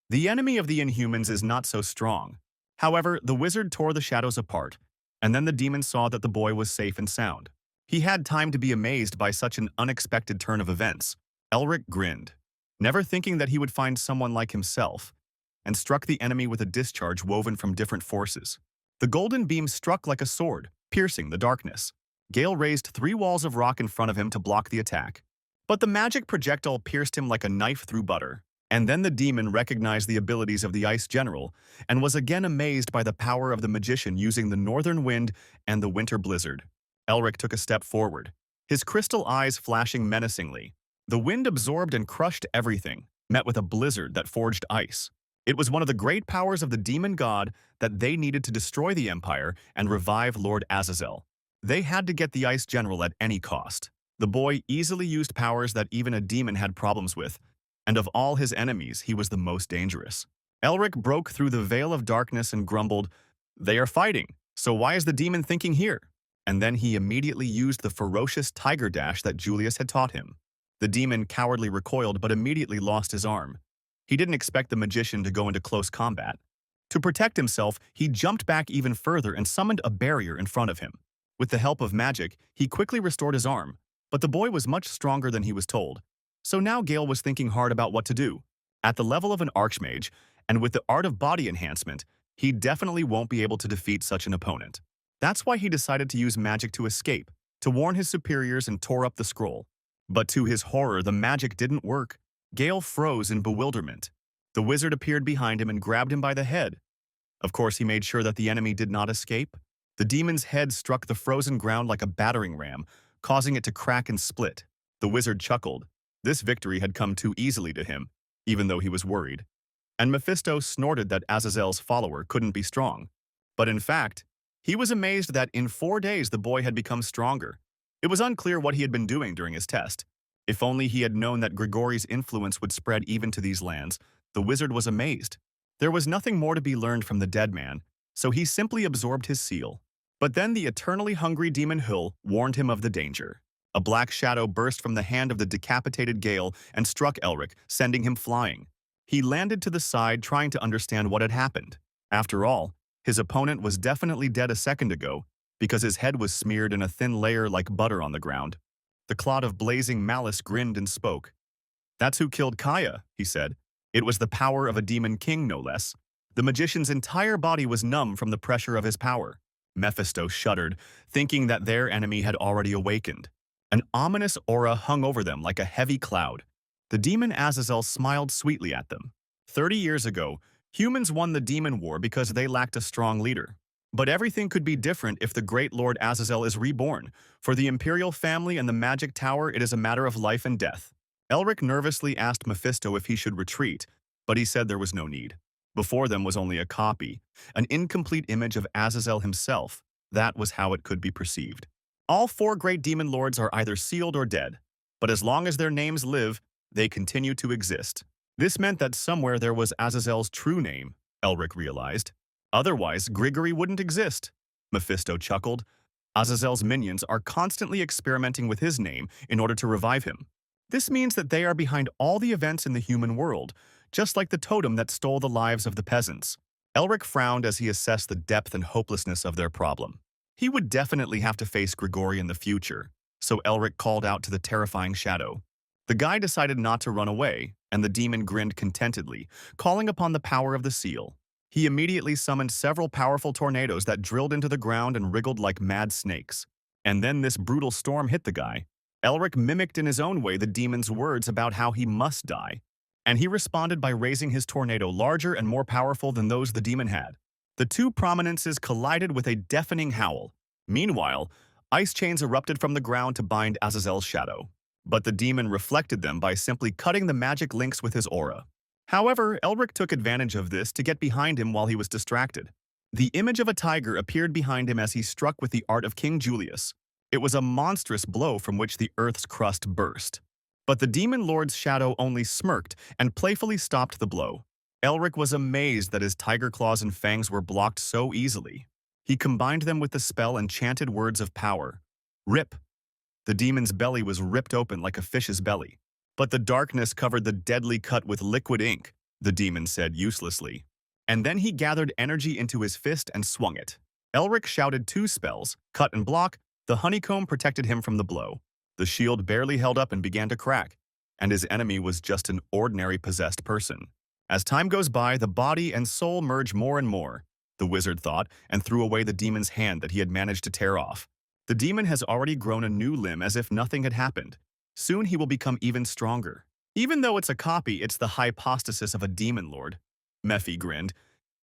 The enemy of the Inhumans is not so strong. However, the wizard tore the shadows apart, and then the demon saw that the boy was safe and sound. He had time to be amazed by such an unexpected turn of events. Elric grinned, never thinking that he would find someone like himself, and struck the enemy with a discharge woven from different forces. The golden beam struck like a sword, piercing the darkness. Gale raised 3 walls of rock in front of him to block the attack. But the magic projectile pierced him like a knife through butter. And then the demon recognized the abilities of the Ice General and was again amazed by the power of the magician using the northern wind and the winter blizzard. Elric took a step forward, his crystal eyes flashing menacingly. The wind absorbed and crushed everything, met with a blizzard that forged ice. It was one of the great powers of the demon god that they needed to destroy the Empire and revive Lord Azazel. They had to get the Ice General at any cost. The boy easily used powers that even a demon had problems with, and of all his enemies, he was the most dangerous. Elric broke through the veil of darkness and grumbled, "They are fighting, so why is the demon thinking here?" And then he immediately used the ferocious tiger dash that Julius had taught him. The demon cowardly recoiled but immediately lost his arm. He didn't expect the magician to go into close combat. To protect himself, he jumped back even further and summoned a barrier in front of him. With the help of magic, he quickly restored his arm, but the boy was much stronger than he was told. So now Gale was thinking hard about what to do. At the level of an archmage, and with the art of body enhancement, he definitely won't be able to defeat such an opponent. That's why he decided to use magic to escape, to warn his superiors and tore up the scroll. But to his horror, the magic didn't work. Gale froze in bewilderment. The wizard appeared behind him and grabbed him by the head. Of course, he made sure that the enemy did not escape. The demon's head struck the frozen ground like a battering ram, causing it to crack and split. The wizard chuckled. This victory had come too easily to him, even though he was worried. And Mephisto snorted that Azazel's follower couldn't be strong. But in fact, he was amazed that in 4 days the boy had become stronger. It was unclear what he had been doing during his test. If only he had known that Grigori's influence would spread even to these lands, the wizard was amazed. There was nothing more to be learned from the dead man, so he simply absorbed his seal. But then the eternally hungry demon Hill warned him of the danger. A black shadow burst from the hand of the decapitated Gale and struck Elric, sending him flying. He landed to the side, trying to understand what had happened. After all, his opponent was definitely dead a second ago, because his head was smeared in a thin layer like butter on the ground. The clod of blazing malice grinned and spoke. "That's who killed Kaya," he said. "It was the power of a demon king, no less." The magician's entire body was numb from the pressure of his power. Mephisto shuddered, thinking that their enemy had already awakened. An ominous aura hung over them like a heavy cloud. The demon Azazel smiled sweetly at them. 30 years ago, humans won the demon war because they lacked a strong leader. But everything could be different if the great Lord Azazel is reborn. For the Imperial family and the Magic Tower, it is a matter of life and death. Elric nervously asked Mephisto if he should retreat, but he said there was no need. Before them was only a copy, an incomplete image of Azazel himself. That was how it could be perceived. All four great demon lords are either sealed or dead, but as long as their names live, they continue to exist. This meant that somewhere there was Azazel's true name, Elric realized. Otherwise, Grigory wouldn't exist. Mephisto chuckled. Azazel's minions are constantly experimenting with his name in order to revive him. This means that they are behind all the events in the human world, just like the totem that stole the lives of the peasants. Elric frowned as he assessed the depth and hopelessness of their problem. He would definitely have to face Grigory in the future, so Elric called out to the terrifying shadow. The guy decided not to run away, and the demon grinned contentedly, calling upon the power of the seal. He immediately summoned several powerful tornadoes that drilled into the ground and wriggled like mad snakes. And then this brutal storm hit the guy. Elric mimicked in his own way the demon's words about how he must die, and he responded by raising his tornado larger and more powerful than those the demon had. The two prominences collided with a deafening howl. Meanwhile, ice chains erupted from the ground to bind Azazel's shadow. But the demon reflected them by simply cutting the magic links with his aura. However, Elric took advantage of this to get behind him while he was distracted. The image of a tiger appeared behind him as he struck with the art of King Julius. It was a monstrous blow from which the earth's crust burst. But the demon lord's shadow only smirked and playfully stopped the blow. Elric was amazed that his tiger claws and fangs were blocked so easily. He combined them with the spell and chanted words of power. Rip! The demon's belly was ripped open like a fish's belly. But the darkness covered the deadly cut with liquid ink, the demon said uselessly. And then he gathered energy into his fist and swung it. Elric shouted two spells, cut and block. The honeycomb protected him from the blow. The shield barely held up and began to crack, and his enemy was just an ordinary possessed person. As time goes by, the body and soul merge more and more, the wizard thought, and threw away the demon's hand that he had managed to tear off. The demon has already grown a new limb as if nothing had happened. Soon he will become even stronger. Even though it's a copy, it's the hypostasis of a demon lord. Mephi grinned.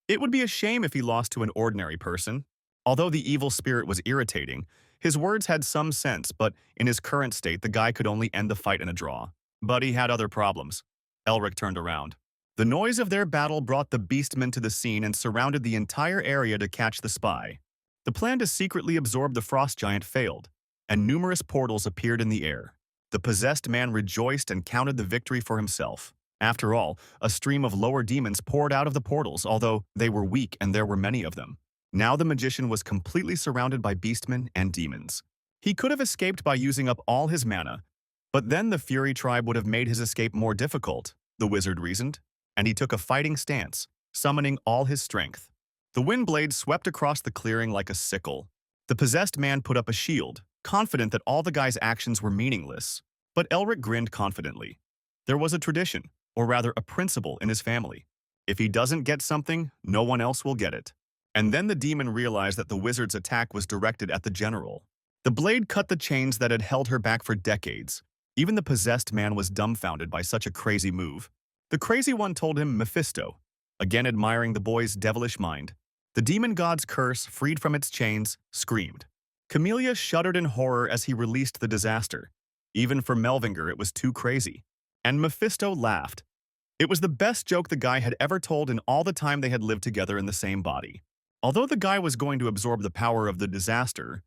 It would be a shame if he lost to an ordinary person. Although the evil spirit was irritating, his words had some sense, but in his current state, the guy could only end the fight in a draw. But he had other problems. Elric turned around. The noise of their battle brought the beastmen to the scene and surrounded the entire area to catch the spy. The plan to secretly absorb the frost giant failed, and numerous portals appeared in the air. The possessed man rejoiced and counted the victory for himself. After all, a stream of lower demons poured out of the portals, although they were weak and there were many of them. Now the magician was completely surrounded by beastmen and demons. He could have escaped by using up all his mana, but then the Fury tribe would have made his escape more difficult, the wizard reasoned, and he took a fighting stance, summoning all his strength. The wind blade swept across the clearing like a sickle. The possessed man put up a shield, confident that all the guy's actions were meaningless. But Elric grinned confidently. There was a tradition, or rather a principle, in his family. If he doesn't get something, no one else will get it. And then the demon realized that the wizard's attack was directed at the general. The blade cut the chains that had held her back for decades. Even the possessed man was dumbfounded by such a crazy move. The crazy one told him Mephisto, again admiring the boy's devilish mind. The demon god's curse, freed from its chains, screamed. Camellia shuddered in horror as he released the disaster. Even for Melvinger, it was too crazy. And Mephisto laughed. It was the best joke the guy had ever told in all the time they had lived together in the same body. Although the guy was going to absorb the power of the disaster,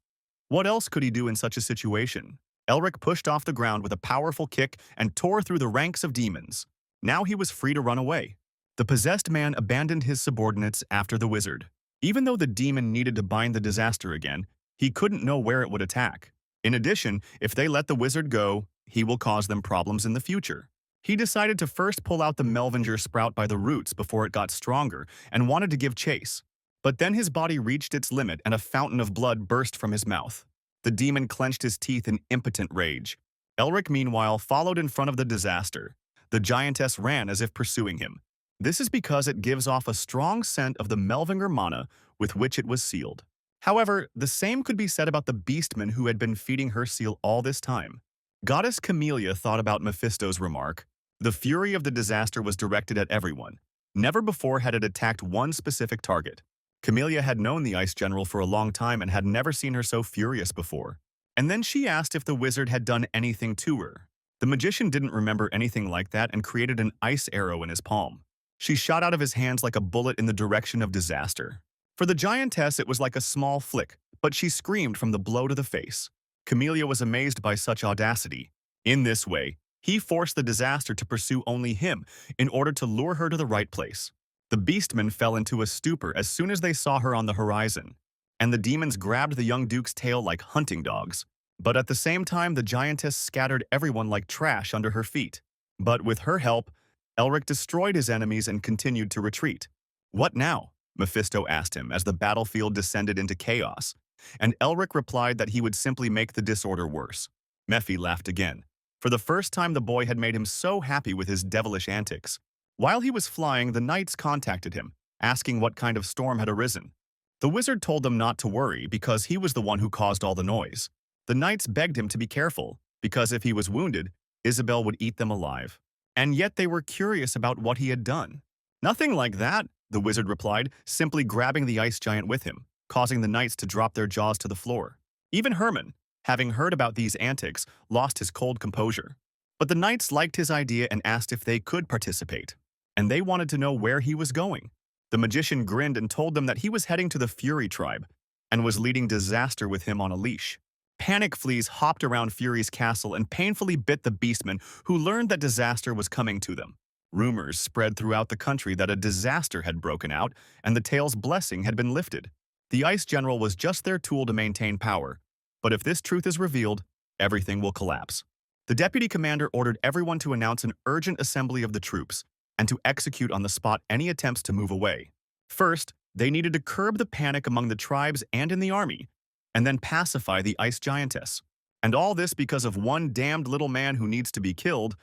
what else could he do in such a situation? Elric pushed off the ground with a powerful kick and tore through the ranks of demons. Now he was free to run away. The possessed man abandoned his subordinates after the wizard. Even though the demon needed to bind the disaster again, he couldn't know where it would attack. In addition, if they let the wizard go, he will cause them problems in the future. He decided to first pull out the Melvinger sprout by the roots before it got stronger and wanted to give chase. But then his body reached its limit and a fountain of blood burst from his mouth. The demon clenched his teeth in impotent rage. Elric, meanwhile, followed in front of the disaster. The giantess ran as if pursuing him. This is because it gives off a strong scent of the Melvinger mana with which it was sealed. However, the same could be said about the beastman who had been feeding her seal all this time. Goddess Camellia thought about Mephisto's remark. The fury of the disaster was directed at everyone. Never before had it attacked one specific target. Camellia had known the Ice General for a long time and had never seen her so furious before. And then she asked if the wizard had done anything to her. The magician didn't remember anything like that and created an ice arrow in his palm. She shot out of his hands like a bullet in the direction of disaster. For the giantess, it was like a small flick, but she screamed from the blow to the face. Camellia was amazed by such audacity. In this way, he forced the disaster to pursue only him in order to lure her to the right place. The beastmen fell into a stupor as soon as they saw her on the horizon, and the demons grabbed the young duke's tail like hunting dogs. But at the same time, the giantess scattered everyone like trash under her feet. But with her help, Elric destroyed his enemies and continued to retreat. "What now?" Mephisto asked him as the battlefield descended into chaos, and Elric replied that he would simply make the disorder worse. Mephi laughed again. For the first time, the boy had made him so happy with his devilish antics. While he was flying, the knights contacted him, asking what kind of storm had arisen. The wizard told them not to worry because he was the one who caused all the noise. The knights begged him to be careful, because if he was wounded, Isabel would eat them alive. And yet they were curious about what he had done. "Nothing like that," the wizard replied, simply grabbing the ice giant with him, causing the knights to drop their jaws to the floor. Even Herman, having heard about these antics, lost his cold composure. But the knights liked his idea and asked if they could participate. And they wanted to know where he was going. The magician grinned and told them that he was heading to the Fury tribe and was leading disaster with him on a leash. Panic fleas hopped around Fury's castle and painfully bit the beastmen who learned that disaster was coming to them. Rumors spread throughout the country that a disaster had broken out and the tale's blessing had been lifted. The Ice General was just their tool to maintain power, but if this truth is revealed, everything will collapse. The deputy commander ordered everyone to announce an urgent assembly of the troops and to execute on the spot any attempts to move away. First, they needed to curb the panic among the tribes and in the army, and then pacify the ice giantess. And all this because of one damned little man who needs to be killed.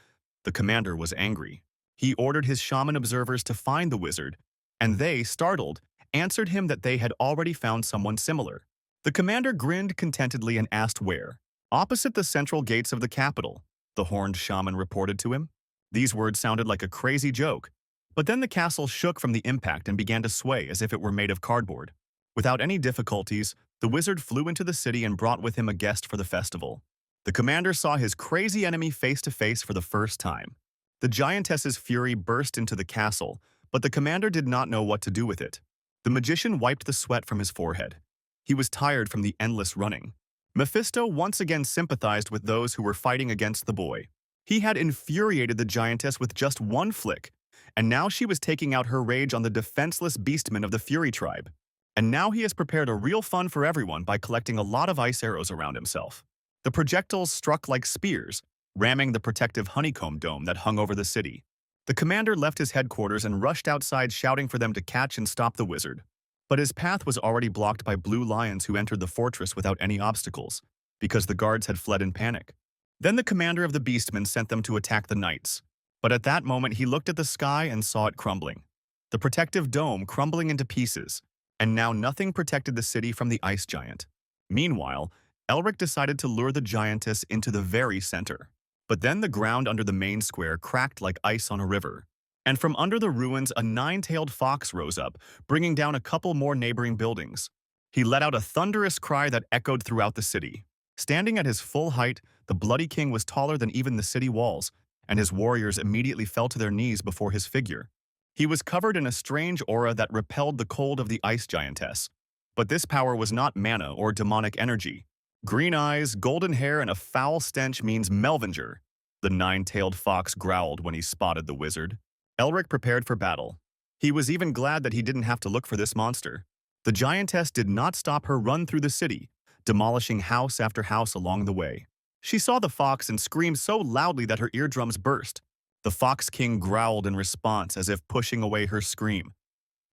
The commander was angry. He ordered his shaman observers to find the wizard, and they, startled, answered him that they had already found someone similar. The commander grinned contentedly and asked where. "Opposite the central gates of the capital," the horned shaman reported to him. These words sounded like a crazy joke, but then the castle shook from the impact and began to sway as if it were made of cardboard. Without any difficulties, the wizard flew into the city and brought with him a guest for the festival. The commander saw his crazy enemy face to face for the first time. The giantess's fury burst into the castle, but the commander did not know what to do with it. The magician wiped the sweat from his forehead. He was tired from the endless running. Mephisto once again sympathized with those who were fighting against the boy. He had infuriated the giantess with just one flick, and now she was taking out her rage on the defenseless beastmen of the Fury tribe. And now he has prepared a real fun for everyone by collecting a lot of ice arrows around himself. The projectiles struck like spears, ramming the protective honeycomb dome that hung over the city. The commander left his headquarters and rushed outside shouting for them to catch and stop the wizard. But his path was already blocked by blue lions who entered the fortress without any obstacles, because the guards had fled in panic. Then the commander of the beastmen sent them to attack the knights. But at that moment he looked at the sky and saw it crumbling. The protective dome crumbling into pieces, and now nothing protected the city from the ice giant. Meanwhile, Elric decided to lure the giantess into the very center. But then the ground under the main square cracked like ice on a river. And from under the ruins a nine-tailed fox rose up, bringing down a couple more neighboring buildings. He let out a thunderous cry that echoed throughout the city. Standing at his full height, the Bloody King was taller than even the city walls, and his warriors immediately fell to their knees before his figure. He was covered in a strange aura that repelled the cold of the ice giantess. But this power was not mana or demonic energy. Green eyes, golden hair, and a foul stench means Melvinger. The nine-tailed fox growled when he spotted the wizard. Elric prepared for battle. He was even glad that he didn't have to look for this monster. The giantess did not stop her run through the city, demolishing house after house along the way. She saw the fox and screamed so loudly that her eardrums burst. The Fox King growled in response as if pushing away her scream.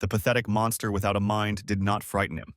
The pathetic monster without a mind did not frighten him.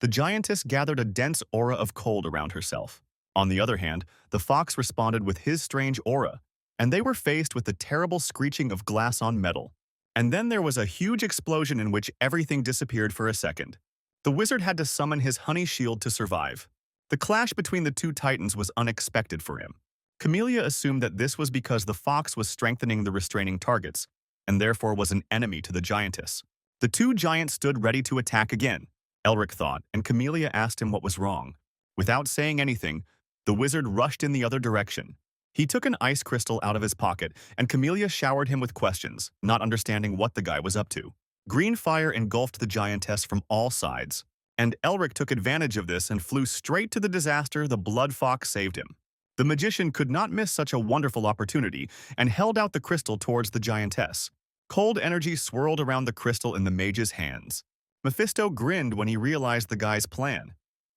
The giantess gathered a dense aura of cold around herself. On the other hand, the fox responded with his strange aura, and they were faced with the terrible screeching of glass on metal. And then there was a huge explosion in which everything disappeared for a second. The wizard had to summon his honey shield to survive. The clash between the two titans was unexpected for him. Camellia assumed that this was because the fox was strengthening the restraining targets, and therefore was an enemy to the giantess. The two giants stood ready to attack again, Elric thought, and Camellia asked him what was wrong. Without saying anything, the wizard rushed in the other direction. He took an ice crystal out of his pocket, and Camellia showered him with questions, not understanding what the guy was up to. Green fire engulfed the giantess from all sides, and Elric took advantage of this and flew straight to the disaster the blood fox saved him. The magician could not miss such a wonderful opportunity and held out the crystal towards the giantess. Cold energy swirled around the crystal in the mage's hands. Mephisto grinned when he realized the guy's plan.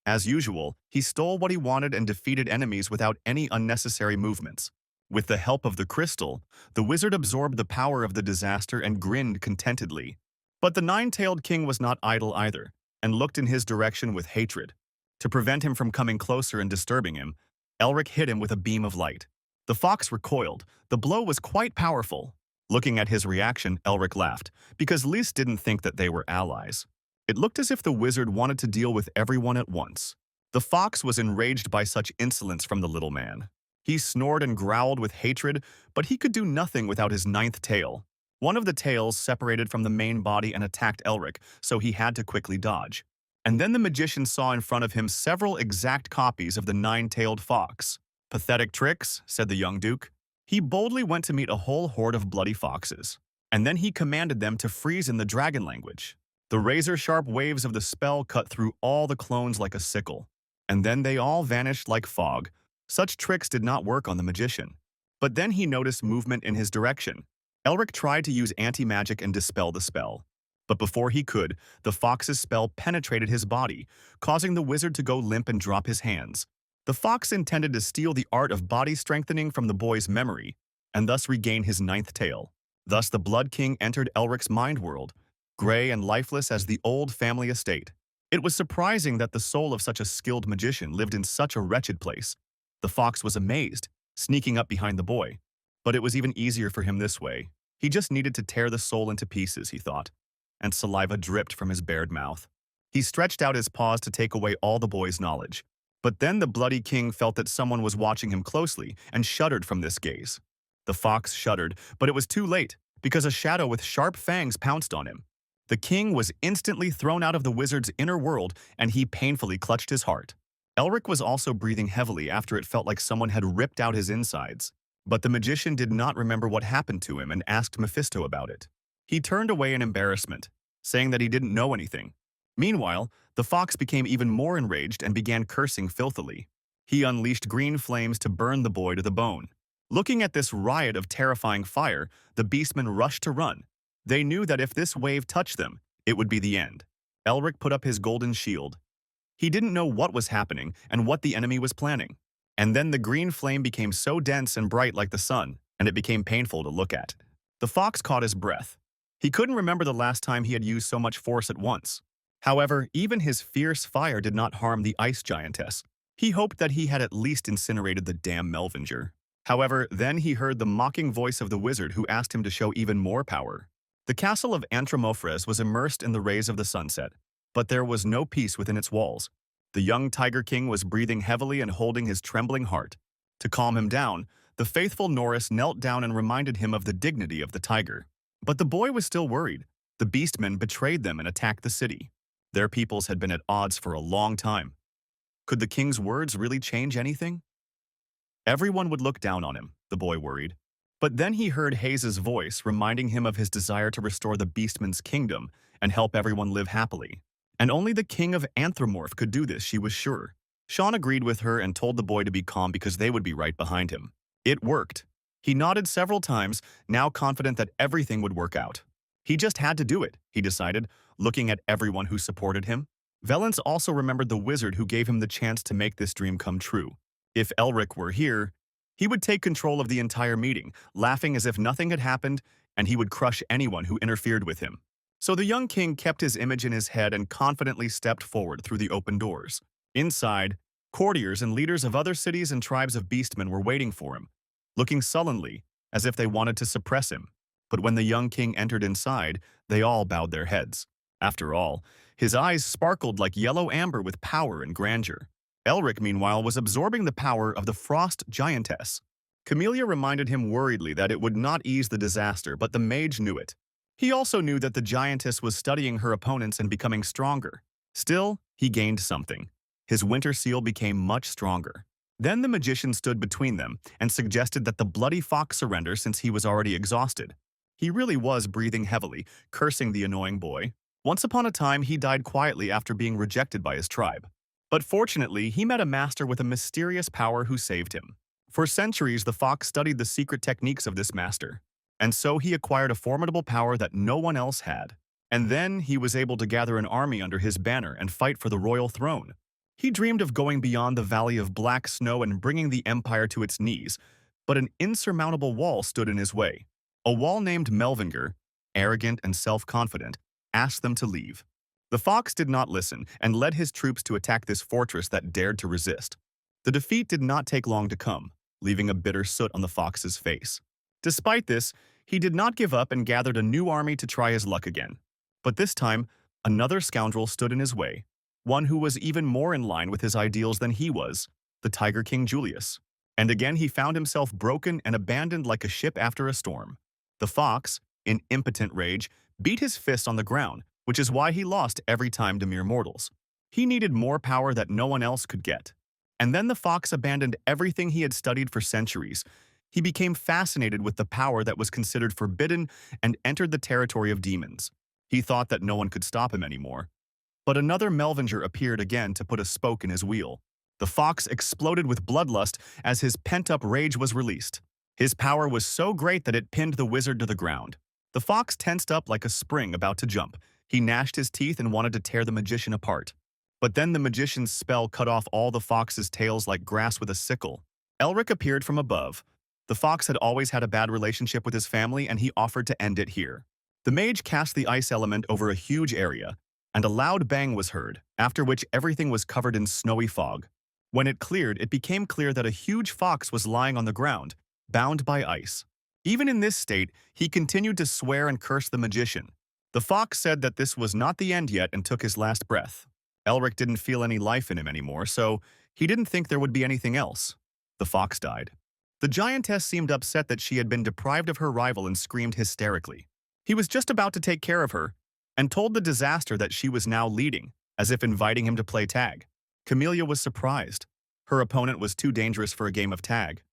As usual, he stole what he wanted and defeated enemies without any unnecessary movements. With the help of the crystal, the wizard absorbed the power of the disaster and grinned contentedly. But the nine-tailed king was not idle either, and looked in his direction with hatred. To prevent him from coming closer and disturbing him, Elric hit him with a beam of light. The fox recoiled. The blow was quite powerful. Looking at his reaction, Elric laughed, because Lys didn't think that they were allies. It looked as if the wizard wanted to deal with everyone at once. The fox was enraged by such insolence from the little man. He snored and growled with hatred, but he could do nothing without his ninth tail. One of the tails separated from the main body and attacked Elric, so he had to quickly dodge. And then the magician saw in front of him several exact copies of the nine-tailed fox. "Pathetic tricks," said the young duke. He boldly went to meet a whole horde of bloody foxes, and then he commanded them to freeze in the dragon language. The razor-sharp waves of the spell cut through all the clones like a sickle, and then they all vanished like fog. Such tricks did not work on the magician. But then he noticed movement in his direction. Elric tried to use anti-magic and dispel the spell. But before he could, the fox's spell penetrated his body, causing the wizard to go limp and drop his hands. The fox intended to steal the art of body strengthening from the boy's memory, and thus regain his ninth tail. Thus the Blood King entered Elric's mind world, gray and lifeless as the old family estate. It was surprising that the soul of such a skilled magician lived in such a wretched place. The fox was amazed, sneaking up behind the boy. But it was even easier for him this way. He just needed to tear the soul into pieces, he thought, and saliva dripped from his bared mouth. He stretched out his paws to take away all the boy's knowledge. But then the bloody king felt that someone was watching him closely and shuddered from this gaze. The fox shuddered, but it was too late, because a shadow with sharp fangs pounced on him. The king was instantly thrown out of the wizard's inner world, and he painfully clutched his heart. Elric was also breathing heavily after it felt like someone had ripped out his insides. But the magician did not remember what happened to him and asked Mephisto about it. He turned away in embarrassment, saying that he didn't know anything. Meanwhile, the fox became even more enraged and began cursing filthily. He unleashed green flames to burn the boy to the bone. Looking at this riot of terrifying fire, the beastmen rushed to run. They knew that if this wave touched them, it would be the end. Elric put up his golden shield. He didn't know what was happening and what the enemy was planning. And then the green flame became so dense and bright like the sun, and it became painful to look at. The fox caught his breath. He couldn't remember the last time he had used so much force at once. However, even his fierce fire did not harm the ice giantess. He hoped that he had at least incinerated the damn Melvinger. However, then he heard the mocking voice of the wizard who asked him to show even more power. The castle of Antramofres was immersed in the rays of the sunset, but there was no peace within its walls. The young Tiger King was breathing heavily and holding his trembling heart. To calm him down, the faithful Norris knelt down and reminded him of the dignity of the tiger. But the boy was still worried. The beastmen betrayed them and attacked the city. Their peoples had been at odds for a long time. Could the king's words really change anything? Everyone would look down on him, the boy worried. But then he heard Hayes's voice reminding him of his desire to restore the beastmen's kingdom and help everyone live happily. And only the king of Anthropomorph could do this, she was sure. Sean agreed with her and told the boy to be calm because they would be right behind him. It worked. He nodded several times, now confident that everything would work out. He just had to do it, he decided, looking at everyone who supported him. Valence also remembered the wizard who gave him the chance to make this dream come true. If Elric were here, he would take control of the entire meeting, laughing as if nothing had happened, and he would crush anyone who interfered with him. So the young king kept his image in his head and confidently stepped forward through the open doors. Inside, courtiers and leaders of other cities and tribes of beastmen were waiting for him, looking sullenly, as if they wanted to suppress him. But when the young king entered inside, they all bowed their heads. After all, his eyes sparkled like yellow amber with power and grandeur. Elric, meanwhile, was absorbing the power of the Frost Giantess. Camellia reminded him worriedly that it would not ease the disaster, but the mage knew it. He also knew that the giantess was studying her opponents and becoming stronger. Still, he gained something. His winter seal became much stronger. Then the magician stood between them and suggested that the bloody fox surrender since he was already exhausted. He really was breathing heavily, cursing the annoying boy. Once upon a time, he died quietly after being rejected by his tribe. But fortunately, he met a master with a mysterious power who saved him. For centuries, the fox studied the secret techniques of this master, and so he acquired a formidable power that no one else had. And then he was able to gather an army under his banner and fight for the royal throne. He dreamed of going beyond the valley of black snow and bringing the empire to its knees, but an insurmountable wall stood in his way. A wall named Melvinger, arrogant and self-confident, asked them to leave. The fox did not listen and led his troops to attack this fortress that dared to resist. The defeat did not take long to come, leaving a bitter soot on the fox's face. Despite this, he did not give up and gathered a new army to try his luck again. But this time, another scoundrel stood in his way, one who was even more in line with his ideals than he was, the Tiger King Julius. And again he found himself broken and abandoned like a ship after a storm. The fox, in impotent rage, beat his fist on the ground, which is why he lost every time to mere mortals. He needed more power that no one else could get. And then the fox abandoned everything he had studied for centuries. He became fascinated with the power that was considered forbidden and entered the territory of demons. He thought that no one could stop him anymore. But another Melvinger appeared again to put a spoke in his wheel. The fox exploded with bloodlust as his pent-up rage was released. His power was so great that it pinned the wizard to the ground. The fox tensed up like a spring about to jump. He gnashed his teeth and wanted to tear the magician apart. But then the magician's spell cut off all the fox's tails like grass with a sickle. Elric appeared from above. The fox had always had a bad relationship with his family, and he offered to end it here. The mage cast the ice element over a huge area, and a loud bang was heard, after which everything was covered in snowy fog. When it cleared, it became clear that a huge fox was lying on the ground, bound by ice. Even in this state, he continued to swear and curse the magician. The fox said that this was not the end yet and took his last breath. Elric didn't feel any life in him anymore, so he didn't think there would be anything else. The fox died. The giantess seemed upset that she had been deprived of her rival and screamed hysterically. He was just about to take care of her, and told the disaster that she was now leading, as if inviting him to play tag. Camellia was surprised. Her opponent was too dangerous for a game of tag.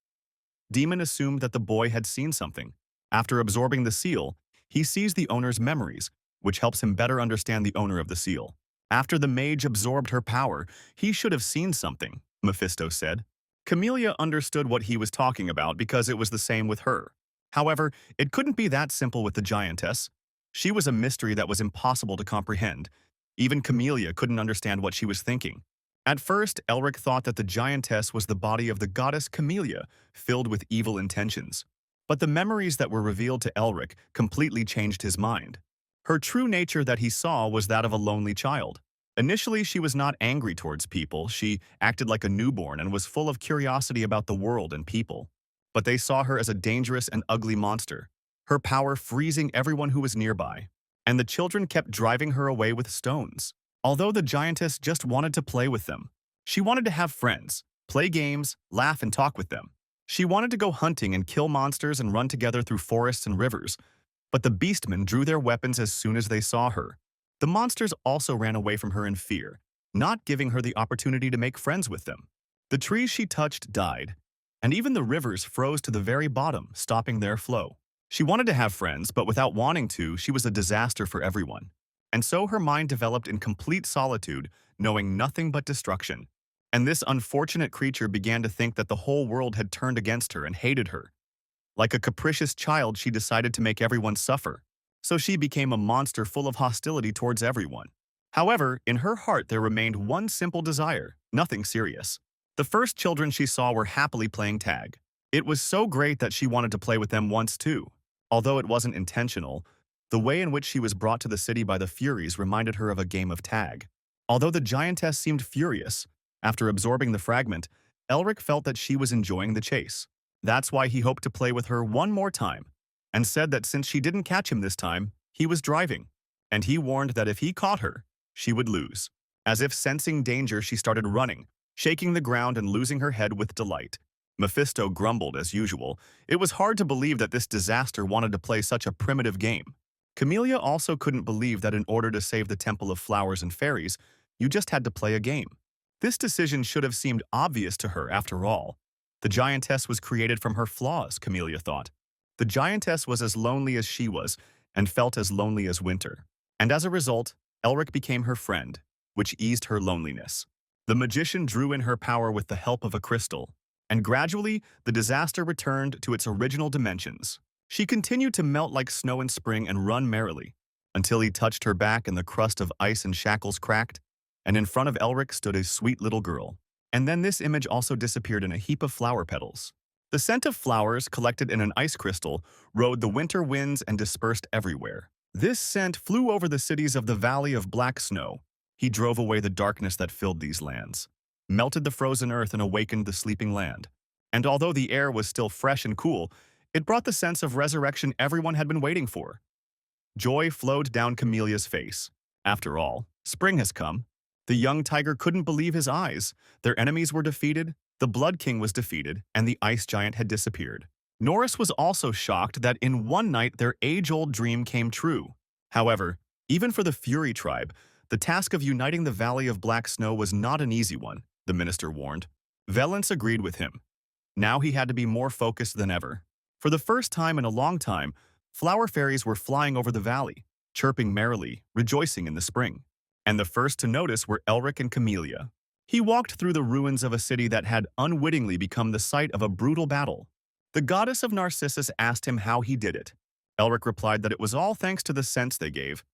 Demon assumed that the boy had seen something. After absorbing the seal, he sees the owner's memories, which helps him better understand the owner of the seal. After the mage absorbed her power, he should have seen something, Mephisto said. Camellia understood what he was talking about because it was the same with her. However, it couldn't be that simple with the giantess. She was a mystery that was impossible to comprehend. Even Camellia couldn't understand what she was thinking. At first, Elric thought that the giantess was the body of the goddess Camellia, filled with evil intentions. But the memories that were revealed to Elric completely changed his mind. Her true nature that he saw was that of a lonely child. Initially, she was not angry towards people. She acted like a newborn and was full of curiosity about the world and people. But they saw her as a dangerous and ugly monster, her power freezing everyone who was nearby. And the children kept driving her away with stones. Although the giantess just wanted to play with them. She wanted to have friends, play games, laugh and talk with them. She wanted to go hunting and kill monsters and run together through forests and rivers. But the beastmen drew their weapons as soon as they saw her. The monsters also ran away from her in fear, not giving her the opportunity to make friends with them. The trees she touched died, and even the rivers froze to the very bottom, stopping their flow. She wanted to have friends, but without wanting to, she was a disaster for everyone. And so her mind developed in complete solitude, knowing nothing but destruction. And this unfortunate creature began to think that the whole world had turned against her and hated her. Like a capricious child, she decided to make everyone suffer. So she became a monster full of hostility towards everyone. However, in her heart there remained one simple desire, nothing serious. The first children she saw were happily playing tag. It was so great that she wanted to play with them once too. Although it wasn't intentional, The way in which she was brought to the city by the Furies reminded her of a game of tag. Although the giantess seemed furious, after absorbing the fragment, Elric felt that she was enjoying the chase. That's why he hoped to play with her one more time, and said that since she didn't catch him this time, he was driving, and he warned that if he caught her, she would lose. As if sensing danger, she started running, shaking the ground and losing her head with delight. Mephisto grumbled as usual. It was hard to believe that this disaster wanted to play such a primitive game. Camellia also couldn't believe that in order to save the Temple of Flowers and Fairies, you just had to play a game. This decision should have seemed obvious to her after all. The giantess was created from her flaws, Camellia thought. The giantess was as lonely as she was, and felt as lonely as winter. And as a result, Elric became her friend, which eased her loneliness. The magician drew in her power with the help of a crystal, and gradually, the disaster returned to its original dimensions. She continued to melt like snow in spring and run merrily, until he touched her back and the crust of ice and shackles cracked, and in front of Elric stood a sweet little girl. And then this image also disappeared in a heap of flower petals. The scent of flowers, collected in an ice crystal, rode the winter winds and dispersed everywhere. This scent flew over the cities of the Valley of Black Snow. He drove away the darkness that filled these lands, melted the frozen earth and awakened the sleeping land. And although the air was still fresh and cool, it brought the sense of resurrection everyone had been waiting for. Joy flowed down Camelia's face. After all, spring has come. The young tiger couldn't believe his eyes. Their enemies were defeated, the Blood King was defeated, and the ice giant had disappeared. Norris was also shocked that in one night their age-old dream came true. However, even for the Fury tribe, the task of uniting the Valley of Black Snow was not an easy one, the minister warned. Valence agreed with him. Now he had to be more focused than ever. For the first time in a long time, flower fairies were flying over the valley, chirping merrily, rejoicing in the spring. And the first to notice were Elric and Camellia. He walked through the ruins of a city that had unwittingly become the site of a brutal battle. The goddess of Narcissus asked him how he did it. Elric replied that it was all thanks to the scents they gave.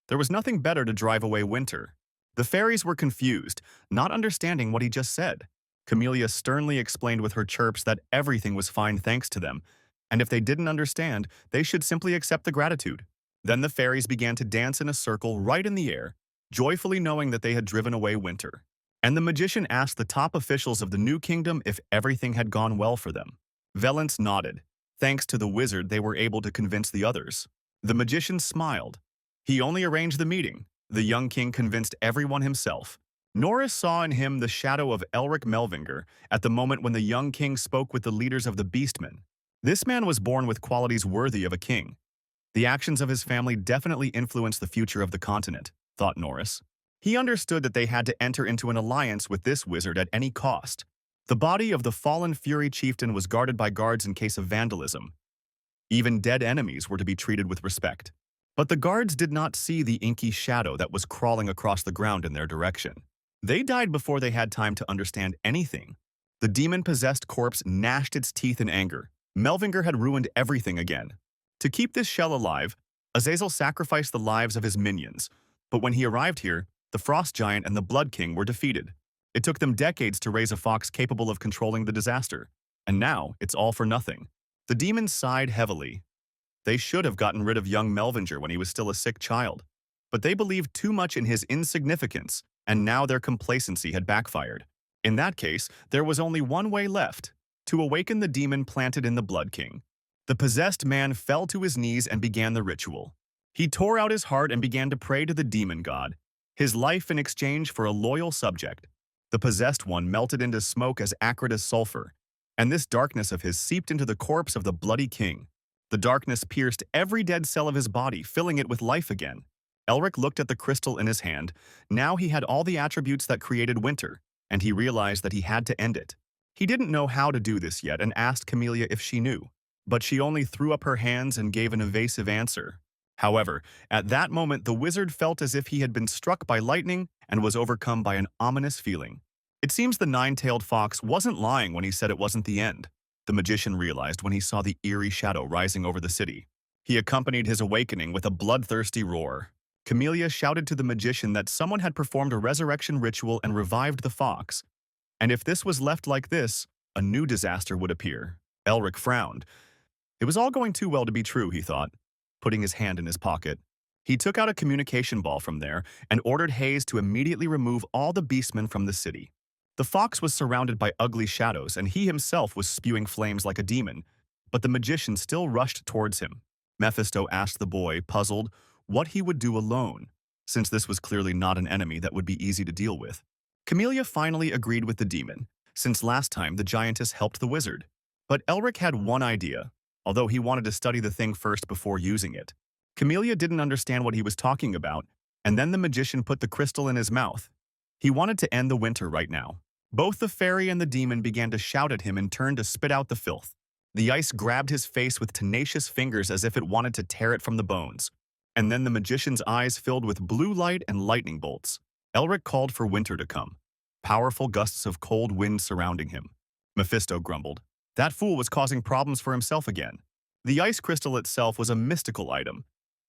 There was nothing better to drive away winter. The fairies were confused, not understanding what he just said. Camellia sternly explained with her chirps that everything was fine thanks to them, and if they didn't understand, they should simply accept the gratitude. Then the fairies began to dance in a circle right in the air, joyfully knowing that they had driven away winter. And the magician asked the top officials of the new kingdom if everything had gone well for them. Valence nodded. Thanks to the wizard, they were able to convince the others. The magician smiled. He only arranged the meeting. The young king convinced everyone himself. Norris saw in him the shadow of Elric Melvinger at the moment when the young king spoke with the leaders of the Beastmen. This man was born with qualities worthy of a king. The actions of his family definitely influenced the future of the continent, thought Norris. He understood that they had to enter into an alliance with this wizard at any cost. The body of the fallen Fury chieftain was guarded by guards in case of vandalism. Even dead enemies were to be treated with respect. But the guards did not see the inky shadow that was crawling across the ground in their direction. They died before they had time to understand anything. The demon-possessed corpse gnashed its teeth in anger. Melvinger had ruined everything again. To keep this shell alive, Azazel sacrificed the lives of his minions. But when he arrived here, the Frost Giant and the Blood King were defeated. It took them decades to raise a fox capable of controlling the disaster. And now, it's all for nothing. The demons sighed heavily. They should have gotten rid of young Melvinger when he was still a sick child. But they believed too much in his insignificance, and now their complacency had backfired. In that case, there was only one way left: to awaken the demon planted in the Blood King. The possessed man fell to his knees and began the ritual. He tore out his heart and began to pray to the demon god, his life in exchange for a loyal subject. The possessed one melted into smoke as acrid as sulfur, and this darkness of his seeped into the corpse of the bloody king. The darkness pierced every dead cell of his body, filling it with life again. Elric looked at the crystal in his hand. Now he had all the attributes that created winter, and he realized that he had to end it. He didn't know how to do this yet and asked Camellia if she knew, but she only threw up her hands and gave an evasive answer. However, at that moment the wizard felt as if he had been struck by lightning and was overcome by an ominous feeling. It seems the nine-tailed fox wasn't lying when he said it wasn't the end. The magician realized when he saw the eerie shadow rising over the city. He accompanied his awakening with a bloodthirsty roar. Camellia shouted to the magician that someone had performed a resurrection ritual and revived the fox, and if this was left like this, a new disaster would appear. Elric frowned. It was all going too well to be true, he thought. putting his hand in his pocket. He took out a communication ball from there and ordered Hayes to immediately remove all the beastmen from the city. The fox was surrounded by ugly shadows, and he himself was spewing flames like a demon, but the magician still rushed towards him. Mephisto asked the boy, puzzled, what he would do alone, since this was clearly not an enemy that would be easy to deal with. Camellia finally agreed with the demon, since last time the giantess helped the wizard. But Elric had one idea, although he wanted to study the thing first before using it. Camellia didn't understand what he was talking about, and then the magician put the crystal in his mouth. He wanted to end the winter right now. Both the fairy and the demon began to shout at him in turn to spit out the filth. The ice grabbed his face with tenacious fingers as if it wanted to tear it from the bones. And then the magician's eyes filled with blue light and lightning bolts. Elric called for winter to come. Powerful gusts of cold wind surrounding him. Mephisto grumbled. That fool was causing problems for himself again. The ice crystal itself was a mystical item,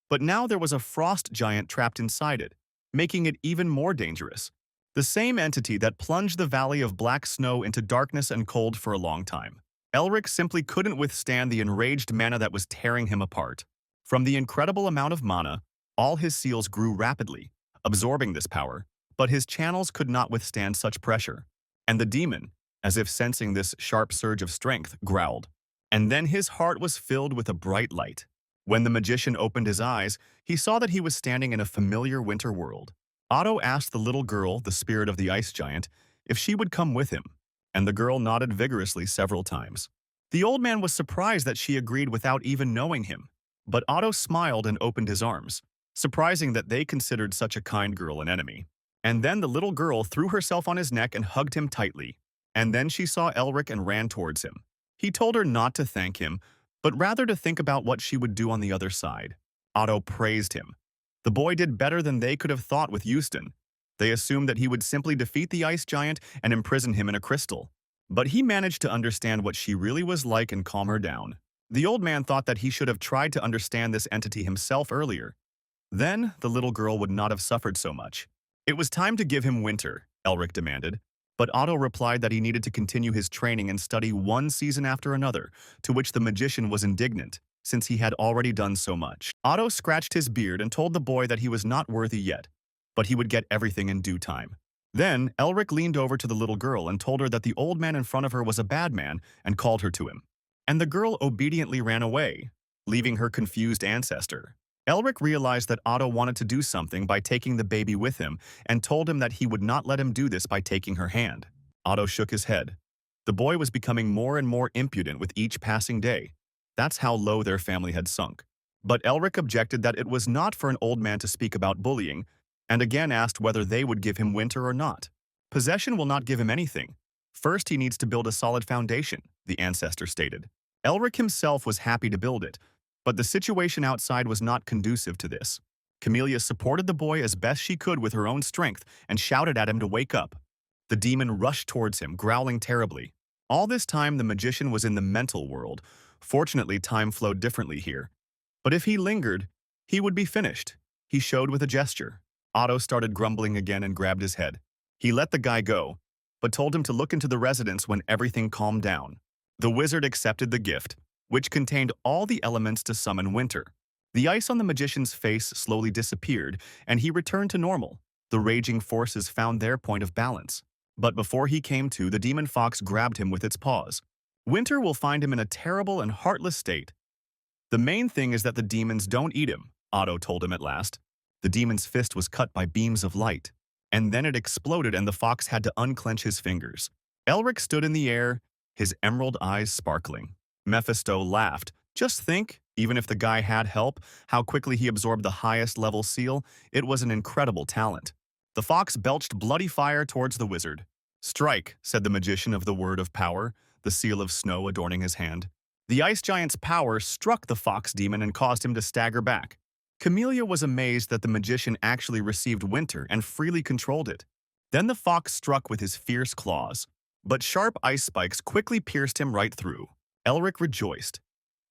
but now there was a frost giant trapped inside it, making it even more dangerous. The same entity that plunged the valley of black snow into darkness and cold for a long time. Elric simply couldn't withstand the enraged mana that was tearing him apart. From the incredible amount of mana, all his seals grew rapidly, absorbing this power, but his channels could not withstand such pressure. And the demon, as if sensing this sharp surge of strength, growled. And then his heart was filled with a bright light. When the magician opened his eyes, he saw that he was standing in a familiar winter world. Otto asked the little girl, the spirit of the ice giant, if she would come with him, and the girl nodded vigorously several times. The old man was surprised that she agreed without even knowing him, but Otto smiled and opened his arms, surprising that they considered such a kind girl an enemy. And then the little girl threw herself on his neck and hugged him tightly. And then she saw Elric and ran towards him. He told her not to thank him, but rather to think about what she would do on the other side. Otto praised him. The boy did better than they could have thought with Houston. They assumed that he would simply defeat the ice giant and imprison him in a crystal. But he managed to understand what she really was like and calm her down. The old man thought that he should have tried to understand this entity himself earlier. Then the little girl would not have suffered so much. It was time to give him winter, Elric demanded. But Otto replied that he needed to continue his training and study one season after another, to which the magician was indignant, since he had already done so much. Otto scratched his beard and told the boy that he was not worthy yet, but he would get everything in due time. Then Elric leaned over to the little girl and told her that the old man in front of her was a bad man and called her to him. And the girl obediently ran away, leaving her confused ancestor. Elric realized that Otto wanted to do something by taking the baby with him and told him that he would not let him do this by taking her hand. Otto shook his head. The boy was becoming more and more impudent with each passing day. That's how low their family had sunk. But Elric objected that it was not for an old man to speak about bullying, and again asked whether they would give him winter or not. Possession will not give him anything. First, he needs to build a solid foundation, the ancestor stated. Elric himself was happy to build it, but the situation outside was not conducive to this. Camellia supported the boy as best she could with her own strength and shouted at him to wake up. The demon rushed towards him, growling terribly. All this time, the magician was in the mental world. Fortunately, time flowed differently here. But if he lingered, he would be finished. He showed with a gesture. Otto started grumbling again and grabbed his head. He let the guy go, but told him to look into the residence when everything calmed down. The wizard accepted the gift, which contained all the elements to summon winter. The ice on the magician's face slowly disappeared, and he returned to normal. The raging forces found their point of balance. But before he came to, the demon fox grabbed him with its paws. Winter will find him in a terrible and heartless state. The main thing is that the demons don't eat him, Otto told him at last. The demon's fist was cut by beams of light, and then it exploded and the fox had to unclench his fingers. Elric stood in the air, his emerald eyes sparkling. Mephisto laughed. Just think, even if the guy had help, how quickly he absorbed the highest level seal. It was an incredible talent. The fox belched bloody fire towards the wizard. Strike, said the magician of the word of power, the seal of snow adorning his hand. The ice giant's power struck the fox demon and caused him to stagger back. Camellia was amazed that the magician actually received winter and freely controlled it. Then the fox struck with his fierce claws, but sharp ice spikes quickly pierced him right through. Elric rejoiced.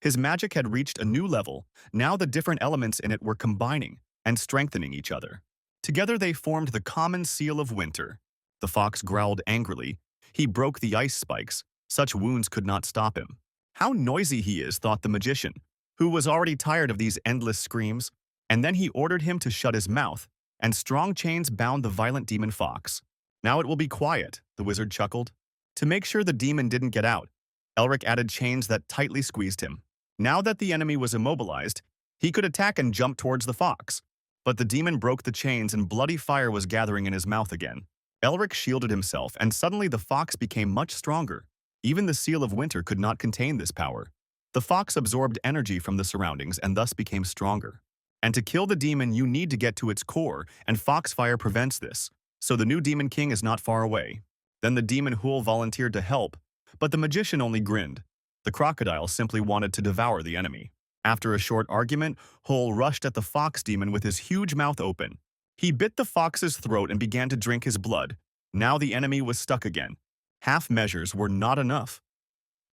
His magic had reached a new level. Now the different elements in it were combining and strengthening each other. Together they formed the common seal of winter. The fox growled angrily. He broke the ice spikes. Such wounds could not stop him. How noisy he is, thought the magician. who was already tired of these endless screams, and then he ordered him to shut his mouth, and strong chains bound the violent demon fox. "Now it will be quiet," the wizard chuckled. To make sure the demon didn't get out, Elric added chains that tightly squeezed him. Now that the enemy was immobilized, he could attack and jump towards the fox. But the demon broke the chains and bloody fire was gathering in his mouth again. Elric shielded himself, and suddenly the fox became much stronger. Even the seal of winter could not contain this power. The fox absorbed energy from the surroundings and thus became stronger. And to kill the demon, you need to get to its core, and foxfire prevents this. So the new demon king is not far away. Then the demon Hool volunteered to help, but the magician only grinned. The crocodile simply wanted to devour the enemy. After a short argument, Hool rushed at the fox demon with his huge mouth open. He bit the fox's throat and began to drink his blood. Now the enemy was stuck again. Half measures were not enough.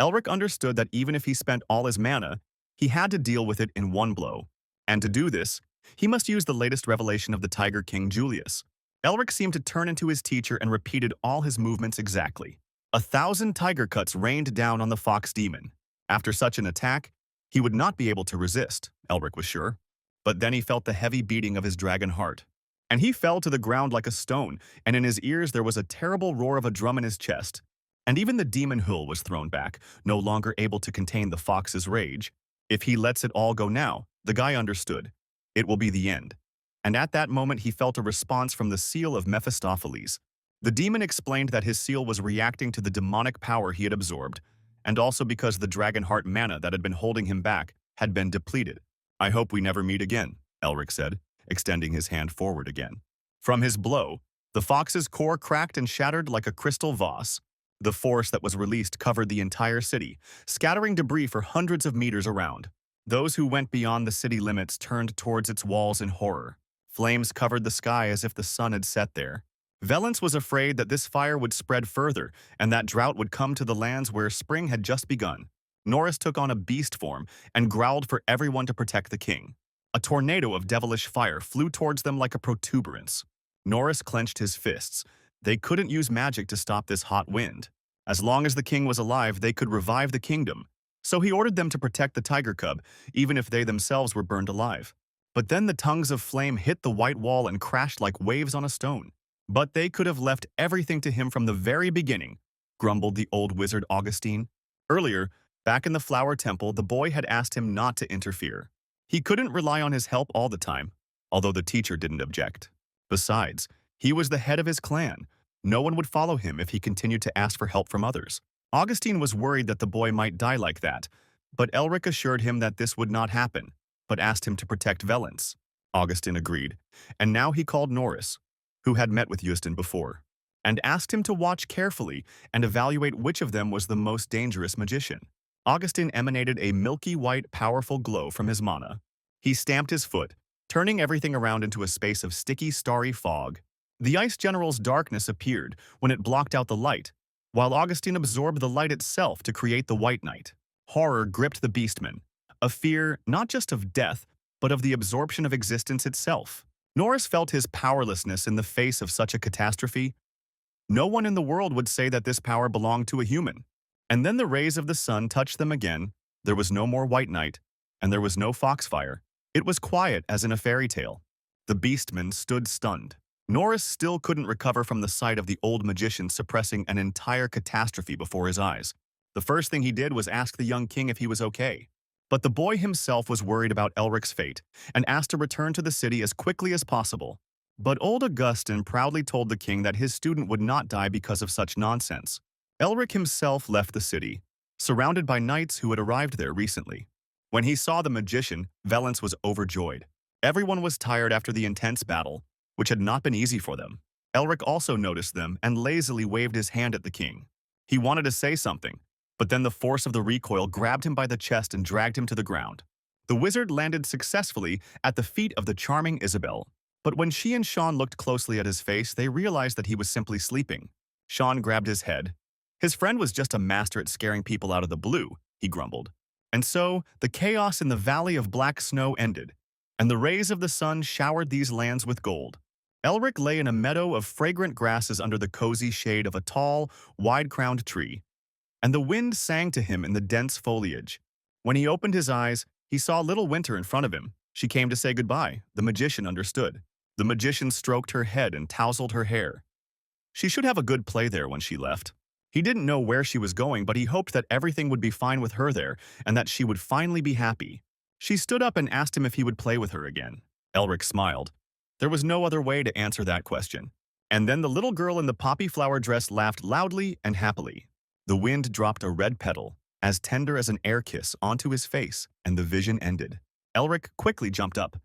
Elric understood that even if he spent all his mana, he had to deal with it in one blow. And to do this, he must use the latest revelation of the Tiger King Julius. Elric seemed to turn into his teacher and repeated all his movements exactly. 1,000 tiger cuts rained down on the fox demon. After such an attack, he would not be able to resist, Elric was sure. But then he felt the heavy beating of his dragon heart. And he fell to the ground like a stone, and in his ears there was a terrible roar of a drum in his chest. And even the demon Hul was thrown back, no longer able to contain the fox's rage. If he lets it all go now, the guy understood. It will be the end. And at that moment he felt a response from the seal of Mephistopheles. The demon explained that his seal was reacting to the demonic power he had absorbed, and also because the dragon heart mana that had been holding him back had been depleted. "I hope we never meet again," Elric said, extending his hand forward again. From his blow, the fox's core cracked and shattered like a crystal vase. The force that was released covered the entire city, scattering debris for hundreds of meters around. Those who went beyond the city limits turned towards its walls in horror. Flames covered the sky as if the sun had set there. Valence was afraid that this fire would spread further and that drought would come to the lands where spring had just begun. Norris took on a beast form and growled for everyone to protect the king. A tornado of devilish fire flew towards them like a protuberance. Norris clenched his fists. They couldn't use magic to stop this hot wind. As long as the king was alive, they could revive the kingdom. So he ordered them to protect the tiger cub, even if they themselves were burned alive. But then the tongues of flame hit the white wall and crashed like waves on a stone. "But they could have left everything to him from the very beginning," grumbled the old wizard Augustine. Earlier, back in the flower temple, the boy had asked him not to interfere. He couldn't rely on his help all the time, although the teacher didn't object. Besides, he was the head of his clan. No one would follow him if he continued to ask for help from others. Augustine was worried that the boy might die like that, but Elric assured him that this would not happen, but asked him to protect Valence. Augustine agreed, and now he called Norris, who had met with Euston before, and asked him to watch carefully and evaluate which of them was the most dangerous magician. Augustine emanated a milky white, powerful glow from his mana. He stamped his foot, turning everything around into a space of sticky, starry fog. The Ice General's darkness appeared when it blocked out the light, while Augustine absorbed the light itself to create the White Knight. Horror gripped the beastman, a fear not just of death, but of the absorption of existence itself. Norris felt his powerlessness in the face of such a catastrophe. No one in the world would say that this power belonged to a human. And then the rays of the sun touched them again. There was no more White Knight, and there was no foxfire. It was quiet as in a fairy tale. The beastman stood stunned. Norris still couldn't recover from the sight of the old magician suppressing an entire catastrophe before his eyes. The first thing he did was ask the young king if he was okay. But the boy himself was worried about Elric's fate and asked to return to the city as quickly as possible. But old Augustine proudly told the king that his student would not die because of such nonsense. Elric himself left the city, surrounded by knights who had arrived there recently. When he saw the magician, Valence was overjoyed. Everyone was tired after the intense battle, which had not been easy for them. Elric also noticed them and lazily waved his hand at the king. He wanted to say something, but then the force of the recoil grabbed him by the chest and dragged him to the ground. The wizard landed successfully at the feet of the charming Isabel. But when she and Sean looked closely at his face, they realized that he was simply sleeping. Sean grabbed his head. His friend was just a master at scaring people out of the blue, he grumbled. And so, the chaos in the Valley of Black Snow ended, and the rays of the sun showered these lands with gold. Elric lay in a meadow of fragrant grasses under the cozy shade of a tall, wide-crowned tree, and the wind sang to him in the dense foliage. When he opened his eyes, He saw little Winter in front of him. She came to say goodbye. The magician understood. The magician stroked her head and tousled her hair. She should have a good play there when she left. He didn't know where she was going, but he hoped that everything would be fine with her there and that she would finally be happy. She stood up and asked him if he would play with her again. Elric smiled. There was no other way to answer that question. And then the little girl in the poppy flower dress laughed loudly and happily. The wind dropped a red petal, as tender as an air kiss, onto his face, and the vision ended. Elric quickly jumped up.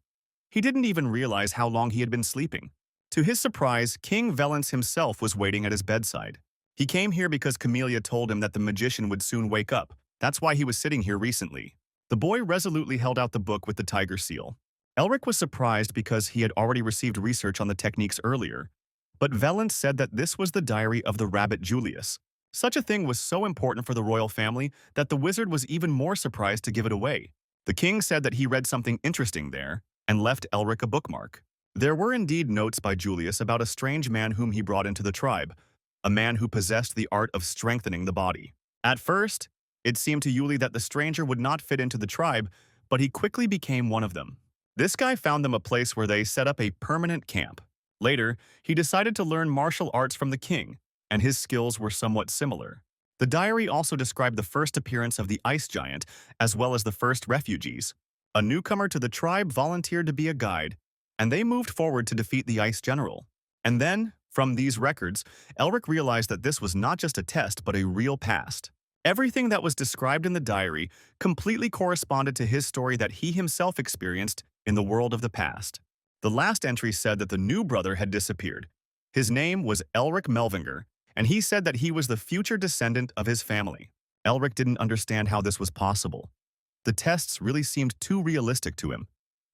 He didn't even realize how long he had been sleeping. To his surprise, King Valence himself was waiting at his bedside. He came here because Camellia told him that the magician would soon wake up. That's why he was sitting here recently. The boy resolutely held out the book with the tiger seal. Elric was surprised because he had already received research on the techniques earlier. But Valence said that this was the diary of the rabbit Julius. Such a thing was so important for the royal family that the wizard was even more surprised to give it away. The king said that he read something interesting there and left Elric a bookmark. There were indeed notes by Julius about a strange man whom he brought into the tribe, a man who possessed the art of strengthening the body. At first, it seemed to Yuli that the stranger would not fit into the tribe, but he quickly became one of them. This guy found them a place where they set up a permanent camp. Later, he decided to learn martial arts from the king, and his skills were somewhat similar. The diary also described the first appearance of the ice giant, as well as the first refugees. A newcomer to the tribe volunteered to be a guide, and they moved forward to defeat the ice general. And then, from these records, Elric realized that this was not just a test, but a real past. Everything that was described in the diary completely corresponded to his story that he himself experienced in the world of the past. The last entry said that the new brother had disappeared. His name was Elric Melvinger, and he said that he was the future descendant of his family. Elric didn't understand how this was possible. The tests really seemed too realistic to him,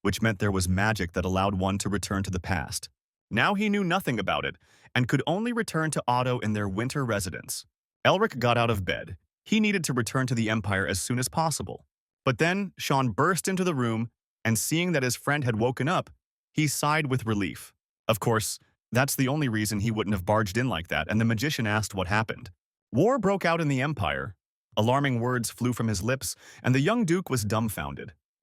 which meant there was magic that allowed one to return to the past. Now he knew nothing about it, and could only return to Otto in their winter residence. Elric got out of bed. He needed to return to the Empire as soon as possible. But then Sean burst into the room, and seeing that his friend had woken up, he sighed with relief. Of course, that's the only reason he wouldn't have barged in like that, and the magician asked what happened. War broke out in the Empire. Alarming words flew from his lips, and the young duke was dumbfounded.